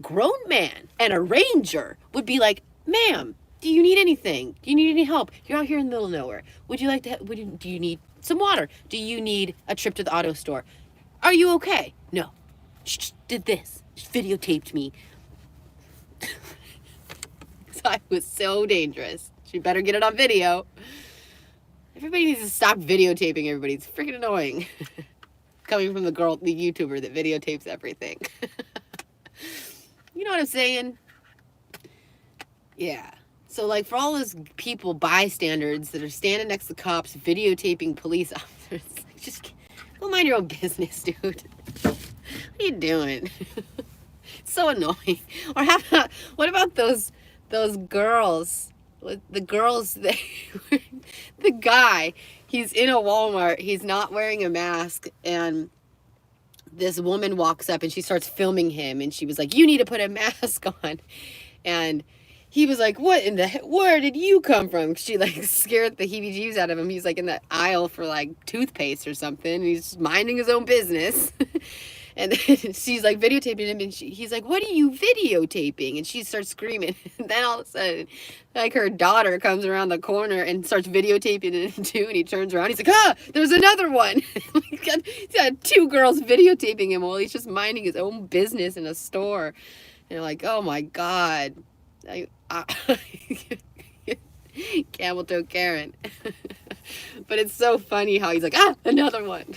S1: grown man, and a ranger would be like, ma'am, do you need anything? Do you need any help? You're out here in the middle of nowhere. Would you like to, do you need some water? Do you need a trip to the auto store? Are you okay? No. She just did this. She videotaped me. So I was so dangerous. She better get it on video. Everybody needs to stop videotaping everybody. It's freaking annoying. Coming from the YouTuber that videotapes everything. You know what I'm saying? Yeah. So, like, for all those people, bystanders, that are standing next to cops, videotaping police officers, like, just go mind your own business, dude. What are you doing? It's so annoying. Or what about those girls? The girls, the guy, he's in a Walmart, he's not wearing a mask, and this woman walks up and she starts filming him, and she was like, you need to put a mask on. And he was like, where did you come from? She like scared the heebie-jeebies out of him. He's like in the aisle for like toothpaste or something, and he's just minding his own business. And then she's like videotaping him, and he's like, what are you videotaping? And she starts screaming. And then all of a sudden, like, her daughter comes around the corner and starts videotaping him too. And he turns around. He's like, there's another one. He's got 2 girls videotaping him while he's just minding his own business in a store. And you're like, oh my God. Camel toe Karen. But it's so funny how he's like, another one.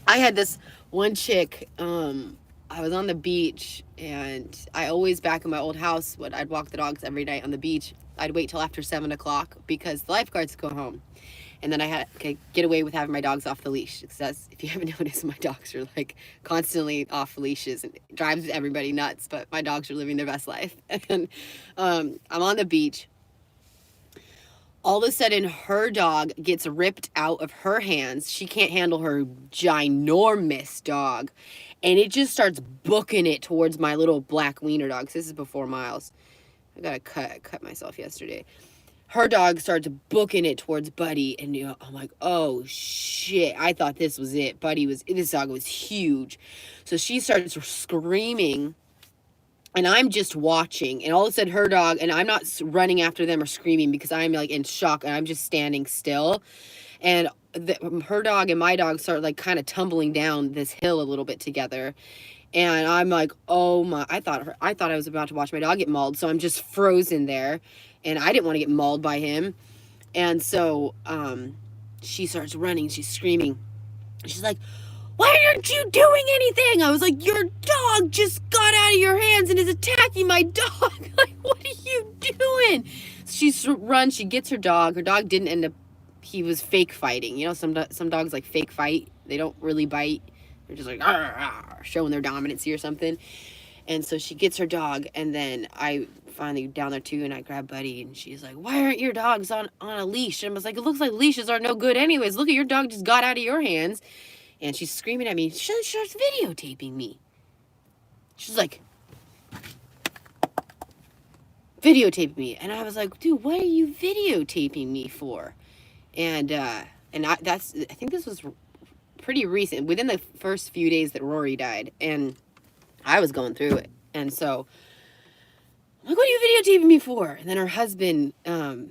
S1: I had this one chick, I was on the beach, and I always, back in my old house, I'd walk the dogs every night on the beach. I'd wait till after 7 o'clock because the lifeguards go home. And then I could get away with having my dogs off the leash. Because if you haven't noticed, my dogs are like constantly off leashes, and it drives everybody nuts, but my dogs are living their best life. And I'm on the beach. All of a sudden, her dog gets ripped out of her hands. She can't handle her ginormous dog. And it just starts booking it towards my little black wiener dog. This is before Miles. I got to cut myself yesterday. Her dog starts booking it towards Buddy. And I'm like, oh, shit. I thought this was it. This dog was huge. So she starts screaming. And I'm just watching, and all of a sudden her dog, and I'm not running after them or screaming because I'm like in shock, and I'm just standing still. And her dog and my dog start like kind of tumbling down this hill a little bit together. And I'm like, oh my, I thought I was about to watch my dog get mauled. So I'm just frozen there, and I didn't want to get mauled by him. And so she starts running, she's screaming. She's like, why aren't you doing anything? I was like, your dog just got out of your hands and is attacking my dog. Like, what are you doing? She runs, she gets her dog. Her dog didn't end up, he was fake fighting. Some dogs like fake fight. They don't really bite. They're just like, arr, arr, showing their dominancy or something. And so she gets her dog, and then I finally down there too, and I grab Buddy, and she's like, why aren't your dogs on a leash? And I was like, it looks like leashes are no good anyways. Look at your dog just got out of your hands. And she's screaming at me. She starts videotaping me. She's like, videotaping me. And I was like, dude, what are you videotaping me for? And I think this was pretty recent, within the first few days that Rory died. And I was going through it. And so I'm like, what are you videotaping me for? And then her husband, I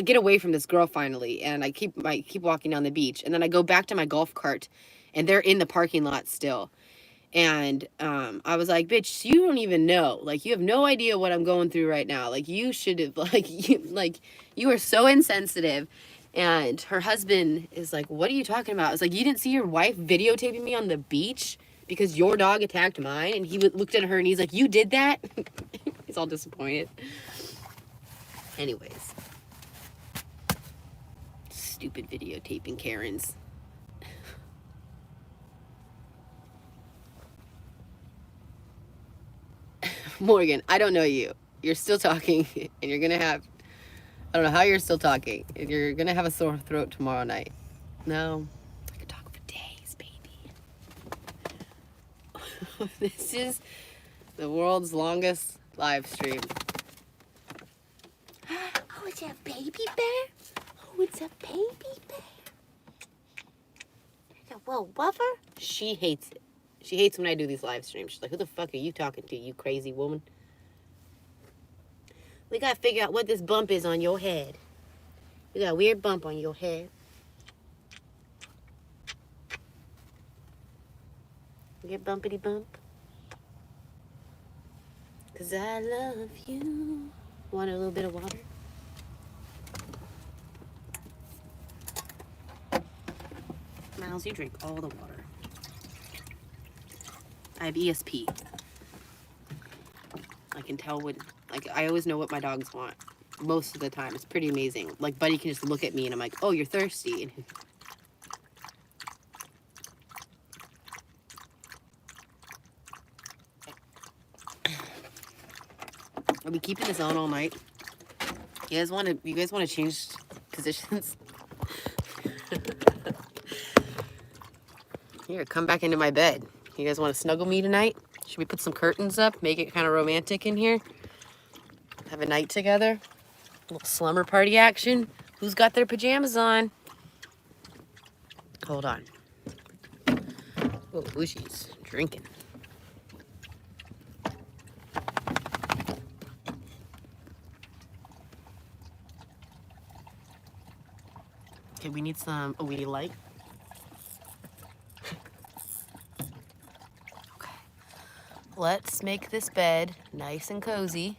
S1: get away from this girl finally, and I keep walking down the beach, and then I go back to my golf cart, and they're in the parking lot still. And I was like, bitch, you don't even know. Like, you have no idea what I'm going through right now. Like, you should have, you are so insensitive. And her husband is like, what are you talking about? It's like, you didn't see your wife videotaping me on the beach because your dog attacked mine? And he looked at her and he's like, you did that? He's all disappointed. Anyways. Stupid videotaping Karens. Morgan, I don't know you. You're still talking, and you're gonna have, I don't know how you're still talking. And you're gonna have a sore throat tomorrow night. No, I could talk for days, baby. This is the world's longest live stream. Oh, it's a baby bear? Oh, it's a baby bear. It's a little wuffer? She hates it. She hates when I do these live streams. She's like, who the fuck are you talking to, you crazy woman? We gotta figure out what this bump is on your head. You got a weird bump on your head. You get bumpity bump. 'Cause I love you. Want a little bit of water? Miles, you drink all the water. I have ESP. I can tell when, like, I always know what my dogs want. Most of the time. It's pretty amazing. Like, Buddy can just look at me and I'm like, oh, you're thirsty. And are we keeping this on all night? You guys want to change positions? Here, come back into my bed. You guys want to snuggle me tonight? Should we put some curtains up? Make it kind of romantic in here? Have a night together? A little slumber party action? Who's got their pajamas on? Hold on. Oh, Boujii's drinking. Okay, we need some, oh, we need light. Okay. Let's make this bed nice and cozy.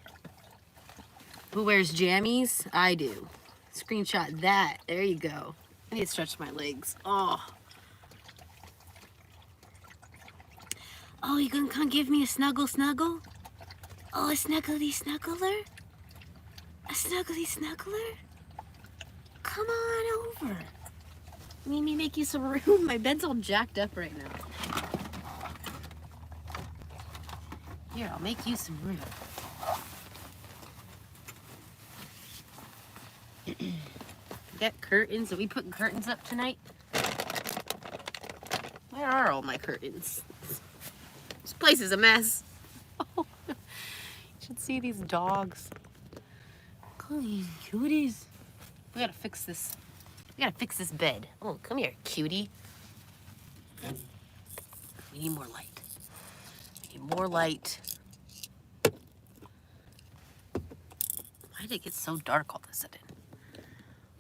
S1: Who wears jammies? I do. Screenshot that. There you go. I need to stretch my legs. Oh. Oh, you gonna come give me a snuggle? Oh, a snuggly snuggler? A snuggly snuggler? Come on over. Let me make you some room. My bed's all jacked up right now. Here, I'll make you some room. We got curtains. Are we putting curtains up tonight? Where are all my curtains? This place is a mess. Oh, you should see these dogs. Come here, cuties. We gotta fix this. We gotta fix this bed. Oh, come here, cutie. We need more light. We need more light. Why did it get so dark all of a sudden?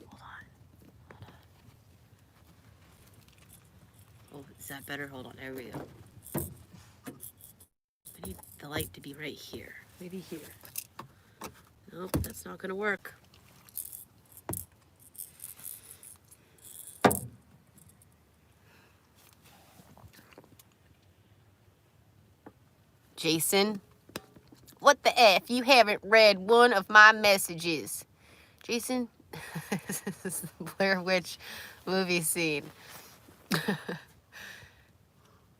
S1: Hold on. Oh, is that better? Hold on. There we go. I need the light to be right here. Maybe here. Nope, that's not gonna work. Jason, what the F? You haven't read one of my messages. Jason, this is the Blair Witch movie scene.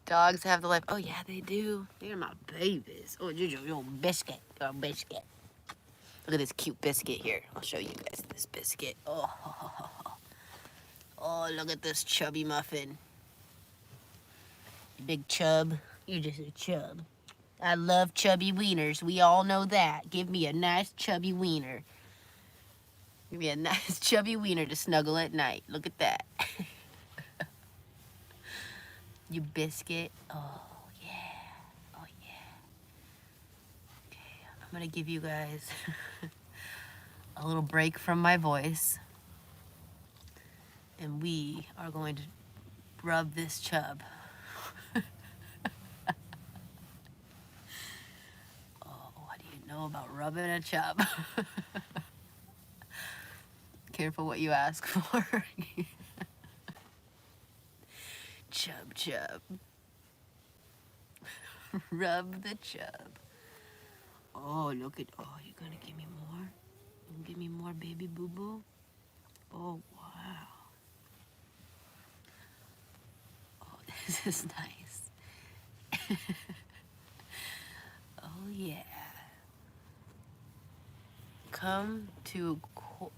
S1: Dogs have the life. Oh, yeah, they do. They're my babies. Oh, Juju, your biscuit. Your biscuit. Look at this cute biscuit here. I'll show you guys this biscuit. Oh, oh, look at this chubby muffin. Big chub. You're just a chub. I love chubby wieners. We all know that. Give me a nice chubby wiener. Give me a nice chubby wiener to snuggle at night. Look at that. You biscuit. Oh, yeah. Oh, yeah. Okay, I'm going to give you guys a little break from my voice. And we are going to rub this chub. Oh, what do you know about rubbing a chub? Careful what you ask for. Chub, chub. Rub the chub. Oh, look at, oh, you're gonna give me more? You gonna give me more, baby boo-boo? Oh, wow. Oh, this is nice. Oh, yeah. Come to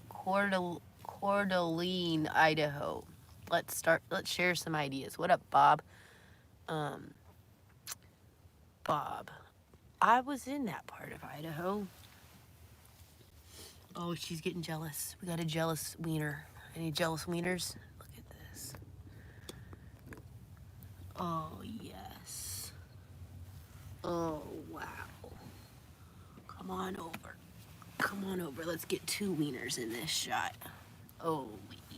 S1: Coeur d'Alene, Idaho. Let's share some ideas. What up, Bob? Bob. I was in that part of Idaho. Oh, she's getting jealous. We got a jealous wiener. Any jealous wieners? Look at this. Oh, yes. Oh, wow. Come on over. Come on over. Let's get 2 wieners in this shot. Oh,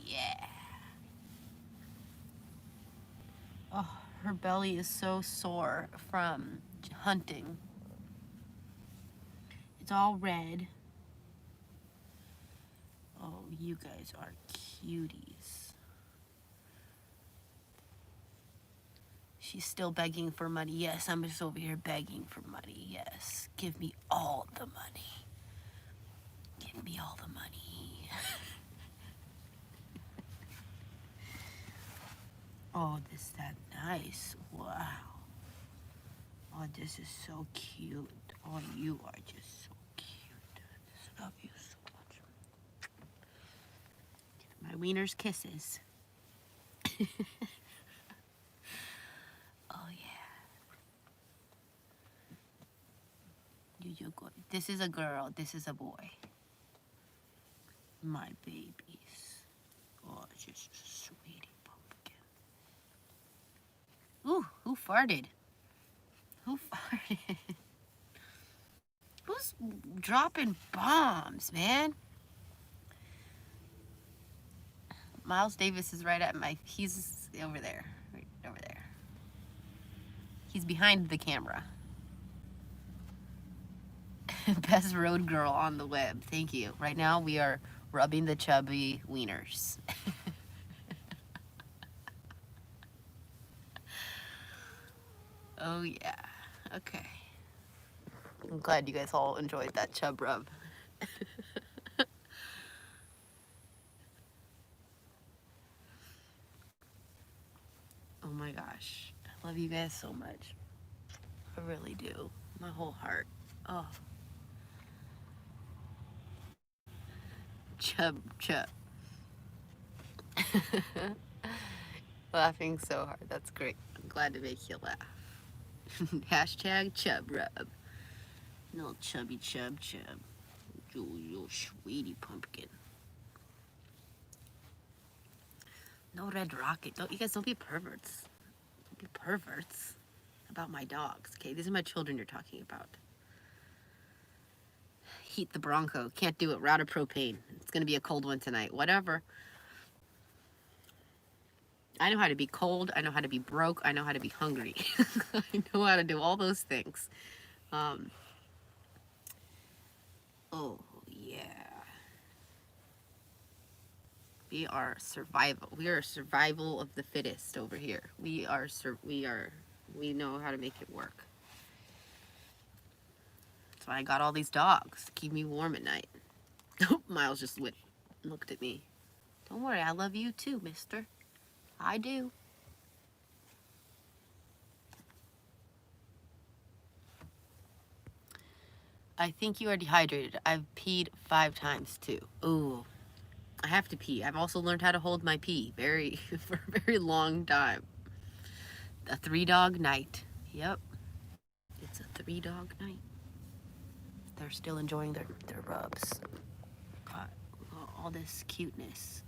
S1: yeah. Oh, her belly is so sore from hunting. It's all red. Oh, you guys are cuties. She's still begging for money. Yes, I'm just over here begging for money. Yes, give me all the money. Give me all the money. Oh, this that nice. Wow. Oh, this is so cute. Oh, you are just so cute. I just love you so much. My wiener's kisses. Oh, yeah. You go. This is a girl. This is a boy. My babies. Oh, just a sweetie pumpkin. Ooh, who farted? Who farted? Who's dropping bombs, man? Miles Davis is right at my... He's over there. Right over there. He's behind the camera. Best road girl on the web. Thank you. Right now we are rubbing the chubby wieners. Oh, yeah. Okay. I'm glad you guys all enjoyed that chub rub. Oh my gosh. I love you guys so much. I really do. My whole heart. Oh. Chub, chub. Laughing so hard. That's great. I'm glad to make you laugh. Hashtag chub rub. Little chubby chub chub. You sweetie pumpkin. No red rocket. Don't you guys don't be perverts. Don't be perverts about my dogs. Okay, these are my children you're talking about. Heat the Bronco. Can't do it. We're out of propane. It's gonna be a cold one tonight. Whatever. I know how to be cold. I know how to be broke. I know how to be hungry. I know how to do all those things. Oh, yeah. We are survival. We are survival of the fittest over here. We know how to make it work. That's why I got all these dogs to keep me warm at night. Miles just looked at me. Don't worry, I love you too, mister. I do. I think you are dehydrated. I've peed 5 times too. Ooh, I have to pee. I've also learned how to hold my pee for a very long time. A 3-dog night. Yep. It's a 3-dog night. They're still enjoying their rubs. Got all this cuteness.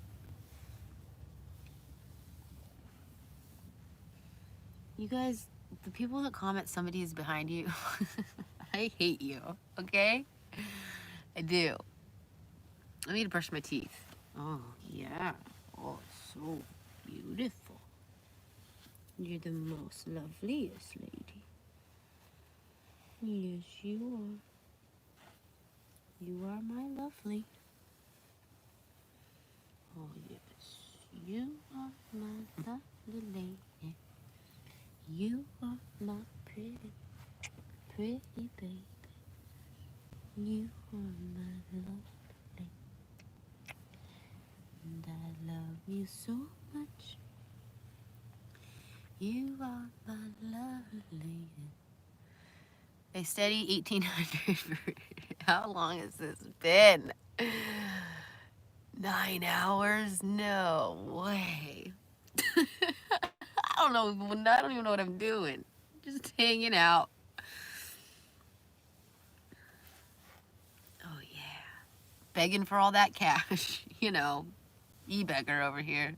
S1: You guys, the people that comment somebody is behind you, I hate you, okay? I do. I need to brush my teeth. Oh, yeah. Oh, so beautiful. You're the most loveliest lady. Yes, you are. You are my lovely. Oh, yes. You are my lovely lady. You are my pretty, pretty baby. You are my lovely. And I love you so much. You are my lovely. A steady 1800. How long has this been? 9 hours? No way. I don't even know what I'm doing. Just hanging out. Oh yeah. Begging for all that cash. You know, e-beggar over here.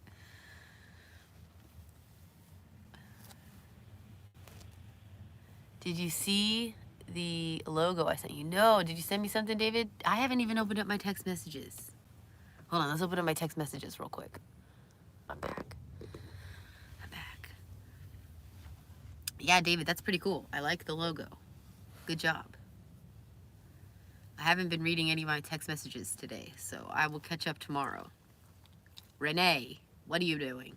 S1: Did you see the logo I sent you? No. Did you send me something, David? I haven't even opened up my text messages. Hold on, let's open up my text messages real quick. I'm back. Yeah, David, that's pretty cool. I like the logo. Good job. I haven't been reading any of my text messages today, so I will catch up tomorrow. Renee, what are you doing?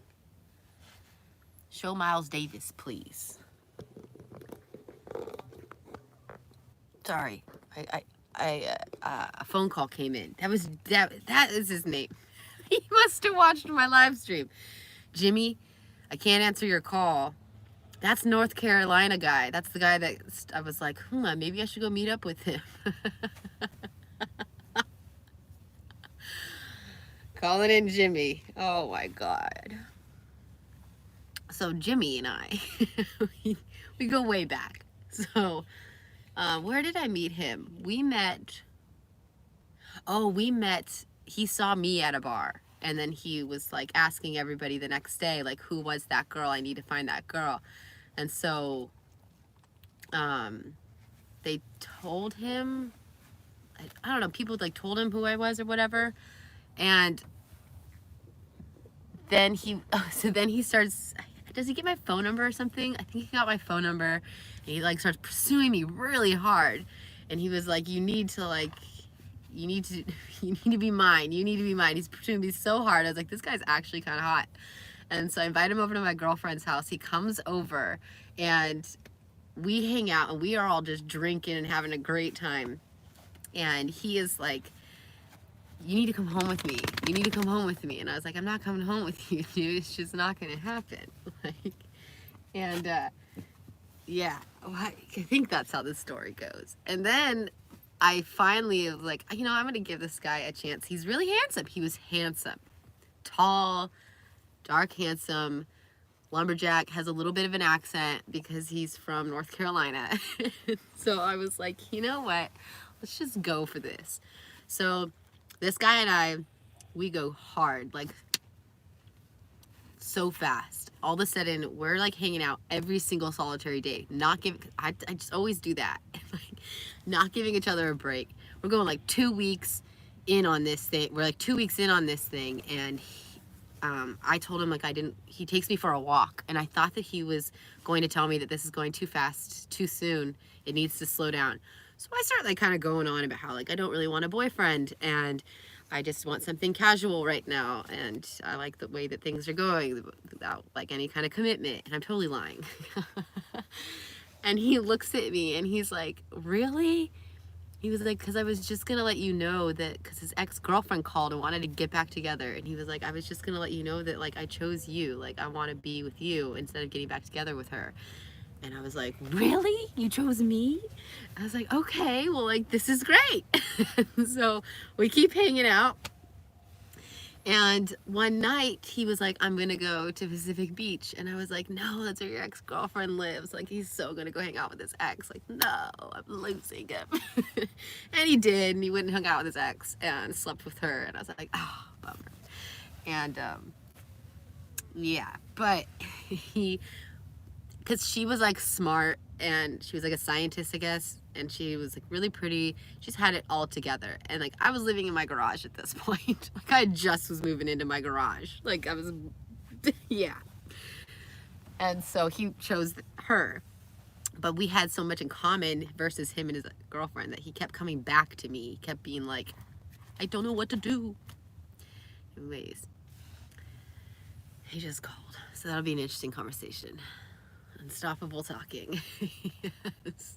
S1: Show Miles Davis, please. Sorry, a phone call came in. That is his name. He must have watched my live stream. Jimmy, I can't answer your call. That's North Carolina guy. That's the guy that I was like, maybe I should go meet up with him. Calling in Jimmy. Oh my God. So Jimmy and I, we go way back. So where did I meet him? We met, he saw me at a bar. And then he was like asking everybody the next day, like, who was that girl? I need to find that girl. And so they told him, I don't know, people like told him who I was or whatever. And then he starts, does he get my phone number or something? I think he got my phone number, and he like starts pursuing me really hard. And he was like, you need to be mine. You need to be mine. He's pursuing me so hard. I was like, this guy's actually kind of hot. And so I invite him over to my girlfriend's house. He comes over and we hang out and we are all just drinking and having a great time. And he is like, you need to come home with me. You need to come home with me. And I was like, I'm not coming home with you, dude. It's just not going to happen. Yeah, I think that's how the story goes. And then I finally was like, I'm going to give this guy a chance. He's really handsome. He was handsome. Tall, dark, handsome, lumberjack, has a little bit of an accent because he's from North Carolina. So I was like, you know what? Let's just go for this. So this guy and I, we go hard, like so fast. All of a sudden, we're like hanging out every single solitary day. I just always do that. Like, not giving each other a break. We're going like 2 weeks in on this thing. We're like 2 weeks in on this thing. And I told him like he takes me for a walk. And I thought that he was going to tell me that this is going too fast, too soon. It needs to slow down. So I start like kind of going on about how like I don't really want a boyfriend and I just want something casual right now, and I like the way that things are going without like any kind of commitment. And I'm totally lying. And he looks at me and he's like, really? He was like, because I was just gonna let you know that, because his ex-girlfriend called and wanted to get back together, and he was like, I was just gonna let you know that like I chose you, like I want to be with you instead of getting back together with her. And I was like, really? You chose me? I was like, okay, well, like, this is great. So we keep hanging out. And one night he was like, I'm gonna go to Pacific Beach. And I was like, no, that's where your ex-girlfriend lives. Like, he's so gonna go hang out with his ex. Like, no, I'm losing him. And he did. And he went and hung out with his ex and slept with her. And I was like, oh, bummer. And yeah, but because she was like smart and she was like a scientist, I guess, and she was like really pretty. She's had it all together. And like I was living in my garage at this point. Like I just was moving into my garage. Like I was, yeah. And so he chose her. But we had so much in common versus him and his girlfriend that he kept coming back to me. He kept being like, I don't know what to do. Anyways, he just called. So that'll be an interesting conversation. Unstoppable talking. Yes.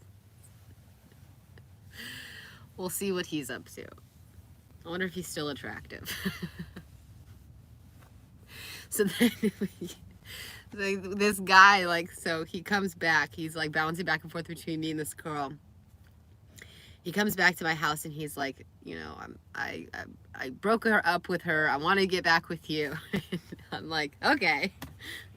S1: We'll see what he's up to. I wonder if he's still attractive. So then this guy, like, so he comes back. He's like bouncing back and forth between me and this girl. He comes back to my house and he's like, you know, I broke her up with her. I want to get back with you. I'm like, okay.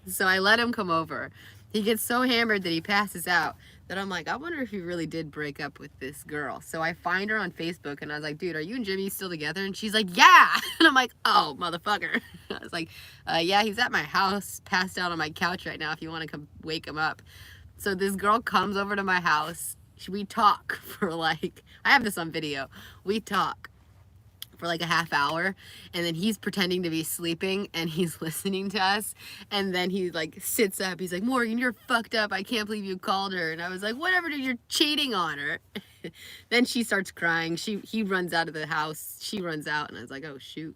S1: So I let him come over. He gets so hammered that he passes out that I'm like, I wonder if he really did break up with this girl. So I find her on Facebook and I was like, dude, are you and Jimmy still together? And she's like, yeah. And I'm like, oh, motherfucker. I was like, yeah, he's at my house, passed out on my couch right now if you want to come wake him up. So this girl comes over to my house. We talk for like, I have this on video. We talk for like a half hour and then he's pretending to be sleeping and he's listening to us and then he like sits up. He's like, Morgan, you're fucked up. I can't believe you called her. And I was like, whatever, dude, you're cheating on her. Then she starts crying. He runs out of the house. She runs out and I was like, oh shoot.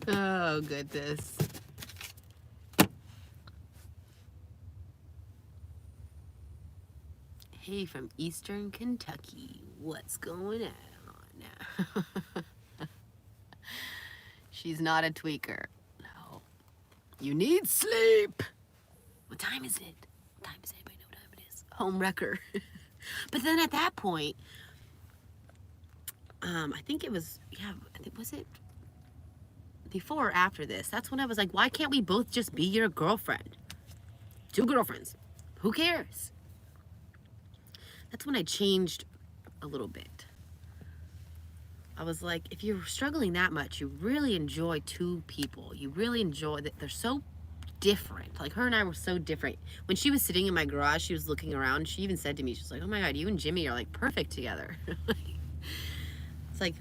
S1: Oh goodness. Hey, from Eastern Kentucky. What's going on now? She's not a tweaker. No. You need sleep. What time is it? What time is it? Anybody know what time it is? Home wrecker. But then at that point, I think it was, yeah, I think, was it before or after this? That's when I was like, why can't we both just be your girlfriend? 2 girlfriends. Who cares? That's when I changed a little bit. I was like, if you're struggling that much, you really enjoy 2 people. You really enjoy that they're so different. Like her and I were so different. When she was sitting in my garage, she was looking around. She even said to me, she's like, oh my God, you and Jimmy are like perfect together. It's like,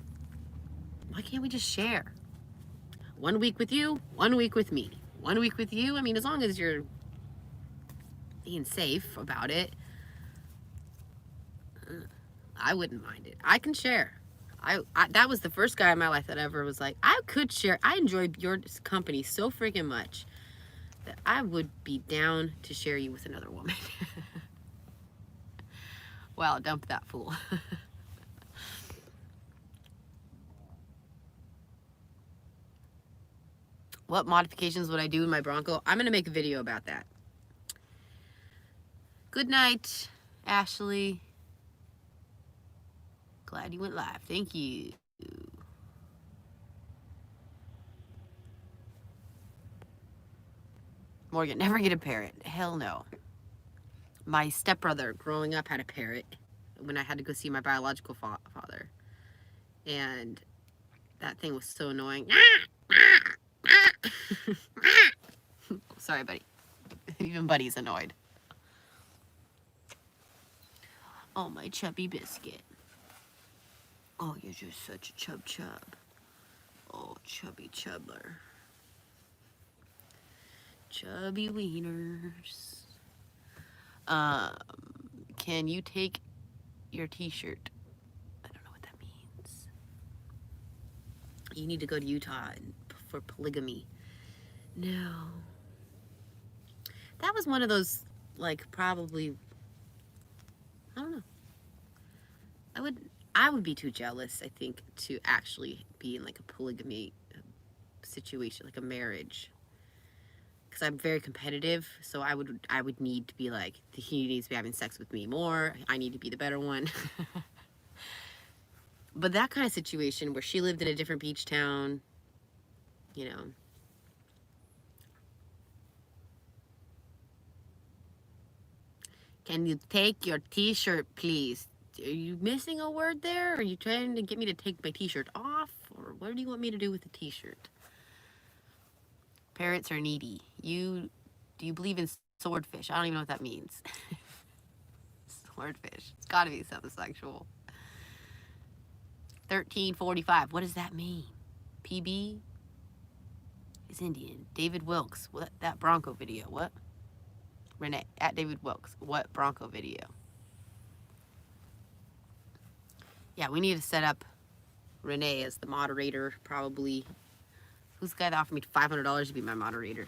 S1: why can't we just share? 1 week with you, 1 week with me. 1 week with you. I mean, as long as you're being safe about it, I wouldn't mind it. I can share. I that was the first guy in my life that ever was like, I could share. I enjoy your company so freaking much that I would be down to share you with another woman. Wow, dump that fool. What modifications would I do in my Bronco? I'm going to make a video about that. Good night, Ashley. Glad you went live. Thank you. Morgan, never get a parrot. Hell no. My stepbrother growing up had a parrot when I had to go see my biological father. And that thing was so annoying. Sorry, buddy. Even Buddy's annoyed. Oh, my chubby biscuit. Oh, you're just such a chub. Oh, chubby chubber. Chubby wieners. Can you take your t-shirt? I don't know what that means. You need to go to Utah for polygamy. No. That was one of those, like, probably, I don't know. I would be too jealous, I think, to actually be in like a polygamy situation, like a marriage. Because I'm very competitive, so I would need to be like, he needs to be having sex with me more. I need to be the better one. But that kind of situation where she lived in a different beach town, you know. Can you take your t-shirt, please? Are you missing a word there? Are you trying to get me to take my t-shirt off? Or what do you want me to do with the t-shirt? Parrots are needy. Do you believe in swordfish? I don't even know what that means. Swordfish. It's gotta be something sexual. 1345. What does that mean? PB is Indian. David Wilkes. What? That Bronco video. What? Renee. At David Wilkes. What Bronco video? Yeah, we need to set up Renee as the moderator, probably. Who's the guy that offered me $500 to be my moderator?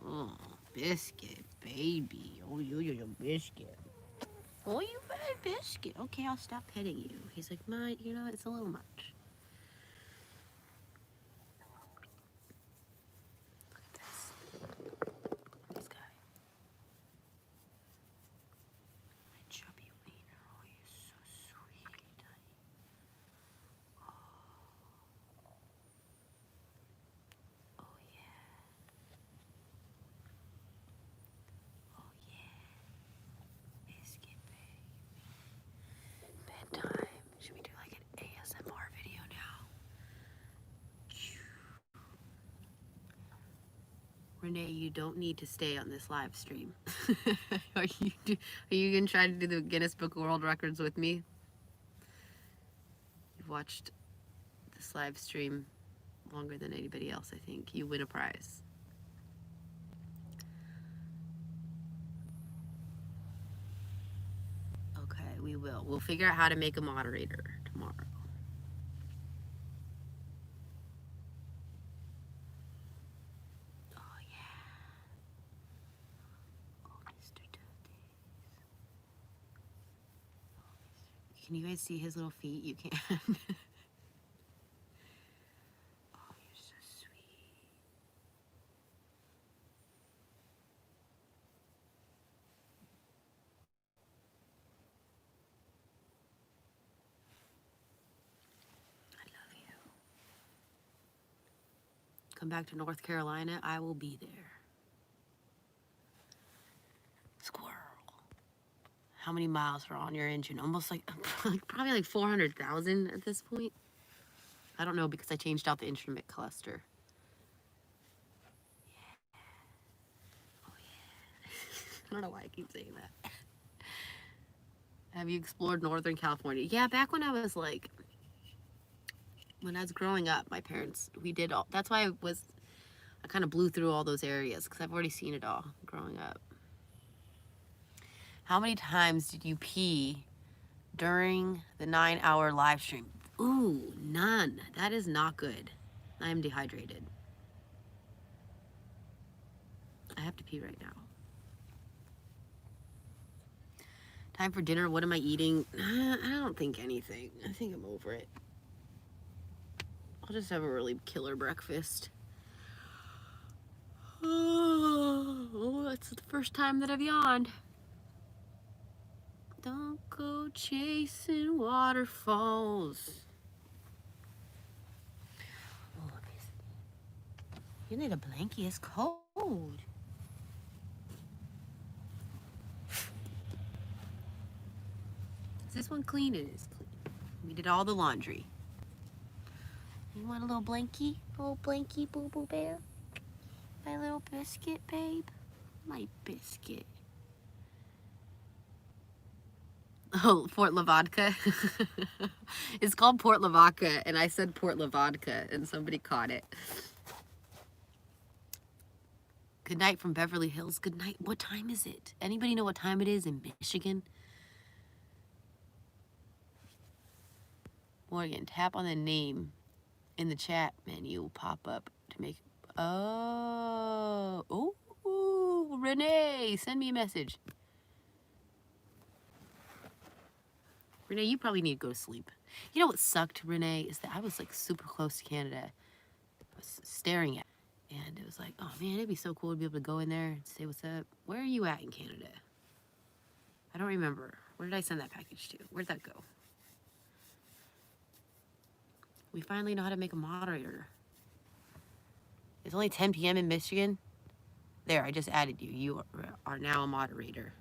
S1: Oh, biscuit, baby. Oh, you biscuit. Oh, you bad biscuit. Okay, I'll stop petting you. He's like, you know, it's a little much. Look at this. This guy. My chubby wiener. Oh, you're so sweet, honey. Oh, yeah. Oh, yeah. Biscuit, baby. Bedtime. Should we do like an ASMR video now? Renee, you don't need to stay on this live stream. Are you gonna try to do the Guinness Book of World Records with me? You've watched this live stream longer than anybody else, I think. You win a prize. Okay, we will. We'll figure out how to make a moderator tomorrow. Oh, yeah. Oh, Mr. Toadies. Can you guys see his little feet? You can. Oh, you're so sweet. I love you. Come back to North Carolina, I will be there. Squirrel. How many miles are on your engine? Almost like probably like 400,000 at this point. I don't know because I changed out the instrument cluster. Yeah. Oh yeah. I don't know why I keep saying that. Have you explored Northern California? Yeah, back when I was growing up, my parents, we did all, that's why I kind of blew through all those areas because I've already seen it all growing up. How many times did you pee during the 9-hour live stream? Ooh, none. That is not good. I am dehydrated. I have to pee right now. Time for dinner. What am I eating? I don't think anything. I think I'm over it. I'll just have a really killer breakfast. Oh, that's the first time that I've yawned. Don't go chasing waterfalls. Oh, you need a blankie. It's cold. Is this one clean? It is clean. We did all the laundry. You want a little blankie? A little blankie, boo-boo bear? My little biscuit, babe? My biscuit. Oh, Port Lavaca. It's called Port Lavaca, and I said Port Lavaca, and somebody caught it. Good night from Beverly Hills. Good night. What time is it? Anybody know what time it is in Michigan? Morgan, tap on the name in the chat menu. Will pop up to make. Oh, ooh, Renee, send me a message. Renee, you probably need to go to sleep. You know what sucked, Renee, is that I was like super close to Canada. I was staring at it, and it was like, oh man, it'd be so cool to be able to go in there and say what's up. Where are you at in Canada? I don't remember. Where did I send that package to? Where'd that go? We finally know how to make a moderator. It's only 10 p.m. in Michigan. There, I just added you. You are now a moderator.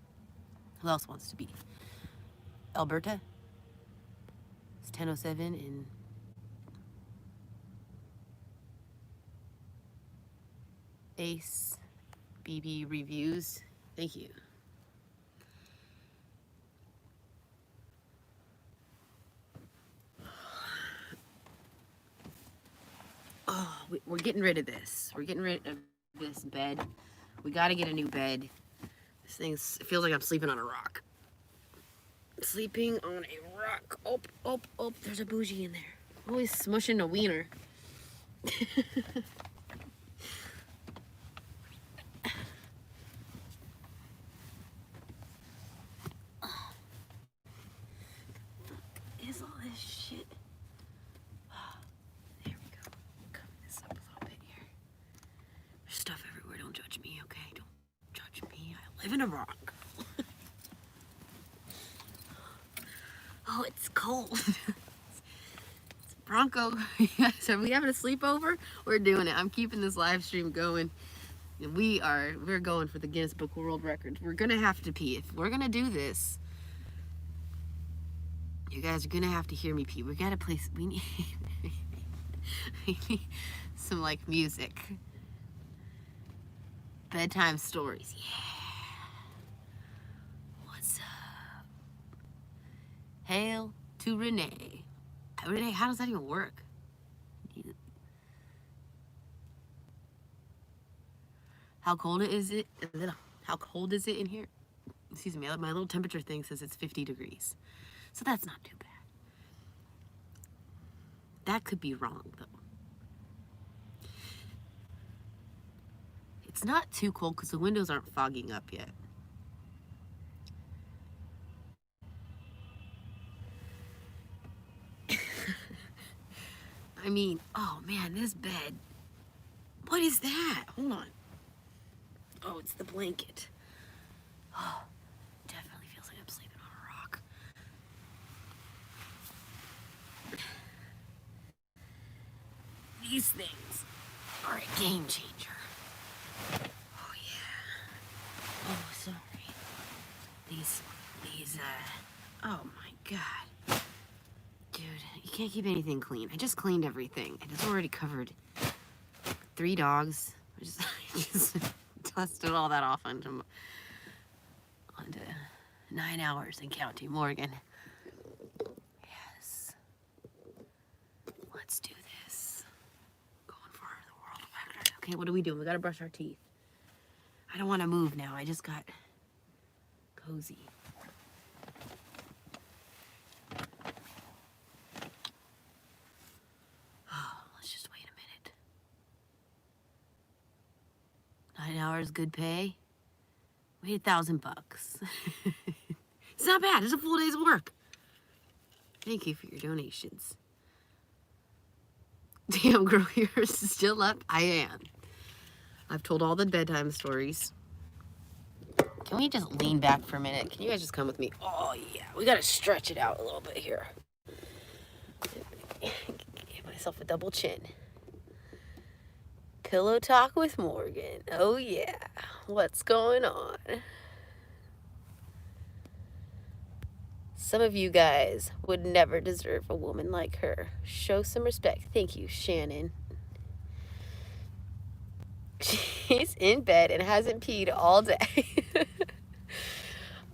S1: Who else wants to be? Alberta? It's 10:07 in Ace BB Reviews. Thank you. Oh, we're getting rid of this. We're getting rid of this bed. We got to get a new bed. This thing feels like I'm sleeping on a rock. Sleeping on a rock. Oh, oh, oh, there's a Boujii in there. Always smushing a wiener. Is all this shit? There we go. Cover this up a little bit here. There's stuff everywhere. Don't judge me, okay? Don't judge me. I live in a rock. Oh, it's cold. It's Bronco. So are we having a sleepover? We're doing it. I'm keeping this live stream going. We're going for the Guinness Book of World Records. We're gonna have to pee. If we're gonna do this, you guys are gonna have to hear me pee. We gotta play. We need some like music. Bedtime stories. Yeah. What's up? Hail to Renee. Renee, how does that even work? How cold is it? How cold is it in here? Excuse me, my little temperature thing says it's 50 degrees. So that's not too bad. That could be wrong though. It's not too cold because the windows aren't fogging up yet. I mean, oh man, this bed. What is that? Hold on. Oh, it's the blanket. Oh, definitely feels like I'm sleeping on a rock. These things are a game changer. Oh yeah. Oh, sorry. These, oh my God. Dude, you can't keep anything clean. I just cleaned everything. And it's already covered 3 dogs. I just dusted all that off onto 9 hours and counting. Morgan. Yes. Let's do this. Going for the world record. Okay, what are we doing? We gotta brush our teeth. I don't want to move now. I just got cozy. Oh, let's just wait a minute. 9 hours, good pay. We made $1,000 bucks. It's not bad. It's a full day's work. Thank you for your donations. Damn, girl, you're still up. I am. I've told all the bedtime stories. Can we just lean back for a minute? Can you guys just come with me? Oh, yeah. We got to stretch it out a little bit here. Give myself a double chin. Pillow talk with Morgan. Oh, yeah. What's going on? Some of you guys would never deserve a woman like her. Show some respect. Thank you, Shannon. She's in bed and hasn't peed all day.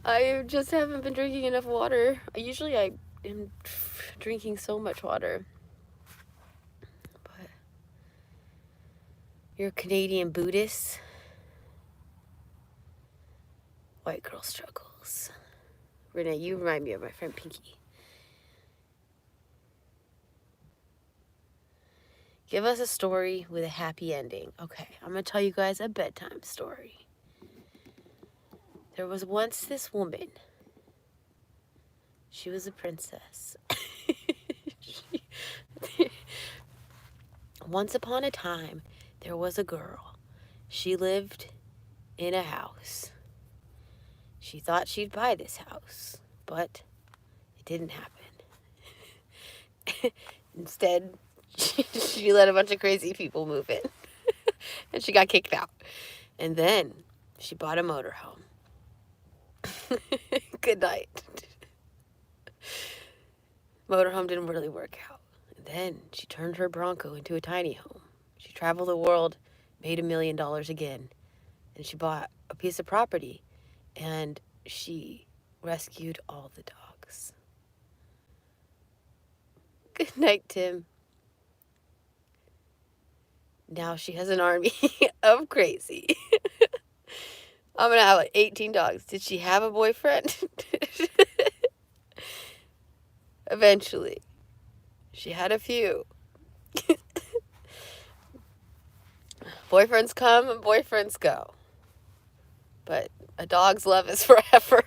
S1: I just haven't been drinking enough water. Usually I am drinking so much water. But you're a Canadian Buddhist. White girl struggles. Renee, you remind me of my friend Pinky. Give us a story with a happy ending. Okay, I'm going to tell you guys a bedtime story. There was once this woman. She was a princess. Once upon a time, there was a girl. She lived in a house. She thought she'd buy this house, but it didn't happen. Instead, she let a bunch of crazy people move in. And she got kicked out. And then she bought a motorhome. Good night. Motorhome didn't really work out. And then she turned her Bronco into a tiny home. She traveled the world, made $1 million again. And she bought a piece of property. And she rescued all the dogs. Good night, Tim. Now she has an army of crazy. I'm gonna have like 18 dogs. Did she have a boyfriend? Eventually. She had a few. Boyfriends come and boyfriends go. But a dog's love is forever.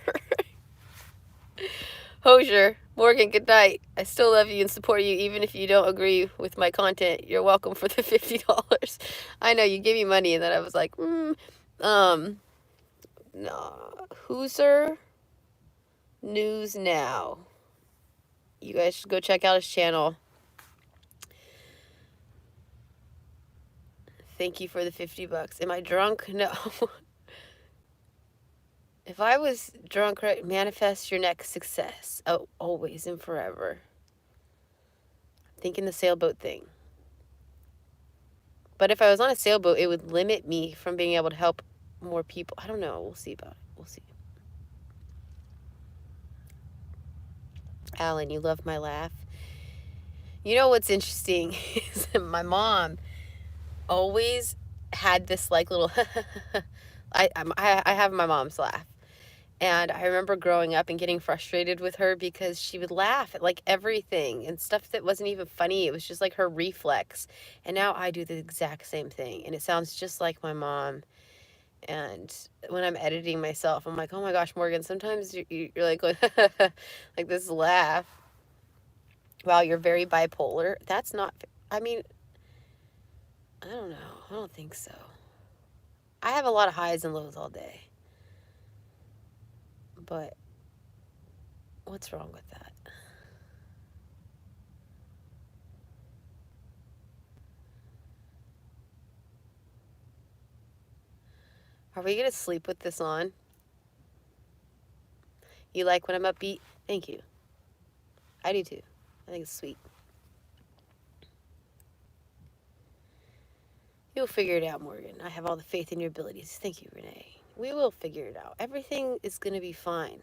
S1: Hosier, Morgan, good night. I still love you and support you even if you don't agree with my content. You're welcome for the $50. I know, you gave me money and then I was like, no. Hoosier News Now. You guys should go check out his channel. Thank you for the $50. Am I drunk? No. If I was drunk, right, manifest your next success. Oh, always and forever. Thinking the sailboat thing. But if I was on a sailboat, it would limit me from being able to help more people. I don't know. We'll see about it. We'll see. Alan, you love my laugh. You know what's interesting is that my mom always had this like little I have my mom's laugh. And I remember growing up and getting frustrated with her because she would laugh at like everything and stuff that wasn't even funny. It was just like her reflex. And now I do the exact same thing. And it sounds just like my mom. And when I'm editing myself, I'm like, oh my gosh, Morgan, sometimes you're like, like this laugh. Wow, you're very bipolar. That's not, I mean, I don't know. I don't think so. I have a lot of highs and lows all day. But what's wrong with that? Are we going to sleep with this on? You like when I'm upbeat? Thank you. I do too. I think it's sweet. You'll figure it out, Morgan. I have all the faith in your abilities. Thank you, Renee. We will figure it out. Everything is going to be fine.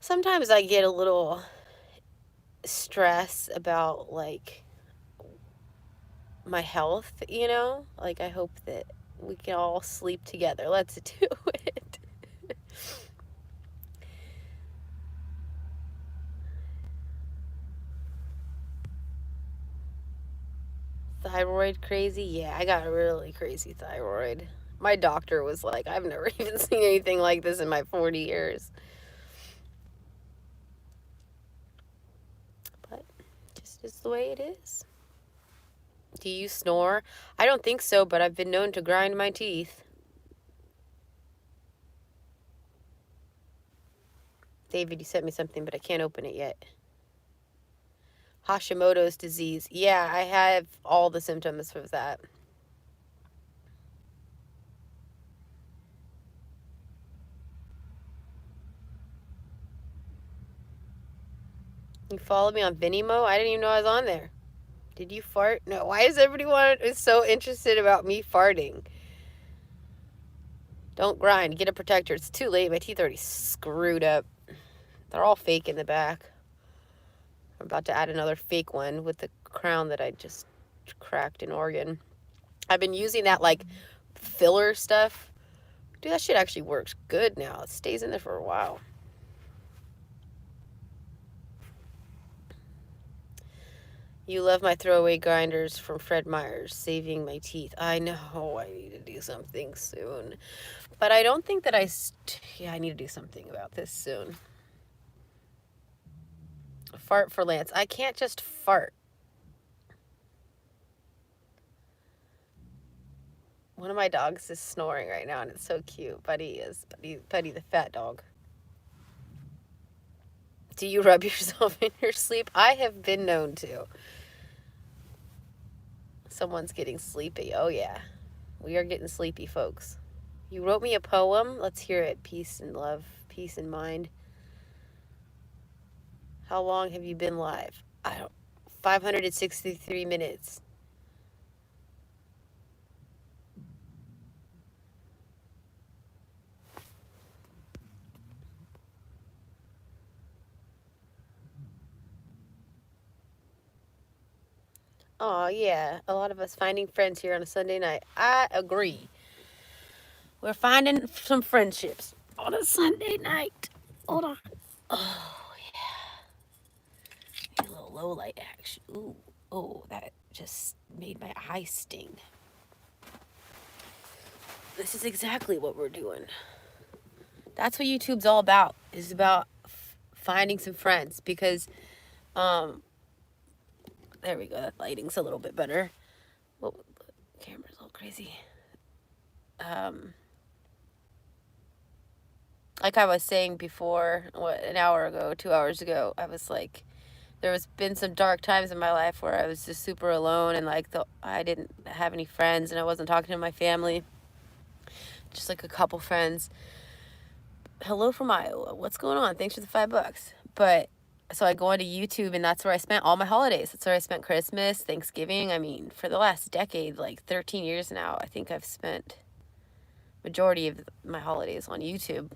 S1: Sometimes I get a little stress about, like, my health, you know? Like, I hope that we can all sleep together. Let's do it. Thyroid crazy? Yeah, I got a really crazy thyroid. My doctor was like, I've never even seen anything like this in my 40 years. But just is the way it is. Do you snore? I don't think so, but I've been known to grind my teeth. David, you sent me something, but I can't open it yet. Hashimoto's disease. Yeah, I have all the symptoms for that. You follow me on Vimeo? I didn't even know I was on there. Did you fart? No. Why is everyone so interested about me farting? Don't grind. Get a protector. It's too late. My teeth are already screwed up. They're all fake in the back. I'm about to add another fake one with the crown that I just cracked in Oregon. I've been using that like filler stuff. Dude, that shit actually works good now. It stays in there for a while. You love my throwaway grinders from Fred Meyer's, saving my teeth. I know I need to do something soon. But I don't think that yeah, I need to do something about this soon. Fart for Lance. I can't just fart. One of my dogs is snoring right now, and it's so cute. Buddy the fat dog. Do you rub yourself in your sleep? I have been known to. Someone's getting sleepy. Oh, yeah. We are getting sleepy, folks. You wrote me a poem. Let's hear it. Peace and love. Peace and mind. How long have you been live? 563 minutes. Oh, yeah. A lot of us finding friends here on a Sunday night. I agree. We're finding some friendships on a Sunday night. Hold on. Oh, yeah. A little low light action. Ooh. Oh, that just made my eyes sting. This is exactly what we're doing. That's what YouTube's all about. Is about finding some friends because, there we go. That lighting's a little bit better. Well, the camera's a little crazy. Like I was saying before, an hour ago, 2 hours ago, I was like, there has been some dark times in my life where I was just super alone and like I didn't have any friends and I wasn't talking to my family. Just like a couple friends. Hello from Iowa. What's going on? Thanks for the $5. But so I go onto YouTube and that's where I spent all my holidays. That's where I spent Christmas, Thanksgiving. I mean, for the last decade, like 13 years now, I think I've spent majority of my holidays on YouTube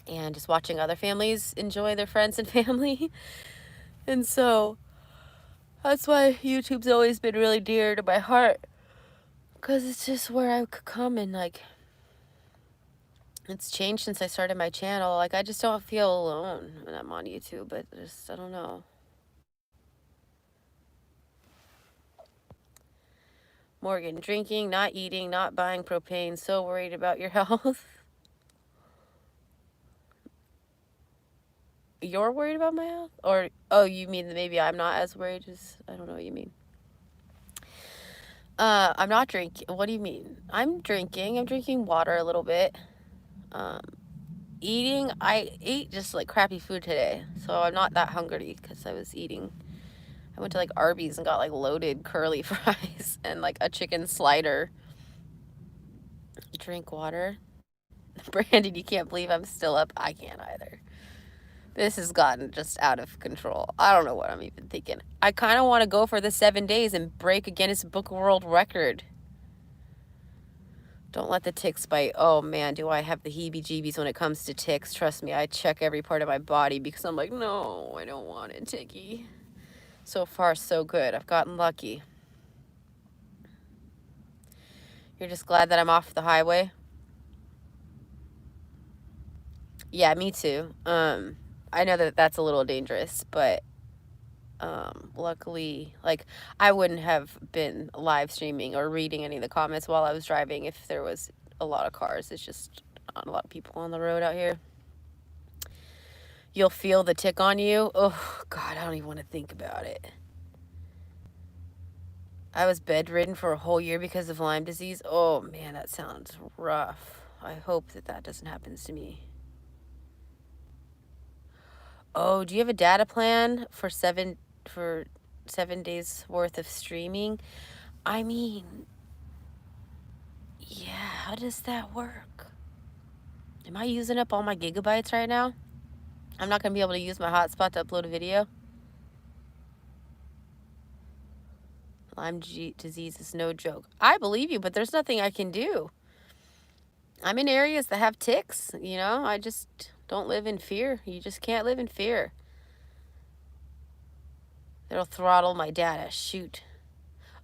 S1: and just watching other families enjoy their friends and family. And so that's why YouTube's always been really dear to my heart, because it's just where I could come and like, it's changed since I started my channel. Like, I just don't feel alone when I'm on YouTube, but just, I don't know. Morgan, drinking, not eating, not buying propane, so worried about your health. You're worried about my health? Or, oh, you mean maybe I'm not as worried as, I don't know what you mean. I'm not drinking. What do you mean? I'm drinking water a little bit. Eating, I ate just like crappy food today, so I'm not that hungry because I was eating. I went to like Arby's and got like loaded curly fries and like a chicken slider. Drink water. Brandon, you can't believe I'm still up. I can't either. This has gotten just out of control. I don't know what I'm even thinking. I kind of want to go for the 7 days and break a Guinness Book of World Record. Don't let the ticks bite. Oh man, do I have the heebie-jeebies when it comes to ticks. Trust me, I check every part of my body because I'm like, no, I don't want it, ticky. So far, so good. I've gotten lucky. You're just glad that I'm off the highway? Yeah, me too. I know that that's a little dangerous, but luckily, like, I wouldn't have been live streaming or reading any of the comments while I was driving if there was a lot of cars. It's just not a lot of people on the road out here. You'll feel the tick on you. Oh, God, I don't even want to think about it. I was bedridden for a whole year because of Lyme disease. Oh, man, that sounds rough. I hope that that doesn't happen to me. Oh, do you have a data plan for 7 days worth of streaming? I mean, yeah, how does that work? Am I using up all my gigabytes right now? I'm not going to be able to use my hotspot to upload a video. Lyme disease is no joke. I believe you, but there's nothing I can do. I'm in areas that have ticks, you know? I just don't live in fear. You just can't live in fear. It'll throttle my data. Shoot.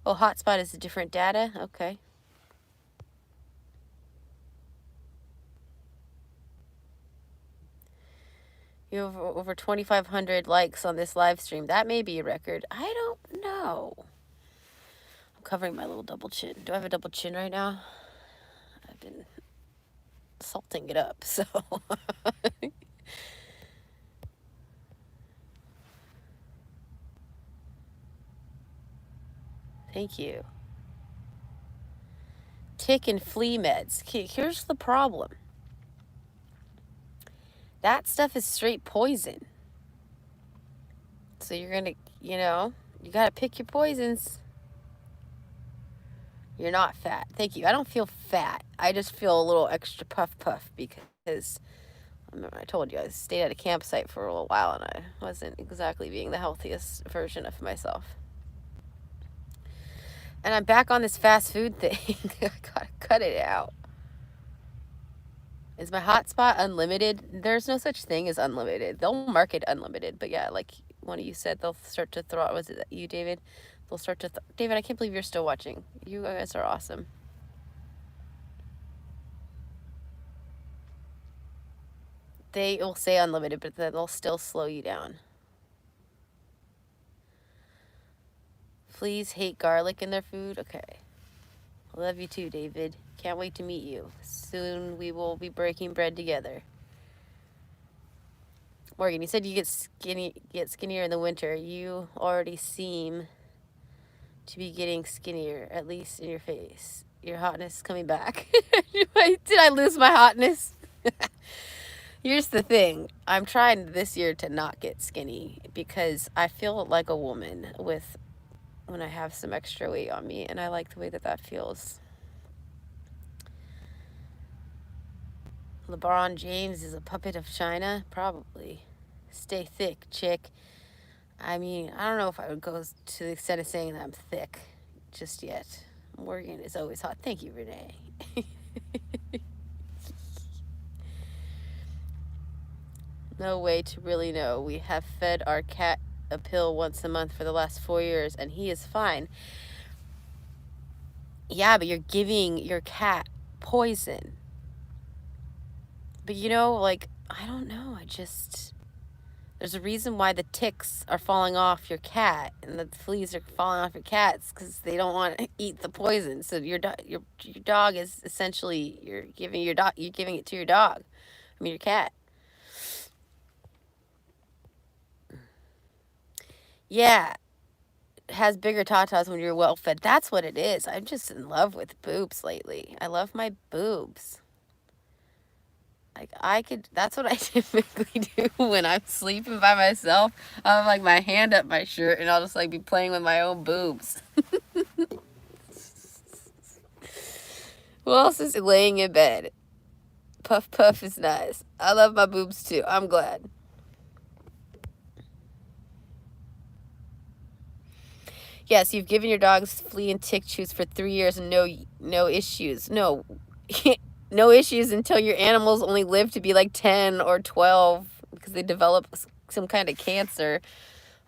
S1: Oh, hotspot is a different data? Okay. You have over 2,500 likes on this live stream. That may be a record. I don't know. I'm covering my little double chin. Do I have a double chin right now? I've been salting it up, so. Thank you. Tick and flea meds. Here's the problem. That stuff is straight poison. So you're gonna, you gotta pick your poisons. You're not fat. Thank you. I don't feel fat. I just feel a little extra puff because I told you I stayed at a campsite for a little while and I wasn't exactly being the healthiest version of myself. And I'm back on this fast food thing. I gotta cut it out. Is my hotspot unlimited? There's no such thing as unlimited. They'll market unlimited, but yeah, like one of you said, they'll start to throw. Was it you, David? They'll start to. David, I can't believe you're still watching. You guys are awesome. They will say unlimited, but then they'll still slow you down. Fleas hate garlic in their food. Okay. I love you too, David. Can't wait to meet you. Soon we will be breaking bread together. Morgan, you said you get skinnier in the winter. You already seem to be getting skinnier, at least in your face. Your hotness is coming back. Did I lose my hotness? Here's the thing. I'm trying this year to not get skinny because I feel like a woman when I have some extra weight on me, and I like the way that feels. LeBron James is a puppet of China? Probably. Stay thick, chick. I mean, I don't know if I would go to the extent of saying that I'm thick just yet. Morgan is always hot. Thank you, Renee. No way to really know. We have fed our cat a pill once a month for the last 4 years, and he is fine. Yeah, but you're giving your cat poison. But I don't know. There's a reason why the ticks are falling off your cat and the fleas are falling off your cats because they don't want to eat the poison. So your dog is essentially you're giving it to your dog. I mean your cat. Yeah, it has bigger tatas when you're well fed. That's what it is. I'm just in love with boobs lately. I love my boobs. That's what I typically do when I'm sleeping by myself. I'll have my hand up my shirt and I'll just be playing with my own boobs. Who else is laying in bed? Puff Puff is nice. I love my boobs too. I'm glad. Yes, you've given your dogs flea and tick chews for 3 years and no issues. No. No issues until your animals only live to be 10 or 12 because they develop some kind of cancer.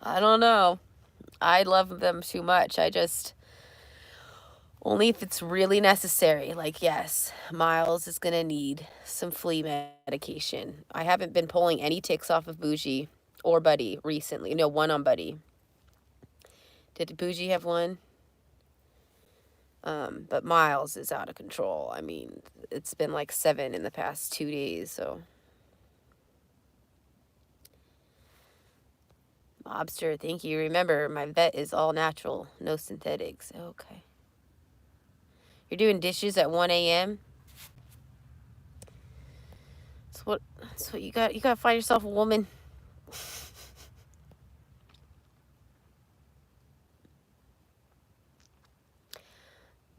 S1: I don't know. I love them too much. Only if it's really necessary. Yes, Miles is going to need some flea medication. I haven't been pulling any ticks off of Boujii or Buddy recently. No, one on Buddy. Did Boujii have one? But Miles is out of control. I mean, it's been 7 in the past 2 days, so. Mobster, thank you. Remember, my vet is all natural, no synthetics. Okay. You're doing dishes at 1 a.m.? That's what you got. You got to find yourself a woman.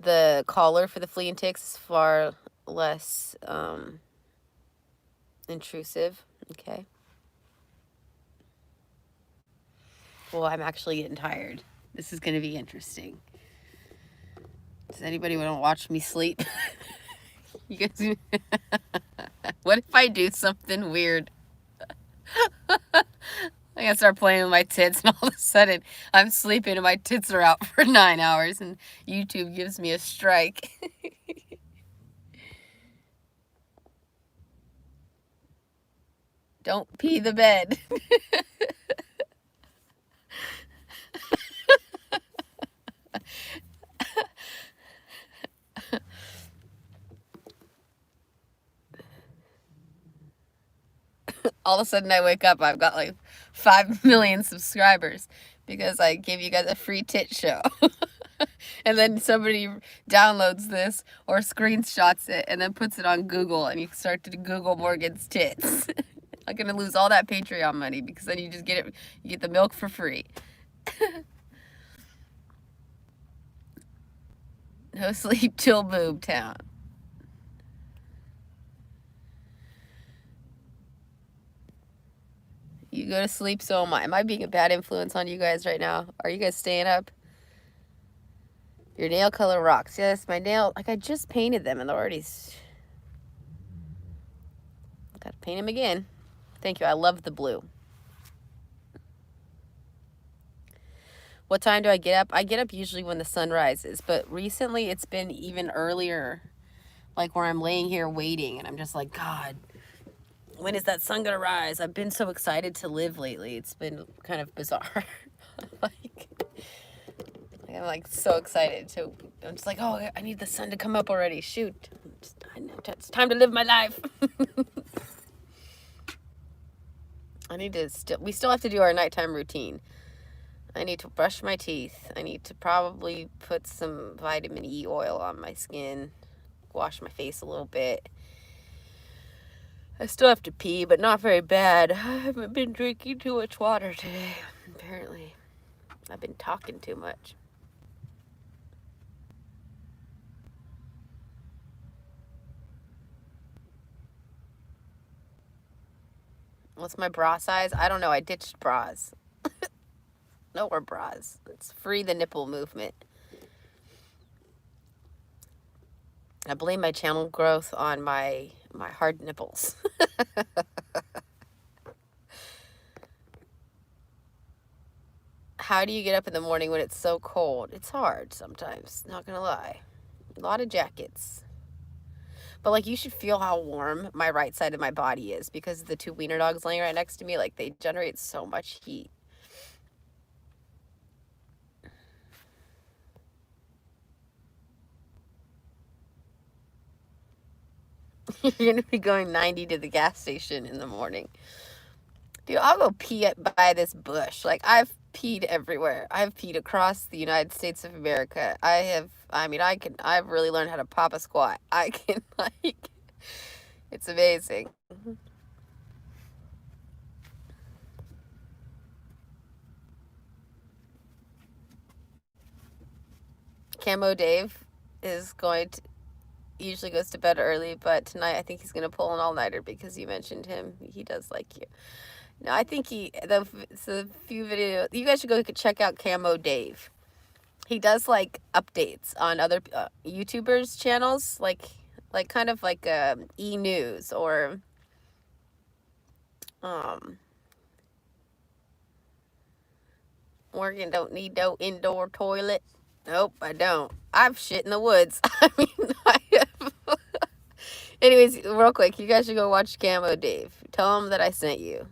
S1: The collar for the flea and ticks is far less intrusive. Okay. Well, I'm actually getting tired. This is going to be interesting. Does anybody want to watch me sleep? You guys, what if I do something weird? I gotta start playing with my tits, and all of a sudden I'm sleeping and my tits are out for 9 hours, and YouTube gives me a strike. Don't pee the bed. All of a sudden I wake up, I've got 5 million subscribers because I gave you guys a free tit show. And then somebody downloads this or screenshots it and then puts it on Google, and you start to Google Morgan's tits. I'm gonna lose all that Patreon money because then you just get it. You get the milk for free. No sleep till boob town. You go to sleep, so am I. Am I being a bad influence on you guys right now? Are you guys staying up? Your nail color rocks. Yes, my nail, like I just painted them and they're already... Gotta paint them again. Thank you, I love the blue. What time do I get up? I get up usually when the sun rises, but recently it's been even earlier, like where I'm laying here waiting and I'm just like, God, when is that sun gonna rise? I've been so excited to live lately. It's been kind of bizarre. I'm like so excited. So I'm just like, oh, I need the sun to come up already. Shoot, it's time to live my life. I need to we still have to do our nighttime routine. I need to brush my teeth. I need to probably put some vitamin E oil on my skin, wash my face a little bit. I still have to pee, but not very bad. I haven't been drinking too much water today, apparently. I've been talking too much. What's my bra size? I don't know. I ditched bras. No more bras. It's free the nipple movement. I blame my channel growth on my hard nipples. How do you get up in the morning when it's so cold? It's hard sometimes, not gonna lie. A lot of jackets. But like, you should feel how warm my right side of my body is because the two wiener dogs laying right next to me, like they generate so much heat. You're gonna be going 90 to the gas station in the morning. Dude, I'll go pee by this bush. Like, I've peed everywhere. I've peed across the United States of America. I've really learned how to pop a squat. I can, like, it's amazing. Camo Dave is usually goes to bed early, but tonight I think he's going to pull an all-nighter because you mentioned him. He does like you. No, I think the few videos, you guys should go check out Camo Dave. He does like updates on other YouTubers channels, like kind of like e-news or Morgan don't need no indoor toilet. Nope, I don't. I've shit in the woods. I mean, I have. Anyways, real quick, you guys should go watch Camo Dave. Tell him that I sent you.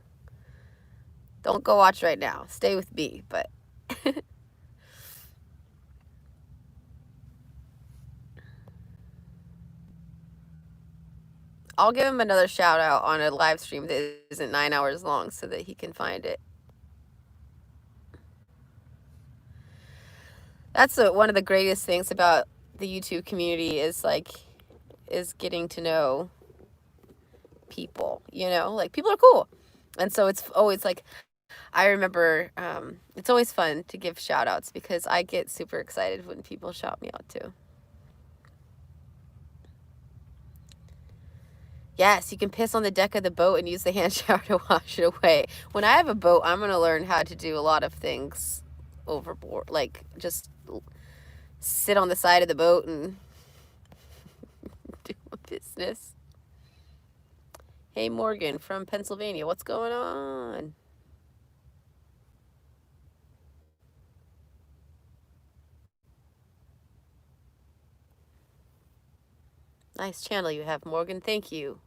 S1: Don't go watch right now. Stay with me, but... I'll give him another shout out on a live stream that isn't 9 hours long so that he can find it. That's one of the greatest things about the YouTube community is getting to know people, you know? Like, people are cool. And so it's always like, I remember, it's always fun to give shout outs because I get super excited when people shout me out too. Yes, you can piss on the deck of the boat and use the hand shower to wash it away. When I have a boat, I'm going to learn how to do a lot of things overboard. Like, just sit on the side of the boat and do my business. Hey, Morgan from Pennsylvania. What's going on? Nice channel you have, Morgan. Thank you.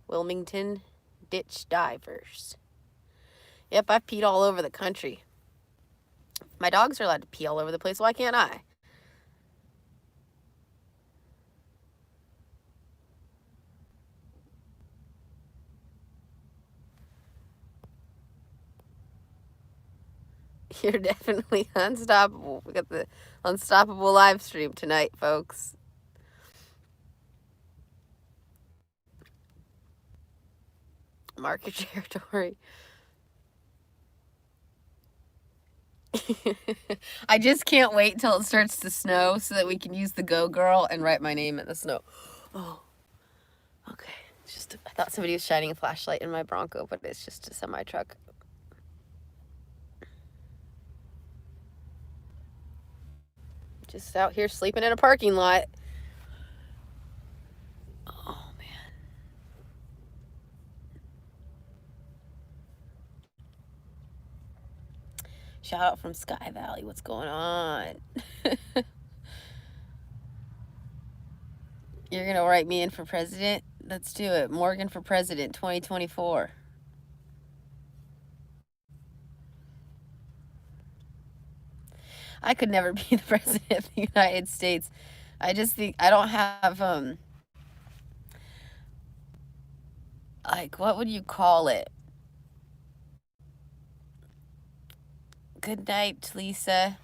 S1: Wilmington Ditch Divers. Yep, I've peed all over the country. My dogs are allowed to pee all over the place. Why can't I? You're definitely unstoppable. We got the unstoppable live stream tonight, folks. Mark your territory. I just can't wait till it starts to snow so that we can use the Go Girl and write my name in the snow. Oh, okay. It's just, I thought somebody was shining a flashlight in my Bronco, but it's just a semi-truck. Just out here sleeping in a parking lot. Oh, man. Shout out from Sky Valley. What's going on? You're going to write me in for president? Let's do it. Morgan for president 2024. I could never be the president of the United States. I just think I don't have, like, what would you call it? Good night, Lisa.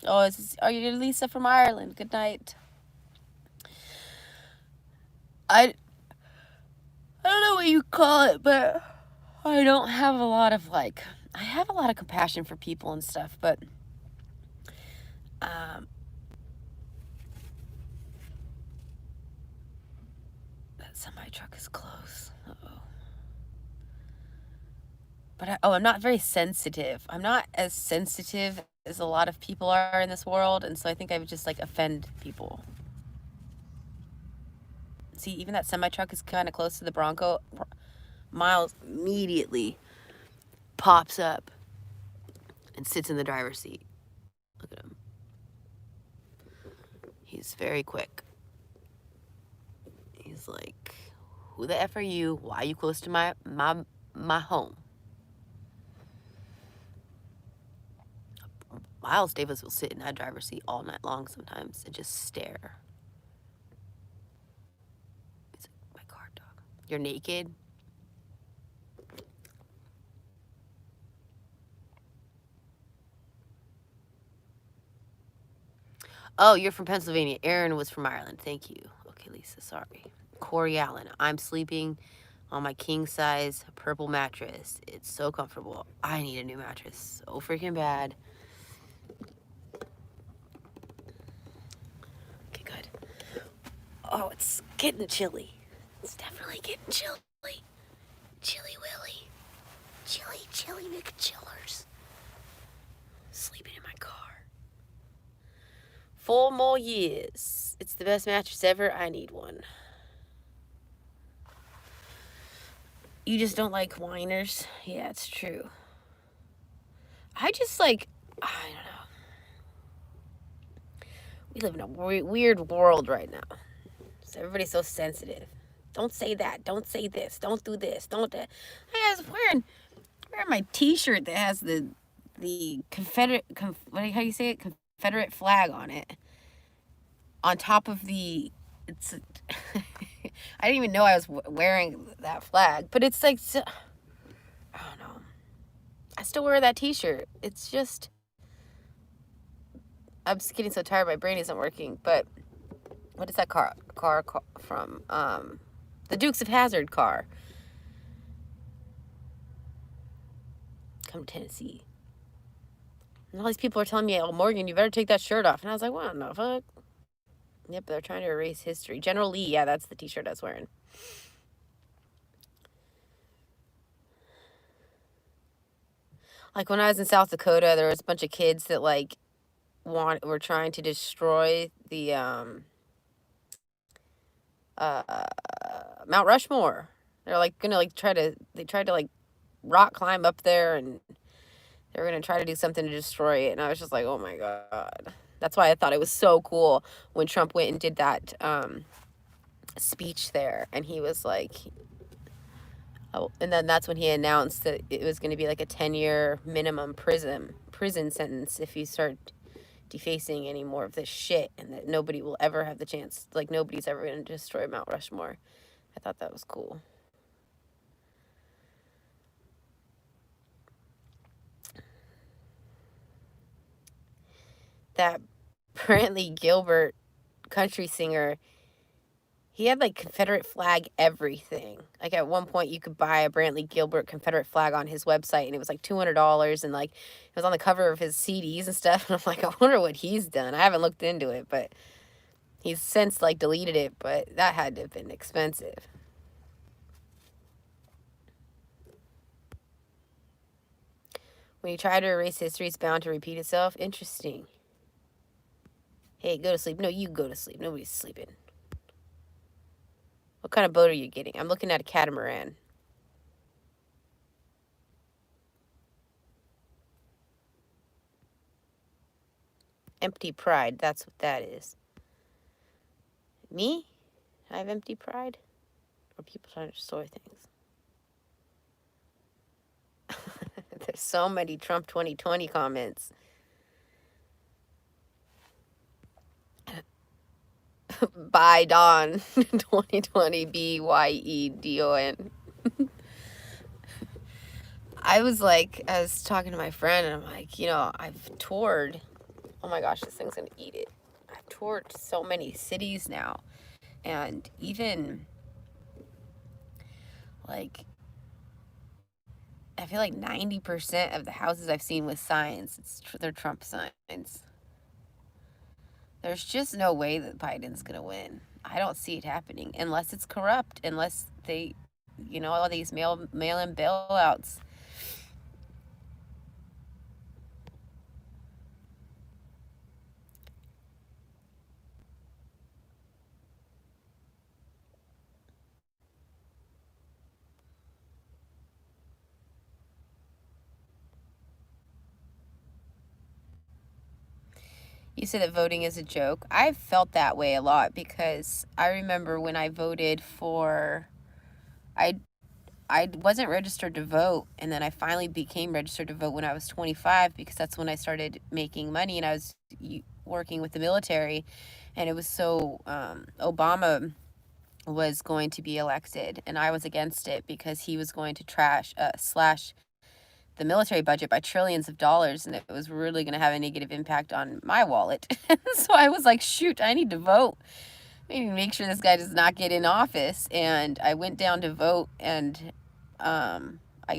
S1: Oh, are you Lisa from Ireland? Good night. I don't know what you call it, but I don't have a lot of, like, I have a lot of compassion for people and stuff, but that semi-truck is close. Uh-oh. But I'm not very sensitive. I'm not as sensitive as a lot of people are in this world, and so I think I would just, like, offend people. See, even that semi-truck is kind of close to the Bronco. Miles immediately pops up and sits in the driver's seat. Look at him. He's very quick. He's like, who the F are you? Why are you close to my home? Miles Davis will sit in that driver's seat all night long sometimes and just stare. He's like, my guard dog. You're naked? Oh, you're from Pennsylvania. Aaron was from Ireland. Thank you. Okay, Lisa, sorry. Corey Allen. I'm sleeping on my king-size purple mattress. It's so comfortable. I need a new mattress. So freaking bad. Okay, good. Oh, it's getting chilly. It's definitely getting chilly. Chilly Willy. Chilly McChillers. Sleeping in my car. 4 more years. It's the best mattress ever. I need one. You just don't like whiners? Yeah, it's true. I just like, I don't know. We live in a weird world right now. So everybody's so sensitive. Don't say that. Don't say this. Don't do this. Don't that. I was wearing my T-shirt that has the Confederate, how do you say it? Confederate flag on it. On top of the, it's, I didn't even know I was wearing that flag, but it's like, I don't know. I still wear that T-shirt. It's just, I'm just getting so tired. My brain isn't working. But what is that car from? The Dukes of Hazzard car. Come to Tennessee. And all these people are telling me, oh, Morgan, you better take that shirt off. And I was like, what the fuck? Yep, they're trying to erase history. General Lee, yeah, that's the T-shirt I was wearing. Like, when I was in South Dakota, there was a bunch of kids that, like, were trying to destroy the, Mount Rushmore. They're, like, gonna, like, they tried to, like, rock climb up there, and they were gonna try to do something to destroy it. And I was just like, oh my God. That's why I thought it was so cool when Trump went and did that speech there. And he was like, oh, and then that's when he announced that it was going to be like a 10-year minimum prison sentence if you start defacing any more of this shit, and that nobody will ever have the chance, like nobody's ever going to destroy Mount Rushmore. I thought that was cool. That Brantley Gilbert country singer, He had like Confederate flag everything. Like at one point you could buy a Brantley Gilbert Confederate flag on his website and it was like $200 and like it was on the cover of his CDs and stuff. And I'm like, I wonder what he's done. I haven't looked into it, but he's since like deleted it, but that had to have been expensive. When you try to erase history, it's bound to repeat itself. Interesting. Hey, go to sleep. No, you go to sleep. Nobody's sleeping. What kind of boat are you getting? I'm looking at a catamaran. Empty pride. That's what that is. Me? I have empty pride? Or people trying to destroy things? There's so many Trump 2020 comments. By Don 2020 BYEDON. I was talking to my friend and I'm like, I've toured. Oh my gosh, this thing's gonna eat it. I've toured so many cities now. And even like I feel like 90% of the houses I've seen with signs, they're Trump signs. There's just no way that Biden's going to win. I don't see it happening unless it's corrupt, unless they, all these mail-in bailouts. You said that voting is a joke. I've felt that way a lot because I remember when I voted for, I wasn't registered to vote, and then I finally became registered to vote when I was 25 because that's when I started making money and I was working with the military, and it was so Obama was going to be elected, and I was against it because he was going to slash the military budget by trillions of dollars, and it was really going to have a negative impact on my wallet. So I was like, shoot, I need to vote. Maybe make sure this guy does not get in office. And I went down to vote, and I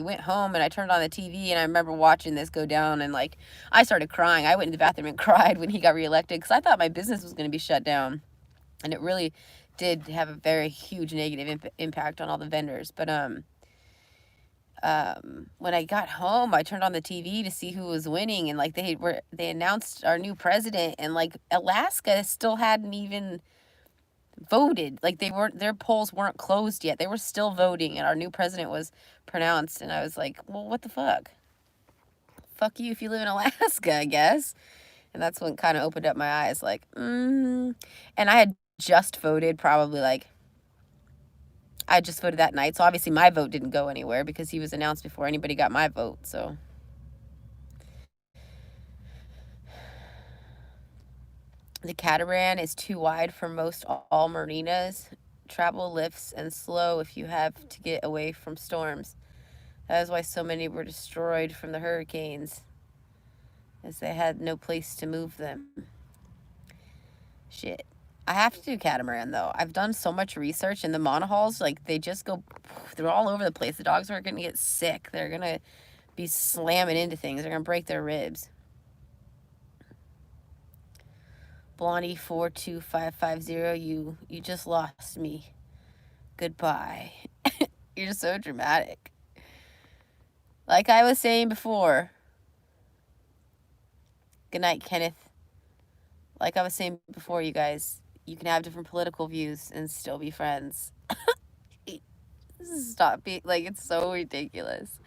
S1: went home and I turned on the TV, and I remember watching this go down, and like I started crying. I went in the bathroom and cried when he got reelected because I thought my business was going to be shut down, and it really did have a very huge negative impact on all the vendors. But when I got home, I turned on the TV to see who was winning, and like they announced our new president, and like Alaska still hadn't even voted. Like their polls weren't closed yet. They were still voting, and our new president was pronounced, and I was like, well, what the fuck? Fuck you if you live in Alaska, I guess. And that's when kind of opened up my eyes, like, and I had just voted I just voted that night, so obviously my vote didn't go anywhere because he was announced before anybody got my vote, so. The catamaran is too wide for most all marinas. Travel lifts and slow if you have to get away from storms. That is why so many were destroyed from the hurricanes, as they had no place to move them. Shit. I have to do catamaran, though. I've done so much research, and the monohulls, like, they just go, they're all over the place. The dogs are going to get sick. They're going to be slamming into things. They're going to break their ribs. Blondie 42550, you just lost me. Goodbye. You're so dramatic. Like I was saying before. Good night, Kenneth. Like I was saying before, you guys, you can have different political views and still be friends. Stop being, like, it's so ridiculous.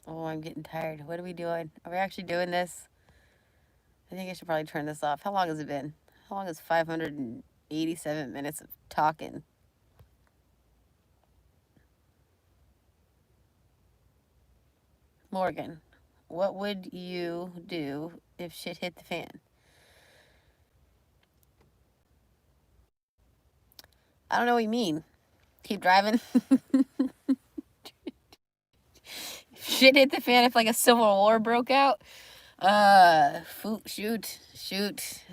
S1: Oh, I'm getting tired. What are we doing? Are we actually doing this? I think I should probably turn this off. How long has it been? How long is 587 minutes of talking? Morgan, what would you do if shit hit the fan? I don't know what you mean. Keep driving. Shit hit the fan if like a civil war broke out. Shoot.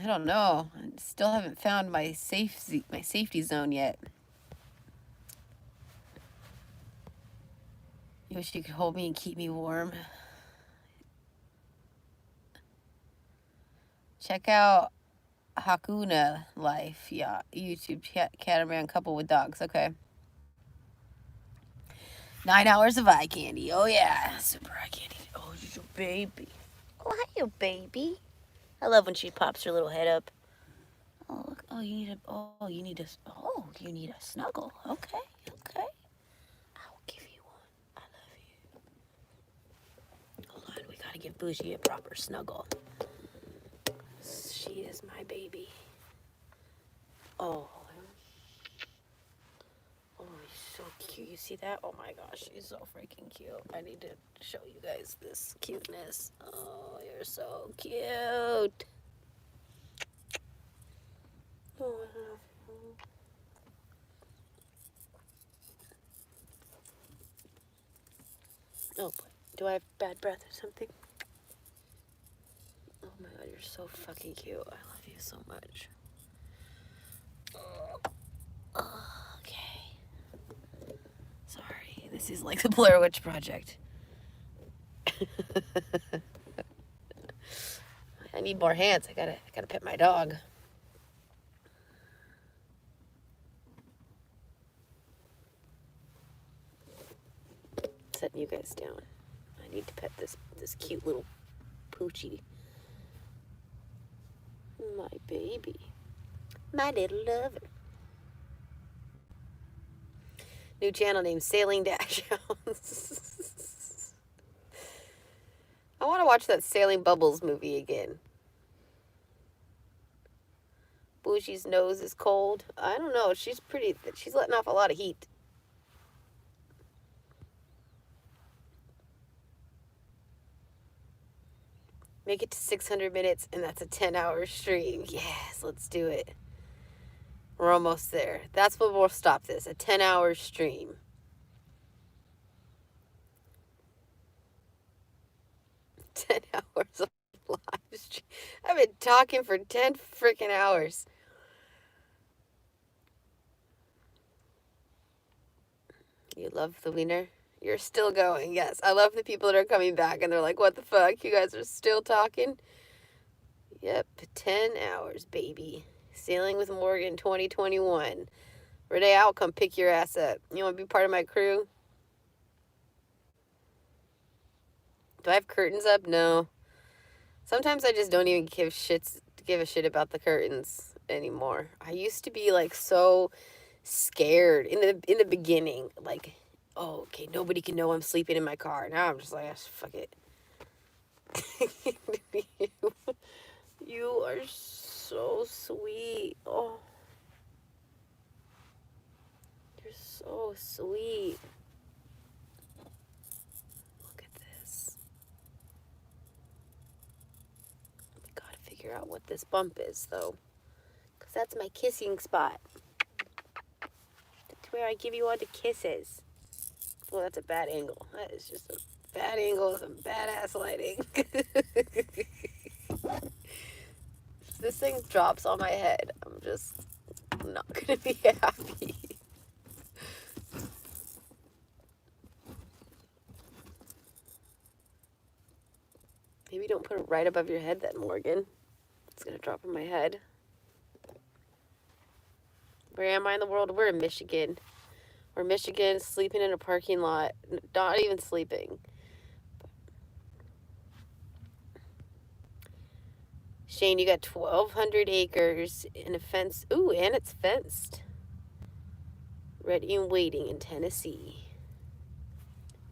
S1: I don't know. I still haven't found my safety zone yet. You wish you could hold me and keep me warm. Check out Hakuna Life. Yeah, YouTube catamaran couple with dogs. Okay. 9 hours of eye candy. Oh yeah, super eye candy. Oh, you're a baby. Oh, hi, you baby. I love when she pops her little head up. Oh, look. Oh, you need a snuggle. Okay. I'll give you one. I love you. Hold on, we gotta give Boujii a proper snuggle. She is my baby. Oh, he's so cute. You see that? Oh my gosh, she's so freaking cute. I need to show you guys this cuteness. Oh, you're so cute. Oh, I love you. Oh, do I have bad breath or something? Oh my god, you're so fucking cute. I love you so much. Okay. Sorry, this is like the Blair Witch Project. I need more hands. I gotta pet my dog. Setting you guys down. I need to pet this cute little poochie. My baby. My little lover. New channel named Sailing Dash Hounds. I want to watch that Sailing Bubbles movie again. Boujii's nose is cold. I don't know. She's letting off a lot of heat. Make it to 600 minutes, and that's a 10-hour stream. Yes, let's do it. We're almost there. That's what we'll stop this. A 10-hour stream. 10 hours of live stream. I've been talking for 10 freaking hours. You love the wiener? You're still going. Yes, I love the people that are coming back and they're like, what the fuck? You guys are still talking? Yep, 10 hours, baby. Sailing with Morgan 2021. Renee, I'll come pick your ass up. You want to be part of my crew? Do I have curtains up? No. Sometimes I just don't even give a shit about the curtains anymore. I used to be like so scared in the beginning, like, oh, okay, nobody can know I'm sleeping in my car. Now I'm just like, oh, fuck it. You are so sweet. Oh, you're so sweet. Look at this. I gotta figure out what this bump is, though, because that's my kissing spot. That's where I give you all the kisses. Well, that's a bad angle. That is just a bad angle with some badass lighting. If this thing drops on my head, I'm just not gonna be happy. Maybe don't put it right above your head then, Morgan. It's gonna drop on my head. Where am I in the world? We're in Michigan. We're in Michigan, sleeping in a parking lot. Not even sleeping. Shane, you got 1,200 acres and a fence. Ooh, and it's fenced. Ready and waiting in Tennessee.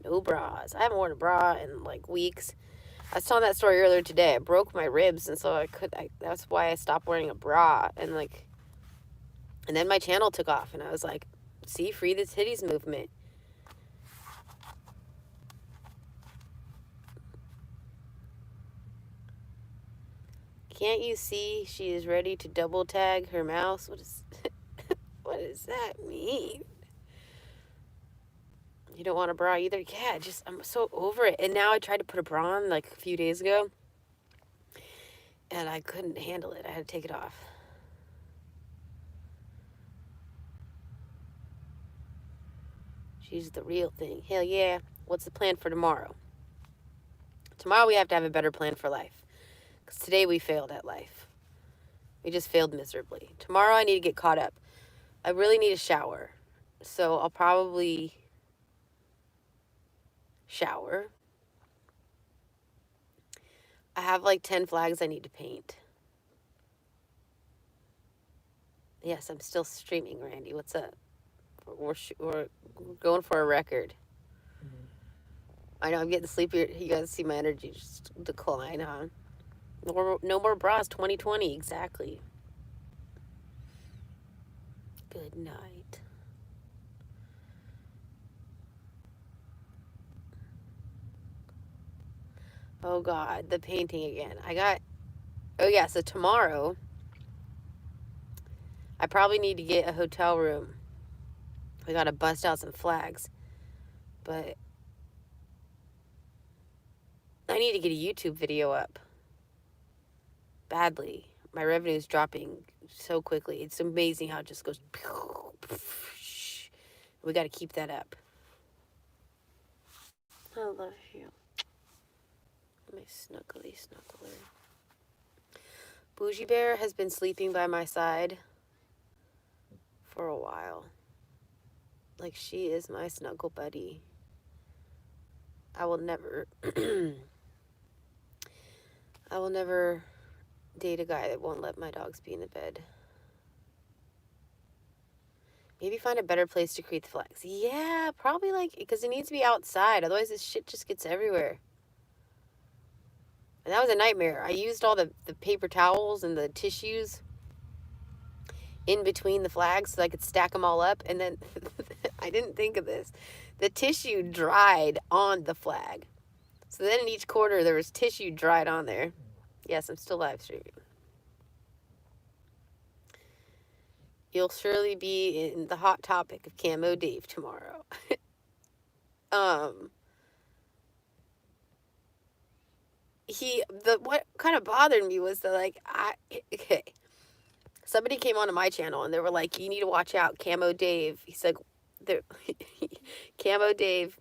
S1: No bras. I haven't worn a bra in like weeks. I was telling that story earlier today. I broke my ribs, and so that's why I stopped wearing a bra. And then my channel took off, and I was like, see, free the titties movement. Can't you see she is ready to double tag her mouse? What is What does that mean? You don't want a bra either? Yeah, just I'm so over it. And now I tried to put a bra on like a few days ago, and I couldn't handle it. I had to take it off. She's the real thing. Hell yeah. What's the plan for tomorrow? Tomorrow we have to have a better plan for life. Because today we failed at life. We just failed miserably. Tomorrow I need to get caught up. I really need a shower. So I'll probably shower. I have like 10 flags I need to paint. Yes, I'm still streaming, Randy. What's up? We're going for a record. I know I'm getting sleepier. You guys see my energy just decline, huh? No more bras 2020, exactly. Good night. Oh God, the painting again. Oh yeah, so tomorrow I probably need to get a hotel room. We gotta bust out some flags. But I need to get a YouTube video up. Badly. My revenue's dropping so quickly. It's amazing how it just goes. We gotta keep that up. I love you. My snuggly snuggler. Boujii Bear has been sleeping by my side for a while. Like, she is my snuggle buddy. I will never date a guy that won't let my dogs be in the bed. Maybe find a better place to create the flags. Yeah, probably like, because it needs to be outside. Otherwise this shit just gets everywhere. And that was a nightmare. I used all the paper towels and the tissues in between the flags so I could stack them all up. And then I didn't think of this. The tissue dried on the flag. So then in each corner there was tissue dried on there. Yes, I'm still live streaming. You'll surely be in the hot topic of Camo Dave tomorrow. What kind of bothered me was that, okay. Somebody came onto my channel and they were like, you need to watch out, Camo Dave. He's like, Camo Dave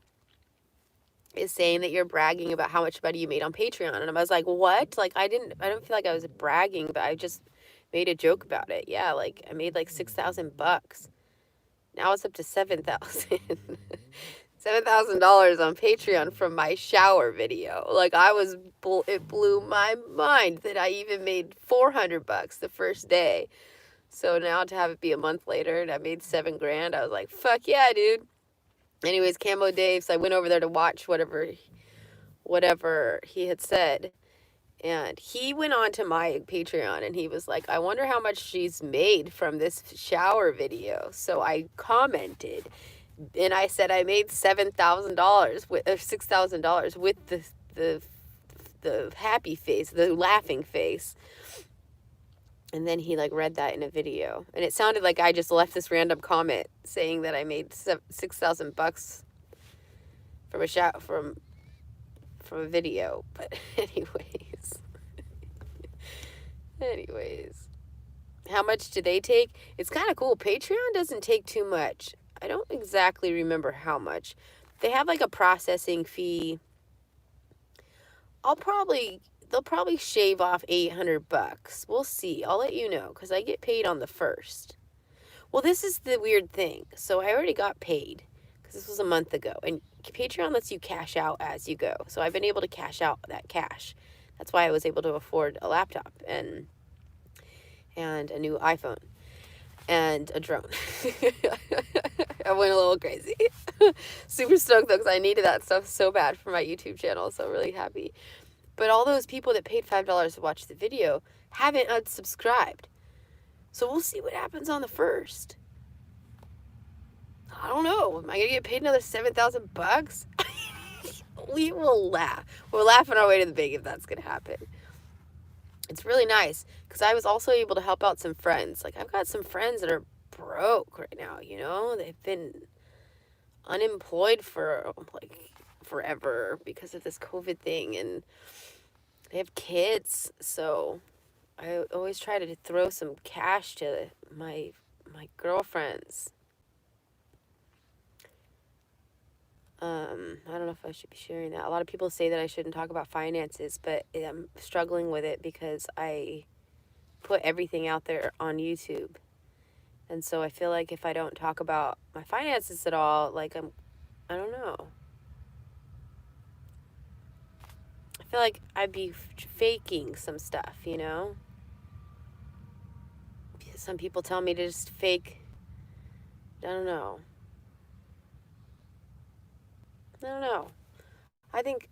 S1: is saying that you're bragging about how much money you made on Patreon. And I was like, what? Like, I don't feel like I was bragging, but I just made a joke about it. Yeah, like, I made like $6,000. Now it's up to $7,000. $7,000 on Patreon from my shower video. Like, it blew my mind that I even made $400 the first day. So now to have it be a month later and I made $7,000, I was like, fuck yeah, dude. Anyways, Camo Dave, so I went over there to watch whatever he had said. And he went on to my Patreon and he was like, I wonder how much she's made from this shower video. So I commented and I said I made $7,000 with or $6,000 with the happy face, the laughing face. And then he like read that in a video, and it sounded like I just left this random comment saying that I made $6,000 from a video. But anyways, how much do they take? It's kind of cool. Patreon doesn't take too much. I don't exactly remember how much. They have like a processing fee. They'll probably shave off $800. We'll see. I'll let you know because I get paid on the 1st. Well, this is the weird thing. So I already got paid because this was a month ago, and Patreon lets you cash out as you go. So I've been able to cash out that cash. That's why I was able to afford a laptop and a new iPhone and a drone. I went a little crazy. Super stoked though because I needed that stuff so bad for my YouTube channel. So really happy. But all those people that paid $5 to watch the video haven't unsubscribed. So we'll see what happens on the 1st. I don't know. Am I going to get paid another $7,000? We will laugh. We're laughing our way to the bank if that's going to happen. It's really nice because I was also able to help out some friends. Like, I've got some friends that are broke right now, you know? They've been unemployed for like forever because of this COVID thing, and they have kids, so I always try to throw some cash to my girlfriends. I don't know if I should be sharing that. A lot of people say that I shouldn't talk about finances, but I'm struggling with it because I put everything out there on YouTube. And so I feel like if I don't talk about my finances at all, like I don't know. I feel like I'd be faking some stuff, you know? Some people tell me to just fake, I don't know. I don't know. I think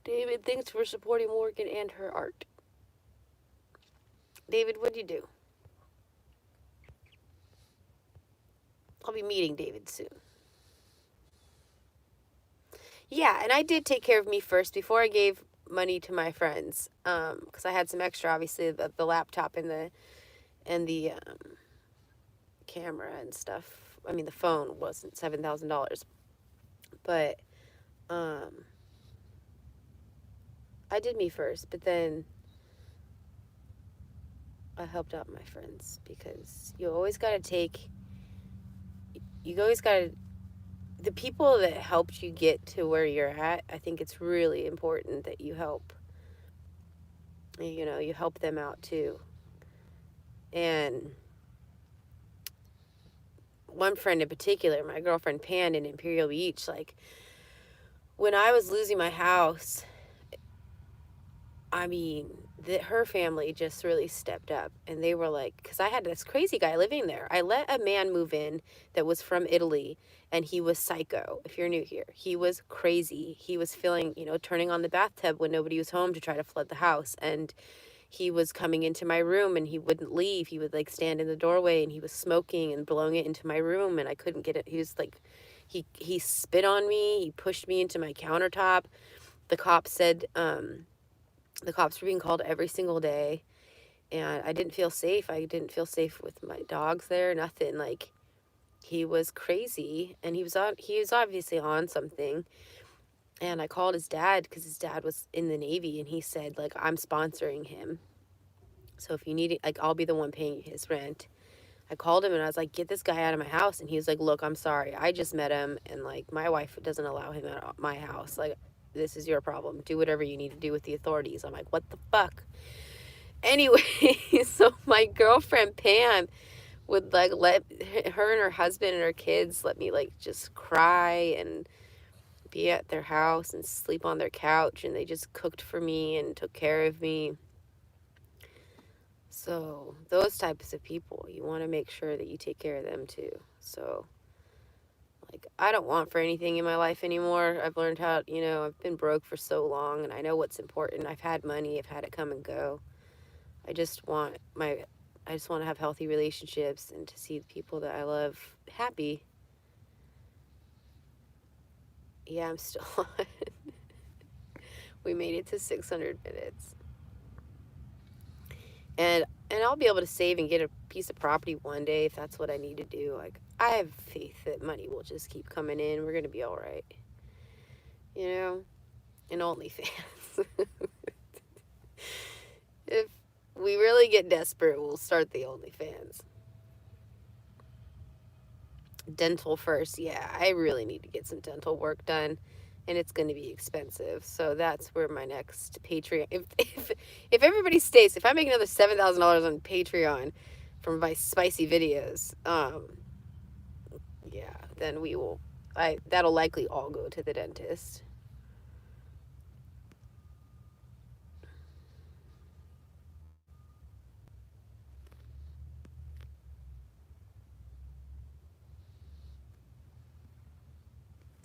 S1: David, thanks for supporting Morgan and her art. David, what'd you do? I'll be meeting David soon. Yeah, and I did take care of me first before I gave money to my friends, because I had some extra, obviously the laptop and the camera and stuff. I mean, the phone wasn't $7,000, but I did me first, but then I helped out my friends because you always got to the people that helped you get to where you're at. I think it's really important that you help, you know, you help them out too. And one friend in particular, my girlfriend Pan in Imperial Beach, like when I was losing my house, I mean, her family just really stepped up, and they were like, because I had this crazy guy living there. I let a man move in that was from Italy, and he was psycho. If you're new here, he was crazy. He was feeling, you know, turning on the bathtub when nobody was home to try to flood the house. And he was coming into my room and he wouldn't leave. He would like stand in the doorway and he was smoking and blowing it into my room, and I couldn't get it. He was like, he spit on me. He pushed me into my countertop. The cops said, the cops were being called every single day, and I didn't feel safe. I didn't feel safe with my dogs there, nothing. Like, he was crazy, and he was obviously on something. And I called his dad because his dad was in the Navy, and he said, like, I'm sponsoring him. So if you need it, like, I'll be the one paying his rent. I called him and I was like, get this guy out of my house. And he was like, look, I'm sorry. I just met him, and like my wife doesn't allow him out of my house. Like, this is your problem. Do whatever you need to do with the authorities. I'm like, what the fuck? Anyway, so my girlfriend Pam would like let her and her husband and her kids let me like just cry and be at their house and sleep on their couch, and they just cooked for me and took care of me. So those types of people, you want to make sure that you take care of them too. So like, I don't want for anything in my life anymore. I've learned how, you know, I've been broke for so long, and I know what's important. I've had money, I've had it come and go. I just want to have healthy relationships and to see the people that I love happy. Yeah, I'm still on. We made it to 600 minutes. And I'll be able to save and get a piece of property one day if that's what I need to do. Like, I have faith that money will just keep coming in. We're going to be all right. You know? And OnlyFans. If we really get desperate, we'll start the OnlyFans. Dental first. Yeah, I really need to get some dental work done, and it's going to be expensive. So that's where my next Patreon, if everybody stays, if I make another $7,000 on Patreon from my spicy videos, yeah, then that'll likely all go to the dentist.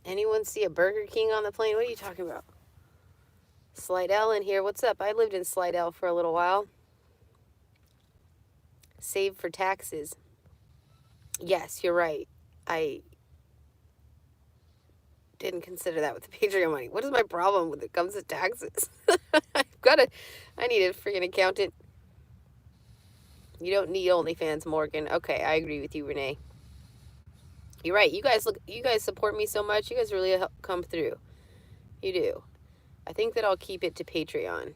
S1: Anyone see a Burger King on the plane? What are you talking about? Slidell in here. What's up? I lived in Slidell for a little while. Save for taxes. Yes, you're right. I didn't consider that with the Patreon money. What is my problem when it comes to taxes? I need a freaking accountant. You don't need OnlyFans, Morgan. Okay, I agree with you, Renee. You're right. You guys support me so much. You guys really help come through. You do. I think that I'll keep it to Patreon.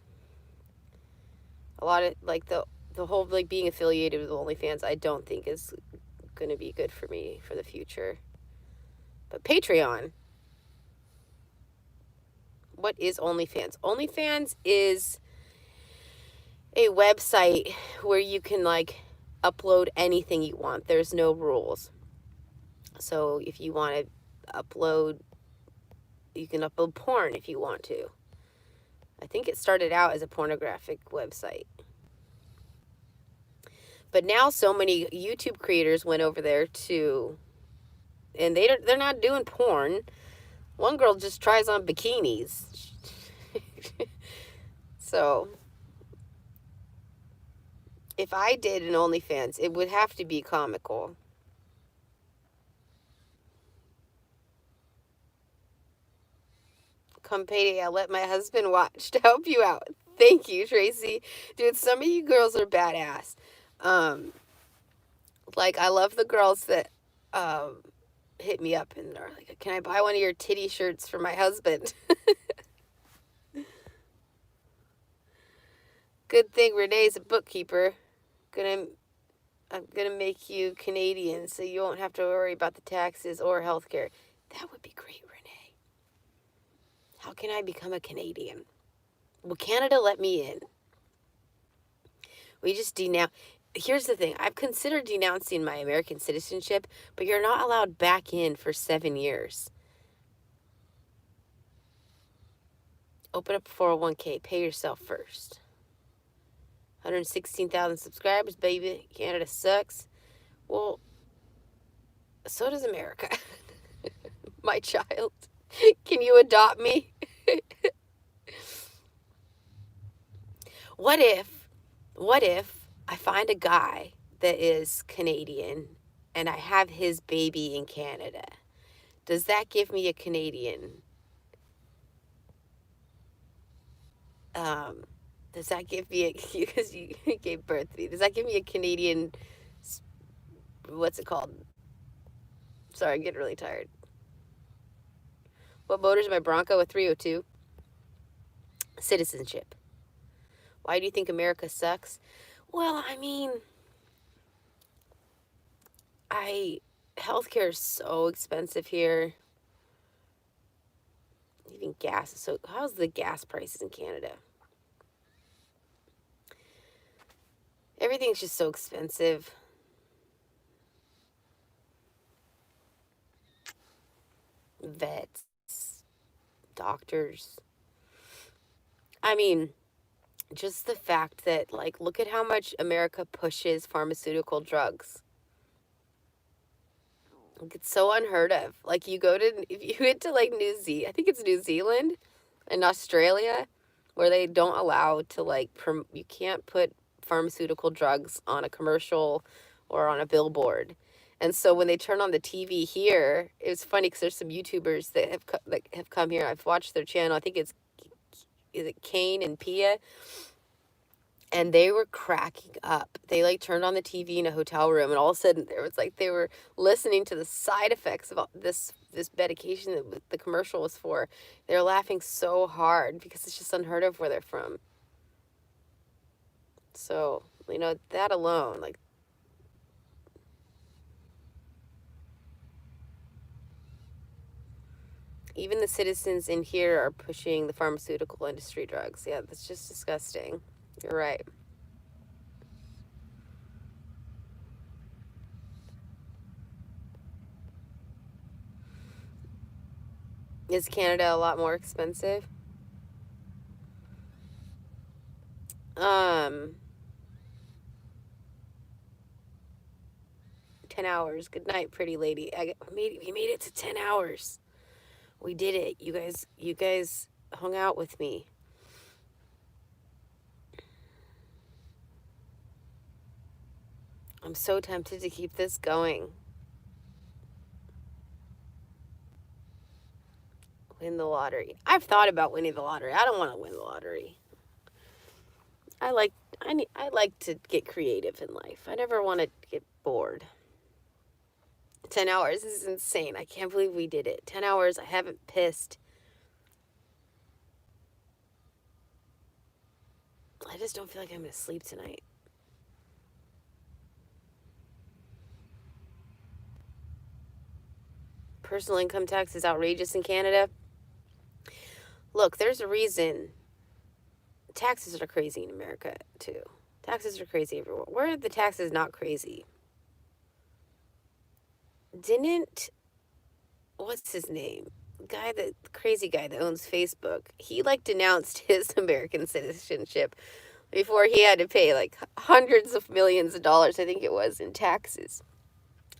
S1: A lot of, like, the whole, like, being affiliated with OnlyFans, I don't think is going to be good for me for the future. But Patreon. What is OnlyFans? OnlyFans is a website where you can, like, upload anything you want. There's no rules. So if you want to upload, you can upload porn if you want to. I think it started out as a pornographic website. But now so many YouTube creators went over there too. And they're not doing porn. One girl just tries on bikinis. So if I did an OnlyFans, it would have to be comical. Come payday, I'll let my husband watch to help you out. Thank you, Tracy. Dude, some of you girls are badass. Like, I love the girls that hit me up and are like, can I buy one of your titty shirts for my husband? Good thing Renee's a bookkeeper. I'm gonna make you Canadian so you won't have to worry about the taxes or healthcare. That would be great, Renee. How can I become a Canadian? Will Canada let me in? We just denounce. Here's the thing. I've considered denouncing my American citizenship, but you're not allowed back in for 7 years. Open up a 401k. Pay yourself first. 116,000 subscribers, baby. Canada sucks. Well, so does America. My child. Can you adopt me? What if I find a guy that is Canadian and I have his baby in Canada? Does that give me a Canadian? Does that give me because you gave birth to me, does that give me a Canadian, what's it called? Sorry, I'm getting really tired. What motor is my Bronco? A 302. Citizenship. Why do you think America sucks? Well, I mean, healthcare is so expensive here. Even gas is so, how's the gas prices in Canada? Everything's just so expensive. Vets, doctors. I mean, just the fact that, like, look at how much America pushes pharmaceutical drugs. Like, it's so unheard of. Like, if you went to, like, I think it's New Zealand and Australia, where they don't allow to, like, you can't put pharmaceutical drugs on a commercial or on a billboard. And so when they turn on the TV here, it was funny because there's some YouTubers that have come here. I've watched their channel. I think is it Kane and Pia? And they were cracking up. They, like, turned on the TV in a hotel room, and all of a sudden there was, like, they were listening to the side effects of this medication that the commercial was for. They're laughing so hard because it's just unheard of where they're from. So, you know, that alone, like, even the citizens in here are pushing the pharmaceutical industry drugs. Yeah, that's just disgusting. You're right. Is Canada a lot more expensive? 10 hours. Good night, pretty lady. We made it to 10 hours. We did it. You guys hung out with me. I'm so tempted to keep this going. win the lottery. I've thought about winning the lottery. I don't want to win the lottery. I like to get creative in life. I never want to get bored. 10 hours is insane. I can't believe we did it. 10 hours, I haven't pissed. I just don't feel like I'm going to sleep tonight. Personal income tax is outrageous in Canada. Look, there's a reason. Taxes are crazy in America, too. Taxes are crazy everywhere. Where are the taxes not crazy? What's his name? The crazy guy that owns Facebook. He like denounced his American citizenship before he had to pay like hundreds of millions of dollars, I think it was, in taxes.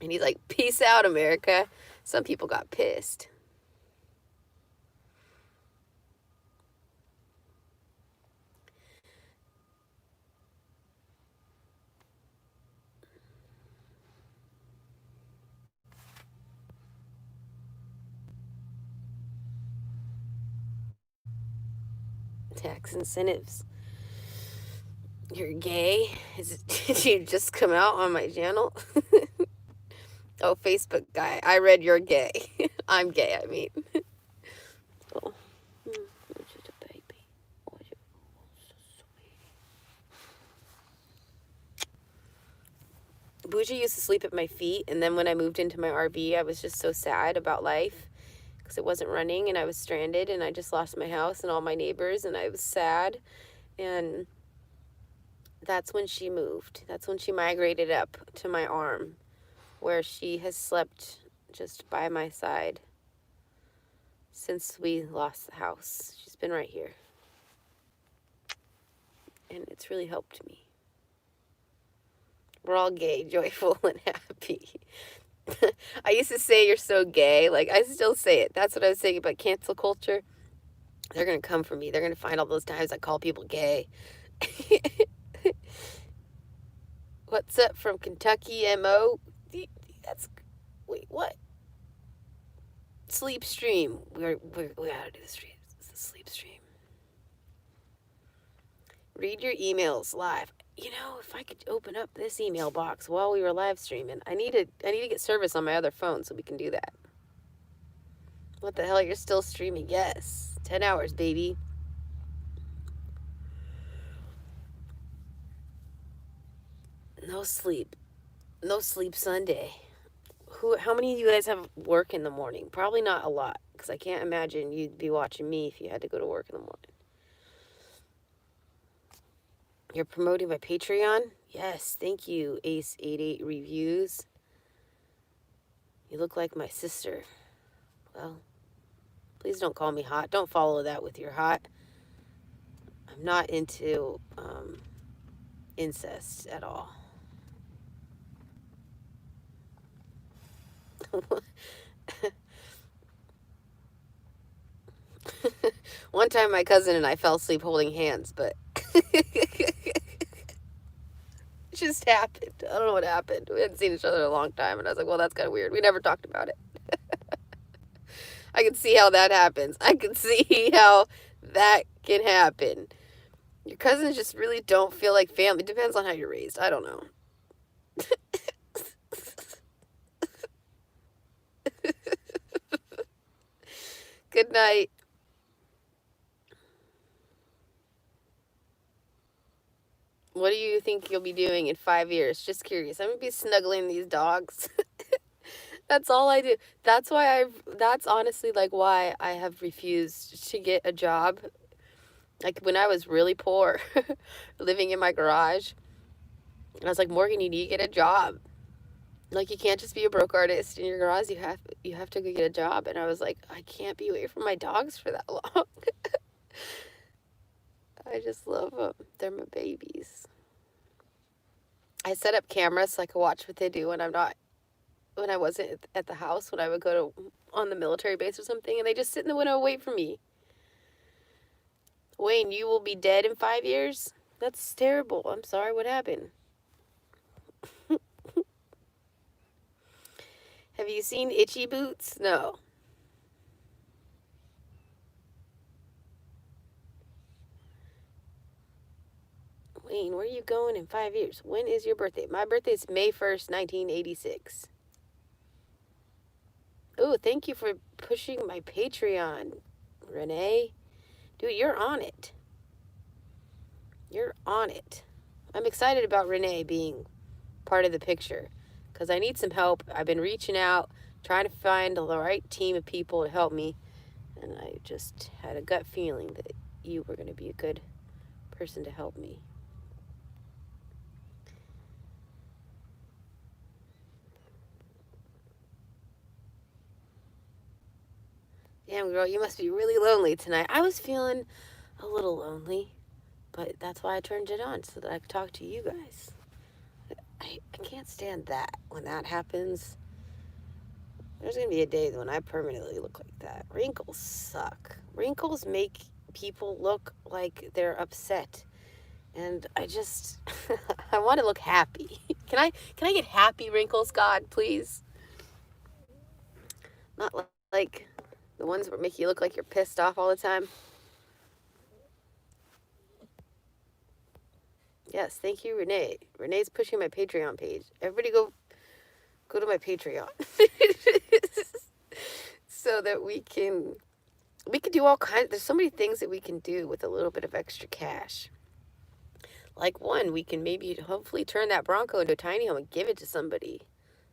S1: And he's like, peace out, America. Some people got pissed. Tax incentives. You're gay? Did you just come out on my channel? Oh, Facebook guy. I read you're gay. I'm gay, I mean. Oh. Just a baby. Oh, you're so sweet. Boujii used to sleep at my feet, and then when I moved into my RV, I was just so sad about life because it wasn't running, and I was stranded, and I just lost my house and all my neighbors, and I was sad. And that's when she moved. That's when she migrated up to my arm, where she has slept just by my side since we lost the house. She's been right here. And it's really helped me. We're all gay, joyful, and happy. I used to say you're so gay. Like, I still say it. That's what I was saying about cancel culture. They're going to come for me. They're going to find all those times I call people gay. What's up from Kentucky, MO? Wait, what? Sleep stream. We gotta do the stream. It's the sleep stream. Read your emails live. You know, if I could open up this email box while we were live streaming, I need to get service on my other phone so we can do that. What the hell? You're still streaming? Yes. 10 hours, baby. No sleep. No sleep Sunday. How many of you guys have work in the morning? Probably not a lot, because I can't imagine you'd be watching me if you had to go to work in the morning. You're promoting my Patreon? Yes, thank you, Ace88 Reviews. You look like my sister. Well, please don't call me hot. Don't follow that with your hot. I'm not into incest at all. One time my cousin and I fell asleep holding hands, but it just happened. I don't know what happened. We hadn't seen each other in a long time, and I was like, well, that's kind of weird. We never talked about it. I can see how that happens. I can see how that can happen. Your cousins just really don't feel like family. It depends on how you're raised. I don't know. Good night. What do you think you'll be doing in 5 years? Just curious. I'm going to be snuggling these dogs. That's all I do. That's honestly like why I have refused to get a job. Like when I was really poor, living in my garage, I was like, Morgan, you need to get a job. Like, you can't just be a broke artist in your garage. You have to go get a job. And I was like, I can't be away from my dogs for that long. I just love them. They're my babies. I set up cameras so I could watch what they do when I wasn't at the house, when I would go on the military base or something, and they just sit in the window and wait for me. Wayne, you will be dead in 5 years? That's terrible. I'm sorry. What happened? Have you seen Itchy Boots? No. Wayne, where are you going in 5 years? When is your birthday? My birthday is May 1st, 1986. Oh, thank you for pushing my Patreon, Renee. Dude, you're on it. You're on it. I'm excited about Renee being part of the picture because I need some help. I've been reaching out, trying to find the right team of people to help me, and I just had a gut feeling that you were going to be a good person to help me. Damn, girl, you must be really lonely tonight. I was feeling a little lonely, but that's why I turned it on, so that I could talk to you guys. I can't stand that. When that happens, there's going to be a day when I permanently look like that. Wrinkles suck. Wrinkles make people look like they're upset. And I just, I want to look happy. Can I get happy wrinkles, God, please? Not like the ones that make you look like you're pissed off all the time. Yes, thank you, Renee. Renee's pushing my Patreon page. Everybody go to my Patreon. So that we can do all kinds. There's so many things that we can do with a little bit of extra cash. Like one, we can maybe hopefully turn that Bronco into a tiny home and give it to somebody.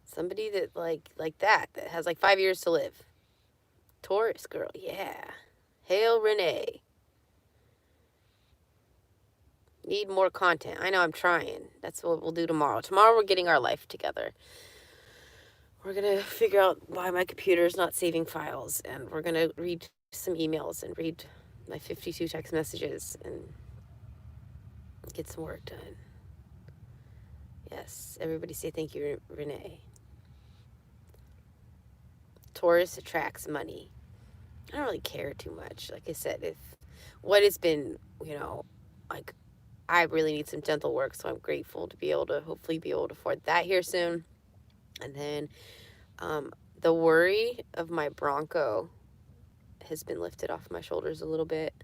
S1: Somebody that like that has like 5 years to live. Taurus girl, yeah. Hail Renee. Need more content. I know, I'm trying. That's what we'll do tomorrow. Tomorrow we're getting our life together. We're going to figure out why my computer's not saving files. And we're going to read some emails and read my 52 text messages and get some work done. Yes, everybody say thank you, Renee. Taurus attracts money. I don't really care too much. Like I said, if what has been, like, I really need some dental work, so I'm grateful to be able to hopefully be able to afford that here soon. And then the worry of my Bronco has been lifted off my shoulders a little bit.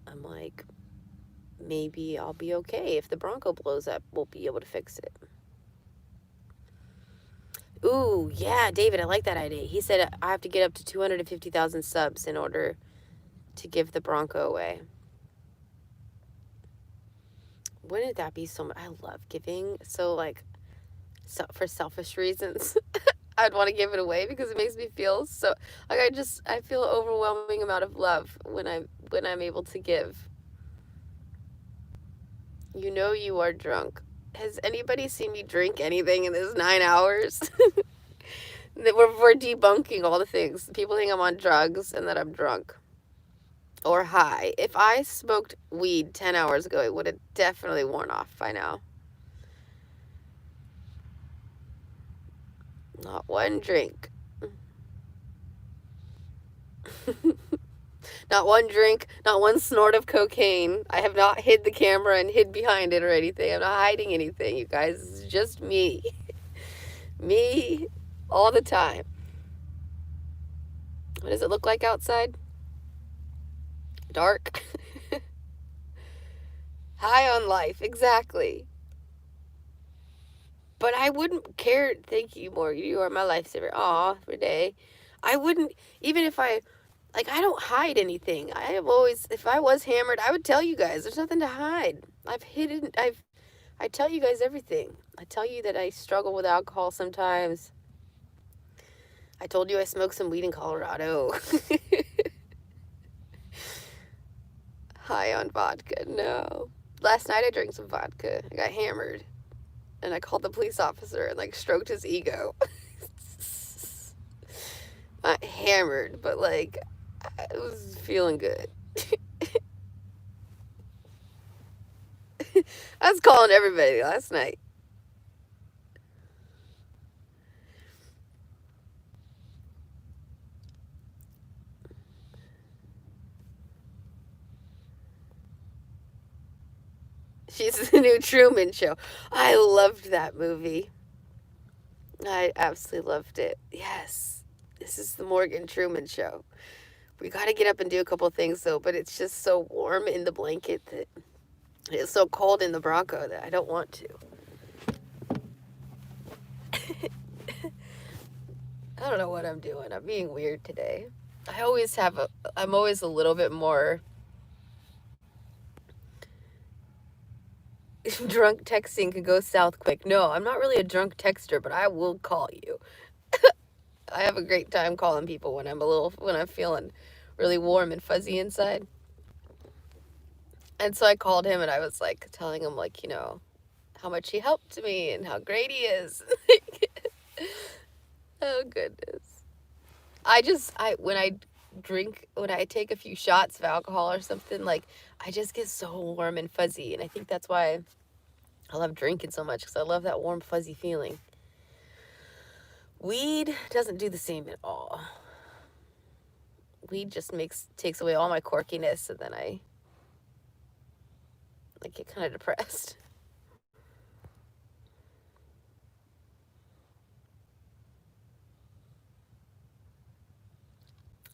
S1: I'm like, maybe I'll be okay. If the Bronco blows up, we'll be able to fix it. Ooh, yeah, David, I like that idea. He said I have to get up to 250,000 subs in order to give the Bronco away. Wouldn't that be so much? I love giving. So, for selfish reasons, I'd want to give it away because it makes me feel so, like, I feel overwhelming amount of love when I'm able to give. You know you are drunk. Has anybody seen me drink anything in this 9 hours? We're debunking all the things. People think I'm on drugs and that I'm drunk. Or high. If I smoked weed 10 hours ago, it would have definitely worn off by now. Not one drink. Not one drink, not one snort of cocaine. I have not hid the camera and hid behind it or anything. I'm not hiding anything, you guys. It's just me. Me all the time. What does it look like outside? Dark. High on life, exactly. But I wouldn't care. Thank you, Morgan. You are my lifesaver. Aw, Renee. I wouldn't, even if I don't hide anything. I have always, if I was hammered, I would tell you guys. There's nothing to hide. I tell you guys everything. I tell you that I struggle with alcohol sometimes. I told you I smoked some weed in Colorado. High on vodka. No. Last night I drank some vodka. I got hammered. And I called the police officer and stroked his ego. Not hammered, but I was feeling good. I was calling everybody last night. She's the new Truman Show. I loved that movie. I absolutely loved it. Yes. This is the Morgan Truman Show. We got to get up and do a couple things though, but it's just so warm in the blanket that it's so cold in the Bronco that I don't want to. I don't know what I'm doing. I'm being weird today. I'm always a little bit more drunk texting could go south quick. No, I'm not really a drunk texter, but I will call you. I have a great time calling people when I'm feeling really warm and fuzzy inside. And so I called him and I was like telling him like, you know, how much he helped me and how great he is. Oh goodness. When I take a few shots of alcohol or something, like I just get so warm and fuzzy, and I think that's why I love drinking so much, because I love that warm fuzzy feeling. Weed doesn't do the same at all. Weed just takes away all my quirkiness, and then I get kind of depressed.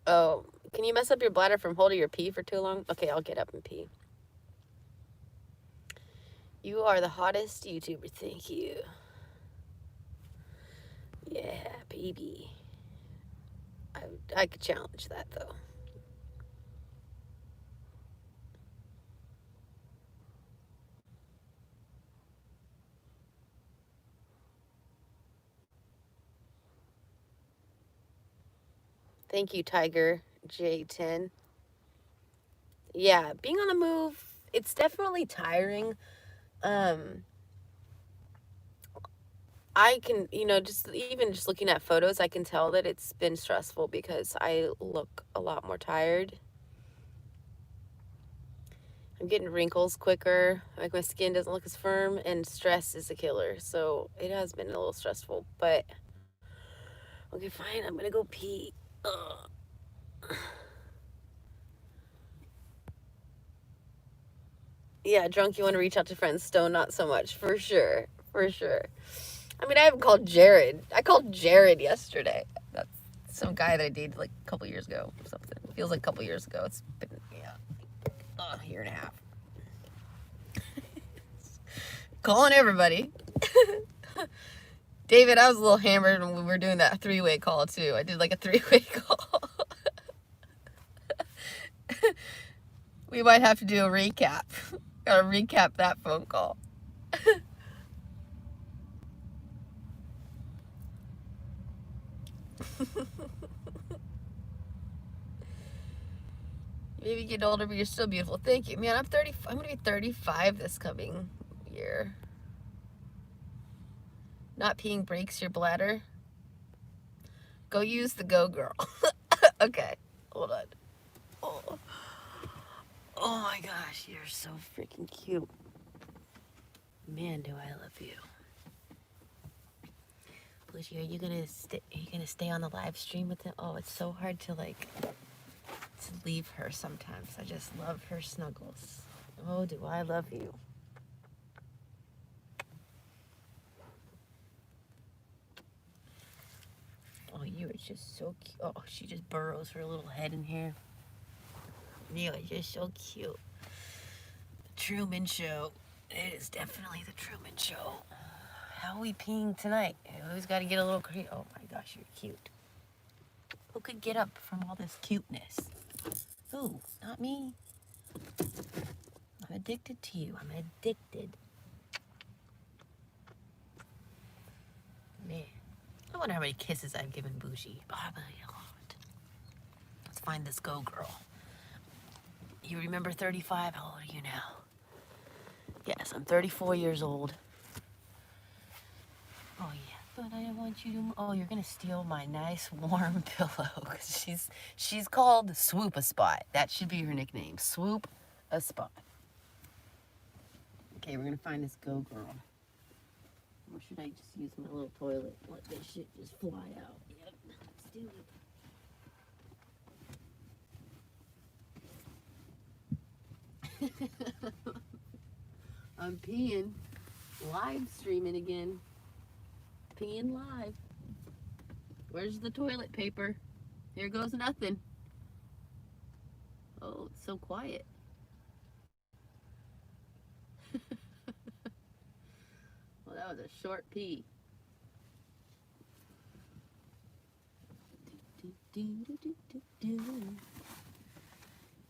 S1: Oh, can you mess up your bladder from holding your pee for too long? Okay, I'll get up and pee. You are the hottest YouTuber. Thank you. Yeah, baby. I could challenge that though. Thank you, Tiger J10. Yeah, being on the move, it's definitely tiring. I can, just looking at photos, I can tell that it's been stressful because I look a lot more tired. I'm getting wrinkles quicker, like my skin doesn't look as firm, and stress is a killer. So it has been a little stressful, but okay, fine, I'm gonna go pee. Ugh. Yeah, drunk, you want to reach out to friends. Stone, not so much. For sure. For sure. I mean, I haven't called Jared. I called Jared yesterday. That's some guy that I dated like a couple years ago or something. Feels like a couple years ago. It's been, a year and a half. Calling everybody. David, I was a little hammered when we were doing that three-way call, too. I did like a three-way call. We might have to do a recap. Gotta recap that phone call. Maybe get older, but you're still beautiful. Thank you. Man, I'm gonna be 35 this coming year. Not peeing breaks your bladder. Go use the Go Girl. Okay, hold on. Oh my gosh, you're so freaking cute. Man, do I love you. Boujii, are you gonna stay on the live stream with him? Oh, it's so hard to leave her sometimes. I just love her snuggles. Oh, do I love you. Oh, you are just so cute. Oh, she just burrows her little head in here. You are just so cute. The Truman Show. It is definitely the Truman Show. How are we peeing tonight? Who's got to get a little crazy? Oh my gosh, you're cute. Who could get up from all this cuteness? Who? Not me. I'm addicted to you. I'm addicted. Man. I wonder how many kisses I've given Boujii. Probably a lot. Let's find this Go Girl. You remember 35? How old are you now? Yes, I'm 34 years old. Oh, yeah. But I want you to... Oh, you're going to steal my nice, warm pillow. She's called Swoop a Spot. That should be her nickname. Swoop a Spot. Okay, we're going to find this Go Girl. Or should I just use my little toilet? Let this shit just fly out. Yep, let's do it. I'm peeing. Live streaming again. Peeing live. Where's the toilet paper? Here goes nothing. Oh, it's so quiet. Well, that was a short pee.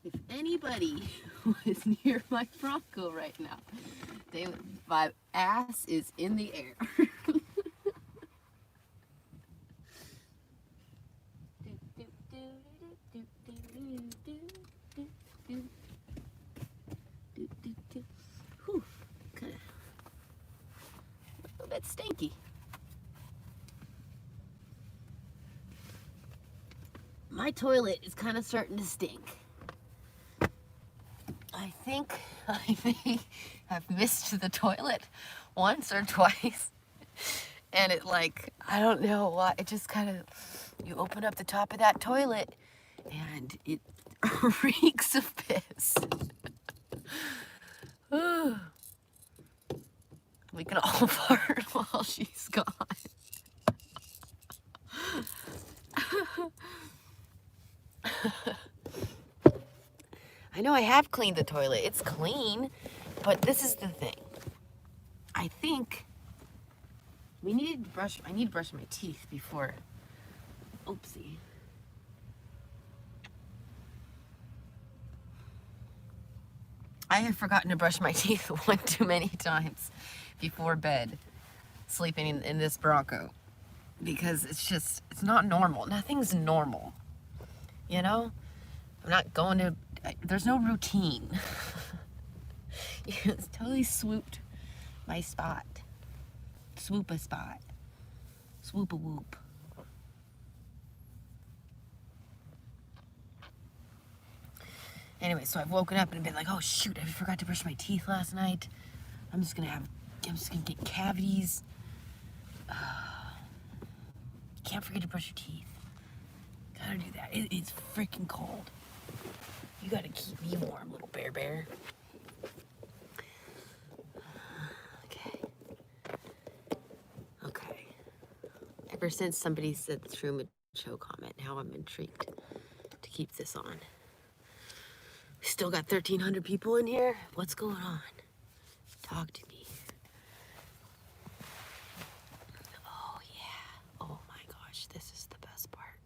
S1: If anybody was near my Bronco right now, my ass is in the air. Whew, kind of a little bit stinky. My toilet is kind of starting to stink. I think I may have missed the toilet once or twice. And it like, I don't know why, it just kind of, you open up the top of that toilet and it reeks of piss. We can all fart while she's gone. I know I have cleaned the toilet. It's clean, but this is the thing. I think I need to brush my teeth before. Oopsie. I have forgotten to brush my teeth one too many times before bed, sleeping in this Bronco, because it's not normal. Nothing's normal, you know? I'm not going to, there's no routine. It's totally swooped my spot. Swoop a spot. Swoop a whoop. Anyway, so I've woken up and been like, oh shoot, I forgot to brush my teeth last night. I'm just gonna get cavities. Can't forget to brush your teeth. Gotta do that. It's freaking cold. You gotta keep me warm, little bear. Okay. Ever since somebody said the Truman Show comment, now I'm intrigued to keep this on. We still got 1,300 people in here. What's going on? Talk to me. Oh yeah. Oh my gosh, this is the best part.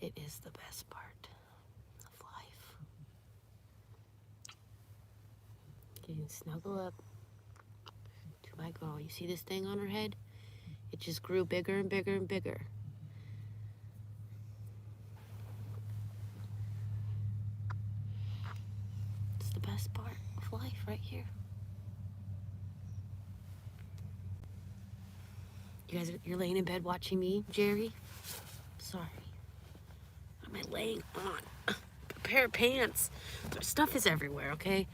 S1: It is the best part of life. You can snuggle up to my girl. You see this thing on her head? It just grew bigger and bigger and bigger. It's the best part of life right here. You guys, you're laying in bed watching me, Jerry? Sorry. What am I laying on? A pair of pants. Stuff is everywhere, okay?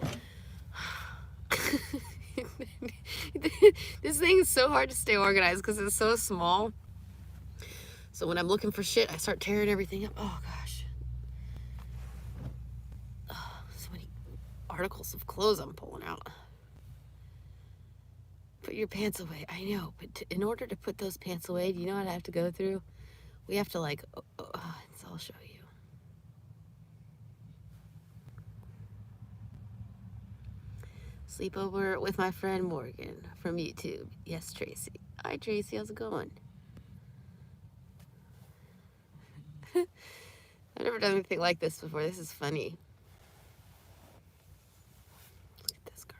S1: This thing is so hard to stay organized because it's so small. So when I'm looking for shit, I start tearing everything up. Oh gosh. Oh, so many articles of clothes I'm pulling out. Put your pants away. I know, but in order to put those pants away, do you know what I have to go through? We have to like, I'll show you. Sleepover with my friend Morgan from YouTube. Yes, Tracy. Hi, Tracy. How's it going? I've never done anything like this before. This is funny. Look at this girl.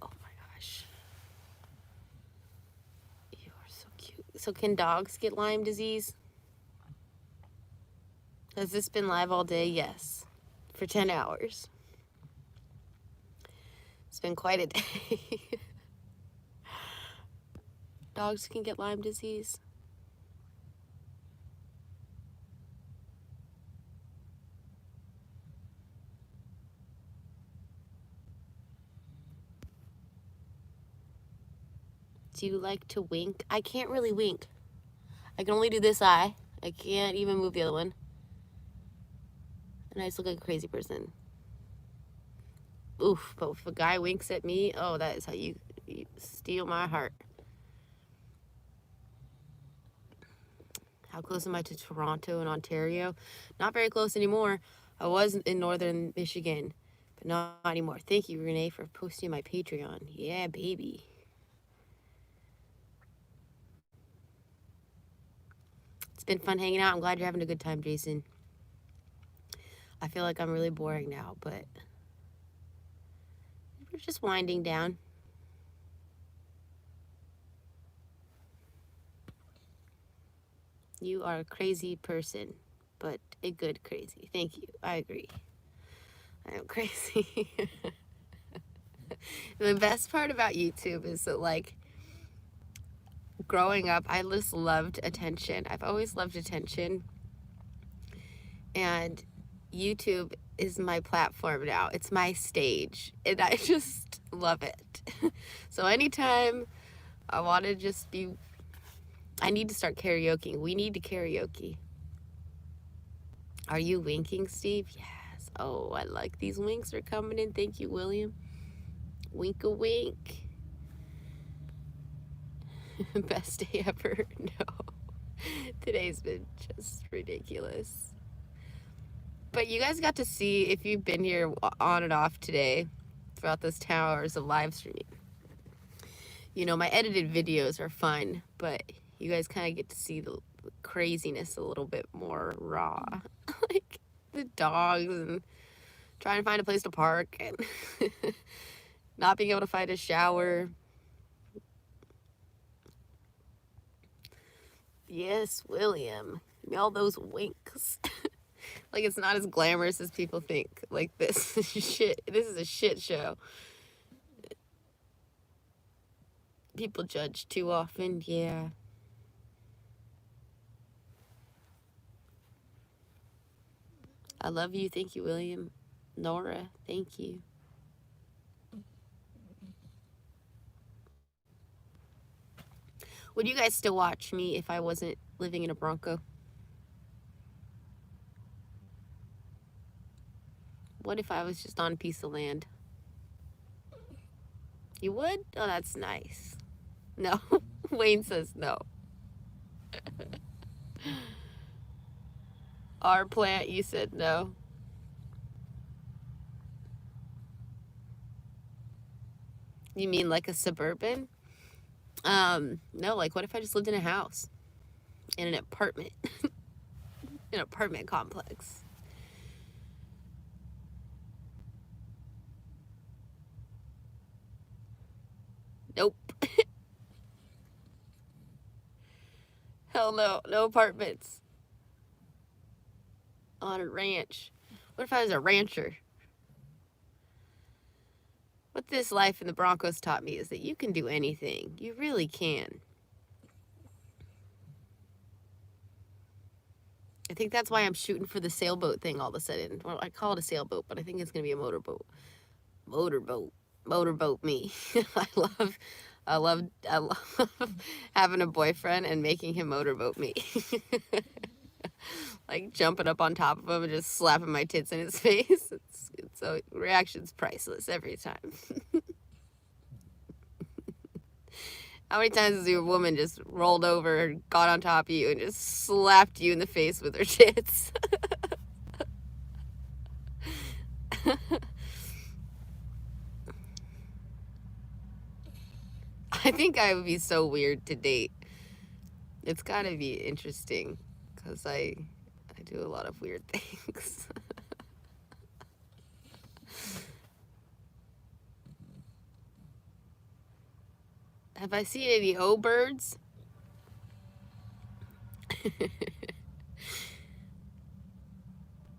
S1: Oh my gosh. You are so cute. So can dogs get Lyme disease? Has this been live all day? Yes. For 10 hours. It's been quite a day. Dogs can get Lyme disease. Do you like to wink? I can't really wink. I can only do this eye. I can't even move the other one. And I just look like a crazy person. Oof, but if a guy winks at me, oh, that is how you steal my heart. How close am I to Toronto and Ontario? Not very close anymore. I was in northern Michigan, but not anymore. Thank you, Renee, for posting my Patreon. Yeah, baby. It's been fun hanging out. I'm glad you're having a good time, Jason. I feel like I'm really boring now, but we're just winding down. You are a crazy person, but a good crazy. Thank you. I agree. I am crazy. The best part about YouTube is that, like, growing up, I just loved attention. I've always loved attention. And YouTube is my platform now. It's my stage. And I just love it. So anytime I want to just be... I need to start karaoke. We need to karaoke. Are you winking, Steve? Yes. Oh, I like these winks are coming in. Thank you, William. Wink a wink. Best day ever. No. Today's been just ridiculous. But you guys got to see, if you've been here on and off today, throughout those 10 hours of live streaming. You know, my edited videos are fun, but you guys kind of get to see the craziness a little bit more raw. Like the dogs and trying to find a place to park and not being able to find a shower. Yes, William. Give me all those winks. Like, it's not as glamorous as people think. Like, this shit. This is a shit show. People judge too often. Yeah. I love you. Thank you, William. Nora, thank you. Would you guys still watch me if I wasn't living in a Bronco? What if I was just on a piece of land? You would? Oh, that's nice. No. Wayne says no. Our plant, you said no. You mean like a suburban? No, like what if I just lived in a house? In an apartment. An apartment complex. Nope. Hell no. No apartments. On a ranch. What if I was a rancher? What this life in the Broncos taught me is that you can do anything. You really can. I think that's why I'm shooting for the sailboat thing all of a sudden. Well, I call it a sailboat, but I think it's going to be a motorboat. Motorboat me. I love having a boyfriend and making him motorboat me. Like jumping up on top of him and just slapping my tits in his face. So reaction's priceless every time. How many times has your woman just rolled over, got on top of you, and just slapped you in the face with her tits? I think I would be so weird to date. It's gotta be interesting, because I do a lot of weird things. Have I seen any O-birds?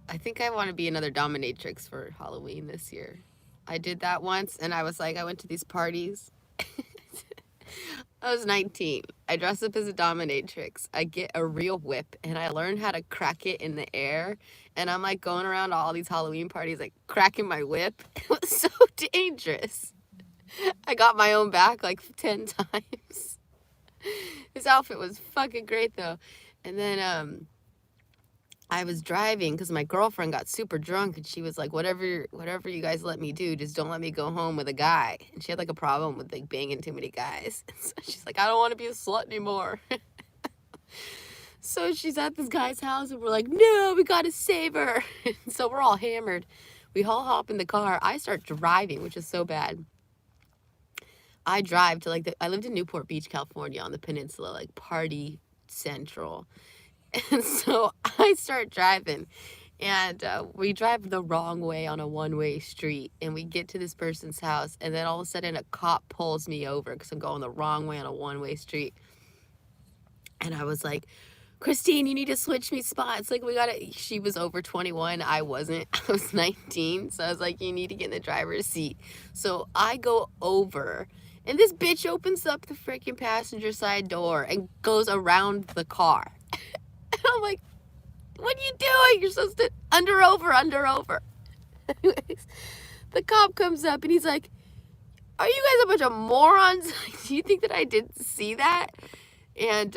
S1: I think I want to be another dominatrix for Halloween this year. I did that once, and I was like, I went to these parties. I was 19. I dress up as a dominatrix. I get a real whip, and I learn how to crack it in the air. And I'm like going around all these Halloween parties, like cracking my whip. It was so dangerous. I got my own back like 10 times. This outfit was fucking great though. And then I was driving because my girlfriend got super drunk, and she was like, whatever you guys let me do, just don't let me go home with a guy. And she had like a problem with like banging too many guys. So she's like, I don't want to be a slut anymore. So she's at this guy's house and we're like, no, we gotta save her. So we're all hammered. We all hop in the car. I start driving, which is so bad. I drive to like I lived in Newport Beach, California on the peninsula, like party central. And so I start driving and we drive the wrong way on a one-way street and we get to this person's house and then all of a sudden a cop pulls me over because I'm going the wrong way on a one-way street. And I was like, Christine, you need to switch me spots. Like, she was over 21. I wasn't. I was 19. So I was like, you need to get in the driver's seat. So I go over, and this bitch opens up the freaking passenger side door and goes around the car. And I'm like, what are you doing? You're supposed to under over. Anyways, the cop comes up and he's like, are you guys a bunch of morons? Do you think that I didn't see that? And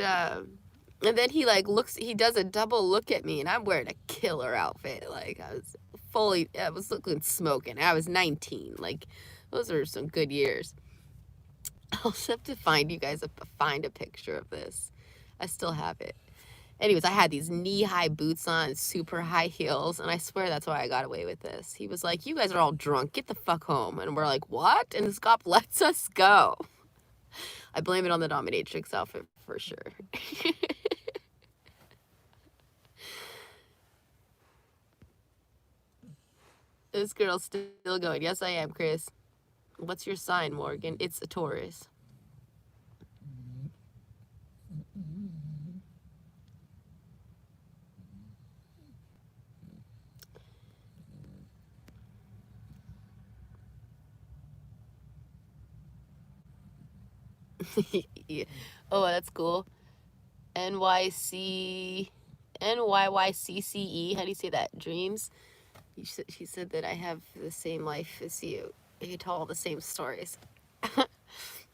S1: then he like he does a double look at me and I'm wearing a killer outfit. Like I was looking smoking. I was 19. Like those are some good years. I'll just have to find a picture of this. I still have it. Anyways, I had these knee-high boots on, super high heels, and I swear that's why I got away with this. He was like, you guys are all drunk. Get the fuck home. And we're like, what? And this cop lets us go. I blame it on the dominatrix outfit for sure. This girl's still going. Yes, I am, Chris. What's your sign, Morgan? It's a Taurus. Yeah. Oh, that's cool. NYCCE. How do you say that? Dreams. She said that I have the same life as you. You tell all the same stories.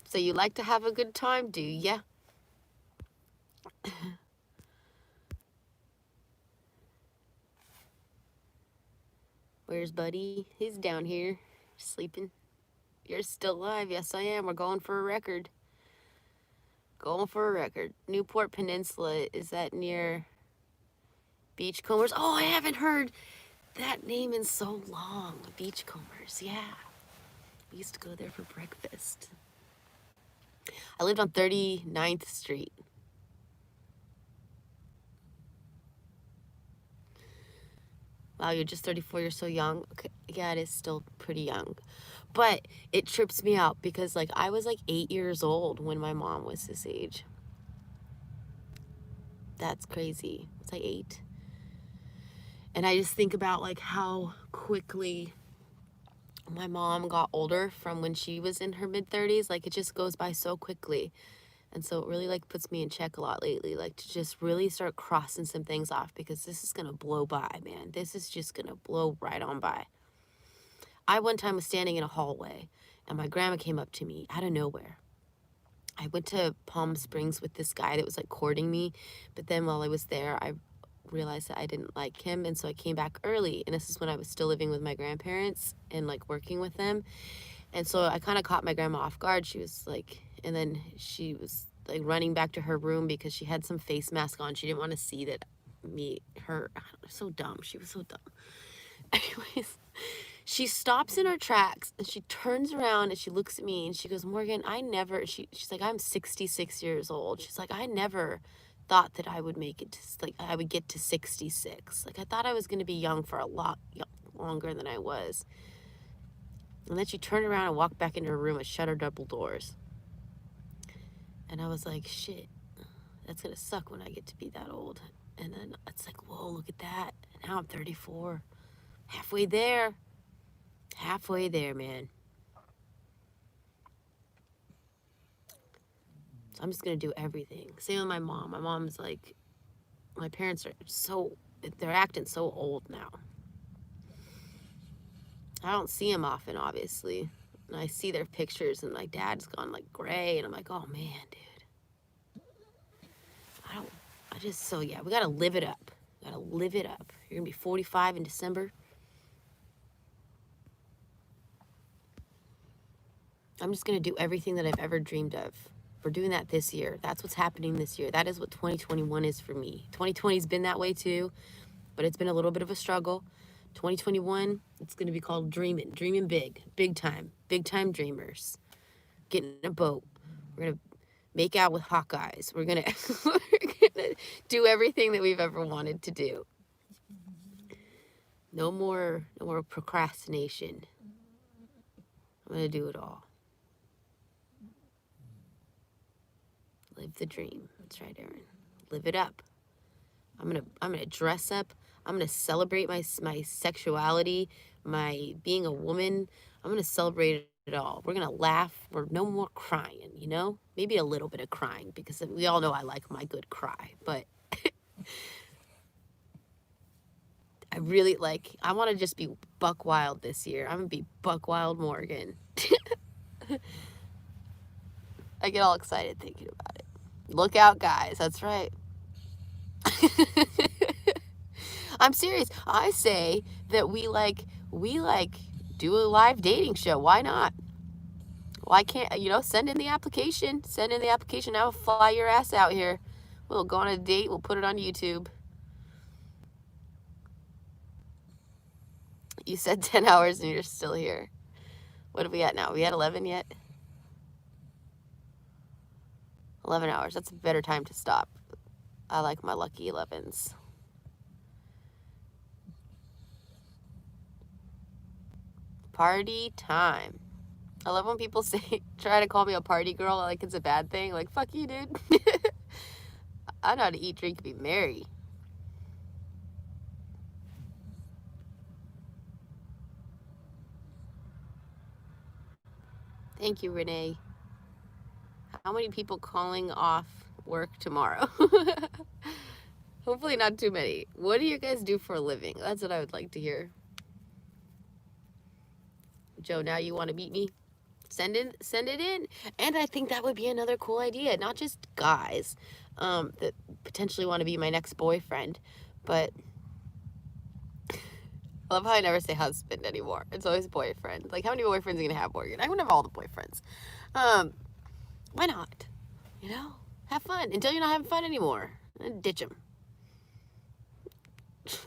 S1: So you like to have a good time, do ya? Where's Buddy? He's down here, sleeping. You're still alive. Yes, I am. We're going for a record. Newport Peninsula, is that near Beachcombers? Oh, I haven't heard that name in so long. Beachcombers, yeah. We used to go there for breakfast. I lived on 39th Street. Wow, you're just 34, you're so young. Okay, yeah, it is still pretty young. But it trips me out because like I was like 8 years old when my mom was this age. That's crazy. It's like 8. And I just think about like how quickly my mom got older from when she was in her mid-30s. Like it just goes by so quickly. And so it really like puts me in check a lot lately, like to just really start crossing some things off because this is going to blow by, man. This is just going to blow right on by. I one time was standing in a hallway and my grandma came up to me out of nowhere. I went to Palm Springs with this guy that was like courting me. But then while I was there, I realized that I didn't like him. And so I came back early. And this is when I was still living with my grandparents and like working with them. And so I kind of caught my grandma off guard. She was like, and then she was like running back to her room because she had some face mask on. She didn't want to see that so dumb. She was so dumb. Anyways, she stops in her tracks and she turns around and she looks at me and she goes, Morgan, she's like, I'm 66 years old. She's like, I never thought that I would make it to, like, I would get to 66. Like, I thought I was going to be young for a lot longer than I was. And then she turned around and walked back into her room and shut her double doors. And I was like, shit, that's going to suck when I get to be that old. And then it's like, whoa, look at that. And now I'm 34. Halfway there, man. So I'm just going to do everything. Same with my mom. My mom's like, my parents they're acting so old now. I don't see them often, obviously. And I see their pictures and my dad's gone like gray. And I'm like, oh man, dude. We got to live it up. You're going to be 45 in December. I'm just going to do everything that I've ever dreamed of We're doing that this year. That's what's happening this year. That is what 2021 is for me. 2020's been that way too, but it's been a little bit of a struggle. 2021, it's going to be called dreaming. Dreaming big. Big time. Big time dreamers. Get in a boat. We're going to make out with Hawkeyes. We're going to we're gonna do everything that we've ever wanted to do. No more procrastination. I'm going to do it all. Live the dream. That's right, Aaron. Live it up. I'm gonna dress up. I'm gonna celebrate my sexuality, my being a woman. I'm gonna celebrate it all. We're gonna laugh. We're no more crying, you know? Maybe a little bit of crying, because we all know I like my good cry, but I really I want to just be buck wild this year. I'm gonna be buck wild Morgan. I get all excited thinking about it. Look out, guys. That's right. I'm serious. I say that we do a live dating show. Why not? Why can't, send in the application. Send in the application. I'll fly your ass out here. We'll go on a date. We'll put it on YouTube. You said 10 hours and you're still here. What are we at now? Are we at 11 yet? 11 hours. That's a better time to stop. I like my lucky 11s. Party time. I love when people try to call me a party girl like it's a bad thing. Like, fuck you, dude. I know how to eat, drink, and be merry. Thank you, Renee. How many people calling off work tomorrow? Hopefully not too many. What do you guys do for a living? That's what I would like to hear. Joe, now you want to meet me? Send it in. And I think that would be another cool idea. Not just guys that potentially want to be my next boyfriend, but I love how I never say husband anymore. It's always boyfriend. Like, how many boyfriends are you gonna have, Morgan? I want to have all the boyfriends. Why not? Have fun until you're not having fun anymore. And ditch them. It's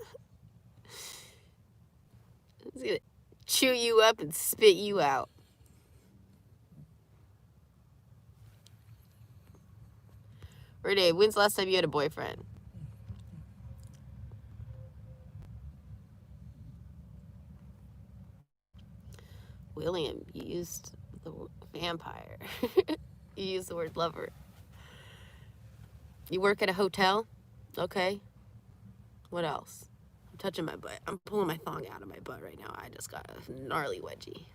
S1: gonna chew you up and spit you out. Renee, when's the last time you had a boyfriend? William, you used the word vampire. You used the word lover. You work at a hotel? Okay. What else? I'm touching my butt. I'm pulling my thong out of my butt right now. I just got a gnarly wedgie.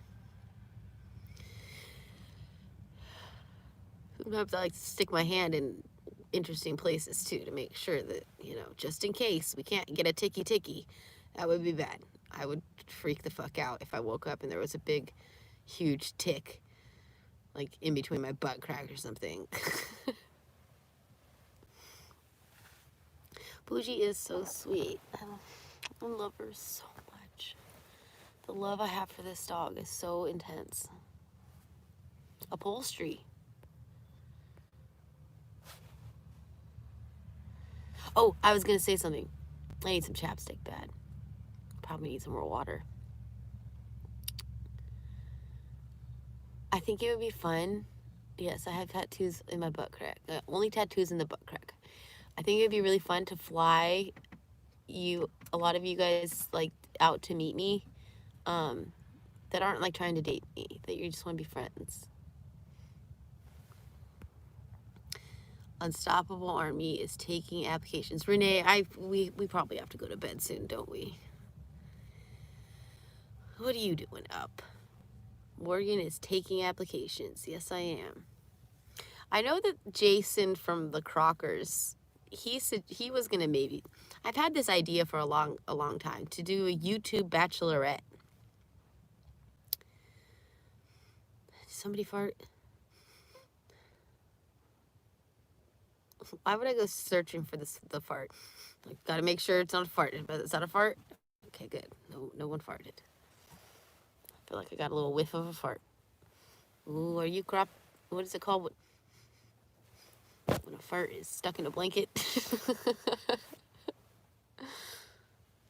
S1: Sometimes I like to stick my hand in interesting places too to make sure that, just in case we can't get a ticky. That would be bad. I would freak the fuck out if I woke up and there was a big, huge tick, like in between my butt crack or something. Boujii is so sweet. I love her so much. The love I have for this dog is so intense. Upholstery. Oh, I was going to say something. I need some chapstick bad. Probably need some more water. I think it would be fun. Yes, I have tattoos in my butt crack. Only tattoos in the butt crack. I think it would be really fun to fly a lot of you guys, out to meet me, that aren't, trying to date me, that you just want to be friends. Unstoppable Army is taking applications. Renee, we probably have to go to bed soon, don't we? What are you doing up? Morgan is taking applications. Yes, I am. I know that Jason from the Crockers, he said he was gonna maybe. I've had this idea for a long time to do a YouTube bachelorette. Somebody fart? Why would I go searching for the fart? Gotta make sure it's not a fart. But is that a fart? Okay, good. No one farted. I feel like I got a little whiff of a fart. Ooh, are you crop? What is it called? fart is stuck in a blanket.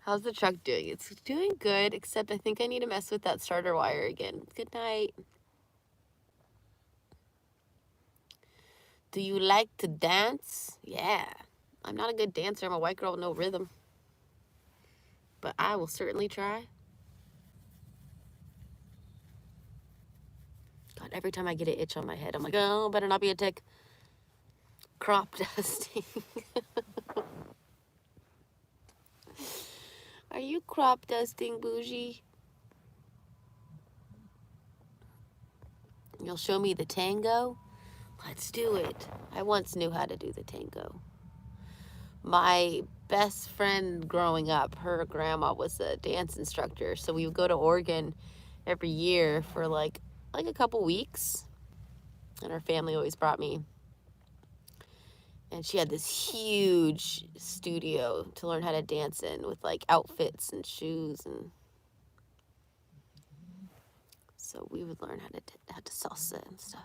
S1: How's the truck doing? It's doing good, except I think I need to mess with that starter wire again. Good night. Do you like to dance? Yeah. I'm not a good dancer. I'm a white girl with no rhythm. But I will certainly try. God, every time I get an itch on my head, I'm like, oh, better not be a tick. Crop dusting. Are you crop dusting, Boujii? You'll show me the tango? Let's do it. I once knew how to do the tango. My best friend growing up, her grandma was a dance instructor. So we would go to Oregon every year for like a couple weeks. And her family always brought me. And she had this huge studio to learn how to dance in with like outfits and shoes. And so we would learn how to salsa and stuff.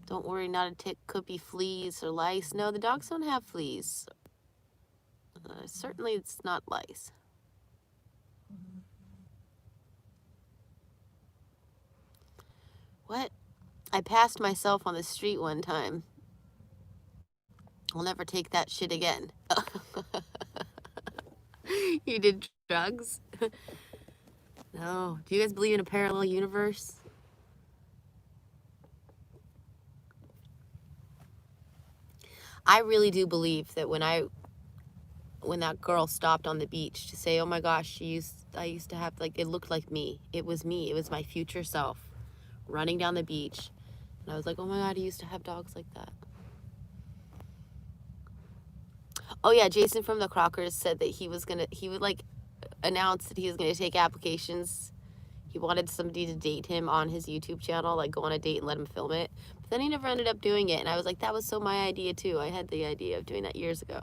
S1: Don't worry, not a tick. Could be fleas or lice. No, the dogs don't have fleas. Certainly it's not lice. What? I passed myself on the street one time. I'll never take that shit again. You did drugs? No. Do you guys believe in a parallel universe? I really do believe that when that girl stopped on the beach to say, oh my gosh, I used to have, like, it looked like me. It was me. It was my future self running down the beach. And I was like, oh my God, he used to have dogs like that. Oh yeah, Jason from the Crockers said that he would like announce that he was gonna take applications. He wanted somebody to date him on his YouTube channel, like go on a date and let him film it. But then he never ended up doing it. And I was like, that was so my idea too. I had the idea of doing that years ago.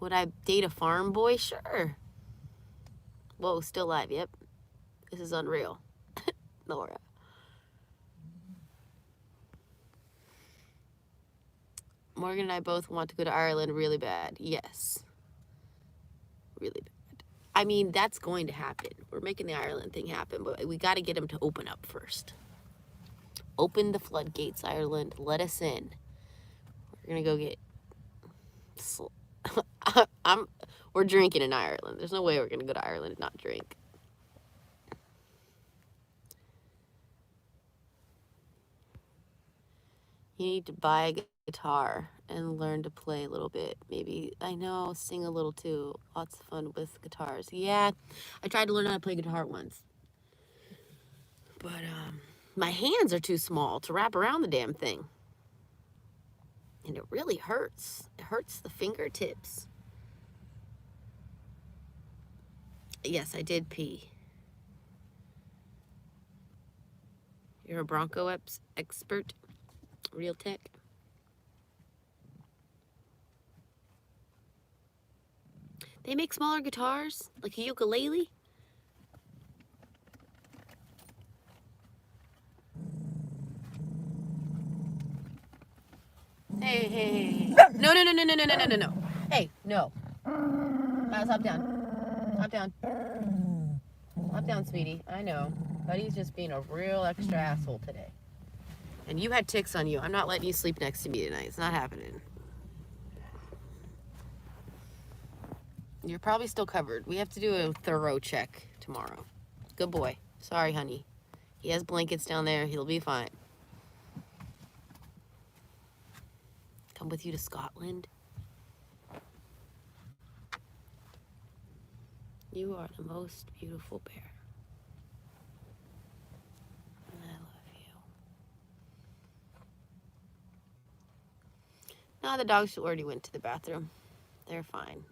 S1: Would I date a farm boy? Sure. Whoa, still alive. Yep. This is unreal. Laura. Morgan and I both want to go to Ireland really bad. Yes. Really bad. I mean, that's going to happen. We're making the Ireland thing happen, but we got to get them to open up first. Open the floodgates, Ireland. Let us in. We're going to go get... We're drinking in Ireland. There's no way we're going to go to Ireland and not drink. You need to buy a guitar and learn to play a little bit. Maybe, I know, sing a little too. Lots of fun with guitars. Yeah, I tried to learn how to play guitar once. But my hands are too small to wrap around the damn thing. And it really hurts. It hurts the fingertips. Yes, I did pee. You're a Bronco expert? Real tech? They make smaller guitars? Like a ukulele? Hey. No. Hey, no. Hop down. Hop down, sweetie. I know. Buddy's just being a real extra asshole today. And you had ticks on you. I'm not letting you sleep next to me tonight. It's not happening. You're probably still covered. We have to do a thorough check tomorrow. Good boy. Sorry, honey. He has blankets down there. He'll be fine. Come with you to Scotland. You are the most beautiful bear. And I love you. No, the dogs already went to the bathroom. They're fine.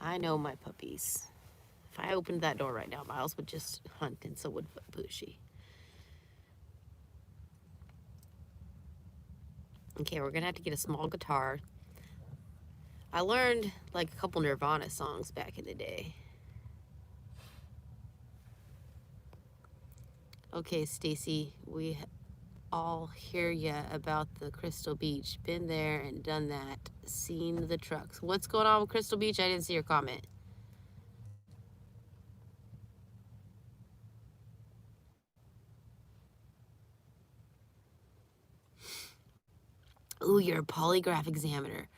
S1: I know my puppies. If I opened that door right now, Miles would just hunt, and so would Boujii. Okay, we're gonna have to get a small guitar. I learned like a couple Nirvana songs back in the day. Okay, Stacy, we all hear ya about the Crystal Beach. Been there and done that. Seen the trucks. What's going on with Crystal Beach? I didn't see your comment. Ooh, you're a polygraph examiner.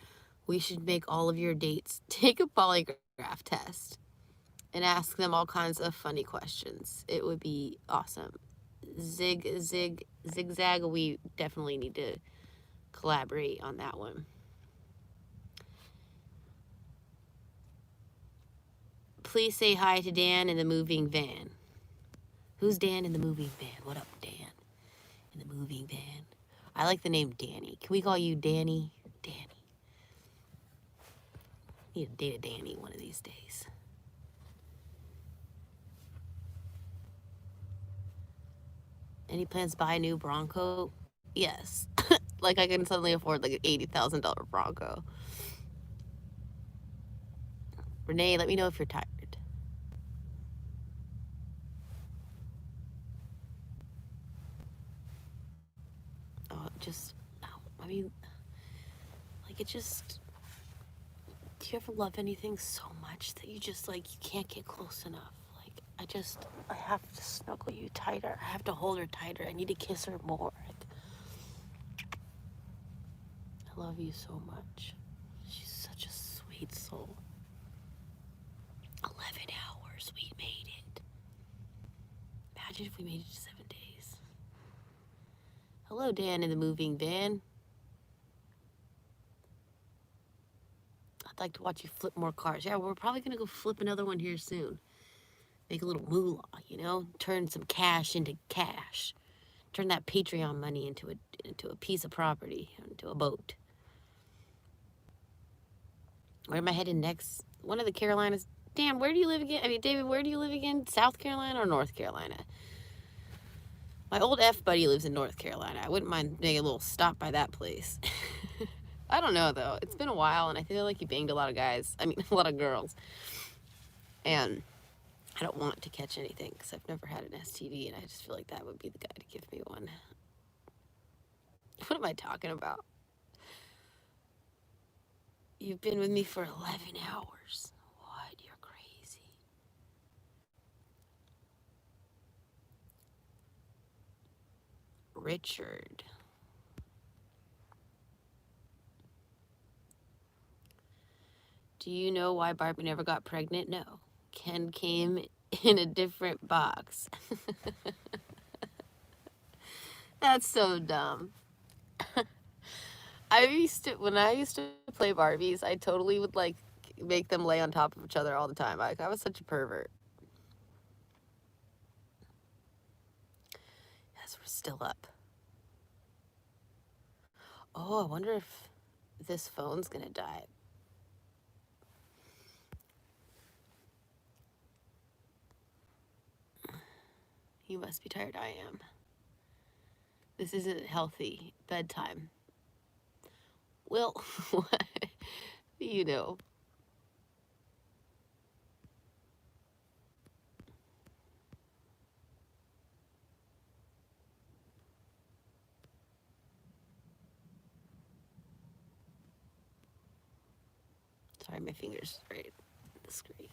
S1: We should make all of your dates take a polygraph test and ask them all kinds of funny questions. It would be awesome. Zigzag, we definitely need to collaborate on that one. Please say hi to Dan in the moving van. Who's Dan in the moving van? What up, Dan? In the moving van. I like the name Danny. Can we call you Danny? Danny. Need to date a Danny one of these days. Any plans to buy a new Bronco? Yes. Like I can suddenly afford like an $80,000 Bronco. Renee, let me know if you're tired. Oh, just, no. I mean, like it just, do you ever love anything so much that you just like, you can't get close enough? Like, I have to snuggle you tighter. I have to hold her tighter. I need to kiss her more. I love you so much. She's such a sweet soul. 11 hours, we made it. Imagine if we made it to 7 days. Hello, Dan in the moving van. I'd like to watch you flip more cars. Yeah, we're probably gonna go flip another one here soon. Make a little moolah, you know? Turn some cash into cash. Turn that Patreon money into a piece of property, into a boat. Where am I headed next? One of the Carolinas. Dan, where do you live again? I mean, David, where do you live again? South Carolina or North Carolina? My old F buddy lives in North Carolina. I wouldn't mind making a little stop by that place. I don't know, though. It's been a while, and I feel like he banged a lot of guys. I mean, a lot of girls. And I don't want to catch anything because I've never had an STD, and I just feel like that would be the guy to give me one. What am I talking about? You've been with me for 11 hours. What? You're crazy. Richard. Do you know why Barbie never got pregnant? No. Ken came in a different box. That's so dumb. When I used to play Barbies, I totally would like make them lay on top of each other all the time. I was such a pervert. Yes, we're still up. Oh, I wonder if this phone's gonna die. You must be tired. I am. This isn't healthy. Bedtime. Well, what? You know. Sorry, my fingers right at the screen.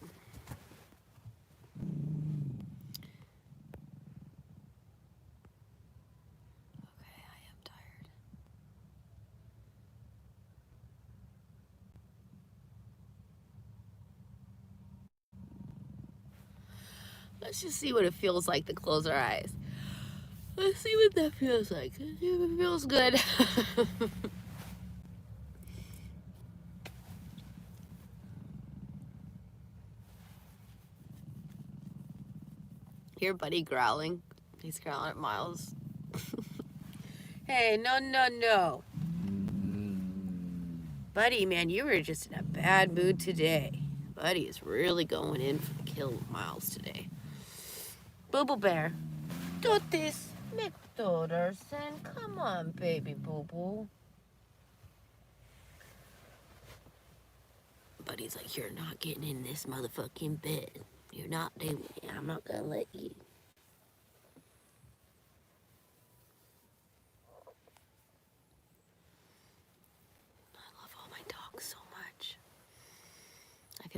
S1: Okay, I am tired. Let's just see what it feels like to close our eyes. Let's see what that feels like. Let's see if it feels good. Hear Buddy growling. He's growling at Miles. Hey, no. Buddy, man, you were just in a bad mood today. Buddy is really going in for the kill of Miles today. Boo-boo bear. Do this. DooterSon. Come on, baby boo-boo. Buddy's like, you're not getting in this motherfucking bed. You're not doing it. I'm not gonna let you.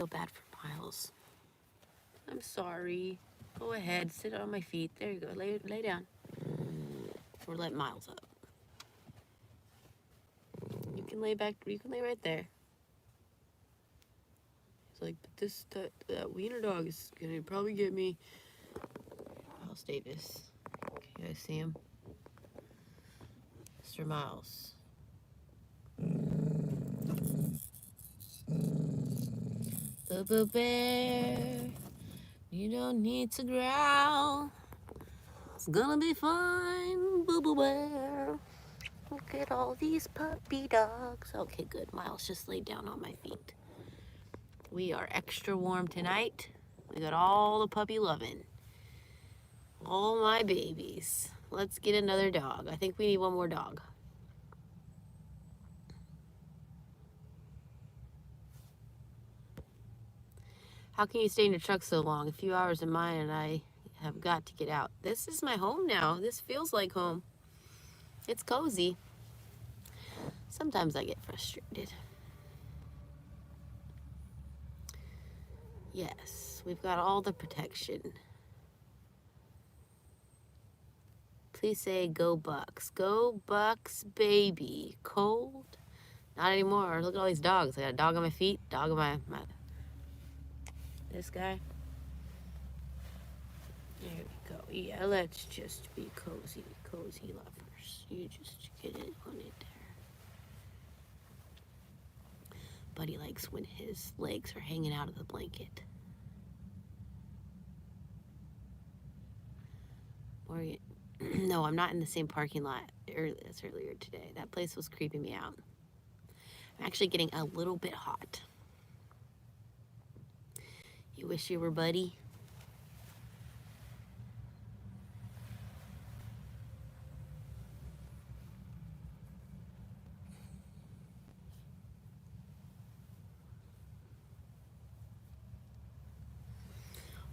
S1: feel bad for Miles. I'm sorry. Go ahead, sit on my feet. There you go. Lay down. Or let Miles up. You can lay back. You can lay right there. It's like, but that wiener dog is gonna probably get me. Miles Davis. Okay, you guys see him? Mr. Miles. Boo bear, you don't need to growl. It's gonna be fine, boo bear. Look at all these puppy dogs. Okay, good. Miles just laid down on my feet. We are extra warm tonight. We got all the puppy loving. All my babies. Let's get another dog. I think we need one more dog. How can you stay in your truck so long? A few hours in mine and I have got to get out. This is my home now. This feels like home. It's cozy. Sometimes I get frustrated. Yes, we've got all the protection. Please say go Bucks. Go Bucks, baby. Cold? Not anymore. Look at all these dogs. I got a dog on my feet, dog on my this guy. There we go. Yeah, let's just be cozy lovers. You just get it on it there. Buddy likes when his legs are hanging out of the blanket. Morgan, no, I'm not in the same parking lot as earlier today. That place was creeping me out. I'm actually getting a little bit hot. You wish you were Buddy?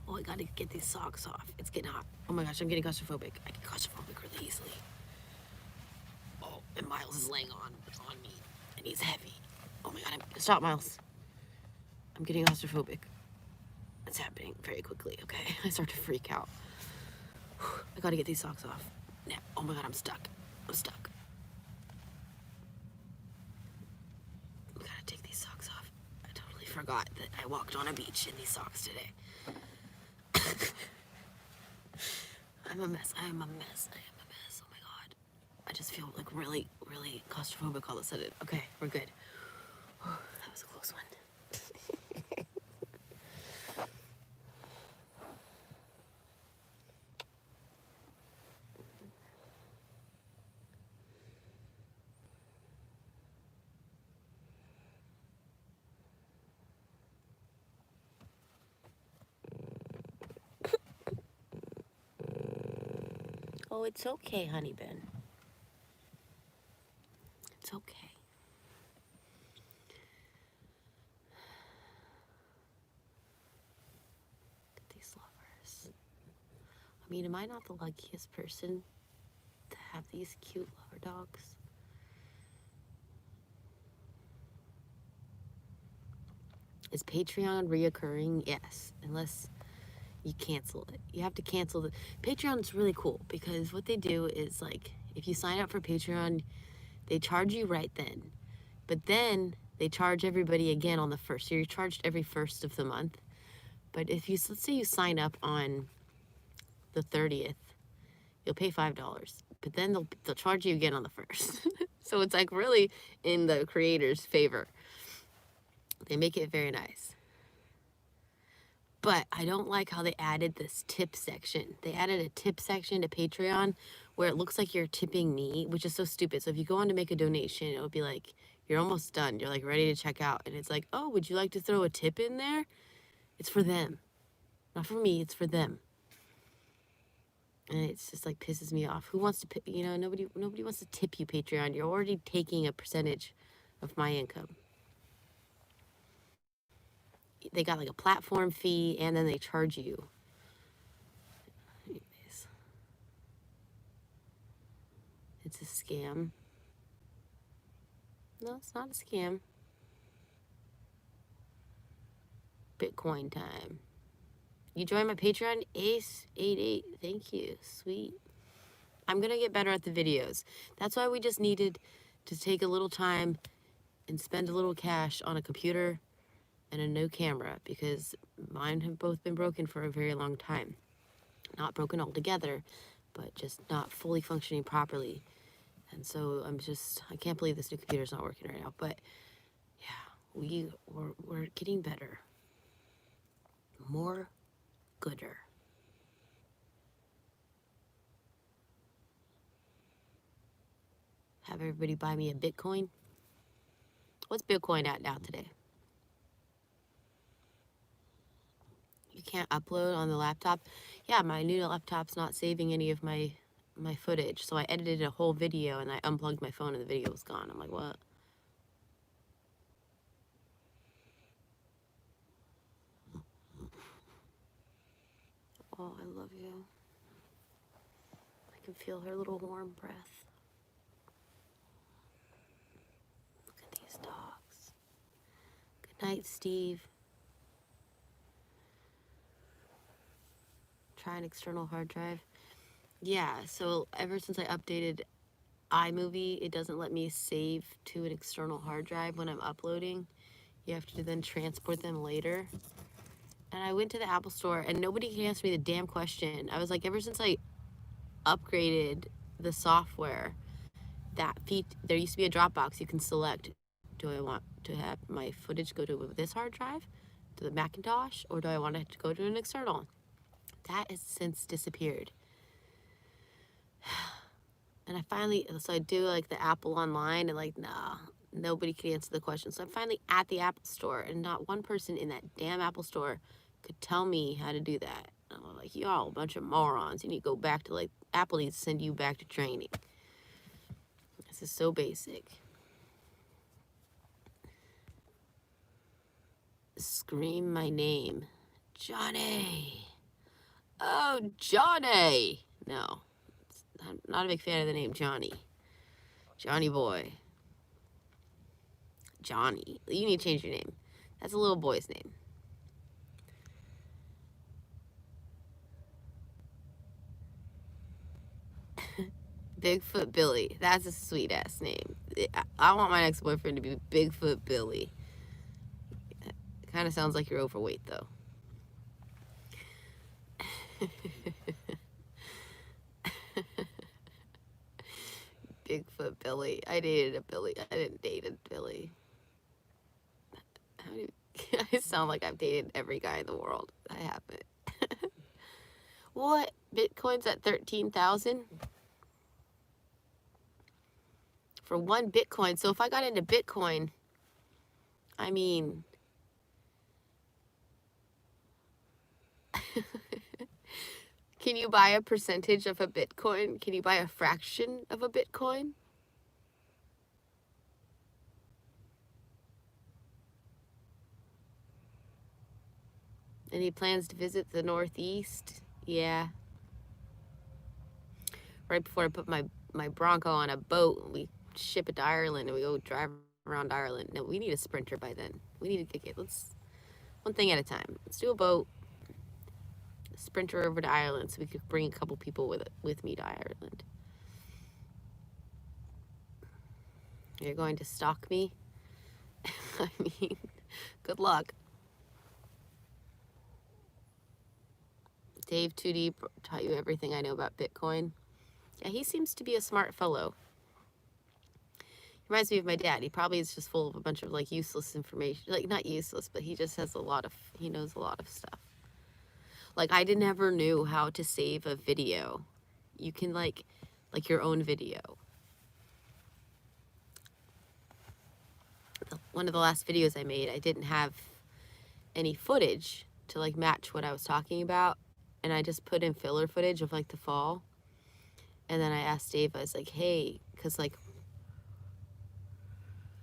S1: Oh, I gotta get these socks off. It's getting hot. Oh my gosh, I'm getting claustrophobic. I get claustrophobic really easily. Oh, and Miles is laying on me, and he's heavy. Oh my god, stop, Miles. I'm getting claustrophobic. It's happening very quickly, okay? I start to freak out. I gotta get these socks off. Now, oh my god, I'm stuck. I'm stuck. We gotta take these socks off. I totally forgot that I walked on a beach in these socks today. I'm a mess. I am a mess. Oh my god. I just feel like really, really claustrophobic all of a sudden. Okay, we're good. That was a close one. Oh, it's okay, honey Ben. It's okay. Look at these lovers. I mean, am I not the luckiest person to have these cute lover dogs? Is Patreon reoccurring? Yes, unless you cancel it. You have to cancel the Patreon's really cool because what they do is like if you sign up for Patreon, they charge you right then, but then they charge everybody again on the first. So you're charged every first of the month. But if you let's say you sign up on the 30th, you'll pay $5, but then they'll charge you again on the first. So it's like really in the creator's favor. They make it very nice. But I don't like how they added this tip section. They added a tip section to Patreon where it looks like you're tipping me, which is so stupid. So if you go on to make a donation, it'll be like, you're almost done. You're like ready to check out. And it's like, oh, would you like to throw a tip in there? It's for them. Not for me, it's for them. And it's just like pisses me off. Who wants to, you know, nobody wants to tip you, Patreon. You're already taking a percentage of my income. They got like a platform fee and then they charge you. Anyways. It's a scam. No, it's not a scam. Bitcoin time. You joined my Patreon, Ace88. Thank you. Sweet. I'm going to get better at the videos. That's why we just needed to take a little time and spend a little cash on a computer and a new camera, because mine have both been broken for a very long time. Not broken altogether, but just not fully functioning properly. And so I can't believe this new computer's not working right now. But yeah, we're getting better. More gooder. Have everybody buy me a Bitcoin. What's Bitcoin at now today? You can't upload on the laptop. Yeah, my new laptop's not saving any of my footage. So I edited a whole video and I unplugged my phone and the video was gone. I'm like, what? Oh, I love you. I can feel her little warm breath. Look at these dogs. Good night, Steve. Try an external hard drive. Yeah, so ever since I updated iMovie, it doesn't let me save to an external hard drive when I'm uploading. You have to then transport them later. And I went to the Apple store and nobody can answer me the damn question. I was like, ever since I upgraded the software, there used to be a Dropbox you can select. Do I want to have my footage go to this hard drive, to the Macintosh, or do I want it to go to an external? That has since disappeared. And so I do like the Apple online and like, nah, nobody can answer the question. So I'm finally at the Apple store and not one person in that damn Apple store could tell me how to do that. And I'm like, y'all a bunch of morons. You need to go back to, like, Apple needs to send you back to training. This is so basic. Scream my name. Johnny. Oh, Johnny. No. I'm not a big fan of the name Johnny. Johnny boy. Johnny. You need to change your name. That's a little boy's name. Bigfoot Billy. That's a sweet ass name. I want my next boyfriend to be Bigfoot Billy. It kind of sounds like you're overweight though. Bigfoot Billy. I dated a Billy. I didn't date a Billy. I sound like I've dated every guy in the world. I haven't. What? Bitcoin's at 13,000? For one Bitcoin. So if I got into Bitcoin, I mean, can you buy a percentage of a Bitcoin? Can you buy a fraction of a Bitcoin? Any plans to visit the Northeast? Yeah. Right before I put my Bronco on a boat, we ship it to Ireland and we go drive around Ireland. No, we need a Sprinter by then. We need to get one thing at a time. Let's do a boat, a Sprinter over to Ireland so we could bring a couple people with me to Ireland. You're going to stalk me? I mean, good luck. Dave 2D taught you everything I know about Bitcoin. Yeah, he seems to be a smart fellow. He reminds me of my dad. He probably is just full of a bunch of like useless information. Like not useless, but he just has he knows a lot of stuff. Like I never knew how to save a video. You can like your own video. One of the last videos I made, I didn't have any footage to like match what I was talking about. And I just put in filler footage of like the fall. And then I asked Dave, I was like, hey, because like,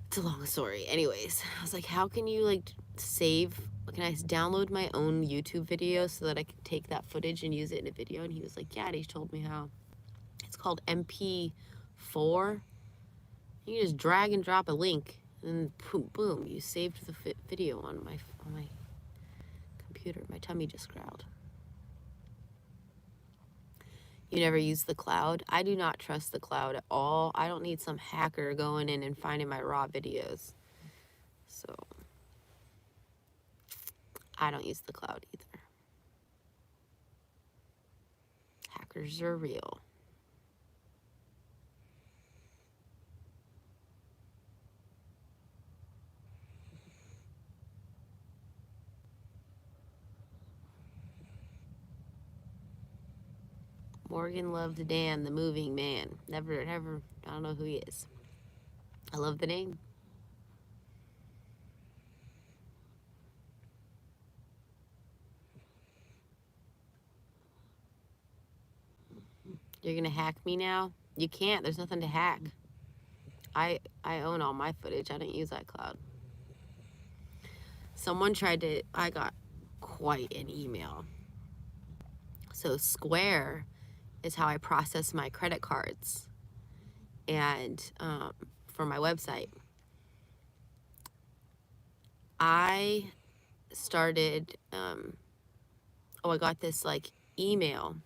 S1: it's a long story. Anyways, I was like, how can you like can I download my own YouTube video so that I can take that footage and use it in a video? And he was like, yeah, and he told me how. It's called MP4. You just drag and drop a link and boom, boom, you saved the video on my computer. My tummy just growled. You never use the cloud? I do not trust the cloud at all. I don't need some hacker going in and finding my raw videos. So I don't use the cloud either. Hackers are real. Morgan loved Dan, the moving man. Never, I don't know who he is. I love the name. You're gonna hack me now? You can't. There's nothing to hack. I own all my footage. I don't use iCloud. Someone tried to. I got quite an email. So Square is how I process my credit cards, and for my website. I started. I got this like email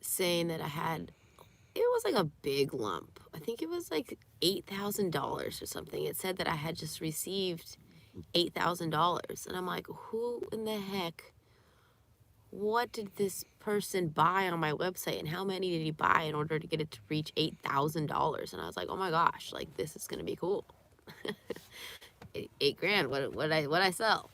S1: saying that I had, it was like a big lump. I think it was like $8,000 or something. It said that I had just received $8,000. And I'm like, who in the heck, what did this person buy on my website? And how many did he buy in order to get it to reach $8,000? And I was like, oh my gosh, like this is going to be cool. 8 grand, what I sell?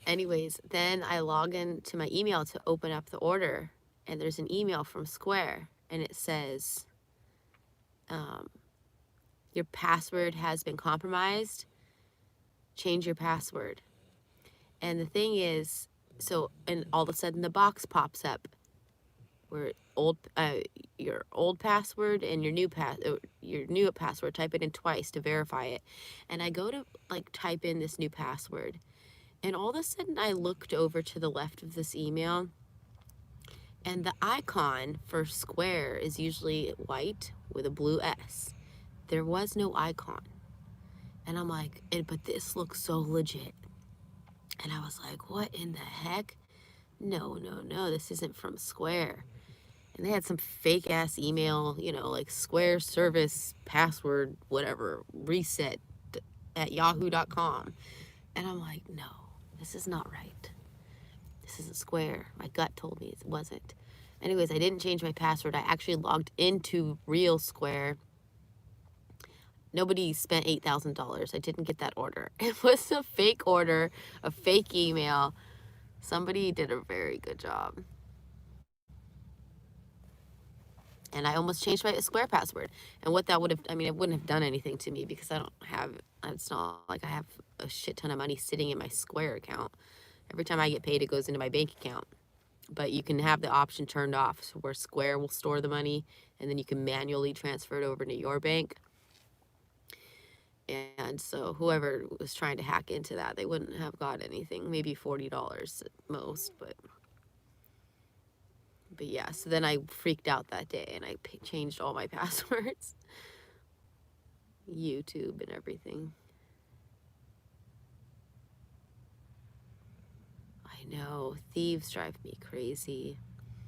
S1: Anyways, then I log into my email to open up the order, and there's an email from Square, and it says, your password has been compromised. Change your password. And the thing is, so, and all of a sudden the box pops up where your old password and your new password, type it in twice to verify it. And I go to like type in this new password, and all of a sudden I looked over to the left of this email, and the icon for Square is usually white with a blue S. There was no icon. And I'm like, but this looks so legit. And I was like, what in the heck? No, this isn't from Square. And they had some fake ass email, you know, like Square service password, whatever, reset at yahoo.com. And I'm like, no, this is not right. This isn't Square. My gut told me it wasn't. Anyways, I didn't change my password. I actually logged into real Square. Nobody spent $8,000. I didn't get that order. It was a fake order, a fake email. Somebody did a very good job. And I almost changed my Square password. And what that would have, I mean, it wouldn't have done anything to me because I don't have, it's not like I have a shit ton of money sitting in my Square account. Every time I get paid, it goes into my bank account. But you can have the option turned off, so where Square will store the money, and then you can manually transfer it over to your bank. And so whoever was trying to hack into that, they wouldn't have got anything, maybe $40 at most, but yeah. So then I freaked out that day, and I changed all my passwords, YouTube and everything. I know, thieves drive me crazy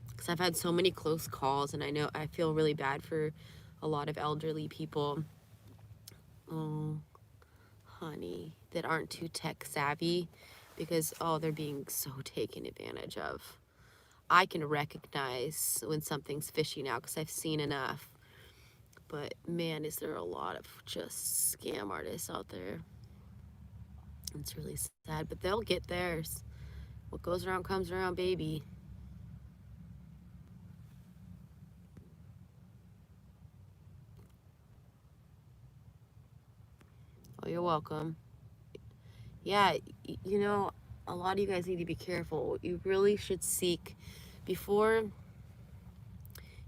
S1: because I've had so many close calls, and I feel really bad for a lot of elderly people. Oh, honey, that aren't too tech savvy because, oh, they're being so taken advantage of. I can recognize when something's fishy now because I've seen enough. But man, is there a lot of just scam artists out there. It's really sad, but they'll get theirs. What goes around comes around, baby. Oh, you're welcome. Yeah, you know, a lot of you guys need to be careful. You really should seek, before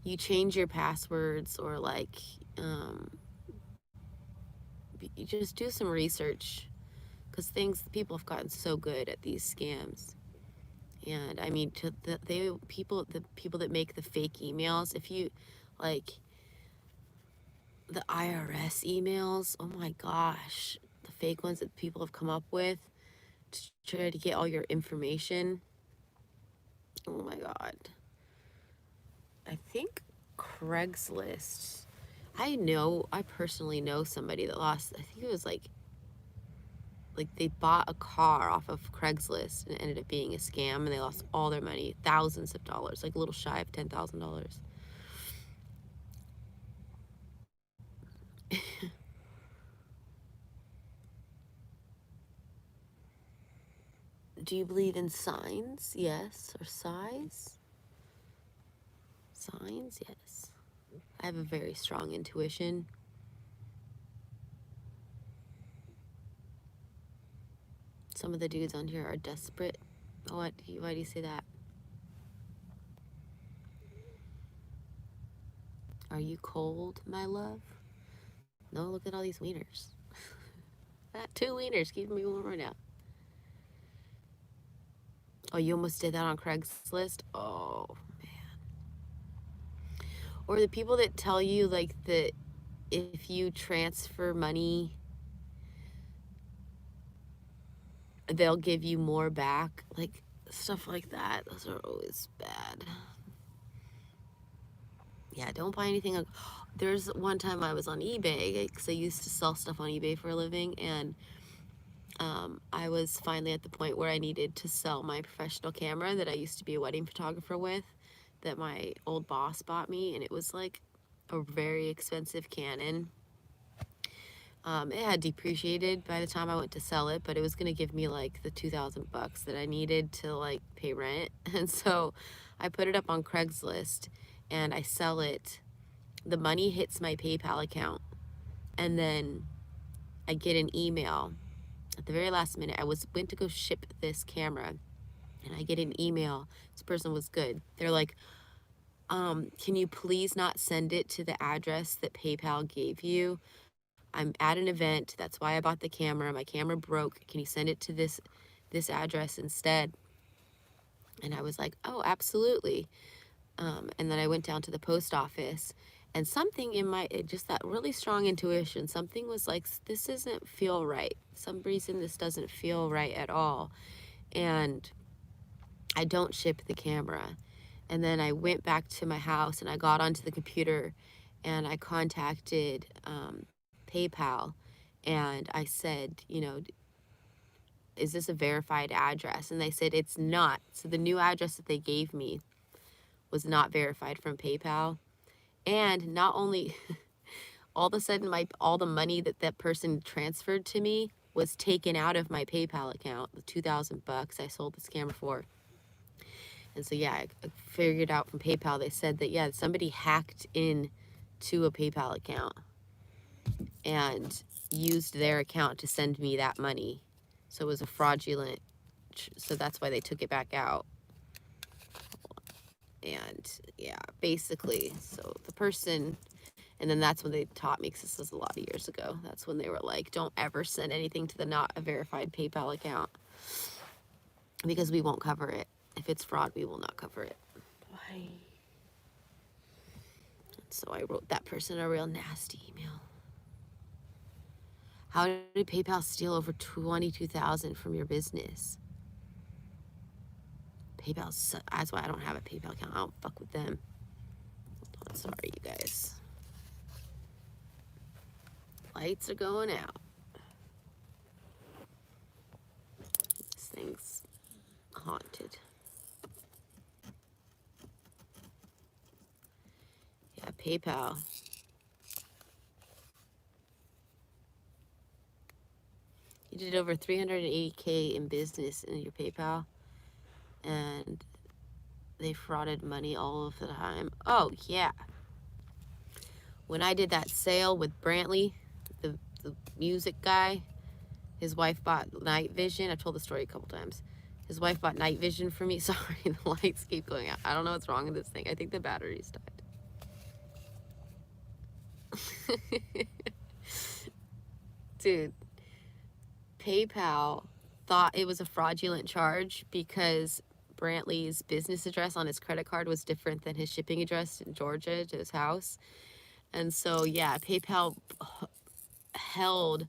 S1: you change your passwords or like, you just do some research, because people have gotten so good at these scams. And I mean, the people that make the fake emails, if you like the IRS emails, oh my gosh, the fake ones that people have come up with, to try to get all your information. Oh my God. I think Craigslist. I personally know somebody that lost, I think it was like they bought a car off of Craigslist and it ended up being a scam and they lost all their money, thousands of dollars, like a little shy of $10,000. Do you believe in signs? Yes. Or size? Signs? Yes. I have a very strong intuition. Some of the dudes on here are desperate. Why do you say that? Are you cold, my love? No, look at all these wieners. That 2 wieners keeping me warm right now. Oh, you almost did that on Craigslist? Oh, man. Or the people that tell you, like, that if you transfer money, they'll give you more back. Like, stuff like that. Those are always bad. Yeah, don't buy anything. There's one time I was on eBay, because I used to sell stuff on eBay for a living, and I was finally at the point where I needed to sell my professional camera that I used to be a wedding photographer with, that my old boss bought me, and it was like a very expensive Canon. It had depreciated by the time I went to sell it, but it was gonna give me like the $2,000 that I needed to like pay rent, and so I put it up on Craigslist, and I sell it. The money hits my PayPal account, and then I get an email at the very last minute. I went to go ship this camera, and I get an email. This person was good. They're like, can you please not send it to the address that PayPal gave you? I'm at an event. That's why I bought the camera. My camera broke. Can you send it to this address instead? And I was like, oh, absolutely. And then I went down to the post office, and something in just that really strong intuition, something was like, this doesn't feel right. Some reason this doesn't feel right at all. And I don't ship the camera. And then I went back to my house and I got onto the computer and I contacted PayPal, and I said, is this a verified address? And they said it's not. So the new address that they gave me was not verified from PayPal. And not only, all of a sudden, all the money that person transferred to me was taken out of my PayPal account, the $2,000 I sold this camera for. And so, yeah, I figured out from PayPal, they said that, yeah, somebody hacked in to a PayPal account and used their account to send me that money. So it was a fraudulent, so that's why they took it back out. And yeah, basically, so the person, and then that's when they taught me, because this was a lot of years ago, that's when they were like, don't ever send anything to the not a verified PayPal account, because we won't cover it. If it's fraud, we will not cover it. Why? So I wrote that person a real nasty email. How did PayPal steal over $22,000 from your business? PayPal, that's why I don't have a PayPal account. I don't fuck with them. Hold on, sorry, you guys. Lights are going out. This thing's haunted. Yeah, PayPal. You did over $380K in business in your PayPal, and they frauded money all of the time. Oh, yeah. When I did that sale with Brantley, the music guy, his wife bought night vision. I've told the story a couple times. His wife bought night vision for me. Sorry, the lights keep going out. I don't know what's wrong with this thing. I think the battery's died. Dude, PayPal thought it was a fraudulent charge because Brantley's business address on his credit card was different than his shipping address in Georgia to his house. And so, yeah, PayPal held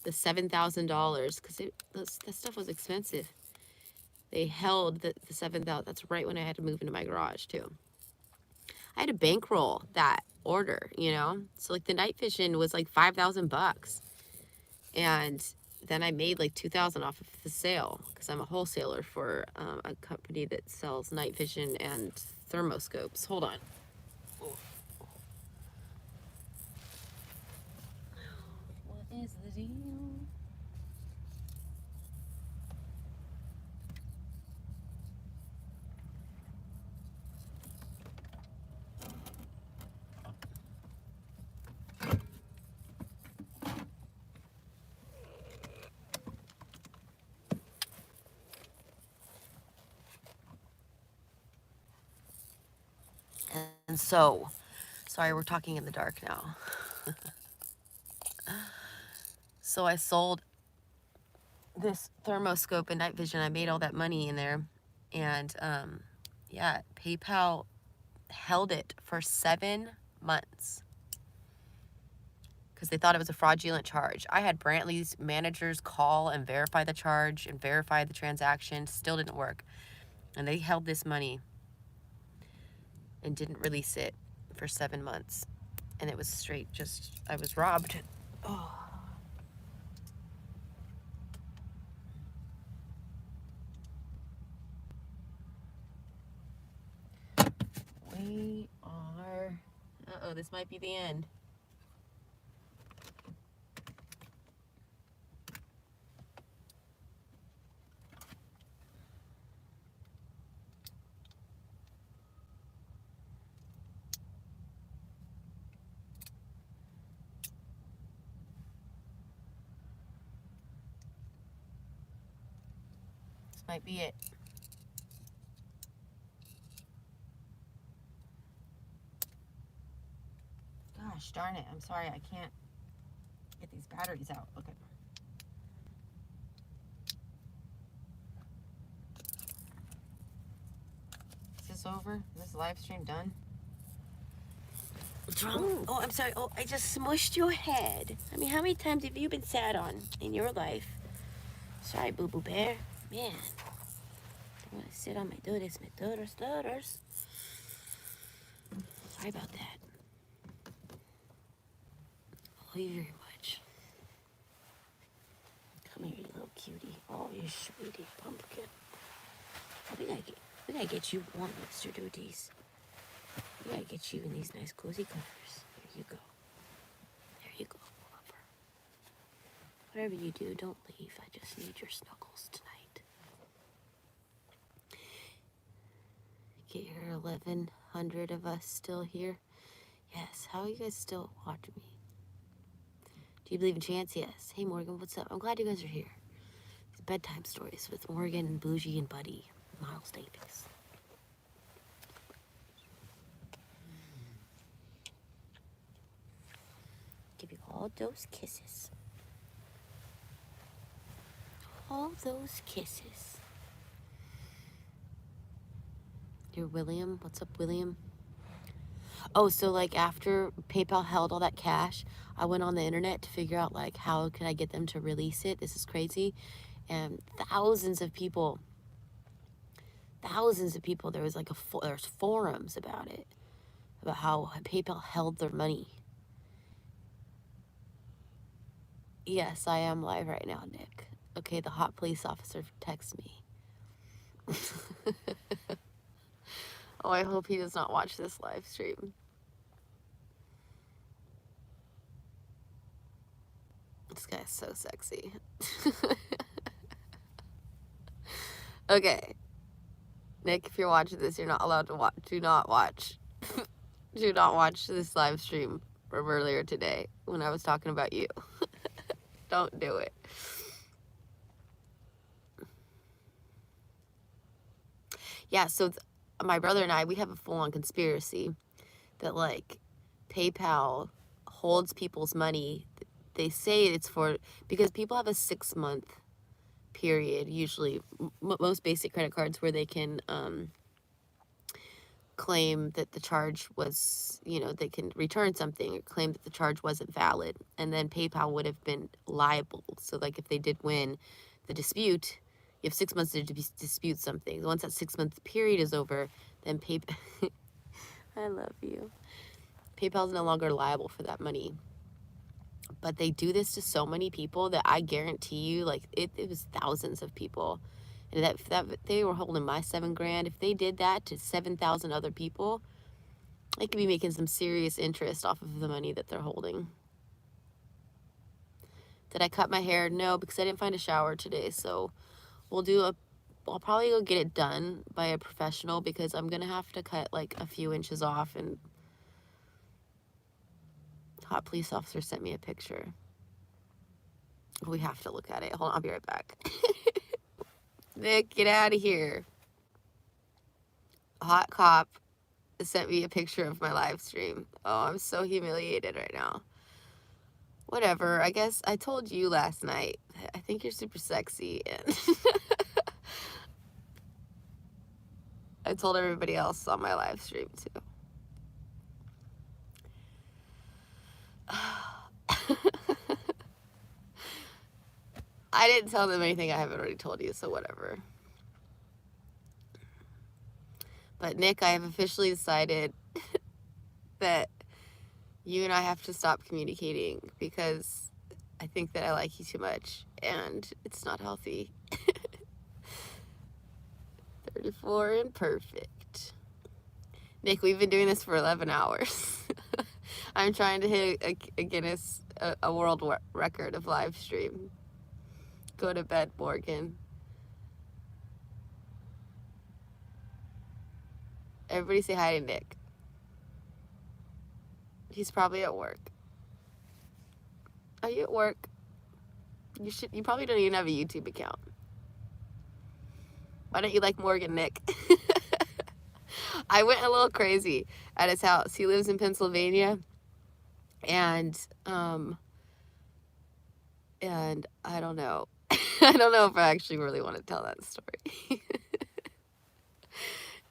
S1: the $7,000 because that stuff was expensive. They held the 7,000. That's right when I had to move into my garage too. I had to bankroll that order, you know? So like the night vision was like $5,000. And then I made like 2,000 off of the sale because I'm a wholesaler for a company that sells night vision and thermoscopes. Hold on. What is the deal? And so, sorry, we're talking in the dark now. So I sold this thermoscope and night vision. I made all that money in there. And yeah, PayPal held it for 7 months because they thought it was a fraudulent charge. I had Brantley's managers call and verify the charge and verify the transaction. Still didn't work. And they held this money and didn't release it for 7 months. And it was straight just, I was robbed. Oh. We are, uh-oh, this might be the end. This might be it. Gosh darn it, I'm sorry, I can't get these batteries out. Okay. Is this over? Is this live stream done? What's wrong? Oh, I'm sorry. Oh, I just smushed your head. I mean, how many times have you been sat on in your life? Sorry, Boo Boo Bear. Man. I want to sit on my doodles. Sorry about that. Oh, you very much. Come here, you little cutie. Oh, you sweetie pumpkin. Oh, we gotta get you warm, Mr. Doodies. We gotta get you in these nice cozy covers. There you go. There you go, lover. Whatever you do, don't leave. I just need your snuggles tonight. Get your 1,100 of us still here. Yes, how are you guys still watching me? Do you believe in chance? Yes. Hey, Morgan, what's up? I'm glad you guys are here. It's bedtime stories with Morgan and Boujii and Buddy, Miles Davis. Give you all those kisses. All those kisses. You're William. What's up, William? Oh, so like after PayPal held all that cash, I went on the internet to figure out like how could I get them to release it. This is crazy. And thousands of people, there was like there's forums about it, about how PayPal held their money. Yes, I am live right now, Nick. Okay, the hot police officer texts me. Oh, I hope he does not watch this live stream. This guy's so sexy. Okay. Nick, if you're watching this, you're not allowed to watch. Do not watch. Do not watch this live stream from earlier today when I was talking about you. Don't do it. Yeah, so my brother and I, we have a full-on conspiracy that, like, PayPal holds people's money. They say it's for, because people have a 6-month period, usually, most basic credit cards, where they can claim that the charge was, they can return something or claim that the charge wasn't valid. And then PayPal would have been liable. So, like, if they did win the dispute, you have 6 months to dispute something. Once that 6-month period is over, then PayPal, I love you. PayPal is no longer liable for that money. But they do this to so many people that I guarantee you, like, it was thousands of people. And that they were holding my $7,000. If they did that to 7,000 other people, they could be making some serious interest off of the money that they're holding. Did I cut my hair? No, because I didn't find a shower today. So I'll probably go get it done by a professional, because I'm going to have to cut like a few inches off. And hot police officer sent me a picture. We have to look at it. Hold on, I'll be right back. Nick, get out of here. Hot cop sent me a picture of my live stream. Oh, I'm so humiliated right now. Whatever. I guess I told you last night. I think you're super sexy. And I told everybody else on my live stream too. I didn't tell them anything I haven't already told you, so whatever. But Nick, I have officially decided that you and I have to stop communicating, because I think that I like you too much and it's not healthy. 34 and perfect. Nick, we've been doing this for 11 hours. I'm trying to hit a Guinness, a world record of live stream. Go to bed, Morgan. Everybody say hi to Nick. He's probably at work. Are you at work? You probably don't even have a YouTube account. Why don't you like Morgan, Nick? I went a little crazy at his house. He lives in Pennsylvania. And I don't know. I don't know if I actually really want to tell that story.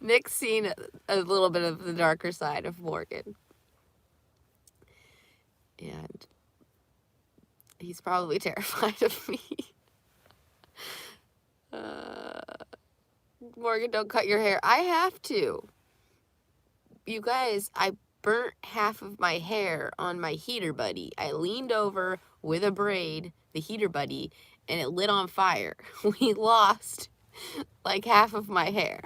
S1: Nick's seen a little bit of the darker side of Morgan. And he's probably terrified of me. Morgan, don't cut your hair. I have to. You guys, I burnt half of my hair on my heater buddy. I leaned over with a braid, the heater buddy, and it lit on fire. We lost like half of my hair.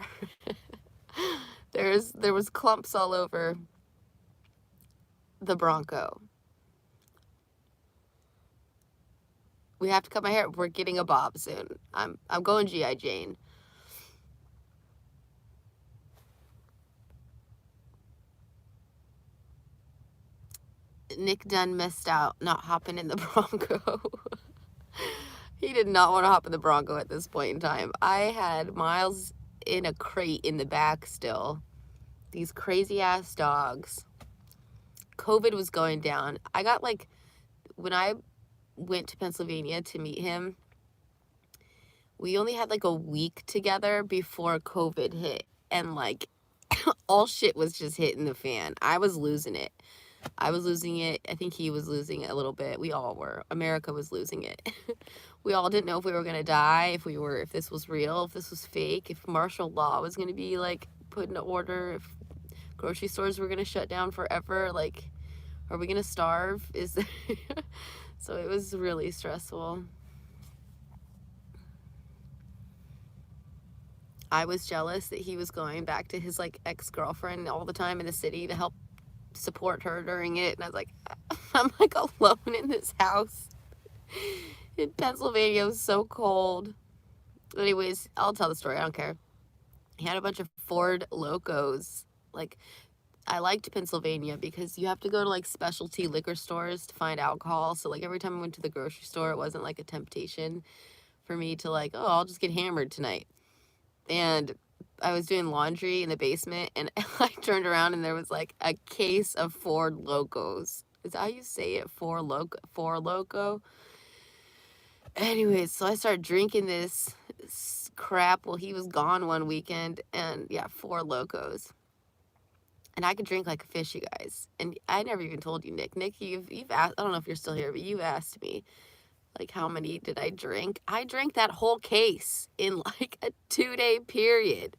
S1: There was clumps all over the Bronco. We have to cut my hair. We're getting a bob soon. I'm going G.I. Jane. Nick Dunn missed out not hopping in the Bronco. He did not want to hop in the Bronco at this point in time. I had Miles in a crate in the back still. These crazy ass dogs. COVID was going down. I got like, when I went to Pennsylvania to meet him, we only had like a week together before COVID hit. And like, all shit was just hitting the fan. I was losing it. I was losing it. I think he was losing it a little bit. We all were. America was losing it. We all didn't know if we were going to die, if this was real, if this was fake, if martial law was going to be like put into order, if grocery stores were going to shut down forever. Like, are we going to starve? So it was really stressful. I was jealous that he was going back to his like ex-girlfriend all the time in the city to help support her during it, and I was like, I'm like alone in this house in Pennsylvania. It was so cold. Anyways, I'll tell the story. I don't care. He had a bunch of Ford Locos. Like, I liked Pennsylvania because you have to go to like specialty liquor stores to find alcohol. So like every time I went to the grocery store, it wasn't like a temptation for me to like, oh, I'll just get hammered tonight. And I was doing laundry in the basement, and I turned around and there was like a case of Ford Locos. Is that how you say it? Four Loco. Anyways, so I started drinking this crap while he was gone one weekend, and yeah, Four Locos. And I could drink like a fish, you guys. And I never even told you, Nick. Nick, you've asked, I don't know if you're still here, but you've asked me, like, how many did I drink? I drank that whole case in like a 2-day period.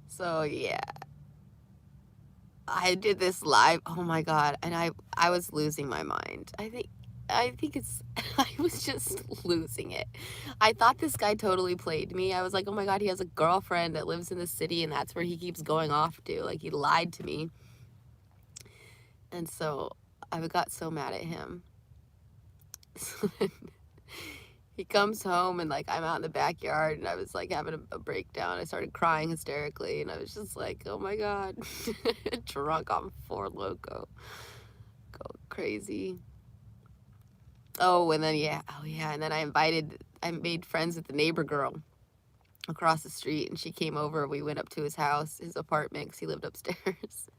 S1: So yeah, I did this live. Oh my God. And I was losing my mind. I think it's, I was just losing it. I thought this guy totally played me. I was like, oh my God, he has a girlfriend that lives in the city and that's where he keeps going off to. Like, he lied to me. And so I got so mad at him. So then he comes home and like I'm out in the backyard and I was like having a breakdown. I started crying hysterically and I was just like, oh my God, drunk on Four Loko. Go crazy. Oh, and then and then I made friends with the neighbor girl across the street and she came over. We went up to his house, his apartment, because he lived upstairs.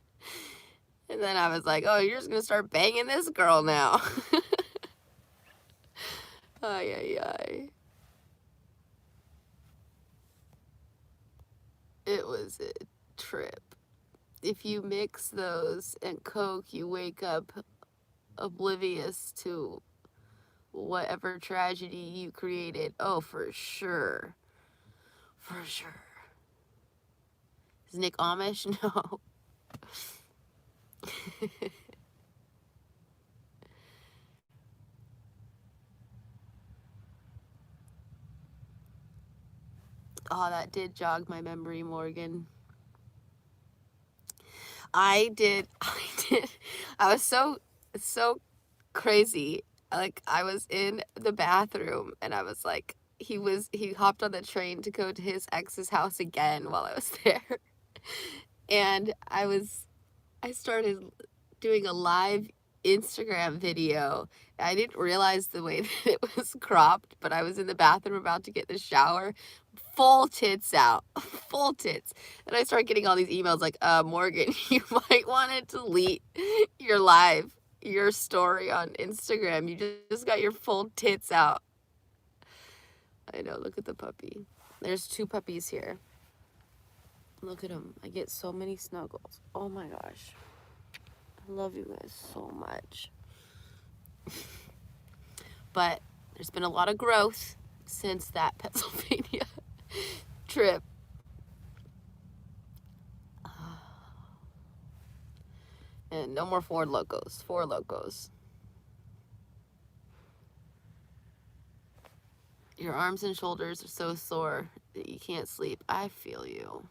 S1: And then I was like, oh, you're just gonna start banging this girl now. Ay, ay, ay. It was a trip. If you mix those and Coke, you wake up oblivious to whatever tragedy you created. Oh, for sure. For sure. Is Nick Amish? No. Oh, that did jog my memory, Morgan. I was so crazy. Like, I was in the bathroom and I was like, he hopped on the train to go to his ex's house again while I was there. And I started doing a live Instagram video. I didn't realize the way that it was cropped, but I was in the bathroom about to get in the shower, full tits out, full tits. And I started getting all these emails like, Morgan, you might want to delete your story on Instagram. You just got your full tits out. I know, look at the puppy. There's 2 puppies here. Look at them. I get so many snuggles. Oh my gosh. I love you guys so much. But there's been a lot of growth since that Pennsylvania trip. And no more Four Locos. Your arms and shoulders are so sore that you can't sleep. I feel you.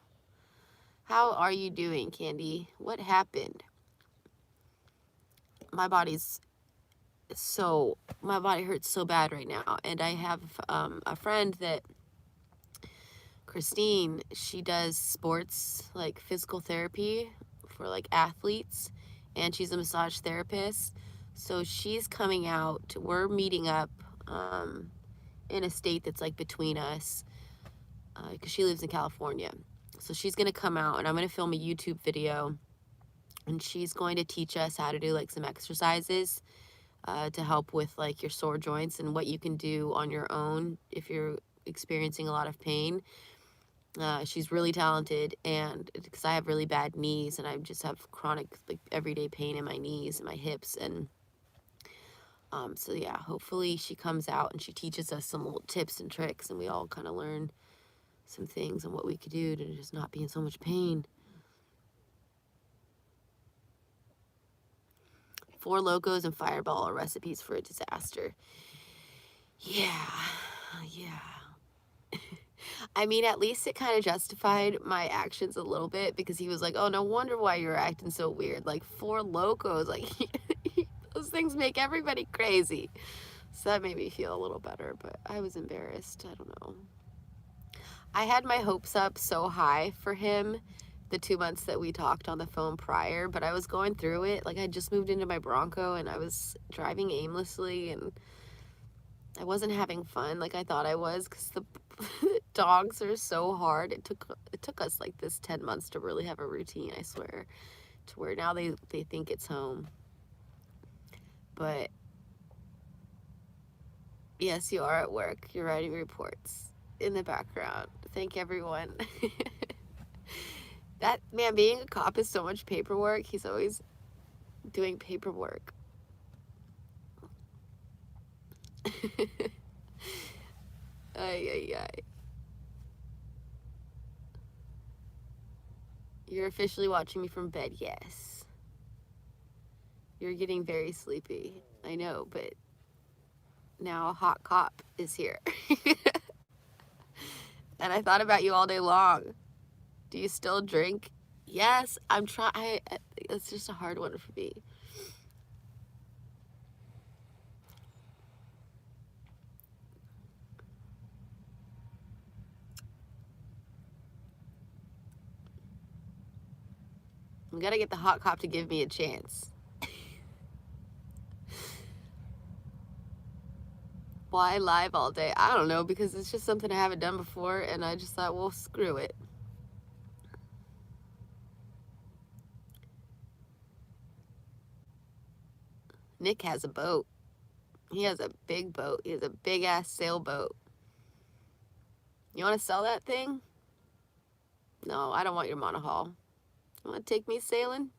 S1: How are you doing, Candy? What happened? My body hurts so bad right now. And I have a friend that, Christine, she does sports, like physical therapy for like athletes. And she's a massage therapist. So she's coming out. We're meeting up in a state that's like between us, because she lives in California. So she's going to come out and I'm going to film a YouTube video and she's going to teach us how to do like some exercises to help with like your sore joints and what you can do on your own if you're experiencing a lot of pain. She's really talented, and because I have really bad knees and I just have chronic like everyday pain in my knees and my hips, and so yeah, hopefully she comes out and she teaches us some little tips and tricks and we all kind of learn some things on what we could do to just not be in so much pain. Four Locos and Fireball are recipes for a disaster. Yeah. I mean, at least it kind of justified my actions a little bit, because he was like, oh, no wonder why you're acting so weird. Like, Four Locos, like, those things make everybody crazy. So that made me feel a little better, but I was embarrassed. I don't know. I had my hopes up so high for him the 2 months that we talked on the phone prior, but I was going through it. Like, I just moved into my Bronco and I was driving aimlessly and I wasn't having fun like I thought I was, because the dogs are so hard. It took us like this 10 months to really have a routine, I swear, to where now they think it's home. But yes, you are at work. You're writing reports. in the background. Thank everyone. That man, being a cop is so much paperwork. He's always doing paperwork. Ay, ay, ay. You're officially watching me from bed. Yes. You're getting very sleepy. I know, but now a hot cop is here. And I thought about you all day long. Do you still drink? Yes, I'm trying. It's just a hard one for me. I'm gonna get the hot cop to give me a chance. Why live all day? I don't know, because it's just something I haven't done before, and I just thought, well, screw it. Nick has a boat. He has a big boat. He has a big ass sailboat. You want to sell that thing? No, I don't want your monohull. You want to take me sailing?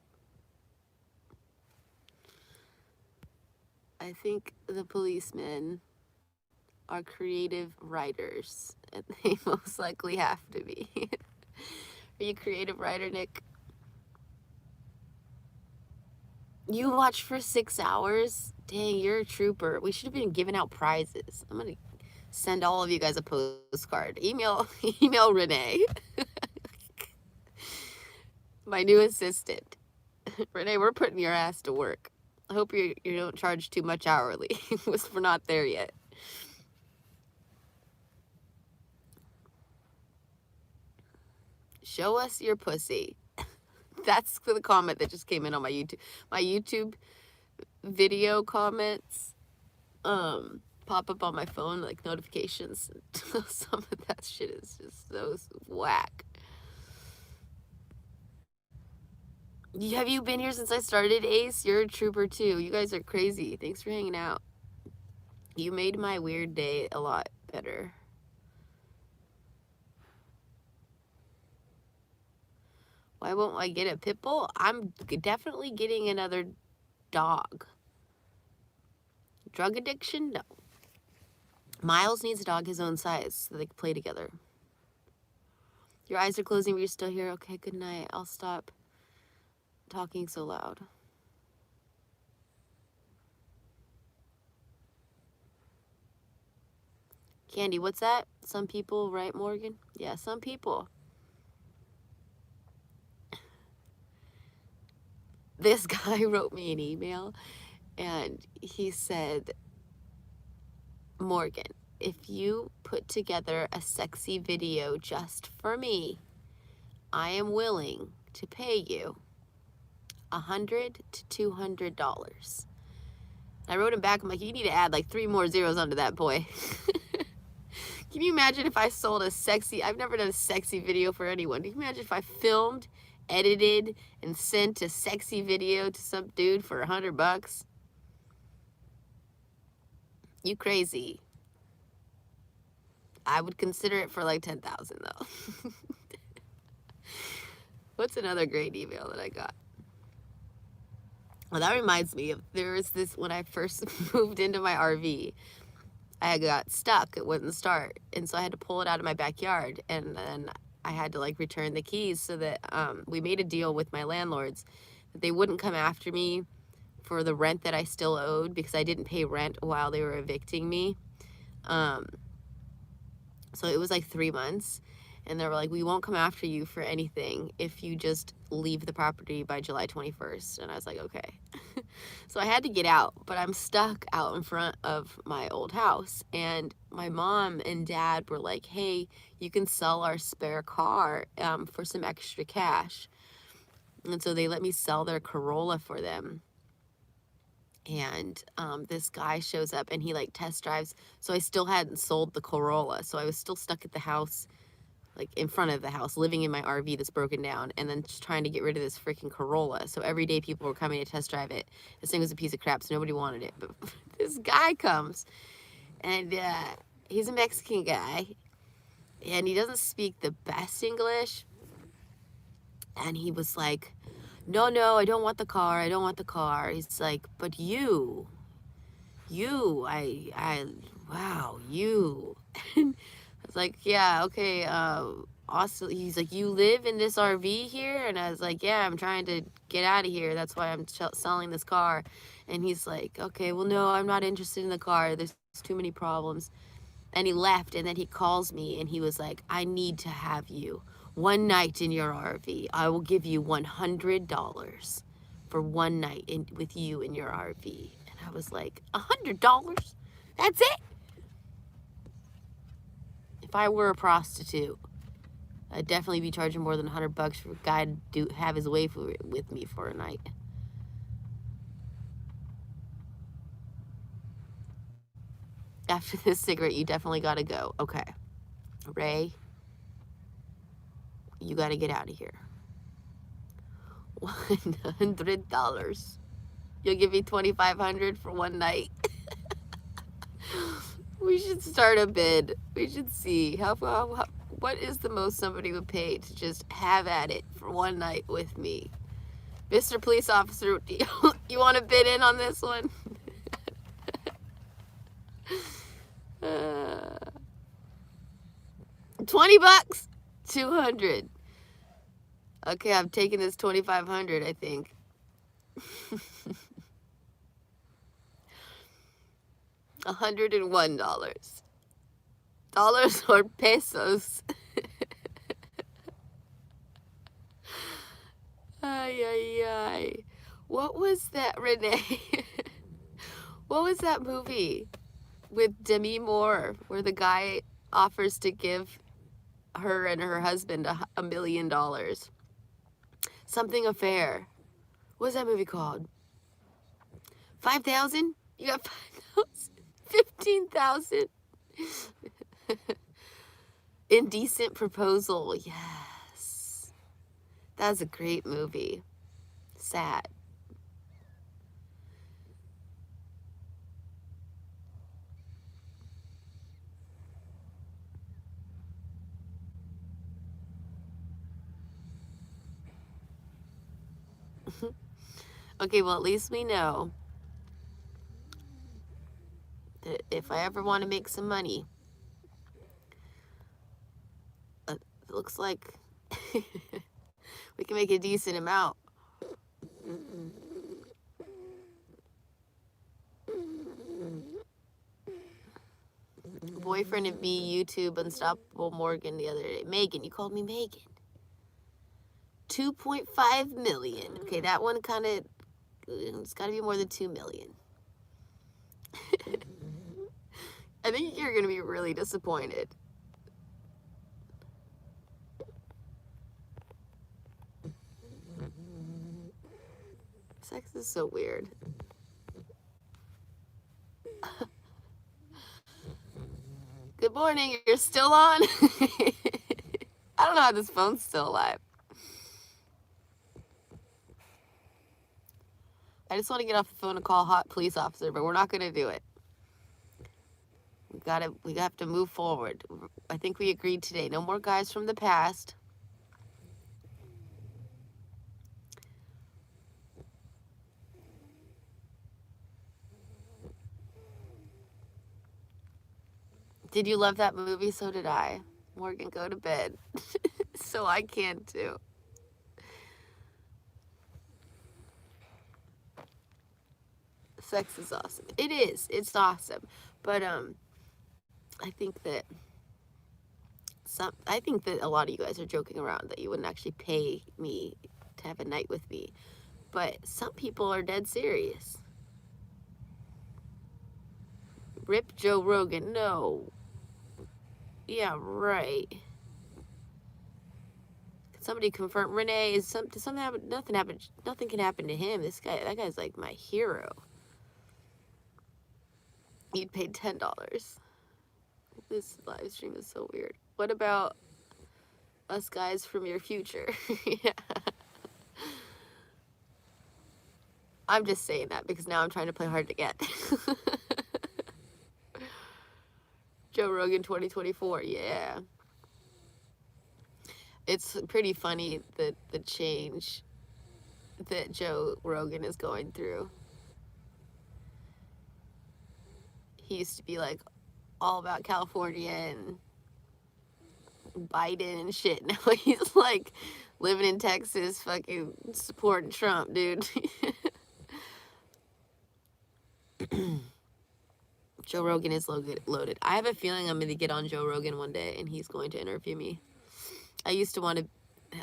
S1: I think the policemen are creative writers, and they most likely have to be. Are you a creative writer, Nick? You watch for 6 hours? Dang, you're a trooper. We should have been giving out prizes. I'm gonna send all of you guys a postcard. Email Renee. My new assistant. Renee, we're putting your ass to work. I hope you don't charge too much hourly. We're not there yet. Show us your pussy. That's the comment that just came in on my YouTube. My YouTube video comments pop up on my phone like notifications. Some of that shit is just so whack. Have you been here since I started, Ace? You're a trooper too. You guys are crazy. Thanks for hanging out. You made my weird day a lot better. Why won't I get a pit bull? I'm definitely getting another dog. Drug addiction? No. Miles needs a dog his own size so they can play together. Your eyes are closing, but you're still here. Okay, good night. I'll stop talking so loud. Candy, what's that? Some people, right, Morgan? Yeah, some people. This guy wrote me an email, and he said, Morgan, if you put together a sexy video just for me, I am willing to pay you $100 to $200. I wrote him back. I'm like, you need to add like 3 more zeros onto that, boy. Can you imagine if I sold a sexy, I've never done a sexy video for anyone. Can you imagine if I filmed, edited, and sent a sexy video to some dude for $100? You crazy. I would consider it for like 10,000 though. What's another great email that I got? Well, that reminds me of, there was this, when I first moved into my RV, I got stuck. It wouldn't start. And so I had to pull it out of my backyard. And then I had to like return the keys so that we made a deal with my landlords that they wouldn't come after me for the rent that I still owed because I didn't pay rent while they were evicting me. So it was like 3 months. And they were like, we won't come after you for anything if you just leave the property by July 21st. And I was like, okay. So I had to get out, but I'm stuck out in front of my old house. And my mom and dad were like, hey, you can sell our spare car for some extra cash. And so they let me sell their Corolla for them. And this guy shows up and he like test drives. So I still hadn't sold the Corolla. So I was still stuck at the house, like in front of the house, living in my RV that's broken down, and then just trying to get rid of this freaking Corolla. So every day people were coming to test drive it. This thing was a piece of crap, so nobody wanted it. But this guy comes, and he's a Mexican guy, and he doesn't speak the best English. And he was like, no, I don't want the car. I don't want the car. He's like, but wow, you. And I was like, yeah, okay. Also, he's like, you live in this RV here? And I was like, yeah, I'm trying to get out of here. That's why I'm selling this car. And he's like, okay, well, no, I'm not interested in the car. There's too many problems. And he left, and then he calls me, and he was like, I need to have you one night in your RV. I will give you $100 for one night with you in your RV. And I was like, $100? That's it? If I were a prostitute, I'd definitely be charging more than $100 for a guy to have his way with me for a night. After this cigarette, you definitely gotta go. Okay. Ray, you gotta get out of here. $100. You'll give me $2,500 for one night. We should start a bid. We should see what is the most somebody would pay to just have at it for one night with me. Mr. Police Officer, you want to bid in on this one? $20? 200. Okay, I'm taking this 2,500, I think. $101. Dollars or pesos? Ay, ay, ay. What was that, Renee? What was that movie with Demi Moore where the guy offers to give her and her husband $1 million? Something Affair. What's that movie called? 5,000? You got 5,000? 15,000? Indecent Proposal. Yes. That was a great movie. Sad. Okay, well, at least we know that if I ever want to make some money, it looks like we can make a decent amount. Boyfriend of me, YouTube, Unstoppable Morgan the other day. Megan, you called me Megan. 2.5 million. Okay, that one kind of, it's got to be more than 2 million. I think you're going to be really disappointed. Sex is so weird. Good morning, you're still on? I don't know how this phone's still alive. I just want to get off the phone and call a hot police officer, but we're not going to do it. We have to move forward. I think we agreed today. No more guys from the past. Did you love that movie? So did I. Morgan, go to bed. So I can too. Sex is awesome. It is. It's awesome. But I think that a lot of you guys are joking around that you wouldn't actually pay me to have a night with me. But some people are dead serious. Rip Joe Rogan. No. Yeah, right. Can somebody confirm? Renee, did something happen? Nothing happened. Nothing can happen to him. That guy's like my hero. You'd pay $10. This live stream is so weird. What about us guys from your future? Yeah. I'm just saying that because now I'm trying to play hard to get. Joe Rogan 2024, yeah. It's pretty funny that the change that Joe Rogan is going through. He used to be like all about California and Biden and shit. Now he's like living in Texas, fucking supporting Trump, dude. Joe Rogan is loaded. I have a feeling I'm going to get on Joe Rogan one day and he's going to interview me. I used to want to,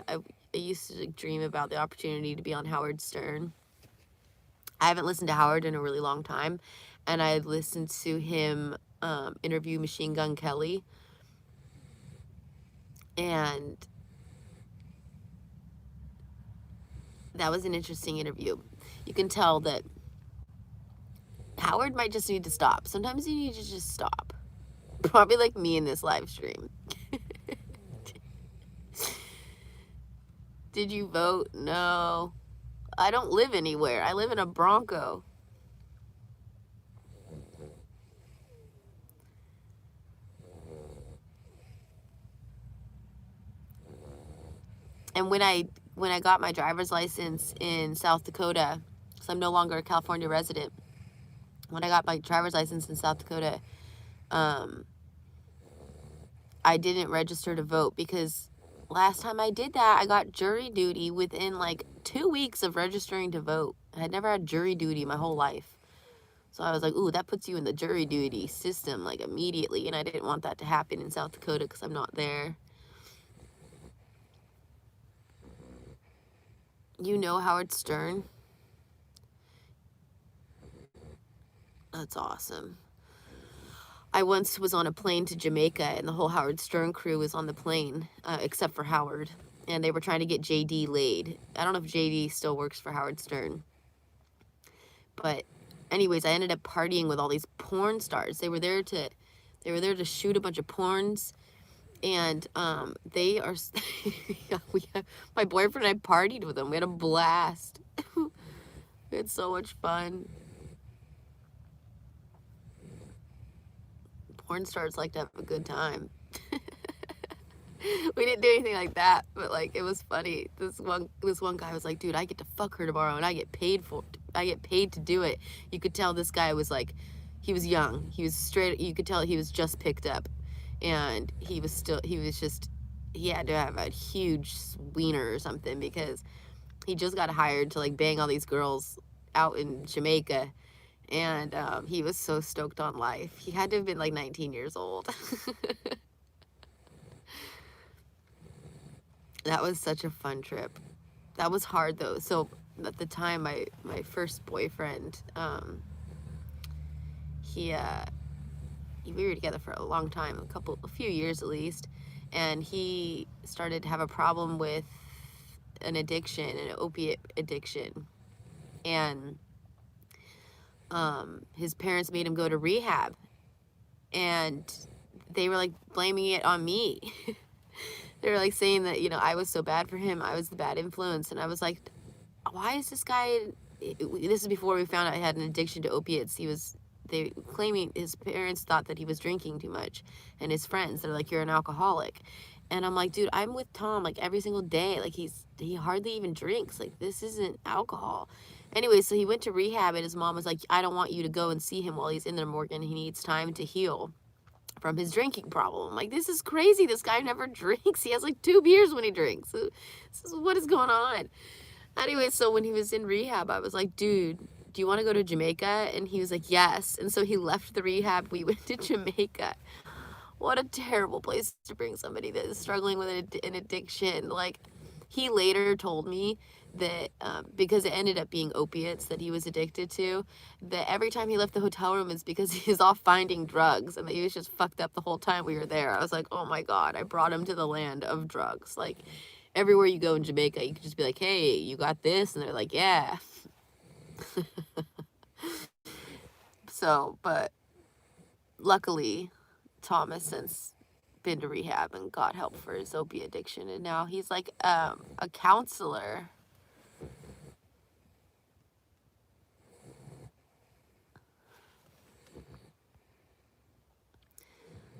S1: I used to dream about the opportunity to be on Howard Stern. I haven't listened to Howard in a really long time, and I listened to him interview Machine Gun Kelly, and that was an interesting interview. You can tell that Howard might just need to stop. Sometimes you need to just stop. Probably like me in this live stream. Did you vote? No. I don't live anywhere. I live in a Bronco. And when I got my driver's license in South Dakota, because I'm no longer a California resident, when I got my driver's license in South Dakota, I didn't register to vote because last time I did that, I got jury duty within like 2 weeks of registering to vote. I had never had jury duty my whole life. So I was like, ooh, that puts you in the jury duty system like immediately. And I didn't want that to happen in South Dakota because I'm not there. You know Howard Stern? That's awesome. I once was on a plane to Jamaica, and the whole Howard Stern crew was on the plane, except for Howard. And they were trying to get JD laid. I don't know if JD still works for Howard Stern. But anyways, I ended up partying with all these porn stars. They were there to shoot a bunch of porns. And they are yeah, my boyfriend and I partied with them. We had a blast. We had so much fun. Porn stars like to have a good time. We didn't do anything like that, but like it was funny. This one guy was like, dude, I get to fuck her tomorrow and I get paid to do it. You could tell this guy was like, he was young. He was straight, you could tell he was just picked up. And he had to have a huge wiener or something because he just got hired to like bang all these girls out in Jamaica. And he was so stoked on life. He had to have been like 19 years old. That was such a fun trip. That was hard though. So at the time, my first boyfriend, we were together for a long time, a few years at least, and he started to have a problem with an opiate addiction, and his parents made him go to rehab, and they were like blaming it on me. They were like saying that, you know, I was so bad for him, I was the bad influence, and I was like, why is this guy, this is before we found out he had an addiction to opiates. They claiming his parents thought that he was drinking too much, and his friends, they're like, you're an alcoholic. And I'm like, dude, I'm with Tom like every single day. Like he hardly even drinks. Like this isn't alcohol. Anyway, so he went to rehab, and his mom was like, I don't want you to go and see him while he's in there, Morgan. He needs time to heal from his drinking problem. I'm like, this is crazy. This guy never drinks. He has like 2 beers when he drinks. So, what is going on? Anyway, so when he was in rehab, I was like, dude, do you want to go to Jamaica? And he was like, yes. And so he left the rehab. We went to Jamaica. What a terrible place to bring somebody that is struggling with an addiction. Like, he later told me that because it ended up being opiates that he was addicted to, that every time he left the hotel room is because he was off finding drugs, and that he was just fucked up the whole time we were there. I was like, oh my God, I brought him to the land of drugs. Like, everywhere you go in Jamaica, you could just be like, hey, you got this? And they're like, yeah. So, but luckily, Tom has since been to rehab and got help for his opiate addiction, and now he's like a counselor.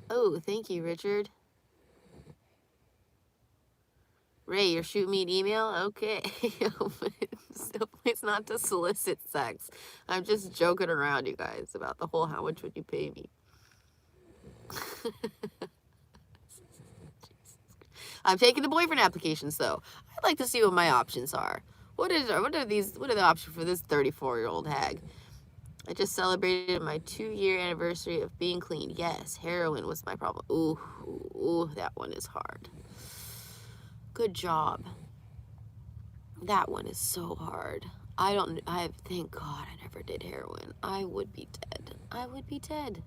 S1: Oh, thank you, Richard. Ray, you're shooting me an email? Okay. Still, it's not to solicit sex. I'm just joking around, you guys, about the whole how much would you pay me? I'm taking the boyfriend applications, though. I'd like to see what my options are. What are the options for this 34-year-old hag? I just celebrated my 2-year anniversary of being clean. Yes, heroin was my problem. Ooh, that one is hard. Good job. That one is so hard. Thank God I never did heroin. I would be dead. I would be dead.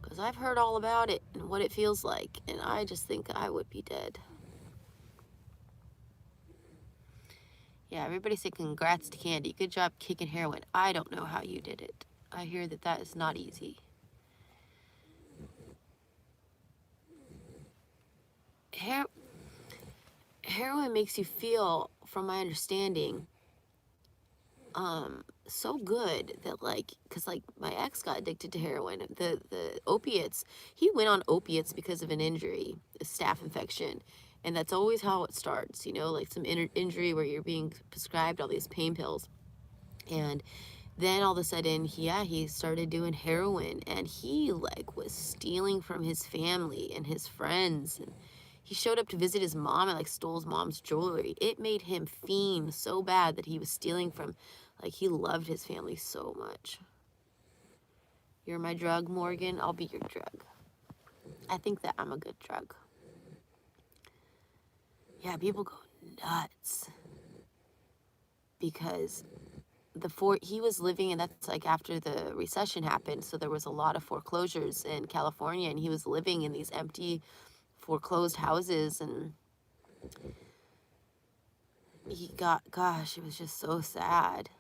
S1: Because I've heard all about it and what it feels like, and I just think I would be dead. Yeah, everybody say congrats to Candy. Good job kicking heroin. I don't know how you did it. I hear that is not easy. Heroin makes you feel, from my understanding, so good that, like, because, like, my ex got addicted to heroin. The opiates, he went on opiates because of an injury, a staph infection. And that's always how it starts, you know, like some injury where you're being prescribed all these pain pills. And then all of a sudden, he started doing heroin, and he, like, was stealing from his family and his friends. And he showed up to visit his mom and, like, stole his mom's jewelry. It made him fiend so bad that he was stealing from, like, he loved his family so much. You're my drug, Morgan. I'll be your drug. I think that I'm a good drug. Yeah, people go nuts because he was living, and that's like after the recession happened, so there was a lot of foreclosures in California, and he was living in these empty foreclosed houses, and gosh, it was just so sad.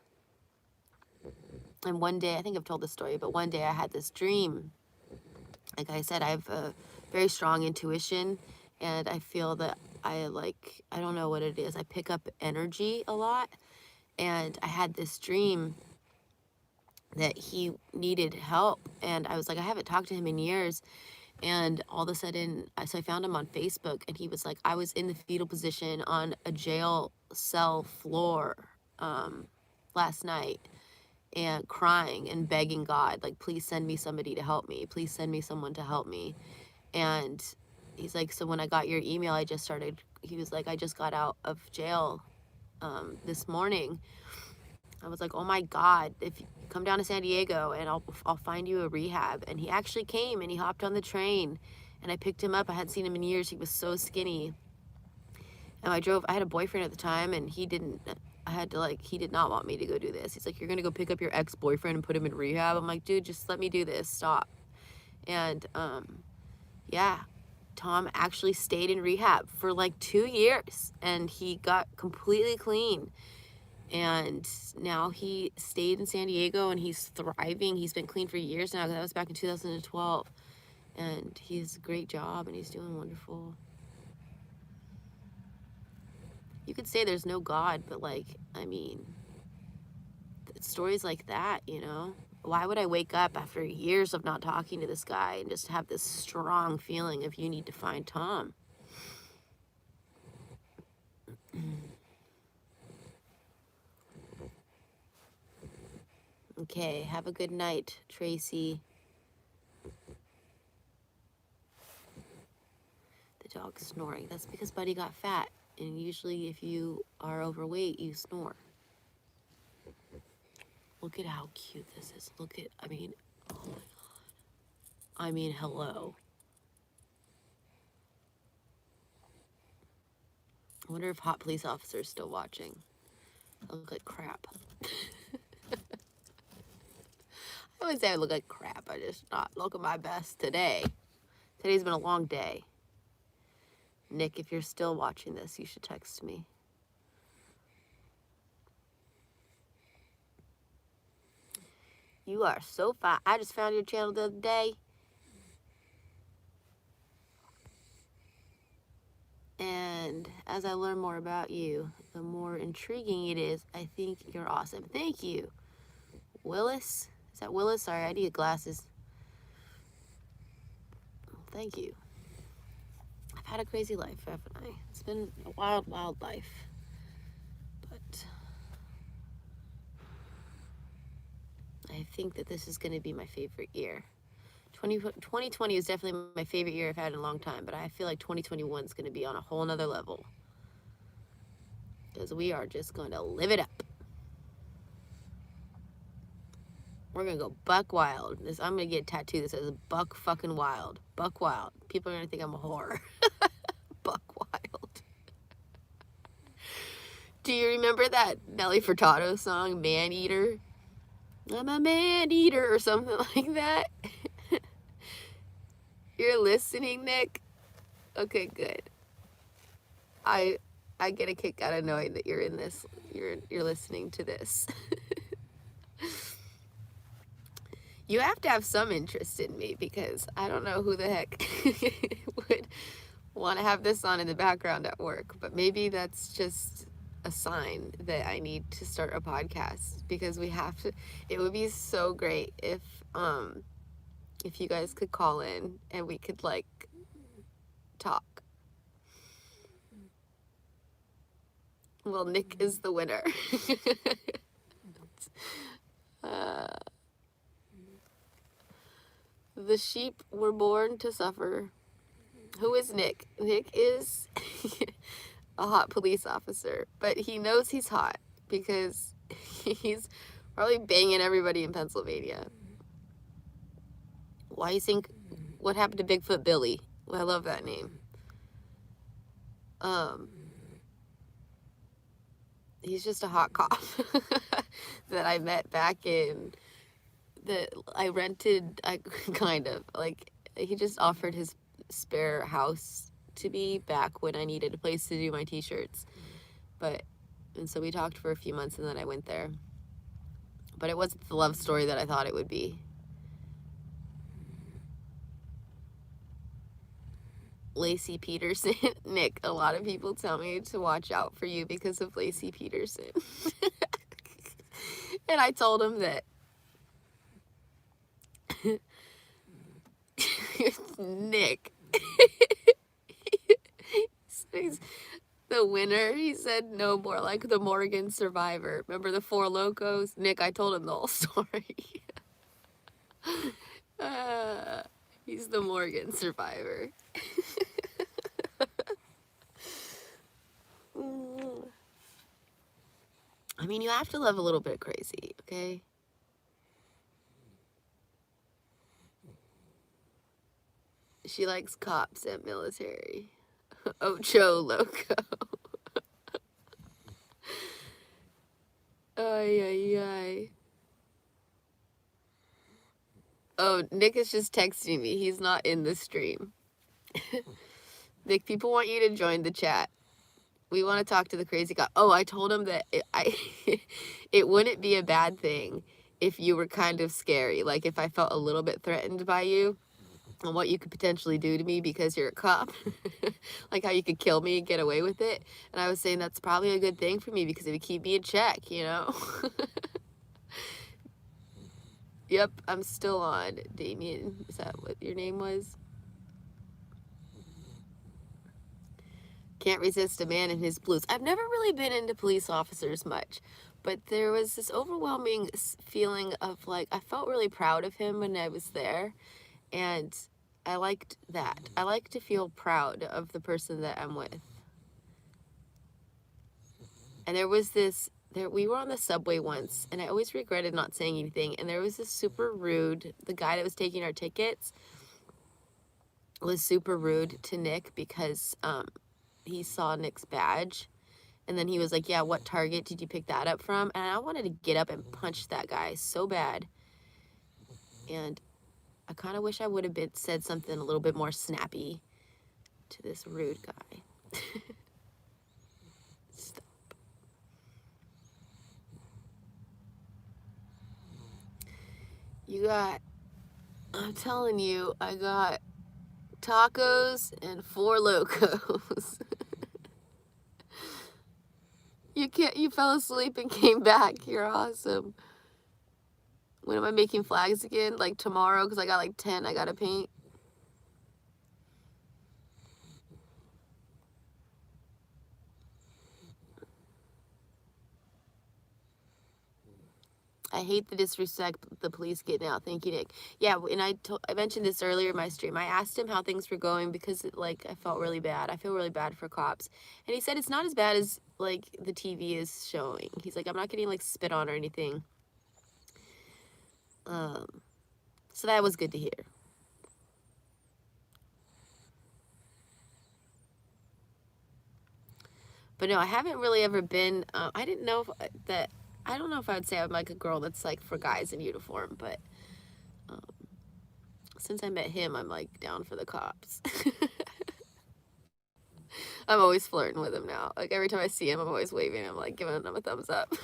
S1: And one day, I think I've told this story, but one day I had this dream. Like I said, I have a very strong intuition, and I feel that I don't know what it is. I pick up energy a lot. And I had this dream that he needed help. And I was like, I haven't talked to him in years. And all of a sudden, so I found him on Facebook. And he was like, I was in the fetal position on a jail cell floor last night and crying and begging God, like, please send me somebody to help me. Please send me someone to help me. And he's like, so when I got your email, he was like, I just got out of jail this morning. I was like, oh my God, if you come down to San Diego and I'll find you a rehab. And he actually came, and he hopped on the train, and I picked him up. I hadn't seen him in years. He was so skinny. And I had a boyfriend at the time, and he did not want me to go do this. He's like, you're going to go pick up your ex-boyfriend and put him in rehab? I'm like, dude, just let me do this. Stop. And, yeah, Tom actually stayed in rehab for like 2 years, and he got completely clean. And now he stayed in San Diego, and he's thriving. He's been clean for years now. That was back in 2012. And he has a great job, and he's doing wonderful. You could say there's no God, but, like, I mean, stories like that, you know? Why would I wake up after years of not talking to this guy and just have this strong feeling of you need to find Tom? Okay, have a good night, Tracy. The dog's snoring. That's because Buddy got fat. And usually if you are overweight, you snore. Look at how cute this is. Oh my God. I mean, hello. I wonder if hot police officers still watching. I look like crap. I wouldn't say I look like crap. I just not look at my best today. Today's been a long day. Nick, if you're still watching this, you should text me. You are so fine. I just found your channel the other day. And as I learn more about you, the more intriguing it is. I think you're awesome. Thank you. Willis? Is that Willis? Sorry, I need glasses. Thank you. I've had a crazy life, haven't I? It's been a wild, wild life. But I think that this is going to be my favorite year. 2020 is definitely my favorite year I've had in a long time, but I feel like 2021 is going to be on a whole nother level. Because we are just going to live it up. We're going to go buck wild. I'm going to get a tattoo that says buck fucking wild. Buck wild. People are going to think I'm a whore. Buck wild. Do you remember that Nelly Furtado song, Man Eater? I'm a man eater or something like that. You're listening, Nick? Okay, good. I get a kick out of knowing that you're in this. You're listening to this. You have to have some interest in me because I don't know who the heck would want to have this on in the background at work, but maybe that's just a sign that I need to start a podcast because we have to. It would be so great if you guys could call in and we could like talk. Well, Nick is the winner. The sheep were born to suffer. Who is Nick? Nick is a hot police officer, but he knows he's hot because he's probably banging everybody in Pennsylvania. Why you think, what happened to Bigfoot Billy? Well, I love that name. He's just a hot cop that I met back in, that I rented, kind of, like, he just offered his spare house to me back when I needed a place to do my t-shirts. And so we talked for a few months and then I went there. But it wasn't the love story that I thought it would be. Lacey Peterson. Nick, a lot of people tell me to watch out for you because of Lacey Peterson. And I told him that Nick, he's the winner. He said no more, like the Morgan survivor. Remember the Four Locos? Nick, I told him the whole story. He's the Morgan survivor. I mean, you have to love a little bit crazy, okay? She likes cops and military. Ocho Loco. Ay, ay, ay. Oh, Nick is just texting me. He's not in the stream. Nick, people want you to join the chat. We want to talk to the crazy guy. Oh, I told him that it wouldn't be a bad thing if you were kind of scary. Like if I felt a little bit threatened by you and what you could potentially do to me because you're a cop. Like how you could kill me and get away with it. And I was saying that's probably a good thing for me because it would keep me in check, you know? Yep, I'm still on. Damien, is that what your name was? Can't resist a man in his blues. I've never really been into police officers much, but there was this overwhelming feeling of like, I felt really proud of him when I was there, and I liked that. I like to feel proud of the person that I'm with. And there was this, we were on the subway once, and I always regretted not saying anything, and there was this super rude, the guy that was taking our tickets was super rude to Nick because, he saw Nick's badge, and then he was like, yeah, what Target did you pick that up from? And I wanted to get up and punch that guy so bad. And I kind of wish I would have said something a little bit more snappy to this rude guy. Stop. I'm telling you, I got tacos and Four Locos. You fell asleep and came back. You're awesome. When am I making flags again? Like tomorrow, because I got like 10 I gotta paint. I hate the disrespect the police get now. Thank you, Nick. Yeah, and I mentioned this earlier in my stream. I asked him how things were going because, like, I felt really bad. I feel really bad for cops. And he said it's not as bad as, like, the TV is showing. He's like, I'm not getting, like, spit on or anything. So that was good to hear. But no, I haven't really ever been, I didn't know that, I don't know if I would say I'm like a girl that's like for guys in uniform, but since I met him, I'm like down for the cops. I'm always flirting with him now. Like every time I see him, I'm always waving. I'm like giving him a thumbs up.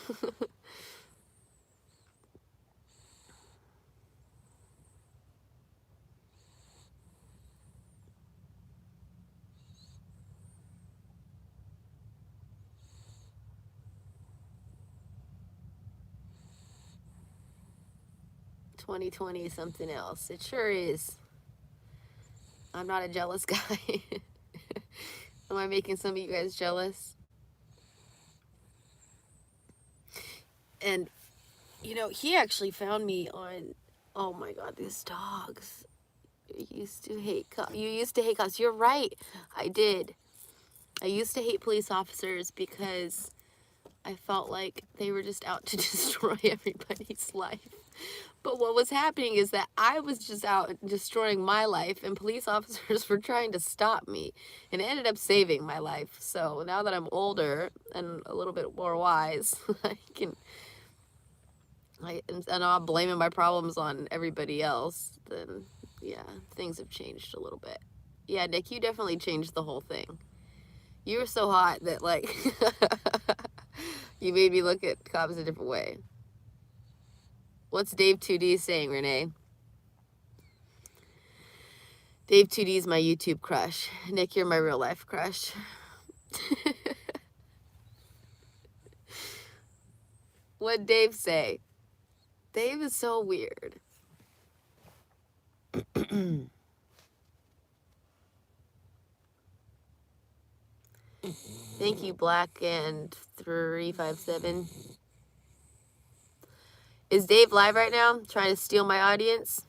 S1: 2020 is something else. It sure is. I'm not a jealous guy. Am I making some of you guys jealous? And, you know, he actually found me on, oh my God, these dogs. You used to hate cops. You're right. I did. I used to hate police officers because I felt like they were just out to destroy everybody's life. But what was happening is that I was just out destroying my life, and police officers were trying to stop me, and it ended up saving my life. So now that I'm older and a little bit more wise, and I'm not blaming my problems on everybody else, then yeah, things have changed a little bit. Yeah, Nick, you definitely changed the whole thing. You were so hot that, like, you made me look at cops a different way. What's Dave 2D saying, Renee? Dave 2D is my YouTube crush. Nick, you're my real life crush. What'd Dave say? Dave is so weird. Thank you, Black and 357. Is Dave live right now? Trying to steal my audience?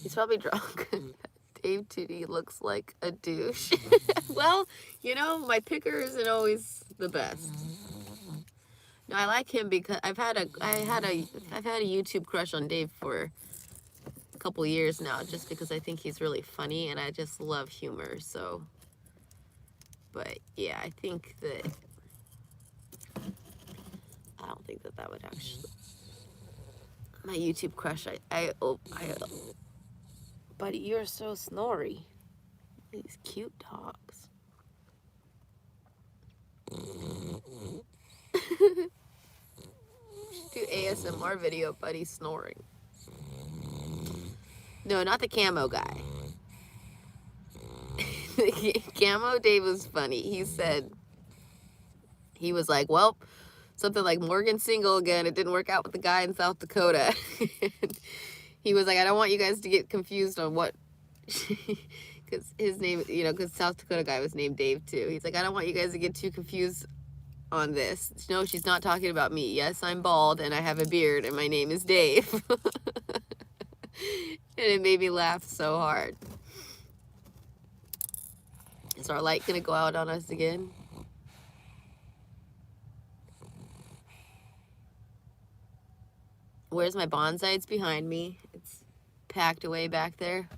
S1: He's probably drunk. Dave 2D looks like a douche. Well, you know, my picker isn't always the best. No, I like him because I've had a YouTube crush on Dave for a couple years now, just because I think he's really funny and I just love humor. So, but yeah, I think that I don't think that would actually my YouTube crush. Buddy, you're so snory. These cute dogs. Do ASMR video, buddy snoring. No, not the camo guy. Camo Dave was funny. He said, he was like, well, something like Morgan single again. It didn't work out with the guy in South Dakota. He was like, I don't want you guys to get confused on what, because his name, you know, because South Dakota guy was named Dave too. He's like, I don't want you guys to get too confused on this. No, she's not talking about me. Yes, I'm bald and I have a beard and my name is Dave. And it made me laugh so hard. Is our light gonna go out on us again? Where's my bonsai? It's behind me. It's packed away back there.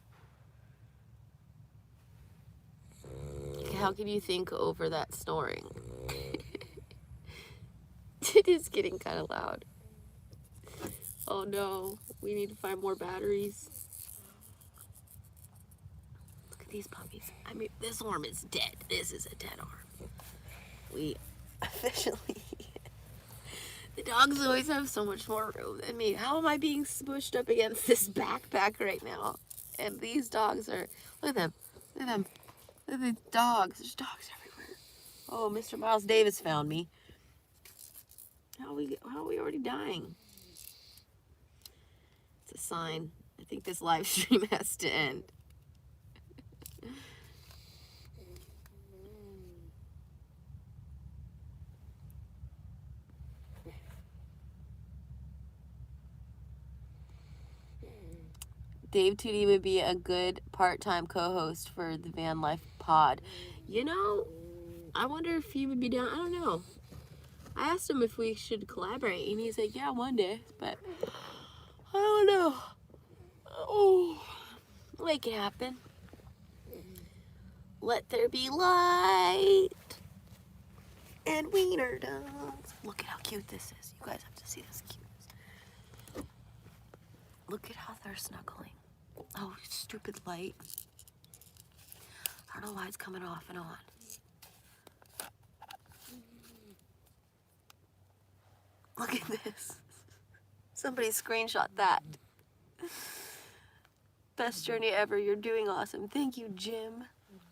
S1: How can you think over that snoring? It is getting kind of loud. Oh no, we need to find more batteries. Look at these puppies. I mean, this arm is dead. This is a dead arm. We officially... The dogs always have so much more room than me. How am I being smushed up against this backpack right now? And these dogs are... Look at them. Look at them. Look at these dogs. There's dogs everywhere. Oh, Mr. Miles Davis found me. How are we already dying? It's a sign. I think this live stream has to end. Dave Tootie would be a good part-time co-host for the Van Life Pod. You know, I wonder if he would be down. I don't know. I asked him if we should collaborate, and he's like, yeah, one day. But I don't know. Oh, make it happen. Let there be light and wiener dogs. Look at how cute this is. You guys have to see this cute. Look at how they're snuggling. Oh, stupid light. I don't know why it's coming off and on. Look at this. Somebody screenshot that. Best journey ever. You're doing awesome. Thank you, Jim.